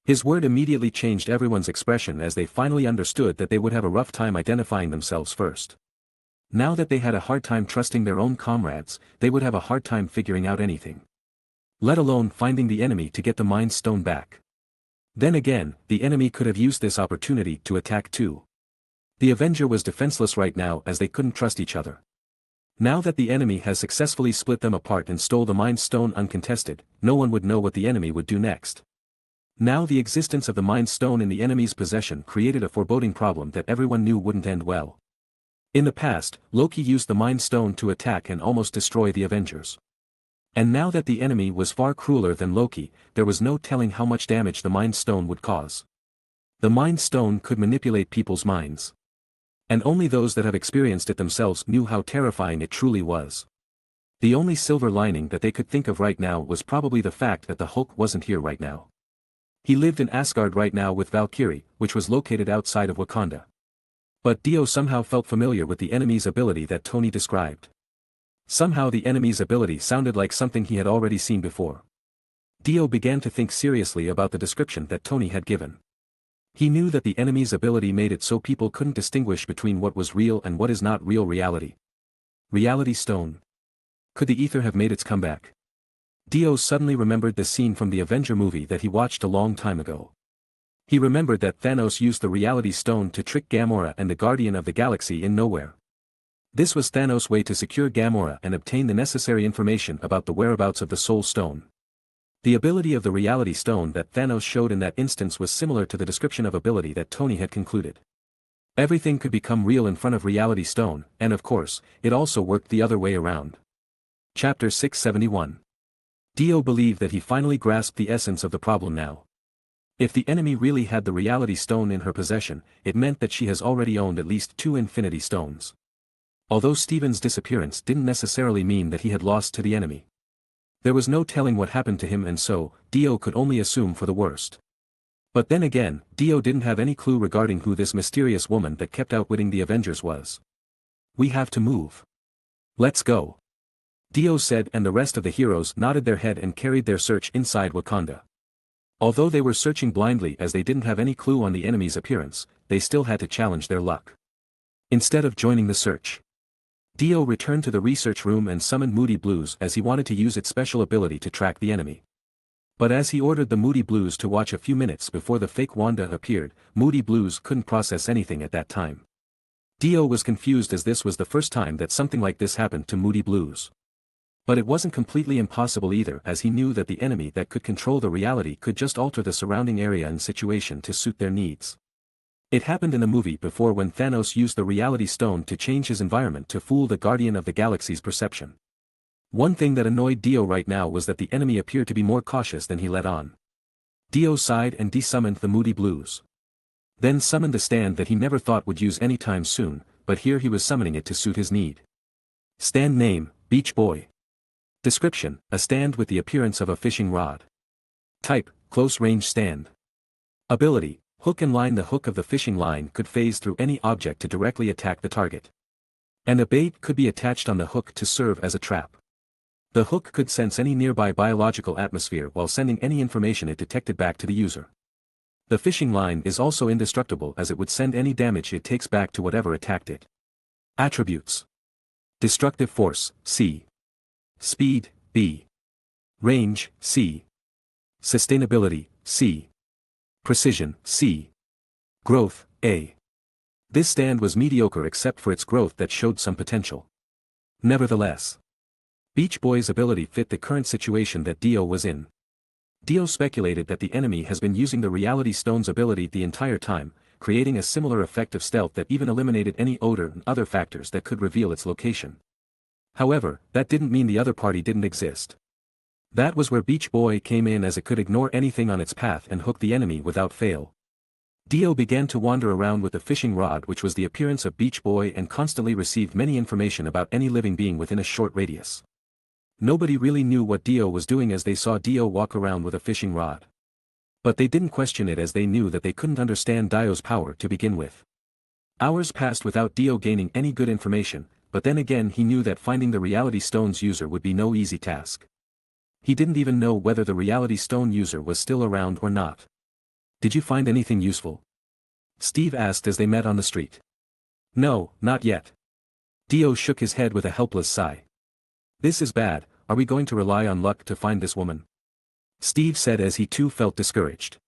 His word immediately changed everyone's expression as they finally understood that they would have a rough time identifying themselves first. Now that they had a hard time trusting their own comrades, they would have a hard time figuring out anything. Let alone finding the enemy to get the Mind Stone back. Then again, the enemy could have used this opportunity to attack too. The Avenger was defenseless right now as they couldn't trust each other. Now that the enemy has successfully split them apart and stole the Mind Stone uncontested, no one would know what the enemy would do next. Now the existence of the Mind Stone in the enemy's possession created a foreboding problem that everyone knew wouldn't end well. In the past, Loki used the Mind Stone to attack and almost destroy the Avengers. And now that the enemy was far crueler than Loki, there was no telling how much damage the Mind Stone would cause. The Mind Stone could manipulate people's minds. And only those that have experienced it themselves knew how terrifying it truly was. The only silver lining that they could think of right now was probably the fact that the Hulk wasn't here right now. He lived in Asgard right now with Valkyrie, which was located outside of Wakanda. But Dio somehow felt familiar with the enemy's ability that Tony described. Somehow the enemy's ability sounded like something he had already seen before. Dio began to think seriously about the description that Tony had given. He knew that the enemy's ability made it so people couldn't distinguish between what was real and what is not real reality. Reality Stone. Could the ether have made its comeback? Dio suddenly remembered the scene from the Avenger movie that he watched a long time ago. He remembered that Thanos used the Reality Stone to trick Gamora and the Guardian of the Galaxy in Nowhere. This was Thanos' way to secure Gamora and obtain the necessary information about the whereabouts of the Soul Stone. The ability of the Reality Stone that Thanos showed in that instance was similar to the description of ability that Tony had concluded. Everything could become real in front of Reality Stone, and of course, it also worked the other way around. Chapter 671. Dio believed that he finally grasped the essence of the problem now. If the enemy really had the Reality Stone in her possession, it meant that she has already owned at least 2 Infinity Stones. Although Steven's disappearance didn't necessarily mean that he had lost to the enemy. There was no telling what happened to him, and so, Dio could only assume for the worst. But then again, Dio didn't have any clue regarding who this mysterious woman that kept outwitting the Avengers was. "We have to move. Let's go," Dio said, and the rest of the heroes nodded their head and carried their search inside Wakanda. Although they were searching blindly as they didn't have any clue on the enemy's appearance, they still had to challenge their luck. Instead of joining the search, Dio returned to the research room and summoned Moody Blues as he wanted to use its special ability to track the enemy. But as he ordered the Moody Blues to watch a few minutes before the fake Wanda appeared, Moody Blues couldn't process anything at that time. Dio was confused as this was the first time that something like this happened to Moody Blues. But it wasn't completely impossible either, as he knew that the enemy that could control the reality could just alter the surrounding area and situation to suit their needs. It happened in the movie before when Thanos used the Reality Stone to change his environment to fool the Guardian of the Galaxy's perception. One thing that annoyed Dio right now was that the enemy appeared to be more cautious than he let on. Dio sighed and desummoned the Moody Blues. Then summoned the stand that he never thought would use anytime soon, but here he was summoning it to suit his need. Stand name, Beach Boy. Description, a stand with the appearance of a fishing rod. Type, close range stand. Ability, hook and line. The hook of the fishing line could phase through any object to directly attack the target. And a bait could be attached on the hook to serve as a trap. The hook could sense any nearby biological atmosphere while sending any information it detected back to the user. The fishing line is also indestructible as it would send any damage it takes back to whatever attacked it. Attributes. Destructive force, C. Speed, B. Range, C. Sustainability, C. Precision, C. Growth, A. This stand was mediocre except for its growth that showed some potential. Nevertheless, Beach Boy's ability fit the current situation that Dio was in. Dio speculated that the enemy has been using the Reality Stone's ability the entire time, creating a similar effect of stealth that even eliminated any odor and other factors that could reveal its location. However, that didn't mean the other party didn't exist. That was where Beach Boy came in, as it could ignore anything on its path and hook the enemy without fail. Dio began to wander around with the fishing rod, which was the appearance of Beach Boy, and constantly received many information about any living being within a short radius. Nobody really knew what Dio was doing as they saw Dio walk around with a fishing rod. But they didn't question it as they knew that they couldn't understand Dio's power to begin with. Hours passed without Dio gaining any good information, but then again he knew that finding the Reality Stone's user would be no easy task. He didn't even know whether the Reality Stone user was still around or not. "Did you find anything useful?" Steve asked as they met on the street. "No, not yet." Dio shook his head with a helpless sigh. "This is bad. Are we going to rely on luck to find this woman?" Steve said as he too felt discouraged.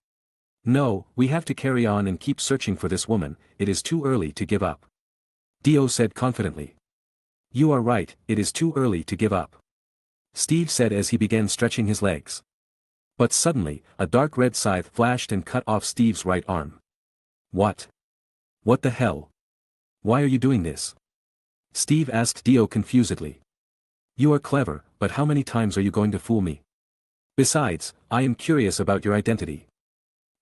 "No, we have to carry on and keep searching for this woman. It is too early to give up," Dio said confidently. "You are right, it is too early to give up," Steve said as he began stretching his legs. But suddenly, a dark red scythe flashed and cut off Steve's right arm. "What? What the hell? Why are you doing this?" Steve asked Dio confusedly. "You are clever, but how many times are you going to fool me? Besides, I am curious about your identity."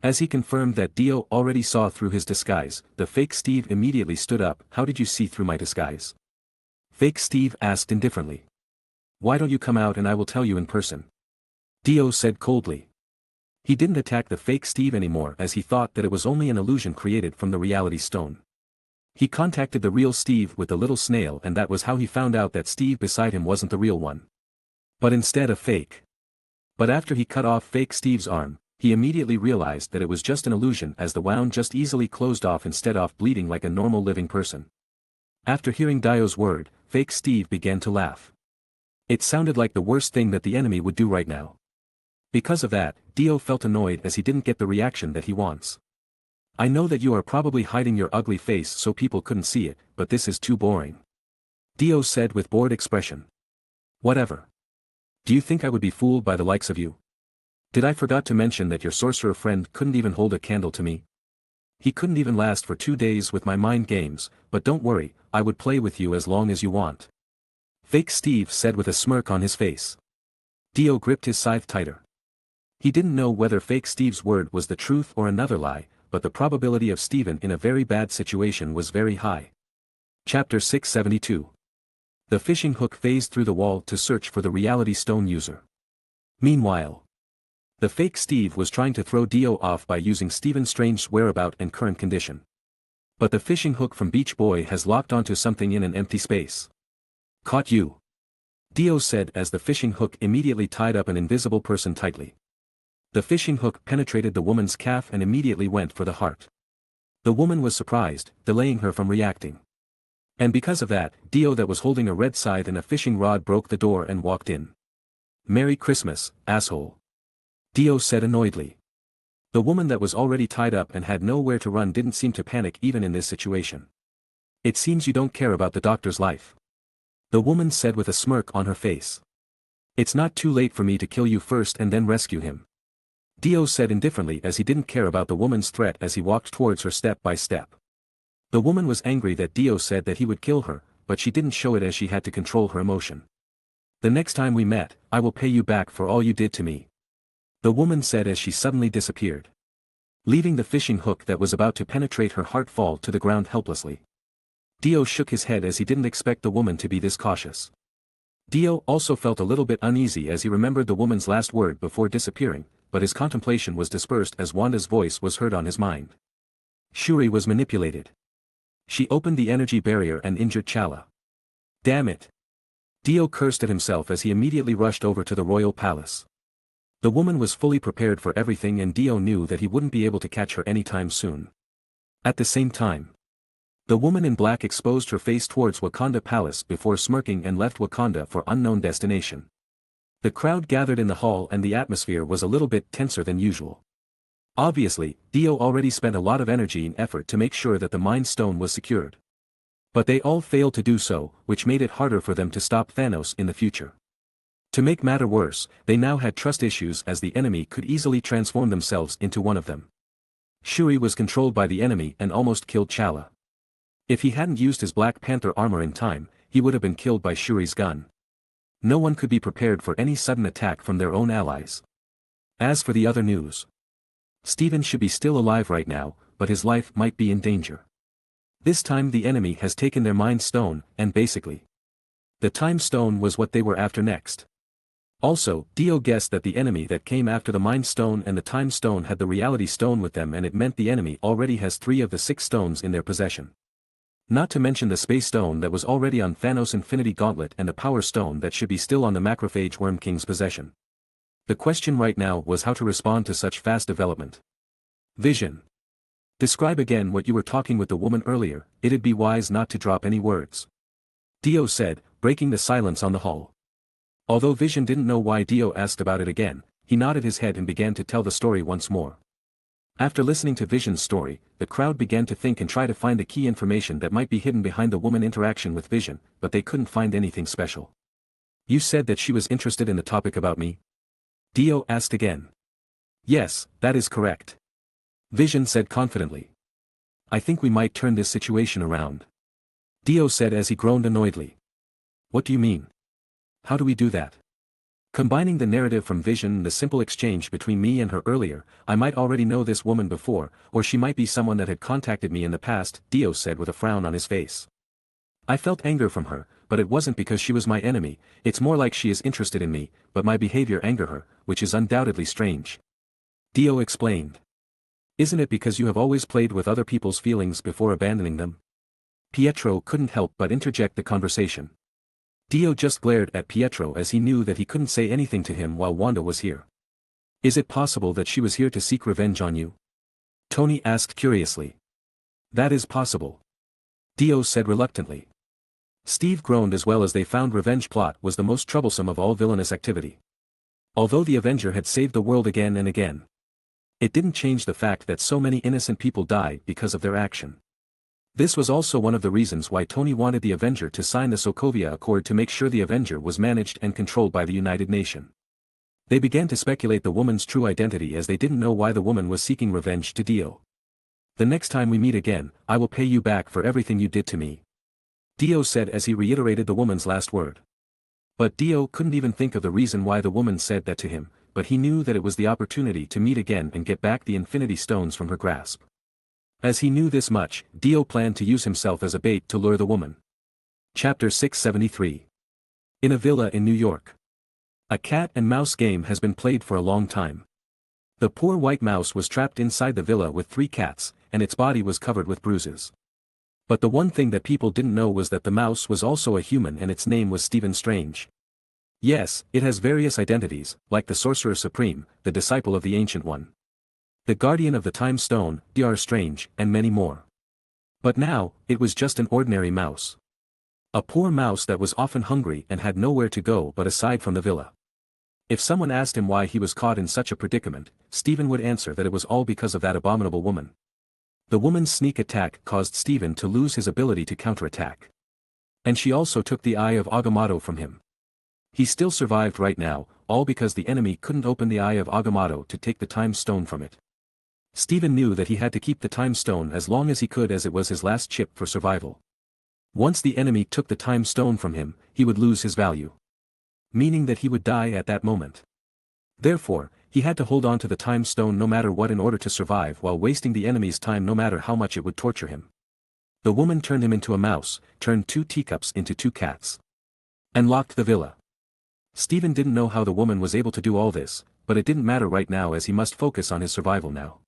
As he confirmed that Dio already saw through his disguise, the fake Steve immediately stood up. "How did you see through my disguise?" Fake Steve asked indifferently. "Why don't you come out and I will tell you in person?" Dio said coldly. He didn't attack the fake Steve anymore as he thought that it was only an illusion created from the Reality Stone. He contacted the real Steve with the little snail, and that was how he found out that Steve beside him wasn't the real one, but instead a fake. But after he cut off fake Steve's arm, he immediately realized that it was just an illusion, as the wound just easily closed off instead of bleeding like a normal living person. After hearing Dio's word, fake Steve began to laugh. It sounded like the worst thing that the enemy would do right now. Because of that, Dio felt annoyed as he didn't get the reaction that he wants. "I know that you are probably hiding your ugly face so people couldn't see it, but this is too boring. Dio said with bored expression. Whatever. Do you think I would be fooled by the likes of you? Did I forgot to mention that your sorcerer friend couldn't even hold a candle to me? He couldn't even last for 2 days with my mind games, but don't worry, I would play with you as long as you want. Fake Steve said with a smirk on his face. Dio gripped his scythe tighter. He didn't know whether Fake Steve's word was the truth or another lie, but the probability of Steven in a very bad situation was very high. Chapter 672. The fishing hook phased through the wall to search for the reality stone user. Meanwhile, the fake Steve was trying to throw Dio off by using Steven's strange whereabout and current condition. But the fishing hook from Beach Boy has locked onto something in an empty space. Caught you. Dio said as the fishing hook immediately tied up an invisible person tightly. The fishing hook penetrated the woman's calf and immediately went for the heart. The woman was surprised, delaying her from reacting. And because of that, Dio that was holding a red scythe and a fishing rod broke the door and walked in. Merry Christmas, asshole. Dio said annoyedly. The woman that was already tied up and had nowhere to run didn't seem to panic even in this situation. It seems you don't care about the doctor's life. The woman said with a smirk on her face. It's not too late for me to kill you first and then rescue him. Dio said indifferently as he didn't care about the woman's threat as he walked towards her step by step. The woman was angry that Dio said that he would kill her, but she didn't show it as she had to control her emotion. The next time we met, I will pay you back for all you did to me. The woman said as she suddenly disappeared. Leaving the fishing hook that was about to penetrate her heart fall to the ground helplessly. Dio shook his head as he didn't expect the woman to be this cautious. Dio also felt a little bit uneasy as he remembered the woman's last word before disappearing, but his contemplation was dispersed as Wanda's voice was heard on his mind. Shuri was manipulated. She opened the energy barrier and injured Chala. Damn it. Dio cursed at himself as he immediately rushed over to the royal palace. The woman was fully prepared for everything and Dio knew that he wouldn't be able to catch her anytime soon. At the same time, the woman in black exposed her face towards Wakanda Palace before smirking and left Wakanda for unknown destination. The crowd gathered in the hall and the atmosphere was a little bit tenser than usual. Obviously, Dio already spent a lot of energy and effort to make sure that the Mind Stone was secured. But they all failed to do so, which made it harder for them to stop Thanos in the future. To make matter worse, they now had trust issues as the enemy could easily transform themselves into one of them. Shuri was controlled by the enemy and almost killed Chala. If he hadn't used his Black Panther armor in time, he would have been killed by Shuri's gun. No one could be prepared for any sudden attack from their own allies. As for the other news, Steven should be still alive right now, but his life might be in danger. This time the enemy has taken their Mind Stone, and basically, the Time Stone was what they were after next. Also, Dio guessed that the enemy that came after the Mind Stone and the Time Stone had the Reality Stone with them, and it meant the enemy already has 3 of the 6 stones in their possession. Not to mention the Space Stone that was already on Thanos' Infinity Gauntlet and the Power Stone that should be still on the Macrophage Worm King's possession. The question right now was how to respond to such fast development. Vision. Describe again what you were talking with the woman earlier, it'd be wise not to drop any words. Dio said, breaking the silence on the hall. Although Vision didn't know why Dio asked about it again, he nodded his head and began to tell the story once more. After listening to Vision's story, the crowd began to think and try to find the key information that might be hidden behind the woman interaction with Vision, but they couldn't find anything special. You said that she was interested in the topic about me? Dio asked again. Yes, that is correct. Vision said confidently. I think we might turn this situation around. Dio said as he groaned annoyedly. What do you mean? How do we do that? Combining the narrative from Vision and the simple exchange between me and her earlier, I might already know this woman before, or she might be someone that had contacted me in the past, Dio said with a frown on his face. I felt anger from her, but it wasn't because she was my enemy, it's more like she is interested in me, but my behavior angered her, which is undoubtedly strange. Dio explained. Isn't it because you have always played with other people's feelings before abandoning them? Pietro couldn't help but interject the conversation. Dio just glared at Pietro as he knew that he couldn't say anything to him while Wanda was here. Is it possible that she was here to seek revenge on you? Tony asked curiously. That is possible. Dio said reluctantly. Steve groaned as well as they found revenge plot was the most troublesome of all villainous activity. Although the Avenger had saved the world again and again, it didn't change the fact that so many innocent people died because of their action. This was also one of the reasons why Tony wanted the Avenger to sign the Sokovia Accord to make sure the Avenger was managed and controlled by the United Nations. They began to speculate the woman's true identity as they didn't know why the woman was seeking revenge to Dio. "The next time we meet again, I will pay you back for everything you did to me," Dio said as he reiterated the woman's last word. But Dio couldn't even think of the reason why the woman said that to him, but he knew that it was the opportunity to meet again and get back the Infinity Stones from her grasp. As he knew this much, Dio planned to use himself as a bait to lure the woman. Chapter 673. In a villa in New York. A cat and mouse game has been played for a long time. The poor white mouse was trapped inside the villa with 3 cats, and its body was covered with bruises. But the one thing that people didn't know was that the mouse was also a human and its name was Stephen Strange. Yes, it has various identities, like the Sorcerer Supreme, the disciple of the Ancient One, the Guardian of the Time Stone, Dr. Strange, and many more. But now, it was just an ordinary mouse. A poor mouse that was often hungry and had nowhere to go but aside from the villa. If someone asked him why he was caught in such a predicament, Stephen would answer that it was all because of that abominable woman. The woman's sneak attack caused Stephen to lose his ability to counterattack. And she also took the Eye of Agamotto from him. He still survived right now, all because the enemy couldn't open the Eye of Agamotto to take the Time Stone from it. Stephen knew that he had to keep the Time Stone as long as he could as it was his last chip for survival. Once the enemy took the Time Stone from him, he would lose his value. Meaning that he would die at that moment. Therefore, he had to hold on to the Time Stone no matter what in order to survive while wasting the enemy's time no matter how much it would torture him. The woman turned him into a mouse, turned 2 teacups into 2 cats, and locked the villa. Stephen didn't know how the woman was able to do all this, but it didn't matter right now as he must focus on his survival now.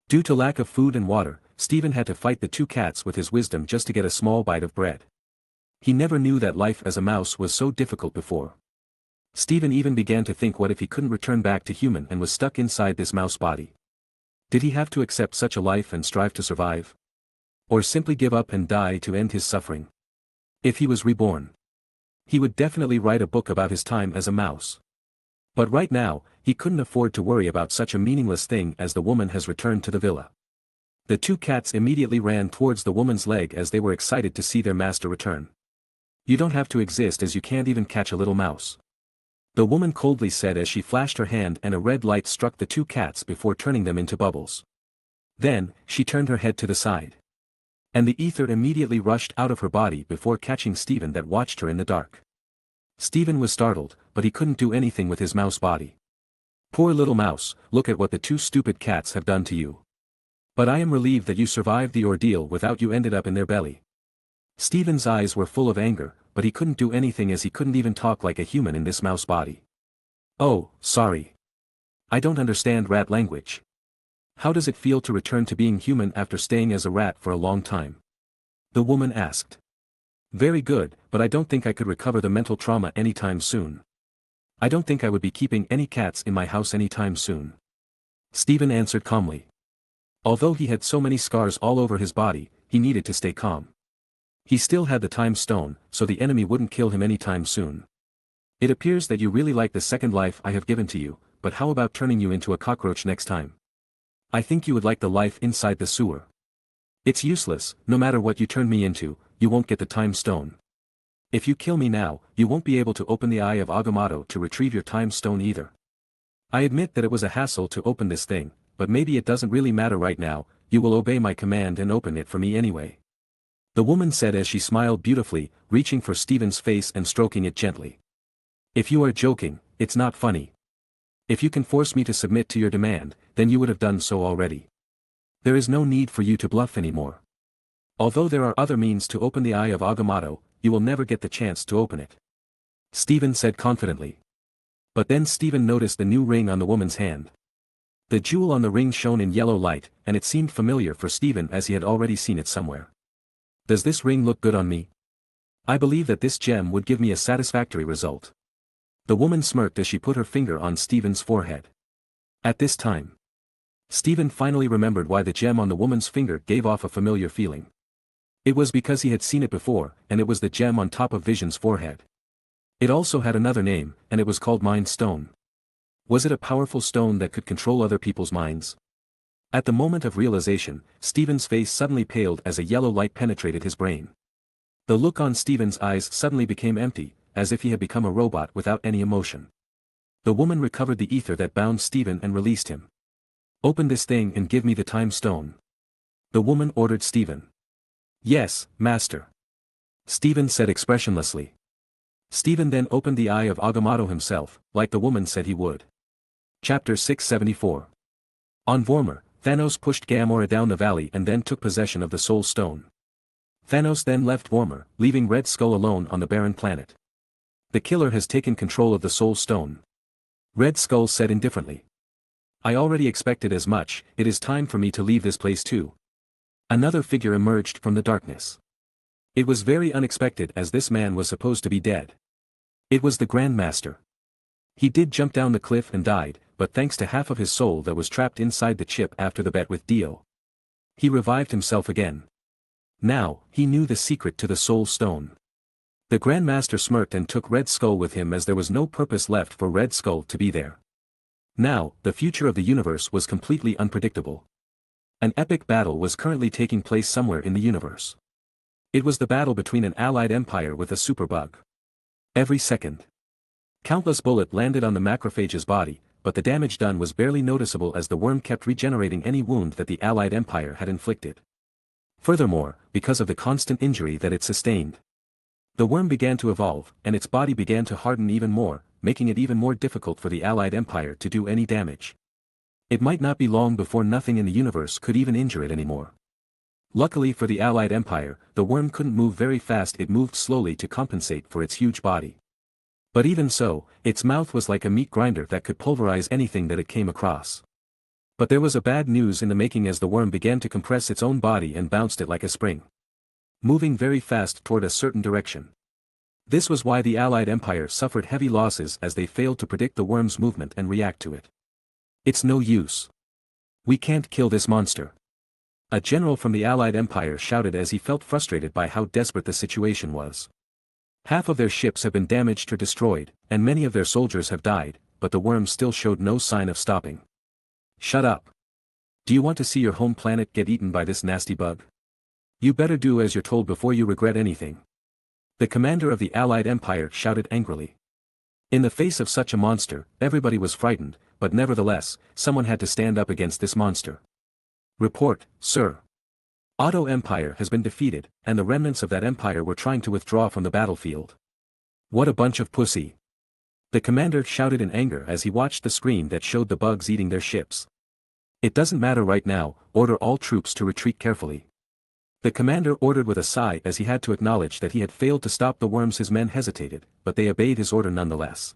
Due to lack of food and water, Stephen had to fight the 2 cats with his wisdom just to get a small bite of bread. He never knew that life as a mouse was so difficult before. Stephen even began to think what if he couldn't return back to human and was stuck inside this mouse body. Did he have to accept such a life and strive to survive? Or simply give up and die to end his suffering? If he was reborn, he would definitely write a book about his time as a mouse. But right now, he couldn't afford to worry about such a meaningless thing as the woman has returned to the villa. The 2 cats immediately ran towards the woman's leg as they were excited to see their master return. "You don't have to exist as you can't even catch a little mouse," the woman coldly said as she flashed her hand and a red light struck the 2 cats before turning them into bubbles. Then, she turned her head to the side. And the ether immediately rushed out of her body before catching Stephen that watched her in the dark. Stephen was startled, but he couldn't do anything with his mouse body. "Poor little mouse, look at what the 2 stupid cats have done to you. But I am relieved that you survived the ordeal without you ended up in their belly." Stephen's eyes were full of anger, but he couldn't do anything as he couldn't even talk like a human in this mouse body. "Oh, sorry. I don't understand rat language. How does it feel to return to being human after staying as a rat for a long time?" the woman asked. "Very good, but I don't think I could recover the mental trauma anytime soon. I don't think I would be keeping any cats in my house anytime soon," Stephen answered calmly. Although he had so many scars all over his body, he needed to stay calm. He still had the Time Stone, so the enemy wouldn't kill him anytime soon. "It appears that you really like the second life I have given to you, but how about turning you into a cockroach next time? I think you would like the life inside the sewer. It's useless, no matter what you turn me into, you won't get the Time Stone. If you kill me now, you won't be able to open the Eye of Agamotto to retrieve your Time Stone either. I admit that it was a hassle to open this thing, but maybe it doesn't really matter right now, you will obey my command and open it for me anyway," the woman said as she smiled beautifully, reaching for Stephen's face and stroking it gently. "If you are joking, it's not funny. If you can force me to submit to your demand, then you would have done so already. There is no need for you to bluff anymore. Although there are other means to open the Eye of Agamotto, you will never get the chance to open it," Stephen said confidently. But then Stephen noticed the new ring on the woman's hand. The jewel on the ring shone in yellow light, and it seemed familiar for Stephen as he had already seen it somewhere. "Does this ring look good on me? I believe that this gem would give me a satisfactory result." The woman smirked as she put her finger on Stephen's forehead. At this time, Stephen finally remembered why the gem on the woman's finger gave off a familiar feeling. It was because he had seen it before, and it was the gem on top of Vision's forehead. It also had another name, and it was called Mind Stone. Was it a powerful stone that could control other people's minds? At the moment of realization, Stephen's face suddenly paled as a yellow light penetrated his brain. The look on Stephen's eyes suddenly became empty, as if he had become a robot without any emotion. The woman recovered the ether that bound Stephen and released him. "Open this thing and give me the time stone," the woman ordered Stephen. "Yes, master," Stephen said expressionlessly. Stephen then opened the eye of Agamotto himself, like the woman said he would. Chapter 674. On Vormir, Thanos pushed Gamora down the valley and then took possession of the Soul Stone. Thanos then left Vormir, leaving Red Skull alone on the barren planet. "The killer has taken control of the Soul Stone," Red Skull said indifferently. "I already expected as much. It is time for me to leave this place too." Another figure emerged from the darkness. It was very unexpected as this man was supposed to be dead. It was the Grandmaster. He did jump down the cliff and died, but thanks to half of his soul that was trapped inside the chip after the bet with Dio, he revived himself again. Now, he knew the secret to the Soul Stone. The Grandmaster smirked and took Red Skull with him as there was no purpose left for Red Skull to be there. Now, the future of the universe was completely unpredictable. An epic battle was currently taking place somewhere in the universe. It was the battle between an allied empire with a superbug. Every second, countless bullets landed on the macrophage's body, but the damage done was barely noticeable as the worm kept regenerating any wound that the allied empire had inflicted. Furthermore, because of the constant injury that it sustained, the worm began to evolve, and its body began to harden even more, making it even more difficult for the allied empire to do any damage. It might not be long before nothing in the universe could even injure it anymore. Luckily for the allied empire, the worm couldn't move very fast. It moved slowly to compensate for its huge body. But even so, its mouth was like a meat grinder that could pulverize anything that it came across. But there was a bad news in the making as the worm began to compress its own body and bounced it like a spring, moving very fast toward a certain direction. This was why the allied empire suffered heavy losses as they failed to predict the worm's movement and react to it. "It's no use. We can't kill this monster," a general from the allied empire shouted as he felt frustrated by how desperate the situation was. Half of their ships have been damaged or destroyed, and many of their soldiers have died, but the worm still showed no sign of stopping. "Shut up. Do you want to see your home planet get eaten by this nasty bug? You better do as you're told before you regret anything," the commander of the allied empire shouted angrily. In the face of such a monster, everybody was frightened, but nevertheless, someone had to stand up against this monster. "Report, sir. Auto Empire has been defeated, and the remnants of that empire were trying to withdraw from the battlefield." "What a bunch of pussy," the commander shouted in anger as he watched the screen that showed the bugs eating their ships. "It doesn't matter right now. Order all troops to retreat carefully," the commander ordered with a sigh as he had to acknowledge that he had failed to stop the worms. His men hesitated, but they obeyed his order nonetheless.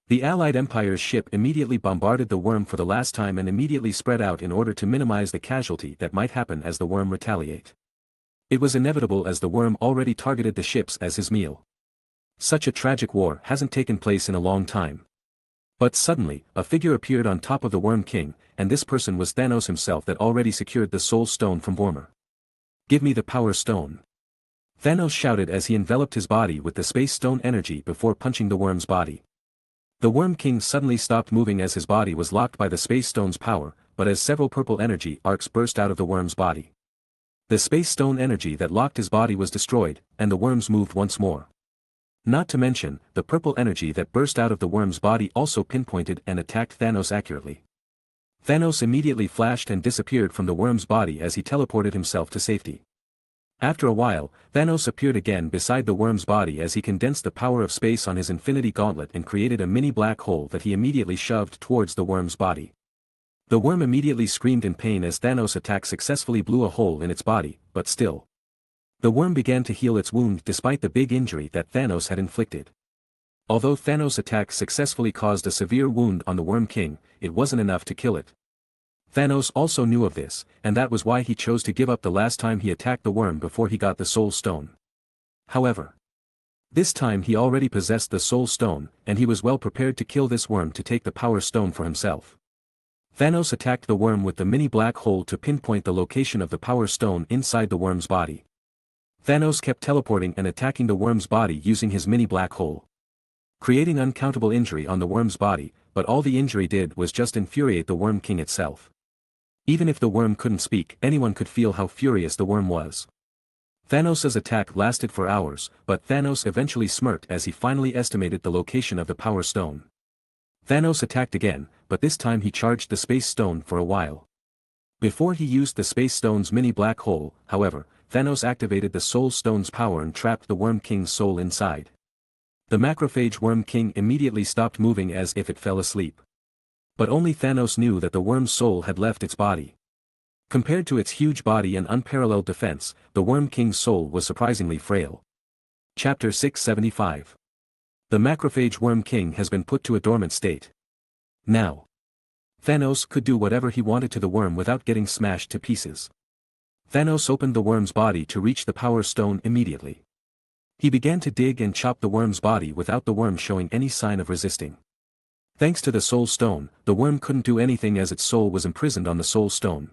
The allied empire's ship immediately bombarded the worm for the last time and immediately spread out in order to minimize the casualty that might happen as the worm retaliate. It was inevitable as the worm already targeted the ships as his meal. Such a tragic war hasn't taken place in a long time. But suddenly, a figure appeared on top of the Worm King, and this person was Thanos himself that already secured the Soul Stone from Vormir. "Give me the Power Stone," Thanos shouted as he enveloped his body with the Space Stone energy before punching the worm's body. The Worm King suddenly stopped moving as his body was locked by the Space Stone's power, but as several purple energy arcs burst out of the worm's body. The Space Stone energy that locked his body was destroyed, and the worms moved once more. Not to mention, the purple energy that burst out of the worm's body also pinpointed and attacked Thanos accurately. Thanos immediately flashed and disappeared from the worm's body as he teleported himself to safety. After a while, Thanos appeared again beside the worm's body as he condensed the power of space on his infinity gauntlet and created a mini black hole that he immediately shoved towards the worm's body. The worm immediately screamed in pain as Thanos' attack successfully blew a hole in its body, but still, the worm began to heal its wound despite the big injury that Thanos had inflicted. Although Thanos' attack successfully caused a severe wound on the Worm King, it wasn't enough to kill it. Thanos also knew of this, and that was why he chose to give up the last time he attacked the worm before he got the Soul Stone. However, this time he already possessed the Soul Stone, and he was well prepared to kill this worm to take the Power Stone for himself. Thanos attacked the worm with the mini black hole to pinpoint the location of the Power Stone inside the worm's body. Thanos kept teleporting and attacking the worm's body using his mini black hole, creating uncountable injury on the worm's body, but all the injury did was just infuriate the Worm King itself. Even if the worm couldn't speak, anyone could feel how furious the worm was. Thanos' attack lasted for hours, but Thanos eventually smirked as he finally estimated the location of the Power Stone. Thanos attacked again, but this time he charged the Space Stone for a while. Before he used the Space Stone's mini black hole, however, Thanos activated the Soul Stone's power and trapped the Worm King's soul inside. The macrophage Worm King immediately stopped moving as if it fell asleep. But only Thanos knew that the worm's soul had left its body. Compared to its huge body and unparalleled defense, the Worm King's soul was surprisingly frail. Chapter 675. The macrophage Worm King has been put to a dormant state. Now, Thanos could do whatever he wanted to the worm without getting smashed to pieces. Thanos opened the worm's body to reach the Power Stone immediately. He began to dig and chop the worm's body without the worm showing any sign of resisting. Thanks to the Soul Stone, the worm couldn't do anything as its soul was imprisoned on the Soul Stone.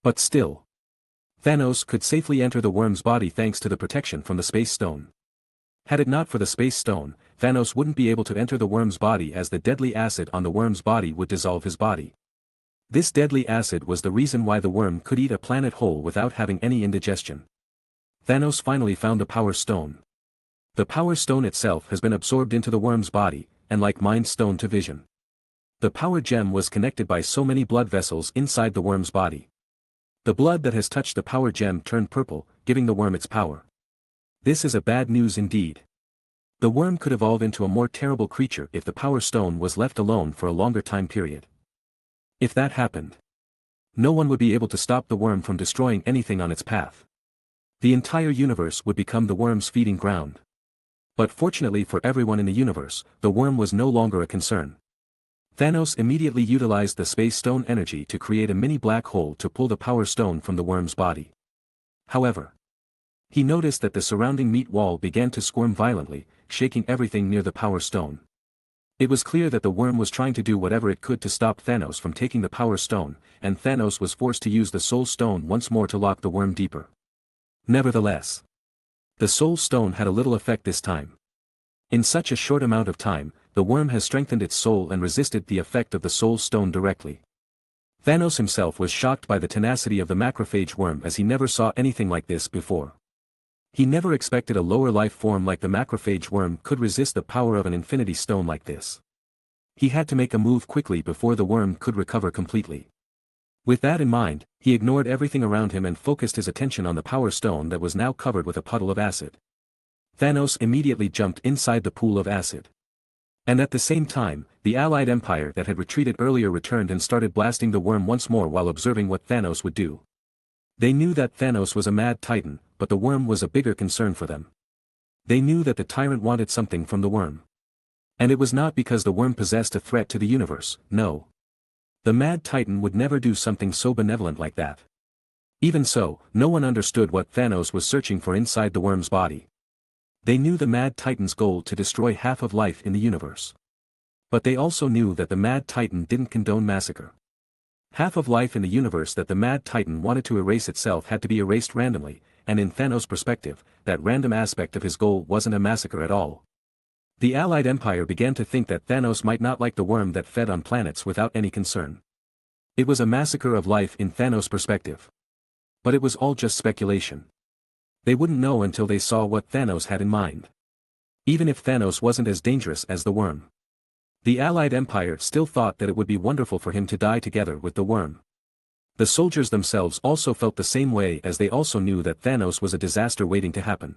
But still, Thanos could safely enter the worm's body thanks to the protection from the Space Stone. Had it not for the Space Stone, Thanos wouldn't be able to enter the worm's body as the deadly acid on the worm's body would dissolve his body. This deadly acid was the reason why the worm could eat a planet whole without having any indigestion. Thanos finally found the Power Stone. The Power Stone itself has been absorbed into the worm's body, and like Mind Stone to vision. The Power Gem was connected by so many blood vessels inside the worm's body. The blood that has touched the Power Gem turned purple, giving the worm its power. This is a bad news indeed. The worm could evolve into a more terrible creature if the Power Stone was left alone for a longer time period. If that happened, no one would be able to stop the worm from destroying anything on its path. The entire universe would become the worm's feeding ground. But fortunately for everyone in the universe, the worm was no longer a concern. Thanos immediately utilized the Space Stone energy to create a mini black hole to pull the Power Stone from the worm's body. However, he noticed that the surrounding meat wall began to squirm violently, shaking everything near the Power Stone. It was clear that the worm was trying to do whatever it could to stop Thanos from taking the Power Stone, and Thanos was forced to use the Soul Stone once more to lock the worm deeper. Nevertheless, the Soul Stone had a little effect this time. In such a short amount of time, the worm has strengthened its soul and resisted the effect of the Soul Stone directly. Thanos himself was shocked by the tenacity of the macrophage worm as he never saw anything like this before. He never expected a lower life form like the macrophage worm could resist the power of an infinity stone like this. He had to make a move quickly before the worm could recover completely. With that in mind, he ignored everything around him and focused his attention on the Power Stone that was now covered with a puddle of acid. Thanos immediately jumped inside the pool of acid. And at the same time, the Allied Empire that had retreated earlier returned and started blasting the worm once more while observing what Thanos would do. They knew that Thanos was a mad titan, but the worm was a bigger concern for them. They knew that the tyrant wanted something from the worm. And it was not because the worm possessed a threat to the universe, no. The mad titan would never do something so benevolent like that. Even so, no one understood what Thanos was searching for inside the worm's body. They knew the Mad Titan's goal to destroy half of life in the universe. But they also knew that the Mad Titan didn't condone massacre. Half of life in the universe that the Mad Titan wanted to erase itself had to be erased randomly, and in Thanos' perspective, that random aspect of his goal wasn't a massacre at all. The Allied Empire began to think that Thanos might not like the worm that fed on planets without any concern. It was a massacre of life in Thanos' perspective. But it was all just speculation. They wouldn't know until they saw what Thanos had in mind. Even if Thanos wasn't as dangerous as the worm. The Allied Empire still thought that it would be wonderful for him to die together with the worm. The soldiers themselves also felt the same way as they also knew that Thanos was a disaster waiting to happen.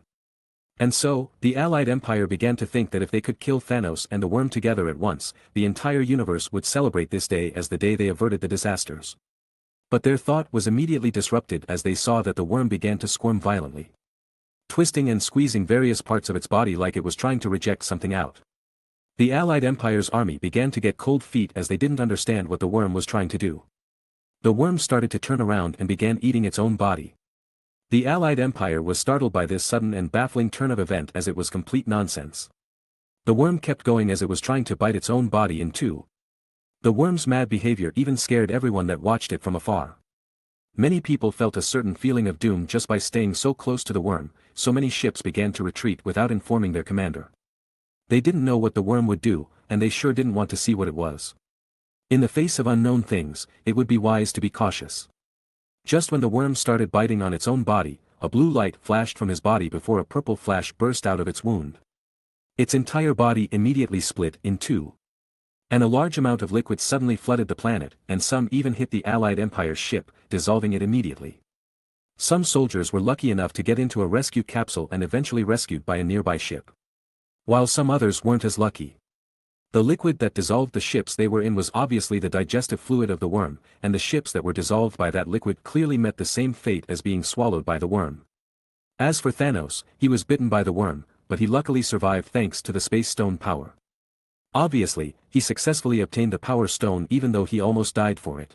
And so, the Allied Empire began to think that if they could kill Thanos and the worm together at once, the entire universe would celebrate this day as the day they averted the disasters. But their thought was immediately disrupted as they saw that the worm began to squirm violently, twisting and squeezing various parts of its body like it was trying to reject something out. The Allied Empire's army began to get cold feet as they didn't understand what the worm was trying to do. The worm started to turn around and began eating its own body. The Allied Empire was startled by this sudden and baffling turn of event as it was complete nonsense. The worm kept going as it was trying to bite its own body in two. The worm's mad behavior even scared everyone that watched it from afar. Many people felt a certain feeling of doom just by staying so close to the worm, so many ships began to retreat without informing their commander. They didn't know what the worm would do, and they sure didn't want to see what it was. In the face of unknown things, it would be wise to be cautious. Just when the worm started biting on its own body, a blue light flashed from his body before a purple flash burst out of its wound. Its entire body immediately split in two. And a large amount of liquid suddenly flooded the planet, and some even hit the Allied Empire's ship, dissolving it immediately. Some soldiers were lucky enough to get into a rescue capsule and eventually rescued by a nearby ship. While some others weren't as lucky. The liquid that dissolved the ships they were in was obviously the digestive fluid of the worm, and the ships that were dissolved by that liquid clearly met the same fate as being swallowed by the worm. As for Thanos, he was bitten by the worm, but he luckily survived thanks to the Space Stone power. Obviously, he successfully obtained the Power Stone even though he almost died for it.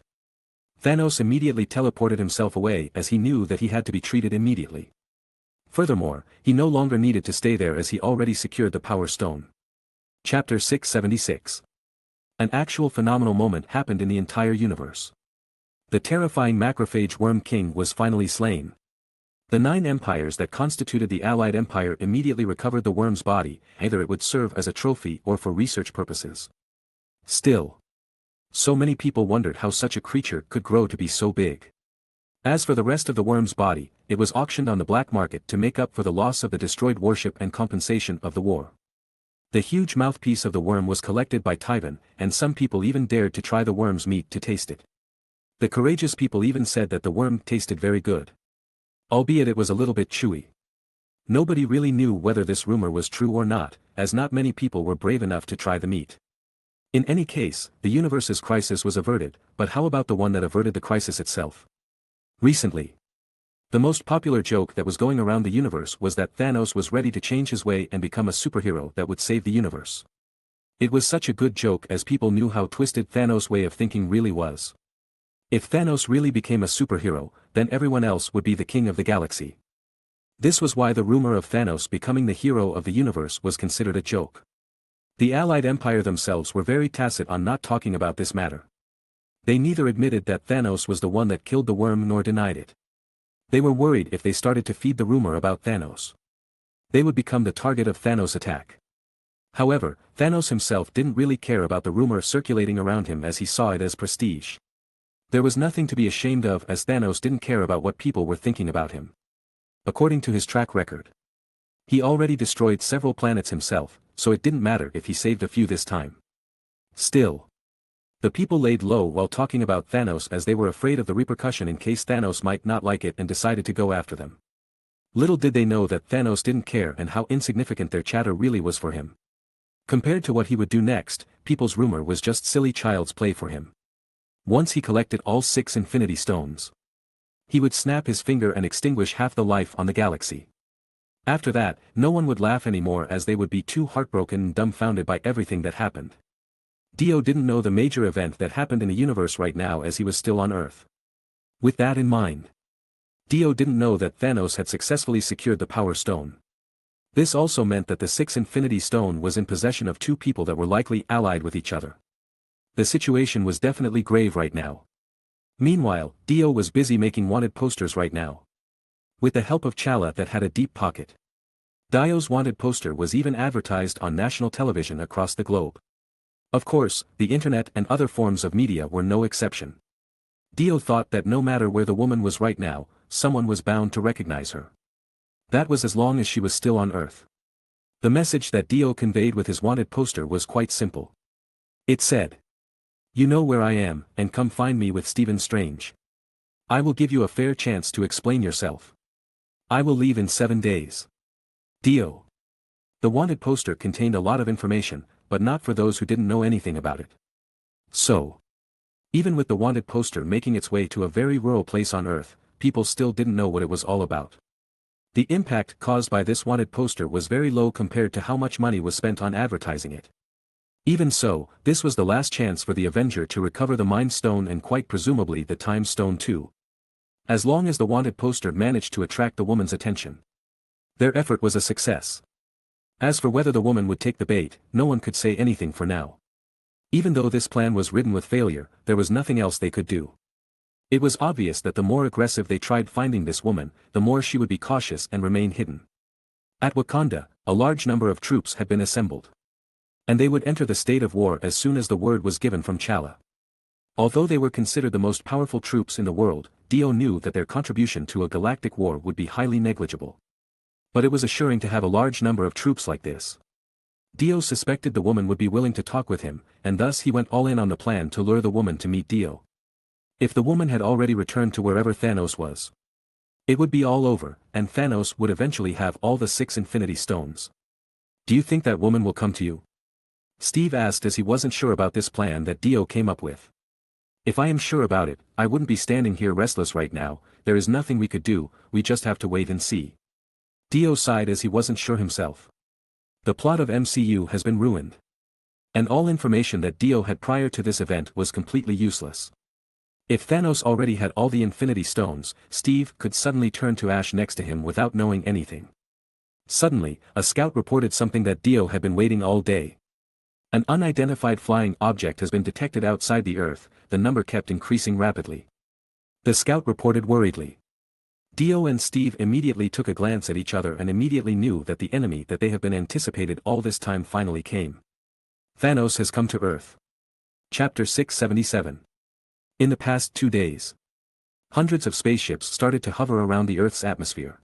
Thanos immediately teleported himself away as he knew that he had to be treated immediately. Furthermore, he no longer needed to stay there as he already secured the Power Stone. Chapter 676. An actual phenomenal moment happened in the entire universe. The terrifying macrophage Worm King was finally slain. The 9 empires that constituted the Allied Empire immediately recovered the worm's body, either it would serve as a trophy or for research purposes. Still, so many people wondered how such a creature could grow to be so big. As for the rest of the worm's body, it was auctioned on the black market to make up for the loss of the destroyed warship and compensation of the war. The huge mouthpiece of the worm was collected by Tyvan, and some people even dared to try the worm's meat to taste it. The courageous people even said that the worm tasted very good. Albeit it was a little bit chewy. Nobody really knew whether this rumor was true or not, as not many people were brave enough to try the meat. In any case, the universe's crisis was averted, but how about the one that averted the crisis itself? Recently, the most popular joke that was going around the universe was that Thanos was ready to change his way and become a superhero that would save the universe. It was such a good joke as people knew how twisted Thanos' way of thinking really was. If Thanos really became a superhero, then everyone else would be the king of the galaxy. This was why the rumor of Thanos becoming the hero of the universe was considered a joke. The Allied Empire themselves were very tacit on not talking about this matter. They neither admitted that Thanos was the one that killed the worm nor denied it. They were worried if they started to feed the rumor about Thanos, they would become the target of Thanos' attack. However, Thanos himself didn't really care about the rumor circulating around him as he saw it as prestige. There was nothing to be ashamed of as Thanos didn't care about what people were thinking about him. According to his track record, he already destroyed several planets himself, so it didn't matter if he saved a few this time. Still, the people laid low while talking about Thanos as they were afraid of the repercussion in case Thanos might not like it and decided to go after them. Little did they know that Thanos didn't care and how insignificant their chatter really was for him. Compared to what he would do next, people's rumor was just silly child's play for him. Once he collected all 6 Infinity Stones, he would snap his finger and extinguish half the life on the galaxy. After that, no one would laugh anymore as they would be too heartbroken and dumbfounded by everything that happened. Dio didn't know the major event that happened in the universe right now as he was still on Earth. With that in mind, Dio didn't know that Thanos had successfully secured the Power Stone. This also meant that the 6th Infinity Stone was in possession of 2 people that were likely allied with each other. The situation was definitely grave right now. Meanwhile, Dio was busy making wanted posters right now. With the help of Chala that had a deep pocket. Dio's wanted poster was even advertised on national television across the globe. Of course, the internet and other forms of media were no exception. Dio thought that no matter where the woman was right now, someone was bound to recognize her. That was as long as she was still on Earth. The message that Dio conveyed with his wanted poster was quite simple. It said, "You know where I am, and come find me with Stephen Strange. I will give you a fair chance to explain yourself. I will leave in 7 days. Dio." The wanted poster contained a lot of information, but not for those who didn't know anything about it. So, even with the wanted poster making its way to a very rural place on Earth, people still didn't know what it was all about. The impact caused by this wanted poster was very low compared to how much money was spent on advertising it. Even so, this was the last chance for the Avenger to recover the Mind Stone and quite presumably the Time Stone too. As long as the wanted poster managed to attract the woman's attention, their effort was a success. As for whether the woman would take the bait, no one could say anything for now. Even though this plan was ridden with failure, there was nothing else they could do. It was obvious that the more aggressive they tried finding this woman, the more she would be cautious and remain hidden. At Wakanda, a large number of troops had been assembled. And they would enter the state of war as soon as the word was given from Chala. Although they were considered the most powerful troops in the world, Dio knew that their contribution to a galactic war would be highly negligible. But it was assuring to have a large number of troops like this. Dio suspected the woman would be willing to talk with him, and thus he went all in on the plan to lure the woman to meet Dio. If the woman had already returned to wherever Thanos was, it would be all over, and Thanos would eventually have all the 6 Infinity Stones. "Do you think that woman will come to you?" Steve asked, as he wasn't sure about this plan that Dio came up with. "If I am sure about it, I wouldn't be standing here restless right now. There is nothing we could do, we just have to wait and see." Dio sighed as he wasn't sure himself. The plot of MCU has been ruined. And all information that Dio had prior to this event was completely useless. If Thanos already had all the Infinity Stones, Steve could suddenly turn to ash next to him without knowing anything. Suddenly, a scout reported something that Dio had been waiting all day. An unidentified flying object has been detected outside the Earth, the number kept increasing rapidly. The scout reported worriedly. Dio and Steve immediately took a glance at each other and immediately knew that the enemy that they have been anticipated all this time finally came. Thanos has come to Earth. Chapter 677. In the past 2 days, hundreds of spaceships started to hover around the Earth's atmosphere.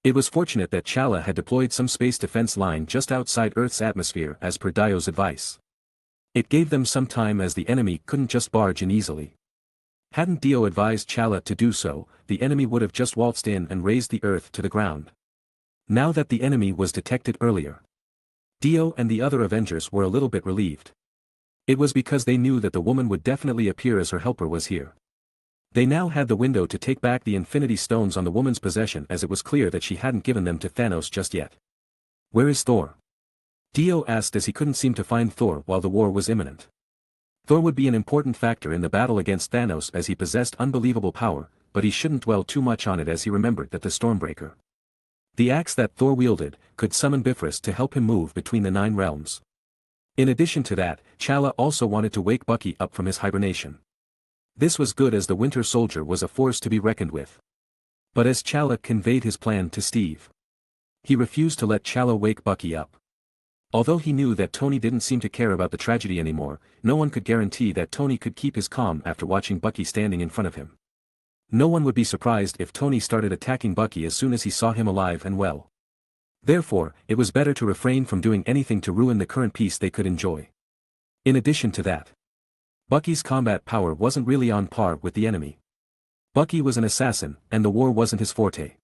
It was fortunate that T'Challa had deployed some space defense line just outside Earth's atmosphere as per Dio's advice. It gave them some time as the enemy couldn't just barge in easily. Hadn't Dio advised T'Challa to do so, the enemy would have just waltzed in and razed the Earth to the ground. Now that the enemy was detected earlier, Dio and the other Avengers were a little bit relieved. It was because they knew that the woman would definitely appear as her helper was here. They now had the window to take back the Infinity Stones on the woman's possession, as it was clear that she hadn't given them to Thanos just yet. "Where is Thor?" Dio asked, as he couldn't seem to find Thor while the war was imminent. Thor would be an important factor in the battle against Thanos as he possessed unbelievable power, but he shouldn't dwell too much on it as he remembered that the Stormbreaker, the axe that Thor wielded, could summon Bifrost to help him move between the 9 realms. In addition to that, T'Challa also wanted to wake Bucky up from his hibernation. This was good as the Winter Soldier was a force to be reckoned with. But as T'Challa conveyed his plan to Steve, he refused to let T'Challa wake Bucky up. Although he knew that Tony didn't seem to care about the tragedy anymore, no one could guarantee that Tony could keep his calm after watching Bucky standing in front of him. No one would be surprised if Tony started attacking Bucky as soon as he saw him alive and well. Therefore, it was better to refrain from doing anything to ruin the current peace they could enjoy. In addition to that, Bucky's combat power wasn't really on par with the enemy. Bucky was an assassin, and the war wasn't his forte.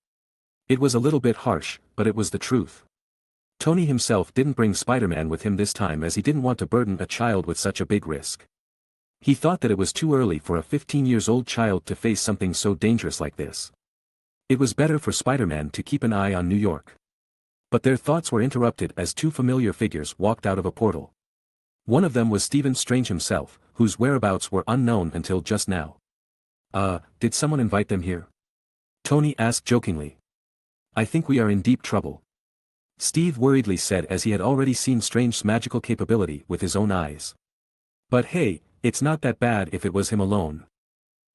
It was a little bit harsh, but it was the truth. Tony himself didn't bring Spider-Man with him this time as he didn't want to burden a child with such a big risk. He thought that it was too early for a 15-year-old child to face something so dangerous like this. It was better for Spider-Man to keep an eye on New York. But their thoughts were interrupted as 2 familiar figures walked out of a portal. One of them was Stephen Strange himself, whose whereabouts were unknown until just now. Did someone invite them here?" Tony asked jokingly. "I think we are in deep trouble," Steve worriedly said, as he had already seen Strange's magical capability with his own eyes. "But hey, it's not that bad if it was him alone,"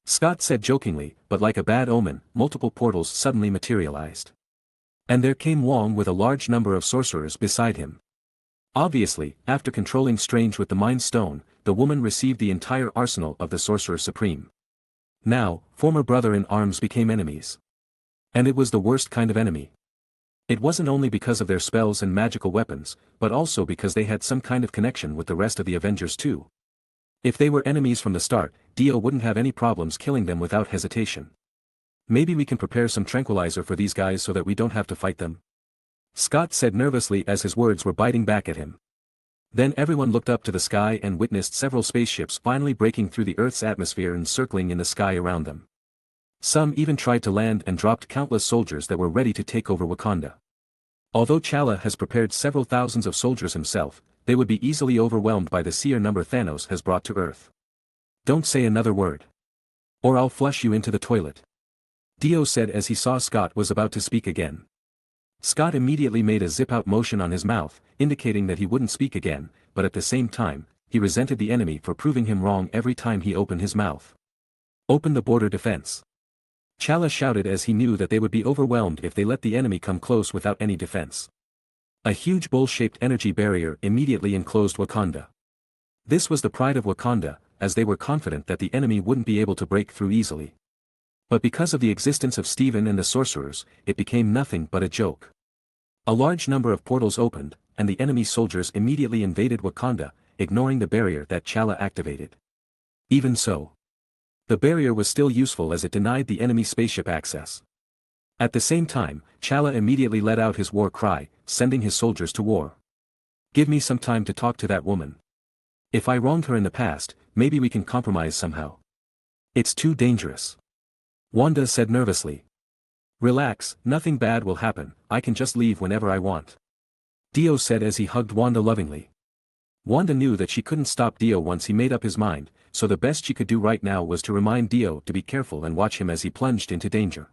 Scott said jokingly, but like a bad omen, multiple portals suddenly materialized. And there came Wong with a large number of sorcerers beside him. Obviously, after controlling Strange with the Mind Stone, the woman received the entire arsenal of the Sorcerer Supreme. Now, former brother-in-arms became enemies. And it was the worst kind of enemy. It wasn't only because of their spells and magical weapons, but also because they had some kind of connection with the rest of the Avengers too. If they were enemies from the start, Dio wouldn't have any problems killing them without hesitation. "Maybe we can prepare some tranquilizer for these guys so that we don't have to fight them," Scott said nervously as his words were biting back at him. Then everyone looked up to the sky and witnessed several spaceships finally breaking through the Earth's atmosphere and circling in the sky around them. Some even tried to land and dropped countless soldiers that were ready to take over Wakanda. Although T'Challa has prepared several thousands of soldiers himself, they would be easily overwhelmed by the sheer number Thanos has brought to Earth. "Don't say another word, or I'll flush you into the toilet," Dio said as he saw Scott was about to speak again. Scott immediately made a zip-out motion on his mouth, indicating that he wouldn't speak again, but at the same time, he resented the enemy for proving him wrong every time he opened his mouth. "Open the border defense," T'Challa shouted as he knew that they would be overwhelmed if they let the enemy come close without any defense. A huge bowl-shaped energy barrier immediately enclosed Wakanda. This was the pride of Wakanda, as they were confident that the enemy wouldn't be able to break through easily. But because of the existence of Stephen and the sorcerers, it became nothing but a joke. A large number of portals opened, and the enemy soldiers immediately invaded Wakanda, ignoring the barrier that T'Challa activated. Even so, the barrier was still useful as it denied the enemy spaceship access. At the same time, T'Challa immediately let out his war cry, sending his soldiers to war. "Give me some time to talk to that woman. If I wronged her in the past, maybe we can compromise somehow. It's too dangerous." Wanda said nervously. "Relax, nothing bad will happen, I can just leave whenever I want." Dio said as he hugged Wanda lovingly. Wanda knew that she couldn't stop Dio once he made up his mind, so the best she could do right now was to remind Dio to be careful and watch him as he plunged into danger.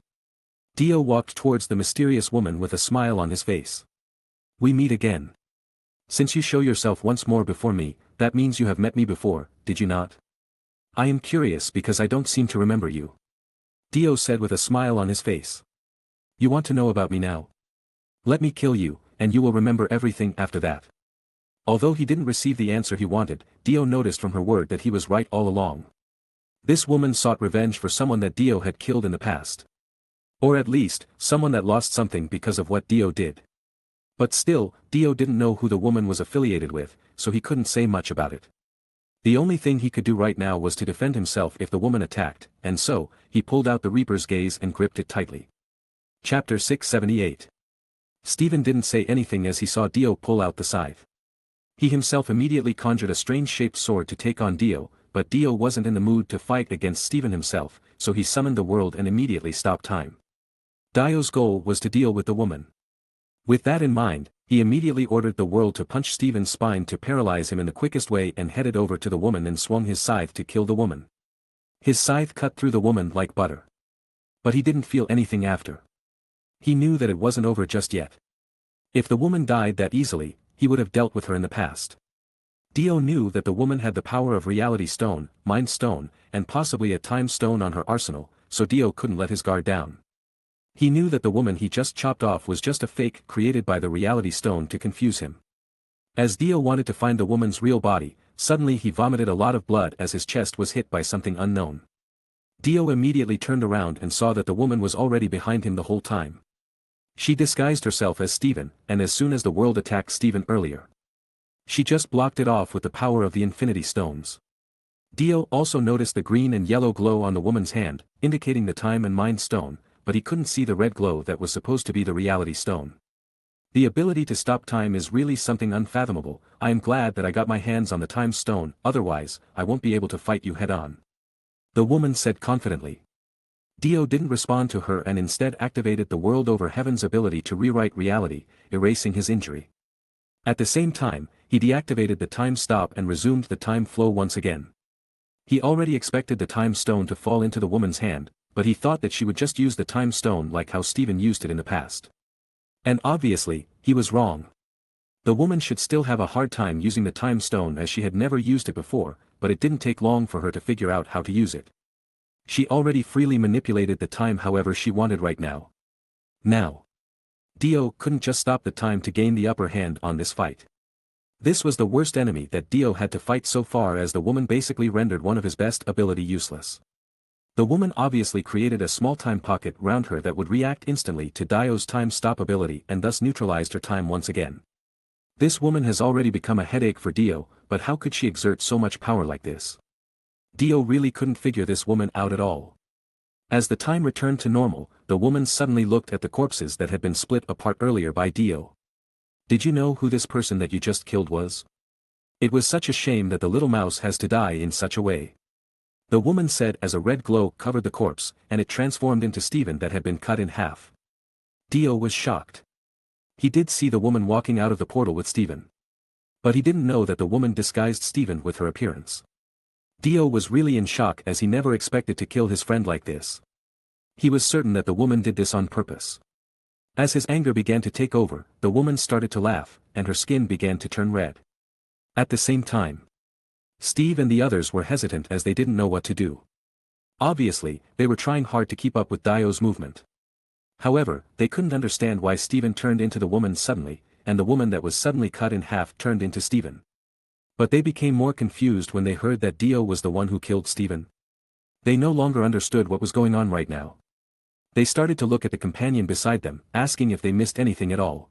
Dio walked towards the mysterious woman with a smile on his face. "We meet again. Since you show yourself once more before me, that means you have met me before, did you not? I am curious because I don't seem to remember you." Dio said with a smile on his face. "You want to know about me now? Let me kill you, and you will remember everything after that." Although he didn't receive the answer he wanted, Dio noticed from her word that he was right all along. This woman sought revenge for someone that Dio had killed in the past. Or at least, someone that lost something because of what Dio did. But still, Dio didn't know who the woman was affiliated with, so he couldn't say much about it. The only thing he could do right now was to defend himself if the woman attacked, and so, he pulled out the Reaper's gaze and gripped it tightly. Chapter 678. Stephen didn't say anything as he saw Dio pull out the scythe. He himself immediately conjured a strange-shaped sword to take on Dio, but Dio wasn't in the mood to fight against Stephen himself, so he summoned the world and immediately stopped time. Dio's goal was to deal with the woman. With that in mind, he immediately ordered the world to punch Stephen's spine to paralyze him in the quickest way and headed over to the woman and swung his scythe to kill the woman. His scythe cut through the woman like butter. But he didn't feel anything after. He knew that it wasn't over just yet. If the woman died that easily, he would have dealt with her in the past. Dio knew that the woman had the power of Reality Stone, Mind Stone, and possibly a Time Stone on her arsenal, so Dio couldn't let his guard down. He knew that the woman he just chopped off was just a fake created by the Reality Stone to confuse him. As Dio wanted to find the woman's real body, suddenly he vomited a lot of blood as his chest was hit by something unknown. Dio immediately turned around and saw that the woman was already behind him the whole time. She disguised herself as Stephen, and as soon as the world attacked Stephen earlier, she just blocked it off with the power of the Infinity Stones. Dio also noticed the green and yellow glow on the woman's hand, indicating the Time and Mind Stone, but he couldn't see the red glow that was supposed to be the Reality Stone. The ability to stop time is really something unfathomable. I am glad that I got my hands on the Time Stone, otherwise, I won't be able to fight you head-on. The woman said confidently. Dio didn't respond to her and instead activated the World Over Heaven's ability to rewrite reality, erasing his injury. At the same time, he deactivated the time stop and resumed the time flow once again. He already expected the Time Stone to fall into the woman's hand, but he thought that she would just use the Time Stone like how Stephen used it in the past. And obviously, he was wrong. The woman should still have a hard time using the Time Stone as she had never used it before, but it didn't take long for her to figure out how to use it. She already freely manipulated the time however she wanted right now. Now, Dio couldn't just stop the time to gain the upper hand on this fight. This was the worst enemy that Dio had to fight so far, as the woman basically rendered one of his best ability useless. The woman obviously created a small time pocket round her that would react instantly to Dio's time stop ability and thus neutralized her time once again. This woman has already become a headache for Dio, but how could she exert so much power like this? Dio really couldn't figure this woman out at all. As the time returned to normal, the woman suddenly looked at the corpses that had been split apart earlier by Dio. "Did you know who this person that you just killed was? It was such a shame that the little mouse has to die in such a way," the woman said as a red glow covered the corpse, and it transformed into Stephen that had been cut in half. Dio was shocked. He did see the woman walking out of the portal with Stephen. But he didn't know that the woman disguised Stephen with her appearance. Dio was really in shock as he never expected to kill his friend like this. He was certain that the woman did this on purpose. As his anger began to take over, the woman started to laugh, and her skin began to turn red. At the same time, Steve and the others were hesitant as they didn't know what to do. Obviously, they were trying hard to keep up with Dio's movement. However, they couldn't understand why Stephen turned into the woman suddenly, and the woman that was suddenly cut in half turned into Stephen. But they became more confused when they heard that Dio was the one who killed Steven. They no longer understood what was going on right now. They started to look at the companion beside them, asking if they missed anything at all.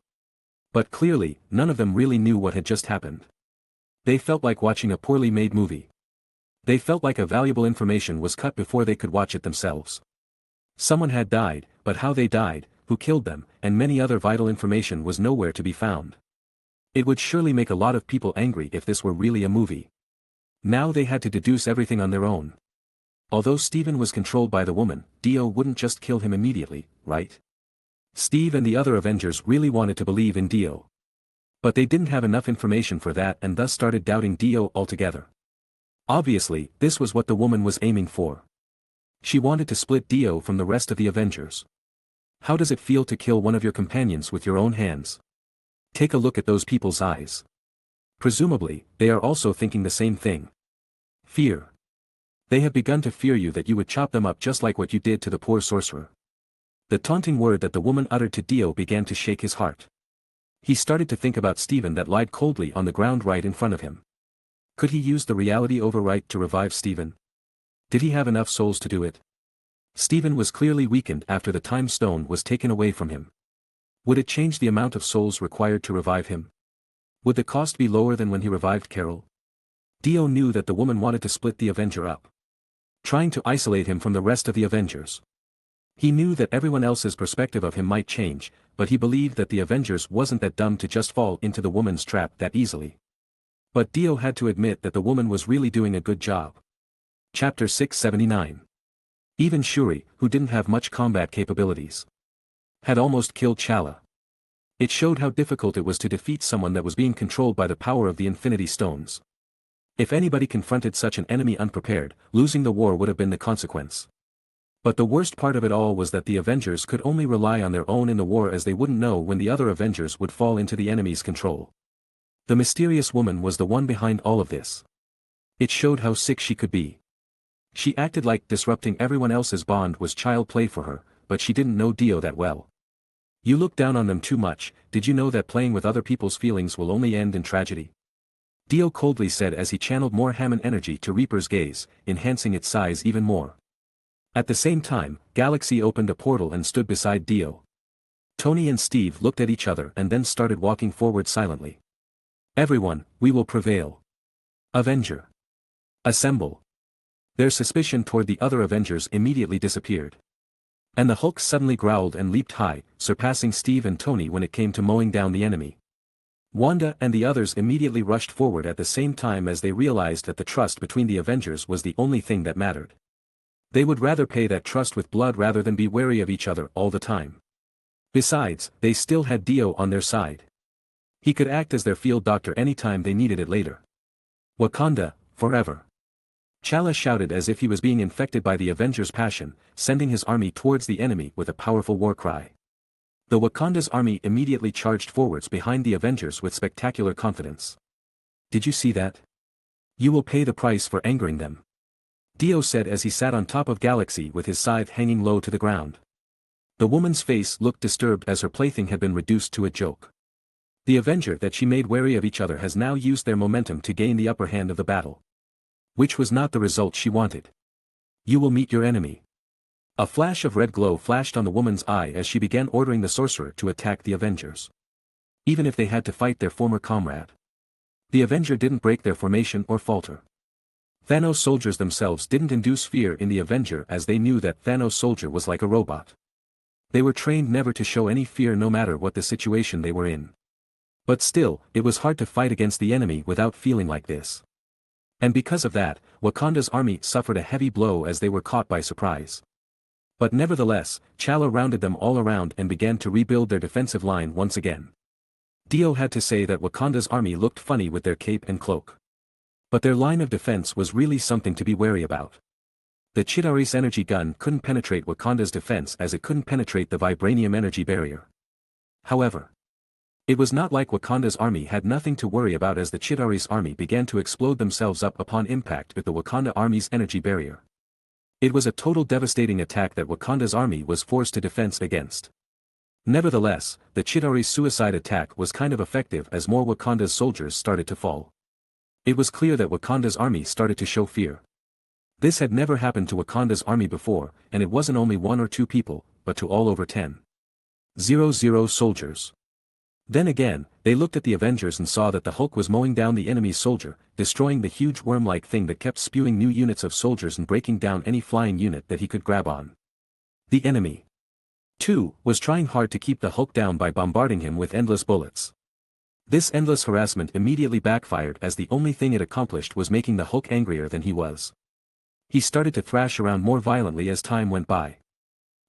But clearly, none of them really knew what had just happened. They felt like watching a poorly made movie. They felt like a valuable information was cut before they could watch it themselves. Someone had died, but how they died, who killed them, and many other vital information was nowhere to be found. It would surely make a lot of people angry if this were really a movie. Now they had to deduce everything on their own. Although Steven was controlled by the woman, Dio wouldn't just kill him immediately, right? Steve and the other Avengers really wanted to believe in Dio. But they didn't have enough information for that and thus started doubting Dio altogether. Obviously, this was what the woman was aiming for. She wanted to split Dio from the rest of the Avengers. How does it feel to kill one of your companions with your own hands? Take a look at those people's eyes. Presumably, they are also thinking the same thing. Fear. They have begun to fear you that you would chop them up just like what you did to the poor sorcerer. The taunting word that the woman uttered to Dio began to shake his heart. He started to think about Steven that lied coldly on the ground right in front of him. Could he use the reality override to revive Steven? Did he have enough souls to do it? Steven was clearly weakened after the time stone was taken away from him. Would it change the amount of souls required to revive him? Would the cost be lower than when he revived Carol? Dio knew that the woman wanted to split the Avenger up, trying to isolate him from the rest of the Avengers. He knew that everyone else's perspective of him might change, but he believed that the Avengers wasn't that dumb to just fall into the woman's trap that easily. But Dio had to admit that the woman was really doing a good job. Chapter 679. Even Shuri, who didn't have much combat capabilities, had almost killed Chala. It showed how difficult it was to defeat someone that was being controlled by the power of the Infinity Stones. If anybody confronted such an enemy unprepared, losing the war would have been the consequence. But the worst part of it all was that the Avengers could only rely on their own in the war, as they wouldn't know when the other Avengers would fall into the enemy's control. The mysterious woman was the one behind all of this. It showed how sick she could be. She acted like disrupting everyone else's bond was child play for her, but she didn't know Dio that well. You look down on them too much. Did you know that playing with other people's feelings will only end in tragedy? Dio coldly said as he channeled more Hammond energy to Reaper's gaze, enhancing its size even more. At the same time, Galaxy opened a portal and stood beside Dio. Tony and Steve looked at each other and then started walking forward silently. Everyone, we will prevail. Avenger. Assemble. Their suspicion toward the other Avengers immediately disappeared. And the Hulk suddenly growled and leaped high, surpassing Steve and Tony when it came to mowing down the enemy. Wanda and the others immediately rushed forward at the same time as they realized that the trust between the Avengers was the only thing that mattered. They would rather pay that trust with blood rather than be wary of each other all the time. Besides, they still had Dio on their side. He could act as their field doctor anytime they needed it later. Wakanda, forever. Chala shouted as if he was being infected by the Avengers' passion, sending his army towards the enemy with a powerful war cry. The Wakanda's army immediately charged forwards behind the Avengers with spectacular confidence. Did you see that? You will pay the price for angering them, Dio said as he sat on top of Galaxy with his scythe hanging low to the ground. The woman's face looked disturbed as her plaything had been reduced to a joke. The Avenger that she made wary of each other has now used their momentum to gain the upper hand of the battle. Which was not the result she wanted. You will meet your enemy. A flash of red glow flashed on the woman's eye as she began ordering the sorcerer to attack the Avengers. Even if they had to fight their former comrade. The Avenger didn't break their formation or falter. Thanos soldiers themselves didn't induce fear in the Avenger, as they knew that Thanos soldier was like a robot. They were trained never to show any fear no matter what the situation they were in. But still, it was hard to fight against the enemy without feeling like this. And because of that, Wakanda's army suffered a heavy blow as they were caught by surprise. But nevertheless, Chala rounded them all around and began to rebuild their defensive line once again. Dio had to say that Wakanda's army looked funny with their cape and cloak. But their line of defense was really something to be wary about. The Chitauri's energy gun couldn't penetrate Wakanda's defense as it couldn't penetrate the vibranium energy barrier. However, it was not like Wakanda's army had nothing to worry about, as the Chitauri's army began to explode themselves up upon impact with the Wakanda army's energy barrier. It was a total devastating attack that Wakanda's army was forced to defend against. Nevertheless, the Chitauri's suicide attack was kind of effective as more Wakanda's soldiers started to fall. It was clear that Wakanda's army started to show fear. This had never happened to Wakanda's army before, and it wasn't only 1 or 2 people, but to all over 10,000 soldiers. Then again, they looked at the Avengers and saw that the Hulk was mowing down the enemy's soldier, destroying the huge worm-like thing that kept spewing new units of soldiers and breaking down any flying unit that he could grab on. The enemy, too, was trying hard to keep the Hulk down by bombarding him with endless bullets. This endless harassment immediately backfired, as the only thing it accomplished was making the Hulk angrier than he was. He started to thrash around more violently as time went by.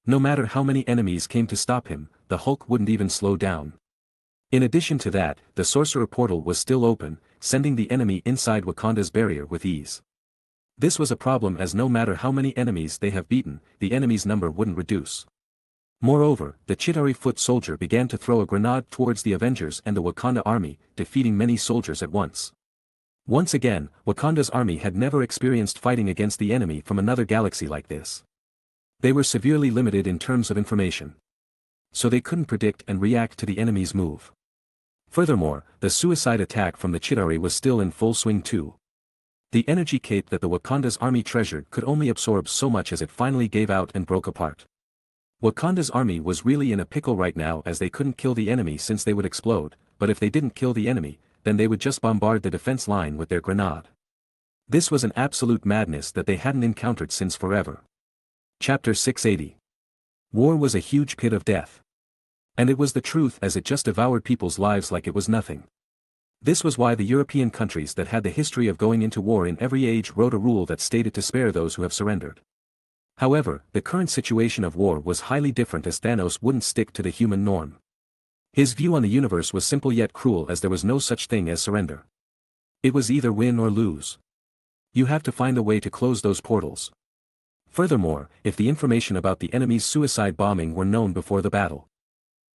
No matter how many enemies came to stop him, the Hulk wouldn't even slow down. In addition to that, the sorcerer portal was still open, sending the enemy inside Wakanda's barrier with ease. This was a problem, as no matter how many enemies they have beaten, the enemy's number wouldn't reduce. Moreover, the Chitauri foot soldier began to throw a grenade towards the Avengers and the Wakanda army, defeating many soldiers at once. Once again, Wakanda's army had never experienced fighting against the enemy from another galaxy like this. They were severely limited in terms of information, so they couldn't predict and react to the enemy's move. Furthermore, the suicide attack from the Chitauri was still in full swing too. The energy cape that the Wakanda's army treasured could only absorb so much as it finally gave out and broke apart. Wakanda's army was really in a pickle right now, as they couldn't kill the enemy since they would explode, but if they didn't kill the enemy, then they would just bombard the defense line with their grenade. This was an absolute madness that they hadn't encountered since forever. Chapter 680. War was a huge pit of death. And it was the truth, as it just devoured people's lives like it was nothing. This was why the European countries that had the history of going into war in every age wrote a rule that stated to spare those who have surrendered. However, the current situation of war was highly different, as Thanos wouldn't stick to the human norm. His view on the universe was simple yet cruel, as there was no such thing as surrender. It was either win or lose. You have to find a way to close those portals. Furthermore, if the information about the enemy's suicide bombing were known before the battle,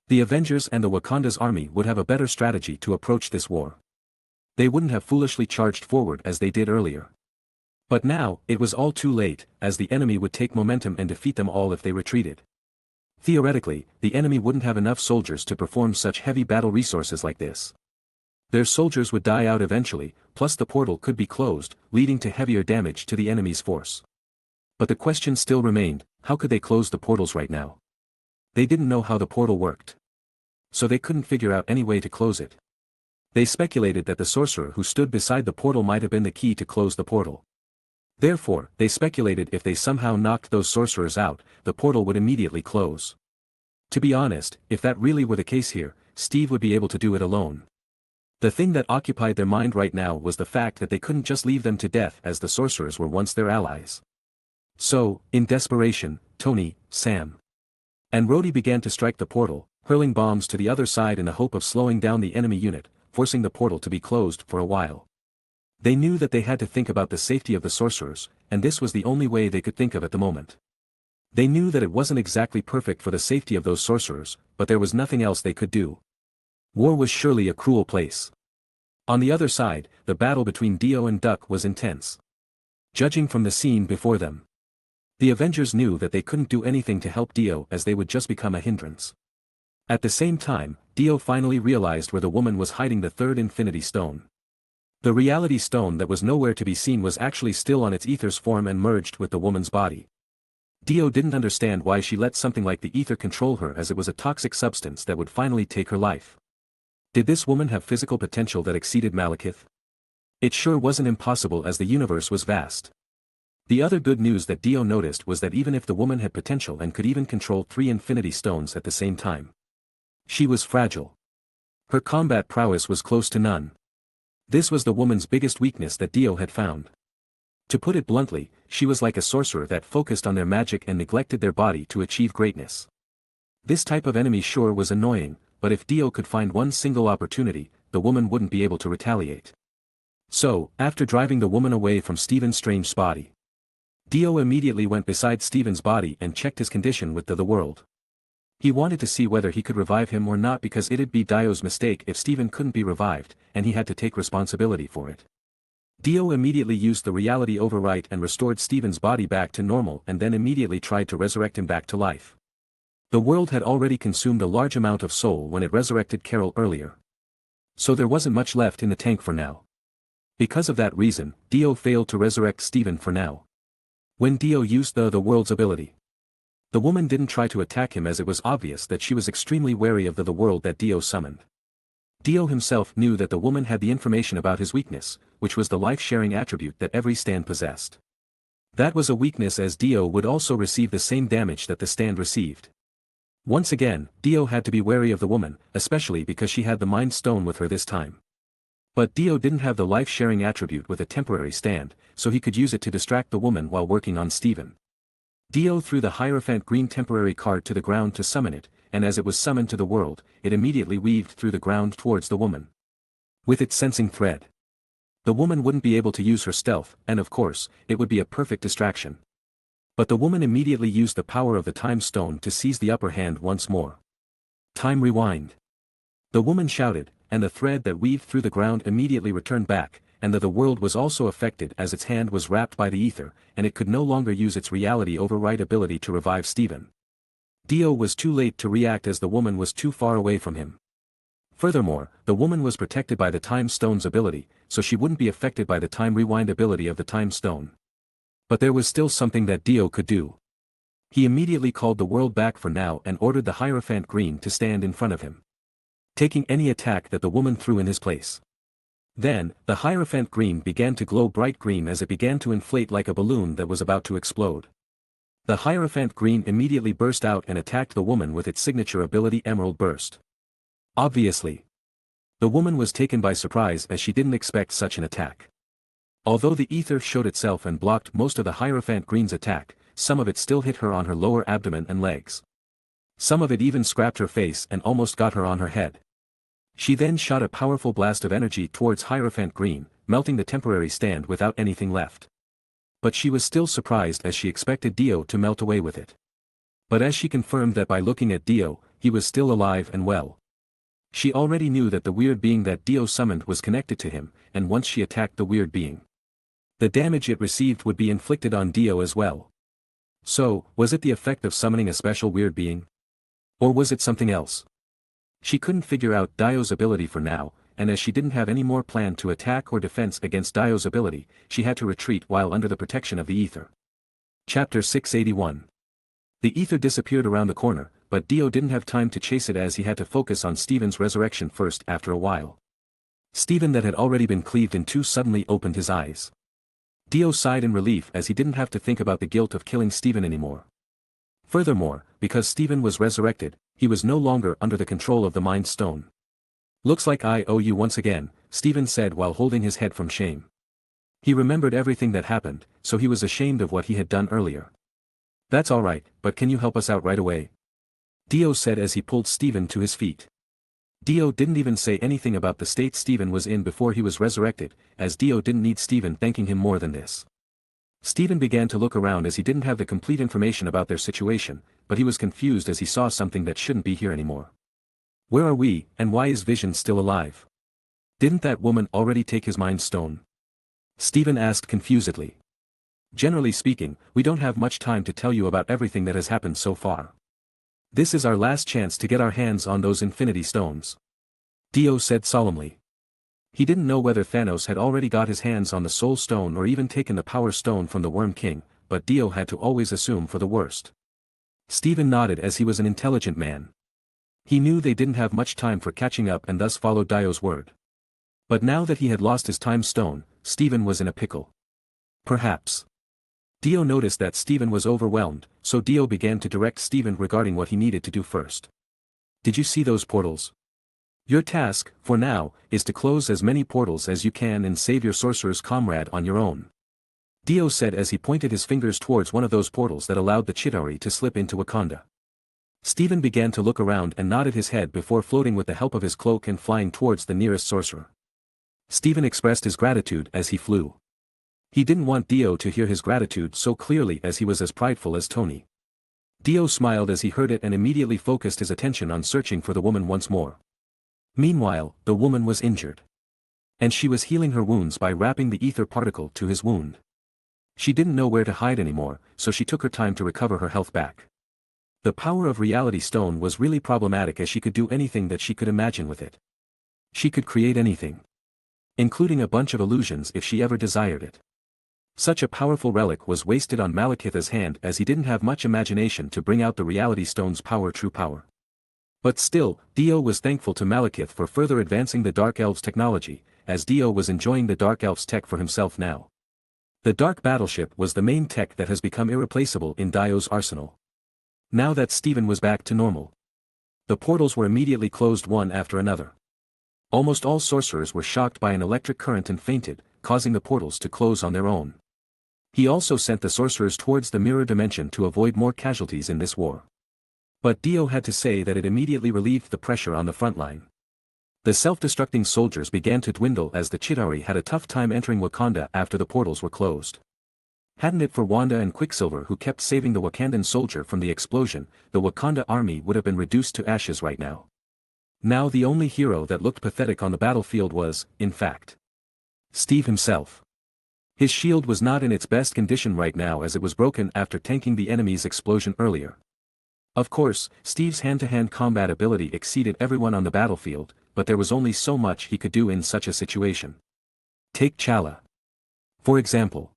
the Avengers and the Wakanda's army would have a better strategy to approach this war. They wouldn't have foolishly charged forward as they did earlier. But now, it was all too late, as the enemy would take momentum and defeat them all if they retreated. Theoretically, the enemy wouldn't have enough soldiers to perform such heavy battle resources like this. Their soldiers would die out eventually, plus the portal could be closed, leading to heavier damage to the enemy's force. But the question still remained, how could they close the portals right now? They didn't know how the portal worked, so they couldn't figure out any way to close it. They speculated that the sorcerer who stood beside the portal might have been the key to close the portal. Therefore, they speculated if they somehow knocked those sorcerers out, the portal would immediately close. To be honest, if that really were the case here, Steve would be able to do it alone. The thing that occupied their mind right now was the fact that they couldn't just leave them to death, as the sorcerers were once their allies. So, in desperation, Tony, Sam, and Rhodey began to strike the portal, hurling bombs to the other side in the hope of slowing down the enemy unit, forcing the portal to be closed for a while. They knew that they had to think about the safety of the sorcerers, and this was the only way they could think of at the moment. They knew that it wasn't exactly perfect for the safety of those sorcerers, but there was nothing else they could do. War was surely a cruel place. On the other side, the battle between Dio and Duck was intense. Judging from the scene before them, the Avengers knew that they couldn't do anything to help Dio, as they would just become a hindrance. At the same time, Dio finally realized where the woman was hiding the third Infinity Stone. The Reality Stone that was nowhere to be seen was actually still on its ether's form and merged with the woman's body. Dio didn't understand why she let something like the ether control her, as it was a toxic substance that would finally take her life. Did this woman have physical potential that exceeded Malekith? It sure wasn't impossible, as the universe was vast. The other good news that Dio noticed was that even if the woman had potential and could even control 3 Infinity Stones at the same time, she was fragile. Her combat prowess was close to none. This was the woman's biggest weakness that Dio had found. To put it bluntly, she was like a sorcerer that focused on their magic and neglected their body to achieve greatness. This type of enemy sure was annoying, but if Dio could find one single opportunity, the woman wouldn't be able to retaliate. So, after driving the woman away from Stephen Strange's body, Dio immediately went beside Stephen's body and checked his condition with the world. He wanted to see whether he could revive him or not, because it'd be Dio's mistake if Stephen couldn't be revived, and he had to take responsibility for it. Dio immediately used the reality overwrite and restored Stephen's body back to normal, and then immediately tried to resurrect him back to life. The world had already consumed a large amount of soul when it resurrected Carol earlier, so there wasn't much left in the tank for now. Because of that reason, Dio failed to resurrect Steven for now. When Dio used the world's ability, the woman didn't try to attack him, as it was obvious that she was extremely wary of the world that Dio summoned. Dio himself knew that the woman had the information about his weakness, which was the life-sharing attribute that every stand possessed. That was a weakness, as Dio would also receive the same damage that the stand received. Once again, Dio had to be wary of the woman, especially because she had the Mind Stone with her this time. But Dio didn't have the life-sharing attribute with a temporary stand, so he could use it to distract the woman while working on Steven. Dio threw the Hierophant green temporary card to the ground to summon it, and as it was summoned to the world, it immediately weaved through the ground towards the woman. With its sensing thread, the woman wouldn't be able to use her stealth, and of course, it would be a perfect distraction. But the woman immediately used the power of the Time Stone to seize the upper hand once more. Time rewind. The woman shouted, and the thread that weaved through the ground immediately returned back, and the world was also affected as its hand was wrapped by the ether, and it could no longer use its reality override ability to revive Steven. Dio was too late to react, as the woman was too far away from him. Furthermore, the woman was protected by the Time Stone's ability, so she wouldn't be affected by the Time Rewind ability of the Time Stone. But there was still something that Dio could do. He immediately called the world back for now and ordered the Hierophant Green to stand in front of him, taking any attack that the woman threw in his place. Then, the Hierophant Green began to glow bright green as it began to inflate like a balloon that was about to explode. The Hierophant Green immediately burst out and attacked the woman with its signature ability Emerald Burst. Obviously, the woman was taken by surprise, as she didn't expect such an attack. Although the ether showed itself and blocked most of the Hierophant Green's attack, some of it still hit her on her lower abdomen and legs. Some of it even scrapped her face and almost got her on her head. She then shot a powerful blast of energy towards Hierophant Green, melting the temporary stand without anything left. But she was still surprised, as she expected Dio to melt away with it. But as she confirmed that by looking at Dio, he was still alive and well. She already knew that the weird being that Dio summoned was connected to him, and once she attacked the weird being, the damage it received would be inflicted on Dio as well. So, was it the effect of summoning a special weird being? Or was it something else? She couldn't figure out Dio's ability for now, and as she didn't have any more plan to attack or defense against Dio's ability, she had to retreat while under the protection of the ether. Chapter 681. The ether disappeared around the corner, but Dio didn't have time to chase it, as he had to focus on Steven's resurrection first. After a while, Steven, that had already been cleaved in two, suddenly opened his eyes. Dio sighed in relief, as he didn't have to think about the guilt of killing Steven anymore. Furthermore, because Steven was resurrected, he was no longer under the control of the Mind Stone. "Looks like I owe you once again," Steven said while holding his head from shame. He remembered everything that happened, so he was ashamed of what he had done earlier. "That's alright, but can you help us out right away?" Dio said as he pulled Steven to his feet. Dio didn't even say anything about the state Steven was in before he was resurrected, as Dio didn't need Steven thanking him more than this. Steven began to look around, as he didn't have the complete information about their situation, but he was confused as he saw something that shouldn't be here anymore. "Where are we, and why is Vision still alive? Didn't that woman already take his Mind Stone?" Steven asked confusedly. "Generally speaking, we don't have much time to tell you about everything that has happened so far. This is our last chance to get our hands on those Infinity Stones," Dio said solemnly. He didn't know whether Thanos had already got his hands on the Soul Stone or even taken the Power Stone from the Worm King, but Dio had to always assume for the worst. Steven nodded, as he was an intelligent man. He knew they didn't have much time for catching up, and thus followed Dio's word. But now that he had lost his Time Stone, Steven was in a pickle. Perhaps. Dio noticed that Steven was overwhelmed, so Dio began to direct Steven regarding what he needed to do first. "Did you see those portals? Your task, for now, is to close as many portals as you can and save your sorcerer's comrade on your own," Dio said as he pointed his fingers towards one of those portals that allowed the Chitauri to slip into Wakanda. Steven began to look around and nodded his head before floating with the help of his cloak and flying towards the nearest sorcerer. Steven expressed his gratitude as he flew. He didn't want Dio to hear his gratitude so clearly, as he was as prideful as Tony. Dio smiled as he heard it and immediately focused his attention on searching for the woman once more. Meanwhile, the woman was injured, and she was healing her wounds by wrapping the ether particle to his wound. She didn't know where to hide anymore, so she took her time to recover her health back. The power of Reality Stone was really problematic, as she could do anything that she could imagine with it. She could create anything. including a bunch of illusions if she ever desired it. Such a powerful relic was wasted on Malekith's hand as he didn't have much imagination to bring out the Reality Stone's true power. But still, Dio was thankful to Malekith for further advancing the Dark Elves' technology, as Dio was enjoying the Dark Elves' tech for himself now. The Dark Battleship was the main tech that has become irreplaceable in Dio's arsenal. Now that Steven was back to normal, the portals were immediately closed one after another. Almost all sorcerers were shocked by an electric current and fainted, causing the portals to close on their own. He also sent the sorcerers towards the mirror dimension to avoid more casualties in this war. But Dio had to say that it immediately relieved the pressure on the front line. The self-destructing soldiers began to dwindle as the Chitauri had a tough time entering Wakanda after the portals were closed. Hadn't it for Wanda and Quicksilver who kept saving the Wakandan soldier from the explosion, the Wakanda army would have been reduced to ashes right now. Now the only hero that looked pathetic on the battlefield was, in fact, Steve himself. His shield was not in its best condition right now as it was broken after tanking the enemy's explosion earlier. Of course, Steve's hand-to-hand combat ability exceeded everyone on the battlefield, but there was only so much he could do in such a situation. Take T'Challa, for example.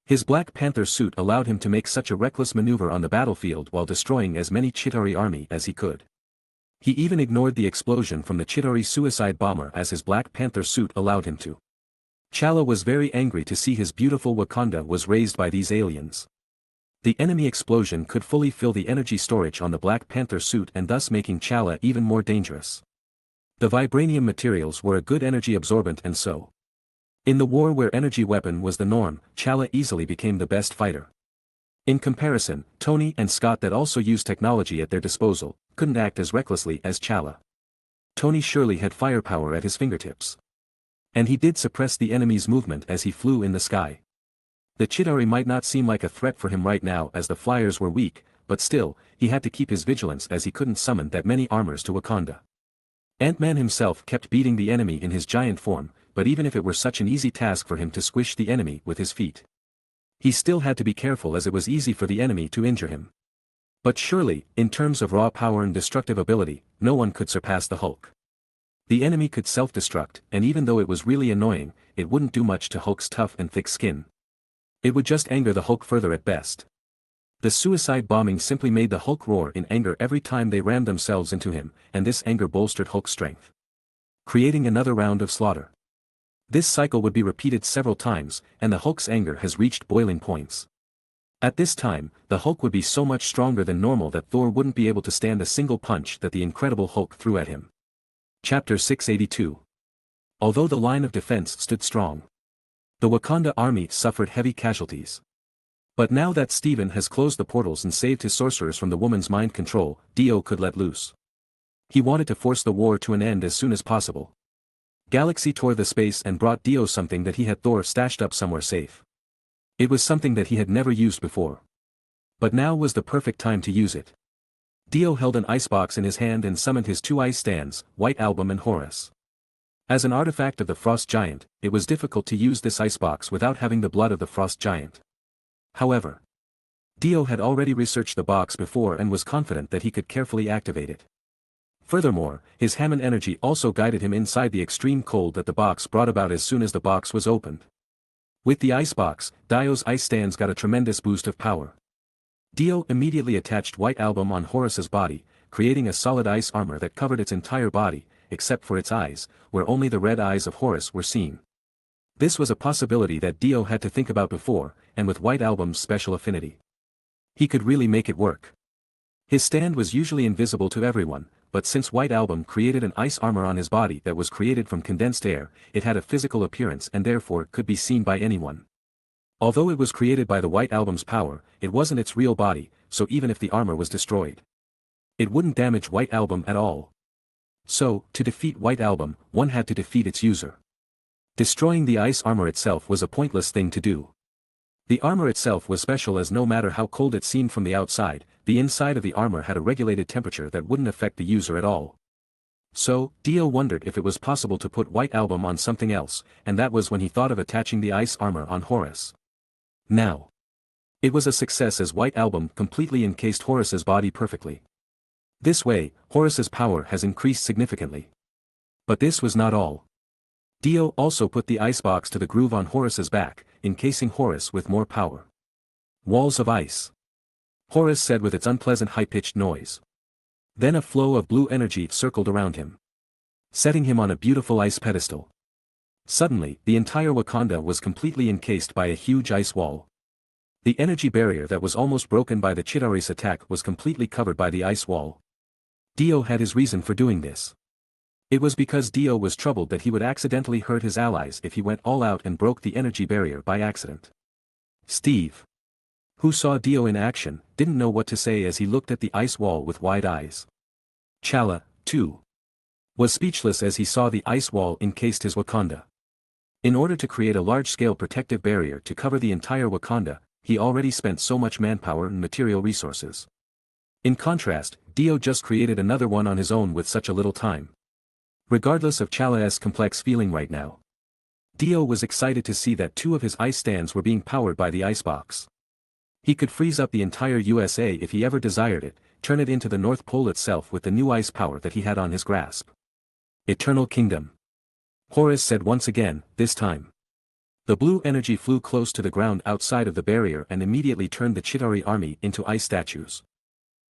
His Black Panther suit allowed him to make such a reckless maneuver on the battlefield while destroying as many Chitauri army as he could. He even ignored the explosion from the Chitauri suicide bomber as his Black Panther suit allowed him to. T'Challa was very angry to see his beautiful Wakanda was razed by these aliens. The enemy explosion could fully fill the energy storage on the Black Panther suit and thus making T'Challa even more dangerous. The vibranium materials were a good energy absorbent and so. In the war where energy weapon was the norm, T'Challa easily became the best fighter. In comparison, Tony and Scott that also used technology at their disposal, couldn't act as recklessly as T'Challa. Tony surely had firepower at his fingertips. And he did suppress the enemy's movement as he flew in the sky. The Chitauri might not seem like a threat for him right now as the flyers were weak, but still, he had to keep his vigilance as he couldn't summon that many armors to Wakanda. Ant-Man himself kept beating the enemy in his giant form, but even if it were such an easy task for him to squish the enemy with his feet, he still had to be careful as it was easy for the enemy to injure him. But surely, in terms of raw power and destructive ability, no one could surpass the Hulk. The enemy could self-destruct, and even though it was really annoying, it wouldn't do much to Hulk's tough and thick skin. It would just anger the Hulk further at best. The suicide bombing simply made the Hulk roar in anger every time they rammed themselves into him, and this anger bolstered Hulk's strength, creating another round of slaughter. This cycle would be repeated several times, and the Hulk's anger has reached boiling points. At this time, the Hulk would be so much stronger than normal that Thor wouldn't be able to stand a single punch that the Incredible Hulk threw at him. Chapter 682. Although the line of defense stood strong, the Wakanda army suffered heavy casualties. But now that Steven has closed the portals and saved his sorcerers from the woman's mind control, Dio could let loose. He wanted to force the war to an end as soon as possible. Galaxy tore the space and brought Dio something that he had Thor stashed up somewhere safe. It was something that he had never used before. But now was the perfect time to use it. Dio held an icebox in his hand and summoned his two ice stands, White Album and Horus. As an artifact of the Frost Giant, it was difficult to use this icebox without having the blood of the Frost Giant. However, Dio had already researched the box before and was confident that he could carefully activate it. Furthermore, his Hammond energy also guided him inside the extreme cold that the box brought about as soon as the box was opened. With the icebox, Dio's ice stands got a tremendous boost of power. Dio immediately attached White Album on Horus's body, creating a solid ice armor that covered its entire body, except for its eyes, where only the red eyes of Horus were seen. This was a possibility that Dio had to think about before, and with White Album's special affinity, he could really make it work. His stand was usually invisible to everyone, but since White Album created an ice armor on his body that was created from condensed air, it had a physical appearance and therefore could be seen by anyone. Although it was created by the White Album's power, it wasn't its real body, so even if the armor was destroyed, it wouldn't damage White Album at all. So, to defeat White Album, one had to defeat its user. Destroying the ice armor itself was a pointless thing to do. The armor itself was special as no matter how cold it seemed from the outside, the inside of the armor had a regulated temperature that wouldn't affect the user at all. So, Dio wondered if it was possible to put White Album on something else, and that was when he thought of attaching the ice armor on Horus. Now, it was a success as White Album completely encased Horus's body perfectly. This way, Horus's power has increased significantly. But this was not all. Dio also put the icebox to the groove on Horus's back, encasing Horus with more power. Walls of ice. Horus said with its unpleasant high-pitched noise. Then a flow of blue energy circled around him, setting him on a beautiful ice pedestal. Suddenly, the entire Wakanda was completely encased by a huge ice wall. The energy barrier that was almost broken by the Chitauri's attack was completely covered by the ice wall. Dio had his reason for doing this. It was because Dio was troubled that he would accidentally hurt his allies if he went all out and broke the energy barrier by accident. Steve, who saw Dio in action, didn't know what to say as he looked at the ice wall with wide eyes. T'Challa, too, was speechless as he saw the ice wall encased his Wakanda. In order to create a large-scale protective barrier to cover the entire Wakanda, he already spent so much manpower and material resources. In contrast, Dio just created another one on his own with such a little time. Regardless of T'Challa's complex feeling right now, Dio was excited to see that 2 of his ice stands were being powered by the icebox. He could freeze up the entire USA if he ever desired it, turn it into the North Pole itself with the new ice power that he had on his grasp. Eternal Kingdom. Horus said once again, this time. The blue energy flew close to the ground outside of the barrier and immediately turned the Chitauri army into ice statues.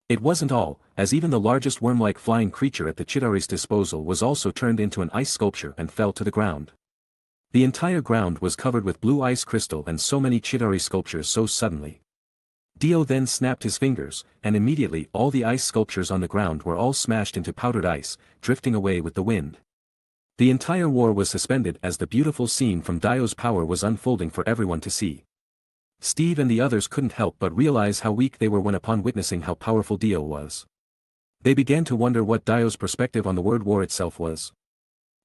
It wasn't all, as even the largest worm-like flying creature at the Chitauri's disposal was also turned into an ice sculpture and fell to the ground. The entire ground was covered with blue ice crystal and so many Chitauri sculptures so suddenly. Dio then snapped his fingers, and immediately all the ice sculptures on the ground were all smashed into powdered ice, drifting away with the wind. The entire war was suspended as the beautiful scene from Dio's power was unfolding for everyone to see. Steve and the others couldn't help but realize how weak they were when upon witnessing how powerful Dio was. They began to wonder what Dio's perspective on the word war itself was.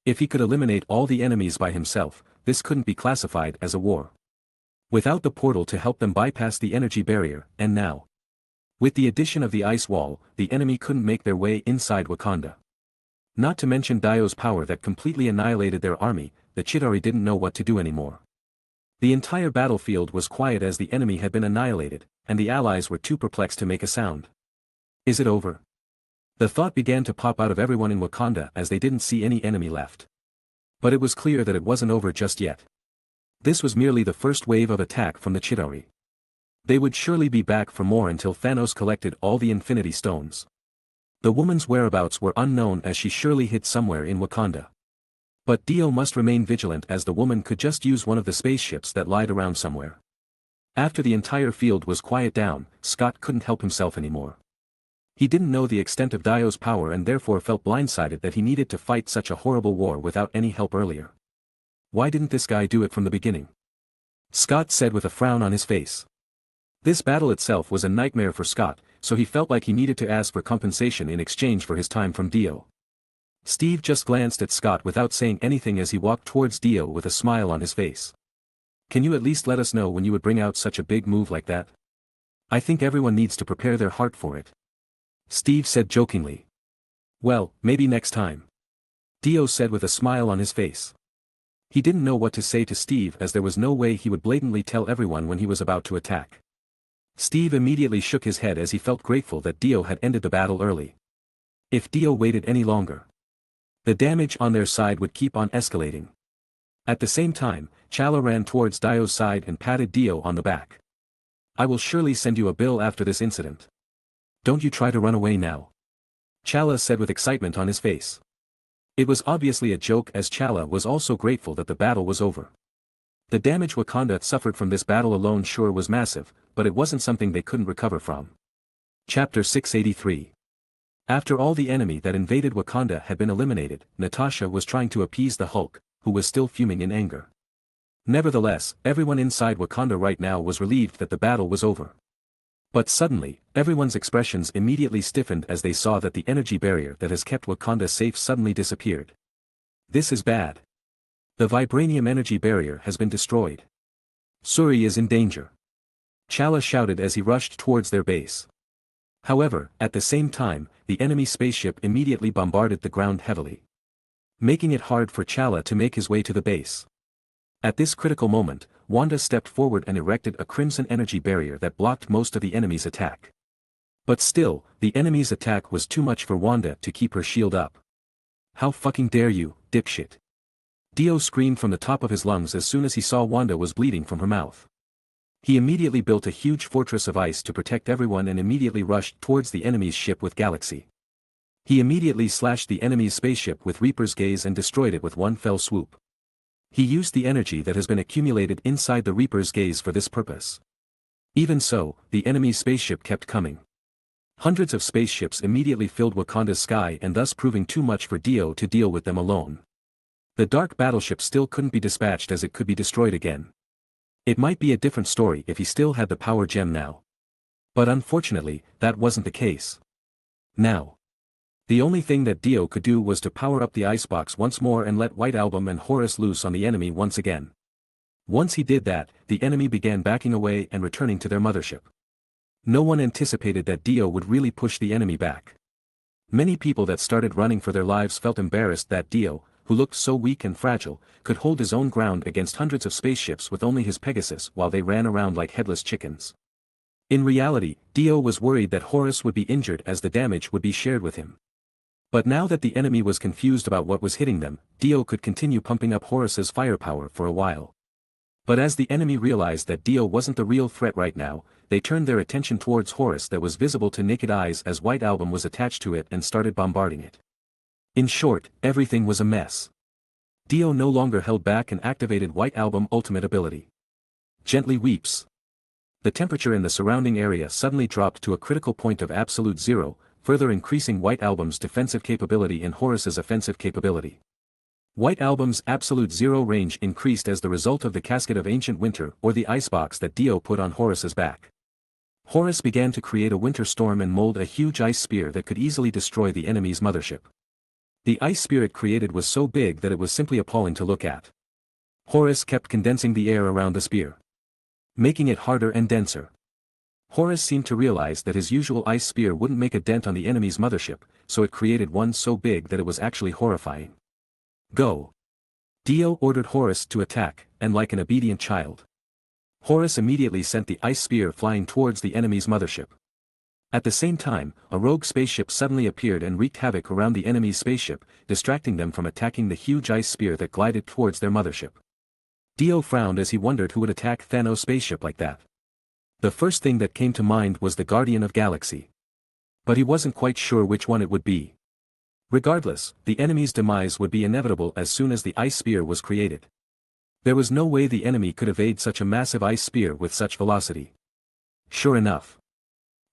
If he could eliminate all the enemies by himself, this couldn't be classified as a war. Without the portal to help them bypass the energy barrier, and now, with the addition of the ice wall, the enemy couldn't make their way inside Wakanda. Not to mention Dio's power that completely annihilated their army, the Chitauri didn't know what to do anymore. The entire battlefield was quiet as the enemy had been annihilated, and the allies were too perplexed to make a sound. Is it over? The thought began to pop out of everyone in Wakanda as they didn't see any enemy left. But it was clear that it wasn't over just yet. This was merely the first wave of attack from the Chitauri. They would surely be back for more until Thanos collected all the Infinity Stones. The woman's whereabouts were unknown as she surely hid somewhere in Wakanda. But Dio must remain vigilant as the woman could just use one of the spaceships that lied around somewhere. After the entire field was quiet down, Scott couldn't help himself anymore. He didn't know the extent of Dio's power and therefore felt blindsided that he needed to fight such a horrible war without any help earlier. Why didn't this guy do it from the beginning? Scott said with a frown on his face. This battle itself was a nightmare for Scott, so he felt like he needed to ask for compensation in exchange for his time from Dio. Steve just glanced at Scott without saying anything as he walked towards Dio with a smile on his face. Can you at least let us know when you would bring out such a big move like that? I think everyone needs to prepare their heart for it. Steve said jokingly. Well, maybe next time. Dio said with a smile on his face. He didn't know what to say to Steve as there was no way he would blatantly tell everyone when he was about to attack. Steve immediately shook his head as he felt grateful that Dio had ended the battle early. If Dio waited any longer, the damage on their side would keep on escalating. At the same time, T'Challa ran towards Dio's side and patted Dio on the back. I will surely send you a bill after this incident. Don't you try to run away now. T'Challa said with excitement on his face. It was obviously a joke as T'Challa was also grateful that the battle was over. The damage Wakanda suffered from this battle alone sure was massive, but it wasn't something they couldn't recover from. Chapter 683. After all the enemy that invaded Wakanda had been eliminated, Natasha was trying to appease the Hulk, who was still fuming in anger. Nevertheless, everyone inside Wakanda right now was relieved that the battle was over. But suddenly, everyone's expressions immediately stiffened as they saw that the energy barrier that has kept Wakanda safe suddenly disappeared. This is bad. The vibranium energy barrier has been destroyed. Shuri is in danger. T'Challa shouted as he rushed towards their base. However, at the same time, the enemy spaceship immediately bombarded the ground heavily, making it hard for T'Challa to make his way to the base. At this critical moment, Wanda stepped forward and erected a crimson energy barrier that blocked most of the enemy's attack. But still, the enemy's attack was too much for Wanda to keep her shield up. How fucking dare you, dipshit! Dio screamed from the top of his lungs as soon as he saw Wanda was bleeding from her mouth. He immediately built a huge fortress of ice to protect everyone and immediately rushed towards the enemy's ship with Galaxy. He immediately slashed the enemy's spaceship with Reaper's Gaze and destroyed it with one fell swoop. He used the energy that has been accumulated inside the Reaper's Gaze for this purpose. Even so, the enemy's spaceship kept coming. Hundreds of spaceships immediately filled Wakanda's sky and thus proving too much for Dio to deal with them alone. The dark battleship still couldn't be dispatched as it could be destroyed again. It might be a different story if he still had the power gem now. But unfortunately, that wasn't the case. Now, the only thing that Dio could do was to power up the icebox once more and let White Album and Horus loose on the enemy once again. Once he did that, the enemy began backing away and returning to their mothership. No one anticipated that Dio would really push the enemy back. Many people that started running for their lives felt embarrassed that Dio, who looked so weak and fragile, could hold his own ground against hundreds of spaceships with only his Pegasus while they ran around like headless chickens. In reality, Dio was worried that Horus would be injured as the damage would be shared with him. But now that the enemy was confused about what was hitting them, Dio could continue pumping up Horus's firepower for a while. But as the enemy realized that Dio wasn't the real threat right now, they turned their attention towards Horus that was visible to naked eyes as White Album was attached to it and started bombarding it. In short, everything was a mess. Dio no longer held back and activated White Album ultimate ability. Gently Weeps. The temperature in the surrounding area suddenly dropped to a critical point of absolute zero, further increasing White Album's defensive capability and Horus's offensive capability. White Album's absolute zero range increased as the result of the Casket of Ancient Winter or the icebox that Dio put on Horus's back. Horus began to create a winter storm and mold a huge ice spear that could easily destroy the enemy's mothership. The ice spear it created was so big that it was simply appalling to look at. Horus kept condensing the air around the spear, making it harder and denser. Horus seemed to realize that his usual ice spear wouldn't make a dent on the enemy's mothership, so it created one so big that it was actually horrifying. Go! Dio ordered Horus to attack, and like an obedient child, Horus immediately sent the ice spear flying towards the enemy's mothership. At the same time, a rogue spaceship suddenly appeared and wreaked havoc around the enemy's spaceship, distracting them from attacking the huge ice spear that glided towards their mothership. Dio frowned as he wondered who would attack Thanos' spaceship like that. The first thing that came to mind was the Guardian of Galaxy. But he wasn't quite sure which one it would be. Regardless, the enemy's demise would be inevitable as soon as the ice spear was created. There was no way the enemy could evade such a massive ice spear with such velocity. Sure enough,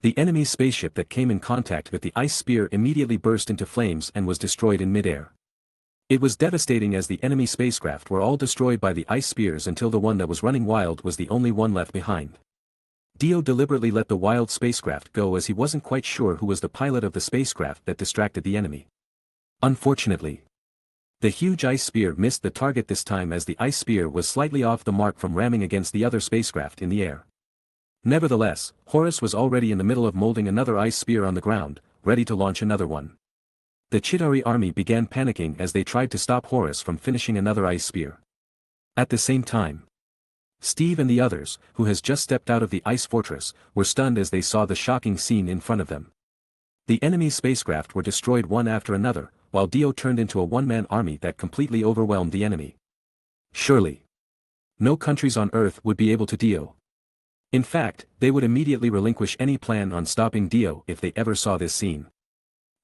the enemy's spaceship that came in contact with the ice spear immediately burst into flames and was destroyed in midair. It was devastating as the enemy spacecraft were all destroyed by the ice spears until the one that was running wild was the only one left behind. Dio deliberately let the wild spacecraft go as he wasn't quite sure who was the pilot of the spacecraft that distracted the enemy. Unfortunately, the huge ice spear missed the target this time as the ice spear was slightly off the mark from ramming against the other spacecraft in the air. Nevertheless, Horus was already in the middle of molding another ice spear on the ground, ready to launch another one. The Chitauri army began panicking as they tried to stop Horus from finishing another ice spear. At the same time, Steve and the others, who has just stepped out of the ice fortress, were stunned as they saw the shocking scene in front of them. The enemy's spacecraft were destroyed one after another, while Dio turned into a one-man army that completely overwhelmed the enemy. Surely, no countries on Earth would be able to Dio. In fact, they would immediately relinquish any plan on stopping Dio if they ever saw this scene.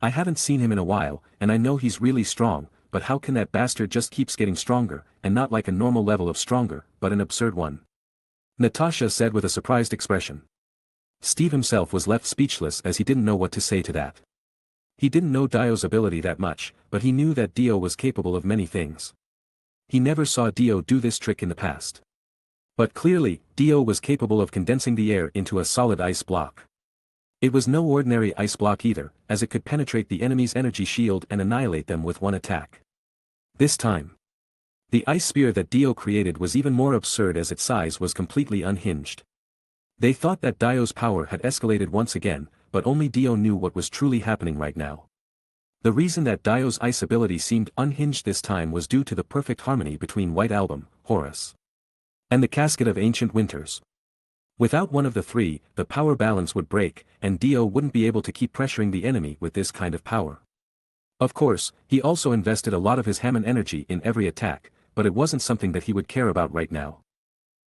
I haven't seen him in a while, and I know he's really strong, but how can that bastard just keeps getting stronger, and not like a normal level of stronger, but an absurd one? Natasha said with a surprised expression. Steve himself was left speechless as he didn't know what to say to that. He didn't know Dio's ability that much, but he knew that Dio was capable of many things. He never saw Dio do this trick in the past. But clearly, Dio was capable of condensing the air into a solid ice block. It was no ordinary ice block either, as it could penetrate the enemy's energy shield and annihilate them with one attack. This time, the ice spear that Dio created was even more absurd as its size was completely unhinged. They thought that Dio's power had escalated once again, but only Dio knew what was truly happening right now. The reason that Dio's ice ability seemed unhinged this time was due to the perfect harmony between White Album, Horus, and the Casket of Ancient Winters. Without one of the three, the power balance would break, and Dio wouldn't be able to keep pressuring the enemy with this kind of power. Of course, he also invested a lot of his Hammond energy in every attack, but it wasn't something that he would care about right now.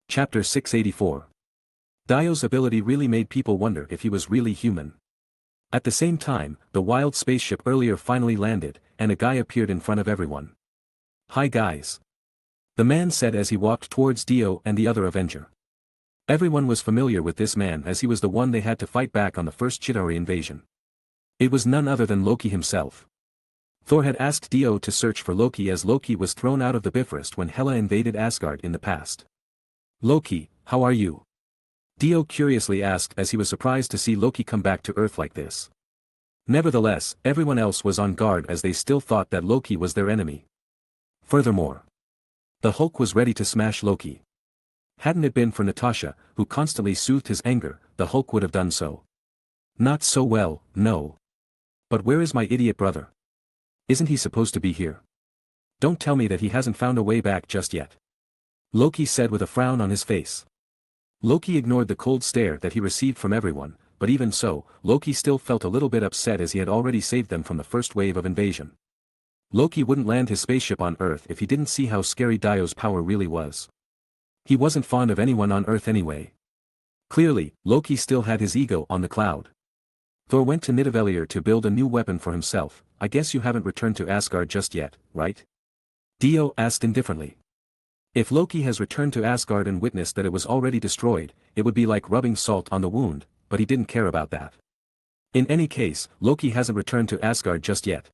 Chapter 684. Dio's ability really made people wonder if he was really human. At the same time, the wild spaceship earlier finally landed, and a guy appeared in front of everyone. "Hi guys," the man said as he walked towards Dio and the other Avenger. Everyone was familiar with this man as he was the one they had to fight back on the first Chitauri invasion. It was none other than Loki himself. Thor had asked Dio to search for Loki as Loki was thrown out of the Bifrost when Hela invaded Asgard in the past. "Loki, how are you?" Dio curiously asked as he was surprised to see Loki come back to Earth like this. Nevertheless, everyone else was on guard as they still thought that Loki was their enemy. Furthermore, the Hulk was ready to smash Loki. Hadn't it been for Natasha, who constantly soothed his anger, the Hulk would have done so. "Not so well, no. But where is my idiot brother? Isn't he supposed to be here? Don't tell me that he hasn't found a way back just yet," Loki said with a frown on his face. Loki ignored the cold stare that he received from everyone, but even so, Loki still felt a little bit upset as he had already saved them from the first wave of invasion. Loki wouldn't land his spaceship on Earth if he didn't see how scary Dio's power really was. He wasn't fond of anyone on Earth anyway. Clearly, Loki still had his ego on the cloud. Thor went to Nidavellir to build a new weapon for himself. "I guess you haven't returned to Asgard just yet, right?" Dio asked indifferently. If Loki has returned to Asgard and witnessed that it was already destroyed, it would be like rubbing salt on the wound, but he didn't care about that. In any case, Loki hasn't returned to Asgard just yet.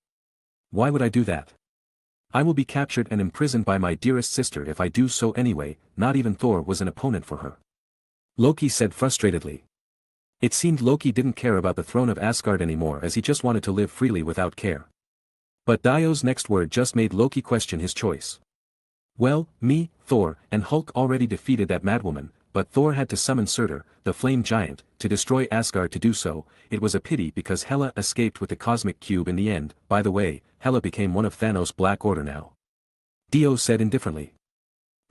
"Why would I do that? I will be captured and imprisoned by my dearest sister if I do so anyway." Not even Thor was an opponent for her, Loki said frustratedly. It seemed Loki didn't care about the throne of Asgard anymore as he just wanted to live freely without care. But Dio's next word just made Loki question his choice. "Well, me, Thor, and Hulk already defeated that madwoman, but Thor had to summon Surtur, the flame giant, to destroy Asgard. To do so, it was a pity because Hela escaped with the cosmic cube in the end. By the way, Hela became one of Thanos' Black Order now," Dio said indifferently.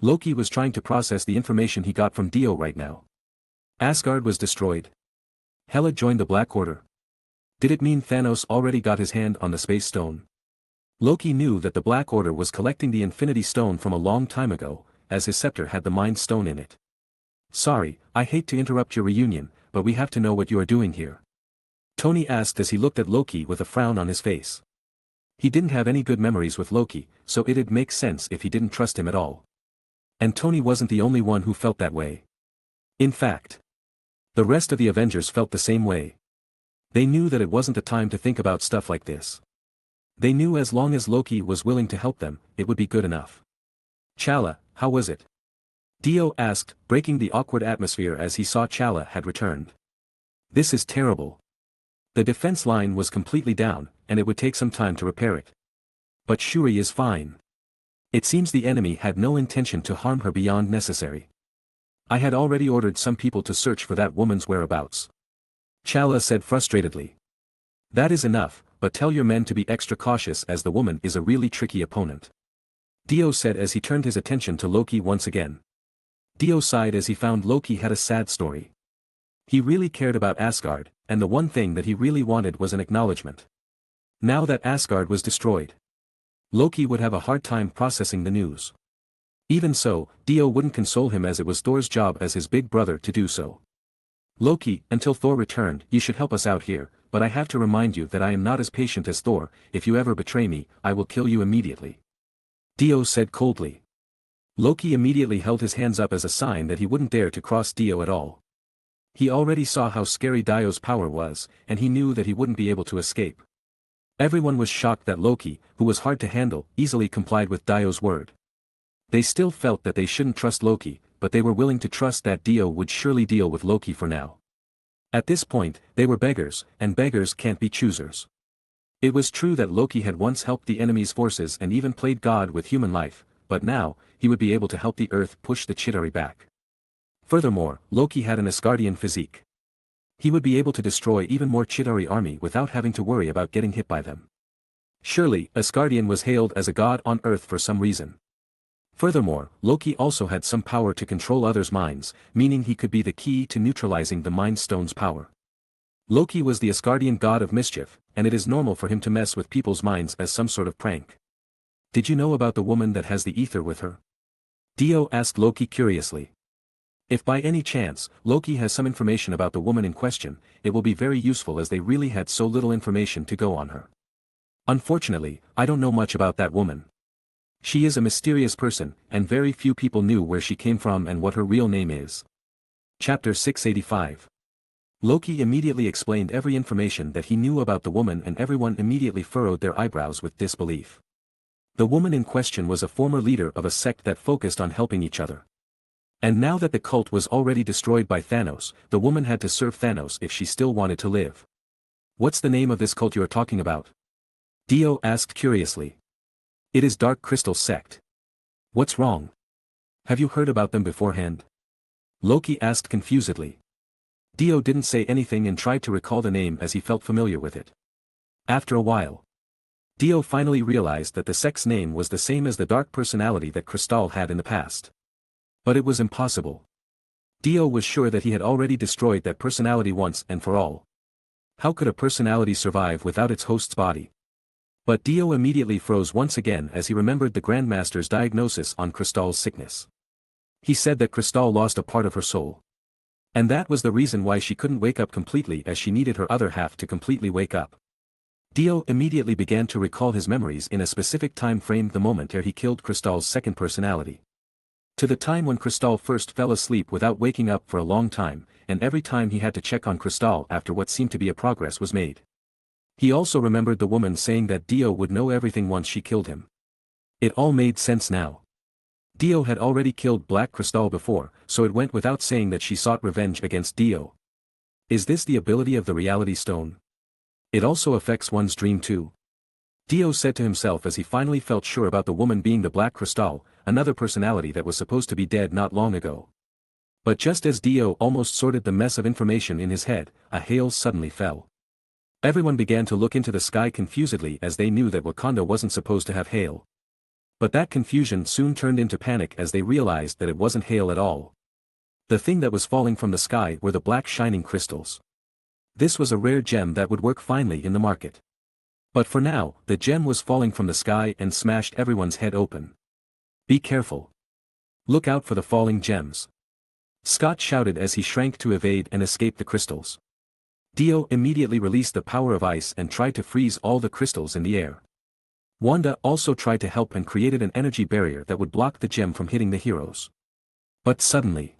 Loki was trying to process the information he got from Dio right now. Asgard was destroyed. Hela joined the Black Order. Did it mean Thanos already got his hand on the Space Stone? Loki knew that the Black Order was collecting the Infinity Stone from a long time ago, as his scepter had the Mind Stone in it. "Sorry, I hate to interrupt your reunion, but we have to know what you are doing here," Tony asked as he looked at Loki with a frown on his face. He didn't have any good memories with Loki, so it'd make sense if he didn't trust him at all. And Tony wasn't the only one who felt that way. In fact, the rest of the Avengers felt the same way. They knew that it wasn't the time to think about stuff like this. They knew as long as Loki was willing to help them, it would be good enough. "Chala, how was it?" Dio asked, breaking the awkward atmosphere as he saw Chala had returned. "This is terrible. The defense line was completely down, and it would take some time to repair it. But Shuri is fine. It seems the enemy had no intention to harm her beyond necessary. I had already ordered some people to search for that woman's whereabouts," Chala said frustratedly. "That is enough, but tell your men to be extra cautious as the woman is a really tricky opponent," Dio said as he turned his attention to Loki once again. Dio sighed as he found Loki had a sad story. He really cared about Asgard, and the one thing that he really wanted was an acknowledgement. Now that Asgard was destroyed, Loki would have a hard time processing the news. Even so, Dio wouldn't console him as it was Thor's job as his big brother to do so. "Loki, until Thor returned, you should help us out here, but I have to remind you that I am not as patient as Thor. If you ever betray me, I will kill you immediately," Dio said coldly. Loki immediately held his hands up as a sign that he wouldn't dare to cross Dio at all. He already saw how scary Dio's power was, and he knew that he wouldn't be able to escape. Everyone was shocked that Loki, who was hard to handle, easily complied with Dio's word. They still felt that they shouldn't trust Loki, but they were willing to trust that Dio would surely deal with Loki for now. At this point, they were beggars, and beggars can't be choosers. It was true that Loki had once helped the enemy's forces and even played God with human life, but now, he would be able to help the Earth push the Chitauri back. Furthermore, Loki had an Asgardian physique. He would be able to destroy even more Chitauri army without having to worry about getting hit by them. Surely, Asgardian was hailed as a god on Earth for some reason. Furthermore, Loki also had some power to control others' minds, meaning he could be the key to neutralizing the Mind Stone's power. Loki was the Asgardian god of mischief, and it is normal for him to mess with people's minds as some sort of prank. Did you know about the woman that has the ether with her? Dio asked Loki curiously. If by any chance, Loki has some information about the woman in question, it will be very useful as they really had so little information to go on her. Unfortunately, I don't know much about that woman. She is a mysterious person, and very few people knew where she came from and what her real name is. Chapter 685. Loki immediately explained every information that he knew about the woman, and everyone immediately furrowed their eyebrows with disbelief. The woman in question was a former leader of a sect that focused on helping each other. And now that the cult was already destroyed by Thanos, the woman had to serve Thanos if she still wanted to live. What's the name of this cult you are talking about? Dio asked curiously. It is Dark Crystal Sect. What's wrong? Have you heard about them beforehand? Loki asked confusedly. Dio didn't say anything and tried to recall the name as he felt familiar with it. After a while, Dio finally realized that the sect's name was the same as the dark personality that Crystal had in the past. But it was impossible. Dio was sure that he had already destroyed that personality once and for all. How could a personality survive without its host's body? But Dio immediately froze once again as he remembered the Grandmaster's diagnosis on Crystal's sickness. He said that Crystal lost a part of her soul. And that was the reason why she couldn't wake up completely, as she needed her other half to completely wake up. Dio immediately began to recall his memories in a specific time frame, the moment ere he killed Crystal's second personality. To the time when Crystal first fell asleep without waking up for a long time, and every time he had to check on Crystal after what seemed to be a progress was made. He also remembered the woman saying that Dio would know everything once she killed him. It all made sense now. Dio had already killed Black Crystal before, so it went without saying that she sought revenge against Dio. Is this the ability of the Reality Stone? It also affects one's dream too. Dio said to himself as he finally felt sure about the woman being the Black Crystal, another personality that was supposed to be dead not long ago. But just as Dio almost sorted the mess of information in his head, a hail suddenly fell. Everyone began to look into the sky confusedly as they knew that Wakanda wasn't supposed to have hail. But that confusion soon turned into panic as they realized that it wasn't hail at all. The thing that was falling from the sky were the black shining crystals. This was a rare gem that would work finely in the market. But for now, the gem was falling from the sky and smashed everyone's head open. Be careful. Look out for the falling gems. Scott shouted as he shrank to evade and escape the crystals. Dio immediately released the power of ice and tried to freeze all the crystals in the air. Wanda also tried to help and created an energy barrier that would block the gem from hitting the heroes. But suddenly,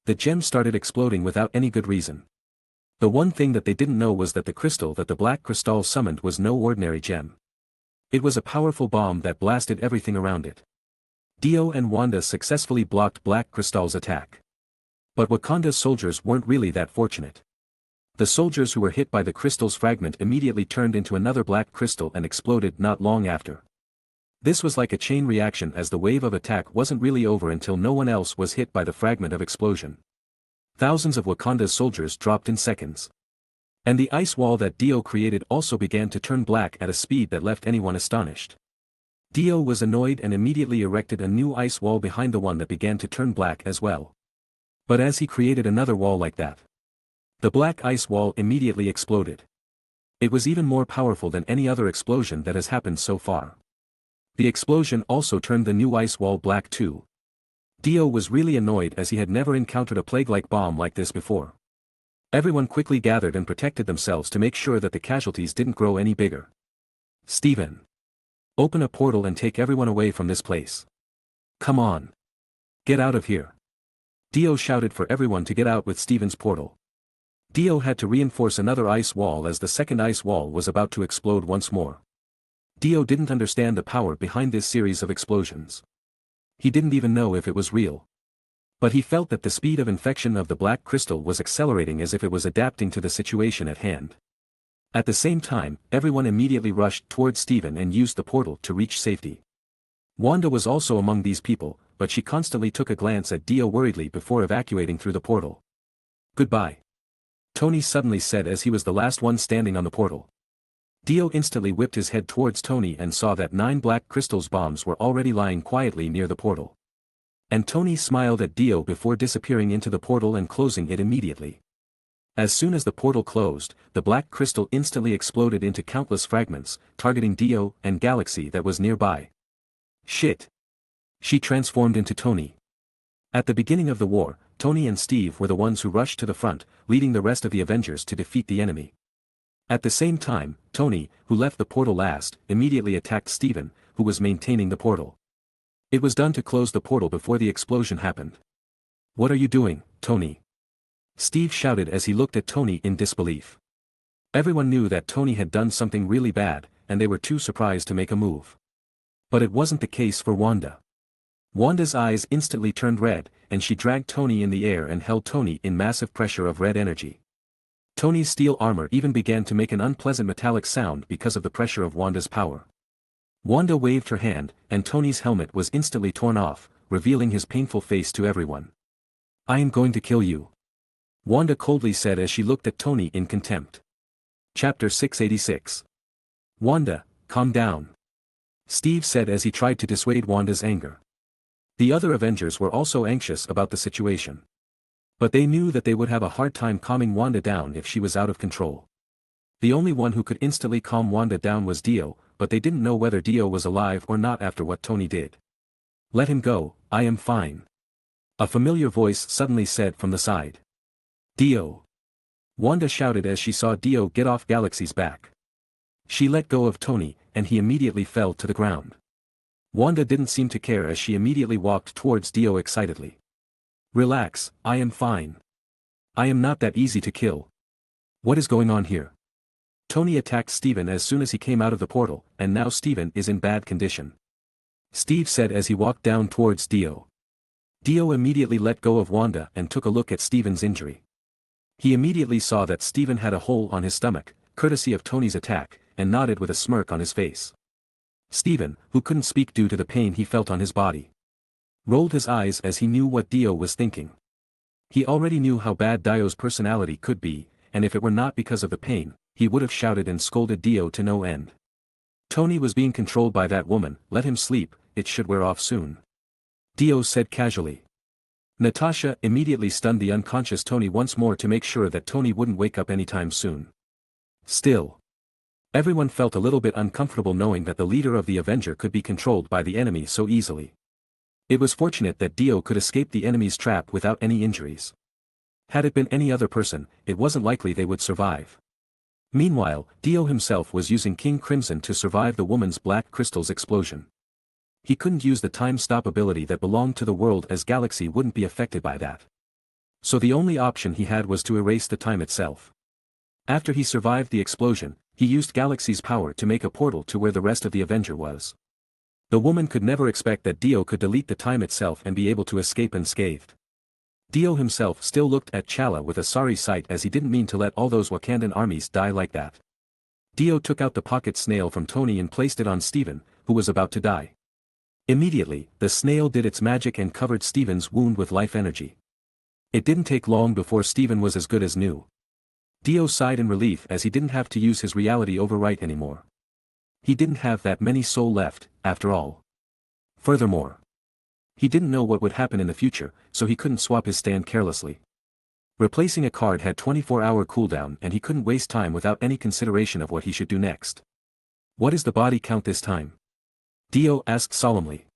the gem started exploding without any good reason. The one thing that they didn't know was that the crystal that the Black Crystal summoned was no ordinary gem. It was a powerful bomb that blasted everything around it. Dio and Wanda successfully blocked Black Crystal's attack. But Wakanda's soldiers weren't really that fortunate. The soldiers who were hit by the crystal's fragment immediately turned into another black crystal and exploded not long after. This was like a chain reaction, as the wave of attack wasn't really over until no one else was hit by the fragment of explosion. Thousands of Wakanda's soldiers dropped in seconds. And the ice wall that Dio created also began to turn black at a speed that left anyone astonished. Dio was annoyed and immediately erected a new ice wall behind the one that began to turn black as well. But as he created another wall like that, the black ice wall immediately exploded. It was even more powerful than any other explosion that has happened so far. The explosion also turned the new ice wall black too. Dio was really annoyed as he had never encountered a plague-like bomb like this before. Everyone quickly gathered and protected themselves to make sure that the casualties didn't grow any bigger. Steven, open a portal and take everyone away from this place. Come on. Get out of here. Dio shouted for everyone to get out with Steven's portal. Dio had to reinforce another ice wall as the second ice wall was about to explode once more. Dio didn't understand the power behind this series of explosions. He didn't even know if it was real. But he felt that the speed of infection of the black crystal was accelerating, as if it was adapting to the situation at hand. At the same time, everyone immediately rushed towards Steven and used the portal to reach safety. Wanda was also among these people, but she constantly took a glance at Dio worriedly before evacuating through the portal. Goodbye. Tony suddenly said as he was the last one standing on the portal. Dio instantly whipped his head towards Tony and saw that 9 black crystals bombs were already lying quietly near the portal. And Tony smiled at Dio before disappearing into the portal and closing it immediately. As soon as the portal closed, the black crystal instantly exploded into countless fragments, targeting Dio and Galaxy that was nearby. Shit. She transformed into Tony. At the beginning of the war, Tony and Steve were the ones who rushed to the front, leading the rest of the Avengers to defeat the enemy. At the same time, Tony, who left the portal last, immediately attacked Steven, who was maintaining the portal. It was done to close the portal before the explosion happened. "What are you doing, Tony?" Steve shouted as he looked at Tony in disbelief. Everyone knew that Tony had done something really bad, and they were too surprised to make a move. But it wasn't the case for Wanda. Wanda's eyes instantly turned red, and she dragged Tony in the air and held Tony in massive pressure of red energy. Tony's steel armor even began to make an unpleasant metallic sound because of the pressure of Wanda's power. Wanda waved her hand, and Tony's helmet was instantly torn off, revealing his painful face to everyone. "I am going to kill you," Wanda coldly said as she looked at Tony in contempt. Chapter 686. "Wanda, calm down," Steve said as he tried to dissuade Wanda's anger. The other Avengers were also anxious about the situation. But they knew that they would have a hard time calming Wanda down if she was out of control. The only one who could instantly calm Wanda down was Dio, but they didn't know whether Dio was alive or not after what Tony did. "Let him go, I am fine," a familiar voice suddenly said from the side. "Dio!" Wanda shouted as she saw Dio get off Galaxy's back. She let go of Tony, and he immediately fell to the ground. Wanda didn't seem to care as she immediately walked towards Dio excitedly. "Relax, I am fine. I am not that easy to kill. What is going on here?" Tony attacked Steven as soon as he came out of the portal, and now Steven is in bad condition, Steve said as he walked down towards Dio. Dio immediately let go of Wanda and took a look at Steven's injury. He immediately saw that Steven had a hole on his stomach, courtesy of Tony's attack, and nodded with a smirk on his face. Steven, who couldn't speak due to the pain he felt on his body, rolled his eyes as he knew what Dio was thinking. He already knew how bad Dio's personality could be, and if it were not because of the pain, he would have shouted and scolded Dio to no end. Tony was being controlled by that woman, let him sleep, it should wear off soon, Dio said casually. Natasha immediately stunned the unconscious Tony once more to make sure that Tony wouldn't wake up anytime soon. Still, everyone felt a little bit uncomfortable knowing that the leader of the Avenger could be controlled by the enemy so easily. It was fortunate that Dio could escape the enemy's trap without any injuries. Had it been any other person, it wasn't likely they would survive. Meanwhile, Dio himself was using King Crimson to survive the woman's black crystal's explosion. He couldn't use the time stop ability that belonged to the world as Galaxy wouldn't be affected by that. So the only option he had was to erase the time itself. After he survived the explosion, he used Galaxy's power to make a portal to where the rest of the Avenger was. The woman could never expect that Dio could delete the time itself and be able to escape unscathed. Dio himself still looked at Chala with a sorry sight as he didn't mean to let all those Wakandan armies die like that. Dio took out the pocket snail from Tony and placed it on Steven, who was about to die. Immediately, the snail did its magic and covered Steven's wound with life energy. It didn't take long before Steven was as good as new. Dio sighed in relief as he didn't have to use his reality overwrite anymore. He didn't have that many soul left, after all. Furthermore, he didn't know what would happen in the future, so he couldn't swap his stand carelessly. Replacing a card had 24-hour cooldown and he couldn't waste time without any consideration of what he should do next. "What is the body count this time?" Dio asked solemnly.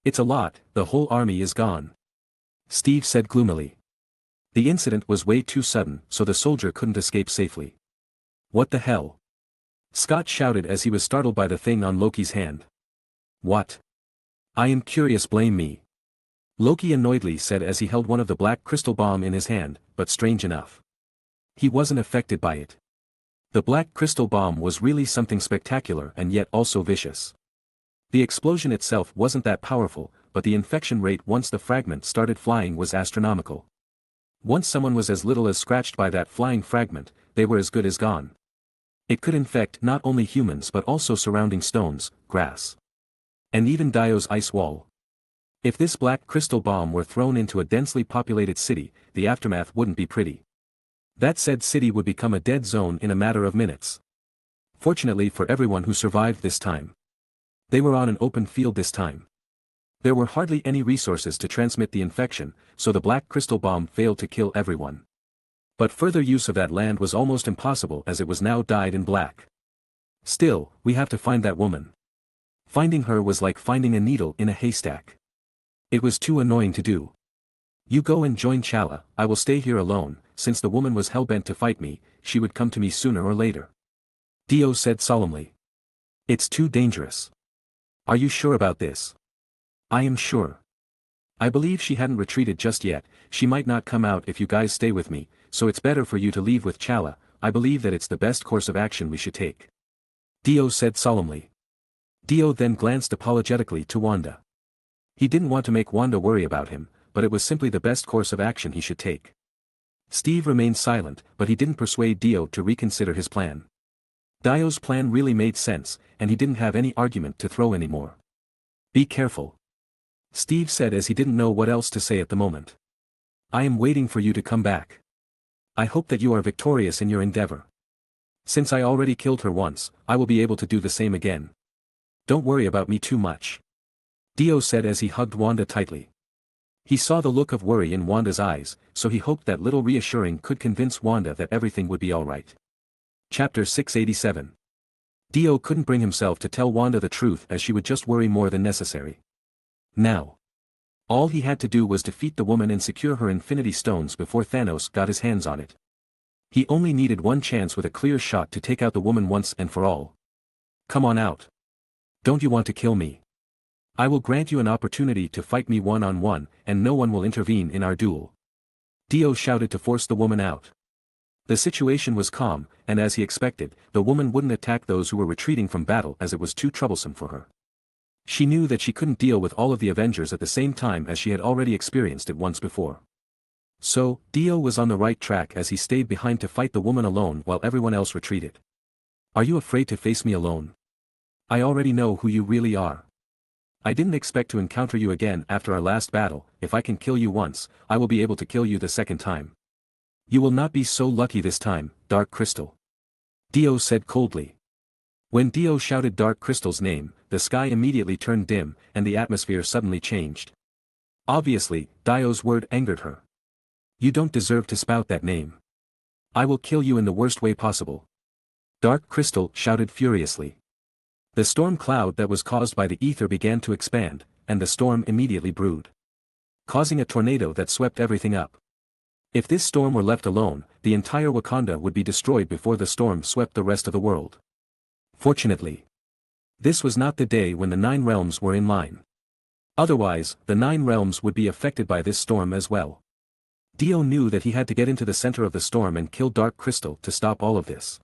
"It's a lot, the whole army is gone," Steve said gloomily. The incident was way too sudden, so the soldier couldn't escape safely. "What the hell?" Scott shouted as he was startled by the thing on Loki's hand. "What? I am curious, blame me," Loki annoyedly said as he held one of the black crystal bomb in his hand, but strange enough, he wasn't affected by it. The black crystal bomb was really something spectacular and yet also vicious. The explosion itself wasn't that powerful, but the infection rate once the fragment started flying was astronomical. Once someone was as little as scratched by that flying fragment, they were as good as gone. It could infect not only humans but also surrounding stones, grass, and even Dio's ice wall. If this black crystal bomb were thrown into a densely populated city, the aftermath wouldn't be pretty. That said city would become a dead zone in a matter of minutes. Fortunately for everyone who survived this time, they were on an open field this time. There were hardly any resources to transmit the infection, so the black crystal bomb failed to kill everyone. But further use of that land was almost impossible as it was now dyed in black. "Still, we have to find that woman," Finding her was like finding a needle in a haystack. It was too annoying to do. You go and join Chala, I will stay here alone. Since the woman was hell-bent to fight me, she would come to me sooner or later. Dio said solemnly. It's too dangerous. Are you sure about this? I am sure. I believe she hadn't retreated just yet, she might not come out if you guys stay with me, so it's better for you to leave with Chala. I believe that it's the best course of action we should take. Dio said solemnly. Dio then glanced apologetically to Wanda. He didn't want to make Wanda worry about him, but it was simply the best course of action he should take. Steve remained silent, but he didn't persuade Dio to reconsider his plan. Dio's plan really made sense, and he didn't have any argument to throw anymore. Be careful. Steve said as he didn't know what else to say at the moment. I am waiting for you to come back. I hope that you are victorious in your endeavor. Since I already killed her once, I will be able to do the same again. Don't worry about me too much. Dio said as he hugged Wanda tightly. He saw the look of worry in Wanda's eyes, so he hoped that little reassuring could convince Wanda that everything would be alright. Chapter 687. Dio couldn't bring himself to tell Wanda the truth as she would just worry more than necessary. Now. All he had to do was defeat the woman and secure her Infinity Stones before Thanos got his hands on it. He only needed one chance with a clear shot to take out the woman once and for all. Come on out. Don't you want to kill me? I will grant you an opportunity to fight me one-on-one, and no one will intervene in our duel. Dio shouted to force the woman out. The situation was calm, and as he expected, the woman wouldn't attack those who were retreating from battle as it was too troublesome for her. She knew that she couldn't deal with all of the Avengers at the same time as she had already experienced it once before. So, Dio was on the right track as he stayed behind to fight the woman alone while everyone else retreated. Are you afraid to face me alone? I already know who you really are. I didn't expect to encounter you again after our last battle. If I can kill you once, I will be able to kill you the second time. You will not be so lucky this time, Dark Crystal. Dio said coldly. When Dio shouted Dark Crystal's name, the sky immediately turned dim, and the atmosphere suddenly changed. Obviously, Dio's word angered her. You don't deserve to spout that name. I will kill you in the worst way possible. Dark Crystal shouted furiously. The storm cloud that was caused by the ether began to expand, and the storm immediately brewed, causing a tornado that swept everything up. If this storm were left alone, the entire Wakanda would be destroyed before the storm swept the rest of the world. Fortunately, this was not the day when the 9 realms were in line. Otherwise, the 9 realms would be affected by this storm as well. Dio knew that he had to get into the center of the storm and kill Dark Crystal to stop all of this.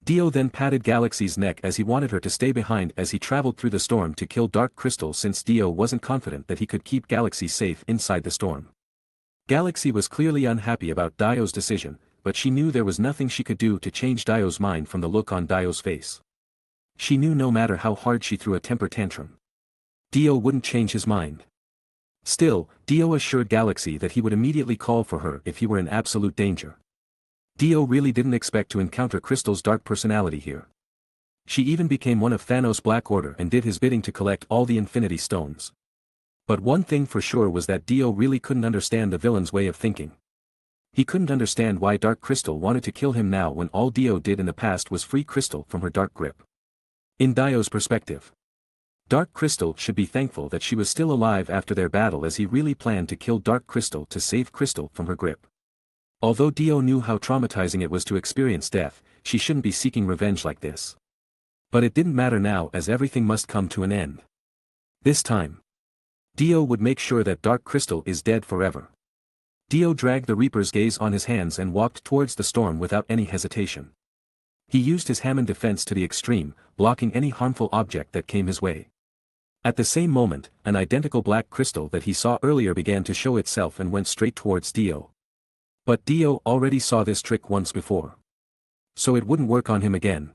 Dio then patted Galaxy's neck as he wanted her to stay behind as he traveled through the storm to kill Dark Crystal since Dio wasn't confident that he could keep Galaxy safe inside the storm. Galaxy was clearly unhappy about Dio's decision, but she knew there was nothing she could do to change Dio's mind from the look on Dio's face. She knew no matter how hard she threw a temper tantrum, Dio wouldn't change his mind. Still, Dio assured Galaxy that he would immediately call for her if he were in absolute danger. Dio really didn't expect to encounter Crystal's dark personality here. She even became one of Thanos' Black Order and did his bidding to collect all the Infinity Stones. But one thing for sure was that Dio really couldn't understand the villain's way of thinking. He couldn't understand why Dark Crystal wanted to kill him now when all Dio did in the past was free Crystal from her dark grip. In Dio's perspective, Dark Crystal should be thankful that she was still alive after their battle as he really planned to kill Dark Crystal to save Crystal from her grip. Although Dio knew how traumatizing it was to experience death, she shouldn't be seeking revenge like this. But it didn't matter now as everything must come to an end. This time, Dio would make sure that Dark Crystal is dead forever. Dio dragged the Reaper's gaze on his hands and walked towards the storm without any hesitation. He used his Hammond defense to the extreme, blocking any harmful object that came his way. At the same moment, an identical black crystal that he saw earlier began to show itself and went straight towards Dio. But Dio already saw this trick once before, so it wouldn't work on him again.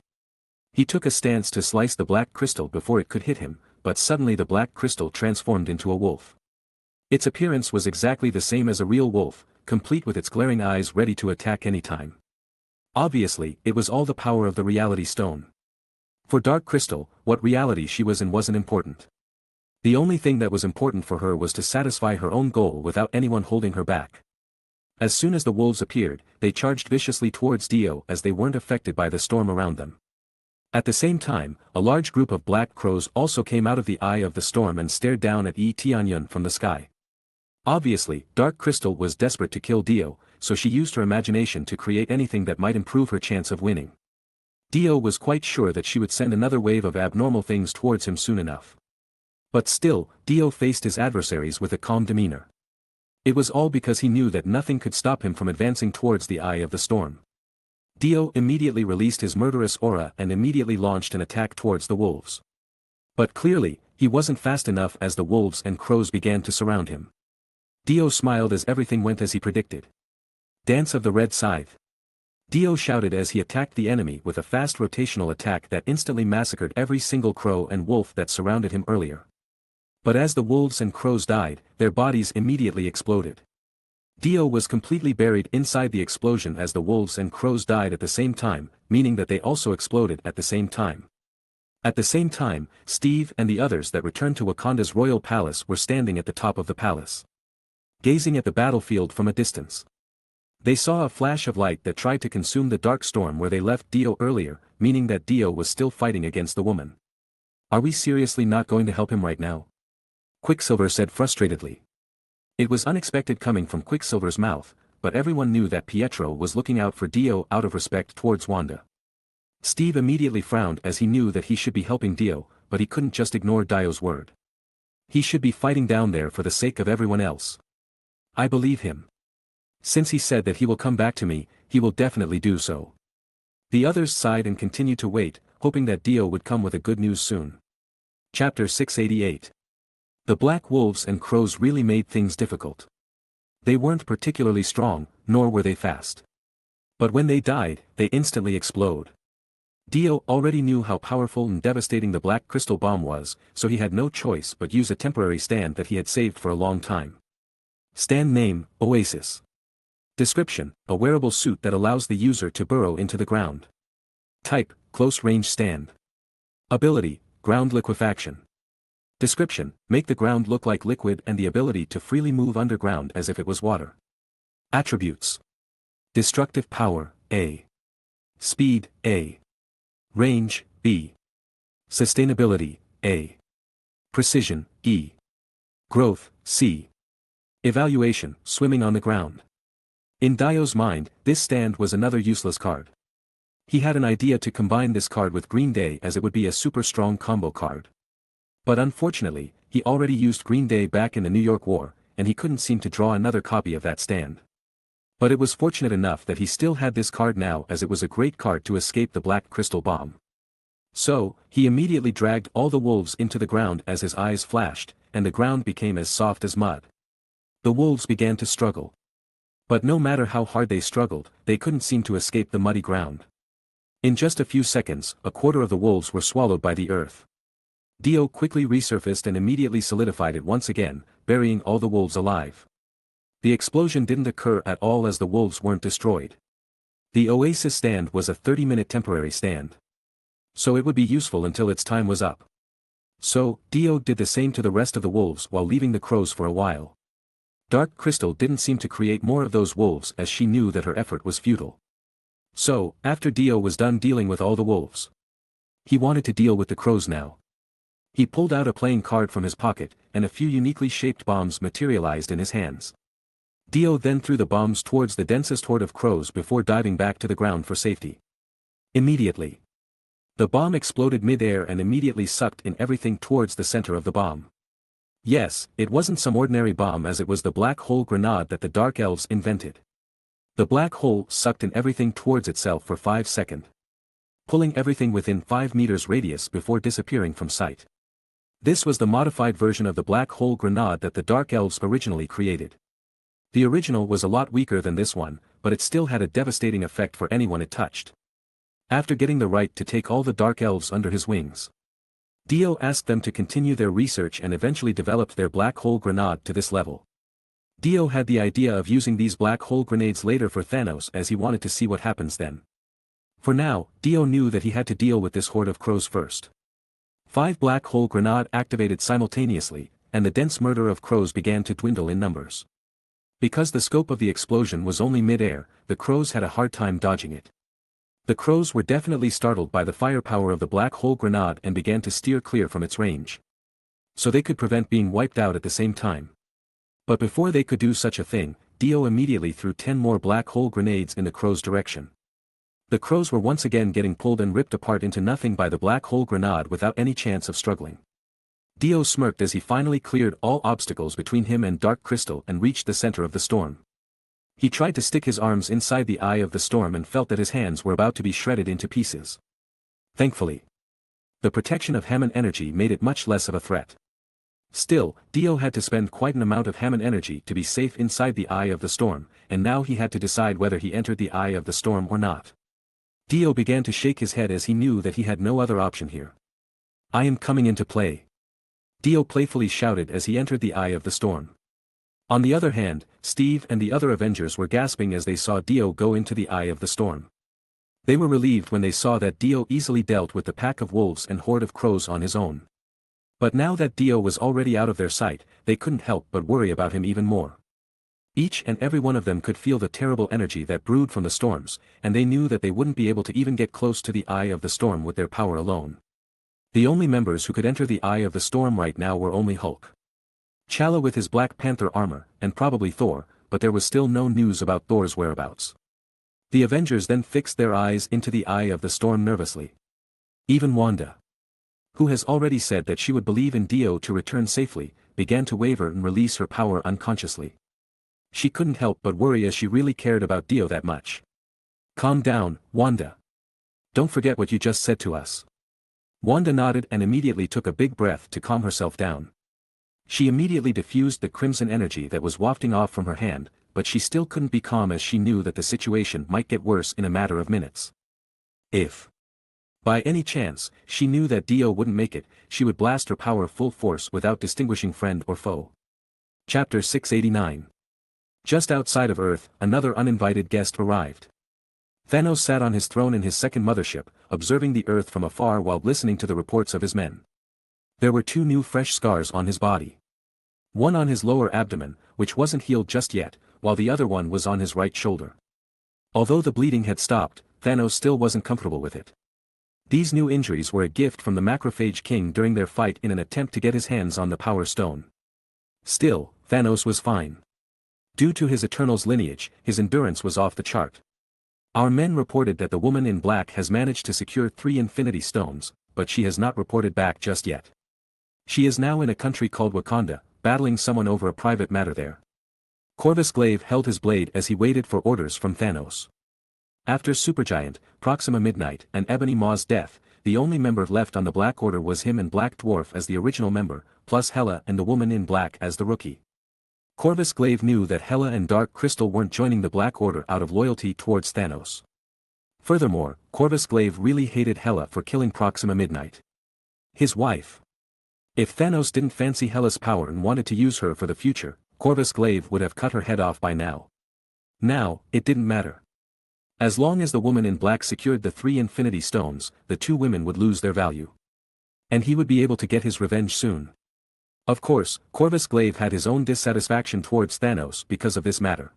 He took a stance to slice the black crystal before it could hit him, but suddenly the black crystal transformed into a wolf. Its appearance was exactly the same as a real wolf, complete with its glaring eyes ready to attack any time. Obviously, it was all the power of the Reality Stone. For Dark Crystal, what reality she was in wasn't important. The only thing that was important for her was to satisfy her own goal without anyone holding her back. As soon as the wolves appeared, they charged viciously towards Dio as they weren't affected by the storm around them. At the same time, a large group of black crows also came out of the eye of the storm and stared down at Tianyun from the sky. Obviously, Dark Crystal was desperate to kill Dio, so she used her imagination to create anything that might improve her chance of winning. Dio was quite sure that she would send another wave of abnormal things towards him soon enough. But still, Dio faced his adversaries with a calm demeanor. It was all because he knew that nothing could stop him from advancing towards the eye of the storm. Dio immediately released his murderous aura and immediately launched an attack towards the wolves. But clearly, he wasn't fast enough as the wolves and crows began to surround him. Dio smiled as everything went as he predicted. Dance of the Red Scythe. Dio shouted as he attacked the enemy with a fast rotational attack that instantly massacred every single crow and wolf that surrounded him earlier. But as the wolves and crows died, their bodies immediately exploded. Dio was completely buried inside the explosion as the wolves and crows died at the same time, meaning that they also exploded at the same time. At the same time, Steve and the others that returned to Wakanda's royal palace were standing at the top of the palace, gazing at the battlefield from a distance. They saw a flash of light that tried to consume the dark storm where they left Dio earlier, meaning that Dio was still fighting against the woman. Are we seriously not going to help him right now? Quicksilver said frustratedly. It was unexpected coming from Quicksilver's mouth, but everyone knew that Pietro was looking out for Dio out of respect towards Wanda. Steve immediately frowned as he knew that he should be helping Dio, but he couldn't just ignore Dio's word. He should be fighting down there for the sake of everyone else. I believe him. Since he said that he will come back to me, he will definitely do so. The others sighed and continued to wait, hoping that Dio would come with a good news soon. Chapter 688. The black wolves and crows really made things difficult. They weren't particularly strong, nor were they fast. But when they died, they instantly explode. Dio already knew how powerful and devastating the black crystal bomb was, so he had no choice but use a temporary stand that he had saved for a long time. Stand name, Oasis. Description, a wearable suit that allows the user to burrow into the ground. Type, close-range stand. Ability, ground liquefaction. Description, make the ground look like liquid and the ability to freely move underground as if it was water. Attributes. Destructive power, A. Speed, A. Range, B. Sustainability, A. Precision, E. Growth, C. Evaluation, swimming on the ground. In Dio's mind, this stand was another useless card. He had an idea to combine this card with Green Day as it would be a super strong combo card. But unfortunately, he already used Green Day back in the New York War, and he couldn't seem to draw another copy of that stand. But it was fortunate enough that he still had this card now as it was a great card to escape the black crystal bomb. So, he immediately dragged all the wolves into the ground as his eyes flashed, and the ground became as soft as mud. The wolves began to struggle. But no matter how hard they struggled, they couldn't seem to escape the muddy ground. In just a few seconds, a quarter of the wolves were swallowed by the earth. Dio quickly resurfaced and immediately solidified it once again, burying all the wolves alive. The explosion didn't occur at all as the wolves weren't destroyed. The Oasis stand was a 30-minute temporary stand. So it would be useful until its time was up. So, Dio did the same to the rest of the wolves while leaving the crows for a while. Dark Crystal didn't seem to create more of those wolves as she knew that her effort was futile. So, after Dio was done dealing with all the wolves, he wanted to deal with the crows now. He pulled out a playing card from his pocket, and a few uniquely shaped bombs materialized in his hands. Dio then threw the bombs towards the densest horde of crows before diving back to the ground for safety. Immediately, the bomb exploded mid-air and immediately sucked in everything towards the center of the bomb. Yes, it wasn't some ordinary bomb as it was the black hole grenade that the Dark Elves invented. The black hole sucked in everything towards itself for 5 seconds, pulling everything within 5 meters radius before disappearing from sight. This was the modified version of the black hole grenade that the Dark Elves originally created. The original was a lot weaker than this one, but it still had a devastating effect for anyone it touched. After getting the right to take all the Dark Elves under his wings, Dio asked them to continue their research and eventually developed their black hole grenade to this level. Dio had the idea of using these black hole grenades later for Thanos as he wanted to see what happens then. For now, Dio knew that he had to deal with this horde of crows first. 5 black hole grenade activated simultaneously, and the dense murder of crows began to dwindle in numbers. Because the scope of the explosion was only mid-air, the crows had a hard time dodging it. The crows were definitely startled by the firepower of the black hole grenade and began to steer clear from its range. So they could prevent being wiped out at the same time. But before they could do such a thing, Dio immediately threw 10 more black hole grenades in the crows' direction. The crows were once again getting pulled and ripped apart into nothing by the black hole grenade without any chance of struggling. Dio smirked as he finally cleared all obstacles between him and Dark Crystal and reached the center of the storm. He tried to stick his arms inside the eye of the storm and felt that his hands were about to be shredded into pieces. Thankfully, the protection of Hammond energy made it much less of a threat. Still, Dio had to spend quite an amount of Hammond energy to be safe inside the eye of the storm, and now he had to decide whether he entered the eye of the storm or not. Dio began to shake his head as he knew that he had no other option here. "I am coming into play," Dio playfully shouted as he entered the eye of the storm. On the other hand, Steve and the other Avengers were gasping as they saw Dio go into the eye of the storm. They were relieved when they saw that Dio easily dealt with the pack of wolves and horde of crows on his own. But now that Dio was already out of their sight, they couldn't help but worry about him even more. Each and every one of them could feel the terrible energy that brewed from the storms, and they knew that they wouldn't be able to even get close to the eye of the storm with their power alone. The only members who could enter the eye of the storm right now were only Hulk, Chala with his Black Panther armor, and probably Thor, but there was still no news about Thor's whereabouts. The Avengers then fixed their eyes into the eye of the storm nervously. Even Wanda, who has already said that she would believe in Dio to return safely, began to waver and release her power unconsciously. She couldn't help but worry as she really cared about Dio that much. "Calm down, Wanda. Don't forget what you just said to us." Wanda nodded and immediately took a big breath to calm herself down. She immediately diffused the crimson energy that was wafting off from her hand, but she still couldn't be calm as she knew that the situation might get worse in a matter of minutes. If, by any chance, she knew that Dio wouldn't make it, she would blast her power full force without distinguishing friend or foe. Chapter 689. Just outside of Earth, another uninvited guest arrived. Thanos sat on his throne in his second mothership, observing the Earth from afar while listening to the reports of his men. There were 2 new fresh scars on his body. One on his lower abdomen, which wasn't healed just yet, while the other one was on his right shoulder. Although the bleeding had stopped, Thanos still wasn't comfortable with it. These new injuries were a gift from the Macrophage King during their fight in an attempt to get his hands on the Power Stone. Still, Thanos was fine. Due to his Eternals lineage, his endurance was off the chart. Our men reported that the woman in black has managed to secure 3 Infinity Stones, but she has not reported back just yet. She is now in a country called Wakanda, battling someone over a private matter there. Corvus Glaive held his blade as he waited for orders from Thanos. After Supergiant, Proxima Midnight, and Ebony Maw's death, the only member left on the Black Order was him and Black Dwarf as the original member, plus Hela and the woman in black as the rookie. Corvus Glaive knew that Hela and Dark Crystal weren't joining the Black Order out of loyalty towards Thanos. Furthermore, Corvus Glaive really hated Hela for killing Proxima Midnight, his wife. If Thanos didn't fancy Hela's power and wanted to use her for the future, Corvus Glaive would have cut her head off by now. Now, it didn't matter. As long as the woman in black secured the 3 Infinity Stones, the 2 women would lose their value. And he would be able to get his revenge soon. Of course, Corvus Glaive had his own dissatisfaction towards Thanos because of this matter.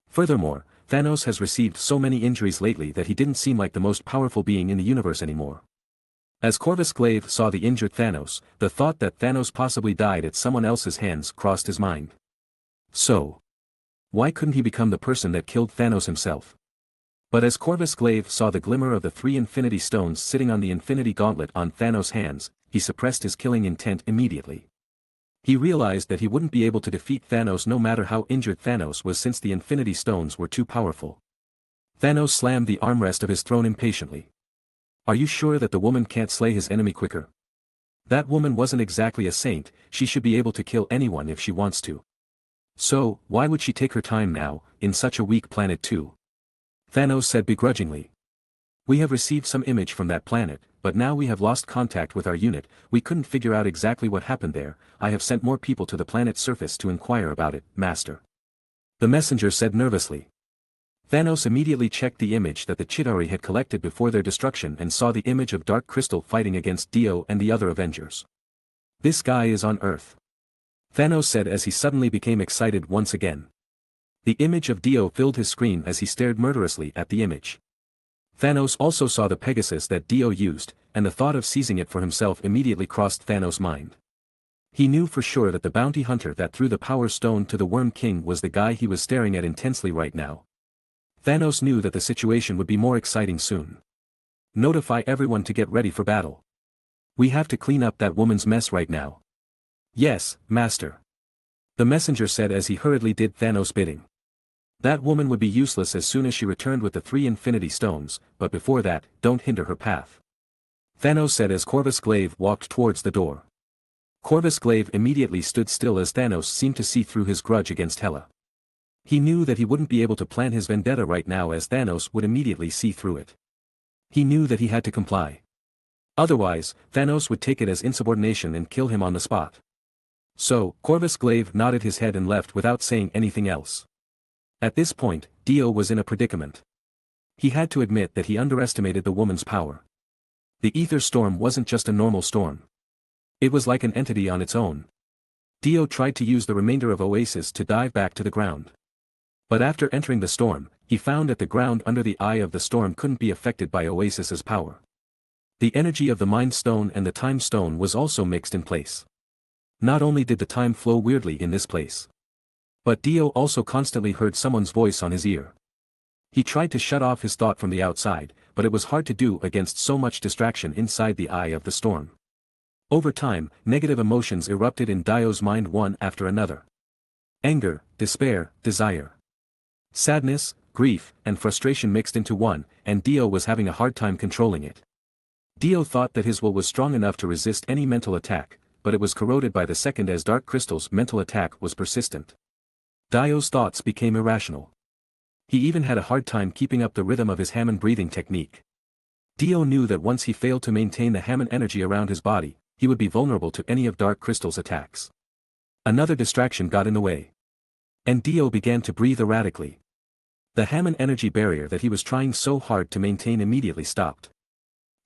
Furthermore, Thanos has received so many injuries lately that he didn't seem like the most powerful being in the universe anymore. As Corvus Glaive saw the injured Thanos, the thought that Thanos possibly died at someone else's hands crossed his mind. So, why couldn't he become the person that killed Thanos himself? But as Corvus Glaive saw the glimmer of the 3 Infinity Stones sitting on the Infinity Gauntlet on Thanos' hands, he suppressed his killing intent immediately. He realized that he wouldn't be able to defeat Thanos no matter how injured Thanos was since the Infinity Stones were too powerful. Thanos slammed the armrest of his throne impatiently. Are you sure that the woman can't slay his enemy quicker? That woman wasn't exactly a saint, she should be able to kill anyone if she wants to. So, why would she take her time now, in such a weak planet too? Thanos said begrudgingly. We have received some image from that planet, but now we have lost contact with our unit, we couldn't figure out exactly what happened there, I have sent more people to the planet's surface to inquire about it, Master. The messenger said nervously. Thanos immediately checked the image that the Chitauri had collected before their destruction and saw the image of Dark Crystal fighting against Dio and the other Avengers. This guy is on Earth, Thanos said as he suddenly became excited once again. The image of Dio filled his screen as he stared murderously at the image. Thanos also saw the Pegasus that Dio used, and the thought of seizing it for himself immediately crossed Thanos' mind. He knew for sure that the bounty hunter that threw the Power Stone to the Worm King was the guy he was staring at intensely right now. Thanos knew that the situation would be more exciting soon. Notify everyone to get ready for battle. We have to clean up that woman's mess right now. Yes, Master. The messenger said as he hurriedly did Thanos' bidding. That woman would be useless as soon as she returned with the 3 Infinity Stones, but before that, don't hinder her path. Thanos said as Corvus Glaive walked towards the door. Corvus Glaive immediately stood still as Thanos seemed to see through his grudge against Hela. He knew that he wouldn't be able to plan his vendetta right now as Thanos would immediately see through it. He knew that he had to comply. Otherwise, Thanos would take it as insubordination and kill him on the spot. So, Corvus Glaive nodded his head and left without saying anything else. At this point, Dio was in a predicament. He had to admit that he underestimated the woman's power. The ether storm wasn't just a normal storm. It was like an entity on its own. Dio tried to use the remainder of Oasis to dive back to the ground. But after entering the storm, he found that the ground under the eye of the storm couldn't be affected by Oasis's power. The energy of the Mind Stone and the Time Stone was also mixed in place. Not only did the time flow weirdly in this place, but Dio also constantly heard someone's voice on his ear. He tried to shut off his thought from the outside, but it was hard to do against so much distraction inside the eye of the storm. Over time, negative emotions erupted in Dio's mind one after another. Anger, despair, desire, sadness, grief, and frustration mixed into one, and Dio was having a hard time controlling it. Dio thought that his will was strong enough to resist any mental attack, but it was corroded by the second as Dark Crystal's mental attack was persistent. Dio's thoughts became irrational. He even had a hard time keeping up the rhythm of his Hammond breathing technique. Dio knew that once he failed to maintain the Hammond energy around his body, he would be vulnerable to any of Dark Crystal's attacks. Another distraction got in the way. And Dio began to breathe erratically. The Hammond energy barrier that he was trying so hard to maintain immediately stopped.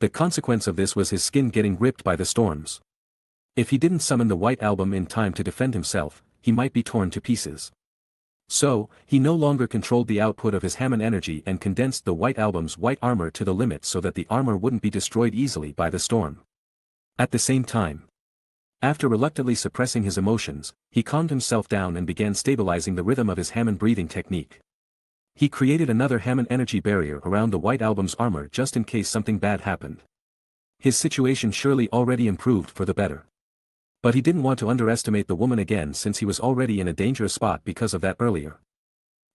The consequence of this was his skin getting ripped by the storms. If he didn't summon the White Album in time to defend himself, he might be torn to pieces. So, he no longer controlled the output of his Hammond energy and condensed the White Album's white armor to the limit so that the armor wouldn't be destroyed easily by the storm. At the same time, after reluctantly suppressing his emotions, he calmed himself down and began stabilizing the rhythm of his Hammond breathing technique. He created another Hammond energy barrier around the White Album's armor just in case something bad happened. His situation surely already improved for the better. But he didn't want to underestimate the woman again since he was already in a dangerous spot because of that earlier.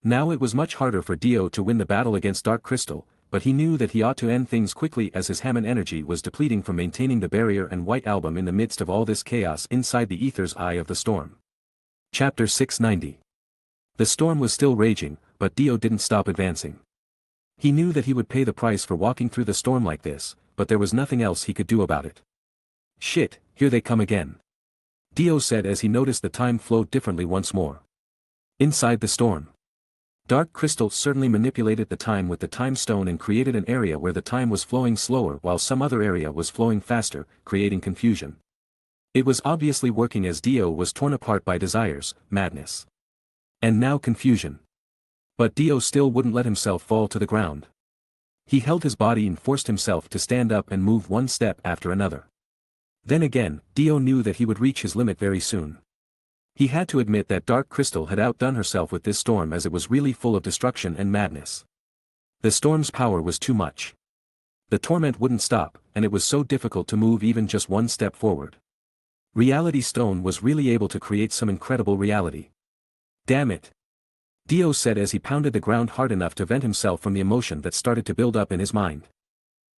Now it was much harder for Dio to win the battle against Dark Crystal, but he knew that he ought to end things quickly as his Hammond energy was depleting from maintaining the barrier and White Album in the midst of all this chaos inside the ether's eye of the storm. Chapter 690. The storm was still raging, but Dio didn't stop advancing. He knew that he would pay the price for walking through the storm like this, but there was nothing else he could do about it. Shit, here they come again. Dio said as he noticed the time flowed differently once more. Inside the storm, Dark Crystal certainly manipulated the time with the Time Stone and created an area where the time was flowing slower while some other area was flowing faster, creating confusion. It was obviously working as Dio was torn apart by desires, madness, and now confusion. But Dio still wouldn't let himself fall to the ground. He held his body and forced himself to stand up and move one step after another. Then again, Dio knew that he would reach his limit very soon. He had to admit that Dark Crystal had outdone herself with this storm as it was really full of destruction and madness. The storm's power was too much. The torment wouldn't stop, and it was so difficult to move even just one step forward. Reality Stone was really able to create some incredible reality. Damn it! Dio said as he pounded the ground hard enough to vent himself from the emotion that started to build up in his mind.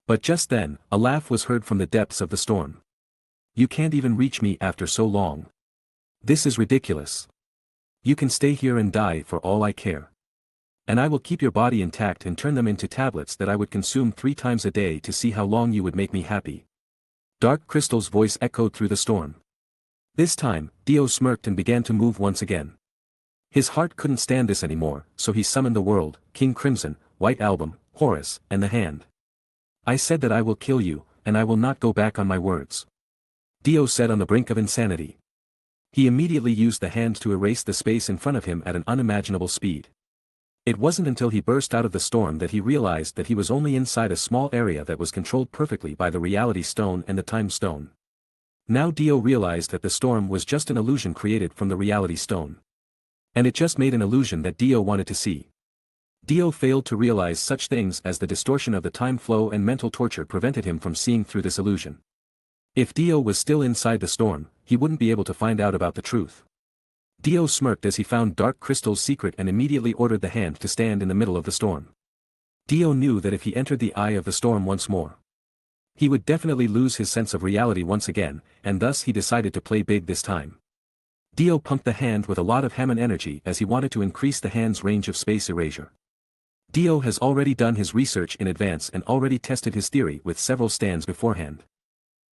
But just then, a laugh was heard from the depths of the storm. You can't even reach me after so long. This is ridiculous. You can stay here and die for all I care. And I will keep your body intact and turn them into tablets that I would consume 3 times a day to see how long you would make me happy. Dark Crystal's voice echoed through the storm. This time, Dio smirked and began to move once again. His heart couldn't stand this anymore, so he summoned the world, King Crimson, White Album, Horus, and the Hand. I said that I will kill you, and I will not go back on my words. Dio said on the brink of insanity. He immediately used the Hand to erase the space in front of him at an unimaginable speed. It wasn't until he burst out of the storm that he realized that he was only inside a small area that was controlled perfectly by the reality stone and the time stone. Now Dio realized that the storm was just an illusion created from the reality stone. And it just made an illusion that Dio wanted to see. Dio failed to realize such things as the distortion of the time flow and mental torture prevented him from seeing through this illusion. If Dio was still inside the storm, he wouldn't be able to find out about the truth. Dio smirked as he found Dark Crystal's secret and immediately ordered the hand to stand in the middle of the storm. Dio knew that if he entered the eye of the storm once more, he would definitely lose his sense of reality once again, and thus he decided to play big this time. Dio pumped the hand with a lot of Hammond energy as he wanted to increase the hand's range of space erasure. Dio has already done his research in advance and already tested his theory with several stands beforehand.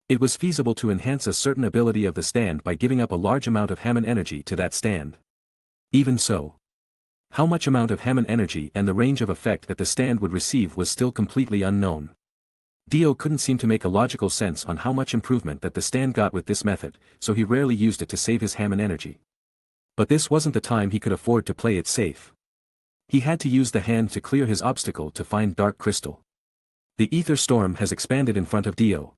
It was feasible to enhance a certain ability of the stand by giving up a large amount of Hammond energy to that stand. Even so, how much amount of Hammond energy and the range of effect that the stand would receive was still completely unknown. Dio couldn't seem to make a logical sense on how much improvement that the stand got with this method, so he rarely used it to save his Hammond energy. But this wasn't the time he could afford to play it safe. He had to use the hand to clear his obstacle to find Dark Crystal. The ether storm has expanded in front of Dio.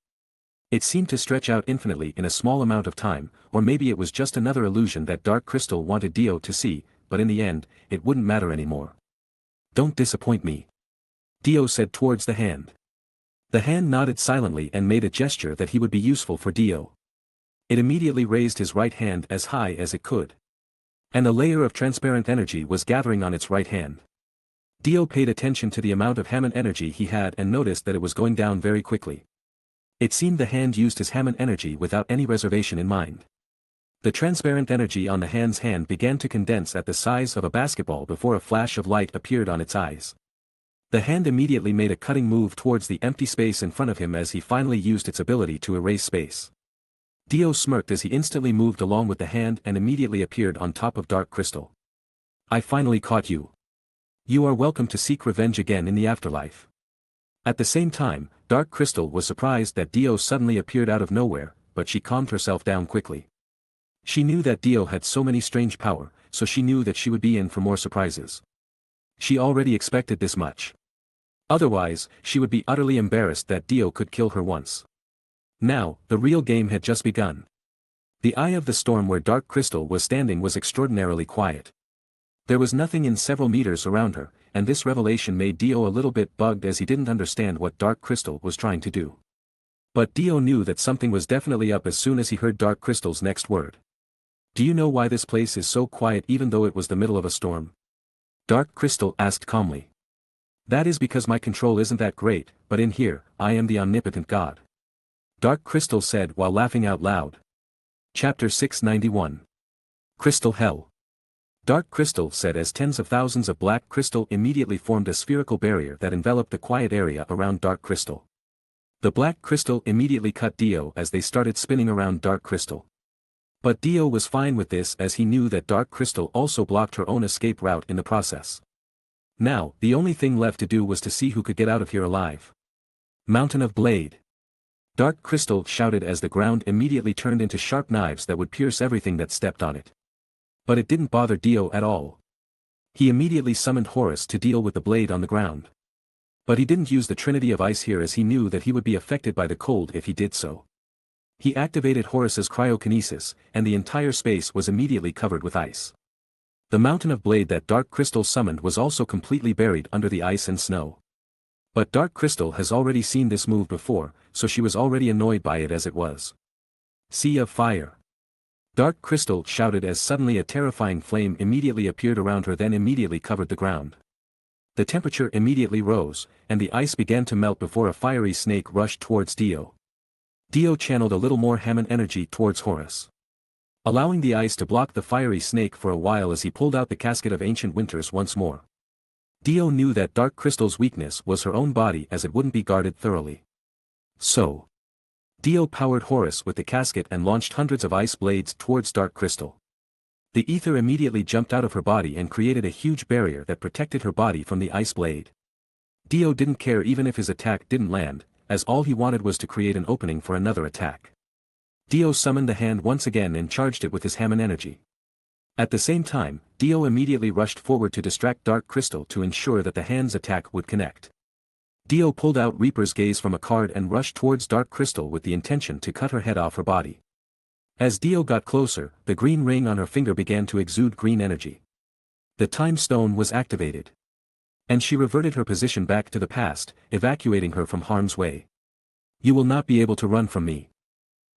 It seemed to stretch out infinitely in a small amount of time, or maybe it was just another illusion that Dark Crystal wanted Dio to see, but in the end, it wouldn't matter anymore. "Don't disappoint me," Dio said towards the hand. The hand nodded silently and made a gesture that he would be useful for Dio. It immediately raised his right hand as high as it could. And a layer of transparent energy was gathering on its right hand. Dio paid attention to the amount of Hammond energy he had and noticed that it was going down very quickly. It seemed the hand used his Hammond energy without any reservation in mind. The transparent energy on the hand's hand began to condense at the size of a basketball before a flash of light appeared on its eyes. The hand immediately made a cutting move towards the empty space in front of him as he finally used its ability to erase space. Dio smirked as he instantly moved along with the hand and immediately appeared on top of Dark Crystal. "I finally caught you. You are welcome to seek revenge again in the afterlife." At the same time, Dark Crystal was surprised that Dio suddenly appeared out of nowhere, but she calmed herself down quickly. She knew that Dio had so many strange power, so she knew that she would be in for more surprises. She already expected this much. Otherwise, she would be utterly embarrassed that Dio could kill her once. Now, the real game had just begun. The eye of the storm where Dark Crystal was standing was extraordinarily quiet. There was nothing in several meters around her, and this revelation made Dio a little bit bugged as he didn't understand what Dark Crystal was trying to do. But Dio knew that something was definitely up as soon as he heard Dark Crystal's next word. "Do you know why this place is so quiet even though it was the middle of a storm?" Dark Crystal asked calmly. "That is because my control isn't that great, but in here, I am the omnipotent God," Dark Crystal said while laughing out loud. Chapter 691. Crystal Hell. Dark Crystal said as tens of thousands of black crystal immediately formed a spherical barrier that enveloped the quiet area around Dark Crystal. The black crystal immediately cut Dio as they started spinning around Dark Crystal. But Dio was fine with this as he knew that Dark Crystal also blocked her own escape route in the process. Now, the only thing left to do was to see who could get out of here alive. "Mountain of Blade!" Dark Crystal shouted as the ground immediately turned into sharp knives that would pierce everything that stepped on it. But it didn't bother Dio at all. He immediately summoned Horus to deal with the blade on the ground. But he didn't use the Trinity of Ice here as he knew that he would be affected by the cold if he did so. He activated Horus's cryokinesis, and the entire space was immediately covered with ice. The mountain of blade that Dark Crystal summoned was also completely buried under the ice and snow. But Dark Crystal has already seen this move before, so she was already annoyed by it as it was. "Sea of Fire!" Dark Crystal shouted as suddenly a terrifying flame immediately appeared around her then immediately covered the ground. The temperature immediately rose, and the ice began to melt before a fiery snake rushed towards Dio. Dio channeled a little more Hammond energy towards Horus, allowing the ice to block the fiery snake for a while as he pulled out the casket of ancient winters once more. Dio knew that Dark Crystal's weakness was her own body as it wouldn't be guarded thoroughly. So, Dio powered Horus with the casket and launched hundreds of ice blades towards Dark Crystal. The ether immediately jumped out of her body and created a huge barrier that protected her body from the ice blade. Dio didn't care even if his attack didn't land, as all he wanted was to create an opening for another attack. Dio summoned the hand once again and charged it with his Hammond energy. At the same time, Dio immediately rushed forward to distract Dark Crystal to ensure that the hand's attack would connect. Dio pulled out Reaper's Gaze from a card and rushed towards Dark Crystal with the intention to cut her head off her body. As Dio got closer, the green ring on her finger began to exude green energy. The Time Stone was activated. And she reverted her position back to the past, evacuating her from harm's way. "You will not be able to run from me,"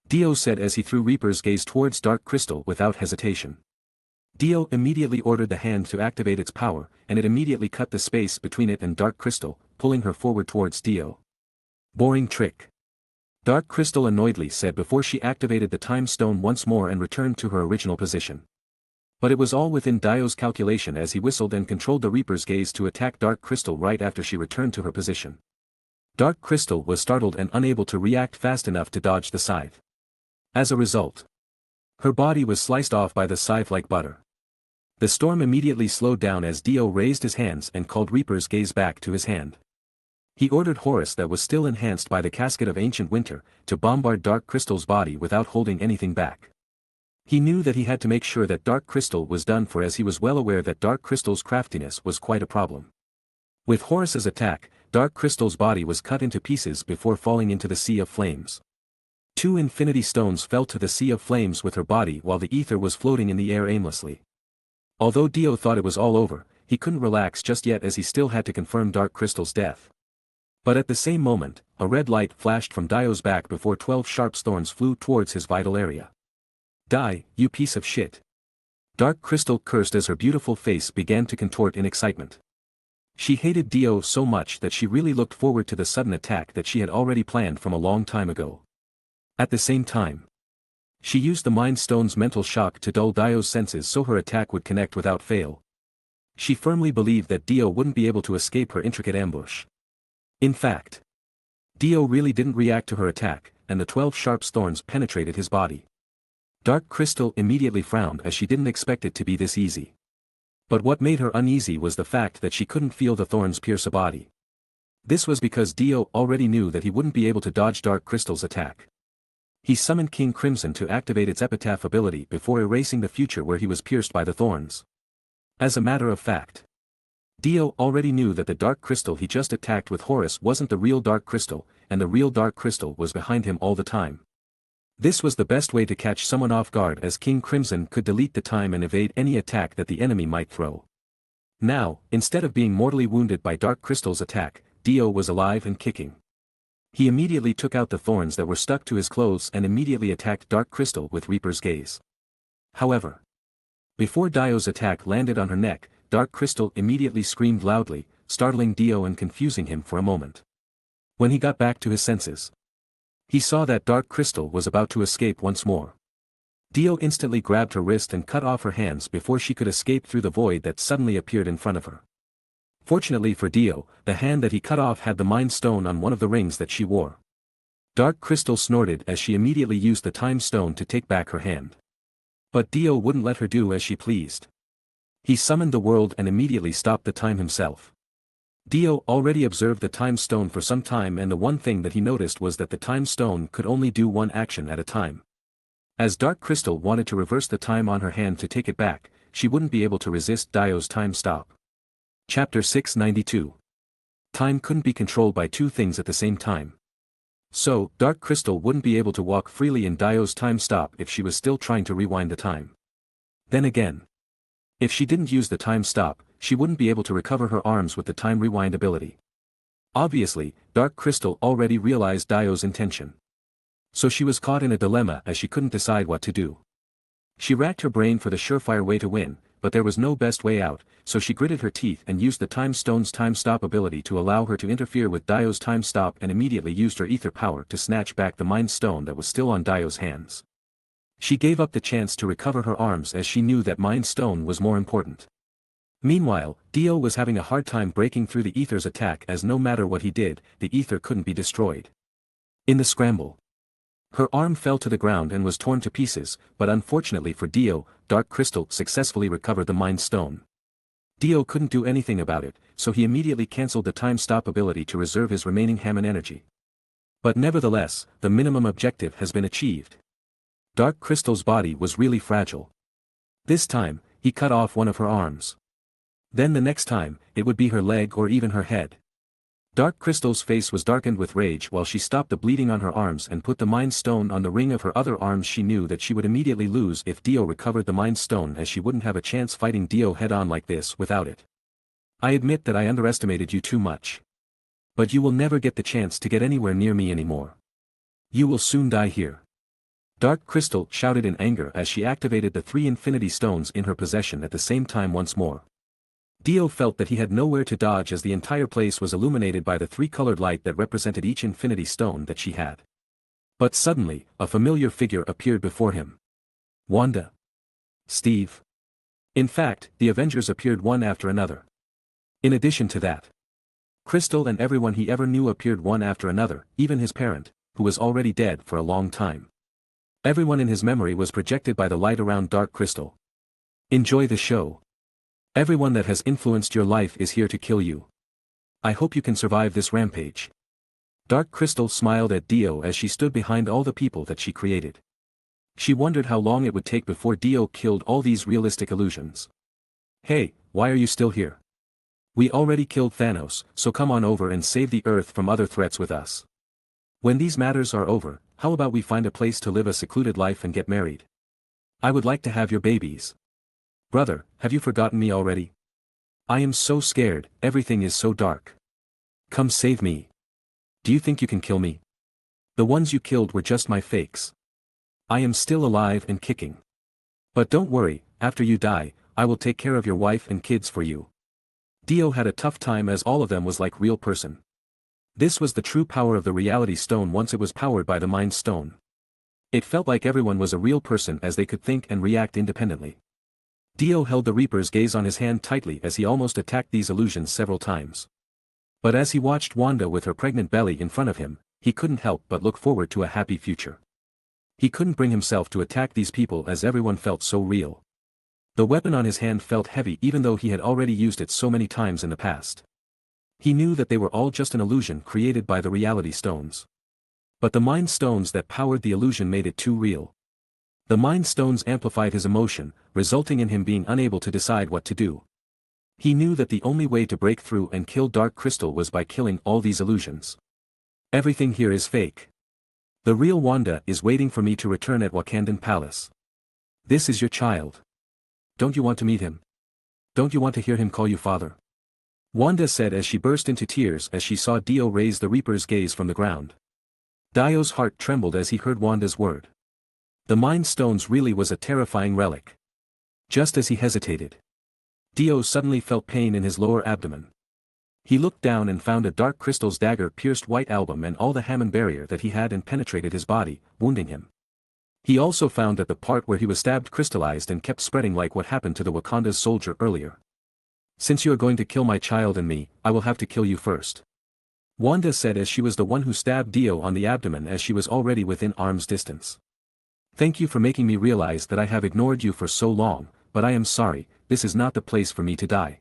Dio said as he threw Reaper's Gaze towards Dark Crystal without hesitation. Dio immediately ordered the hand to activate its power, and it immediately cut the space between it and Dark Crystal, pulling her forward towards Dio. "Boring trick," Dark Crystal annoyedly said before she activated the Time Stone once more and returned to her original position. But it was all within Dio's calculation as he whistled and controlled the Reaper's Gaze to attack Dark Crystal right after she returned to her position. Dark Crystal was startled and unable to react fast enough to dodge the scythe. As a result, her body was sliced off by the scythe like butter. The storm immediately slowed down as Dio raised his hands and called Reaper's Gaze back to his hand. He ordered Horus, that was still enhanced by the Casket of Ancient Winter, to bombard Dark Crystal's body without holding anything back. He knew that he had to make sure that Dark Crystal was done for, as he was well aware that Dark Crystal's craftiness was quite a problem. With Horus's attack, Dark Crystal's body was cut into pieces before falling into the Sea of Flames. 2 Infinity Stones fell to the Sea of Flames with her body while the ether was floating in the air aimlessly. Although Dio thought it was all over, he couldn't relax just yet as he still had to confirm Dark Crystal's death. But at the same moment, a red light flashed from Dio's back before 12 sharp thorns flew towards his vital area. "Die, you piece of shit!" Dark Crystal cursed as her beautiful face began to contort in excitement. She hated Dio so much that she really looked forward to the sudden attack that she had already planned from a long time ago. At the same time, she used the Mind Stone's mental shock to dull Dio's senses so her attack would connect without fail. She firmly believed that Dio wouldn't be able to escape her intricate ambush. In fact, Dio really didn't react to her attack, and the 12 sharp thorns penetrated his body. Dark Crystal immediately frowned as she didn't expect it to be this easy. But what made her uneasy was the fact that she couldn't feel the thorns pierce a body. This was because Dio already knew that he wouldn't be able to dodge Dark Crystal's attack. He summoned King Crimson to activate its epitaph ability before erasing the future where he was pierced by the thorns. As a matter of fact, Dio already knew that the Dark Crystal he just attacked with Horus wasn't the real Dark Crystal, and the real Dark Crystal was behind him all the time. This was the best way to catch someone off guard, as King Crimson could delete the time and evade any attack that the enemy might throw. Now, instead of being mortally wounded by Dark Crystal's attack, Dio was alive and kicking. He immediately took out the thorns that were stuck to his clothes and immediately attacked Dark Crystal with Reaper's Gaze. However, before Dio's attack landed on her neck, Dark Crystal immediately screamed loudly, startling Dio and confusing him for a moment. When he got back to his senses, he saw that Dark Crystal was about to escape once more. Dio instantly grabbed her wrist and cut off her hands before she could escape through the void that suddenly appeared in front of her. Fortunately for Dio, the hand that he cut off had the Mind Stone on one of the rings that she wore. Dark Crystal snorted as she immediately used the Time Stone to take back her hand. But Dio wouldn't let her do as she pleased. He summoned the world and immediately stopped the time himself. Dio already observed the Time Stone for some time, and the one thing that he noticed was that the Time Stone could only do one action at a time. As Dark Crystal wanted to reverse the time on her hand to take it back, she wouldn't be able to resist Dio's time stop. Chapter 692. Time couldn't be controlled by two things at the same time. So, Dark Crystal wouldn't be able to walk freely in Dio's time stop if she was still trying to rewind the time. Then again, if she didn't use the time stop, she wouldn't be able to recover her arms with the time rewind ability. Obviously, Dark Crystal already realized Dio's intention. So she was caught in a dilemma as she couldn't decide what to do. She racked her brain for the surefire way to win, but there was no best way out, so she gritted her teeth and used the Time Stone's time stop ability to allow her to interfere with Dio's time stop, and immediately used her ether power to snatch back the Mind Stone that was still on Dio's hands. She gave up the chance to recover her arms as she knew that Mind Stone was more important. Meanwhile, Dio was having a hard time breaking through the ether's attack, as no matter what he did, the ether couldn't be destroyed. In the scramble, her arm fell to the ground and was torn to pieces, but unfortunately for Dio, Dark Crystal successfully recovered the Mind Stone. Dio couldn't do anything about it, so he immediately cancelled the time stop ability to reserve his remaining Hammond energy. But nevertheless, the minimum objective has been achieved. Dark Crystal's body was really fragile. This time, he cut off one of her arms. Then the next time, it would be her leg or even her head. Dark Crystal's face was darkened with rage while she stopped the bleeding on her arms and put the Mind Stone on the ring of her other arms. She knew that she would immediately lose if Dio recovered the Mind Stone, as she wouldn't have a chance fighting Dio head-on like this without it. I admit that I underestimated you too much. But you will never get the chance to get anywhere near me anymore. You will soon die here. Dark Crystal shouted in anger as she activated the 3 Infinity Stones in her possession at the same time once more. Dio felt that he had nowhere to dodge as the entire place was illuminated by the 3-colored light that represented each Infinity Stone that she had. But suddenly, a familiar figure appeared before him. Wanda. Steve. In fact, the Avengers appeared one after another. In addition to that, Crystal and everyone he ever knew appeared one after another, even his parent, who was already dead for a long time. Everyone in his memory was projected by the light around Dark Crystal. Enjoy the show. Everyone that has influenced your life is here to kill you. I hope you can survive this rampage. Dark Crystal smiled at Dio as she stood behind all the people that she created. She wondered how long it would take before Dio killed all these realistic illusions. Hey, why are you still here? We already killed Thanos, so come on over and save the Earth from other threats with us. When these matters are over, how about we find a place to live a secluded life and get married? I would like to have your babies. Brother, have you forgotten me already? I am so scared, everything is so dark. Come save me. Do you think you can kill me? The ones you killed were just my fakes. I am still alive and kicking. But don't worry, after you die, I will take care of your wife and kids for you. Dio had a tough time as all of them was like real person. This was the true power of the Reality Stone once it was powered by the Mind Stone. It felt like everyone was a real person as they could think and react independently. Dio held the Reaper's gaze on his hand tightly as he almost attacked these illusions several times. But as he watched Wanda with her pregnant belly in front of him, he couldn't help but look forward to a happy future. He couldn't bring himself to attack these people as everyone felt so real. The weapon on his hand felt heavy even though he had already used it so many times in the past. He knew that they were all just an illusion created by the Reality Stones. But the Mind Stones that powered the illusion made it too real. The Mind Stones amplified his emotion, resulting in him being unable to decide what to do. He knew that the only way to break through and kill Dark Crystal was by killing all these illusions. Everything here is fake. The real Wanda is waiting for me to return at Wakandan Palace. This is your child. Don't you want to meet him? Don't you want to hear him call you father? Wanda said as she burst into tears as she saw Dio raise the Reaper's gaze from the ground. Dio's heart trembled as he heard Wanda's word. The Mind Stones really was a terrifying relic. Just as he hesitated, Dio suddenly felt pain in his lower abdomen. He looked down and found a Dark Crystal's dagger pierced white album and all the Hammond barrier that he had and penetrated his body, wounding him. He also found that the part where he was stabbed crystallized and kept spreading like what happened to the Wakanda's soldier earlier. Since you are going to kill my child and me, I will have to kill you first. Wanda said as she was the one who stabbed Dio on the abdomen as she was already within arm's distance. Thank you for making me realize that I have ignored you for so long, but I am sorry, this is not the place for me to die.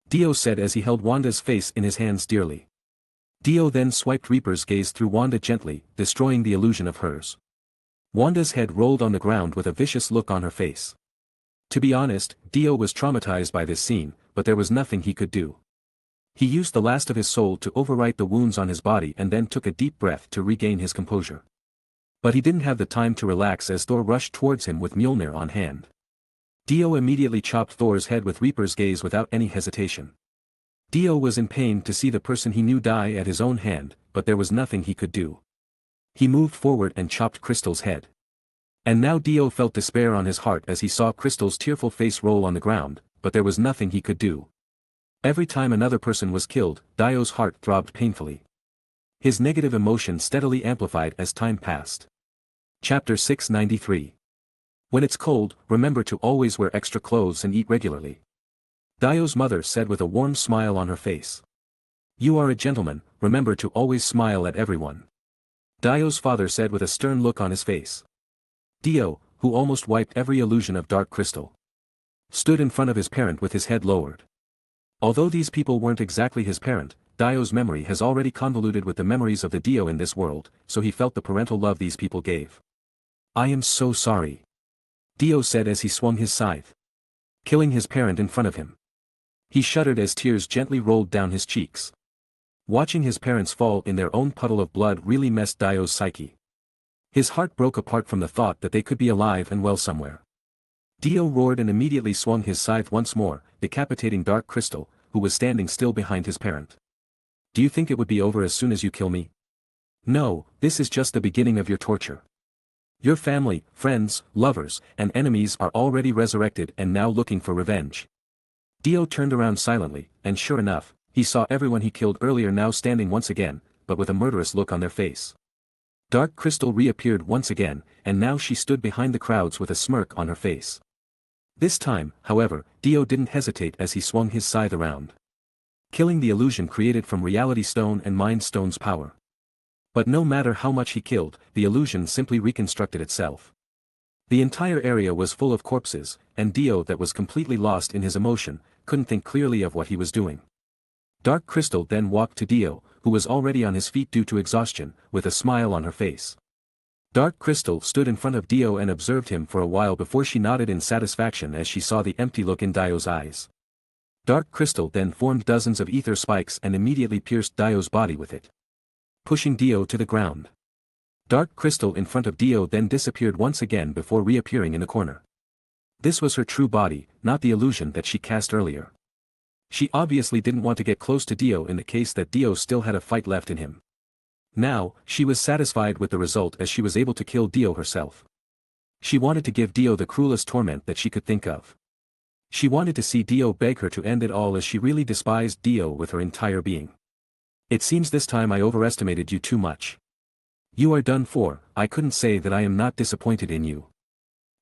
Dio said as he held Wanda's face in his hands dearly. Dio then swiped Reaper's gaze through Wanda gently, destroying the illusion of hers. Wanda's head rolled on the ground with a vicious look on her face. To be honest, Dio was traumatized by this scene, but there was nothing he could do. He used the last of his soul to overwrite the wounds on his body and then took a deep breath to regain his composure. But he didn't have the time to relax as Thor rushed towards him with Mjolnir on hand. Dio immediately chopped Thor's head with Reaper's gaze without any hesitation. Dio was in pain to see the person he knew die at his own hand, but there was nothing he could do. He moved forward and chopped Crystal's head. And now Dio felt despair on his heart as he saw Crystal's tearful face roll on the ground, but there was nothing he could do. Every time another person was killed, Dio's heart throbbed painfully. His negative emotion steadily amplified as time passed. Chapter 693. When it's cold, remember to always wear extra clothes and eat regularly. Dio's mother said with a warm smile on her face. You are a gentleman, remember to always smile at everyone. Dio's father said with a stern look on his face. Dio, who almost wiped every illusion of Dark Crystal, stood in front of his parent with his head lowered. Although these people weren't exactly his parent, Dio's memory has already convoluted with the memories of the Dio in this world, so he felt the parental love these people gave. I am so sorry. Dio said as he swung his scythe. killing his parent in front of him. He shuddered as tears gently rolled down his cheeks. Watching his parents fall in their own puddle of blood really messed Dio's psyche. His heart broke apart from the thought that they could be alive and well somewhere. Dio roared and immediately swung his scythe once more, decapitating Dark Crystal, who was standing still behind his parent. Do you think it would be over as soon as you kill me? No, this is just the beginning of your torture. Your family, friends, lovers, and enemies are already resurrected and now looking for revenge. Dio turned around silently, and sure enough, he saw everyone he killed earlier now standing once again, but with a murderous look on their face. Dark Crystal reappeared once again, and now she stood behind the crowds with a smirk on her face. This time, however, Dio didn't hesitate as he swung his scythe around, killing the illusion created from Reality Stone and Mind Stone's power. But no matter how much he killed, the illusion simply reconstructed itself. The entire area was full of corpses, and Dio, that was completely lost in his emotion, couldn't think clearly of what he was doing. Dark Crystal then walked to Dio, who was already on his feet due to exhaustion, with a smile on her face. Dark Crystal stood in front of Dio and observed him for a while before she nodded in satisfaction as she saw the empty look in Dio's eyes. Dark Crystal then formed dozens of ether spikes and immediately pierced Dio's body with it, pushing Dio to the ground. Dark Crystal in front of Dio then disappeared once again before reappearing in the corner. This was her true body, not the illusion that she cast earlier. She obviously didn't want to get close to Dio in the case that Dio still had a fight left in him. Now, she was satisfied with the result as she was able to kill Dio herself. She wanted to give Dio the cruelest torment that she could think of. She wanted to see Dio beg her to end it all as she really despised Dio with her entire being. It seems this time I overestimated you too much. You are done for. I couldn't say that I am not disappointed in you.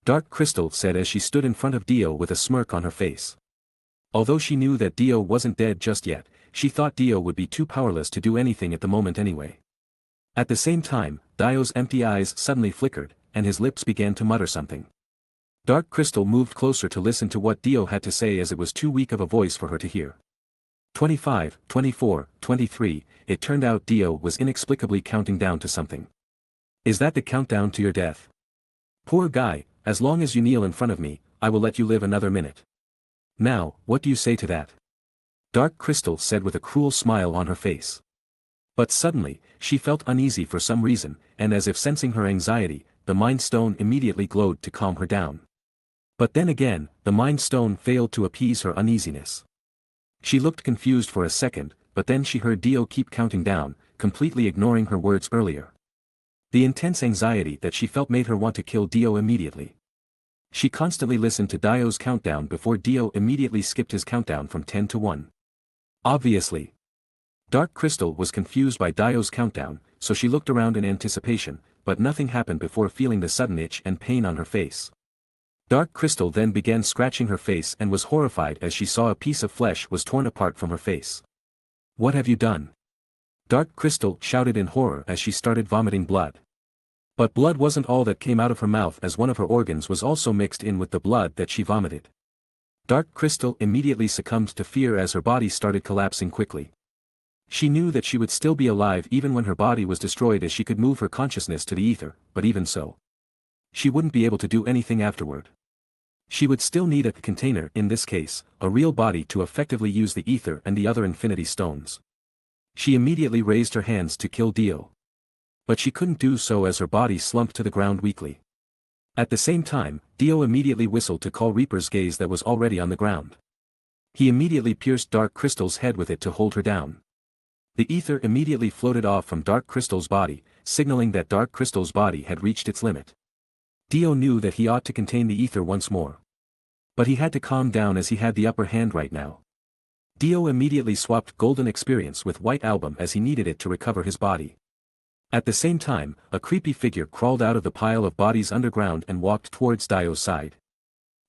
Dark Crystal said as she stood in front of Dio with a smirk on her face. Although she knew that Dio wasn't dead just yet, she thought Dio would be too powerless to do anything at the moment anyway. At the same time, Dio's empty eyes suddenly flickered, and his lips began to mutter something. Dark Crystal moved closer to listen to what Dio had to say as it was too weak of a voice for her to hear. 25, 24, 23, it turned out Dio was inexplicably counting down to something. Is that the countdown to your death? Poor guy, as long as you kneel in front of me, I will let you live another minute. Now, what do you say to that? Dark Crystal said with a cruel smile on her face. But suddenly, she felt uneasy for some reason, and as if sensing her anxiety, the Mind Stone immediately glowed to calm her down. But then again, the Mind Stone failed to appease her uneasiness. She looked confused for a second, but then she heard Dio keep counting down, completely ignoring her words earlier. The intense anxiety that she felt made her want to kill Dio immediately. She constantly listened to Dio's countdown before Dio immediately skipped his countdown from 10 to 1. Obviously, Dark Crystal was confused by Dio's countdown, so she looked around in anticipation, but nothing happened before feeling the sudden itch and pain on her face. Dark Crystal then began scratching her face and was horrified as she saw a piece of flesh was torn apart from her face. What have you done? Dark Crystal shouted in horror as she started vomiting blood. But blood wasn't all that came out of her mouth, as one of her organs was also mixed in with the blood that she vomited. Dark Crystal immediately succumbed to fear as her body started collapsing quickly. She knew that she would still be alive even when her body was destroyed, as she could move her consciousness to the ether, but even so, she wouldn't be able to do anything afterward. She would still need a container, in this case, a real body, to effectively use the ether and the other infinity stones. She immediately raised her hands to kill Dio. But she couldn't do so as her body slumped to the ground weakly. At the same time, Dio immediately whistled to call Reaper's gaze that was already on the ground. He immediately pierced Dark Crystal's head with it to hold her down. The ether immediately floated off from Dark Crystal's body, signaling that Dark Crystal's body had reached its limit. Dio knew that he ought to contain the ether once more. But he had to calm down as he had the upper hand right now. Dio immediately swapped Golden Experience with White Album as he needed it to recover his body. At the same time, a creepy figure crawled out of the pile of bodies underground and walked towards Dio's side.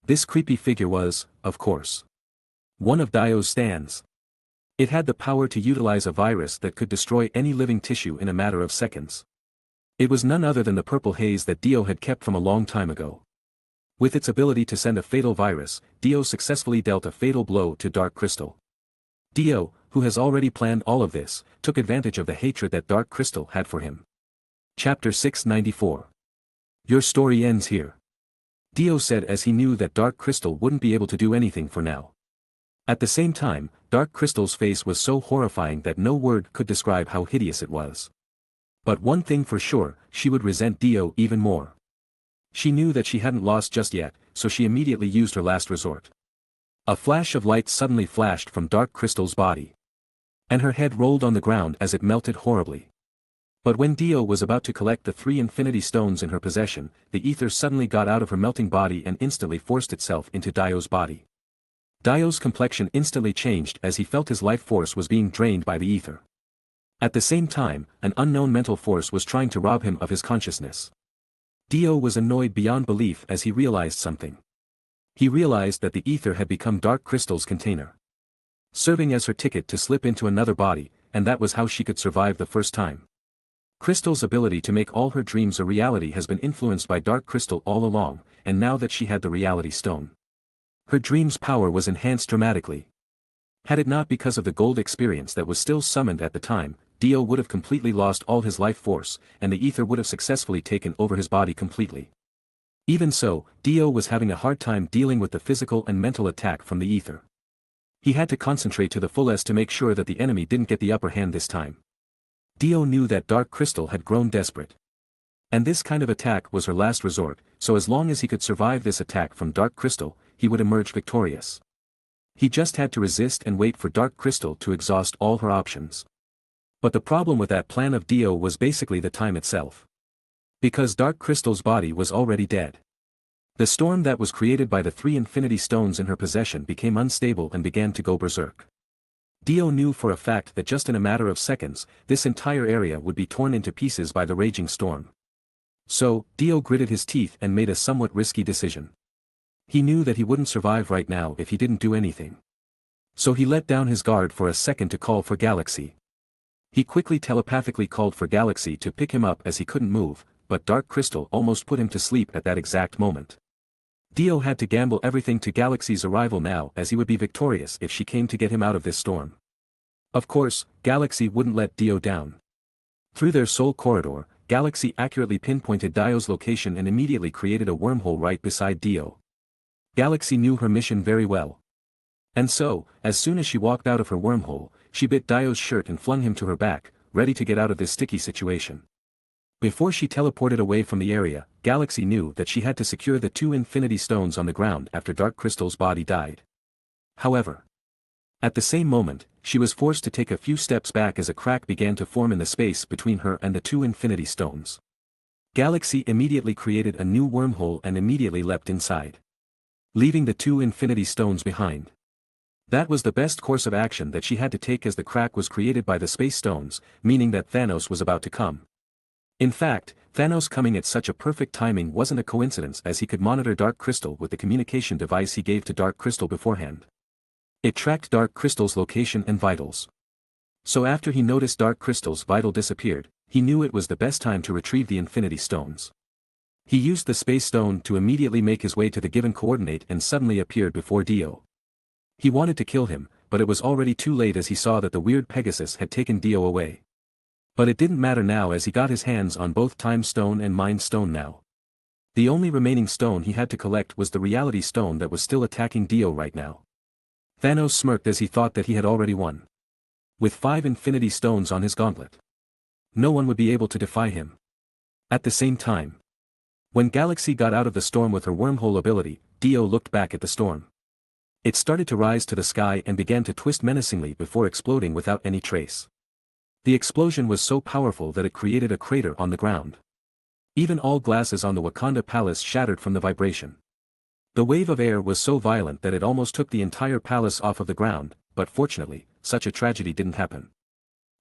This creepy figure was, of course, one of Dio's stands. It had the power to utilize a virus that could destroy any living tissue in a matter of seconds. It was none other than the purple haze that Dio had kept from a long time ago. With its ability to send a fatal virus, Dio successfully dealt a fatal blow to Dark Crystal. Dio, who has already planned all of this, took advantage of the hatred that Dark Crystal had for him. Chapter 694. Your story ends here. Dio said as he knew that Dark Crystal wouldn't be able to do anything for now. At the same time, Dark Crystal's face was so horrifying that no word could describe how hideous it was. But one thing for sure, she would resent Dio even more. She knew that she hadn't lost just yet, so she immediately used her last resort. A flash of light suddenly flashed from Dark Crystal's body. And her head rolled on the ground as it melted horribly. But when Dio was about to collect the 3 infinity stones in her possession, the ether suddenly got out of her melting body and instantly forced itself into Dio's body. Dio's complexion instantly changed as he felt his life force was being drained by the ether. At the same time, an unknown mental force was trying to rob him of his consciousness. Dio was annoyed beyond belief as he realized something. He realized that the ether had become Dark Crystal's container, serving as her ticket to slip into another body, and that was how she could survive the first time. Crystal's ability to make all her dreams a reality has been influenced by Dark Crystal all along, and now that she had the Reality Stone, her dream's power was enhanced dramatically. Had it not because of the gold experience that was still summoned at the time, Dio would have completely lost all his life force, and the ether would have successfully taken over his body completely. Even so, Dio was having a hard time dealing with the physical and mental attack from the ether. He had to concentrate to the fullest to make sure that the enemy didn't get the upper hand this time. Dio knew that Dark Crystal had grown desperate. And this kind of attack was her last resort, so as long as he could survive this attack from Dark Crystal, he would emerge victorious. He just had to resist and wait for Dark Crystal to exhaust all her options. But the problem with that plan of Dio was basically the time itself. Because Dark Crystal's body was already dead. The storm that was created by the 3 infinity stones in her possession became unstable and began to go berserk. Dio knew for a fact that just in a matter of seconds, this entire area would be torn into pieces by the raging storm. So, Dio gritted his teeth and made a somewhat risky decision. He knew that he wouldn't survive right now if he didn't do anything. So he let down his guard for a second to call for Galaxy. He quickly telepathically called for Galaxy to pick him up as he couldn't move, but Dark Crystal almost put him to sleep at that exact moment. Dio had to gamble everything to Galaxy's arrival now as he would be victorious if she came to get him out of this storm. Of course, Galaxy wouldn't let Dio down. Through their soul corridor, Galaxy accurately pinpointed Dio's location and immediately created a wormhole right beside Dio. Galaxy knew her mission very well. And so, as soon as she walked out of her wormhole, she bit Dio's shirt and flung him to her back, ready to get out of this sticky situation. Before she teleported away from the area, Galaxy knew that she had to secure the 2 infinity stones on the ground after Dark Crystal's body died. However, at the same moment, she was forced to take a few steps back as a crack began to form in the space between her and the 2 infinity stones. Galaxy immediately created a new wormhole and immediately leapt inside, leaving the 2 infinity stones behind. That was the best course of action that she had to take as the crack was created by the space stones, meaning that Thanos was about to come. In fact, Thanos coming at such a perfect timing wasn't a coincidence as he could monitor Dark Crystal with the communication device he gave to Dark Crystal beforehand. It tracked Dark Crystal's location and vitals. So after he noticed Dark Crystal's vital disappeared, he knew it was the best time to retrieve the Infinity Stones. He used the Space Stone to immediately make his way to the given coordinate and suddenly appeared before Dio. He wanted to kill him, but it was already too late as he saw that the weird Pegasus had taken Dio away. But it didn't matter now as he got his hands on both Time Stone and Mind Stone now. The only remaining stone he had to collect was the Reality Stone that was still attacking Dio right now. Thanos smirked as he thought that he had already won. With 5 Infinity Stones on his gauntlet, no one would be able to defy him. At the same time, when Galaxy got out of the storm with her wormhole ability, Dio looked back at the storm. It started to rise to the sky and began to twist menacingly before exploding without any trace. The explosion was so powerful that it created a crater on the ground. Even all glasses on the Wakanda palace shattered from the vibration. The wave of air was so violent that it almost took the entire palace off of the ground, but fortunately, such a tragedy didn't happen.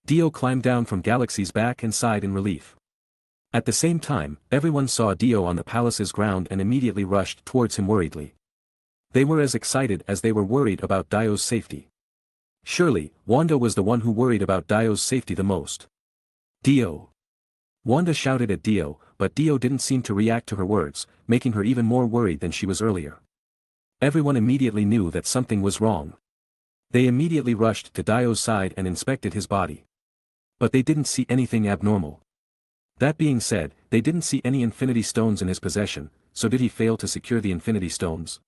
Dio climbed down from Galaxy's back and sighed in relief. At the same time, everyone saw Dio on the palace's ground and immediately rushed towards him worriedly. They were as excited as they were worried about Dio's safety. Surely, Wanda was the one who worried about Dio's safety the most. Dio! Wanda shouted at Dio, but Dio didn't seem to react to her words, making her even more worried than she was earlier. Everyone immediately knew that something was wrong. They immediately rushed to Dio's side and inspected his body. But they didn't see anything abnormal. That being said, they didn't see any Infinity Stones in his possession, so did he fail to secure the Infinity Stones?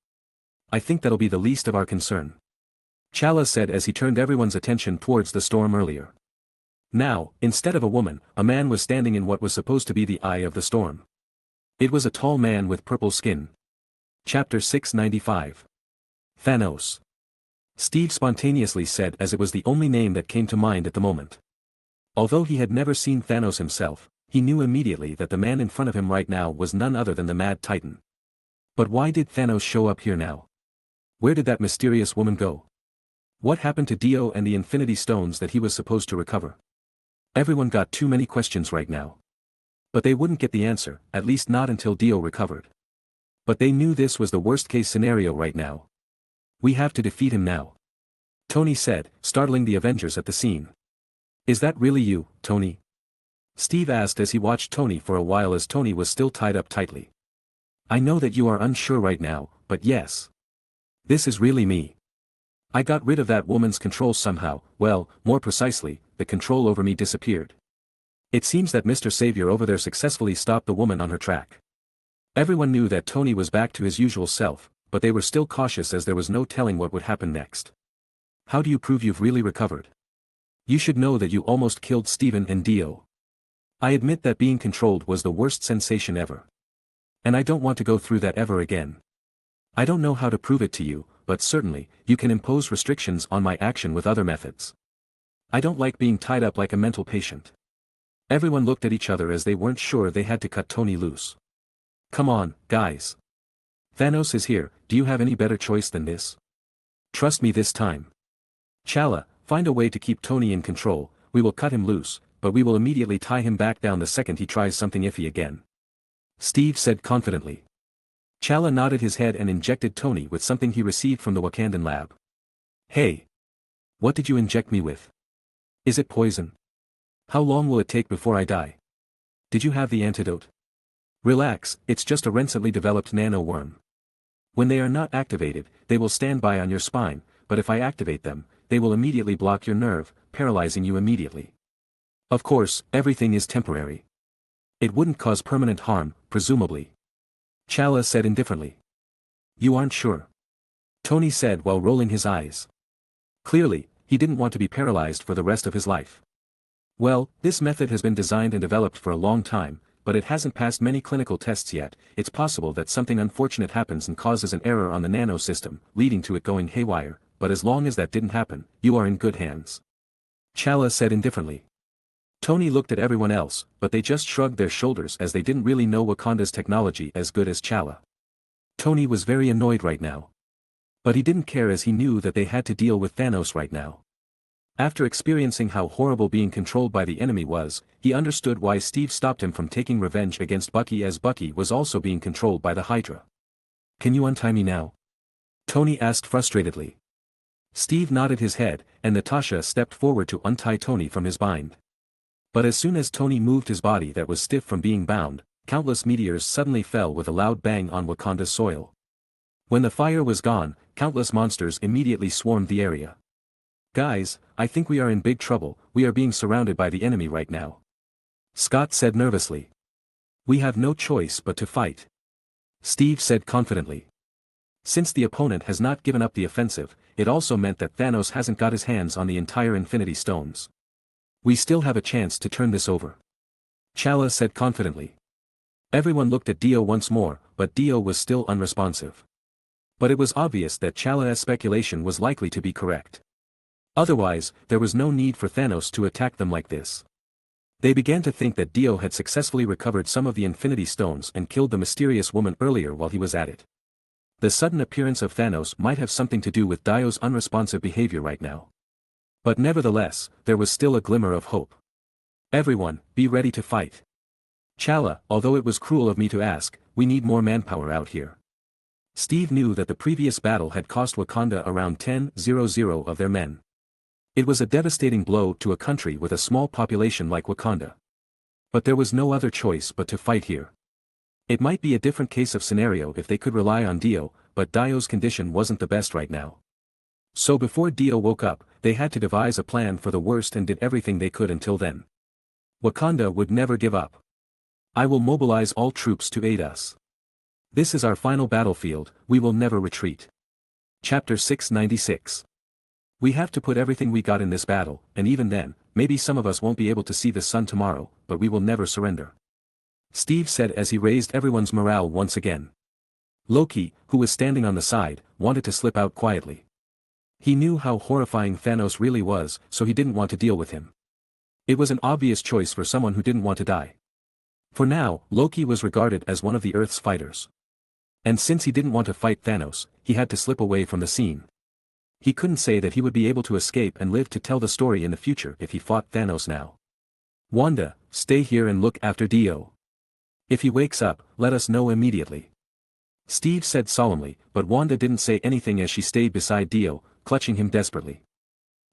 I think that'll be the least of our concern. Chala said as he turned everyone's attention towards the storm earlier. Now, instead of a woman, a man was standing in what was supposed to be the eye of the storm. It was a tall man with purple skin. Chapter 695. Thanos. Steve spontaneously said as it was the only name that came to mind at the moment. Although he had never seen Thanos himself, he knew immediately that the man in front of him right now was none other than the Mad Titan. But why did Thanos show up here now? Where did that mysterious woman go? What happened to Dio and the Infinity Stones that he was supposed to recover? Everyone got too many questions right now. But they wouldn't get the answer, at least not until Dio recovered. But they knew this was the worst-case scenario right now. We have to defeat him now. Tony said, startling the Avengers at the scene. Is that really you, Tony? Steve asked as he watched Tony for a while as Tony was still tied up tightly. I know that you are unsure right now, but yes. This is really me. I got rid of that woman's control somehow, well, more precisely, the control over me disappeared. It seems that Mr. Savior over there successfully stopped the woman on her track. Everyone knew that Tony was back to his usual self, but they were still cautious as there was no telling what would happen next. How do you prove you've really recovered? You should know that you almost killed Steven and Dio. I admit that being controlled was the worst sensation ever. And I don't want to go through that ever again. I don't know how to prove it to you, but certainly, you can impose restrictions on my action with other methods. I don't like being tied up like a mental patient. Everyone looked at each other as they weren't sure they had to cut Tony loose. Come on, guys. Thanos is here, do you have any better choice than this? Trust me this time. Chala, find a way to keep Tony in control, we will cut him loose, but we will immediately tie him back down the second he tries something iffy again. Steve said confidently. Chala nodded his head and injected Tony with something he received from the Wakandan lab. Hey! What did you inject me with? Is it poison? How long will it take before I die? Did you have the antidote? Relax, it's just a recently developed nano-worm. When they are not activated, they will stand by on your spine, but if I activate them, they will immediately block your nerve, paralyzing you immediately. Of course, everything is temporary. It wouldn't cause permanent harm, presumably. Chala said indifferently. You aren't sure? Tony said while rolling his eyes. Clearly, he didn't want to be paralyzed for the rest of his life. Well, this method has been designed and developed for a long time, but it hasn't passed many clinical tests yet. It's possible that something unfortunate happens and causes an error on the nano system, leading to it going haywire, but as long as that didn't happen, you are in good hands. Chala said indifferently. Tony looked at everyone else, but they just shrugged their shoulders as they didn't really know Wakanda's technology as good as Chala. Tony was very annoyed right now. But he didn't care as he knew that they had to deal with Thanos right now. After experiencing how horrible being controlled by the enemy was, he understood why Steve stopped him from taking revenge against Bucky as Bucky was also being controlled by the Hydra. Can you untie me now? Tony asked frustratedly. Steve nodded his head, and Natasha stepped forward to untie Tony from his bind. But as soon as Tony moved his body that was stiff from being bound, countless meteors suddenly fell with a loud bang on Wakanda's soil. When the fire was gone, countless monsters immediately swarmed the area. Guys, I think we are in big trouble, we are being surrounded by the enemy right now. Scott said nervously. We have no choice but to fight. Steve said confidently. Since the opponent has not given up the offensive, it also meant that Thanos hasn't got his hands on the entire Infinity Stones. We still have a chance to turn this over. Chala said confidently. Everyone looked at Dio once more, but Dio was still unresponsive. But it was obvious that Chala's speculation was likely to be correct. Otherwise, there was no need for Thanos to attack them like this. They began to think that Dio had successfully recovered some of the Infinity Stones and killed the mysterious woman earlier while he was at it. The sudden appearance of Thanos might have something to do with Dio's unresponsive behavior right now. But nevertheless, there was still a glimmer of hope. Everyone, be ready to fight. Chala, although it was cruel of me to ask, we need more manpower out here. Steve knew that the previous battle had cost Wakanda around 10,000 of their men. It was a devastating blow to a country with a small population like Wakanda. But there was no other choice but to fight here. It might be a different case of scenario if they could rely on Dio, but Dio's condition wasn't the best right now. So before Dio woke up, they had to devise a plan for the worst and did everything they could until then. Wakanda would never give up. I will mobilize all troops to aid us. This is our final battlefield, we will never retreat. Chapter 696. We have to put everything we got in this battle, and even then, maybe some of us won't be able to see the sun tomorrow, but we will never surrender. Steve said as he raised everyone's morale once again. Loki, who was standing on the side, wanted to slip out quietly. He knew how horrifying Thanos really was, so he didn't want to deal with him. It was an obvious choice for someone who didn't want to die. For now, Loki was regarded as one of the Earth's fighters. And since he didn't want to fight Thanos, he had to slip away from the scene. He couldn't say that he would be able to escape and live to tell the story in the future if he fought Thanos now. Wanda, stay here and look after Dio. If he wakes up, let us know immediately. Steve said solemnly, but Wanda didn't say anything as she stayed beside Dio, clutching him desperately.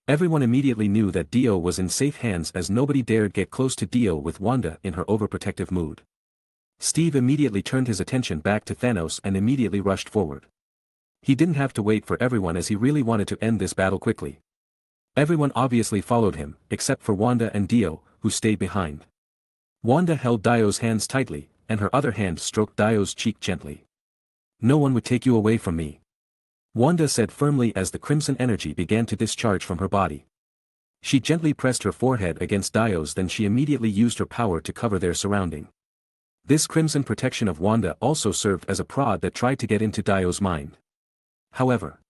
Everyone immediately knew that Dio was in safe hands as nobody dared get close to Dio with Wanda in her overprotective mood. Steve immediately turned his attention back to Thanos and immediately rushed forward. He didn't have to wait for everyone as he really wanted to end this battle quickly. Everyone obviously followed him, except for Wanda and Dio, who stayed behind. Wanda held Dio's hands tightly, and her other hand stroked Dio's cheek gently. No one would take you away from me. Wanda said firmly as the crimson energy began to discharge from her body. She gently pressed her forehead against Dio's, then she immediately used her power to cover their surrounding. This crimson protection of Wanda also served as a prod that tried to get into Dio's mind. However,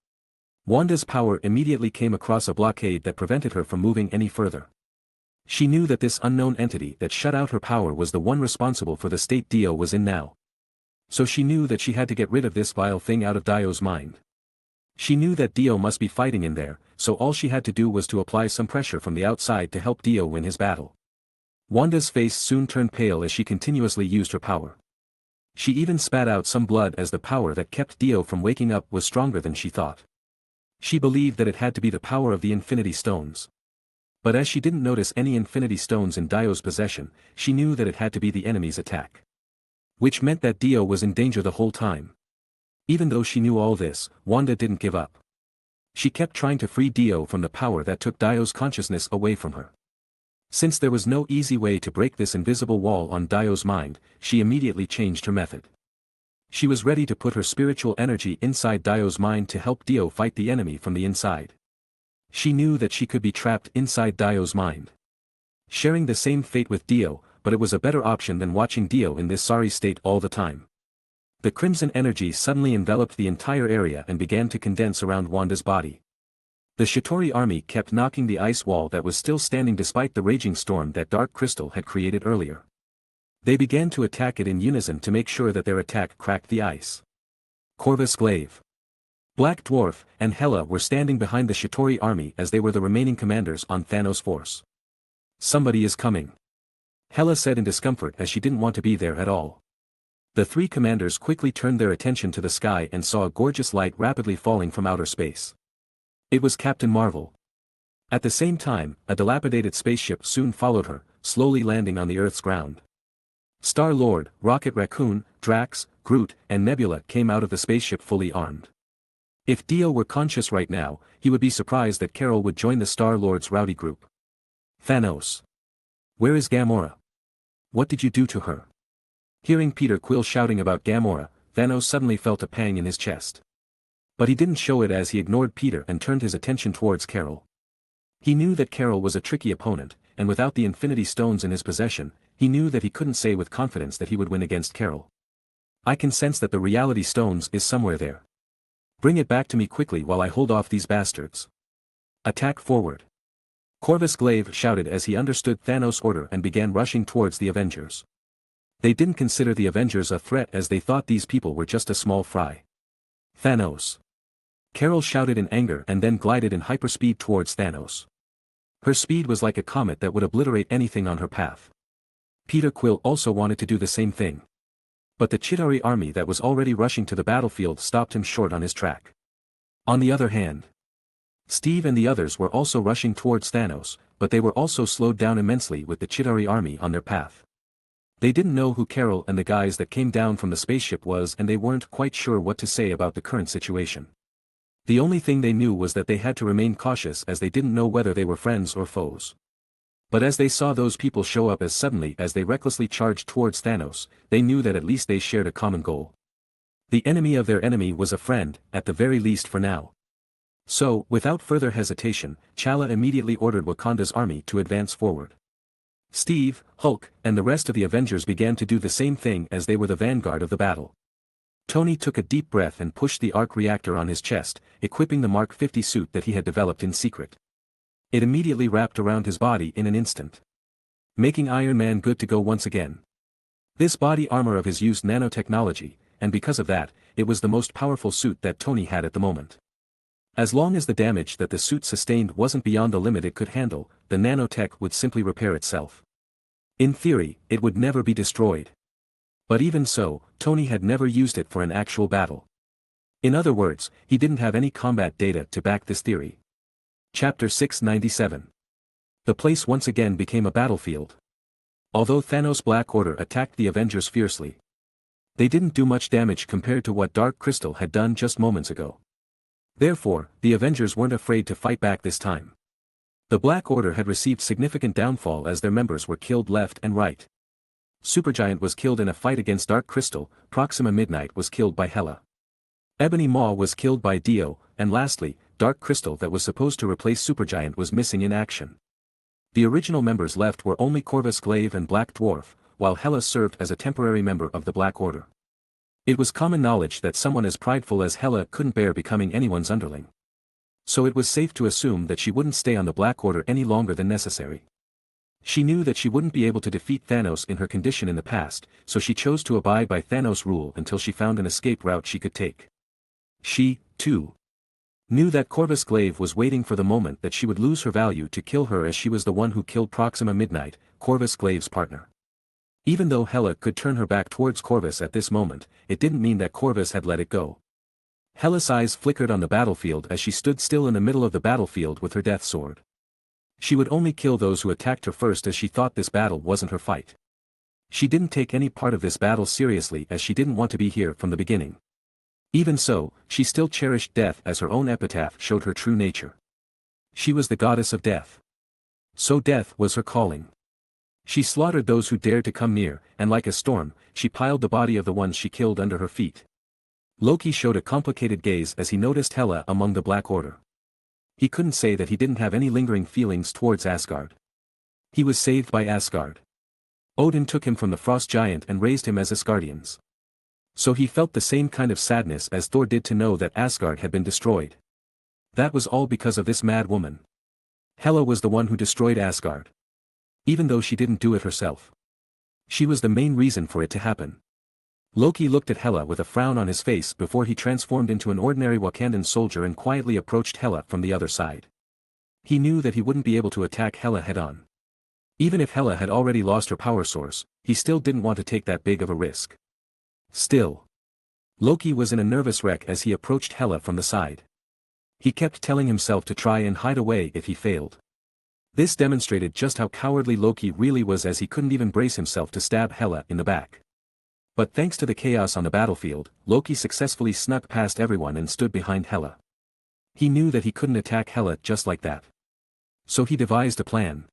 Wanda's power immediately came across a blockade that prevented her from moving any further. She knew that this unknown entity that shut out her power was the one responsible for the state Dio was in now. So she knew that she had to get rid of this vile thing out of Dio's mind. She knew that Dio must be fighting in there, so all she had to do was to apply some pressure from the outside to help Dio win his battle. Wanda's face soon turned pale as she continuously used her power. She even spat out some blood as the power that kept Dio from waking up was stronger than she thought. She believed that it had to be the power of the Infinity Stones. But as she didn't notice any Infinity Stones in Dio's possession, she knew that it had to be the enemy's attack. Which meant that Dio was in danger the whole time. Even though she knew all this, Wanda didn't give up. She kept trying to free Dio from the power that took Dio's consciousness away from her. Since there was no easy way to break this invisible wall on Dio's mind, she immediately changed her method. She was ready to put her spiritual energy inside Dio's mind to help Dio fight the enemy from the inside. She knew that she could be trapped inside Dio's mind, sharing the same fate with Dio, but it was a better option than watching Dio in this sorry state all the time. The crimson energy suddenly enveloped the entire area and began to condense around Wanda's body. The Shitori army kept knocking the ice wall that was still standing despite the raging storm that Dark Crystal had created earlier. They began to attack it in unison to make sure that their attack cracked the ice. Corvus Glaive, Black Dwarf, and Hela were standing behind the Shitori army as they were the remaining commanders on Thanos' force. Somebody is coming, Hela said in discomfort as she didn't want to be there at all. The three commanders quickly turned their attention to the sky and saw a gorgeous light rapidly falling from outer space. It was Captain Marvel. At the same time, a dilapidated spaceship soon followed her, slowly landing on the Earth's ground. Star-Lord, Rocket Raccoon, Drax, Groot, and Nebula came out of the spaceship fully armed. If Dio were conscious right now, he would be surprised that Carol would join the Star-Lord's rowdy group. Thanos. Where is Gamora? What did you do to her? Hearing Peter Quill shouting about Gamora, Thanos suddenly felt a pang in his chest. But he didn't show it as he ignored Peter and turned his attention towards Carol. He knew that Carol was a tricky opponent, and without the Infinity Stones in his possession, he knew that he couldn't say with confidence that he would win against Carol. I can sense that the Reality Stones is somewhere there. Bring it back to me quickly while I hold off these bastards. Attack forward. Corvus Glaive shouted as he understood Thanos' order and began rushing towards the Avengers. They didn't consider the Avengers a threat as they thought these people were just a small fry. Thanos. Carol shouted in anger and then glided in hyperspeed towards Thanos. Her speed was like a comet that would obliterate anything on her path. Peter Quill also wanted to do the same thing. But the Chitauri army that was already rushing to the battlefield stopped him short on his track. On the other hand, Steve and the others were also rushing towards Thanos, but they were also slowed down immensely with the Chitauri army on their path. They didn't know who Carol and the guys that came down from the spaceship was, and they weren't quite sure what to say about the current situation. The only thing they knew was that they had to remain cautious as they didn't know whether they were friends or foes. But as they saw those people show up as suddenly as they recklessly charged towards Thanos, they knew that at least they shared a common goal. The enemy of their enemy was a friend, at the very least for now. So, without further hesitation, T'Challa immediately ordered Wakanda's army to advance forward. Steve, Hulk, and the rest of the Avengers began to do the same thing as they were the vanguard of the battle. Tony took a deep breath and pushed the arc reactor on his chest, equipping the Mark 50 suit that he had developed in secret. It immediately wrapped around his body in an instant, making Iron Man good to go once again. This body armor of his used nanotechnology, and because of that, it was the most powerful suit that Tony had at the moment. As long as the damage that the suit sustained wasn't beyond the limit it could handle, the nanotech would simply repair itself. In theory, it would never be destroyed. But even so, Tony had never used it for an actual battle. In other words, he didn't have any combat data to back this theory. Chapter 697. The place once again became a battlefield. Although Thanos' Black Order attacked the Avengers fiercely, they didn't do much damage compared to what Dark Crystal had done just moments ago. Therefore, the Avengers weren't afraid to fight back this time. The Black Order had received significant downfall as their members were killed left and right. Supergiant was killed in a fight against Dark Crystal, Proxima Midnight was killed by Hela. Ebony Maw was killed by Dio, and lastly, Dark Crystal that was supposed to replace Supergiant was missing in action. The original members left were only Corvus Glaive and Black Dwarf, while Hela served as a temporary member of the Black Order. It was common knowledge that someone as prideful as Hela couldn't bear becoming anyone's underling. So it was safe to assume that she wouldn't stay on the Black Order any longer than necessary. She knew that she wouldn't be able to defeat Thanos in her condition in the past, so she chose to abide by Thanos' rule until she found an escape route she could take. She, too, knew that Corvus Glaive was waiting for the moment that she would lose her value to kill her, as she was the one who killed Proxima Midnight, Corvus Glaive's partner. Even though Hela could turn her back towards Corvus at this moment, it didn't mean that Corvus had let it go. Hela's eyes flickered on the battlefield as she stood still in the middle of the battlefield with her death sword. She would only kill those who attacked her first, as she thought this battle wasn't her fight. She didn't take any part of this battle seriously, as she didn't want to be here from the beginning. Even so, she still cherished death, as her own epitaph showed her true nature. She was the goddess of death. So death was her calling. She slaughtered those who dared to come near, and like a storm, she piled the body of the ones she killed under her feet. Loki showed a complicated gaze as he noticed Hela among the Black Order. He couldn't say that he didn't have any lingering feelings towards Asgard. He was saved by Asgard. Odin took him from the Frost Giant and raised him as Asgardians. So he felt the same kind of sadness as Thor did to know that Asgard had been destroyed. That was all because of this mad woman. Hela was the one who destroyed Asgard. Even though she didn't do it herself. She was the main reason for it to happen. Loki looked at Hela with a frown on his face before he transformed into an ordinary Wakandan soldier and quietly approached Hela from the other side. He knew that he wouldn't be able to attack Hela head-on. Even if Hela had already lost her power source, he still didn't want to take that big of a risk. Still, Loki was in a nervous wreck as he approached Hela from the side. He kept telling himself to try and hide away if he failed. This demonstrated just how cowardly Loki really was, as he couldn't even brace himself to stab Hela in the back. But thanks to the chaos on the battlefield, Loki successfully snuck past everyone and stood behind Hela. He knew that he couldn't attack Hela just like that. So he devised a plan.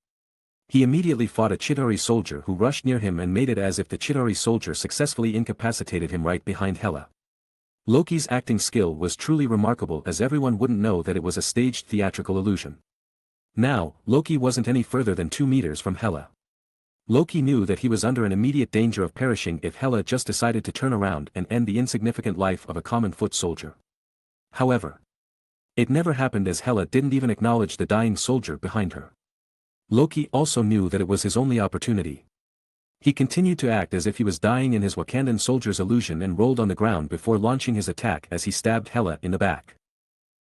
He immediately fought a Chitauri soldier who rushed near him and made it as if the Chitauri soldier successfully incapacitated him right behind Hela. Loki's acting skill was truly remarkable, as everyone wouldn't know that it was a staged theatrical illusion. Now, Loki wasn't any further than 2 meters from Hela. Loki knew that he was under an immediate danger of perishing if Hela just decided to turn around and end the insignificant life of a common foot soldier. However, it never happened, as Hela didn't even acknowledge the dying soldier behind her. Loki also knew that it was his only opportunity. He continued to act as if he was dying in his Wakandan soldier's illusion and rolled on the ground before launching his attack as he stabbed Hela in the back.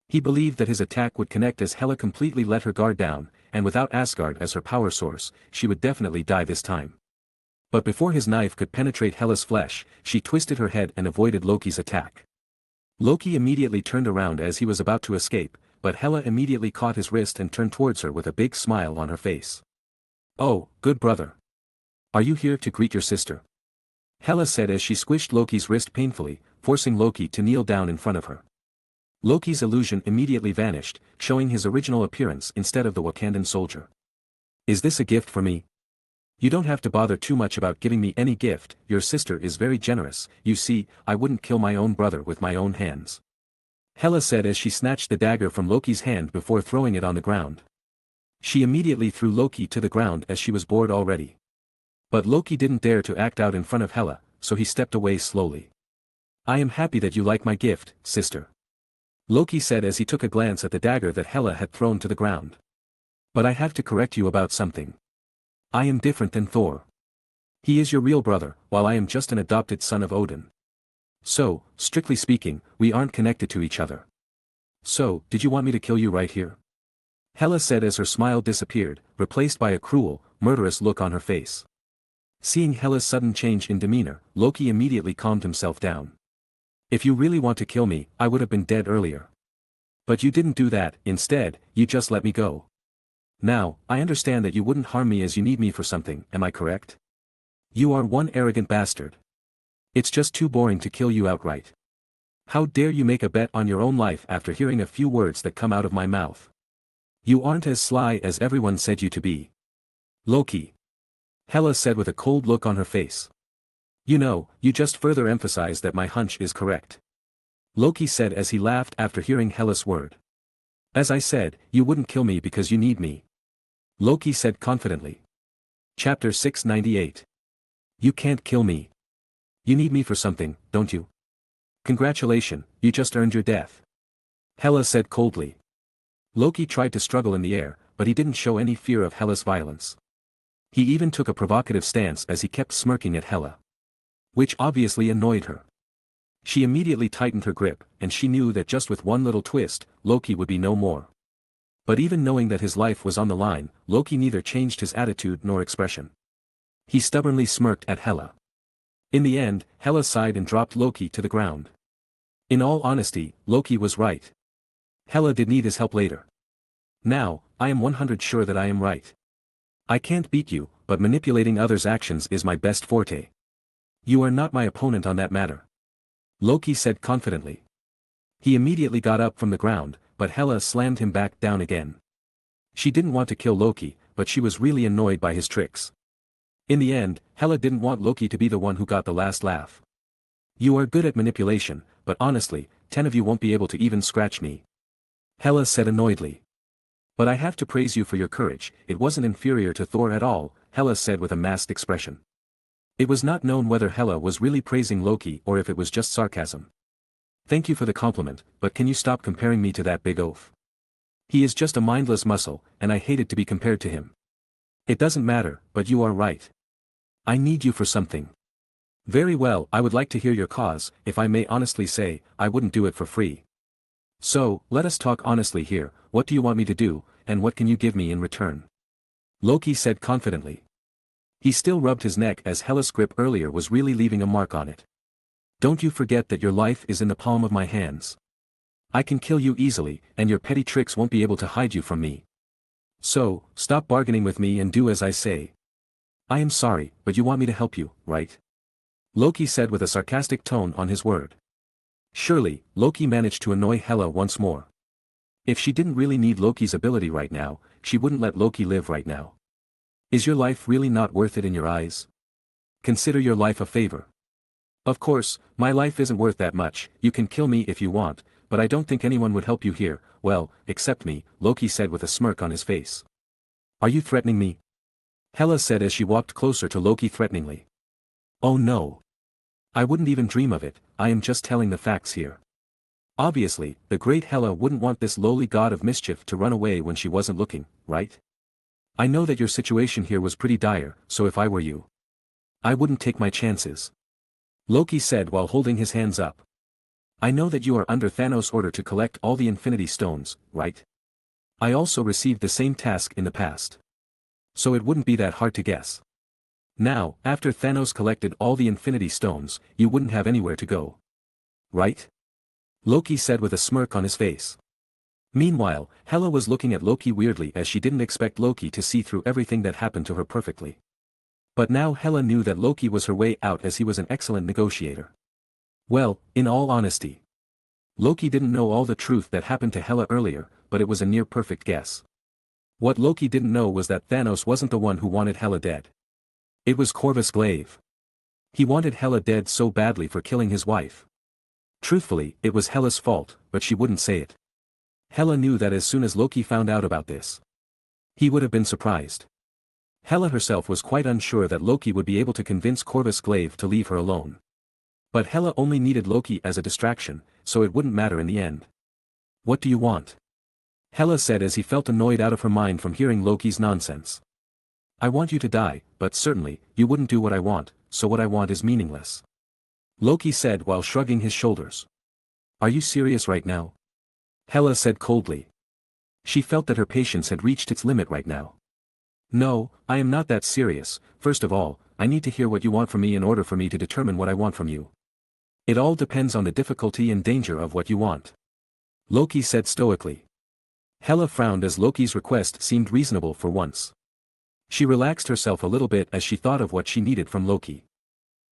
He believed that his attack would connect as Hela completely let her guard down, and without Asgard as her power source, she would definitely die this time. But before his knife could penetrate Hela's flesh, she twisted her head and avoided Loki's attack. Loki immediately turned around as he was about to escape, but Hela immediately caught his wrist and turned towards her with a big smile on her face. "Oh, good brother. Are you here to greet your sister?" Hela said as she squished Loki's wrist painfully, forcing Loki to kneel down in front of her. Loki's illusion immediately vanished, showing his original appearance instead of the Wakandan soldier. "Is this a gift for me?" You don't have to bother too much about giving me any gift, your sister is very generous, you see, I wouldn't kill my own brother with my own hands. Hela said as she snatched the dagger from Loki's hand before throwing it on the ground. She immediately threw Loki to the ground as she was bored already. But Loki didn't dare to act out in front of Hela, so he stepped away slowly. I am happy that you like my gift, sister. Loki said as he took a glance at the dagger that Hela had thrown to the ground. But I have to correct you about something. I am different than Thor. He is your real brother, while I am just an adopted son of Odin. So, strictly speaking, we aren't connected to each other. So, did you want me to kill you right here? Hela said as her smile disappeared, replaced by a cruel, murderous look on her face. Seeing Hela's sudden change in demeanor, Loki immediately calmed himself down. If you really want to kill me, I would have been dead earlier. But you didn't do that, instead, you just let me go. Now, I understand that you wouldn't harm me as you need me for something, am I correct? You are one arrogant bastard. It's just too boring to kill you outright. How dare you make a bet on your own life after hearing a few words that come out of my mouth? You aren't as sly as everyone said you to be. Loki. Hela said with a cold look on her face. You know, you just further emphasize that my hunch is correct. Loki said as he laughed after hearing Hela's word. As I said, you wouldn't kill me because you need me. Loki said confidently. Chapter 698. You can't kill me. You need me for something, don't you? Congratulations, you just earned your death. Hela said coldly. Loki tried to struggle in the air, but he didn't show any fear of Hela's violence. He even took a provocative stance as he kept smirking at Hela. Which obviously annoyed her. She immediately tightened her grip, and she knew that just with one little twist, Loki would be no more. But even knowing that his life was on the line, Loki neither changed his attitude nor expression. He stubbornly smirked at Hela. In the end, Hela sighed and dropped Loki to the ground. In all honesty, Loki was right. Hela did need his help later. Now, I am 100% sure that I am right. I can't beat you, but manipulating others' actions is my best forte. You are not my opponent on that matter. Loki said confidently. He immediately got up from the ground, but Hela slammed him back down again. She didn't want to kill Loki, but she was really annoyed by his tricks. In the end, Hela didn't want Loki to be the one who got the last laugh. You are good at manipulation, but honestly, 10 of you won't be able to even scratch me. Hela said annoyedly. But I have to praise you for your courage, it wasn't inferior to Thor at all, Hela said with a masked expression. It was not known whether Hela was really praising Loki or if it was just sarcasm. Thank you for the compliment, but can you stop comparing me to that big oaf? He is just a mindless muscle, and I hated to be compared to him. It doesn't matter, but you are right. I need you for something. Very well, I would like to hear your cause, if I may honestly say, I wouldn't do it for free. So, let us talk honestly here, what do you want me to do, and what can you give me in return? Loki said confidently. He still rubbed his neck as Hela's grip earlier was really leaving a mark on it. Don't you forget that your life is in the palm of my hands. I can kill you easily, and your petty tricks won't be able to hide you from me. So, stop bargaining with me and do as I say. I am sorry, but you want me to help you, right? Loki said with a sarcastic tone on his word. Surely, Loki managed to annoy Hela once more. If she didn't really need Loki's ability right now, she wouldn't let Loki live right now. Is your life really not worth it in your eyes? Consider your life a favor. Of course, my life isn't worth that much, you can kill me if you want, but I don't think anyone would help you here, well, except me, Loki said with a smirk on his face. Are you threatening me? Hela said as she walked closer to Loki threateningly. Oh no. I wouldn't even dream of it, I am just telling the facts here. Obviously, the great Hela wouldn't want this lowly god of mischief to run away when she wasn't looking, right? I know that your situation here was pretty dire, so if I were you, I wouldn't take my chances. Loki said while holding his hands up. I know that you are under Thanos' order to collect all the Infinity Stones, right? I also received the same task in the past. So it wouldn't be that hard to guess. Now, after Thanos collected all the Infinity Stones, you wouldn't have anywhere to go. Right? Loki said with a smirk on his face. Meanwhile, Hela was looking at Loki weirdly as she didn't expect Loki to see through everything that happened to her perfectly. But now Hela knew that Loki was her way out as he was an excellent negotiator. Well, in all honesty, Loki didn't know all the truth that happened to Hela earlier, but it was a near-perfect guess. What Loki didn't know was that Thanos wasn't the one who wanted Hela dead. It was Corvus Glaive. He wanted Hela dead so badly for killing his wife. Truthfully, it was Hela's fault, but she wouldn't say it. Hela knew that as soon as Loki found out about this, he would have been surprised. Hela herself was quite unsure that Loki would be able to convince Corvus Glaive to leave her alone. But Hela only needed Loki as a distraction, so it wouldn't matter in the end. What do you want? Hela said as he felt annoyed out of her mind from hearing Loki's nonsense. I want you to die, but certainly, you wouldn't do what I want, so what I want is meaningless. Loki said while shrugging his shoulders. Are you serious right now? Hela said coldly. She felt that her patience had reached its limit right now. No, I am not that serious. First of all, I need to hear what you want from me in order for me to determine what I want from you. It all depends on the difficulty and danger of what you want. Loki said stoically. Hela frowned as Loki's request seemed reasonable for once. She relaxed herself a little bit as she thought of what she needed from Loki.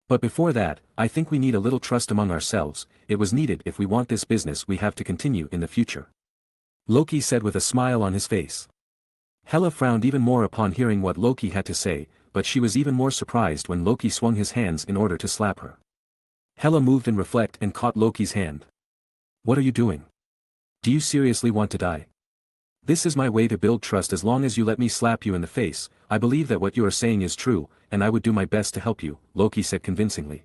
But before that, I think we need a little trust among ourselves. It was needed if we want this business we have to continue in the future. Loki said with a smile on his face. Hela frowned even more upon hearing what Loki had to say, but she was even more surprised when Loki swung his hands in order to slap her. Hela moved in reflect and caught Loki's hand. What are you doing? Do you seriously want to die? This is my way to build trust. As long as you let me slap you in the face, I believe that what you are saying is true, and I would do my best to help you, Loki said convincingly.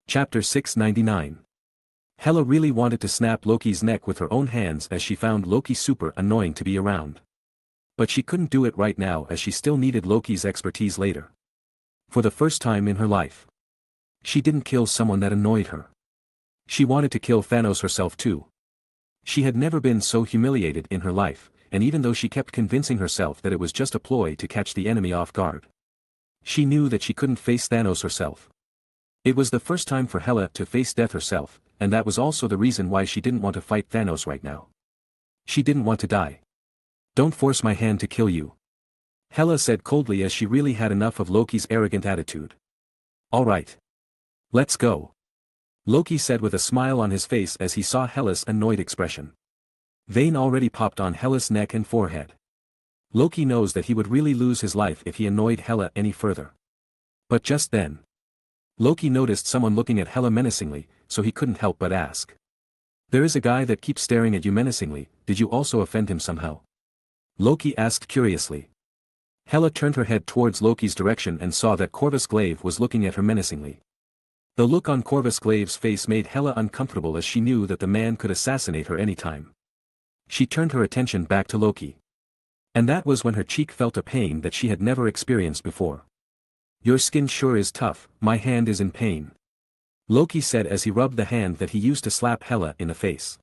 Chapter 699. Hela really wanted to snap Loki's neck with her own hands as she found Loki super annoying to be around. But she couldn't do it right now as she still needed Loki's expertise later. For the first time in her life, she didn't kill someone that annoyed her. She wanted to kill Thanos herself too. She had never been so humiliated in her life, and even though she kept convincing herself that it was just a ploy to catch the enemy off guard, she knew that she couldn't face Thanos herself. It was the first time for Hela to face death herself, and that was also the reason why she didn't want to fight Thanos right now. She didn't want to die. Don't force my hand to kill you. Hela said coldly as she really had enough of Loki's arrogant attitude. All right. Let's go. Loki said with a smile on his face as he saw Hela's annoyed expression. Vein already popped on Hela's neck and forehead. Loki knows that he would really lose his life if he annoyed Hela any further. But just then, Loki noticed someone looking at Hela menacingly, so he couldn't help but ask. There is a guy that keeps staring at you menacingly, did you also offend him somehow? Loki asked curiously. Hela turned her head towards Loki's direction and saw that Corvus Glaive was looking at her menacingly. The look on Corvus Glaive's face made Hela uncomfortable as she knew that the man could assassinate her anytime. She turned her attention back to Loki. And that was when her cheek felt a pain that she had never experienced before. Your skin sure is tough, my hand is in pain. Loki said as he rubbed the hand that he used to slap Hela in the face.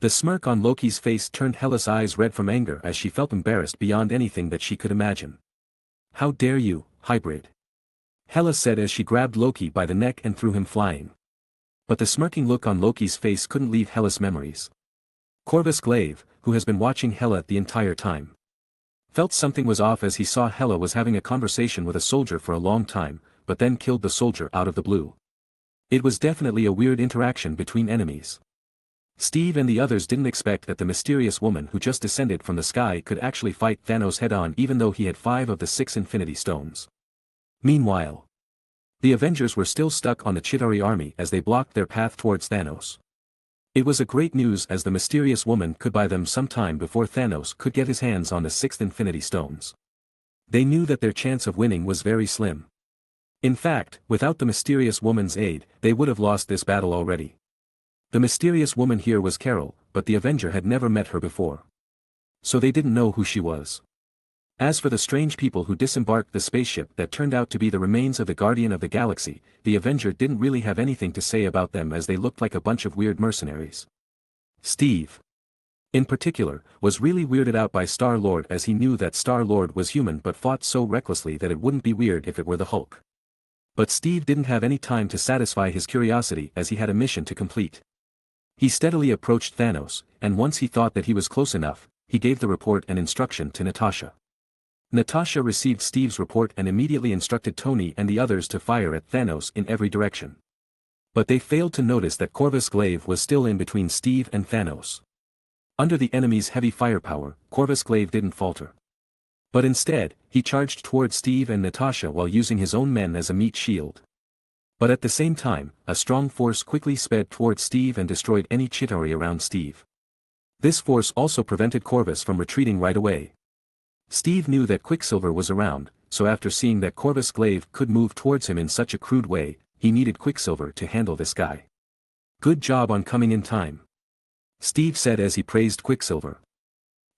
The smirk on Loki's face turned Hela's eyes red from anger as she felt embarrassed beyond anything that she could imagine. How dare you, hybrid? Hela said as she grabbed Loki by the neck and threw him flying. But the smirking look on Loki's face couldn't leave Hela's memories. Corvus Glaive, who has been watching Hela the entire time, felt something was off as he saw Hela was having a conversation with a soldier for a long time, but then killed the soldier out of the blue. It was definitely a weird interaction between enemies. Steve and the others didn't expect that the mysterious woman who just descended from the sky could actually fight Thanos head-on even though he had 5 of the 6 Infinity Stones. Meanwhile, the Avengers were still stuck on the Chitauri army as they blocked their path towards Thanos. It was a great news as the mysterious woman could buy them some time before Thanos could get his hands on the 6th Infinity Stones. They knew that their chance of winning was very slim. In fact, without the mysterious woman's aid, they would have lost this battle already. The mysterious woman here was Carol, but the Avenger had never met her before. So they didn't know who she was. As for the strange people who disembarked the spaceship that turned out to be the remains of the Guardian of the Galaxy, the Avenger didn't really have anything to say about them as they looked like a bunch of weird mercenaries. Steve, in particular, was really weirded out by Star-Lord as he knew that Star-Lord was human but fought so recklessly that it wouldn't be weird if it were the Hulk. But Steve didn't have any time to satisfy his curiosity as he had a mission to complete. He steadily approached Thanos, and once he thought that he was close enough, he gave the report and instruction to Natasha. Natasha received Steve's report and immediately instructed Tony and the others to fire at Thanos in every direction. But they failed to notice that Corvus Glaive was still in between Steve and Thanos. Under the enemy's heavy firepower, Corvus Glaive didn't falter. But instead, he charged toward Steve and Natasha while using his own men as a meat shield. But at the same time, a strong force quickly sped toward Steve and destroyed any Chitauri around Steve. This force also prevented Corvus from retreating right away. Steve knew that Quicksilver was around, so after seeing that Corvus Glaive could move towards him in such a crude way, he needed Quicksilver to handle this guy. "Good job on coming in time," Steve said as he praised Quicksilver.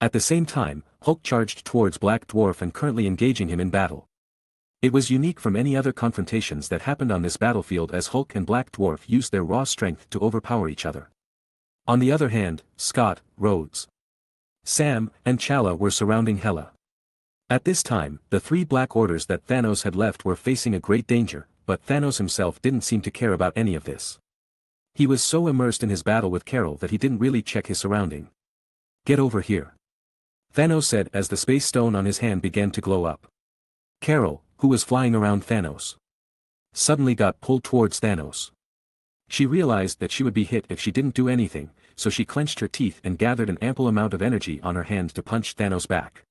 At the same time, Hulk charged towards Black Dwarf and currently engaging him in battle. It was unique from any other confrontations that happened on this battlefield as Hulk and Black Dwarf used their raw strength to overpower each other. On the other hand, Scott, Rhodes, Sam, and Chala were surrounding Hela. At this time, the three Black Orders that Thanos had left were facing a great danger, but Thanos himself didn't seem to care about any of this. He was so immersed in his battle with Carol that he didn't really check his surrounding. "Get over here," Thanos said as the space stone on his hand began to glow up. Carol, who was flying around Thanos, suddenly got pulled towards Thanos. She realized that she would be hit if she didn't do anything, so she clenched her teeth and gathered an ample amount of energy on her hand to punch Thanos back.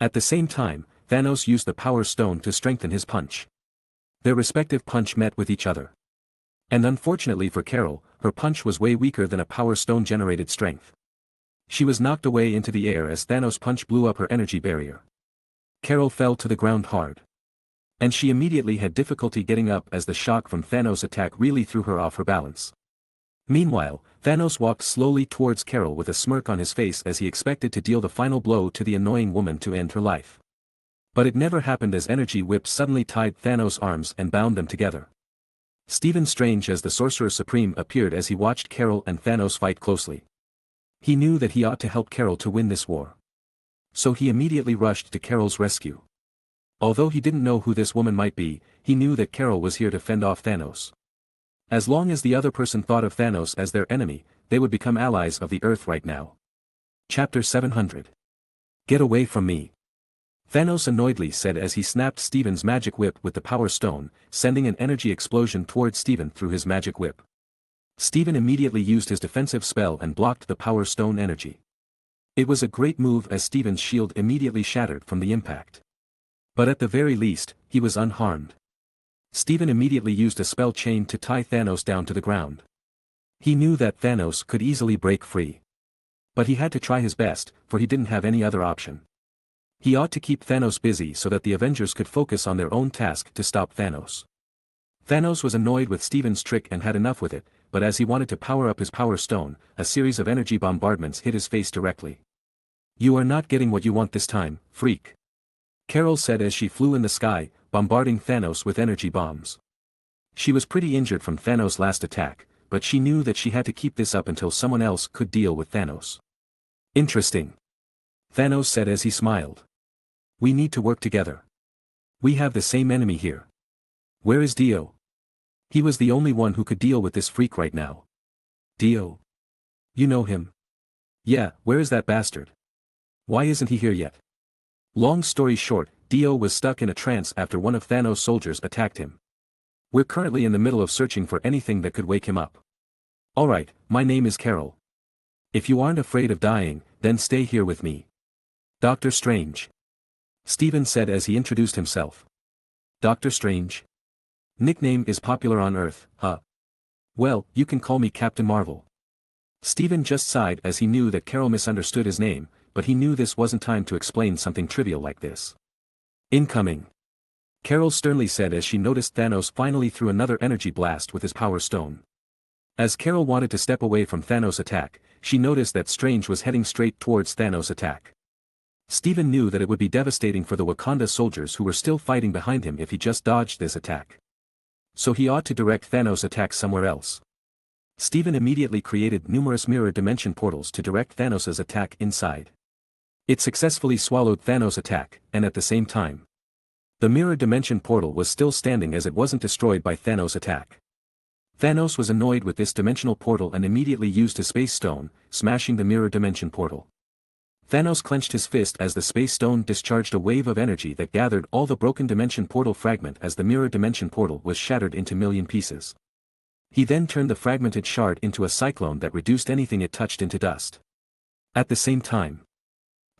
At the same time, Thanos used the Power Stone to strengthen his punch. Their respective punch met with each other. And unfortunately for Carol, her punch was way weaker than a Power Stone generated strength. She was knocked away into the air as Thanos' punch blew up her energy barrier. Carol fell to the ground hard. And she immediately had difficulty getting up as the shock from Thanos' attack really threw her off her balance. Meanwhile, Thanos walked slowly towards Carol with a smirk on his face as he expected to deal the final blow to the annoying woman to end her life. But it never happened as energy whips suddenly tied Thanos' arms and bound them together. Stephen Strange as the Sorcerer Supreme appeared as he watched Carol and Thanos fight closely. He knew that he ought to help Carol to win this war. So he immediately rushed to Carol's rescue. Although he didn't know who this woman might be, he knew that Carol was here to fend off Thanos. As long as the other person thought of Thanos as their enemy, they would become allies of the Earth right now. Chapter 700. Get away from me, Thanos annoyedly said as he snapped Stephen's magic whip with the Power Stone, sending an energy explosion towards Stephen through his magic whip. Stephen immediately used his defensive spell and blocked the Power Stone energy. It was a great move as Stephen's shield immediately shattered from the impact. But at the very least, he was unharmed. Stephen immediately used a spell chain to tie Thanos down to the ground. He knew that Thanos could easily break free. But he had to try his best, for he didn't have any other option. He ought to keep Thanos busy so that the Avengers could focus on their own task to stop Thanos. Thanos was annoyed with Stephen's trick and had enough with it, but as he wanted to power up his Power Stone, a series of energy bombardments hit his face directly. "You are not getting what you want this time, freak," Carol said as she flew in the sky, bombarding Thanos with energy bombs. She was pretty injured from Thanos' last attack, but she knew that she had to keep this up until someone else could deal with Thanos. "Interesting," Thanos said as he smiled. "We need to work together. We have the same enemy here. Where is Dio?" He was the only one who could deal with this freak right now. "Dio? You know him?" "Yeah, where is that bastard? Why isn't he here yet?" Long story short, Dio was stuck in a trance after one of Thanos' soldiers attacked him. "We're currently in the middle of searching for anything that could wake him up." "Alright, my name is Carol. If you aren't afraid of dying, then stay here with me. Doctor Strange," Stephen said as he introduced himself. "Doctor Strange? Nickname is popular on Earth, huh? Well, you can call me Captain Marvel." Stephen just sighed as he knew that Carol misunderstood his name, but he knew this wasn't time to explain something trivial like this. "Incoming," Carol sternly said as she noticed Thanos finally threw another energy blast with his Power Stone. As Carol wanted to step away from Thanos' attack, she noticed that Strange was heading straight towards Thanos' attack. Stephen knew that it would be devastating for the Wakanda soldiers who were still fighting behind him if he just dodged this attack. So he ought to direct Thanos' attack somewhere else. Stephen immediately created numerous mirror dimension portals to direct Thanos' attack inside. It successfully swallowed Thanos' attack, and at the same time, the mirror dimension portal was still standing as it wasn't destroyed by Thanos' attack. Thanos was annoyed with this dimensional portal and immediately used his Space Stone, smashing the mirror dimension portal. Thanos clenched his fist as the Space Stone discharged a wave of energy that gathered all the broken dimension portal fragment as the mirror dimension portal was shattered into million pieces. He then turned the fragmented shard into a cyclone that reduced anything it touched into dust. At the same time,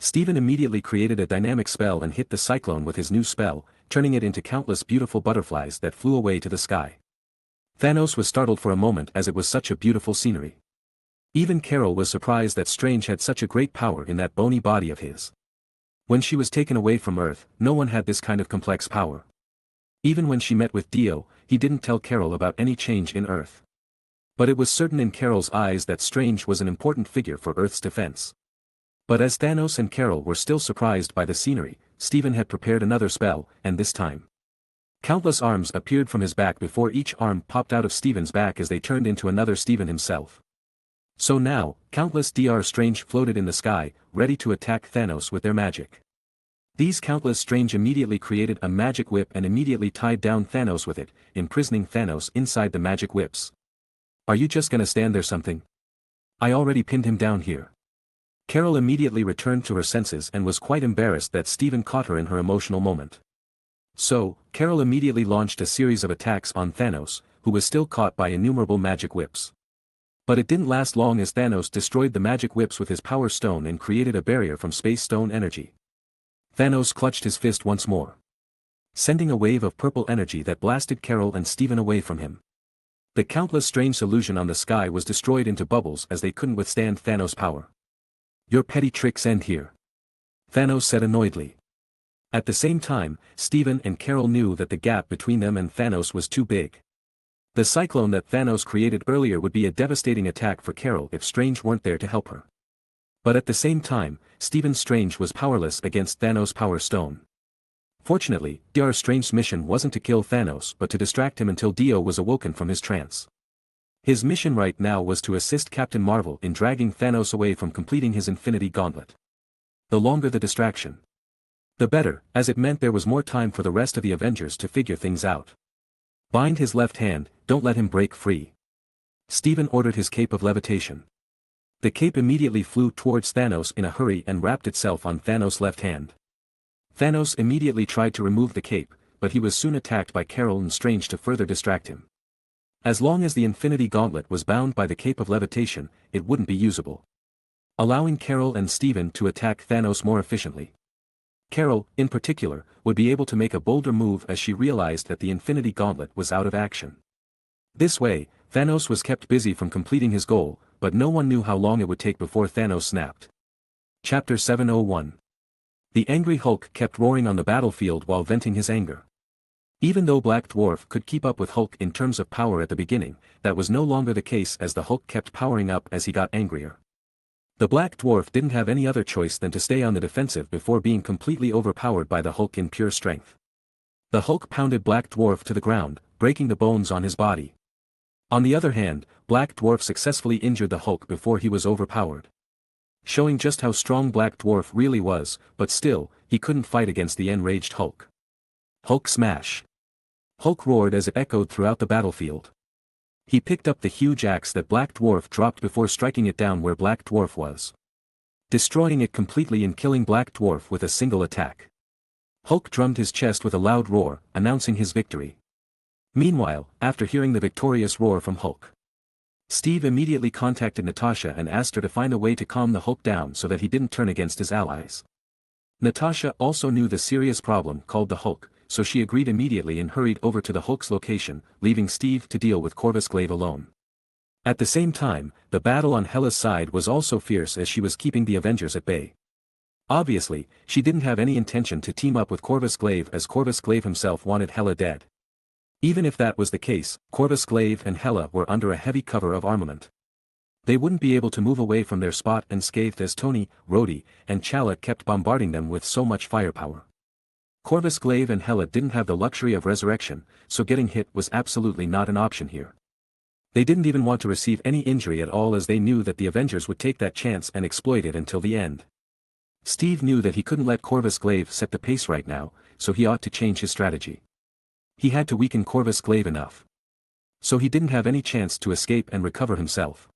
Steven immediately created a dynamic spell and hit the cyclone with his new spell, turning it into countless beautiful butterflies that flew away to the sky. Thanos was startled for a moment as it was such a beautiful scenery. Even Carol was surprised that Strange had such a great power in that bony body of his. When she was taken away from Earth, no one had this kind of complex power. Even when she met with Dio, he didn't tell Carol about any change in Earth. But it was certain in Carol's eyes that Strange was an important figure for Earth's defense. But as Thanos and Carol were still surprised by the scenery, Steven had prepared another spell, and this time, countless arms appeared from his back before each arm popped out of Steven's back as they turned into another Steven himself. So now, countless Dr. Strange floated in the sky, ready to attack Thanos with their magic. These countless Strange immediately created a magic whip and immediately tied down Thanos with it, imprisoning Thanos inside the magic whips. Are you just gonna stand there something? I already pinned him down here. Carol immediately returned to her senses and was quite embarrassed that Steven caught her in her emotional moment. So, Carol immediately launched a series of attacks on Thanos, who was still caught by innumerable magic whips. But it didn't last long as Thanos destroyed the magic whips with his power stone and created a barrier from space stone energy. Thanos clutched his fist once more, sending a wave of purple energy that blasted Carol and Steven away from him. The countless strange illusion on the sky was destroyed into bubbles as they couldn't withstand Thanos' power. Your petty tricks end here, Thanos said annoyedly. At the same time, Steven and Carol knew that the gap between them and Thanos was too big. The cyclone that Thanos created earlier would be a devastating attack for Carol if Strange weren't there to help her. But at the same time, Stephen Strange was powerless against Thanos' Power Stone. Fortunately, Dr. Strange's mission wasn't to kill Thanos but to distract him until Dio was awoken from his trance. His mission right now was to assist Captain Marvel in dragging Thanos away from completing his Infinity Gauntlet. The longer the distraction, the better, as it meant there was more time for the rest of the Avengers to figure things out. Bind his left hand, don't let him break free. Steven ordered his cape of levitation. The cape immediately flew towards Thanos in a hurry and wrapped itself on Thanos' left hand. Thanos immediately tried to remove the cape, but he was soon attacked by Carol and Strange to further distract him. As long as the Infinity Gauntlet was bound by the cape of levitation, it wouldn't be usable, allowing Carol and Steven to attack Thanos more efficiently. Carol, in particular, would be able to make a bolder move as she realized that the Infinity Gauntlet was out of action. This way, Thanos was kept busy from completing his goal, but no one knew how long it would take before Thanos snapped. Chapter 701. The angry Hulk kept roaring on the battlefield while venting his anger. Even though Black Dwarf could keep up with Hulk in terms of power at the beginning, that was no longer the case as the Hulk kept powering up as he got angrier. The Black Dwarf didn't have any other choice than to stay on the defensive before being completely overpowered by the Hulk in pure strength. The Hulk pounded Black Dwarf to the ground, breaking the bones on his body. On the other hand, Black Dwarf successfully injured the Hulk before he was overpowered, showing just how strong Black Dwarf really was, but still, he couldn't fight against the enraged Hulk. Hulk smash! Hulk roared as it echoed throughout the battlefield. He picked up the huge axe that Black Dwarf dropped before striking it down where Black Dwarf was, destroying it completely and killing Black Dwarf with a single attack. Hulk drummed his chest with a loud roar, announcing his victory. Meanwhile, after hearing the victorious roar from Hulk, Steve immediately contacted Natasha and asked her to find a way to calm the Hulk down so that he didn't turn against his allies. Natasha also knew the serious problem called the Hulk, so she agreed immediately and hurried over to the Hulk's location, leaving Steve to deal with Corvus Glaive alone. At the same time, the battle on Hela's side was also fierce as she was keeping the Avengers at bay. Obviously, she didn't have any intention to team up with Corvus Glaive as Corvus Glaive himself wanted Hela dead. Even if that was the case, Corvus Glaive and Hela were under a heavy cover of armament. They wouldn't be able to move away from their spot unscathed as Tony, Rhodey, and Chala kept bombarding them with so much firepower. Corvus Glaive and Hela didn't have the luxury of resurrection, so getting hit was absolutely not an option here. They didn't even want to receive any injury at all as they knew that the Avengers would take that chance and exploit it until the end. Steve knew that he couldn't let Corvus Glaive set the pace right now, so he ought to change his strategy. He had to weaken Corvus Glaive enough, so he didn't have any chance to escape and recover himself.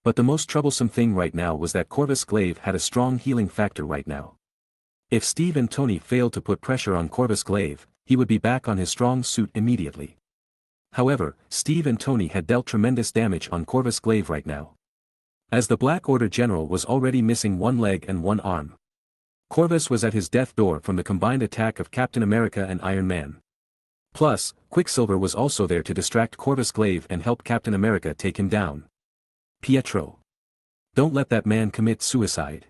But the most troublesome thing right now was that Corvus Glaive had a strong healing factor right now. If Steve and Tony failed to put pressure on Corvus Glaive, he would be back on his strong suit immediately. However, Steve and Tony had dealt tremendous damage on Corvus Glaive right now, as the Black Order General was already missing one leg and one arm. Corvus was at his death door from the combined attack of Captain America and Iron Man. Plus, Quicksilver was also there to distract Corvus Glaive and help Captain America take him down. Pietro. Don't let that man commit suicide.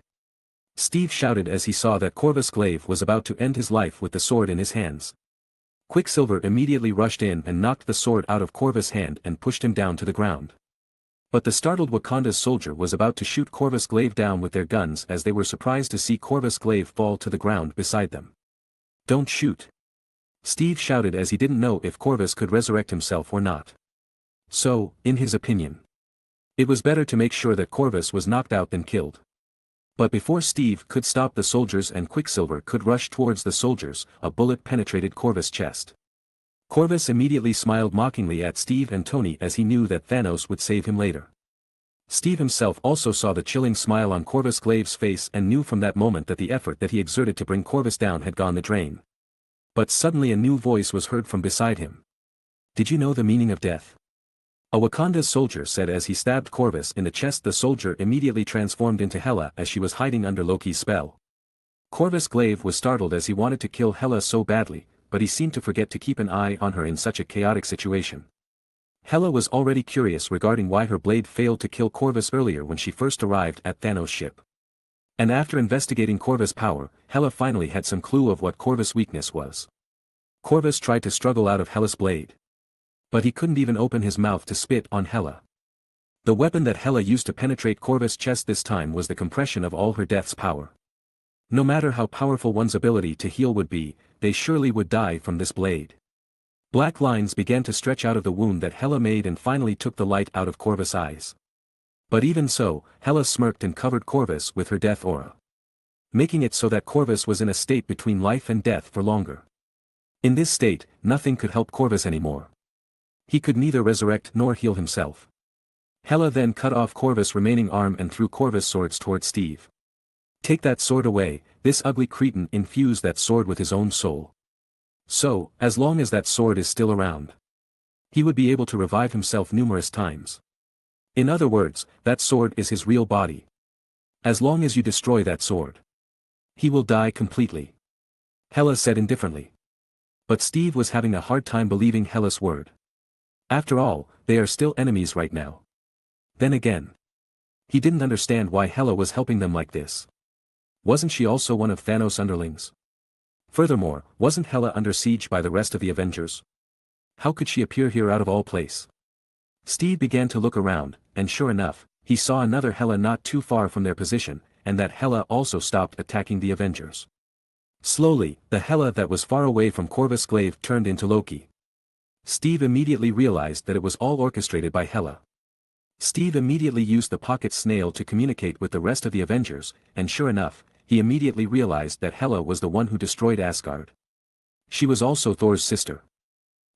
Steve shouted as he saw that Corvus Glaive was about to end his life with the sword in his hands. Quicksilver immediately rushed in and knocked the sword out of Corvus' hand and pushed him down to the ground. But the startled Wakanda's soldier was about to shoot Corvus Glaive down with their guns as they were surprised to see Corvus Glaive fall to the ground beside them. Don't shoot. Steve shouted as he didn't know if Corvus could resurrect himself or not. So, in his opinion, it was better to make sure that Corvus was knocked out than killed. But before Steve could stop the soldiers and Quicksilver could rush towards the soldiers, a bullet penetrated Corvus' chest. Corvus immediately smiled mockingly at Steve and Tony as he knew that Thanos would save him later. Steve himself also saw the chilling smile on Corvus Glaive's face and knew from that moment that the effort that he exerted to bring Corvus down had gone the drain. But suddenly a new voice was heard from beside him. Did you know the meaning of death? A Wakanda's soldier said as he stabbed Corvus in the chest. The soldier immediately transformed into Hela as she was hiding under Loki's spell. Corvus Glaive was startled as he wanted to kill Hela so badly, but he seemed to forget to keep an eye on her in such a chaotic situation. Hela was already curious regarding why her blade failed to kill Corvus earlier when she first arrived at Thanos' ship. And after investigating Corvus' power, Hela finally had some clue of what Corvus' weakness was. Corvus tried to struggle out of Hela's blade. But he couldn't even open his mouth to spit on Hela. The weapon that Hela used to penetrate Corvus' chest this time was the compression of all her death's power. No matter how powerful one's ability to heal would be, they surely would die from this blade. Black lines began to stretch out of the wound that Hela made and finally took the light out of Corvus' eyes. But even so, Hela smirked and covered Corvus with her death aura, making it so that Corvus was in a state between life and death for longer. In this state, nothing could help Corvus anymore. He could neither resurrect nor heal himself. Hela then cut off Corvus' remaining arm and threw Corvus' swords toward Steve. Take that sword away. This ugly cretin infused that sword with his own soul. So, as long as that sword is still around, he would be able to revive himself numerous times. In other words, that sword is his real body. As long as you destroy that sword, he will die completely. Hela said indifferently. But Steve was having a hard time believing Hela's word. After all, they are still enemies right now. Then again, he didn't understand why Hela was helping them like this. Wasn't she also one of Thanos' underlings? Furthermore, wasn't Hela under siege by the rest of the Avengers? How could she appear here out of all place? Steve began to look around, and sure enough, he saw another Hela not too far from their position, and that Hela also stopped attacking the Avengers. Slowly, the Hela that was far away from Corvus Glaive turned into Loki. Steve immediately realized that it was all orchestrated by Hela. Steve immediately used the pocket snail to communicate with the rest of the Avengers, and sure enough, he immediately realized that Hela was the one who destroyed Asgard. She was also Thor's sister.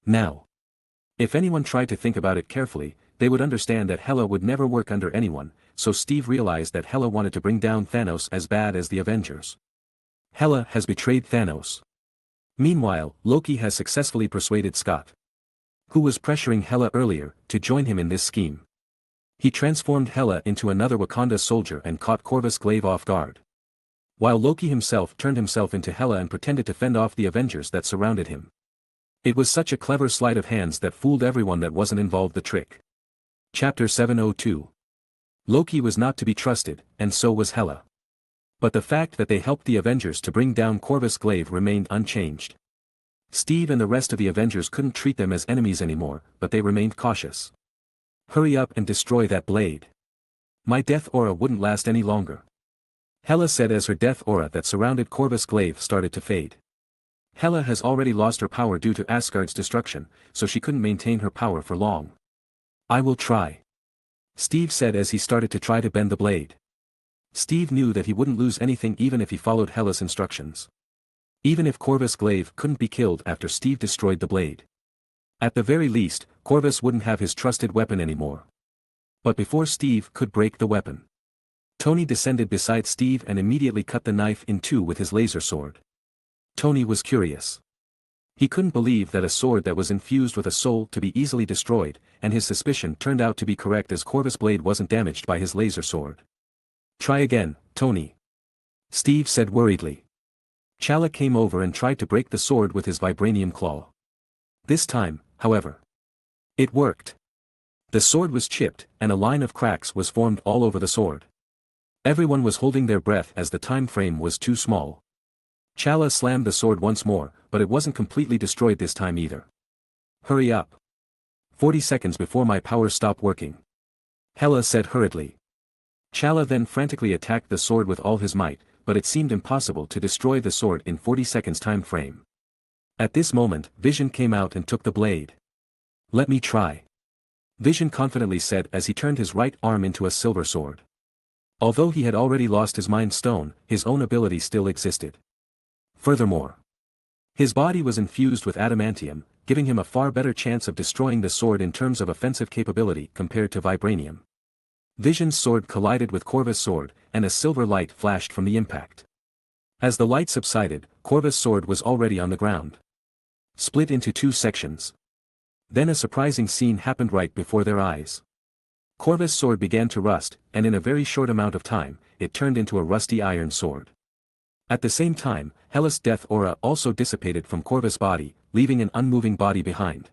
Now, if anyone tried to think about it carefully, they would understand that Hela would never work under anyone, so Steve realized that Hela wanted to bring down Thanos as bad as the Avengers. Hela has betrayed Thanos. Meanwhile, Loki has successfully persuaded Scott, who was pressuring Hela earlier, to join him in this scheme. He transformed Hela into another Wakanda soldier and caught Corvus Glaive off guard, while Loki himself turned himself into Hela and pretended to fend off the Avengers that surrounded him. It was such a clever sleight of hands that fooled everyone that wasn't involved. The trick. Chapter 702. Loki was not to be trusted, and so was Hela. But the fact that they helped the Avengers to bring down Corvus Glaive remained unchanged. Steve and the rest of the Avengers couldn't treat them as enemies anymore, but they remained cautious. Hurry up and destroy that blade. My death aura wouldn't last any longer. Hela said as her death aura that surrounded Corvus Glaive started to fade. Hela has already lost her power due to Asgard's destruction, so she couldn't maintain her power for long. I will try, Steve said as he started to try to bend the blade. Steve knew that he wouldn't lose anything even if he followed Hela's instructions. Even if Corvus Glaive couldn't be killed after Steve destroyed the blade. At the very least, Corvus wouldn't have his trusted weapon anymore. But before Steve could break the weapon, Tony descended beside Steve and immediately cut the knife in two with his laser sword. Tony was curious. He couldn't believe that a sword that was infused with a soul to be easily destroyed, and his suspicion turned out to be correct as Corvus' blade wasn't damaged by his laser sword. Try again, Tony. Steve said worriedly. Chala came over and tried to break the sword with his vibranium claw. This time, however, it worked. The sword was chipped, and a line of cracks was formed all over the sword. Everyone was holding their breath as the time frame was too small. Chala slammed the sword once more, but it wasn't completely destroyed this time either. Hurry up. 40 seconds before my powers stop working. Hela said hurriedly. Chala then frantically attacked the sword with all his might, but it seemed impossible to destroy the sword in 40 seconds time frame. At this moment, Vision came out and took the blade. Let me try. Vision confidently said as he turned his right arm into a silver sword. Although he had already lost his Mind Stone, his own ability still existed. Furthermore, his body was infused with adamantium, giving him a far better chance of destroying the sword in terms of offensive capability compared to vibranium. Vision's sword collided with Corvus' sword, and a silver light flashed from the impact. As the light subsided, Corvus' sword was already on the ground, split into 2 sections. Then a surprising scene happened right before their eyes. Corvus' sword began to rust, and in a very short amount of time, it turned into a rusty iron sword. At the same time, Hela's death aura also dissipated from Corvus' body, leaving an unmoving body behind.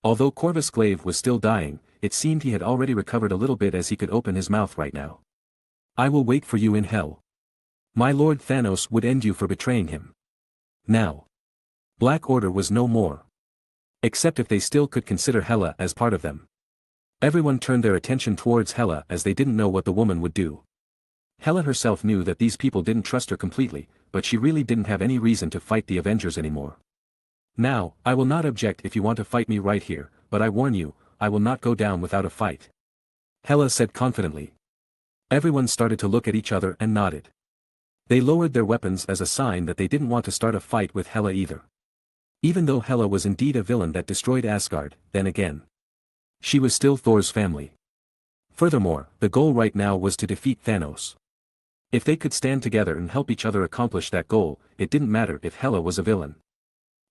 Although Corvus' glaive was still dying, it seemed he had already recovered a little bit as he could open his mouth right now. I will wait for you in hell. My lord Thanos would end you for betraying him. Now. Black Order was no more. Except if they still could consider Hela as part of them. Everyone turned their attention towards Hela as they didn't know what the woman would do. Hela herself knew that these people didn't trust her completely, but she really didn't have any reason to fight the Avengers anymore. Now, I will not object if you want to fight me right here, but I warn you, I will not go down without a fight. Hela said confidently. Everyone started to look at each other and nodded. They lowered their weapons as a sign that they didn't want to start a fight with Hela either. Even though Hela was indeed a villain that destroyed Asgard, then again, she was still Thor's family. Furthermore, the goal right now was to defeat Thanos. If they could stand together and help each other accomplish that goal, it didn't matter if Hela was a villain.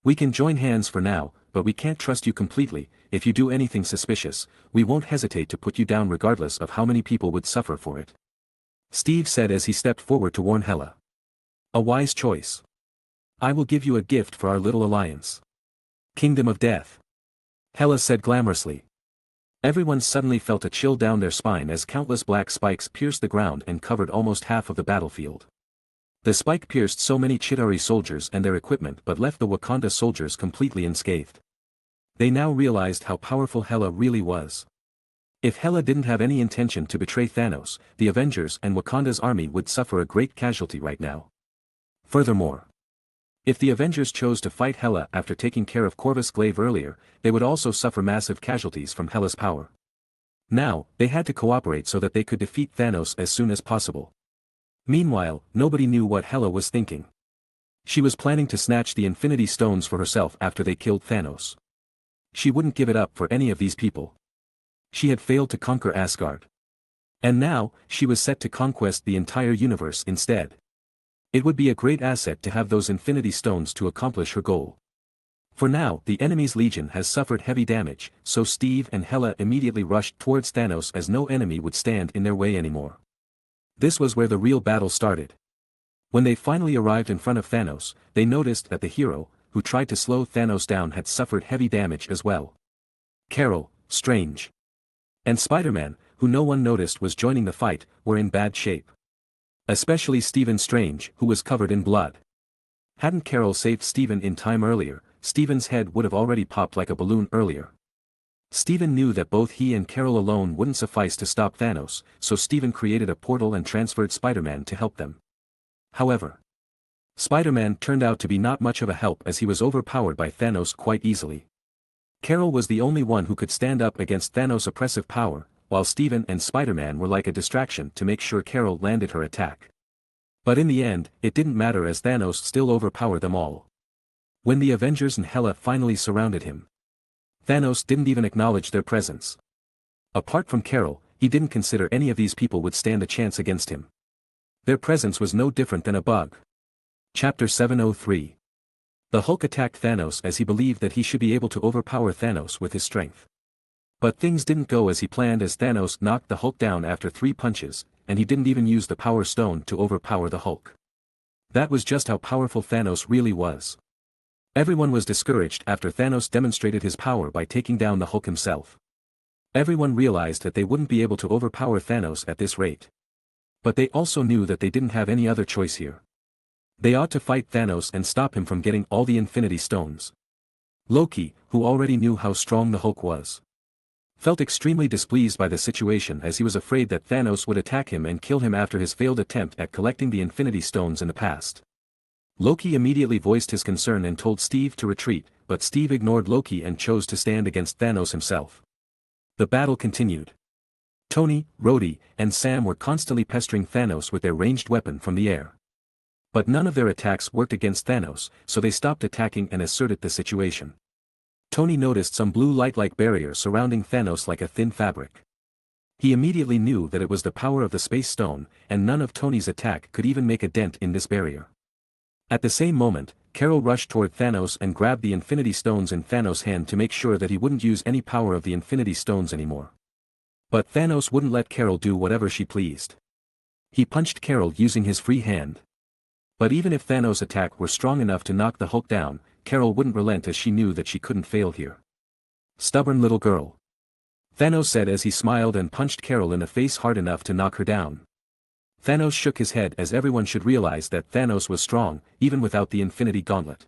We can join hands for now, but we can't trust you completely. If you do anything suspicious, we won't hesitate to put you down regardless of how many people would suffer for it. Steve said as he stepped forward to warn Hela. A wise choice. I will give you a gift for our little alliance. Kingdom of Death. Hela said glamorously. Everyone suddenly felt a chill down their spine as countless black spikes pierced the ground and covered almost half of the battlefield. The spike pierced so many Chitauri soldiers and their equipment but left the Wakanda soldiers completely unscathed. They now realized how powerful Hela really was. If Hela didn't have any intention to betray Thanos, the Avengers and Wakanda's army would suffer a great casualty right now. Furthermore, if the Avengers chose to fight Hela after taking care of Corvus' glaive earlier, they would also suffer massive casualties from Hela's power. Now, they had to cooperate so that they could defeat Thanos as soon as possible. Meanwhile, nobody knew what Hela was thinking. She was planning to snatch the Infinity Stones for herself after they killed Thanos. She wouldn't give it up for any of these people. She had failed to conquer Asgard. And now, she was set to conquest the entire universe instead. It would be a great asset to have those Infinity Stones to accomplish her goal. For now, the enemy's legion has suffered heavy damage, so Steve and Hela immediately rushed towards Thanos as no enemy would stand in their way anymore. This was where the real battle started. When they finally arrived in front of Thanos, they noticed that the hero, who tried to slow Thanos down, had suffered heavy damage as well. Carol, Strange, and Spider-Man, who no one noticed was joining the fight, were in bad shape. Especially Stephen Strange, who was covered in blood. Hadn't Carol saved Stephen in time earlier, Stephen's head would have already popped like a balloon earlier. Stephen knew that both he and Carol alone wouldn't suffice to stop Thanos, so Stephen created a portal and transferred Spider-Man to help them. However, Spider-Man turned out to be not much of a help as he was overpowered by Thanos quite easily. Carol was the only one who could stand up against Thanos' oppressive power, while Stephen and Spider-Man were like a distraction to make sure Carol landed her attack. But in the end, it didn't matter as Thanos still overpowered them all. When the Avengers and Hela finally surrounded him, Thanos didn't even acknowledge their presence. Apart from Carol, he didn't consider any of these people would stand a chance against him. Their presence was no different than a bug. Chapter 703. The Hulk attacked Thanos as he believed that he should be able to overpower Thanos with his strength. But things didn't go as he planned as Thanos knocked the Hulk down after 3 punches, and he didn't even use the Power Stone to overpower the Hulk. That was just how powerful Thanos really was. Everyone was discouraged after Thanos demonstrated his power by taking down the Hulk himself. Everyone realized that they wouldn't be able to overpower Thanos at this rate. But they also knew that they didn't have any other choice here. They ought to fight Thanos and stop him from getting all the Infinity Stones. Loki, who already knew how strong the Hulk was, felt extremely displeased by the situation as he was afraid that Thanos would attack him and kill him after his failed attempt at collecting the Infinity Stones in the past. Loki immediately voiced his concern and told Steve to retreat, but Steve ignored Loki and chose to stand against Thanos himself. The battle continued. Tony, Rhodey, and Sam were constantly pestering Thanos with their ranged weapon from the air. But none of their attacks worked against Thanos, so they stopped attacking and asserted the situation. Tony noticed some blue light-like barrier surrounding Thanos like a thin fabric. He immediately knew that it was the power of the Space Stone, and none of Tony's attack could even make a dent in this barrier. At the same moment, Carol rushed toward Thanos and grabbed the Infinity Stones in Thanos' hand to make sure that he wouldn't use any power of the Infinity Stones anymore. But Thanos wouldn't let Carol do whatever she pleased. He punched Carol using his free hand. But even if Thanos' attack were strong enough to knock the Hulk down, Carol wouldn't relent as she knew that she couldn't fail here. Stubborn little girl, Thanos said as he smiled and punched Carol in the face hard enough to knock her down. Thanos shook his head as everyone should realize that Thanos was strong, even without the Infinity Gauntlet.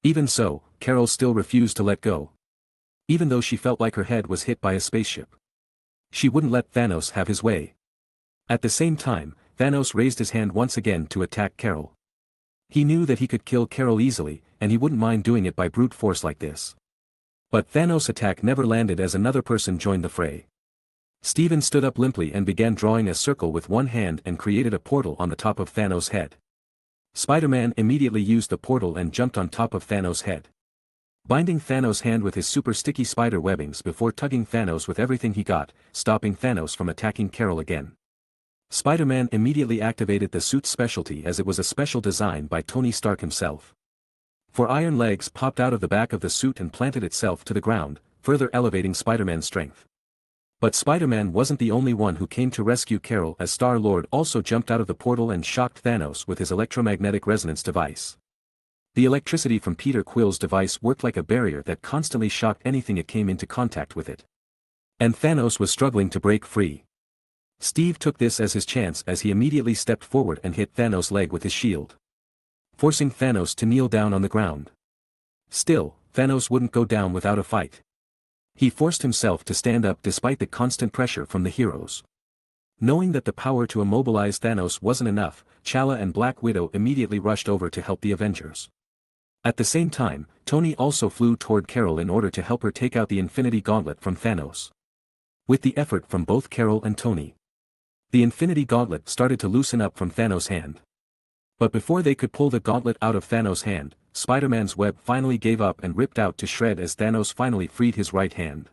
Even so, Carol still refused to let go. Even though she felt like her head was hit by a spaceship. She wouldn't let Thanos have his way. At the same time, Thanos raised his hand once again to attack Carol. He knew that he could kill Carol easily, and he wouldn't mind doing it by brute force like this. But Thanos' attack never landed as another person joined the fray. Steven stood up limply and began drawing a circle with one hand and created a portal on the top of Thanos' head. Spider-Man immediately used the portal and jumped on top of Thanos' head, binding Thanos' hand with his super sticky spider webbings before tugging Thanos with everything he got, stopping Thanos from attacking Carol again. Spider-Man immediately activated the suit's specialty as it was a special design by Tony Stark himself. Four iron legs popped out of the back of the suit and planted itself to the ground, further elevating Spider-Man's strength. But Spider-Man wasn't the only one who came to rescue Carol as Star-Lord also jumped out of the portal and shocked Thanos with his electromagnetic resonance device. The electricity from Peter Quill's device worked like a barrier that constantly shocked anything it came into contact with it. And Thanos was struggling to break free. Steve took this as his chance as he immediately stepped forward and hit Thanos' leg with his shield, forcing Thanos to kneel down on the ground. Still, Thanos wouldn't go down without a fight. He forced himself to stand up despite the constant pressure from the heroes. Knowing that the power to immobilize Thanos wasn't enough, T'Challa and Black Widow immediately rushed over to help the Avengers. At the same time, Tony also flew toward Carol in order to help her take out the Infinity Gauntlet from Thanos. With the effort from both Carol and Tony, the Infinity Gauntlet started to loosen up from Thanos' hand. But before they could pull the gauntlet out of Thanos' hand, Spider-Man's web finally gave up and ripped out to shred as Thanos finally freed his right hand.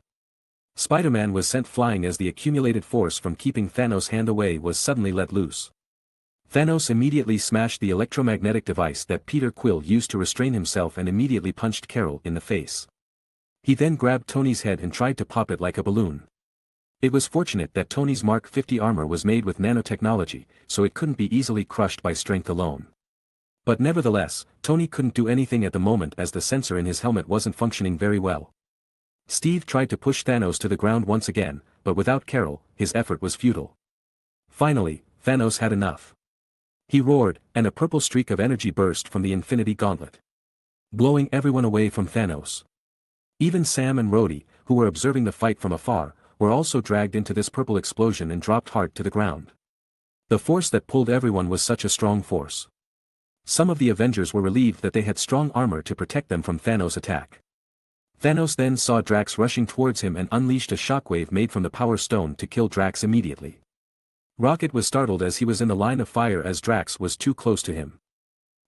Spider-Man was sent flying as the accumulated force from keeping Thanos' hand away was suddenly let loose. Thanos immediately smashed the electromagnetic device that Peter Quill used to restrain himself and immediately punched Carol in the face. He then grabbed Tony's head and tried to pop it like a balloon. It was fortunate that Tony's Mark 50 armor was made with nanotechnology, so it couldn't be easily crushed by strength alone. But nevertheless, Tony couldn't do anything at the moment as the sensor in his helmet wasn't functioning very well. Steve tried to push Thanos to the ground once again, but without Carol, his effort was futile. Finally, Thanos had enough. He roared, and a purple streak of energy burst from the Infinity Gauntlet, blowing everyone away from Thanos. Even Sam and Rhodey, who were observing the fight from afar, were also dragged into this purple explosion and dropped hard to the ground. The force that pulled everyone was such a strong force. Some of the Avengers were relieved that they had strong armor to protect them from Thanos' attack. Thanos then saw Drax rushing towards him and unleashed a shockwave made from the Power Stone to kill Drax immediately. Rocket was startled as he was in the line of fire as Drax was too close to him.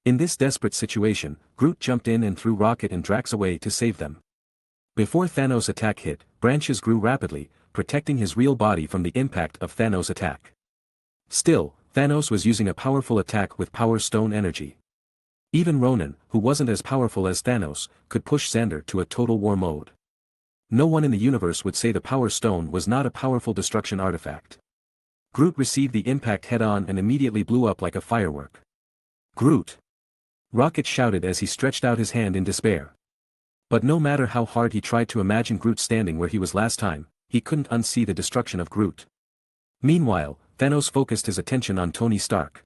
In this desperate situation, Groot jumped in and threw Rocket and Drax away to save them. Before Thanos' attack hit, branches grew rapidly, protecting his real body from the impact of Thanos' attack. Still, Thanos was using a powerful attack with Power Stone energy. Even Ronan, who wasn't as powerful as Thanos, could push Xander to a total war mode. No one in the universe would say the Power Stone was not a powerful destruction artifact. Groot received the impact head-on and immediately blew up like a firework. Groot! Rocket shouted as he stretched out his hand in despair. But no matter how hard he tried to imagine Groot standing where he was last time, he couldn't unsee the destruction of Groot. Meanwhile, Thanos focused his attention on Tony Stark.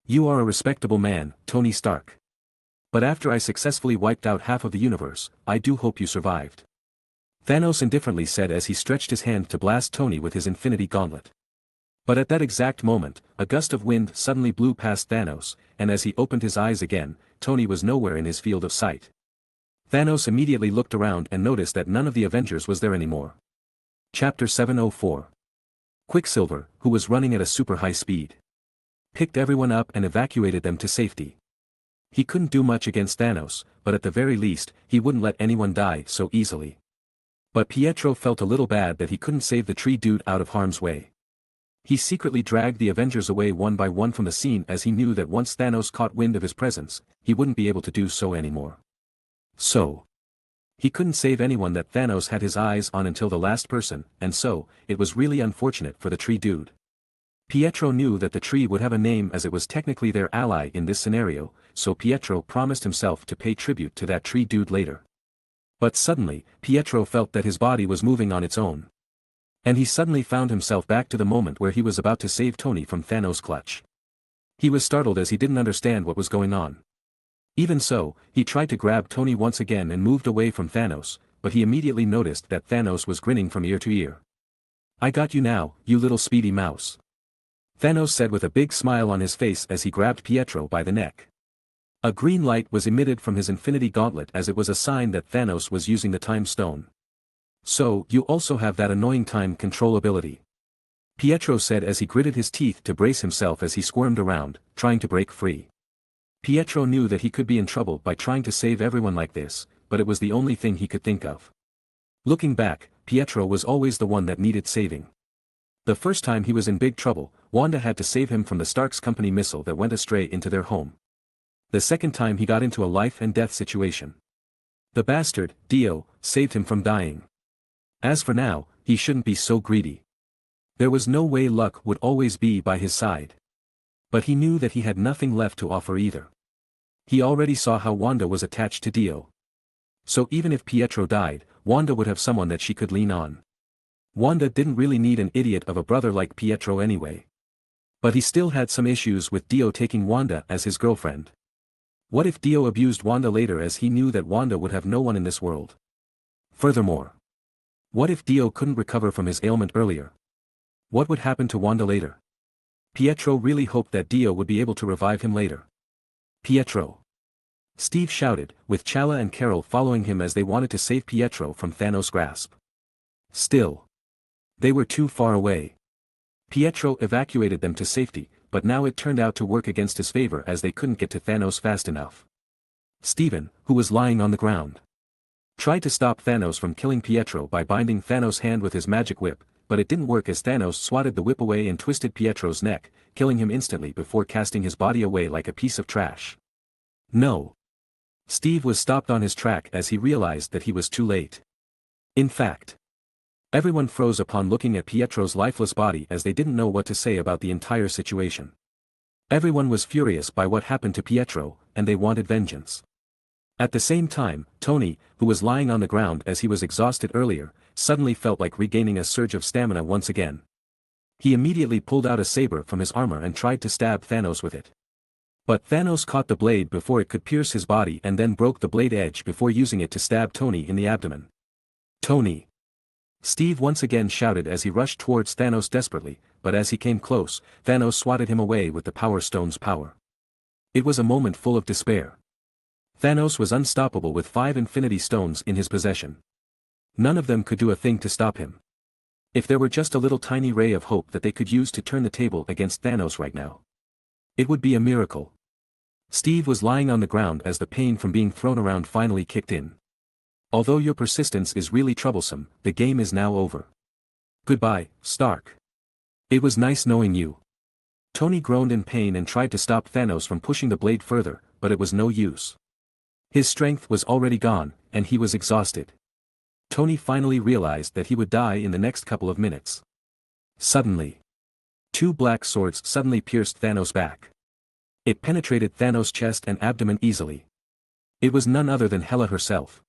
You are a respectable man, Tony Stark. But after I successfully wiped out half of the universe, I do hope you survived. Thanos indifferently said as he stretched his hand to blast Tony with his Infinity Gauntlet. But at that exact moment, a gust of wind suddenly blew past Thanos, and as he opened his eyes again, Tony was nowhere in his field of sight. Thanos immediately looked around and noticed that none of the Avengers was there anymore. Chapter 704. Quicksilver, who was running at a super high speed, picked everyone up and evacuated them to safety. He couldn't do much against Thanos, but at the very least, he wouldn't let anyone die so easily. But Pietro felt a little bad that he couldn't save the tree dude out of harm's way. He secretly dragged the Avengers away one by one from the scene as he knew that once Thanos caught wind of his presence, he wouldn't be able to do so anymore. So, he couldn't save anyone that Thanos had his eyes on until the last person, and so, it was really unfortunate for the tree dude. Pietro knew that the tree would have a name as it was technically their ally in this scenario, so Pietro promised himself to pay tribute to that tree dude later. But suddenly, Pietro felt that his body was moving on its own. And he suddenly found himself back to the moment where he was about to save Tony from Thanos' clutch. He was startled as he didn't understand what was going on. Even so, he tried to grab Tony once again and moved away from Thanos, but he immediately noticed that Thanos was grinning from ear to ear. I got you now, you little speedy mouse. Thanos said with a big smile on his face as he grabbed Pietro by the neck. A green light was emitted from his Infinity Gauntlet as it was a sign that Thanos was using the Time Stone. So, you also have that annoying time control ability. Pietro said as he gritted his teeth to brace himself as he squirmed around, trying to break free. Pietro knew that he could be in trouble by trying to save everyone like this, but it was the only thing he could think of. Looking back, Pietro was always the one that needed saving. The first time he was in big trouble, Wanda had to save him from the Stark's company missile that went astray into their home. The second time he got into a life and death situation. The bastard, Dio, saved him from dying. As for now, he shouldn't be so greedy. There was no way luck would always be by his side. But he knew that he had nothing left to offer either. He already saw how Wanda was attached to Dio. So even if Pietro died, Wanda would have someone that she could lean on. Wanda didn't really need an idiot of a brother like Pietro anyway. But he still had some issues with Dio taking Wanda as his girlfriend. What if Dio abused Wanda later as he knew that Wanda would have no one in this world? Furthermore, what if Dio couldn't recover from his ailment earlier? What would happen to Wanda later? Pietro really hoped that Dio would be able to revive him later. Pietro! Steve shouted, with Chala and Carol following him as they wanted to save Pietro from Thanos' grasp. Still, they were too far away. Pietro evacuated them to safety, but now it turned out to work against his favor as they couldn't get to Thanos fast enough. Steven, who was lying on the ground, tried to stop Thanos from killing Pietro by binding Thanos' hand with his magic whip, but it didn't work as Thanos swatted the whip away and twisted Pietro's neck, killing him instantly before casting his body away like a piece of trash. No. Steve was stopped on his track as he realized that he was too late. In fact, everyone froze upon looking at Pietro's lifeless body as they didn't know what to say about the entire situation. Everyone was furious by what happened to Pietro, and they wanted vengeance. At the same time, Tony, who was lying on the ground as he was exhausted earlier, suddenly felt like regaining a surge of stamina once again. He immediately pulled out a saber from his armor and tried to stab Thanos with it. But Thanos caught the blade before it could pierce his body and then broke the blade edge before using it to stab Tony in the abdomen. Tony! Steve once again shouted as he rushed towards Thanos desperately, but as he came close, Thanos swatted him away with the Power Stone's power. It was a moment full of despair. Thanos was unstoppable with 5 Infinity Stones in his possession. None of them could do a thing to stop him. If there were just a little tiny ray of hope that they could use to turn the table against Thanos right now, it would be a miracle. Steve was lying on the ground as the pain from being thrown around finally kicked in. Although your persistence is really troublesome, the game is now over. Goodbye, Stark. It was nice knowing you. Tony groaned in pain and tried to stop Thanos from pushing the blade further, but it was no use. His strength was already gone, and he was exhausted. Tony finally realized that he would die in the next couple of minutes. Suddenly, 2 black swords suddenly pierced Thanos' back. It penetrated Thanos' chest and abdomen easily. It was none other than Hela herself.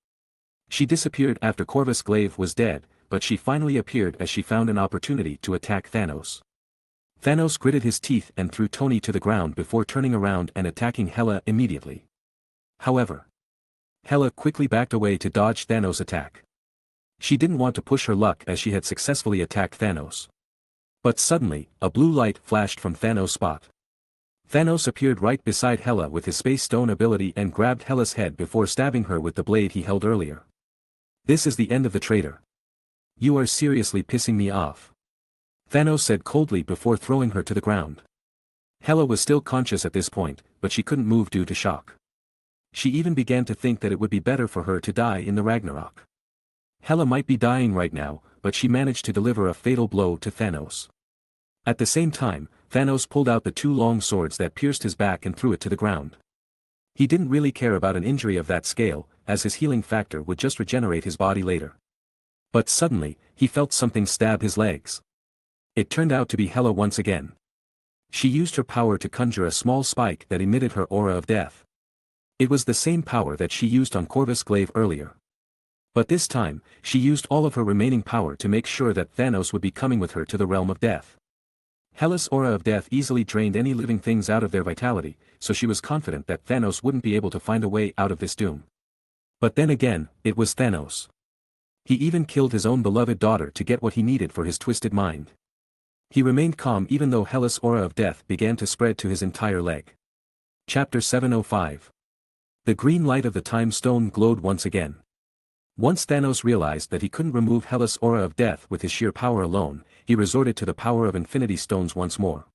She disappeared after Corvus Glaive was dead, but she finally appeared as she found an opportunity to attack Thanos. Thanos gritted his teeth and threw Tony to the ground before turning around and attacking Hela immediately. However, Hela quickly backed away to dodge Thanos' attack. She didn't want to push her luck as she had successfully attacked Thanos. But suddenly, a blue light flashed from Thanos' spot. Thanos appeared right beside Hela with his Space Stone ability and grabbed Hela's head before stabbing her with the blade he held earlier. "This is the end of the traitor. You are seriously pissing me off," Thanos said coldly before throwing her to the ground. Hela was still conscious at this point, but she couldn't move due to shock. She even began to think that it would be better for her to die in the Ragnarok. Hela might be dying right now, but she managed to deliver a fatal blow to Thanos. At the same time, Thanos pulled out the two long swords that pierced his back and threw it to the ground. He didn't really care about an injury of that scale, as his healing factor would just regenerate his body later. But suddenly, he felt something stab his legs. It turned out to be Hela once again. She used her power to conjure a small spike that emitted her aura of death. It was the same power that she used on Corvus Glaive earlier. But this time, she used all of her remaining power to make sure that Thanos would be coming with her to the realm of death. Hela's aura of death easily drained any living things out of their vitality, so she was confident that Thanos wouldn't be able to find a way out of this doom. But then again, it was Thanos. He even killed his own beloved daughter to get what he needed for his twisted mind. He remained calm even though Hela's aura of death began to spread to his entire leg. Chapter 705. The green light of the Time Stone glowed once again. Once Thanos realized that he couldn't remove Hela's aura of death with his sheer power alone, he resorted to the power of Infinity Stones once more.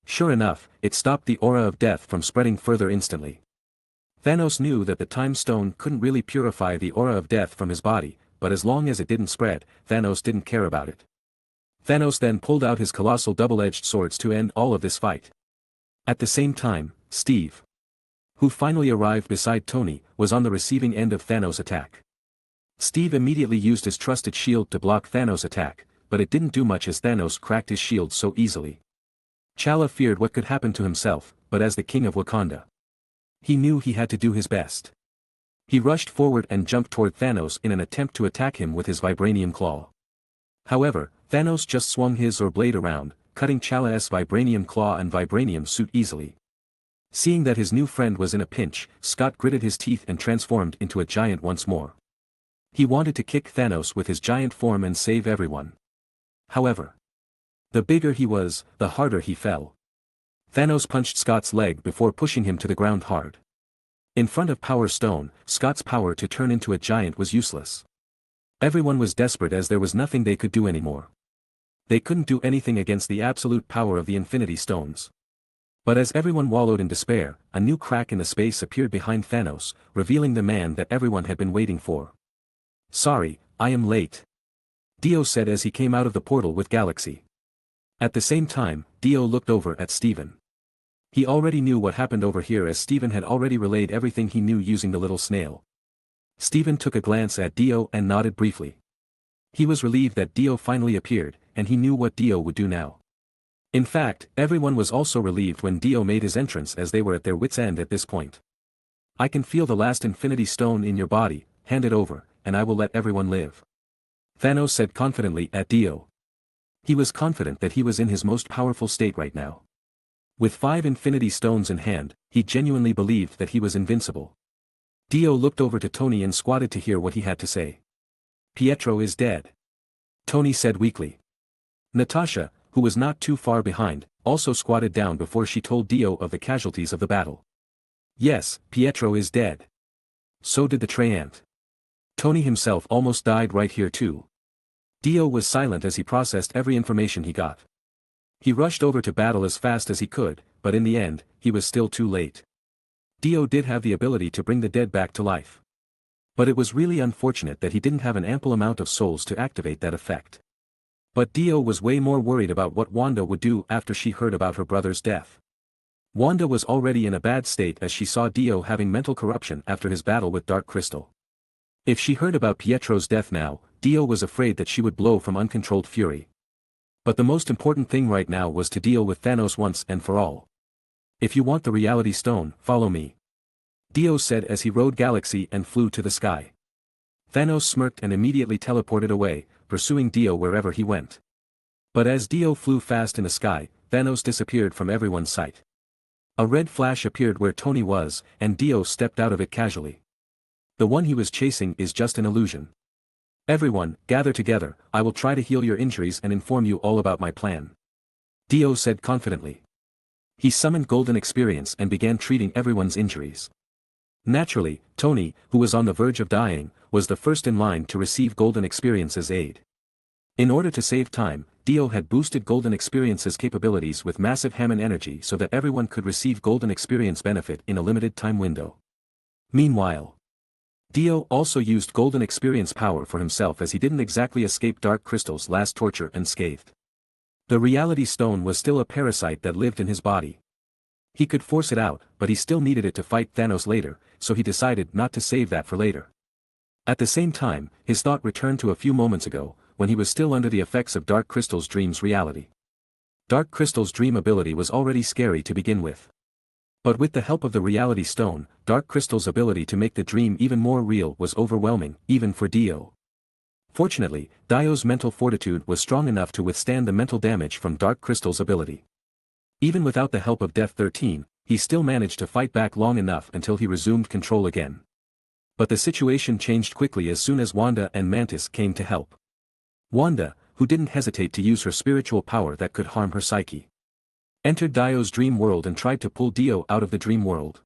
Sure enough, it stopped the aura of death from spreading further instantly. Thanos knew that the Time Stone couldn't really purify the aura of death from his body, but as long as it didn't spread, Thanos didn't care about it. Thanos then pulled out his colossal double-edged swords to end all of this fight. At the same time, Steve, who finally arrived beside Tony, was on the receiving end of Thanos' attack. Steve immediately used his trusted shield to block Thanos' attack, but it didn't do much as Thanos cracked his shield so easily. T'Challa feared what could happen to himself, but as the king of Wakanda, he knew he had to do his best. He rushed forward and jumped toward Thanos in an attempt to attack him with his vibranium claw. However, Thanos just swung his blade around, cutting T'Challa's vibranium claw and vibranium suit easily. Seeing that his new friend was in a pinch, Scott gritted his teeth and transformed into a giant once more. He wanted to kick Thanos with his giant form and save everyone. However, the bigger he was, the harder he fell. Thanos punched Scott's leg before pushing him to the ground hard. In front of Power Stone, Scott's power to turn into a giant was useless. Everyone was desperate as there was nothing they could do anymore. They couldn't do anything against the absolute power of the Infinity Stones. But as everyone wallowed in despair, a new crack in the space appeared behind Thanos, revealing the man that everyone had been waiting for. "Sorry, I am late," Dio said as he came out of the portal with Galaxy. At the same time, Dio looked over at Steven. He already knew what happened over here as Steven had already relayed everything he knew using the little snail. Steven took a glance at Dio and nodded briefly. He was relieved that Dio finally appeared, and he knew what Dio would do now. In fact, everyone was also relieved when Dio made his entrance as they were at their wits' end at this point. "I can feel the last Infinity Stone in your body, hand it over, and I will let everyone live," Thanos said confidently at Dio. He was confident that he was in his most powerful state right now. With 5 Infinity Stones in hand, he genuinely believed that he was invincible. Dio looked over to Tony and squatted to hear what he had to say. "Pietro is dead," Tony said weakly. Natasha, who was not too far behind, also squatted down before she told Dio of the casualties of the battle. "Yes, Pietro is dead. So did the Treant. Tony himself almost died right here too." Dio was silent as he processed every information he got. He rushed over to battle as fast as he could, but in the end, he was still too late. Dio did have the ability to bring the dead back to life. But it was really unfortunate that he didn't have an ample amount of souls to activate that effect. But Dio was way more worried about what Wanda would do after she heard about her brother's death. Wanda was already in a bad state as she saw Dio having mental corruption after his battle with Dark Crystal. If she heard about Pietro's death now, Dio was afraid that she would blow from uncontrolled fury. But the most important thing right now was to deal with Thanos once and for all. If you want the reality stone, follow me. Dio said as he rode Galaxy and flew to the sky. Thanos smirked and immediately teleported away, pursuing Dio wherever he went. But as Dio flew fast in the sky, Thanos disappeared from everyone's sight. A red flash appeared where Tony was, and Dio stepped out of it casually. The one he was chasing is just an illusion. Everyone, gather together, I will try to heal your injuries and inform you all about my plan. Dio said confidently. He summoned golden experience and began treating everyone's injuries. Naturally, Tony, who was on the verge of dying, was the first in line to receive golden experience's aid. In order to save time, Dio had boosted golden experience's capabilities with massive Hammond energy so that everyone could receive golden experience benefit in a limited time window. Meanwhile, Dio also used golden experience power for himself as he didn't exactly escape Dark Crystal's last torture unscathed. The reality stone was still a parasite that lived in his body. He could force it out, but he still needed it to fight Thanos later, so he decided not to save that for later. At the same time, his thought returned to a few moments ago, when he was still under the effects of Dark Crystal's dream's reality. Dark Crystal's dream ability was already scary to begin with. But with the help of the reality stone, Dark Crystal's ability to make the dream even more real was overwhelming, even for Dio. Fortunately, Dio's mental fortitude was strong enough to withstand the mental damage from Dark Crystal's ability. Even without the help of Death 13, he still managed to fight back long enough until he resumed control again. But the situation changed quickly as soon as Wanda and Mantis came to help. Wanda, who didn't hesitate to use her spiritual power that could harm her psyche, entered Dio's dream world and tried to pull Dio out of the dream world.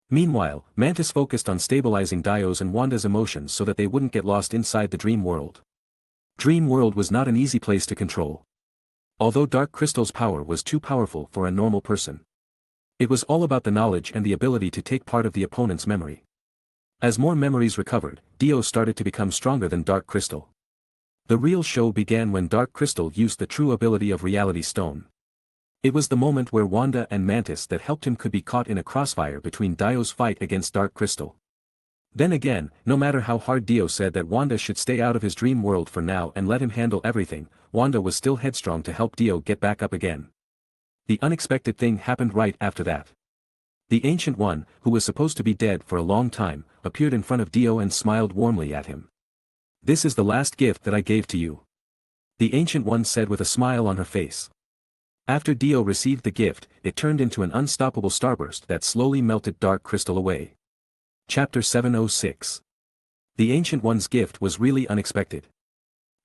Meanwhile, Mantis focused on stabilizing Dio's and Wanda's emotions so that they wouldn't get lost inside the dream world. Dream world was not an easy place to control. Although Dark Crystal's power was too powerful for a normal person, it was all about the knowledge and the ability to take part of the opponent's memory. As more memories recovered, Dio started to become stronger than Dark Crystal. The real show began when Dark Crystal used the true ability of Reality Stone. It was the moment where Wanda and Mantis that helped him could be caught in a crossfire between Dio's fight against Dark Crystal. Then again, no matter how hard Dio said that Wanda should stay out of his dream world for now and let him handle everything, Wanda was still headstrong to help Dio get back up again. The unexpected thing happened right after that. The Ancient One, who was supposed to be dead for a long time, appeared in front of Dio and smiled warmly at him. This is the last gift that I gave to you. The Ancient One said with a smile on her face. After Dio received the gift, it turned into an unstoppable starburst that slowly melted Dark Crystal away. Chapter 706. The Ancient One's gift was really unexpected.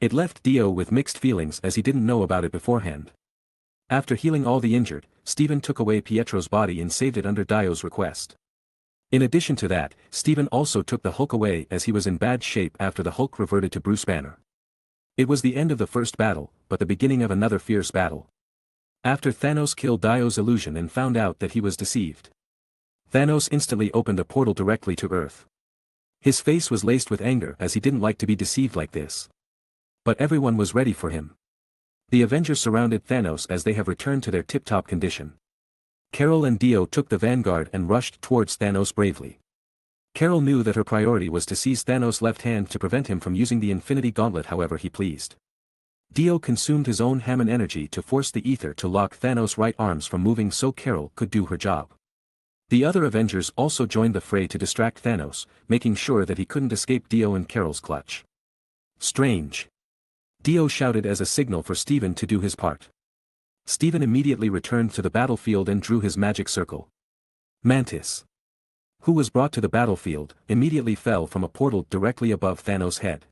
It left Dio with mixed feelings as he didn't know about it beforehand. After healing all the injured, Steven took away Pietro's body and saved it under Dio's request. In addition to that, Steven also took the Hulk away as he was in bad shape after the Hulk reverted to Bruce Banner. It was the end of the first battle, but the beginning of another fierce battle. After Thanos killed Dio's illusion and found out that he was deceived, Thanos instantly opened a portal directly to Earth. His face was laced with anger as he didn't like to be deceived like this. But everyone was ready for him. The Avengers surrounded Thanos as they have returned to their tip-top condition. Carol and Dio took the vanguard and rushed towards Thanos bravely. Carol knew that her priority was to seize Thanos' left hand to prevent him from using the Infinity Gauntlet however he pleased. Dio consumed his own Hammond energy to force the ether to lock Thanos' right arms from moving so Carol could do her job. The other Avengers also joined the fray to distract Thanos, making sure that he couldn't escape Dio and Carol's clutch. Strange. Dio shouted as a signal for Steven to do his part. Steven immediately returned to the battlefield and drew his magic circle. Mantis, who was brought to the battlefield, immediately fell from a portal directly above Thanos' head.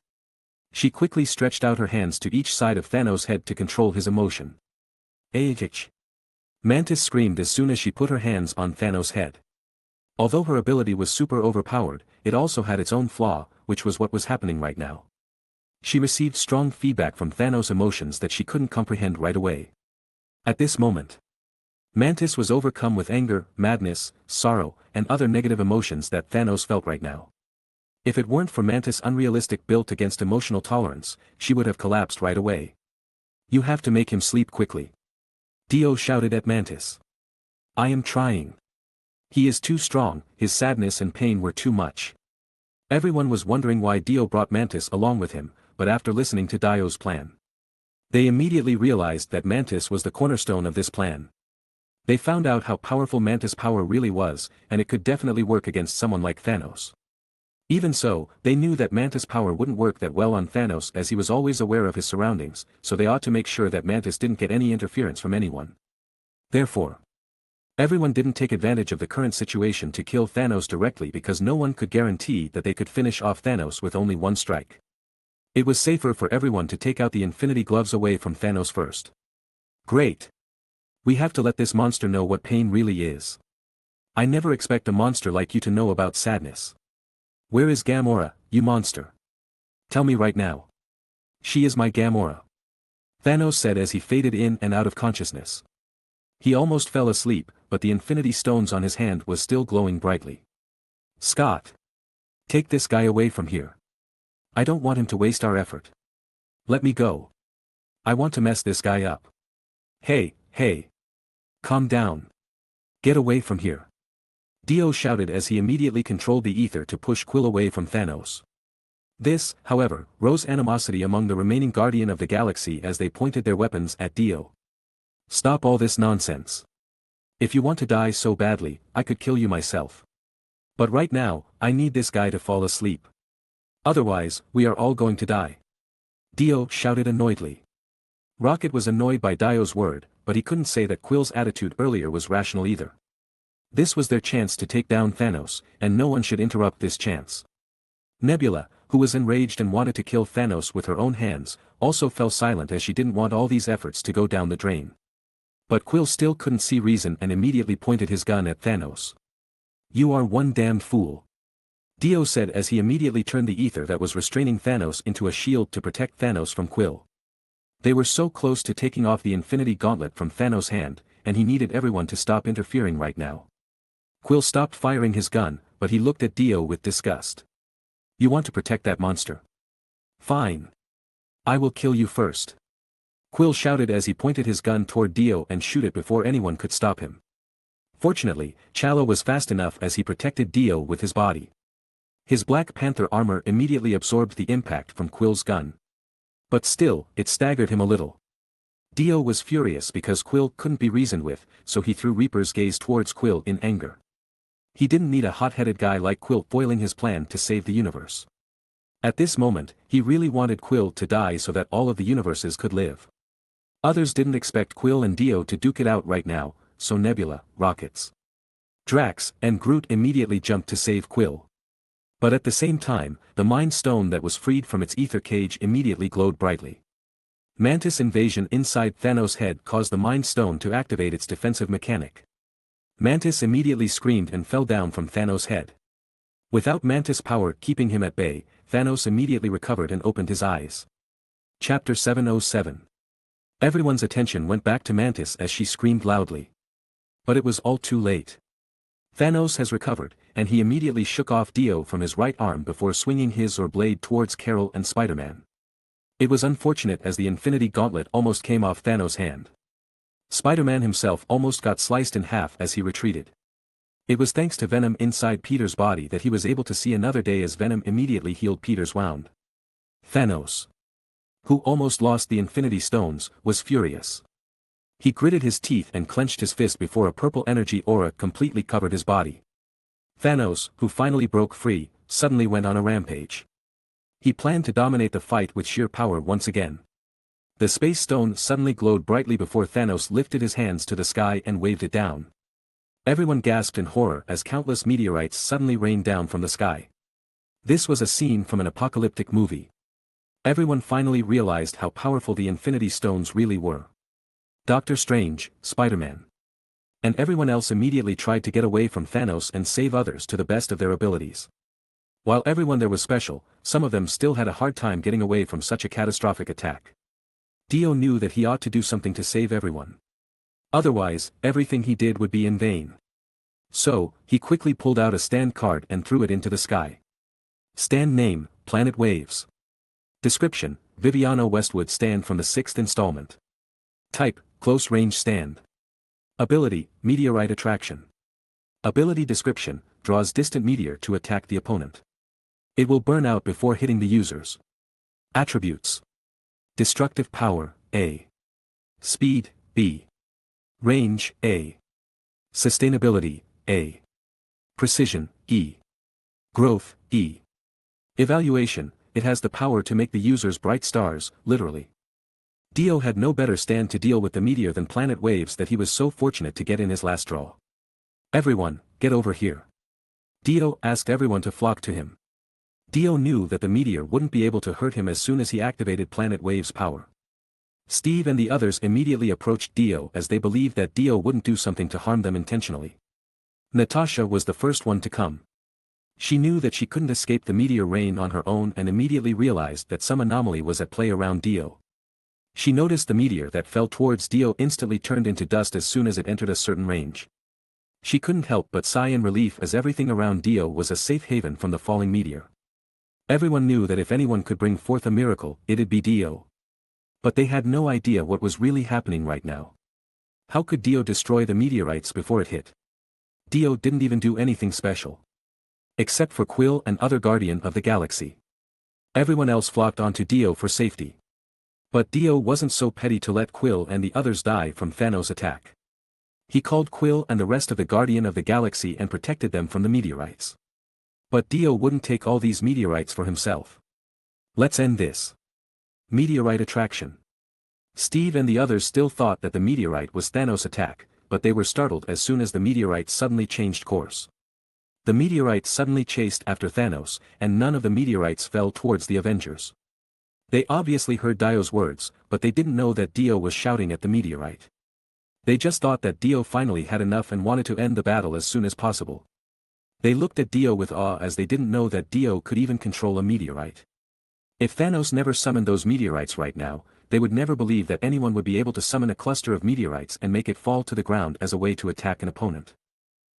She quickly stretched out her hands to each side of Thanos' head to control his emotion. Aich! Mantis screamed as soon as she put her hands on Thanos' head. Although her ability was super overpowered, it also had its own flaw, which was what was happening right now. She received strong feedback from Thanos' emotions that she couldn't comprehend right away. At this moment, Mantis was overcome with anger, madness, sorrow, and other negative emotions that Thanos felt right now. If it weren't for Mantis' unrealistic built against emotional tolerance, she would have collapsed right away. You have to make him sleep quickly. Dio shouted at Mantis. I am trying. He is too strong, his sadness and pain were too much. Everyone was wondering why Dio brought Mantis along with him, but after listening to Dio's plan, they immediately realized that Mantis was the cornerstone of this plan. They found out how powerful Mantis power really was, and it could definitely work against someone like Thanos. Even so, they knew that Mantis power wouldn't work that well on Thanos as he was always aware of his surroundings, so they ought to make sure that Mantis didn't get any interference from anyone. Therefore, everyone didn't take advantage of the current situation to kill Thanos directly because no one could guarantee that they could finish off Thanos with only one strike. It was safer for everyone to take out the Infinity Gloves away from Thanos first. Great! We have to let this monster know what pain really is. I never expect a monster like you to know about sadness. Where is Gamora, you monster? Tell me right now. She is my Gamora. Thanos said as he faded in and out of consciousness. He almost fell asleep, but the Infinity Stones on his hand was still glowing brightly. Scott! Take this guy away from here. I don't want him to waste our effort. Let me go. I want to mess this guy up. Hey, hey. Calm down. Get away from here. Dio shouted as he immediately controlled the ether to push Quill away from Thanos. This, however, rose animosity among the remaining Guardian of the Galaxy as they pointed their weapons at Dio. Stop all this nonsense. If you want to die so badly, I could kill you myself. But right now, I need this guy to fall asleep. Otherwise, we are all going to die. Dio shouted annoyedly. Rocket was annoyed by Dio's word, but he couldn't say that Quill's attitude earlier was rational either. This was their chance to take down Thanos, and no one should interrupt this chance. Nebula, who was enraged and wanted to kill Thanos with her own hands, also fell silent as she didn't want all these efforts to go down the drain. But Quill still couldn't see reason and immediately pointed his gun at Thanos. You are one damned fool. Dio said as he immediately turned the ether that was restraining Thanos into a shield to protect Thanos from Quill. They were so close to taking off the Infinity Gauntlet from Thanos' hand, and he needed everyone to stop interfering right now. Quill stopped firing his gun, but he looked at Dio with disgust. You want to protect that monster? Fine. I will kill you first. Quill shouted as he pointed his gun toward Dio and shoot it before anyone could stop him. Fortunately, Challo was fast enough as he protected Dio with his body. His Black Panther armor immediately absorbed the impact from Quill's gun. But still, it staggered him a little. Dio was furious because Quill couldn't be reasoned with, so he threw Reaper's gaze towards Quill in anger. He didn't need a hot-headed guy like Quill foiling his plan to save the universe. At this moment, he really wanted Quill to die so that all of the universes could live. Others didn't expect Quill and Dio to duke it out right now, so Nebula, Rockets, Drax, and Groot immediately jumped to save Quill. But at the same time, the Mind Stone that was freed from its ether cage immediately glowed brightly. Mantis invasion inside Thanos' head caused the Mind Stone to activate its defensive mechanic. Mantis immediately screamed and fell down from Thanos' head. Without Mantis power keeping him at bay, Thanos immediately recovered and opened his eyes. Chapter 707. Everyone's attention went back to Mantis as she screamed loudly. But it was all too late. Thanos has recovered, and he immediately shook off Dio from his right arm before swinging his blade towards Carol and Spider-Man. It was unfortunate as the Infinity Gauntlet almost came off Thanos' hand. Spider-Man himself almost got sliced in half as he retreated. It was thanks to Venom inside Peter's body that he was able to see another day as Venom immediately healed Peter's wound. Thanos, who almost lost the Infinity Stones, was furious. He gritted his teeth and clenched his fist before a purple energy aura completely covered his body. Thanos, who finally broke free, suddenly went on a rampage. He planned to dominate the fight with sheer power once again. The Space Stone suddenly glowed brightly before Thanos lifted his hands to the sky and waved it down. Everyone gasped in horror as countless meteorites suddenly rained down from the sky. This was a scene from an apocalyptic movie. Everyone finally realized how powerful the Infinity Stones really were. Doctor Strange, Spider-Man, and everyone else immediately tried to get away from Thanos and save others to the best of their abilities. While everyone there was special, some of them still had a hard time getting away from such a catastrophic attack. Dio knew that he ought to do something to save everyone. Otherwise, everything he did would be in vain. So, he quickly pulled out a stand card and threw it into the sky. Stand name, Planet Waves. Description, Viviana Westwood stand from the 6th installment. Type, close range stand. Ability, meteorite attraction. Ability description, draws distant meteor to attack the opponent. It will burn out before hitting the users. Attributes. Destructive power, A. Speed, B. Range, A. Sustainability, A. Precision, E. Growth, E. Evaluation, it has the power to make the users bright stars, literally. Dio had no better stand to deal with the meteor than planet waves that he was so fortunate to get in his last draw. Everyone, get over here. Dio asked everyone to flock to him. Dio knew that the meteor wouldn't be able to hurt him as soon as he activated planet waves' power. Steve and the others immediately approached Dio as they believed that Dio wouldn't do something to harm them intentionally. Natasha was the first one to come. She knew that she couldn't escape the meteor rain on her own and immediately realized that some anomaly was at play around Dio. She noticed the meteor that fell towards Dio instantly turned into dust as soon as it entered a certain range. She couldn't help but sigh in relief as everything around Dio was a safe haven from the falling meteor. Everyone knew that if anyone could bring forth a miracle, it'd be Dio. But they had no idea what was really happening right now. How could Dio destroy the meteorites before it hit? Dio didn't even do anything special. Except for Quill and other Guardian of the Galaxy. Everyone else flocked onto Dio for safety. But Dio wasn't so petty to let Quill and the others die from Thanos' attack. He called Quill and the rest of the Guardian of the Galaxy and protected them from the meteorites. But Dio wouldn't take all these meteorites for himself. Let's end this. Meteorite attraction. Steve and the others still thought that the meteorite was Thanos' attack, but they were startled as soon as the meteorite suddenly changed course. The meteorite suddenly chased after Thanos, and none of the meteorites fell towards the Avengers. They obviously heard Dio's words, but they didn't know that Dio was shouting at the meteorite. They just thought that Dio finally had enough and wanted to end the battle as soon as possible. They looked at Dio with awe as they didn't know that Dio could even control a meteorite. If Thanos never summoned those meteorites right now, they would never believe that anyone would be able to summon a cluster of meteorites and make it fall to the ground as a way to attack an opponent.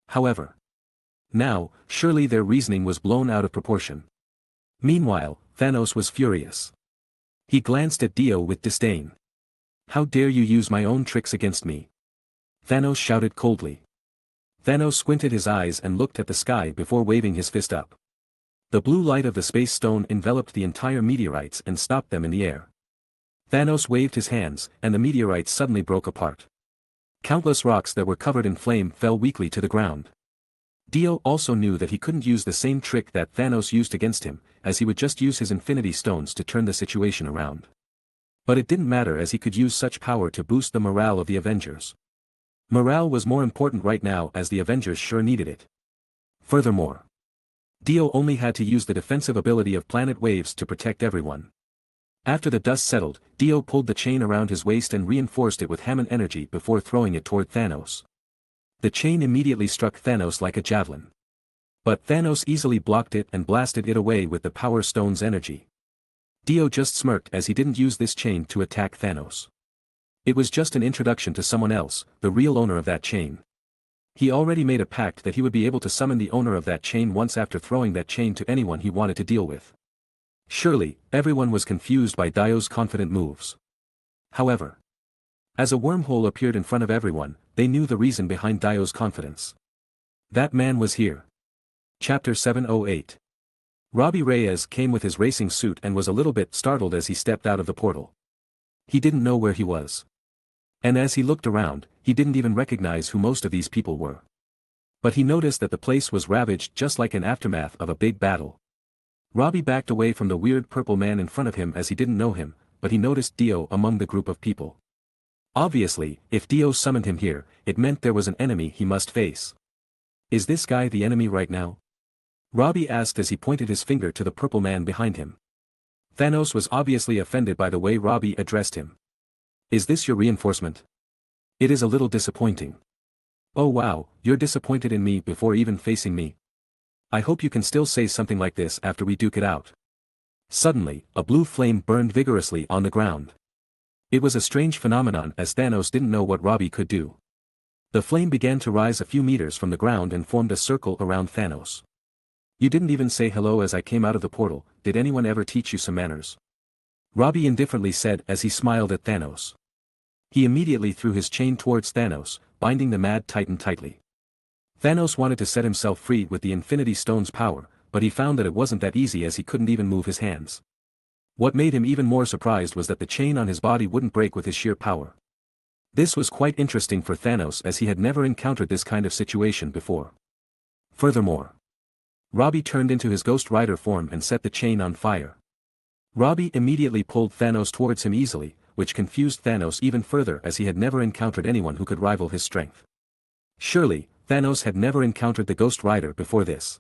However, now, surely their reasoning was blown out of proportion. Meanwhile, Thanos was furious. He glanced at Dio with disdain. How dare you use my own tricks against me? Thanos shouted coldly. Thanos squinted his eyes and looked at the sky before waving his fist up. The blue light of the space stone enveloped the entire meteorites and stopped them in the air. Thanos waved his hands, and the meteorites suddenly broke apart. Countless rocks that were covered in flame fell weakly to the ground. Dio also knew that he couldn't use the same trick that Thanos used against him, as he would just use his infinity stones to turn the situation around. But it didn't matter as he could use such power to boost the morale of the Avengers. Morale was more important right now as the Avengers sure needed it. Furthermore, Dio only had to use the defensive ability of planet waves to protect everyone. After the dust settled, Dio pulled the chain around his waist and reinforced it with Hammond energy before throwing it toward Thanos. The chain immediately struck Thanos like a javelin. But Thanos easily blocked it and blasted it away with the Power Stone's energy. Dio just smirked as he didn't use this chain to attack Thanos. It was just an introduction to someone else, the real owner of that chain. He already made a pact that he would be able to summon the owner of that chain once after throwing that chain to anyone he wanted to deal with. Surely, everyone was confused by Dio's confident moves. However, as a wormhole appeared in front of everyone, they knew the reason behind Dio's confidence. That man was here. Chapter 708. Robbie Reyes came with his racing suit and was a little bit startled as he stepped out of the portal. He didn't know where he was. And as he looked around, he didn't even recognize who most of these people were. But he noticed that the place was ravaged just like an aftermath of a big battle. Robbie backed away from the weird purple man in front of him as he didn't know him, but he noticed Dio among the group of people. Obviously, if Dio summoned him here, it meant there was an enemy he must face. Is this guy the enemy right now? Robbie asked as he pointed his finger to the purple man behind him. Thanos was obviously offended by the way Robbie addressed him. Is this your reinforcement? It is a little disappointing. Oh wow, you're disappointed in me before even facing me. I hope you can still say something like this after we duke it out. Suddenly, a blue flame burned vigorously on the ground. It was a strange phenomenon as Thanos didn't know what Robbie could do. The flame began to rise a few meters from the ground and formed a circle around Thanos. You didn't even say hello as I came out of the portal, did anyone ever teach you some manners? Robbie indifferently said as he smiled at Thanos. He immediately threw his chain towards Thanos, binding the Mad Titan tightly. Thanos wanted to set himself free with the Infinity Stone's power, but he found that it wasn't that easy as he couldn't even move his hands. What made him even more surprised was that the chain on his body wouldn't break with his sheer power. This was quite interesting for Thanos as he had never encountered this kind of situation before. Furthermore, Robbie turned into his Ghost Rider form and set the chain on fire. Robbie immediately pulled Thanos towards him easily, which confused Thanos even further as he had never encountered anyone who could rival his strength. Surely, Thanos had never encountered the Ghost Rider before this.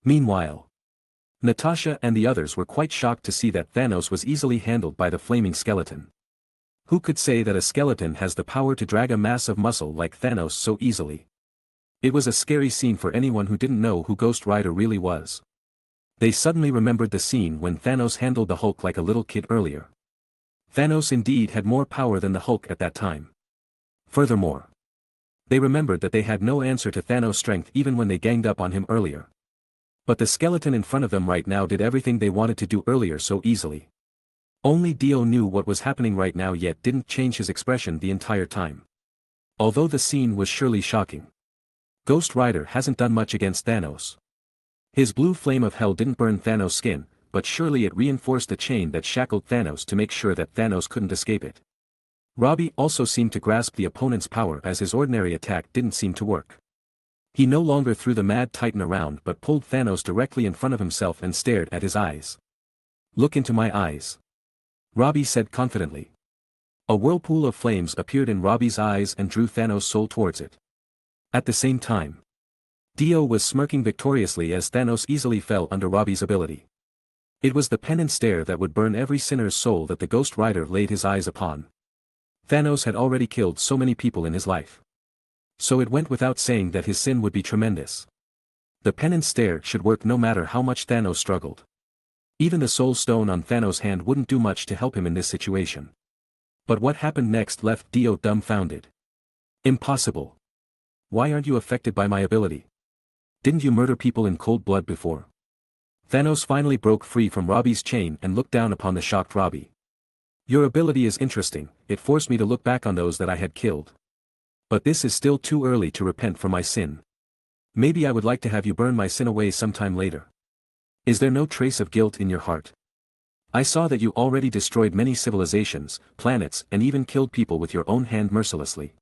Meanwhile, Natasha and the others were quite shocked to see that Thanos was easily handled by the flaming skeleton. Who could say that a skeleton has the power to drag a mass of muscle like Thanos so easily? It was a scary scene for anyone who didn't know who Ghost Rider really was. They suddenly remembered the scene when Thanos handled the Hulk like a little kid earlier. Thanos indeed had more power than the Hulk at that time. Furthermore, they remembered that they had no answer to Thanos' strength even when they ganged up on him earlier. But the skeleton in front of them right now did everything they wanted to do earlier so easily. Only Dio knew what was happening right now yet didn't change his expression the entire time. Although the scene was surely shocking. Ghost Rider hasn't done much against Thanos. His blue flame of hell didn't burn Thanos' skin, but surely it reinforced the chain that shackled Thanos to make sure that Thanos couldn't escape it. Robbie also seemed to grasp the opponent's power as his ordinary attack didn't seem to work. He no longer threw the Mad Titan around but pulled Thanos directly in front of himself and stared at his eyes. "Look into my eyes," Robbie said confidently. A whirlpool of flames appeared in Robbie's eyes and drew Thanos' soul towards it. At the same time, Dio was smirking victoriously as Thanos easily fell under Robbie's ability. It was the penance stare that would burn every sinner's soul that the Ghost Rider laid his eyes upon. Thanos had already killed so many people in his life. So it went without saying that his sin would be tremendous. The penance stare should work no matter how much Thanos struggled. Even the soul stone on Thanos' hand wouldn't do much to help him in this situation. But what happened next left Dio dumbfounded. Impossible. Why aren't you affected by my ability? Didn't you murder people in cold blood before? Thanos finally broke free from Robbie's chain and looked down upon the shocked Robbie. Your ability is interesting, it forced me to look back on those that I had killed. But this is still too early to repent for my sin. Maybe I would like to have you burn my sin away sometime later. Is there no trace of guilt in your heart? I saw that you already destroyed many civilizations, planets, and even killed people with your own hand mercilessly.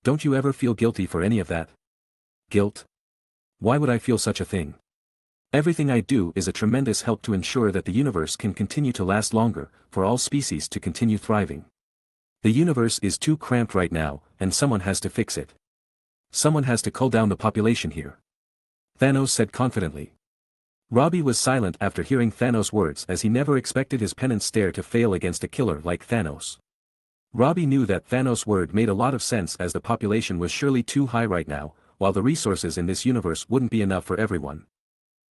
Don't you ever feel guilty for any of that? Guilt? Why would I feel such a thing? Everything I do is a tremendous help to ensure that the universe can continue to last longer, for all species to continue thriving. The universe is too cramped right now, and someone has to fix it. Someone has to cull down the population here. Thanos said confidently. Robbie was silent after hearing Thanos' words as he never expected his penance stare to fail against a killer like Thanos. Robbie knew that Thanos' word made a lot of sense as the population was surely too high right now, while the resources in this universe wouldn't be enough for everyone.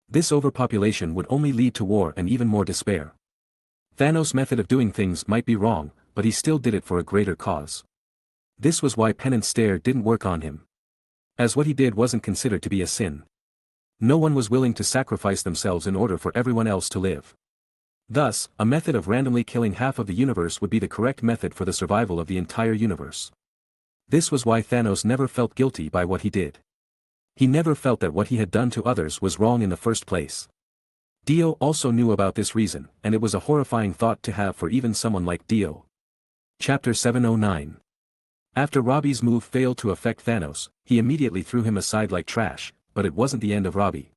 This overpopulation would only lead to war and even more despair. Thanos' method of doing things might be wrong, but he still did it for a greater cause. This was why penance stare didn't work on him. As what he did wasn't considered to be a sin. No one was willing to sacrifice themselves in order for everyone else to live. Thus, a method of randomly killing half of the universe would be the correct method for the survival of the entire universe. This was why Thanos never felt guilty by what he did. He never felt that what he had done to others was wrong in the first place. Dio also knew about this reason, and it was a horrifying thought to have for even someone like Dio. Chapter 709. After Robbie's move failed to affect Thanos, he immediately threw him aside like trash, but it wasn't the end of Robbie.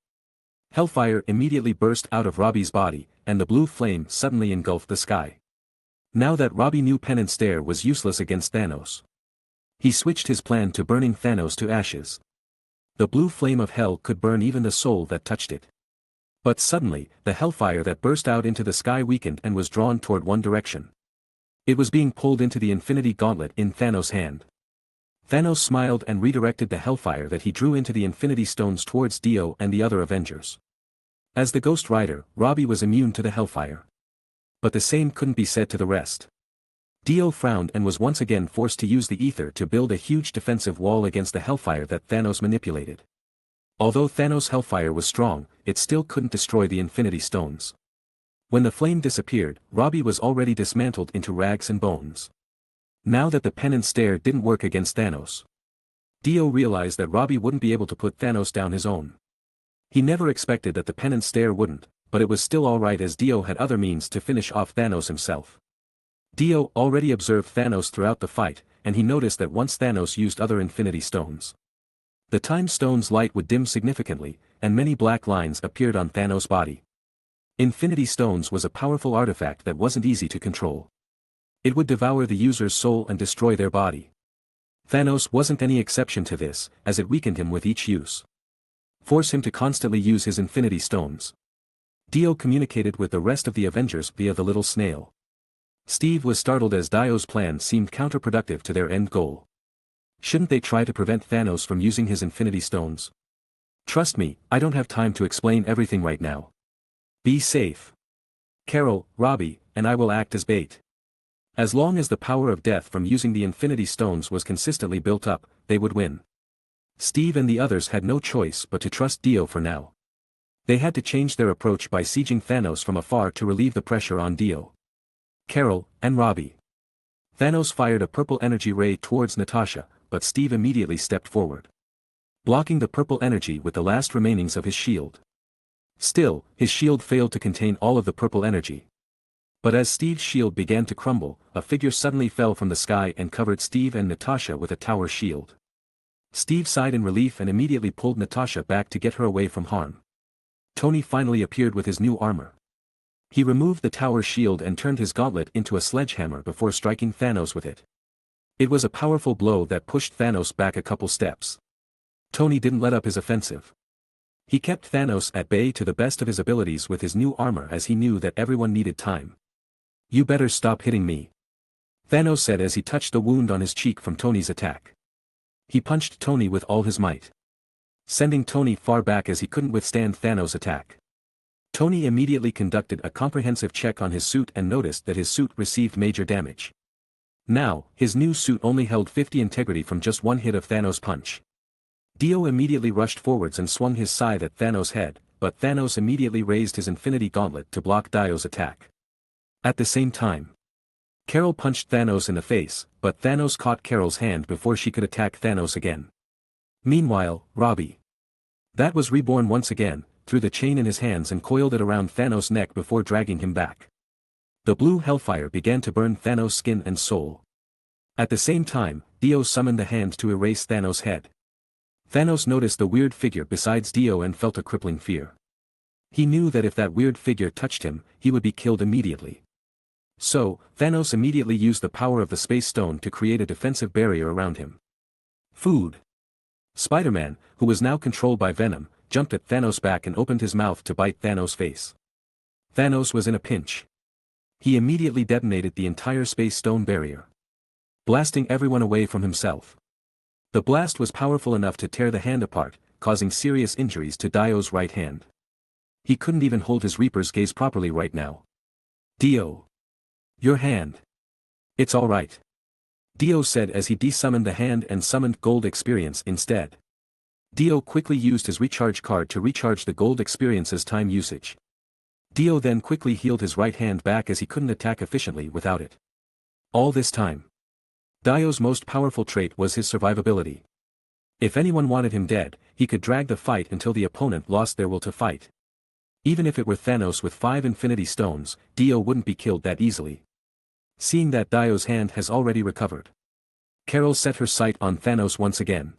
Hellfire immediately burst out of Robbie's body, and the blue flame suddenly engulfed the sky. Now that Robbie knew penance stare was useless against Thanos, he switched his plan to burning Thanos to ashes. The blue flame of hell could burn even the soul that touched it. But suddenly, the hellfire that burst out into the sky weakened and was drawn toward one direction. It was being pulled into the infinity gauntlet in Thanos' hand. Thanos smiled and redirected the hellfire that he drew into the infinity stones towards Dio and the other Avengers. As the Ghost Rider, Robbie was immune to the hellfire. But the same couldn't be said to the rest. Dio frowned and was once again forced to use the ether to build a huge defensive wall against the hellfire that Thanos manipulated. Although Thanos' hellfire was strong, it still couldn't destroy the infinity stones. When the flame disappeared, Robbie was already dismantled into rags and bones. Now that the penance stare didn't work against Thanos, Dio realized that Robbie wouldn't be able to put Thanos down his own. He never expected that the penance stare wouldn't, but it was still alright as Dio had other means to finish off Thanos himself. Dio already observed Thanos throughout the fight, and he noticed that once Thanos used other Infinity Stones, the Time Stone's light would dim significantly, and many black lines appeared on Thanos' body. Infinity Stones was a powerful artifact that wasn't easy to control. It would devour the user's soul and destroy their body. Thanos wasn't any exception to this, as it weakened him with each use. Force him to constantly use his Infinity Stones. Dio communicated with the rest of the Avengers via the little snail. Steve was startled as Dio's plan seemed counterproductive to their end goal. Shouldn't they try to prevent Thanos from using his Infinity Stones? Trust me, I don't have time to explain everything right now. Be safe. Carol, Robbie, and I will act as bait. As long as the power of death from using the Infinity Stones was consistently built up, they would win. Steve and the others had no choice but to trust Dio for now. They had to change their approach by sieging Thanos from afar to relieve the pressure on Dio, Carol, and Robbie. Thanos fired a purple energy ray towards Natasha, but Steve immediately stepped forward, blocking the purple energy with the last remainings of his shield. Still, his shield failed to contain all of the purple energy. But as Steve's shield began to crumble, a figure suddenly fell from the sky and covered Steve and Natasha with a tower shield. Steve sighed in relief and immediately pulled Natasha back to get her away from harm. Tony finally appeared with his new armor. He removed the tower shield and turned his gauntlet into a sledgehammer before striking Thanos with it. It was a powerful blow that pushed Thanos back a couple steps. Tony didn't let up his offensive. He kept Thanos at bay to the best of his abilities with his new armor, as he knew that everyone needed time. "You better stop hitting me," Thanos said as he touched the wound on his cheek from Tony's attack. He punched Tony with all his might, sending Tony far back as he couldn't withstand Thanos' attack. Tony immediately conducted a comprehensive check on his suit and noticed that his suit received major damage. Now, his new suit only held 50 integrity from just one hit of Thanos' punch. Dio immediately rushed forwards and swung his scythe at Thanos' head, but Thanos immediately raised his Infinity Gauntlet to block Dio's attack. At the same time, Carol punched Thanos in the face, but Thanos caught Carol's hand before she could attack Thanos again. Meanwhile, Robbie, that was reborn once again, threw the chain in his hands and coiled it around Thanos' neck before dragging him back. The blue hellfire began to burn Thanos' skin and soul. At the same time, Dio summoned the hand to erase Thanos' head. Thanos noticed the weird figure besides Dio and felt a crippling fear. He knew that if that weird figure touched him, he would be killed immediately. So, Thanos immediately used the power of the Space Stone to create a defensive barrier around him. Food. Spider-Man, who was now controlled by Venom, jumped at Thanos' back and opened his mouth to bite Thanos' face. Thanos was in a pinch. He immediately detonated the entire Space Stone barrier, blasting everyone away from himself. The blast was powerful enough to tear the hand apart, causing serious injuries to Dio's right hand. He couldn't even hold his Reaper's gaze properly right now. "Dio. Your hand. It's all right," Dio said as he desummoned the hand and summoned gold experience instead. Dio quickly used his recharge card to recharge the gold experience's time usage. Dio then quickly healed his right hand back as he couldn't attack efficiently without it. All this time, Dio's most powerful trait was his survivability. If anyone wanted him dead, he could drag the fight until the opponent lost their will to fight. Even if it were Thanos with 5 Infinity Stones, Dio wouldn't be killed that easily. Seeing that Dio's hand has already recovered, Carol set her sight on Thanos once again.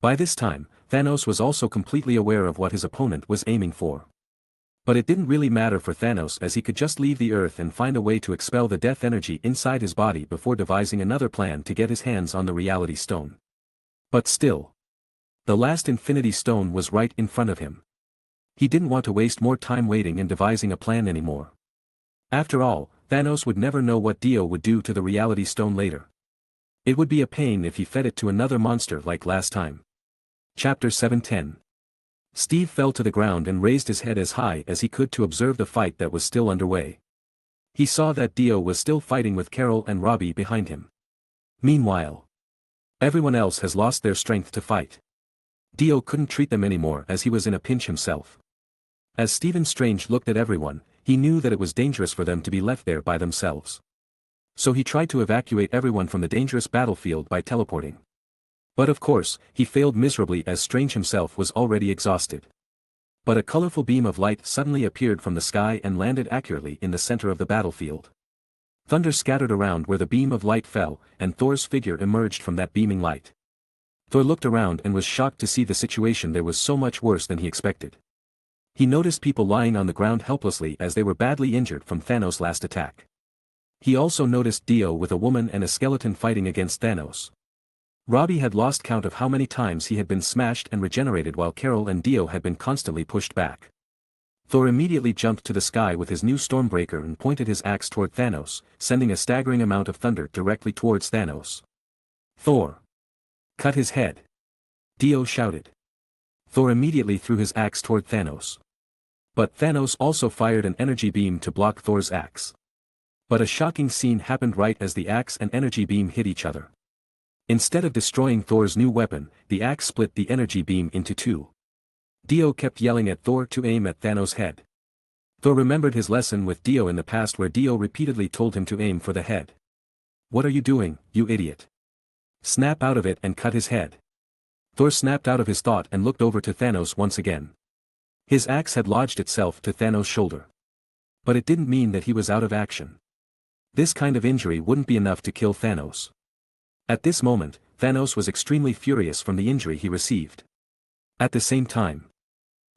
By this time, Thanos was also completely aware of what his opponent was aiming for. But it didn't really matter for Thanos, as he could just leave the Earth and find a way to expel the death energy inside his body before devising another plan to get his hands on the Reality Stone. But still, the last Infinity Stone was right in front of him. He didn't want to waste more time waiting and devising a plan anymore. After all, Thanos would never know what Dio would do to the Reality Stone later. It would be a pain if he fed it to another monster like last time. Chapter 710. Steve fell to the ground and raised his head as high as he could to observe the fight that was still underway. He saw that Dio was still fighting with Carol and Robbie behind him. Meanwhile, everyone else has lost their strength to fight. Dio couldn't treat them anymore as he was in a pinch himself. As Stephen Strange looked at everyone, he knew that it was dangerous for them to be left there by themselves. So he tried to evacuate everyone from the dangerous battlefield by teleporting. But of course, he failed miserably as Strange himself was already exhausted. But a colorful beam of light suddenly appeared from the sky and landed accurately in the center of the battlefield. Thunder scattered around where the beam of light fell, and Thor's figure emerged from that beaming light. Thor looked around and was shocked to see the situation there was so much worse than he expected. He noticed people lying on the ground helplessly as they were badly injured from Thanos' last attack. He also noticed Dio with a woman and a skeleton fighting against Thanos. Robbie had lost count of how many times he had been smashed and regenerated while Carol and Dio had been constantly pushed back. Thor immediately jumped to the sky with his new Stormbreaker and pointed his axe toward Thanos, sending a staggering amount of thunder directly towards Thanos. "Thor! Cut his head!" Dio shouted. Thor immediately threw his axe toward Thanos. But Thanos also fired an energy beam to block Thor's axe. But a shocking scene happened right as the axe and energy beam hit each other. Instead of destroying Thor's new weapon, the axe split the energy beam into two. Dio kept yelling at Thor to aim at Thanos' head. Thor remembered his lesson with Dio in the past where Dio repeatedly told him to aim for the head. "What are you doing, you idiot? Snap out of it and cut his head." Thor snapped out of his thought and looked over to Thanos once again. His axe had lodged itself to Thanos' shoulder. But it didn't mean that he was out of action. This kind of injury wouldn't be enough to kill Thanos. At this moment, Thanos was extremely furious from the injury he received. At the same time,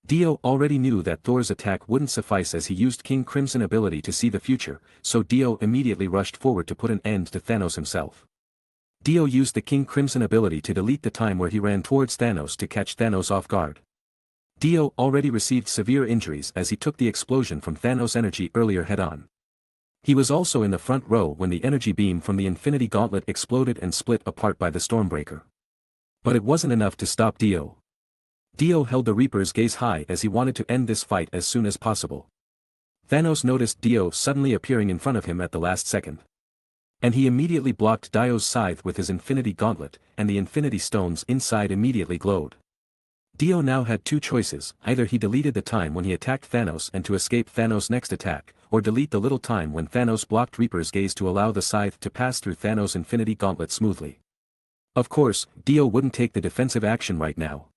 Dio already knew that Thor's attack wouldn't suffice as he used King Crimson ability to see the future, so Dio immediately rushed forward to put an end to Thanos himself. Dio used the King Crimson ability to delete the time where he ran towards Thanos to catch Thanos off guard. Dio already received severe injuries as he took the explosion from Thanos' energy earlier head-on. He was also in the front row when the energy beam from the Infinity Gauntlet exploded and split apart by the Stormbreaker. But it wasn't enough to stop Dio. Dio held the Reaper's gaze high as he wanted to end this fight as soon as possible. Thanos noticed Dio suddenly appearing in front of him at the last second. And he immediately blocked Dio's scythe with his Infinity Gauntlet, and the Infinity Stones inside immediately glowed. Dio now had two choices: either he deleted the time when he attacked Thanos and to escape Thanos' next attack, or delete the little time when Thanos blocked Reaper's gaze to allow the scythe to pass through Thanos' Infinity Gauntlet smoothly. Of course, Dio wouldn't take the defensive action right now.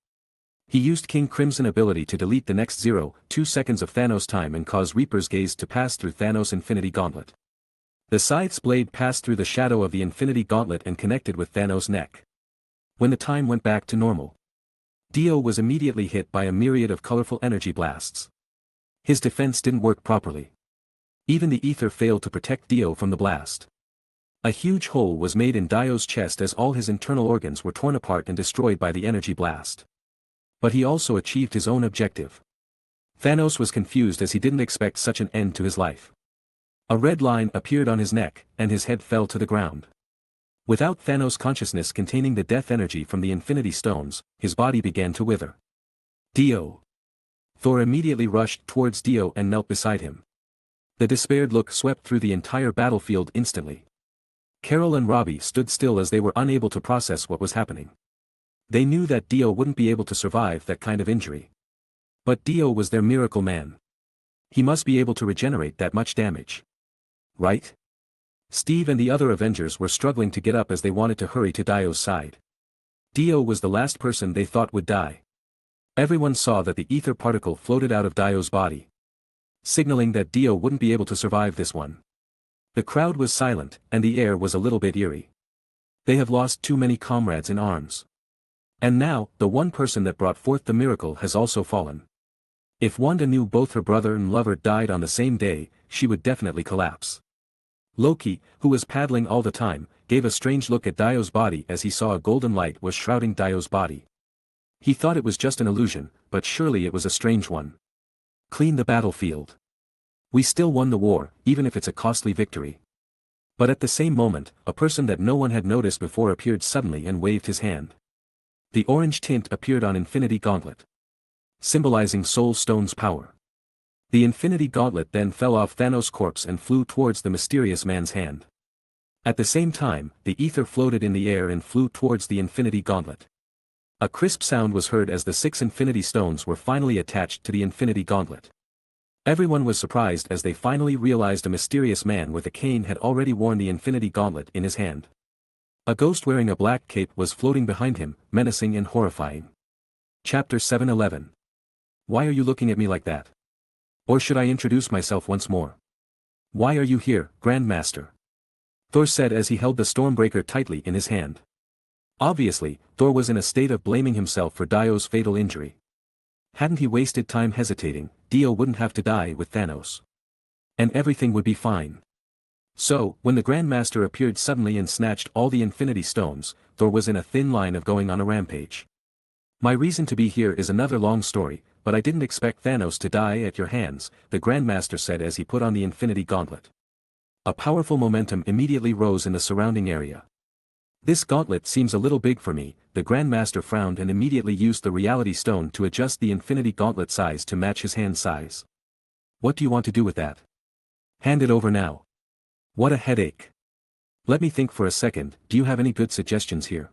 He used King Crimson ability to delete the next 0.2 seconds of Thanos' time and cause Reaper's gaze to pass through Thanos' Infinity Gauntlet. The scythe's blade passed through the shadow of the Infinity Gauntlet and connected with Thanos' neck. When the time went back to normal, Dio was immediately hit by a myriad of colorful energy blasts. His defense didn't work properly. Even the ether failed to protect Dio from the blast. A huge hole was made in Dio's chest as all his internal organs were torn apart and destroyed by the energy blast. But he also achieved his own objective. Thanos was confused as he didn't expect such an end to his life. A red line appeared on his neck, and his head fell to the ground. Without Thanos' consciousness containing the death energy from the Infinity Stones, his body began to wither. Dio! Thor immediately rushed towards Dio and knelt beside him. The despaired look swept through the entire battlefield instantly. Carol and Robbie stood still as they were unable to process what was happening. They knew that Dio wouldn't be able to survive that kind of injury. But Dio was their miracle man. He must be able to regenerate that much damage. Right? Steve and the other Avengers were struggling to get up as they wanted to hurry to Dio's side. Dio was the last person they thought would die. Everyone saw that the ether particle floated out of Dio's body, signaling that Dio wouldn't be able to survive this one. The crowd was silent, and the air was a little bit eerie. They have lost too many comrades in arms. And now, the one person that brought forth the miracle has also fallen. If Wanda knew both her brother and lover died on the same day, she would definitely collapse. Loki, who was paddling all the time, gave a strange look at Dio's body as he saw a golden light was shrouding Dio's body. He thought it was just an illusion, but surely it was a strange one. Clean the battlefield. We still won the war, even if it's a costly victory. But at the same moment, a person that no one had noticed before appeared suddenly and waved his hand. The orange tint appeared on Infinity Gauntlet, symbolizing Soul Stone's power. The Infinity Gauntlet then fell off Thanos' corpse and flew towards the mysterious man's hand. At the same time, the ether floated in the air and flew towards the Infinity Gauntlet. A crisp sound was heard as the 6 Infinity Stones were finally attached to the Infinity Gauntlet. Everyone was surprised as they finally realized a mysterious man with a cane had already worn the Infinity Gauntlet in his hand. A ghost wearing a black cape was floating behind him, menacing and horrifying. Chapter 7:11. Why are you looking at me like that? Or should I introduce myself once more? Why are you here, Grandmaster? Thor said as he held the Stormbreaker tightly in his hand. Obviously, Thor was in a state of blaming himself for Dio's fatal injury. Hadn't he wasted time hesitating, Dio wouldn't have to die with Thanos. And everything would be fine. So, when the Grandmaster appeared suddenly and snatched all the Infinity Stones, Thor was in a thin line of going on a rampage. My reason to be here is another long story, but I didn't expect Thanos to die at your hands, the Grandmaster said as he put on the Infinity Gauntlet. A powerful momentum immediately rose in the surrounding area. This gauntlet seems a little big for me, the Grandmaster frowned and immediately used the Reality Stone to adjust the Infinity Gauntlet size to match his hand size. What do you want to do with that? Hand it over now. What a headache. Let me think for a second, do you have any good suggestions here?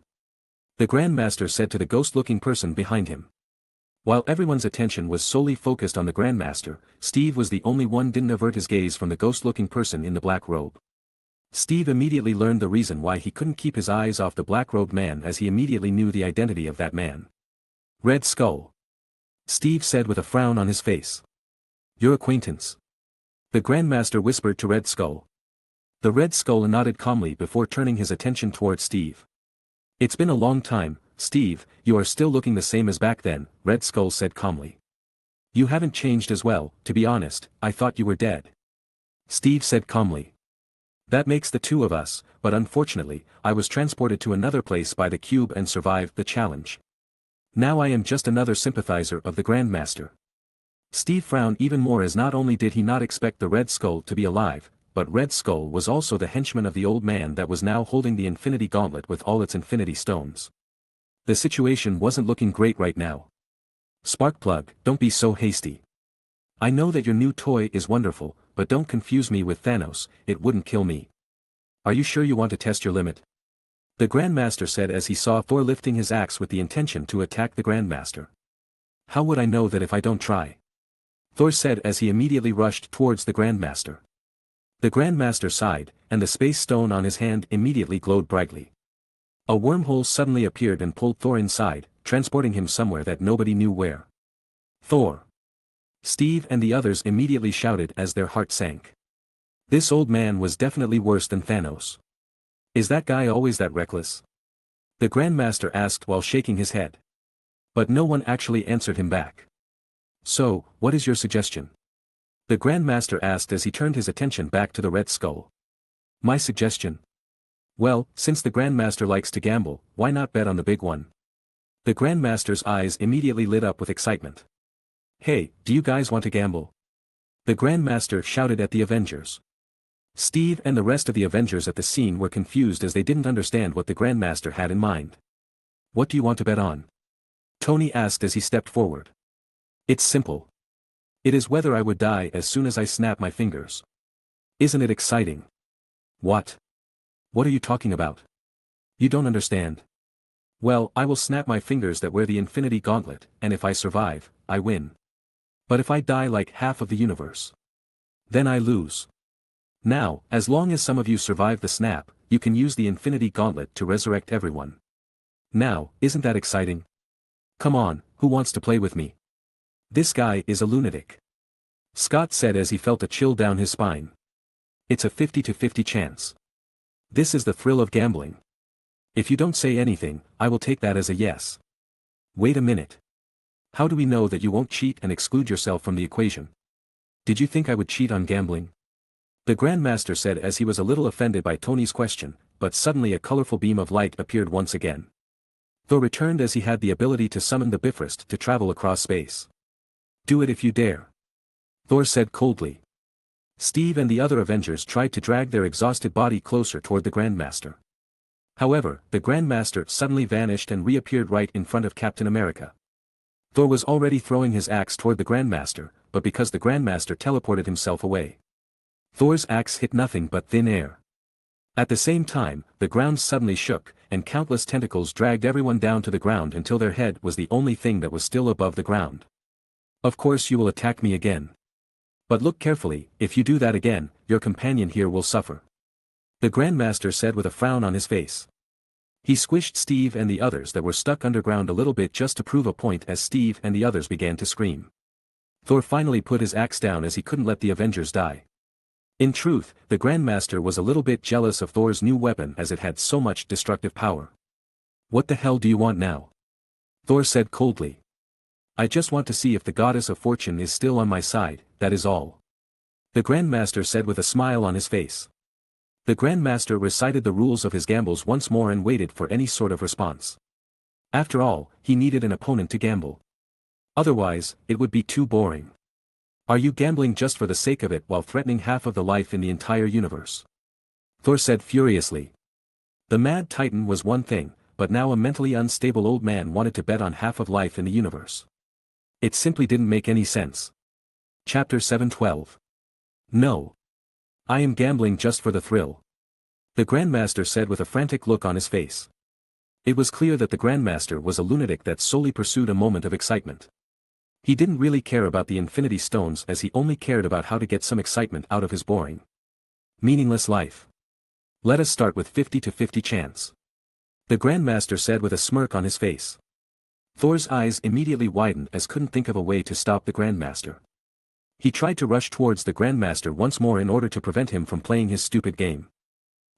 The Grandmaster said to the ghost-looking person behind him. While everyone's attention was solely focused on the Grandmaster, Steve was the only one didn't avert his gaze from the ghost-looking person in the black robe. Steve immediately learned the reason why he couldn't keep his eyes off the black-robed man as he immediately knew the identity of that man. Red Skull. Steve said with a frown on his face. Your acquaintance. The Grandmaster whispered to Red Skull. The Red Skull nodded calmly before turning his attention towards Steve. It's been a long time, Steve, you are still looking the same as back then, Red Skull said calmly. You haven't changed as well, to be honest, I thought you were dead. Steve said calmly. That makes the two of us, but unfortunately, I was transported to another place by the cube and survived the challenge. Now I am just another sympathizer of the Grandmaster. Steve frowned even more as not only did he not expect the Red Skull to be alive, but Red Skull was also the henchman of the old man that was now holding the Infinity Gauntlet with all its Infinity Stones. The situation wasn't looking great right now. Sparkplug, don't be so hasty. I know that your new toy is wonderful, but don't confuse me with Thanos, it wouldn't kill me. Are you sure you want to test your limit? The Grandmaster said as he saw Thor lifting his axe with the intention to attack the Grandmaster. How would I know that if I don't try? Thor said as he immediately rushed towards the Grandmaster. The Grandmaster sighed, and the space stone on his hand immediately glowed brightly. A wormhole suddenly appeared and pulled Thor inside, transporting him somewhere that nobody knew where. Thor! Steve and the others immediately shouted as their heart sank. This old man was definitely worse than Thanos. Is that guy always that reckless? The Grandmaster asked while shaking his head. But no one actually answered him back. So, what is your suggestion? The Grandmaster asked as he turned his attention back to the Red Skull. My suggestion? Well, since the Grandmaster likes to gamble, why not bet on the big one? The Grandmaster's eyes immediately lit up with excitement. Hey, do you guys want to gamble? The Grandmaster shouted at the Avengers. Steve and the rest of the Avengers at the scene were confused as they didn't understand what the Grandmaster had in mind. What do you want to bet on? Tony asked as he stepped forward. It's simple. It is whether I would die as soon as I snap my fingers. Isn't it exciting? What? What are you talking about? You don't understand. Well, I will snap my fingers that wear the Infinity Gauntlet, and if I survive, I win. But if I die like half of the universe, then I lose. Now, as long as some of you survive the snap, you can use the Infinity Gauntlet to resurrect everyone. Now, isn't that exciting? Come on, who wants to play with me? This guy is a lunatic. Scott said as he felt a chill down his spine. It's a 50-50 chance. This is the thrill of gambling. If you don't say anything, I will take that as a yes. Wait a minute. How do we know that you won't cheat and exclude yourself from the equation? Did you think I would cheat on gambling? The Grandmaster said as he was a little offended by Tony's question, but suddenly a colorful beam of light appeared once again. Thor returned as he had the ability to summon the Bifrost to travel across space. Do it if you dare. Thor said coldly. Steve and the other Avengers tried to drag their exhausted body closer toward the Grandmaster. However, the Grandmaster suddenly vanished and reappeared right in front of Captain America. Thor was already throwing his axe toward the Grandmaster, but because the Grandmaster teleported himself away, Thor's axe hit nothing but thin air. At the same time, the ground suddenly shook, and countless tentacles dragged everyone down to the ground until their head was the only thing that was still above the ground. Of course you will attack me again. But look carefully, if you do that again, your companion here will suffer. The Grandmaster said with a frown on his face. He squished Steve and the others that were stuck underground a little bit just to prove a point as Steve and the others began to scream. Thor finally put his axe down as he couldn't let the Avengers die. In truth, the Grandmaster was a little bit jealous of Thor's new weapon as it had so much destructive power. "What the hell do you want now?" Thor said coldly. "I just want to see if the goddess of fortune is still on my side, that is all." The Grandmaster said with a smile on his face. The Grandmaster recited the rules of his gambles once more and waited for any sort of response. After all, he needed an opponent to gamble. Otherwise, it would be too boring. "Are you gambling just for the sake of it while threatening half of the life in the entire universe?" Thor said furiously. The Mad Titan was one thing, but now a mentally unstable old man wanted to bet on half of life in the universe. It simply didn't make any sense. Chapter 712. "No. I am gambling just for the thrill," the Grandmaster said with a frantic look on his face. It was clear that the Grandmaster was a lunatic that solely pursued a moment of excitement. He didn't really care about the Infinity Stones as he only cared about how to get some excitement out of his boring, meaningless life. "Let us start with 50-50 chance," the Grandmaster said with a smirk on his face. Thor's eyes immediately widened as couldn't think of a way to stop the Grandmaster. He tried to rush towards the Grandmaster once more in order to prevent him from playing his stupid game.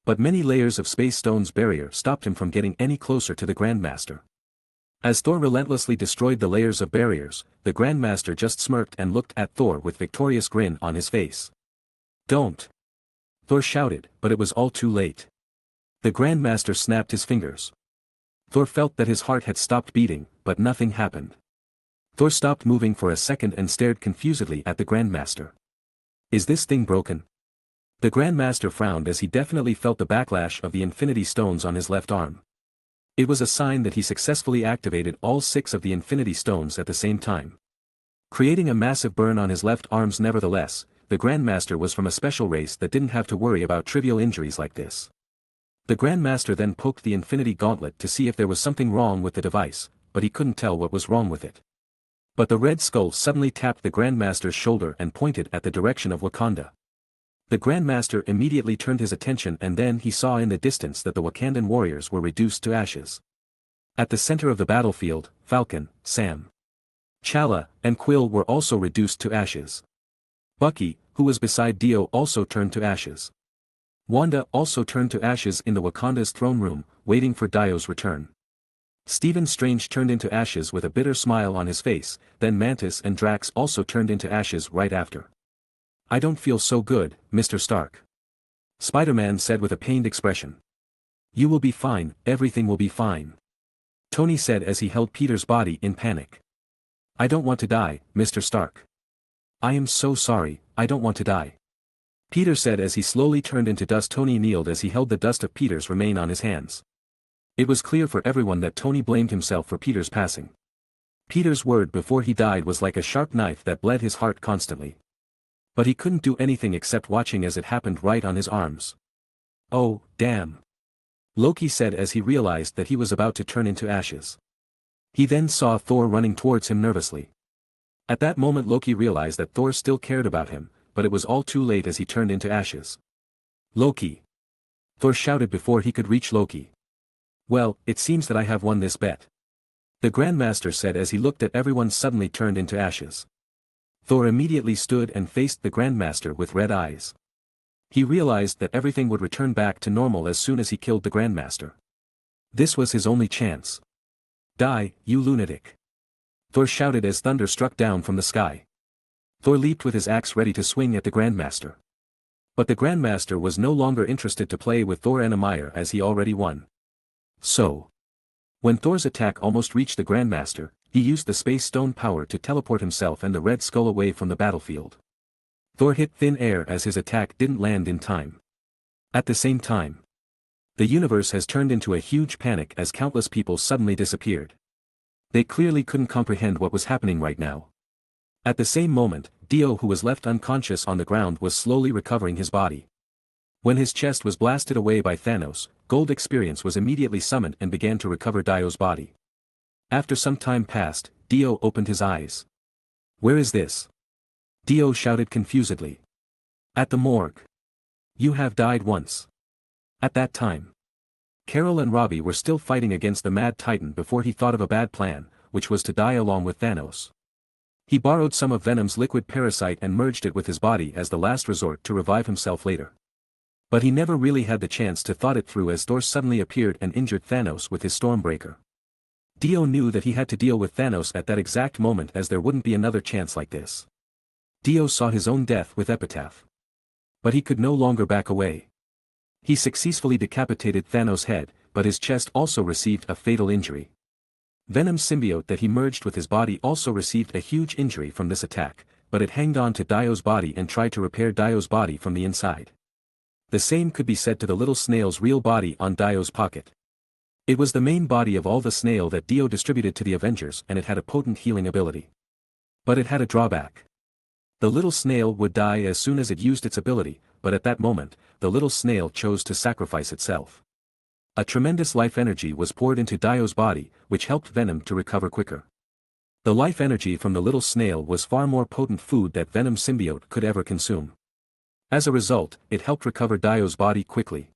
But many layers of Space Stone's barrier stopped him from getting any closer to the Grandmaster. As Thor relentlessly destroyed the layers of barriers, the Grandmaster just smirked and looked at Thor with victorious grin on his face. "Don't!" Thor shouted, but it was all too late. The Grandmaster snapped his fingers. Thor felt that his heart had stopped beating, but nothing happened. Thor stopped moving for a second and stared confusedly at the Grandmaster. "Is this thing broken?" The Grandmaster frowned as he definitely felt the backlash of the Infinity Stones on his left arm. It was a sign that he successfully activated all 6 of the Infinity Stones at the same time, creating a massive burn on his left arms. Nevertheless, the Grandmaster was from a special race that didn't have to worry about trivial injuries like this. The Grandmaster then poked the Infinity Gauntlet to see if there was something wrong with the device, but he couldn't tell what was wrong with it. But the Red Skull suddenly tapped the Grandmaster's shoulder and pointed at the direction of Wakanda. The Grandmaster immediately turned his attention and then he saw in the distance that the Wakandan warriors were reduced to ashes. At the center of the battlefield, Falcon, Sam, T'Challa, and Quill were also reduced to ashes. Bucky, who was beside Dio, also turned to ashes. Wanda also turned to ashes in the Wakanda's throne room, waiting for Dio's return. Stephen Strange turned into ashes with a bitter smile on his face, then Mantis and Drax also turned into ashes right after. "I don't feel so good, Mr. Stark," Spider-Man said with a pained expression. "You will be fine, everything will be fine," Tony said as he held Peter's body in panic. "I don't want to die, Mr. Stark. I am so sorry, I don't want to die," Peter said as he slowly turned into dust. Tony kneeled as he held the dust of Peter's remain on his hands. It was clear for everyone that Tony blamed himself for Peter's passing. Peter's word before he died was like a sharp knife that bled his heart constantly. But he couldn't do anything except watching as it happened right on his arms. "Oh, damn," Loki said as he realized that he was about to turn into ashes. He then saw Thor running towards him nervously. At that moment Loki realized that Thor still cared about him, but it was all too late as he turned into ashes. "Loki!" Thor shouted before he could reach Loki. "Well, it seems that I have won this bet," the Grandmaster said as he looked at everyone suddenly turned into ashes. Thor immediately stood and faced the Grandmaster with red eyes. He realized that everything would return back to normal as soon as he killed the Grandmaster. This was his only chance. "Die, you lunatic!" Thor shouted as thunder struck down from the sky. Thor leaped with his axe ready to swing at the Grandmaster. But the Grandmaster was no longer interested to play with Thor Annemire as he already won. So, when Thor's attack almost reached the Grandmaster, he used the Space Stone power to teleport himself and the Red Skull away from the battlefield. Thor hit thin air as his attack didn't land in time. At the same time, the universe has turned into a huge panic as countless people suddenly disappeared. They clearly couldn't comprehend what was happening right now. At the same moment, Dio, who was left unconscious on the ground, was slowly recovering his body. When his chest was blasted away by Thanos, Gold Experience was immediately summoned and began to recover Dio's body. After some time passed, Dio opened his eyes. "Where is this?" Dio shouted confusedly. "At the morgue. You have died once." At that time, Carol and Robbie were still fighting against the Mad Titan before he thought of a bad plan, which was to die along with Thanos. He borrowed some of Venom's liquid parasite and merged it with his body as the last resort to revive himself later. But he never really had the chance to thought it through as Thor suddenly appeared and injured Thanos with his Stormbreaker. Dio knew that he had to deal with Thanos at that exact moment as there wouldn't be another chance like this. Dio saw his own death with Epitaph. But he could no longer back away. He successfully decapitated Thanos' head, but his chest also received a fatal injury. Venom's symbiote that he merged with his body also received a huge injury from this attack, but it hanged on to Dio's body and tried to repair Dio's body from the inside. The same could be said to the little snail's real body on Dio's pocket. It was the main body of all the snail that Dio distributed to the Avengers and it had a potent healing ability. But it had a drawback. The little snail would die as soon as it used its ability, but at that moment, the little snail chose to sacrifice itself. A tremendous life energy was poured into Dio's body, which helped Venom to recover quicker. The life energy from the little snail was far more potent food that Venom's symbiote could ever consume. As a result, it helped recover Dio's body quickly.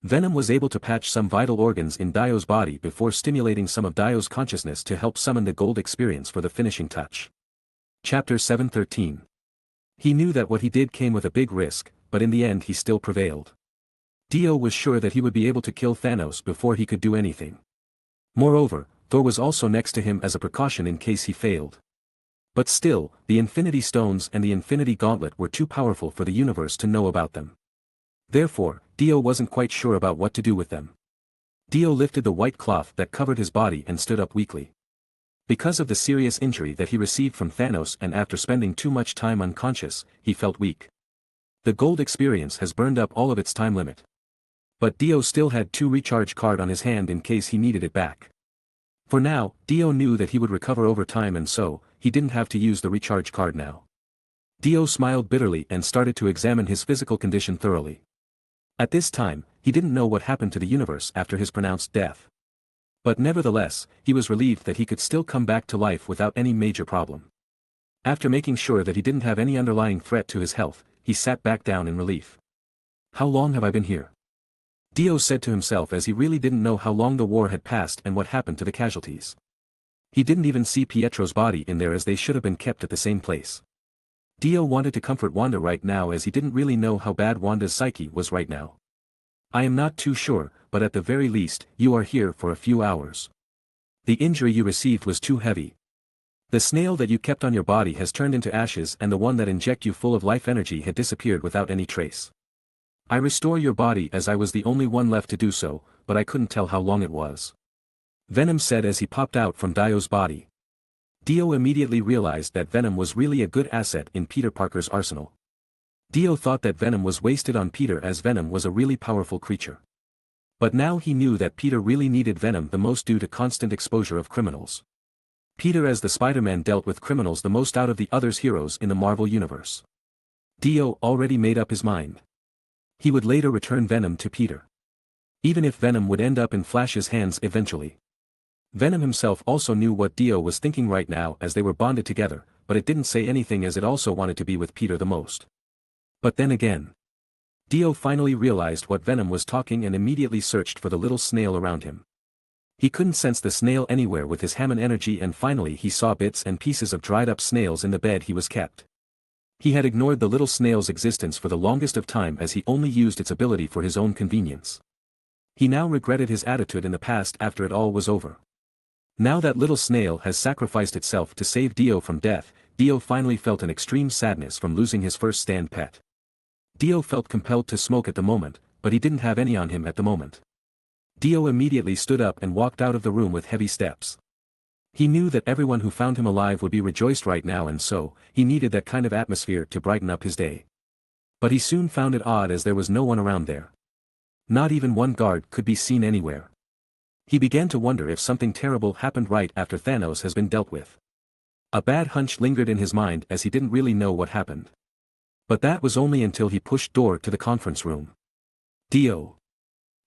Venom was able to patch some vital organs in Dio's body before stimulating some of Dio's consciousness to help summon the gold experience for the finishing touch. Chapter 713. He knew that what he did came with a big risk, but in the end he still prevailed. Dio was sure that he would be able to kill Thanos before he could do anything. Moreover, Thor was also next to him as a precaution in case he failed. But still, the Infinity Stones and the Infinity Gauntlet were too powerful for the universe to know about them. Therefore, Dio wasn't quite sure about what to do with them. Dio lifted the white cloth that covered his body and stood up weakly. Because of the serious injury that he received from Thanos and after spending too much time unconscious, he felt weak. The gold experience has burned up all of its time limit. But Dio still had 2 recharge card on his hand in case he needed it back. For now, Dio knew that he would recover over time and so, he didn't have to use the recharge card now. Dio smiled bitterly and started to examine his physical condition thoroughly. At this time, he didn't know what happened to the universe after his pronounced death. But nevertheless, he was relieved that he could still come back to life without any major problem. After making sure that he didn't have any underlying threat to his health, he sat back down in relief. How long have I been here? Dio said to himself as he really didn't know how long the war had passed and what happened to the casualties. He didn't even see Pietro's body in there as they should have been kept at the same place. Dio wanted to comfort Wanda right now as he didn't really know how bad Wanda's psyche was right now. I am not too sure, but at the very least, you are here for a few hours. The injury you received was too heavy. The snail that you kept on your body has turned into ashes and the one that injected you full of life energy had disappeared without any trace. I restore your body as I was the only one left to do so, but I couldn't tell how long it was. Venom said as he popped out from Dio's body. Dio immediately realized that Venom was really a good asset in Peter Parker's arsenal. Dio thought that Venom was wasted on Peter as Venom was a really powerful creature. But now he knew that Peter really needed Venom the most due to constant exposure of criminals. Peter as the Spider-Man dealt with criminals the most out of the others heroes in the Marvel Universe. Dio already made up his mind. He would later return Venom to Peter. Even if Venom would end up in Flash's hands eventually. Venom himself also knew what Dio was thinking right now as they were bonded together, but it didn't say anything as it also wanted to be with Peter the most. But then again, Dio finally realized what Venom was talking and immediately searched for the little snail around him. He couldn't sense the snail anywhere with his Hammond energy and finally he saw bits and pieces of dried up snails in the bed he was kept. He had ignored the little snail's existence for the longest of time as he only used its ability for his own convenience. He now regretted his attitude in the past after it all was over. Now that little snail has sacrificed itself to save Dio from death, Dio finally felt an extreme sadness from losing his first stand pet. Dio felt compelled to smoke at the moment, but he didn't have any on him at the moment. Dio immediately stood up and walked out of the room with heavy steps. He knew that everyone who found him alive would be rejoiced right now and so, he needed that kind of atmosphere to brighten up his day. But he soon found it odd as there was no one around there. Not even one guard could be seen anywhere. He began to wonder if something terrible happened right after Thanos has been dealt with. A bad hunch lingered in his mind as he didn't really know what happened. But that was only until he pushed door to the conference room. Dio,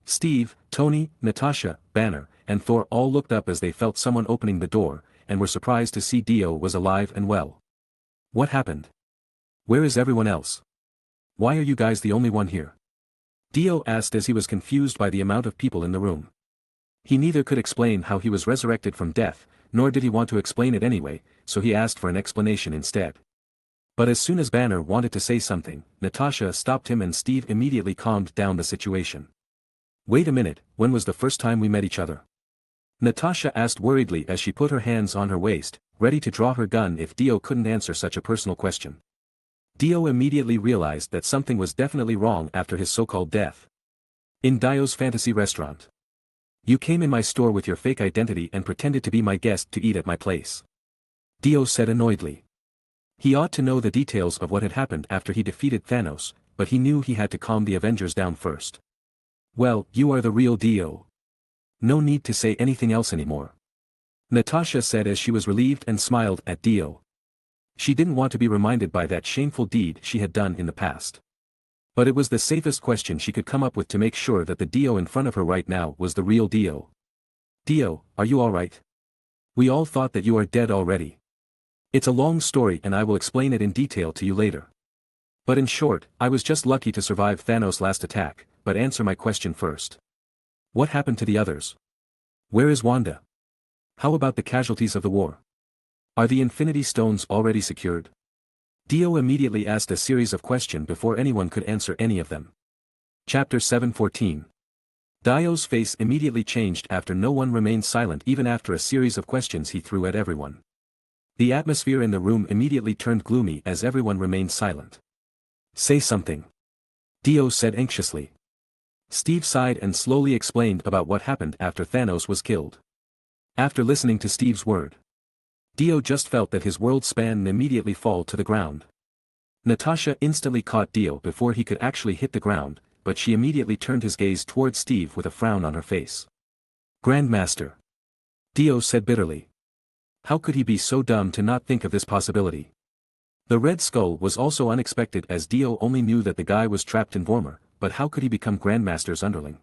Steve, Tony, Natasha, Banner, and Thor all looked up as they felt someone opening the door, and were surprised to see Dio was alive and well. What happened? Where is everyone else? Why are you guys the only one here? Dio asked as he was confused by the amount of people in the room. He neither could explain how he was resurrected from death, nor did he want to explain it anyway, so he asked for an explanation instead. But as soon as Banner wanted to say something, Natasha stopped him and Steve immediately calmed down the situation. "Wait a minute, when was the first time we met each other?" Natasha asked worriedly as she put her hands on her waist, ready to draw her gun if Dio couldn't answer such a personal question. Dio immediately realized that something was definitely wrong after his so-called death. "In Dio's fantasy restaurant. You came in my store with your fake identity and pretended to be my guest to eat at my place," Dio said annoyedly. He ought to know the details of what had happened after he defeated Thanos, but he knew he had to calm the Avengers down first. "Well, you are the real Dio. No need to say anything else anymore," Natasha said as she was relieved and smiled at Dio. She didn't want to be reminded by that shameful deed she had done in the past. But it was the safest question she could come up with to make sure that the Dio in front of her right now was the real Dio. "Dio, are you alright? We all thought that you are dead already. It's a long story and I will explain it in detail to you later. But in short, I was just lucky to survive Thanos' last attack, but answer my question first. What happened to the others? Where is Wanda? How about the casualties of the war? Are the Infinity Stones already secured?" Dio immediately asked a series of questions before anyone could answer any of them. Chapter 714. Dio's face immediately changed after no one remained silent even after a series of questions he threw at everyone. The atmosphere in the room immediately turned gloomy as everyone remained silent. "Say something," Dio said anxiously. Steve sighed and slowly explained about what happened after Thanos was killed. After listening to Steve's word, Dio just felt that his world span and immediately fall to the ground. Natasha instantly caught Dio before he could actually hit the ground, but she immediately turned his gaze towards Steve with a frown on her face. "Grandmaster," Dio said bitterly. How could he be so dumb to not think of this possibility? The Red Skull was also unexpected as Dio only knew that the guy was trapped in Vormir, but how could he become Grandmaster's underling?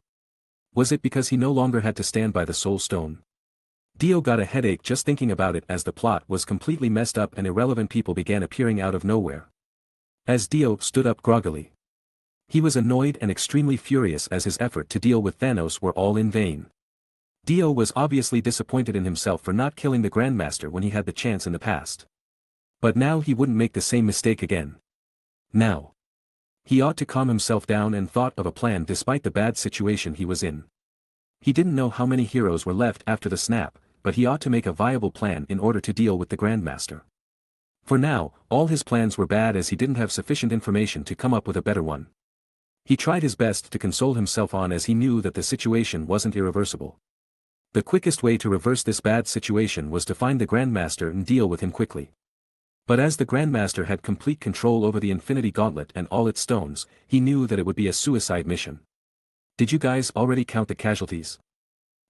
Was it because he no longer had to stand by the Soul Stone? Dio got a headache just thinking about it as the plot was completely messed up and irrelevant people began appearing out of nowhere. As Dio stood up groggily, he was annoyed and extremely furious as his effort to deal with Thanos were all in vain. Dio was obviously disappointed in himself for not killing the Grandmaster when he had the chance in the past. But now he wouldn't make the same mistake again. Now, he ought to calm himself down and thought of a plan despite the bad situation he was in. He didn't know how many heroes were left after the snap, but he ought to make a viable plan in order to deal with the Grandmaster. For now, all his plans were bad as he didn't have sufficient information to come up with a better one. He tried his best to console himself on as he knew that the situation wasn't irreversible. The quickest way to reverse this bad situation was to find the Grandmaster and deal with him quickly. But as the Grandmaster had complete control over the Infinity Gauntlet and all its stones, he knew that it would be a suicide mission. "Did you guys already count the casualties?"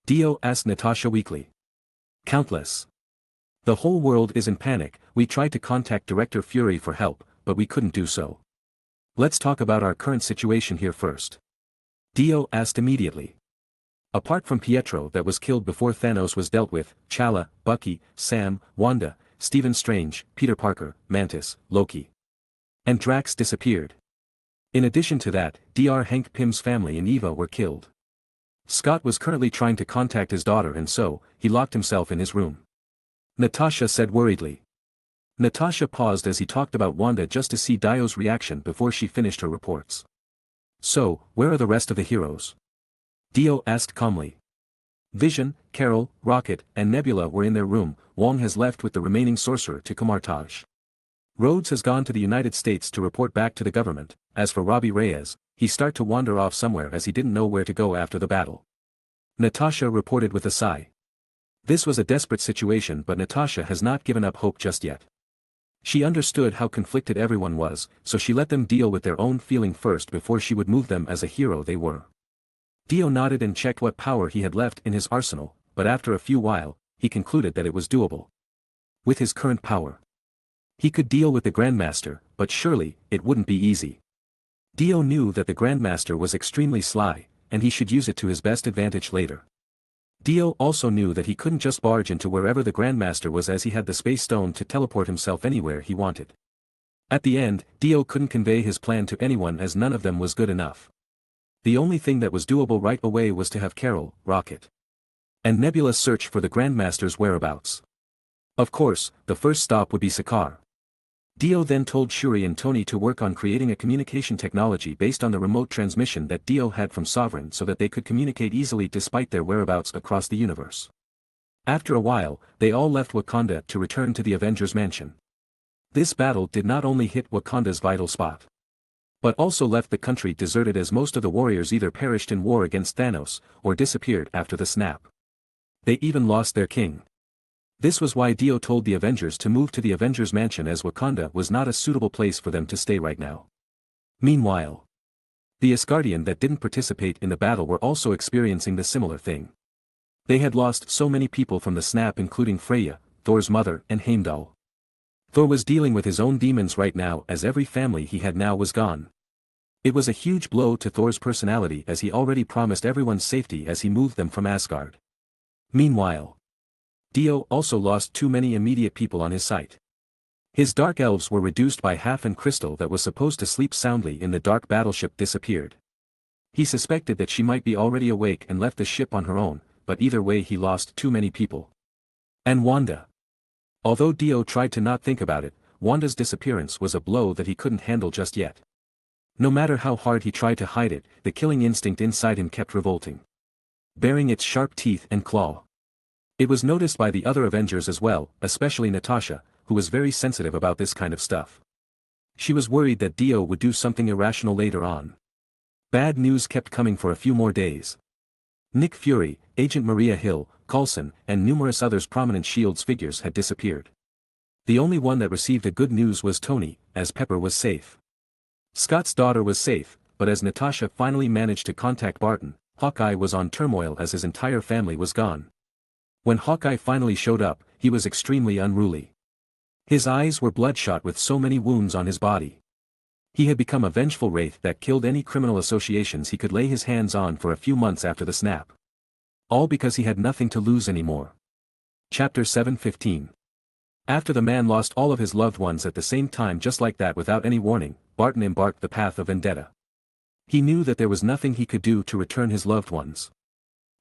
Dio asked Natasha weakly. "Countless. The whole world is in panic. We tried to contact Director Fury for help, but we couldn't do so. Let's talk about our current situation here first," Dio asked immediately. Apart from Pietro that was killed before Thanos was dealt with, T'Challa, Bucky, Sam, Wanda, Stephen Strange, Peter Parker, Mantis, Loki, and Drax disappeared. In addition to that, Dr. Hank Pym's family and Eva were killed. Scott was currently trying to contact his daughter and so, he locked himself in his room. Natasha said worriedly. Natasha paused as he talked about Wanda just to see Dio's reaction before she finished her reports. "So, where are the rest of the heroes?" Dio asked calmly. Vision, Carol, Rocket, and Nebula were in their room. Wong has left with the remaining sorcerer to Kamartaj. Rhodes has gone to the United States to report back to the government. As for Robbie Reyes, he started to wander off somewhere as he didn't know where to go after the battle. Natasha reported with a sigh. This was a desperate situation, but Natasha has not given up hope just yet. She understood how conflicted everyone was, so she let them deal with their own feeling first before she would move them as a hero they were. Dio nodded and checked what power he had left in his arsenal, but after a few while, he concluded that it was doable. With his current power, he could deal with the Grandmaster, but surely, it wouldn't be easy. Dio knew that the Grandmaster was extremely sly, and he should use it to his best advantage later. Dio also knew that he couldn't just barge into wherever the Grandmaster was as he had the Space Stone to teleport himself anywhere he wanted. At the end, Dio couldn't convey his plan to anyone as none of them was good enough. The only thing that was doable right away was to have Carol, Rocket, and nebulous search for the Grandmaster's whereabouts. Of course, the first stop would be Sakaar. Dio then told Shuri and Tony to work on creating a communication technology based on the remote transmission that Dio had from Sovereign so that they could communicate easily despite their whereabouts across the universe. After a while, they all left Wakanda to return to the Avengers Mansion. This battle did not only hit Wakanda's vital spot, but also left the country deserted as most of the warriors either perished in war against Thanos, or disappeared after the snap. They even lost their king. This was why Dio told the Avengers to move to the Avengers Mansion as Wakanda was not a suitable place for them to stay right now. Meanwhile, the Asgardian that didn't participate in the battle were also experiencing the similar thing. They had lost so many people from the snap, including Freya, Thor's mother, and Heimdall. Thor was dealing with his own demons right now as every family he had now was gone. It was a huge blow to Thor's personality as he already promised everyone safety as he moved them from Asgard. Meanwhile, Dio also lost too many immediate people on his site. His dark elves were reduced by half and Crystal that was supposed to sleep soundly in the dark battleship disappeared. He suspected that she might be already awake and left the ship on her own, but either way he lost too many people. And Wanda. Although Dio tried to not think about it, Wanda's disappearance was a blow that he couldn't handle just yet. No matter how hard he tried to hide it, the killing instinct inside him kept revolting, baring its sharp teeth and claw. It was noticed by the other Avengers as well, especially Natasha, who was very sensitive about this kind of stuff. She was worried that Dio would do something irrational later on. Bad news kept coming for a few more days. Nick Fury, Agent Maria Hill, Coulson, and numerous others prominent S.H.I.E.L.D.'s figures had disappeared. The only one that received the good news was Tony, as Pepper was safe. Scott's daughter was safe, but as Natasha finally managed to contact Barton, Hawkeye was on turmoil as his entire family was gone. When Hawkeye finally showed up, he was extremely unruly. His eyes were bloodshot with so many wounds on his body. He had become a vengeful wraith that killed any criminal associations he could lay his hands on for a few months after the snap. All because he had nothing to lose anymore. Chapter 7:15. After the man lost all of his loved ones at the same time just like that without any warning, Barton embarked the path of vendetta. He knew that there was nothing he could do to return his loved ones.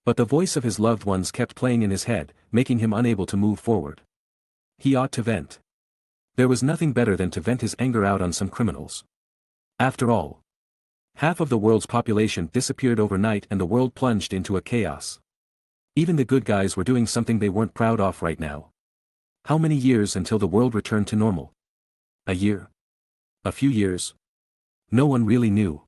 But the voice of his loved ones kept playing in his head, making him unable to move forward. He ought to vent. There was nothing better than to vent his anger out on some criminals. After all, half of the world's population disappeared overnight and the world plunged into a chaos. Even the good guys were doing something they weren't proud of right now. How many years until the world returned to normal? A year? A few years? No one really knew.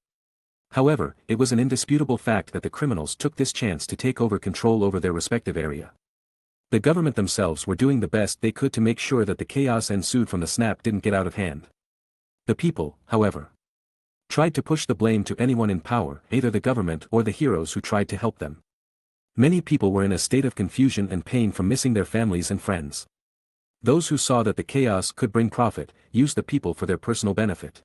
However, it was an indisputable fact that the criminals took this chance to take over control over their respective area. The government themselves were doing the best they could to make sure that the chaos ensued from the snap didn't get out of hand. The people, however, tried to push the blame to anyone in power, either the government or the heroes who tried to help them. Many people were in a state of confusion and pain from missing their families and friends. Those who saw that the chaos could bring profit, used the people for their personal benefit.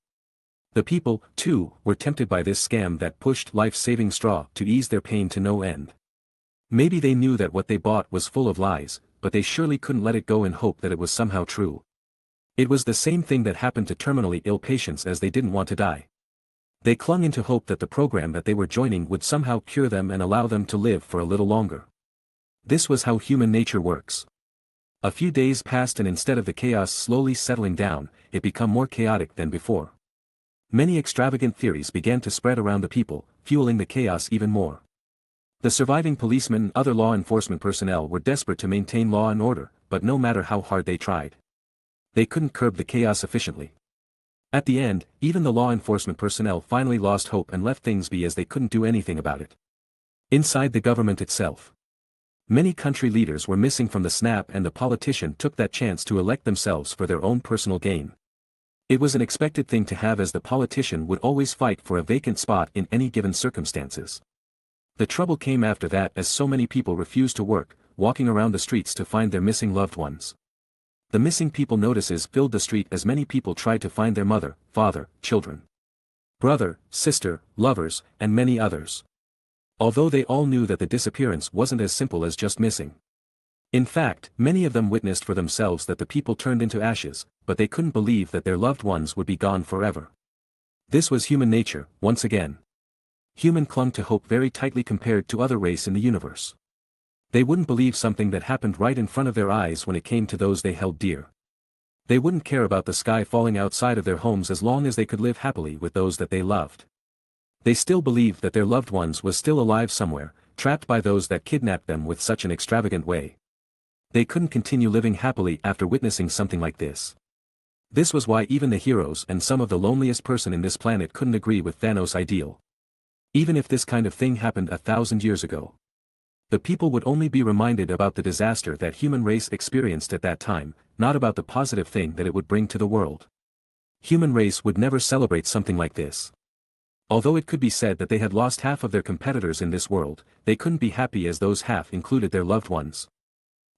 The people, too, were tempted by this scam that pushed life-saving straw to ease their pain to no end. Maybe they knew that what they bought was full of lies, but they surely couldn't let it go in hope that it was somehow true. It was the same thing that happened to terminally ill patients as they didn't want to die. They clung into hope that the program that they were joining would somehow cure them and allow them to live for a little longer. This was how human nature works. A few days passed and instead of the chaos slowly settling down, it became more chaotic than before. Many extravagant theories began to spread around the people, fueling the chaos even more. The surviving policemen and other law enforcement personnel were desperate to maintain law and order, but no matter how hard they tried, they couldn't curb the chaos efficiently. At the end, even the law enforcement personnel finally lost hope and left things be as they couldn't do anything about it. Inside the government itself, many country leaders were missing from the snap and the politician took that chance to elect themselves for their own personal gain. It was an expected thing to have as the politician would always fight for a vacant spot in any given circumstances. The trouble came after that as so many people refused to work, walking around the streets to find their missing loved ones. The missing people notices filled the street as many people tried to find their mother, father, children, brother, sister, lovers, and many others. Although they all knew that the disappearance wasn't as simple as just missing. In fact, many of them witnessed for themselves that the people turned into ashes, but they couldn't believe that their loved ones would be gone forever. This was human nature, once again. Human clung to hope very tightly compared to other race in the universe. They wouldn't believe something that happened right in front of their eyes when it came to those they held dear. They wouldn't care about the sky falling outside of their homes as long as they could live happily with those that they loved. They still believed that their loved ones was still alive somewhere, trapped by those that kidnapped them with such an extravagant way. They couldn't continue living happily after witnessing something like this. This was why even the heroes and some of the loneliest person in this planet couldn't agree with Thanos' ideal. Even if this kind of thing happened 1,000 years ago, the people would only be reminded about the disaster that human race experienced at that time, not about the positive thing that it would bring to the world. Human race would never celebrate something like this. Although it could be said that they had lost half of their competitors in this world, they couldn't be happy as those half included their loved ones.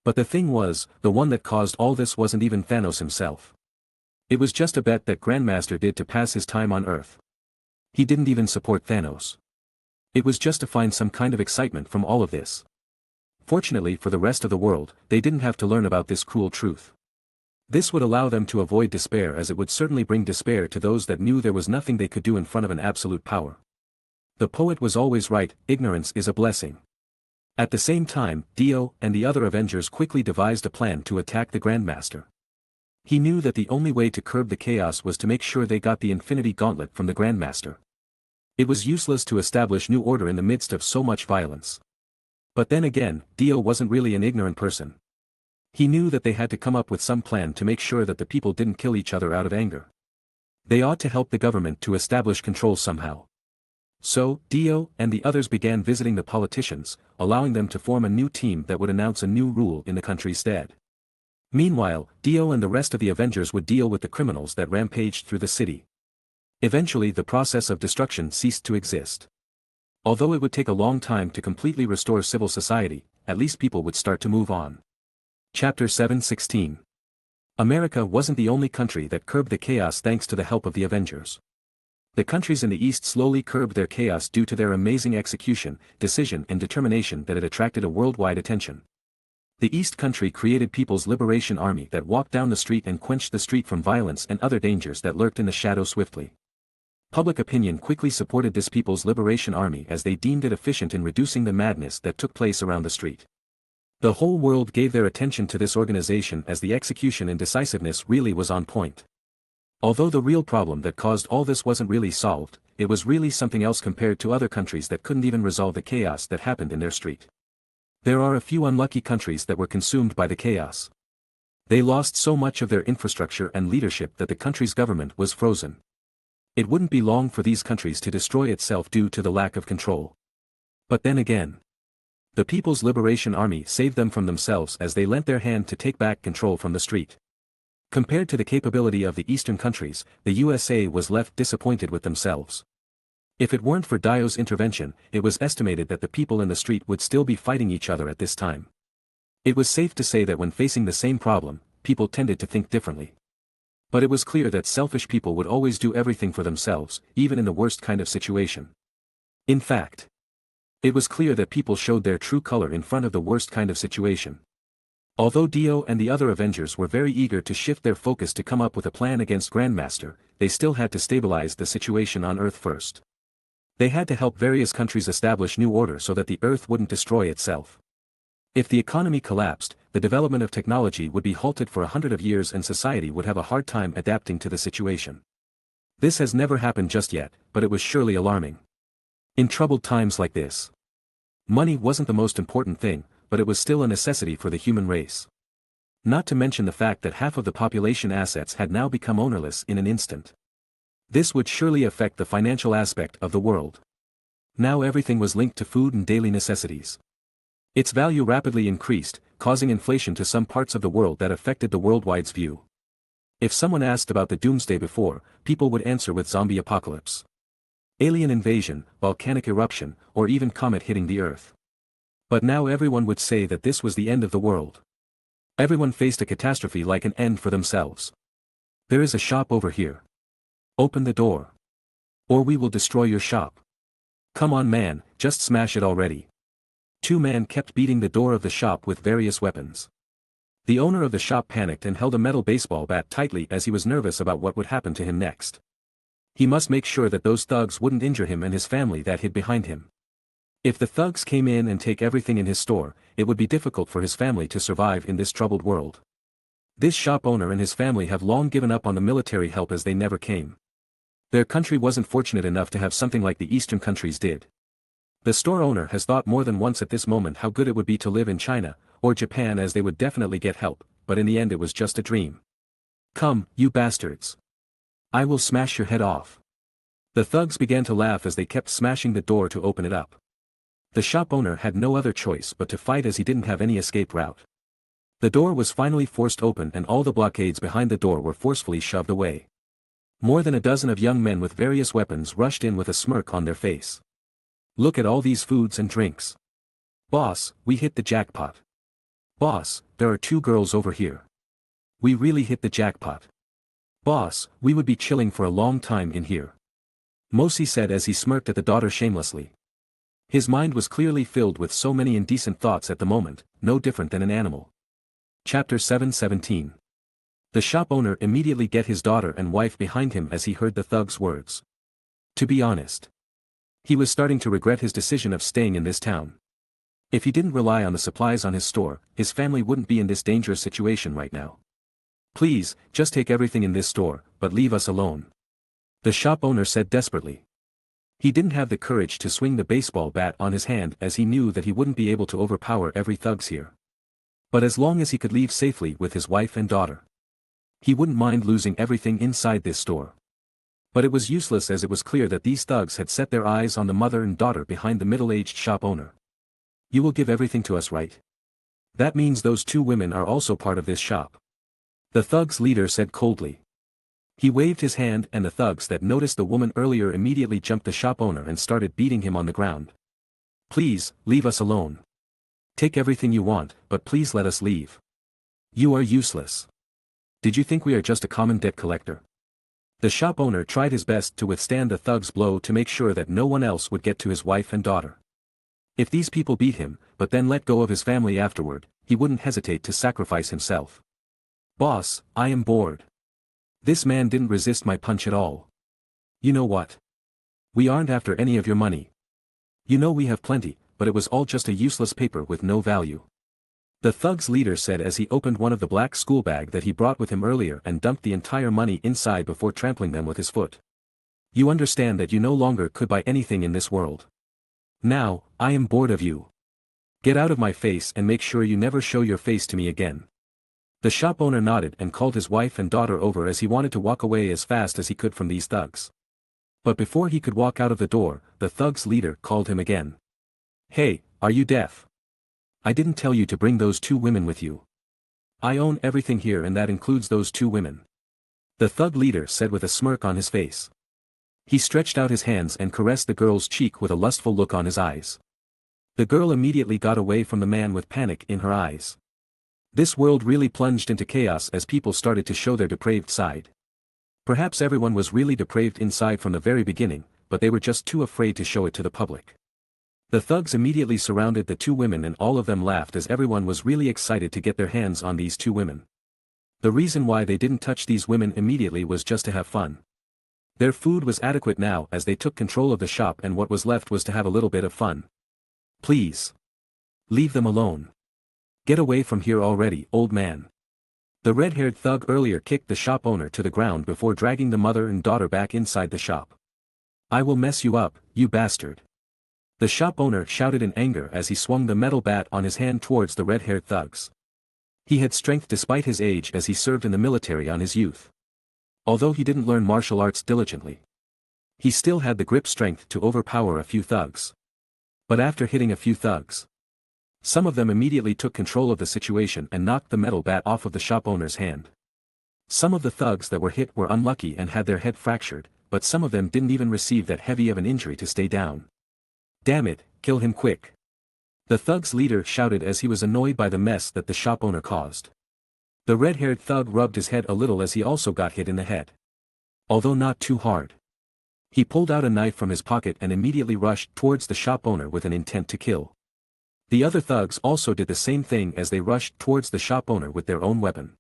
But the thing was, the one that caused all this wasn't even Thanos himself. It was just a bet that Grandmaster did to pass his time on Earth. He didn't even support Thanos. It was just to find some kind of excitement from all of this. Fortunately for the rest of the world, they didn't have to learn about this cruel truth. This would allow them to avoid despair, as it would certainly bring despair to those that knew there was nothing they could do in front of an absolute power. The poet was always right, ignorance is a blessing. At the same time, Dio and the other Avengers quickly devised a plan to attack the Grandmaster. He knew that the only way to curb the chaos was to make sure they got the Infinity Gauntlet from the Grandmaster. It was useless to establish new order in the midst of so much violence. But then again, Dio wasn't really an ignorant person. He knew that they had to come up with some plan to make sure that the people didn't kill each other out of anger. They ought to help the government to establish control somehow. So, Dio and the others began visiting the politicians, allowing them to form a new team that would announce a new rule in the country's stead. Meanwhile, Dio and the rest of the Avengers would deal with the criminals that rampaged through the city. Eventually the process of destruction ceased to exist. Although it would take a long time to completely restore civil society, at least people would start to move on. Chapter 7:16. America wasn't the only country that curbed the chaos thanks to the help of the Avengers. The countries in the East slowly curbed their chaos due to their amazing execution, decision and determination that had attracted a worldwide attention. The East country created People's Liberation Army that walked down the street and quenched the street from violence and other dangers that lurked in the shadow swiftly. Public opinion quickly supported this People's Liberation Army as they deemed it efficient in reducing the madness that took place around the street. The whole world gave their attention to this organization as the execution and decisiveness really was on point. Although the real problem that caused all this wasn't really solved, it was really something else compared to other countries that couldn't even resolve the chaos that happened in their street. There are a few unlucky countries that were consumed by the chaos. They lost so much of their infrastructure and leadership that the country's government was frozen. It wouldn't be long for these countries to destroy itself due to the lack of control. But then again, the People's Liberation Army saved them from themselves as they lent their hand to take back control from the street. Compared to the capability of the Eastern countries, the USA was left disappointed with themselves. If it weren't for Dio's intervention, it was estimated that the people in the street would still be fighting each other at this time. It was safe to say that when facing the same problem, people tended to think differently. But it was clear that selfish people would always do everything for themselves, even in the worst kind of situation. In fact, it was clear that people showed their true color in front of the worst kind of situation. Although Dio and the other Avengers were very eager to shift their focus to come up with a plan against Grandmaster, they still had to stabilize the situation on Earth first. They had to help various countries establish new order so that the Earth wouldn't destroy itself. If the economy collapsed, the development of technology would be halted for 100 years and society would have a hard time adapting to the situation. This has never happened just yet, but it was surely alarming. In troubled times like this, money wasn't the most important thing, but it was still a necessity for the human race. Not to mention the fact that half of the population assets had now become ownerless in an instant. This would surely affect the financial aspect of the world. Now everything was linked to food and daily necessities. Its value rapidly increased, causing inflation to some parts of the world that affected the worldwide's view. If someone asked about the doomsday before, people would answer with zombie apocalypse, alien invasion, volcanic eruption, or even comet hitting the Earth. But now everyone would say that this was the end of the world. Everyone faced a catastrophe like an end for themselves. There is a shop over here. Open the door, or we will destroy your shop. Come on man, just smash it already. Two men kept beating the door of the shop with various weapons. The owner of the shop panicked and held a metal baseball bat tightly as he was nervous about what would happen to him next. He must make sure that those thugs wouldn't injure him and his family that hid behind him. If the thugs came in and take everything in his store, it would be difficult for his family to survive in this troubled world. This shop owner and his family have long given up on the military help as they never came. Their country wasn't fortunate enough to have something like the Eastern countries did. The store owner has thought more than once at this moment how good it would be to live in China, or Japan, as they would definitely get help, but in the end it was just a dream. "Come, you bastards. I will smash your head off." The thugs began to laugh as they kept smashing the door to open it up. The shop owner had no other choice but to fight, as he didn't have any escape route. The door was finally forced open and all the blockades behind the door were forcefully shoved away. More than a dozen of young men with various weapons rushed in with a smirk on their face. "Look at all these foods and drinks. Boss, we hit the jackpot. Boss, there are 2 girls over here. We really hit the jackpot. Boss, we would be chilling for a long time in here," Mosi said as he smirked at the daughter shamelessly. His mind was clearly filled with so many indecent thoughts at the moment, no different than an animal. Chapter 7:17. The shop owner immediately get his daughter and wife behind him as he heard the thug's words. To be honest, he was starting to regret his decision of staying in this town. If he didn't rely on the supplies on his store, his family wouldn't be in this dangerous situation right now. "Please, just take everything in this store, but leave us alone," the shop owner said desperately. He didn't have the courage to swing the baseball bat on his hand, as he knew that he wouldn't be able to overpower every thugs here. But as long as he could leave safely with his wife and daughter, he wouldn't mind losing everything inside this store. But it was useless, as it was clear that these thugs had set their eyes on the mother and daughter behind the middle-aged shop owner. "You will give everything to us, right? That means those 2 women are also part of this shop," the thugs' leader said coldly. He waved his hand and the thugs that noticed the woman earlier immediately jumped the shop owner and started beating him on the ground. "Please, leave us alone. Take everything you want, but please let us leave. You are useless. Did you think we are just a common debt collector?" The shop owner tried his best to withstand the thug's blow to make sure that no one else would get to his wife and daughter. If these people beat him, but then let go of his family afterward, he wouldn't hesitate to sacrifice himself. "Boss, I am bored. This man didn't resist my punch at all. You know what? We aren't after any of your money. You know we have plenty, but it was all just a useless paper with no value," the thug's leader said as he opened one of the black school bag that he brought with him earlier and dumped the entire money inside before trampling them with his foot. "You understand that you no longer could buy anything in this world. Now, I am bored of you. Get out of my face and make sure you never show your face to me again." The shop owner nodded and called his wife and daughter over as he wanted to walk away as fast as he could from these thugs. But before he could walk out of the door, the thug's leader called him again. "Hey, are you deaf? I didn't tell you to bring those 2 women with you. I own everything here, and that includes those 2 women," the thug leader said with a smirk on his face. He stretched out his hands and caressed the girl's cheek with a lustful look on his eyes. The girl immediately got away from the man with panic in her eyes. This world really plunged into chaos as people started to show their depraved side. Perhaps everyone was really depraved inside from the very beginning, but they were just too afraid to show it to the public. The thugs immediately surrounded the 2 women and all of them laughed as everyone was really excited to get their hands on these 2 women. The reason why they didn't touch these women immediately was just to have fun. Their food was adequate now as they took control of the shop, and what was left was to have a little bit of fun. "Please. Leave them alone. Get away from here already, old man." The red-haired thug earlier kicked the shop owner to the ground before dragging the mother and daughter back inside the shop. "I will mess you up, you bastard," the shop owner shouted in anger as he swung the metal bat on his hand towards the red-haired thugs. He had strength despite his age as he served in the military on his youth. Although he didn't learn martial arts diligently, he still had the grip strength to overpower a few thugs. But after hitting a few thugs, some of them immediately took control of the situation and knocked the metal bat off of the shop owner's hand. Some of the thugs that were hit were unlucky and had their head fractured, but some of them didn't even receive that heavy of an injury to stay down. "Damn it, kill him quick," the thug's leader shouted as he was annoyed by the mess that the shop owner caused. The red-haired thug rubbed his head a little as he also got hit in the head. Although not too hard. He pulled out a knife from his pocket and immediately rushed towards the shop owner with an intent to kill. The other thugs also did the same thing as they rushed towards the shop owner with their own weapon.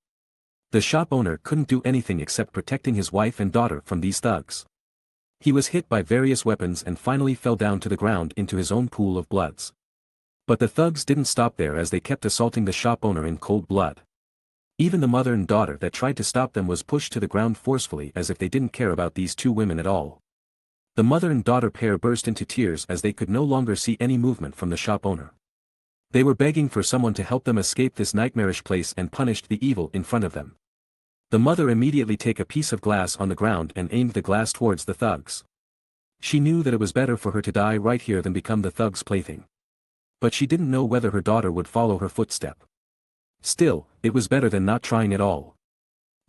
The shop owner couldn't do anything except protecting his wife and daughter from these thugs. He was hit by various weapons and finally fell down to the ground into his own pool of bloods. But the thugs didn't stop there as they kept assaulting the shop owner in cold blood. Even the mother and daughter that tried to stop them was pushed to the ground forcefully as if they didn't care about these two women at all. The mother and daughter pair burst into tears as they could no longer see any movement from the shop owner. They were begging for someone to help them escape this nightmarish place and punished the evil in front of them. The mother immediately took a piece of glass on the ground and aimed the glass towards the thugs. She knew that it was better for her to die right here than become the thugs' plaything. But she didn't know whether her daughter would follow her footstep. Still, it was better than not trying at all.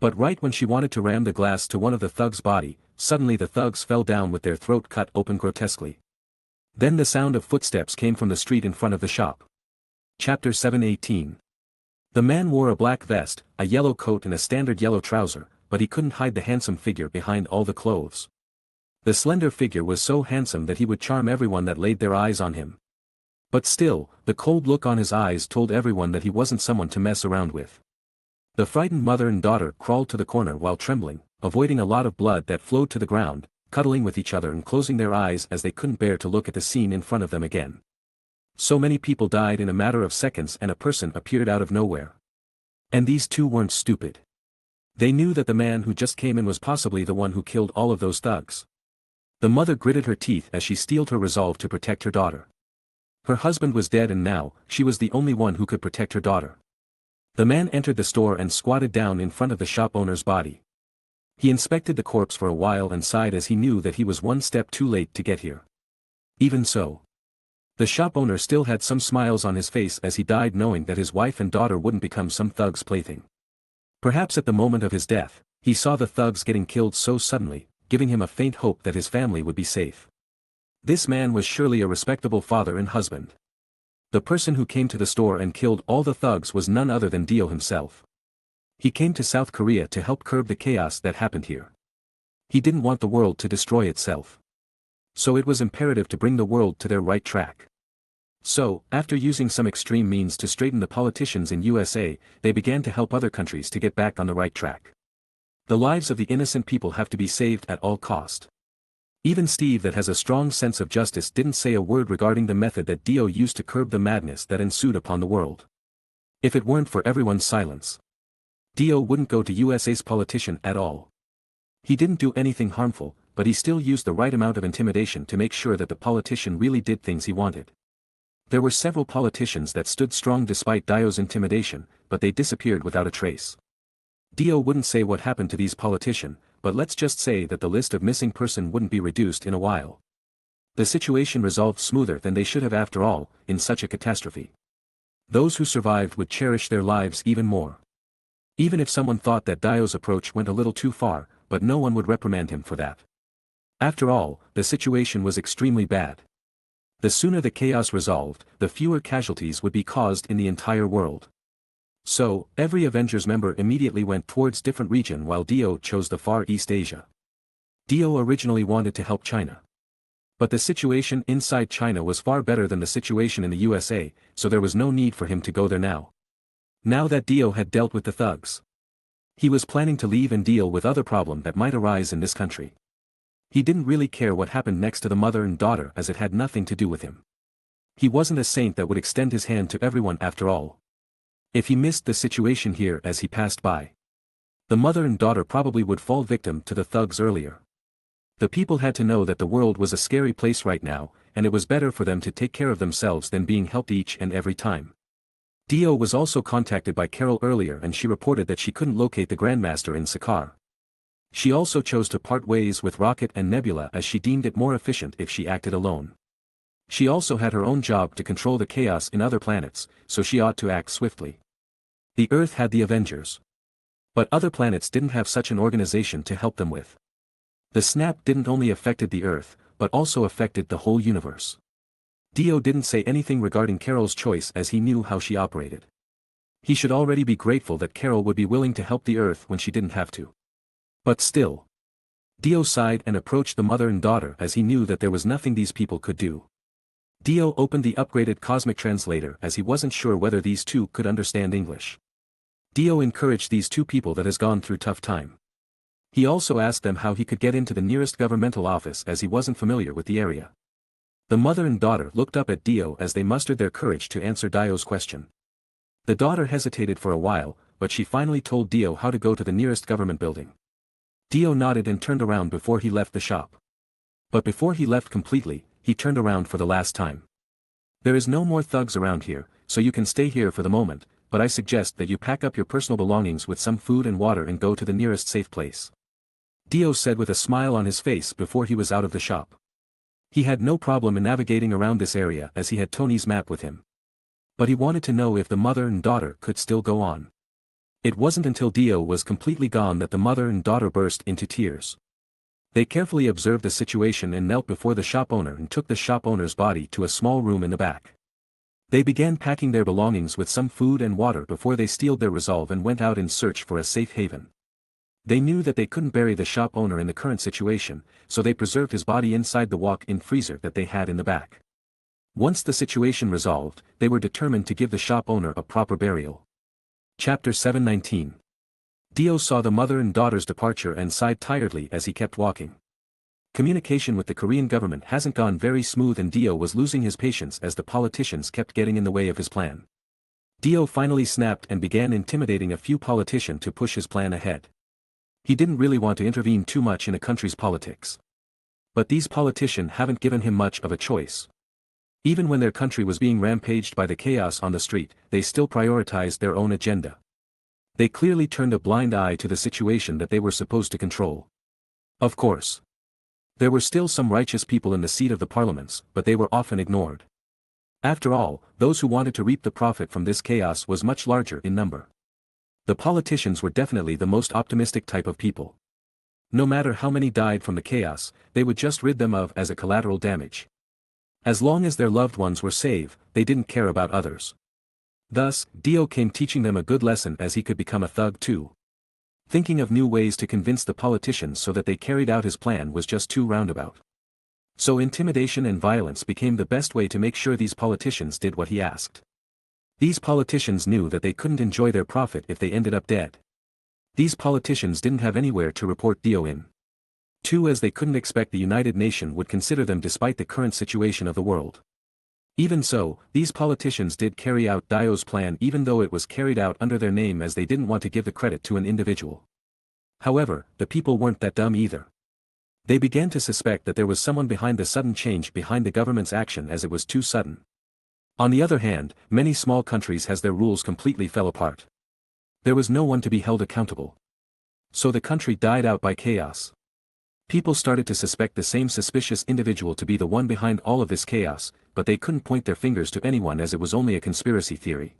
But right when she wanted to ram the glass to one of the thugs' body, suddenly the thugs fell down with their throat cut open grotesquely. Then the sound of footsteps came from the street in front of the shop. Chapter 7:18. The man wore a black vest, a yellow coat and a standard yellow trouser, but he couldn't hide the handsome figure behind all the clothes. The slender figure was so handsome that he would charm everyone that laid their eyes on him. But still, the cold look on his eyes told everyone that he wasn't someone to mess around with. The frightened mother and daughter crawled to the corner while trembling, avoiding a lot of blood that flowed to the ground, cuddling with each other and closing their eyes as they couldn't bear to look at the scene in front of them again. So many people died in a matter of seconds and a person appeared out of nowhere. And these two weren't stupid. They knew that the man who just came in was possibly the one who killed all of those thugs. The mother gritted her teeth as she steeled her resolve to protect her daughter. Her husband was dead and now, she was the only one who could protect her daughter. The man entered the store and squatted down in front of the shop owner's body. He inspected the corpse for a while and sighed as he knew that he was one step too late to get here. Even so, the shop owner still had some smiles on his face as he died knowing that his wife and daughter wouldn't become some thug's plaything. Perhaps at the moment of his death, he saw the thugs getting killed so suddenly, giving him a faint hope that his family would be safe. This man was surely a respectable father and husband. The person who came to the store and killed all the thugs was none other than Dio himself. He came to South Korea to help curb the chaos that happened here. He didn't want the world to destroy itself. So it was imperative to bring the world to their right track. So, after using some extreme means to straighten the politicians in USA, they began to help other countries to get back on the right track. The lives of the innocent people have to be saved at all cost. Even Steve that has a strong sense of justice didn't say a word regarding the method that Dio used to curb the madness that ensued upon the world. If it weren't for everyone's silence, Dio wouldn't go to USA's politician at all. He didn't do anything harmful, but he still used the right amount of intimidation to make sure that the politician really did things he wanted. There were several politicians that stood strong despite Dio's intimidation, but they disappeared without a trace. Dio wouldn't say what happened to these politicians, but let's just say that the list of missing person wouldn't be reduced in a while. The situation resolved smoother than they should have after all, in such a catastrophe. Those who survived would cherish their lives even more. Even if someone thought that Dio's approach went a little too far, but no one would reprimand him for that. After all, the situation was extremely bad. The sooner the chaos resolved, the fewer casualties would be caused in the entire world. So, every Avengers member immediately went towards different region while Dio chose the Far East Asia. Dio originally wanted to help China. But the situation inside China was far better than the situation in the USA, so there was no need for him to go there now. Now that Dio had dealt with the thugs, he was planning to leave and deal with other problems that might arise in this country. He didn't really care what happened next to the mother and daughter as it had nothing to do with him. He wasn't a saint that would extend his hand to everyone after all. If he missed the situation here as he passed by, the mother and daughter probably would fall victim to the thugs earlier. The people had to know that the world was a scary place right now, and it was better for them to take care of themselves than being helped each and every time. Dio was also contacted by Carol earlier and she reported that she couldn't locate the Grandmaster in Sakar. She also chose to part ways with Rocket and Nebula as she deemed it more efficient if she acted alone. She also had her own job to control the chaos in other planets, so she ought to act swiftly. The Earth had the Avengers. But other planets didn't have such an organization to help them with. The snap didn't only affected the Earth, but also affected the whole universe. Dio didn't say anything regarding Carol's choice as he knew how she operated. He should already be grateful that Carol would be willing to help the Earth when she didn't have to. But still, Dio sighed and approached the mother and daughter as he knew that there was nothing these people could do. Dio opened the upgraded cosmic translator as he wasn't sure whether these two could understand English. Dio encouraged these two people that has gone through tough time. He also asked them how he could get into the nearest governmental office as he wasn't familiar with the area. The mother and daughter looked up at Dio as they mustered their courage to answer Dio's question. The daughter hesitated for a while, but she finally told Dio how to go to the nearest government building. Dio nodded and turned around before he left the shop. But before he left completely, he turned around for the last time. There is no more thugs around here, so you can stay here for the moment, but I suggest that you pack up your personal belongings with some food and water and go to the nearest safe place. Dio said with a smile on his face before he was out of the shop. He had no problem in navigating around this area as he had Tony's map with him. But he wanted to know if the mother and daughter could still go on. It wasn't until Dio was completely gone that the mother and daughter burst into tears. They carefully observed the situation and knelt before the shop owner and took the shop owner's body to a small room in the back. They began packing their belongings with some food and water before they steeled their resolve and went out in search for a safe haven. They knew that they couldn't bury the shop owner in the current situation, so they preserved his body inside the walk-in freezer that they had in the back. Once the situation resolved, they were determined to give the shop owner a proper burial. Chapter 719. Dio saw the mother and daughter's departure and sighed tiredly as he kept walking. Communication with the Korean government hasn't gone very smooth and Dio was losing his patience as the politicians kept getting in the way of his plan. Dio finally snapped and began intimidating a few politicians to push his plan ahead. He didn't really want to intervene too much in a country's politics. But these politicians haven't given him much of a choice. Even when their country was being rampaged by the chaos on the street, they still prioritized their own agenda. They clearly turned a blind eye to the situation that they were supposed to control. Of course. There were still some righteous people in the seat of the parliaments, but they were often ignored. After all, those who wanted to reap the profit from this chaos was much larger in number. The politicians were definitely the most optimistic type of people. No matter how many died from the chaos, they would just rid them of as a collateral damage. As long as their loved ones were safe, they didn't care about others. Thus, Dio came teaching them a good lesson as he could become a thug too. Thinking of new ways to convince the politicians so that they carried out his plan was just too roundabout. So intimidation and violence became the best way to make sure these politicians did what he asked. These politicians knew that they couldn't enjoy their profit if they ended up dead. These politicians didn't have anywhere to report Dio in. Too, as they couldn't expect the United Nations would consider them despite the current situation of the world. Even so, these politicians did carry out Dio's plan even though it was carried out under their name as they didn't want to give the credit to an individual. However, the people weren't that dumb either. They began to suspect that there was someone behind the sudden change behind the government's action as it was too sudden. On the other hand, many small countries as their rules completely fell apart. There was no one to be held accountable. So the country died out by chaos. People started to suspect the same suspicious individual to be the one behind all of this chaos, but they couldn't point their fingers to anyone as it was only a conspiracy theory.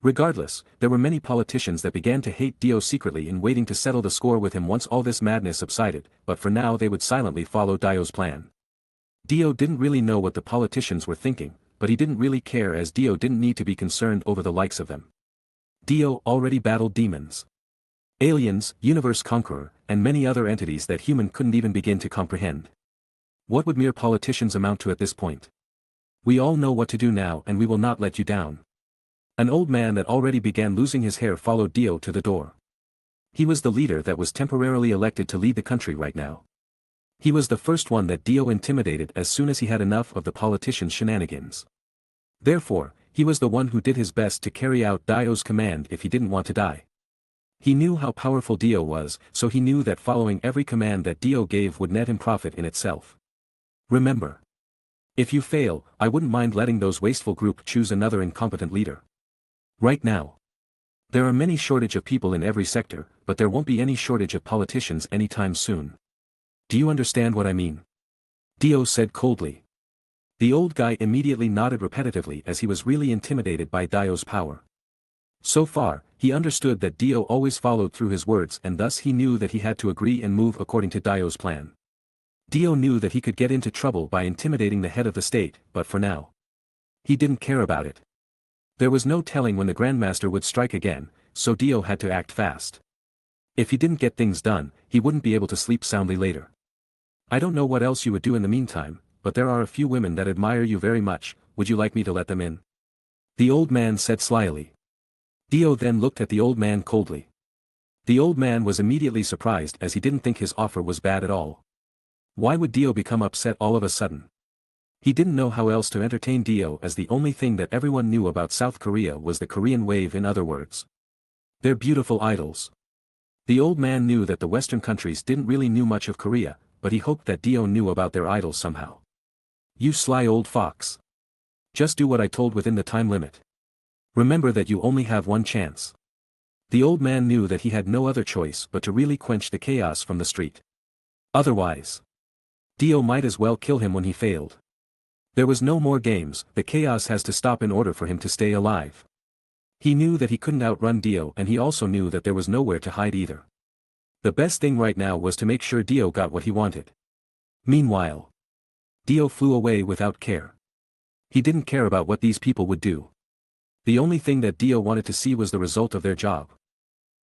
Regardless, there were many politicians that began to hate Dio secretly in waiting to settle the score with him once all this madness subsided, but for now they would silently follow Dio's plan. Dio didn't really know what the politicians were thinking, but he didn't really care as Dio didn't need to be concerned over the likes of them. Dio already battled demons, aliens, universe conqueror, and many other entities that human couldn't even begin to comprehend. What would mere politicians amount to at this point? We all know what to do now and we will not let you down. An old man that already began losing his hair followed Dio to the door. He was the leader that was temporarily elected to lead the country right now. He was the first one that Dio intimidated as soon as he had enough of the politicians' shenanigans. Therefore, he was the one who did his best to carry out Dio's command if he didn't want to die. He knew how powerful Dio was, so he knew that following every command that Dio gave would net him profit in itself. Remember. If you fail, I wouldn't mind letting those wasteful group choose another incompetent leader. Right now. There are many shortage of people in every sector, but there won't be any shortage of politicians anytime soon. Do you understand what I mean? Dio said coldly. The old guy immediately nodded repetitively as he was really intimidated by Dio's power. So far, he understood that Dio always followed through his words and thus he knew that he had to agree and move according to Dio's plan. Dio knew that he could get into trouble by intimidating the head of the state, but for now, he didn't care about it. There was no telling when the Grandmaster would strike again, so Dio had to act fast. If he didn't get things done, he wouldn't be able to sleep soundly later. I don't know what else you would do in the meantime, but there are a few women that admire you very much, would you like me to let them in? The old man said slyly. Dio then looked at the old man coldly. The old man was immediately surprised as he didn't think his offer was bad at all. Why would Dio become upset all of a sudden? He didn't know how else to entertain Dio, as the only thing that everyone knew about South Korea was the Korean wave, in other words. Their beautiful idols. The old man knew that the Western countries didn't really knew much of Korea, but he hoped that Dio knew about their idols somehow. You sly old fox. Just do what I told within the time limit. Remember that you only have one chance. The old man knew that he had no other choice but to really quench the chaos from the street. Otherwise, Dio might as well kill him when he failed. There was no more games, the chaos has to stop in order for him to stay alive. He knew that he couldn't outrun Dio, and he also knew that there was nowhere to hide either. The best thing right now was to make sure Dio got what he wanted. Meanwhile, Dio flew away without care. He didn't care about what these people would do. The only thing that Dio wanted to see was the result of their job.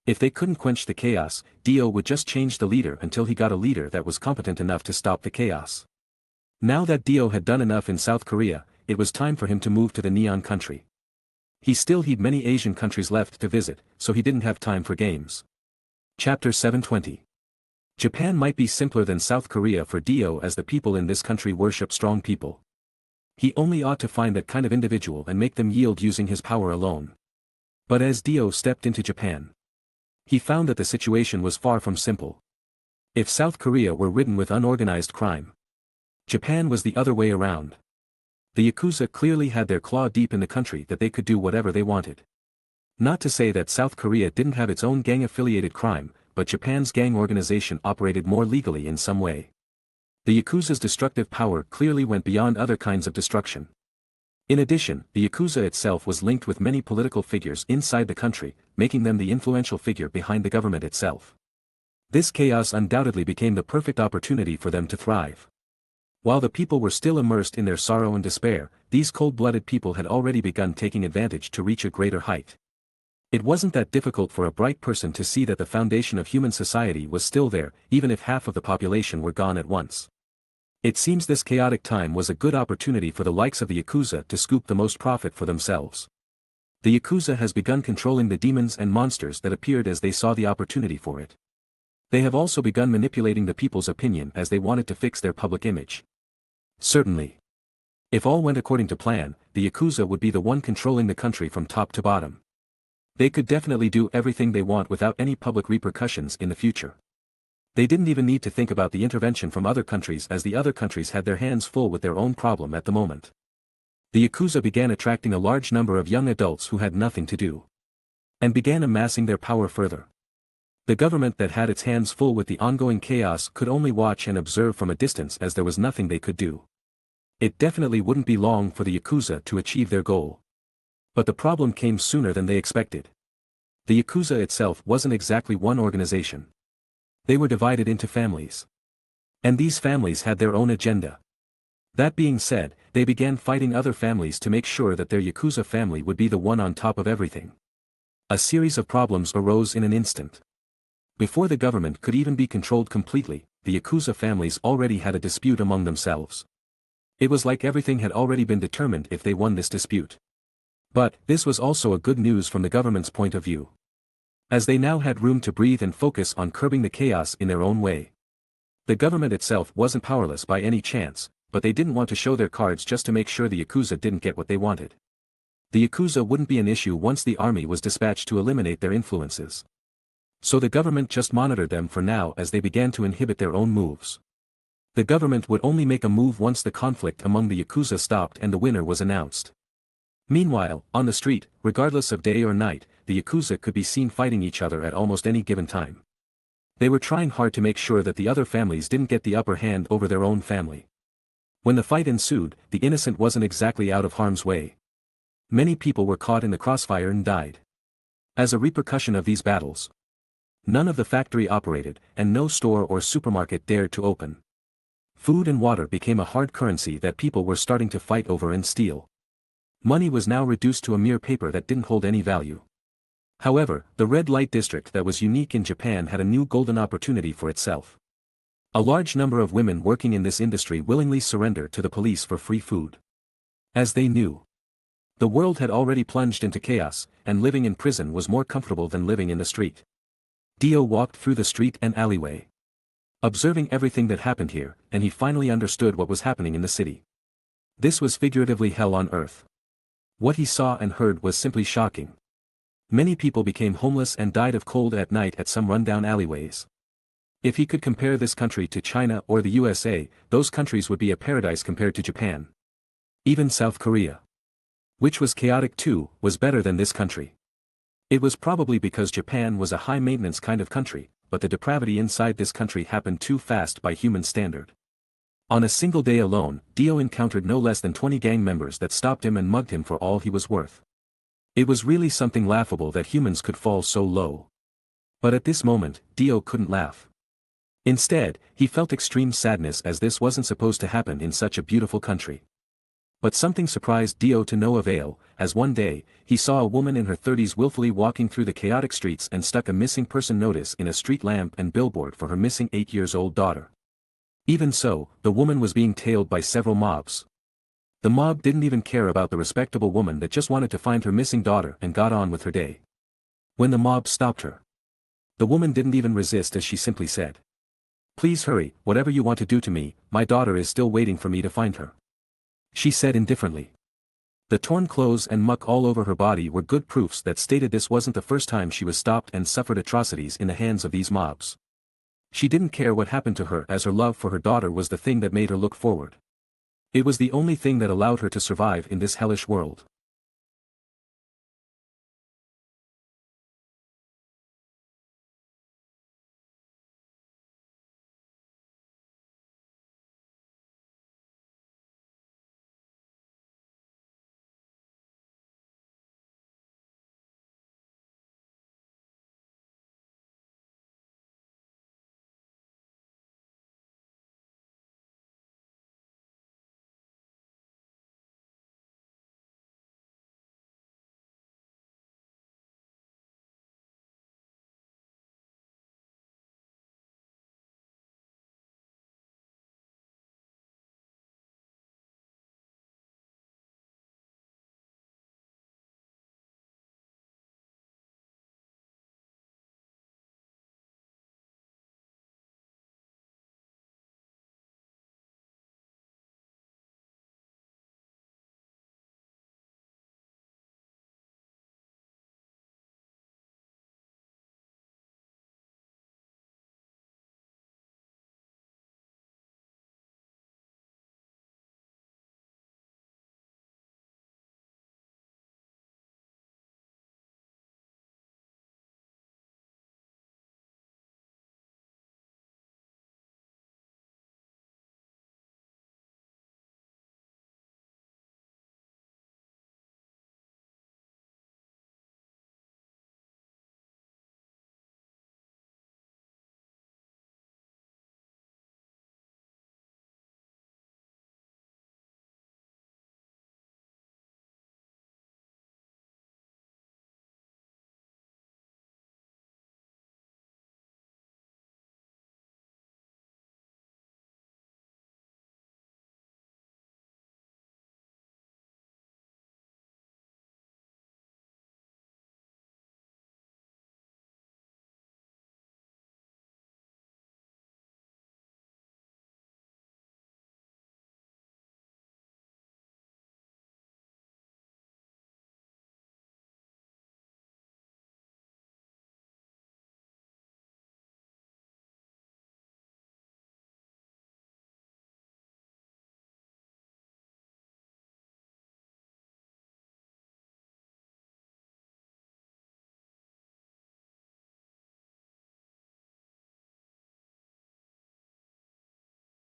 If they couldn't quench the chaos, Dio would just change the leader until he got a leader that was competent enough to stop the chaos. Now that Dio had done enough in South Korea, it was time for him to move to the Neon country. He still had many Asian countries left to visit, so he didn't have time for games. Chapter 720. Japan might be simpler than South Korea for Dio, as the people in this country worship strong people. He only ought to find that kind of individual and make them yield using his power alone. But as Dio stepped into Japan, he found that the situation was far from simple. If South Korea were ridden with unorganized crime, Japan was the other way around. The Yakuza clearly had their claw deep in the country, that they could do whatever they wanted. Not to say that South Korea didn't have its own gang-affiliated crime, but Japan's gang organization operated more legally in some way. The Yakuza's destructive power clearly went beyond other kinds of destruction. In addition, the Yakuza itself was linked with many political figures inside the country, making them the influential figure behind the government itself. This chaos undoubtedly became the perfect opportunity for them to thrive. While the people were still immersed in their sorrow and despair, these cold-blooded people had already begun taking advantage to reach a greater height. It wasn't that difficult for a bright person to see that the foundation of human society was still there, even if half of the population were gone at once. It seems this chaotic time was a good opportunity for the likes of the Yakuza to scoop the most profit for themselves. The Yakuza has begun controlling the demons and monsters that appeared as they saw the opportunity for it. They have also begun manipulating the people's opinion as they wanted to fix their public image. Certainly. If all went according to plan, the Yakuza would be the one controlling the country from top to bottom. They could definitely do everything they want without any public repercussions in the future. They didn't even need to think about the intervention from other countries, as the other countries had their hands full with their own problem at the moment. The Yakuza began attracting a large number of young adults who had nothing to do, and began amassing their power further. The government that had its hands full with the ongoing chaos could only watch and observe from a distance, as there was nothing they could do. It definitely wouldn't be long for the Yakuza to achieve their goal. But the problem came sooner than they expected. The Yakuza itself wasn't exactly one organization. They were divided into families. And these families had their own agenda. That being said, they began fighting other families to make sure that their Yakuza family would be the one on top of everything. A series of problems arose in an instant. Before the government could even be controlled completely, the Yakuza families already had a dispute among themselves. It was like everything had already been determined if they won this dispute. But this was also a good news from the government's point of view, as they now had room to breathe and focus on curbing the chaos in their own way. The government itself wasn't powerless by any chance, but they didn't want to show their cards just to make sure the Yakuza didn't get what they wanted. The Yakuza wouldn't be an issue once the army was dispatched to eliminate their influences. So the government just monitored them for now as they began to inhibit their own moves. The government would only make a move once the conflict among the Yakuza stopped and the winner was announced. Meanwhile, on the street, regardless of day or night, the Yakuza could be seen fighting each other at almost any given time. They were trying hard to make sure that the other families didn't get the upper hand over their own family. When the fight ensued, the innocent wasn't exactly out of harm's way. Many people were caught in the crossfire and died. As a repercussion of these battles, none of the factory operated, and no store or supermarket dared to open. Food and water became a hard currency that people were starting to fight over and steal. Money was now reduced to a mere paper that didn't hold any value. However, the red light district that was unique in Japan had a new golden opportunity for itself. A large number of women working in this industry willingly surrendered to the police for free food. As they knew, the world had already plunged into chaos, and living in prison was more comfortable than living in the street. Dio walked through the street and alleyway, observing everything that happened here, and he finally understood what was happening in the city. This was figuratively hell on earth. What he saw and heard was simply shocking. Many people became homeless and died of cold at night at some rundown alleyways. If he could compare this country to China or the USA, those countries would be a paradise compared to Japan. Even South Korea, which was chaotic too, was better than this country. It was probably because Japan was a high-maintenance kind of country, but the depravity inside this country happened too fast by human standard. On a single day alone, Dio encountered no less than 20 gang members that stopped him and mugged him for all he was worth. It was really something laughable that humans could fall so low. But at this moment, Dio couldn't laugh. Instead, he felt extreme sadness as this wasn't supposed to happen in such a beautiful country. But something surprised Dio to no avail, as one day, he saw a woman in her 30s willfully walking through the chaotic streets and stuck a missing person notice in a street lamp and billboard for her missing 8-year-old daughter. Even so, the woman was being tailed by several mobs. The mob didn't even care about the respectable woman that just wanted to find her missing daughter and got on with her day. When the mob stopped her, the woman didn't even resist as she simply said, "Please hurry, whatever you want to do to me, my daughter is still waiting for me to find her," she said indifferently. The torn clothes and muck all over her body were good proofs that stated this wasn't the first time she was stopped and suffered atrocities in the hands of these mobs. She didn't care what happened to her as her love for her daughter was the thing that made her look forward. It was the only thing that allowed her to survive in this hellish world.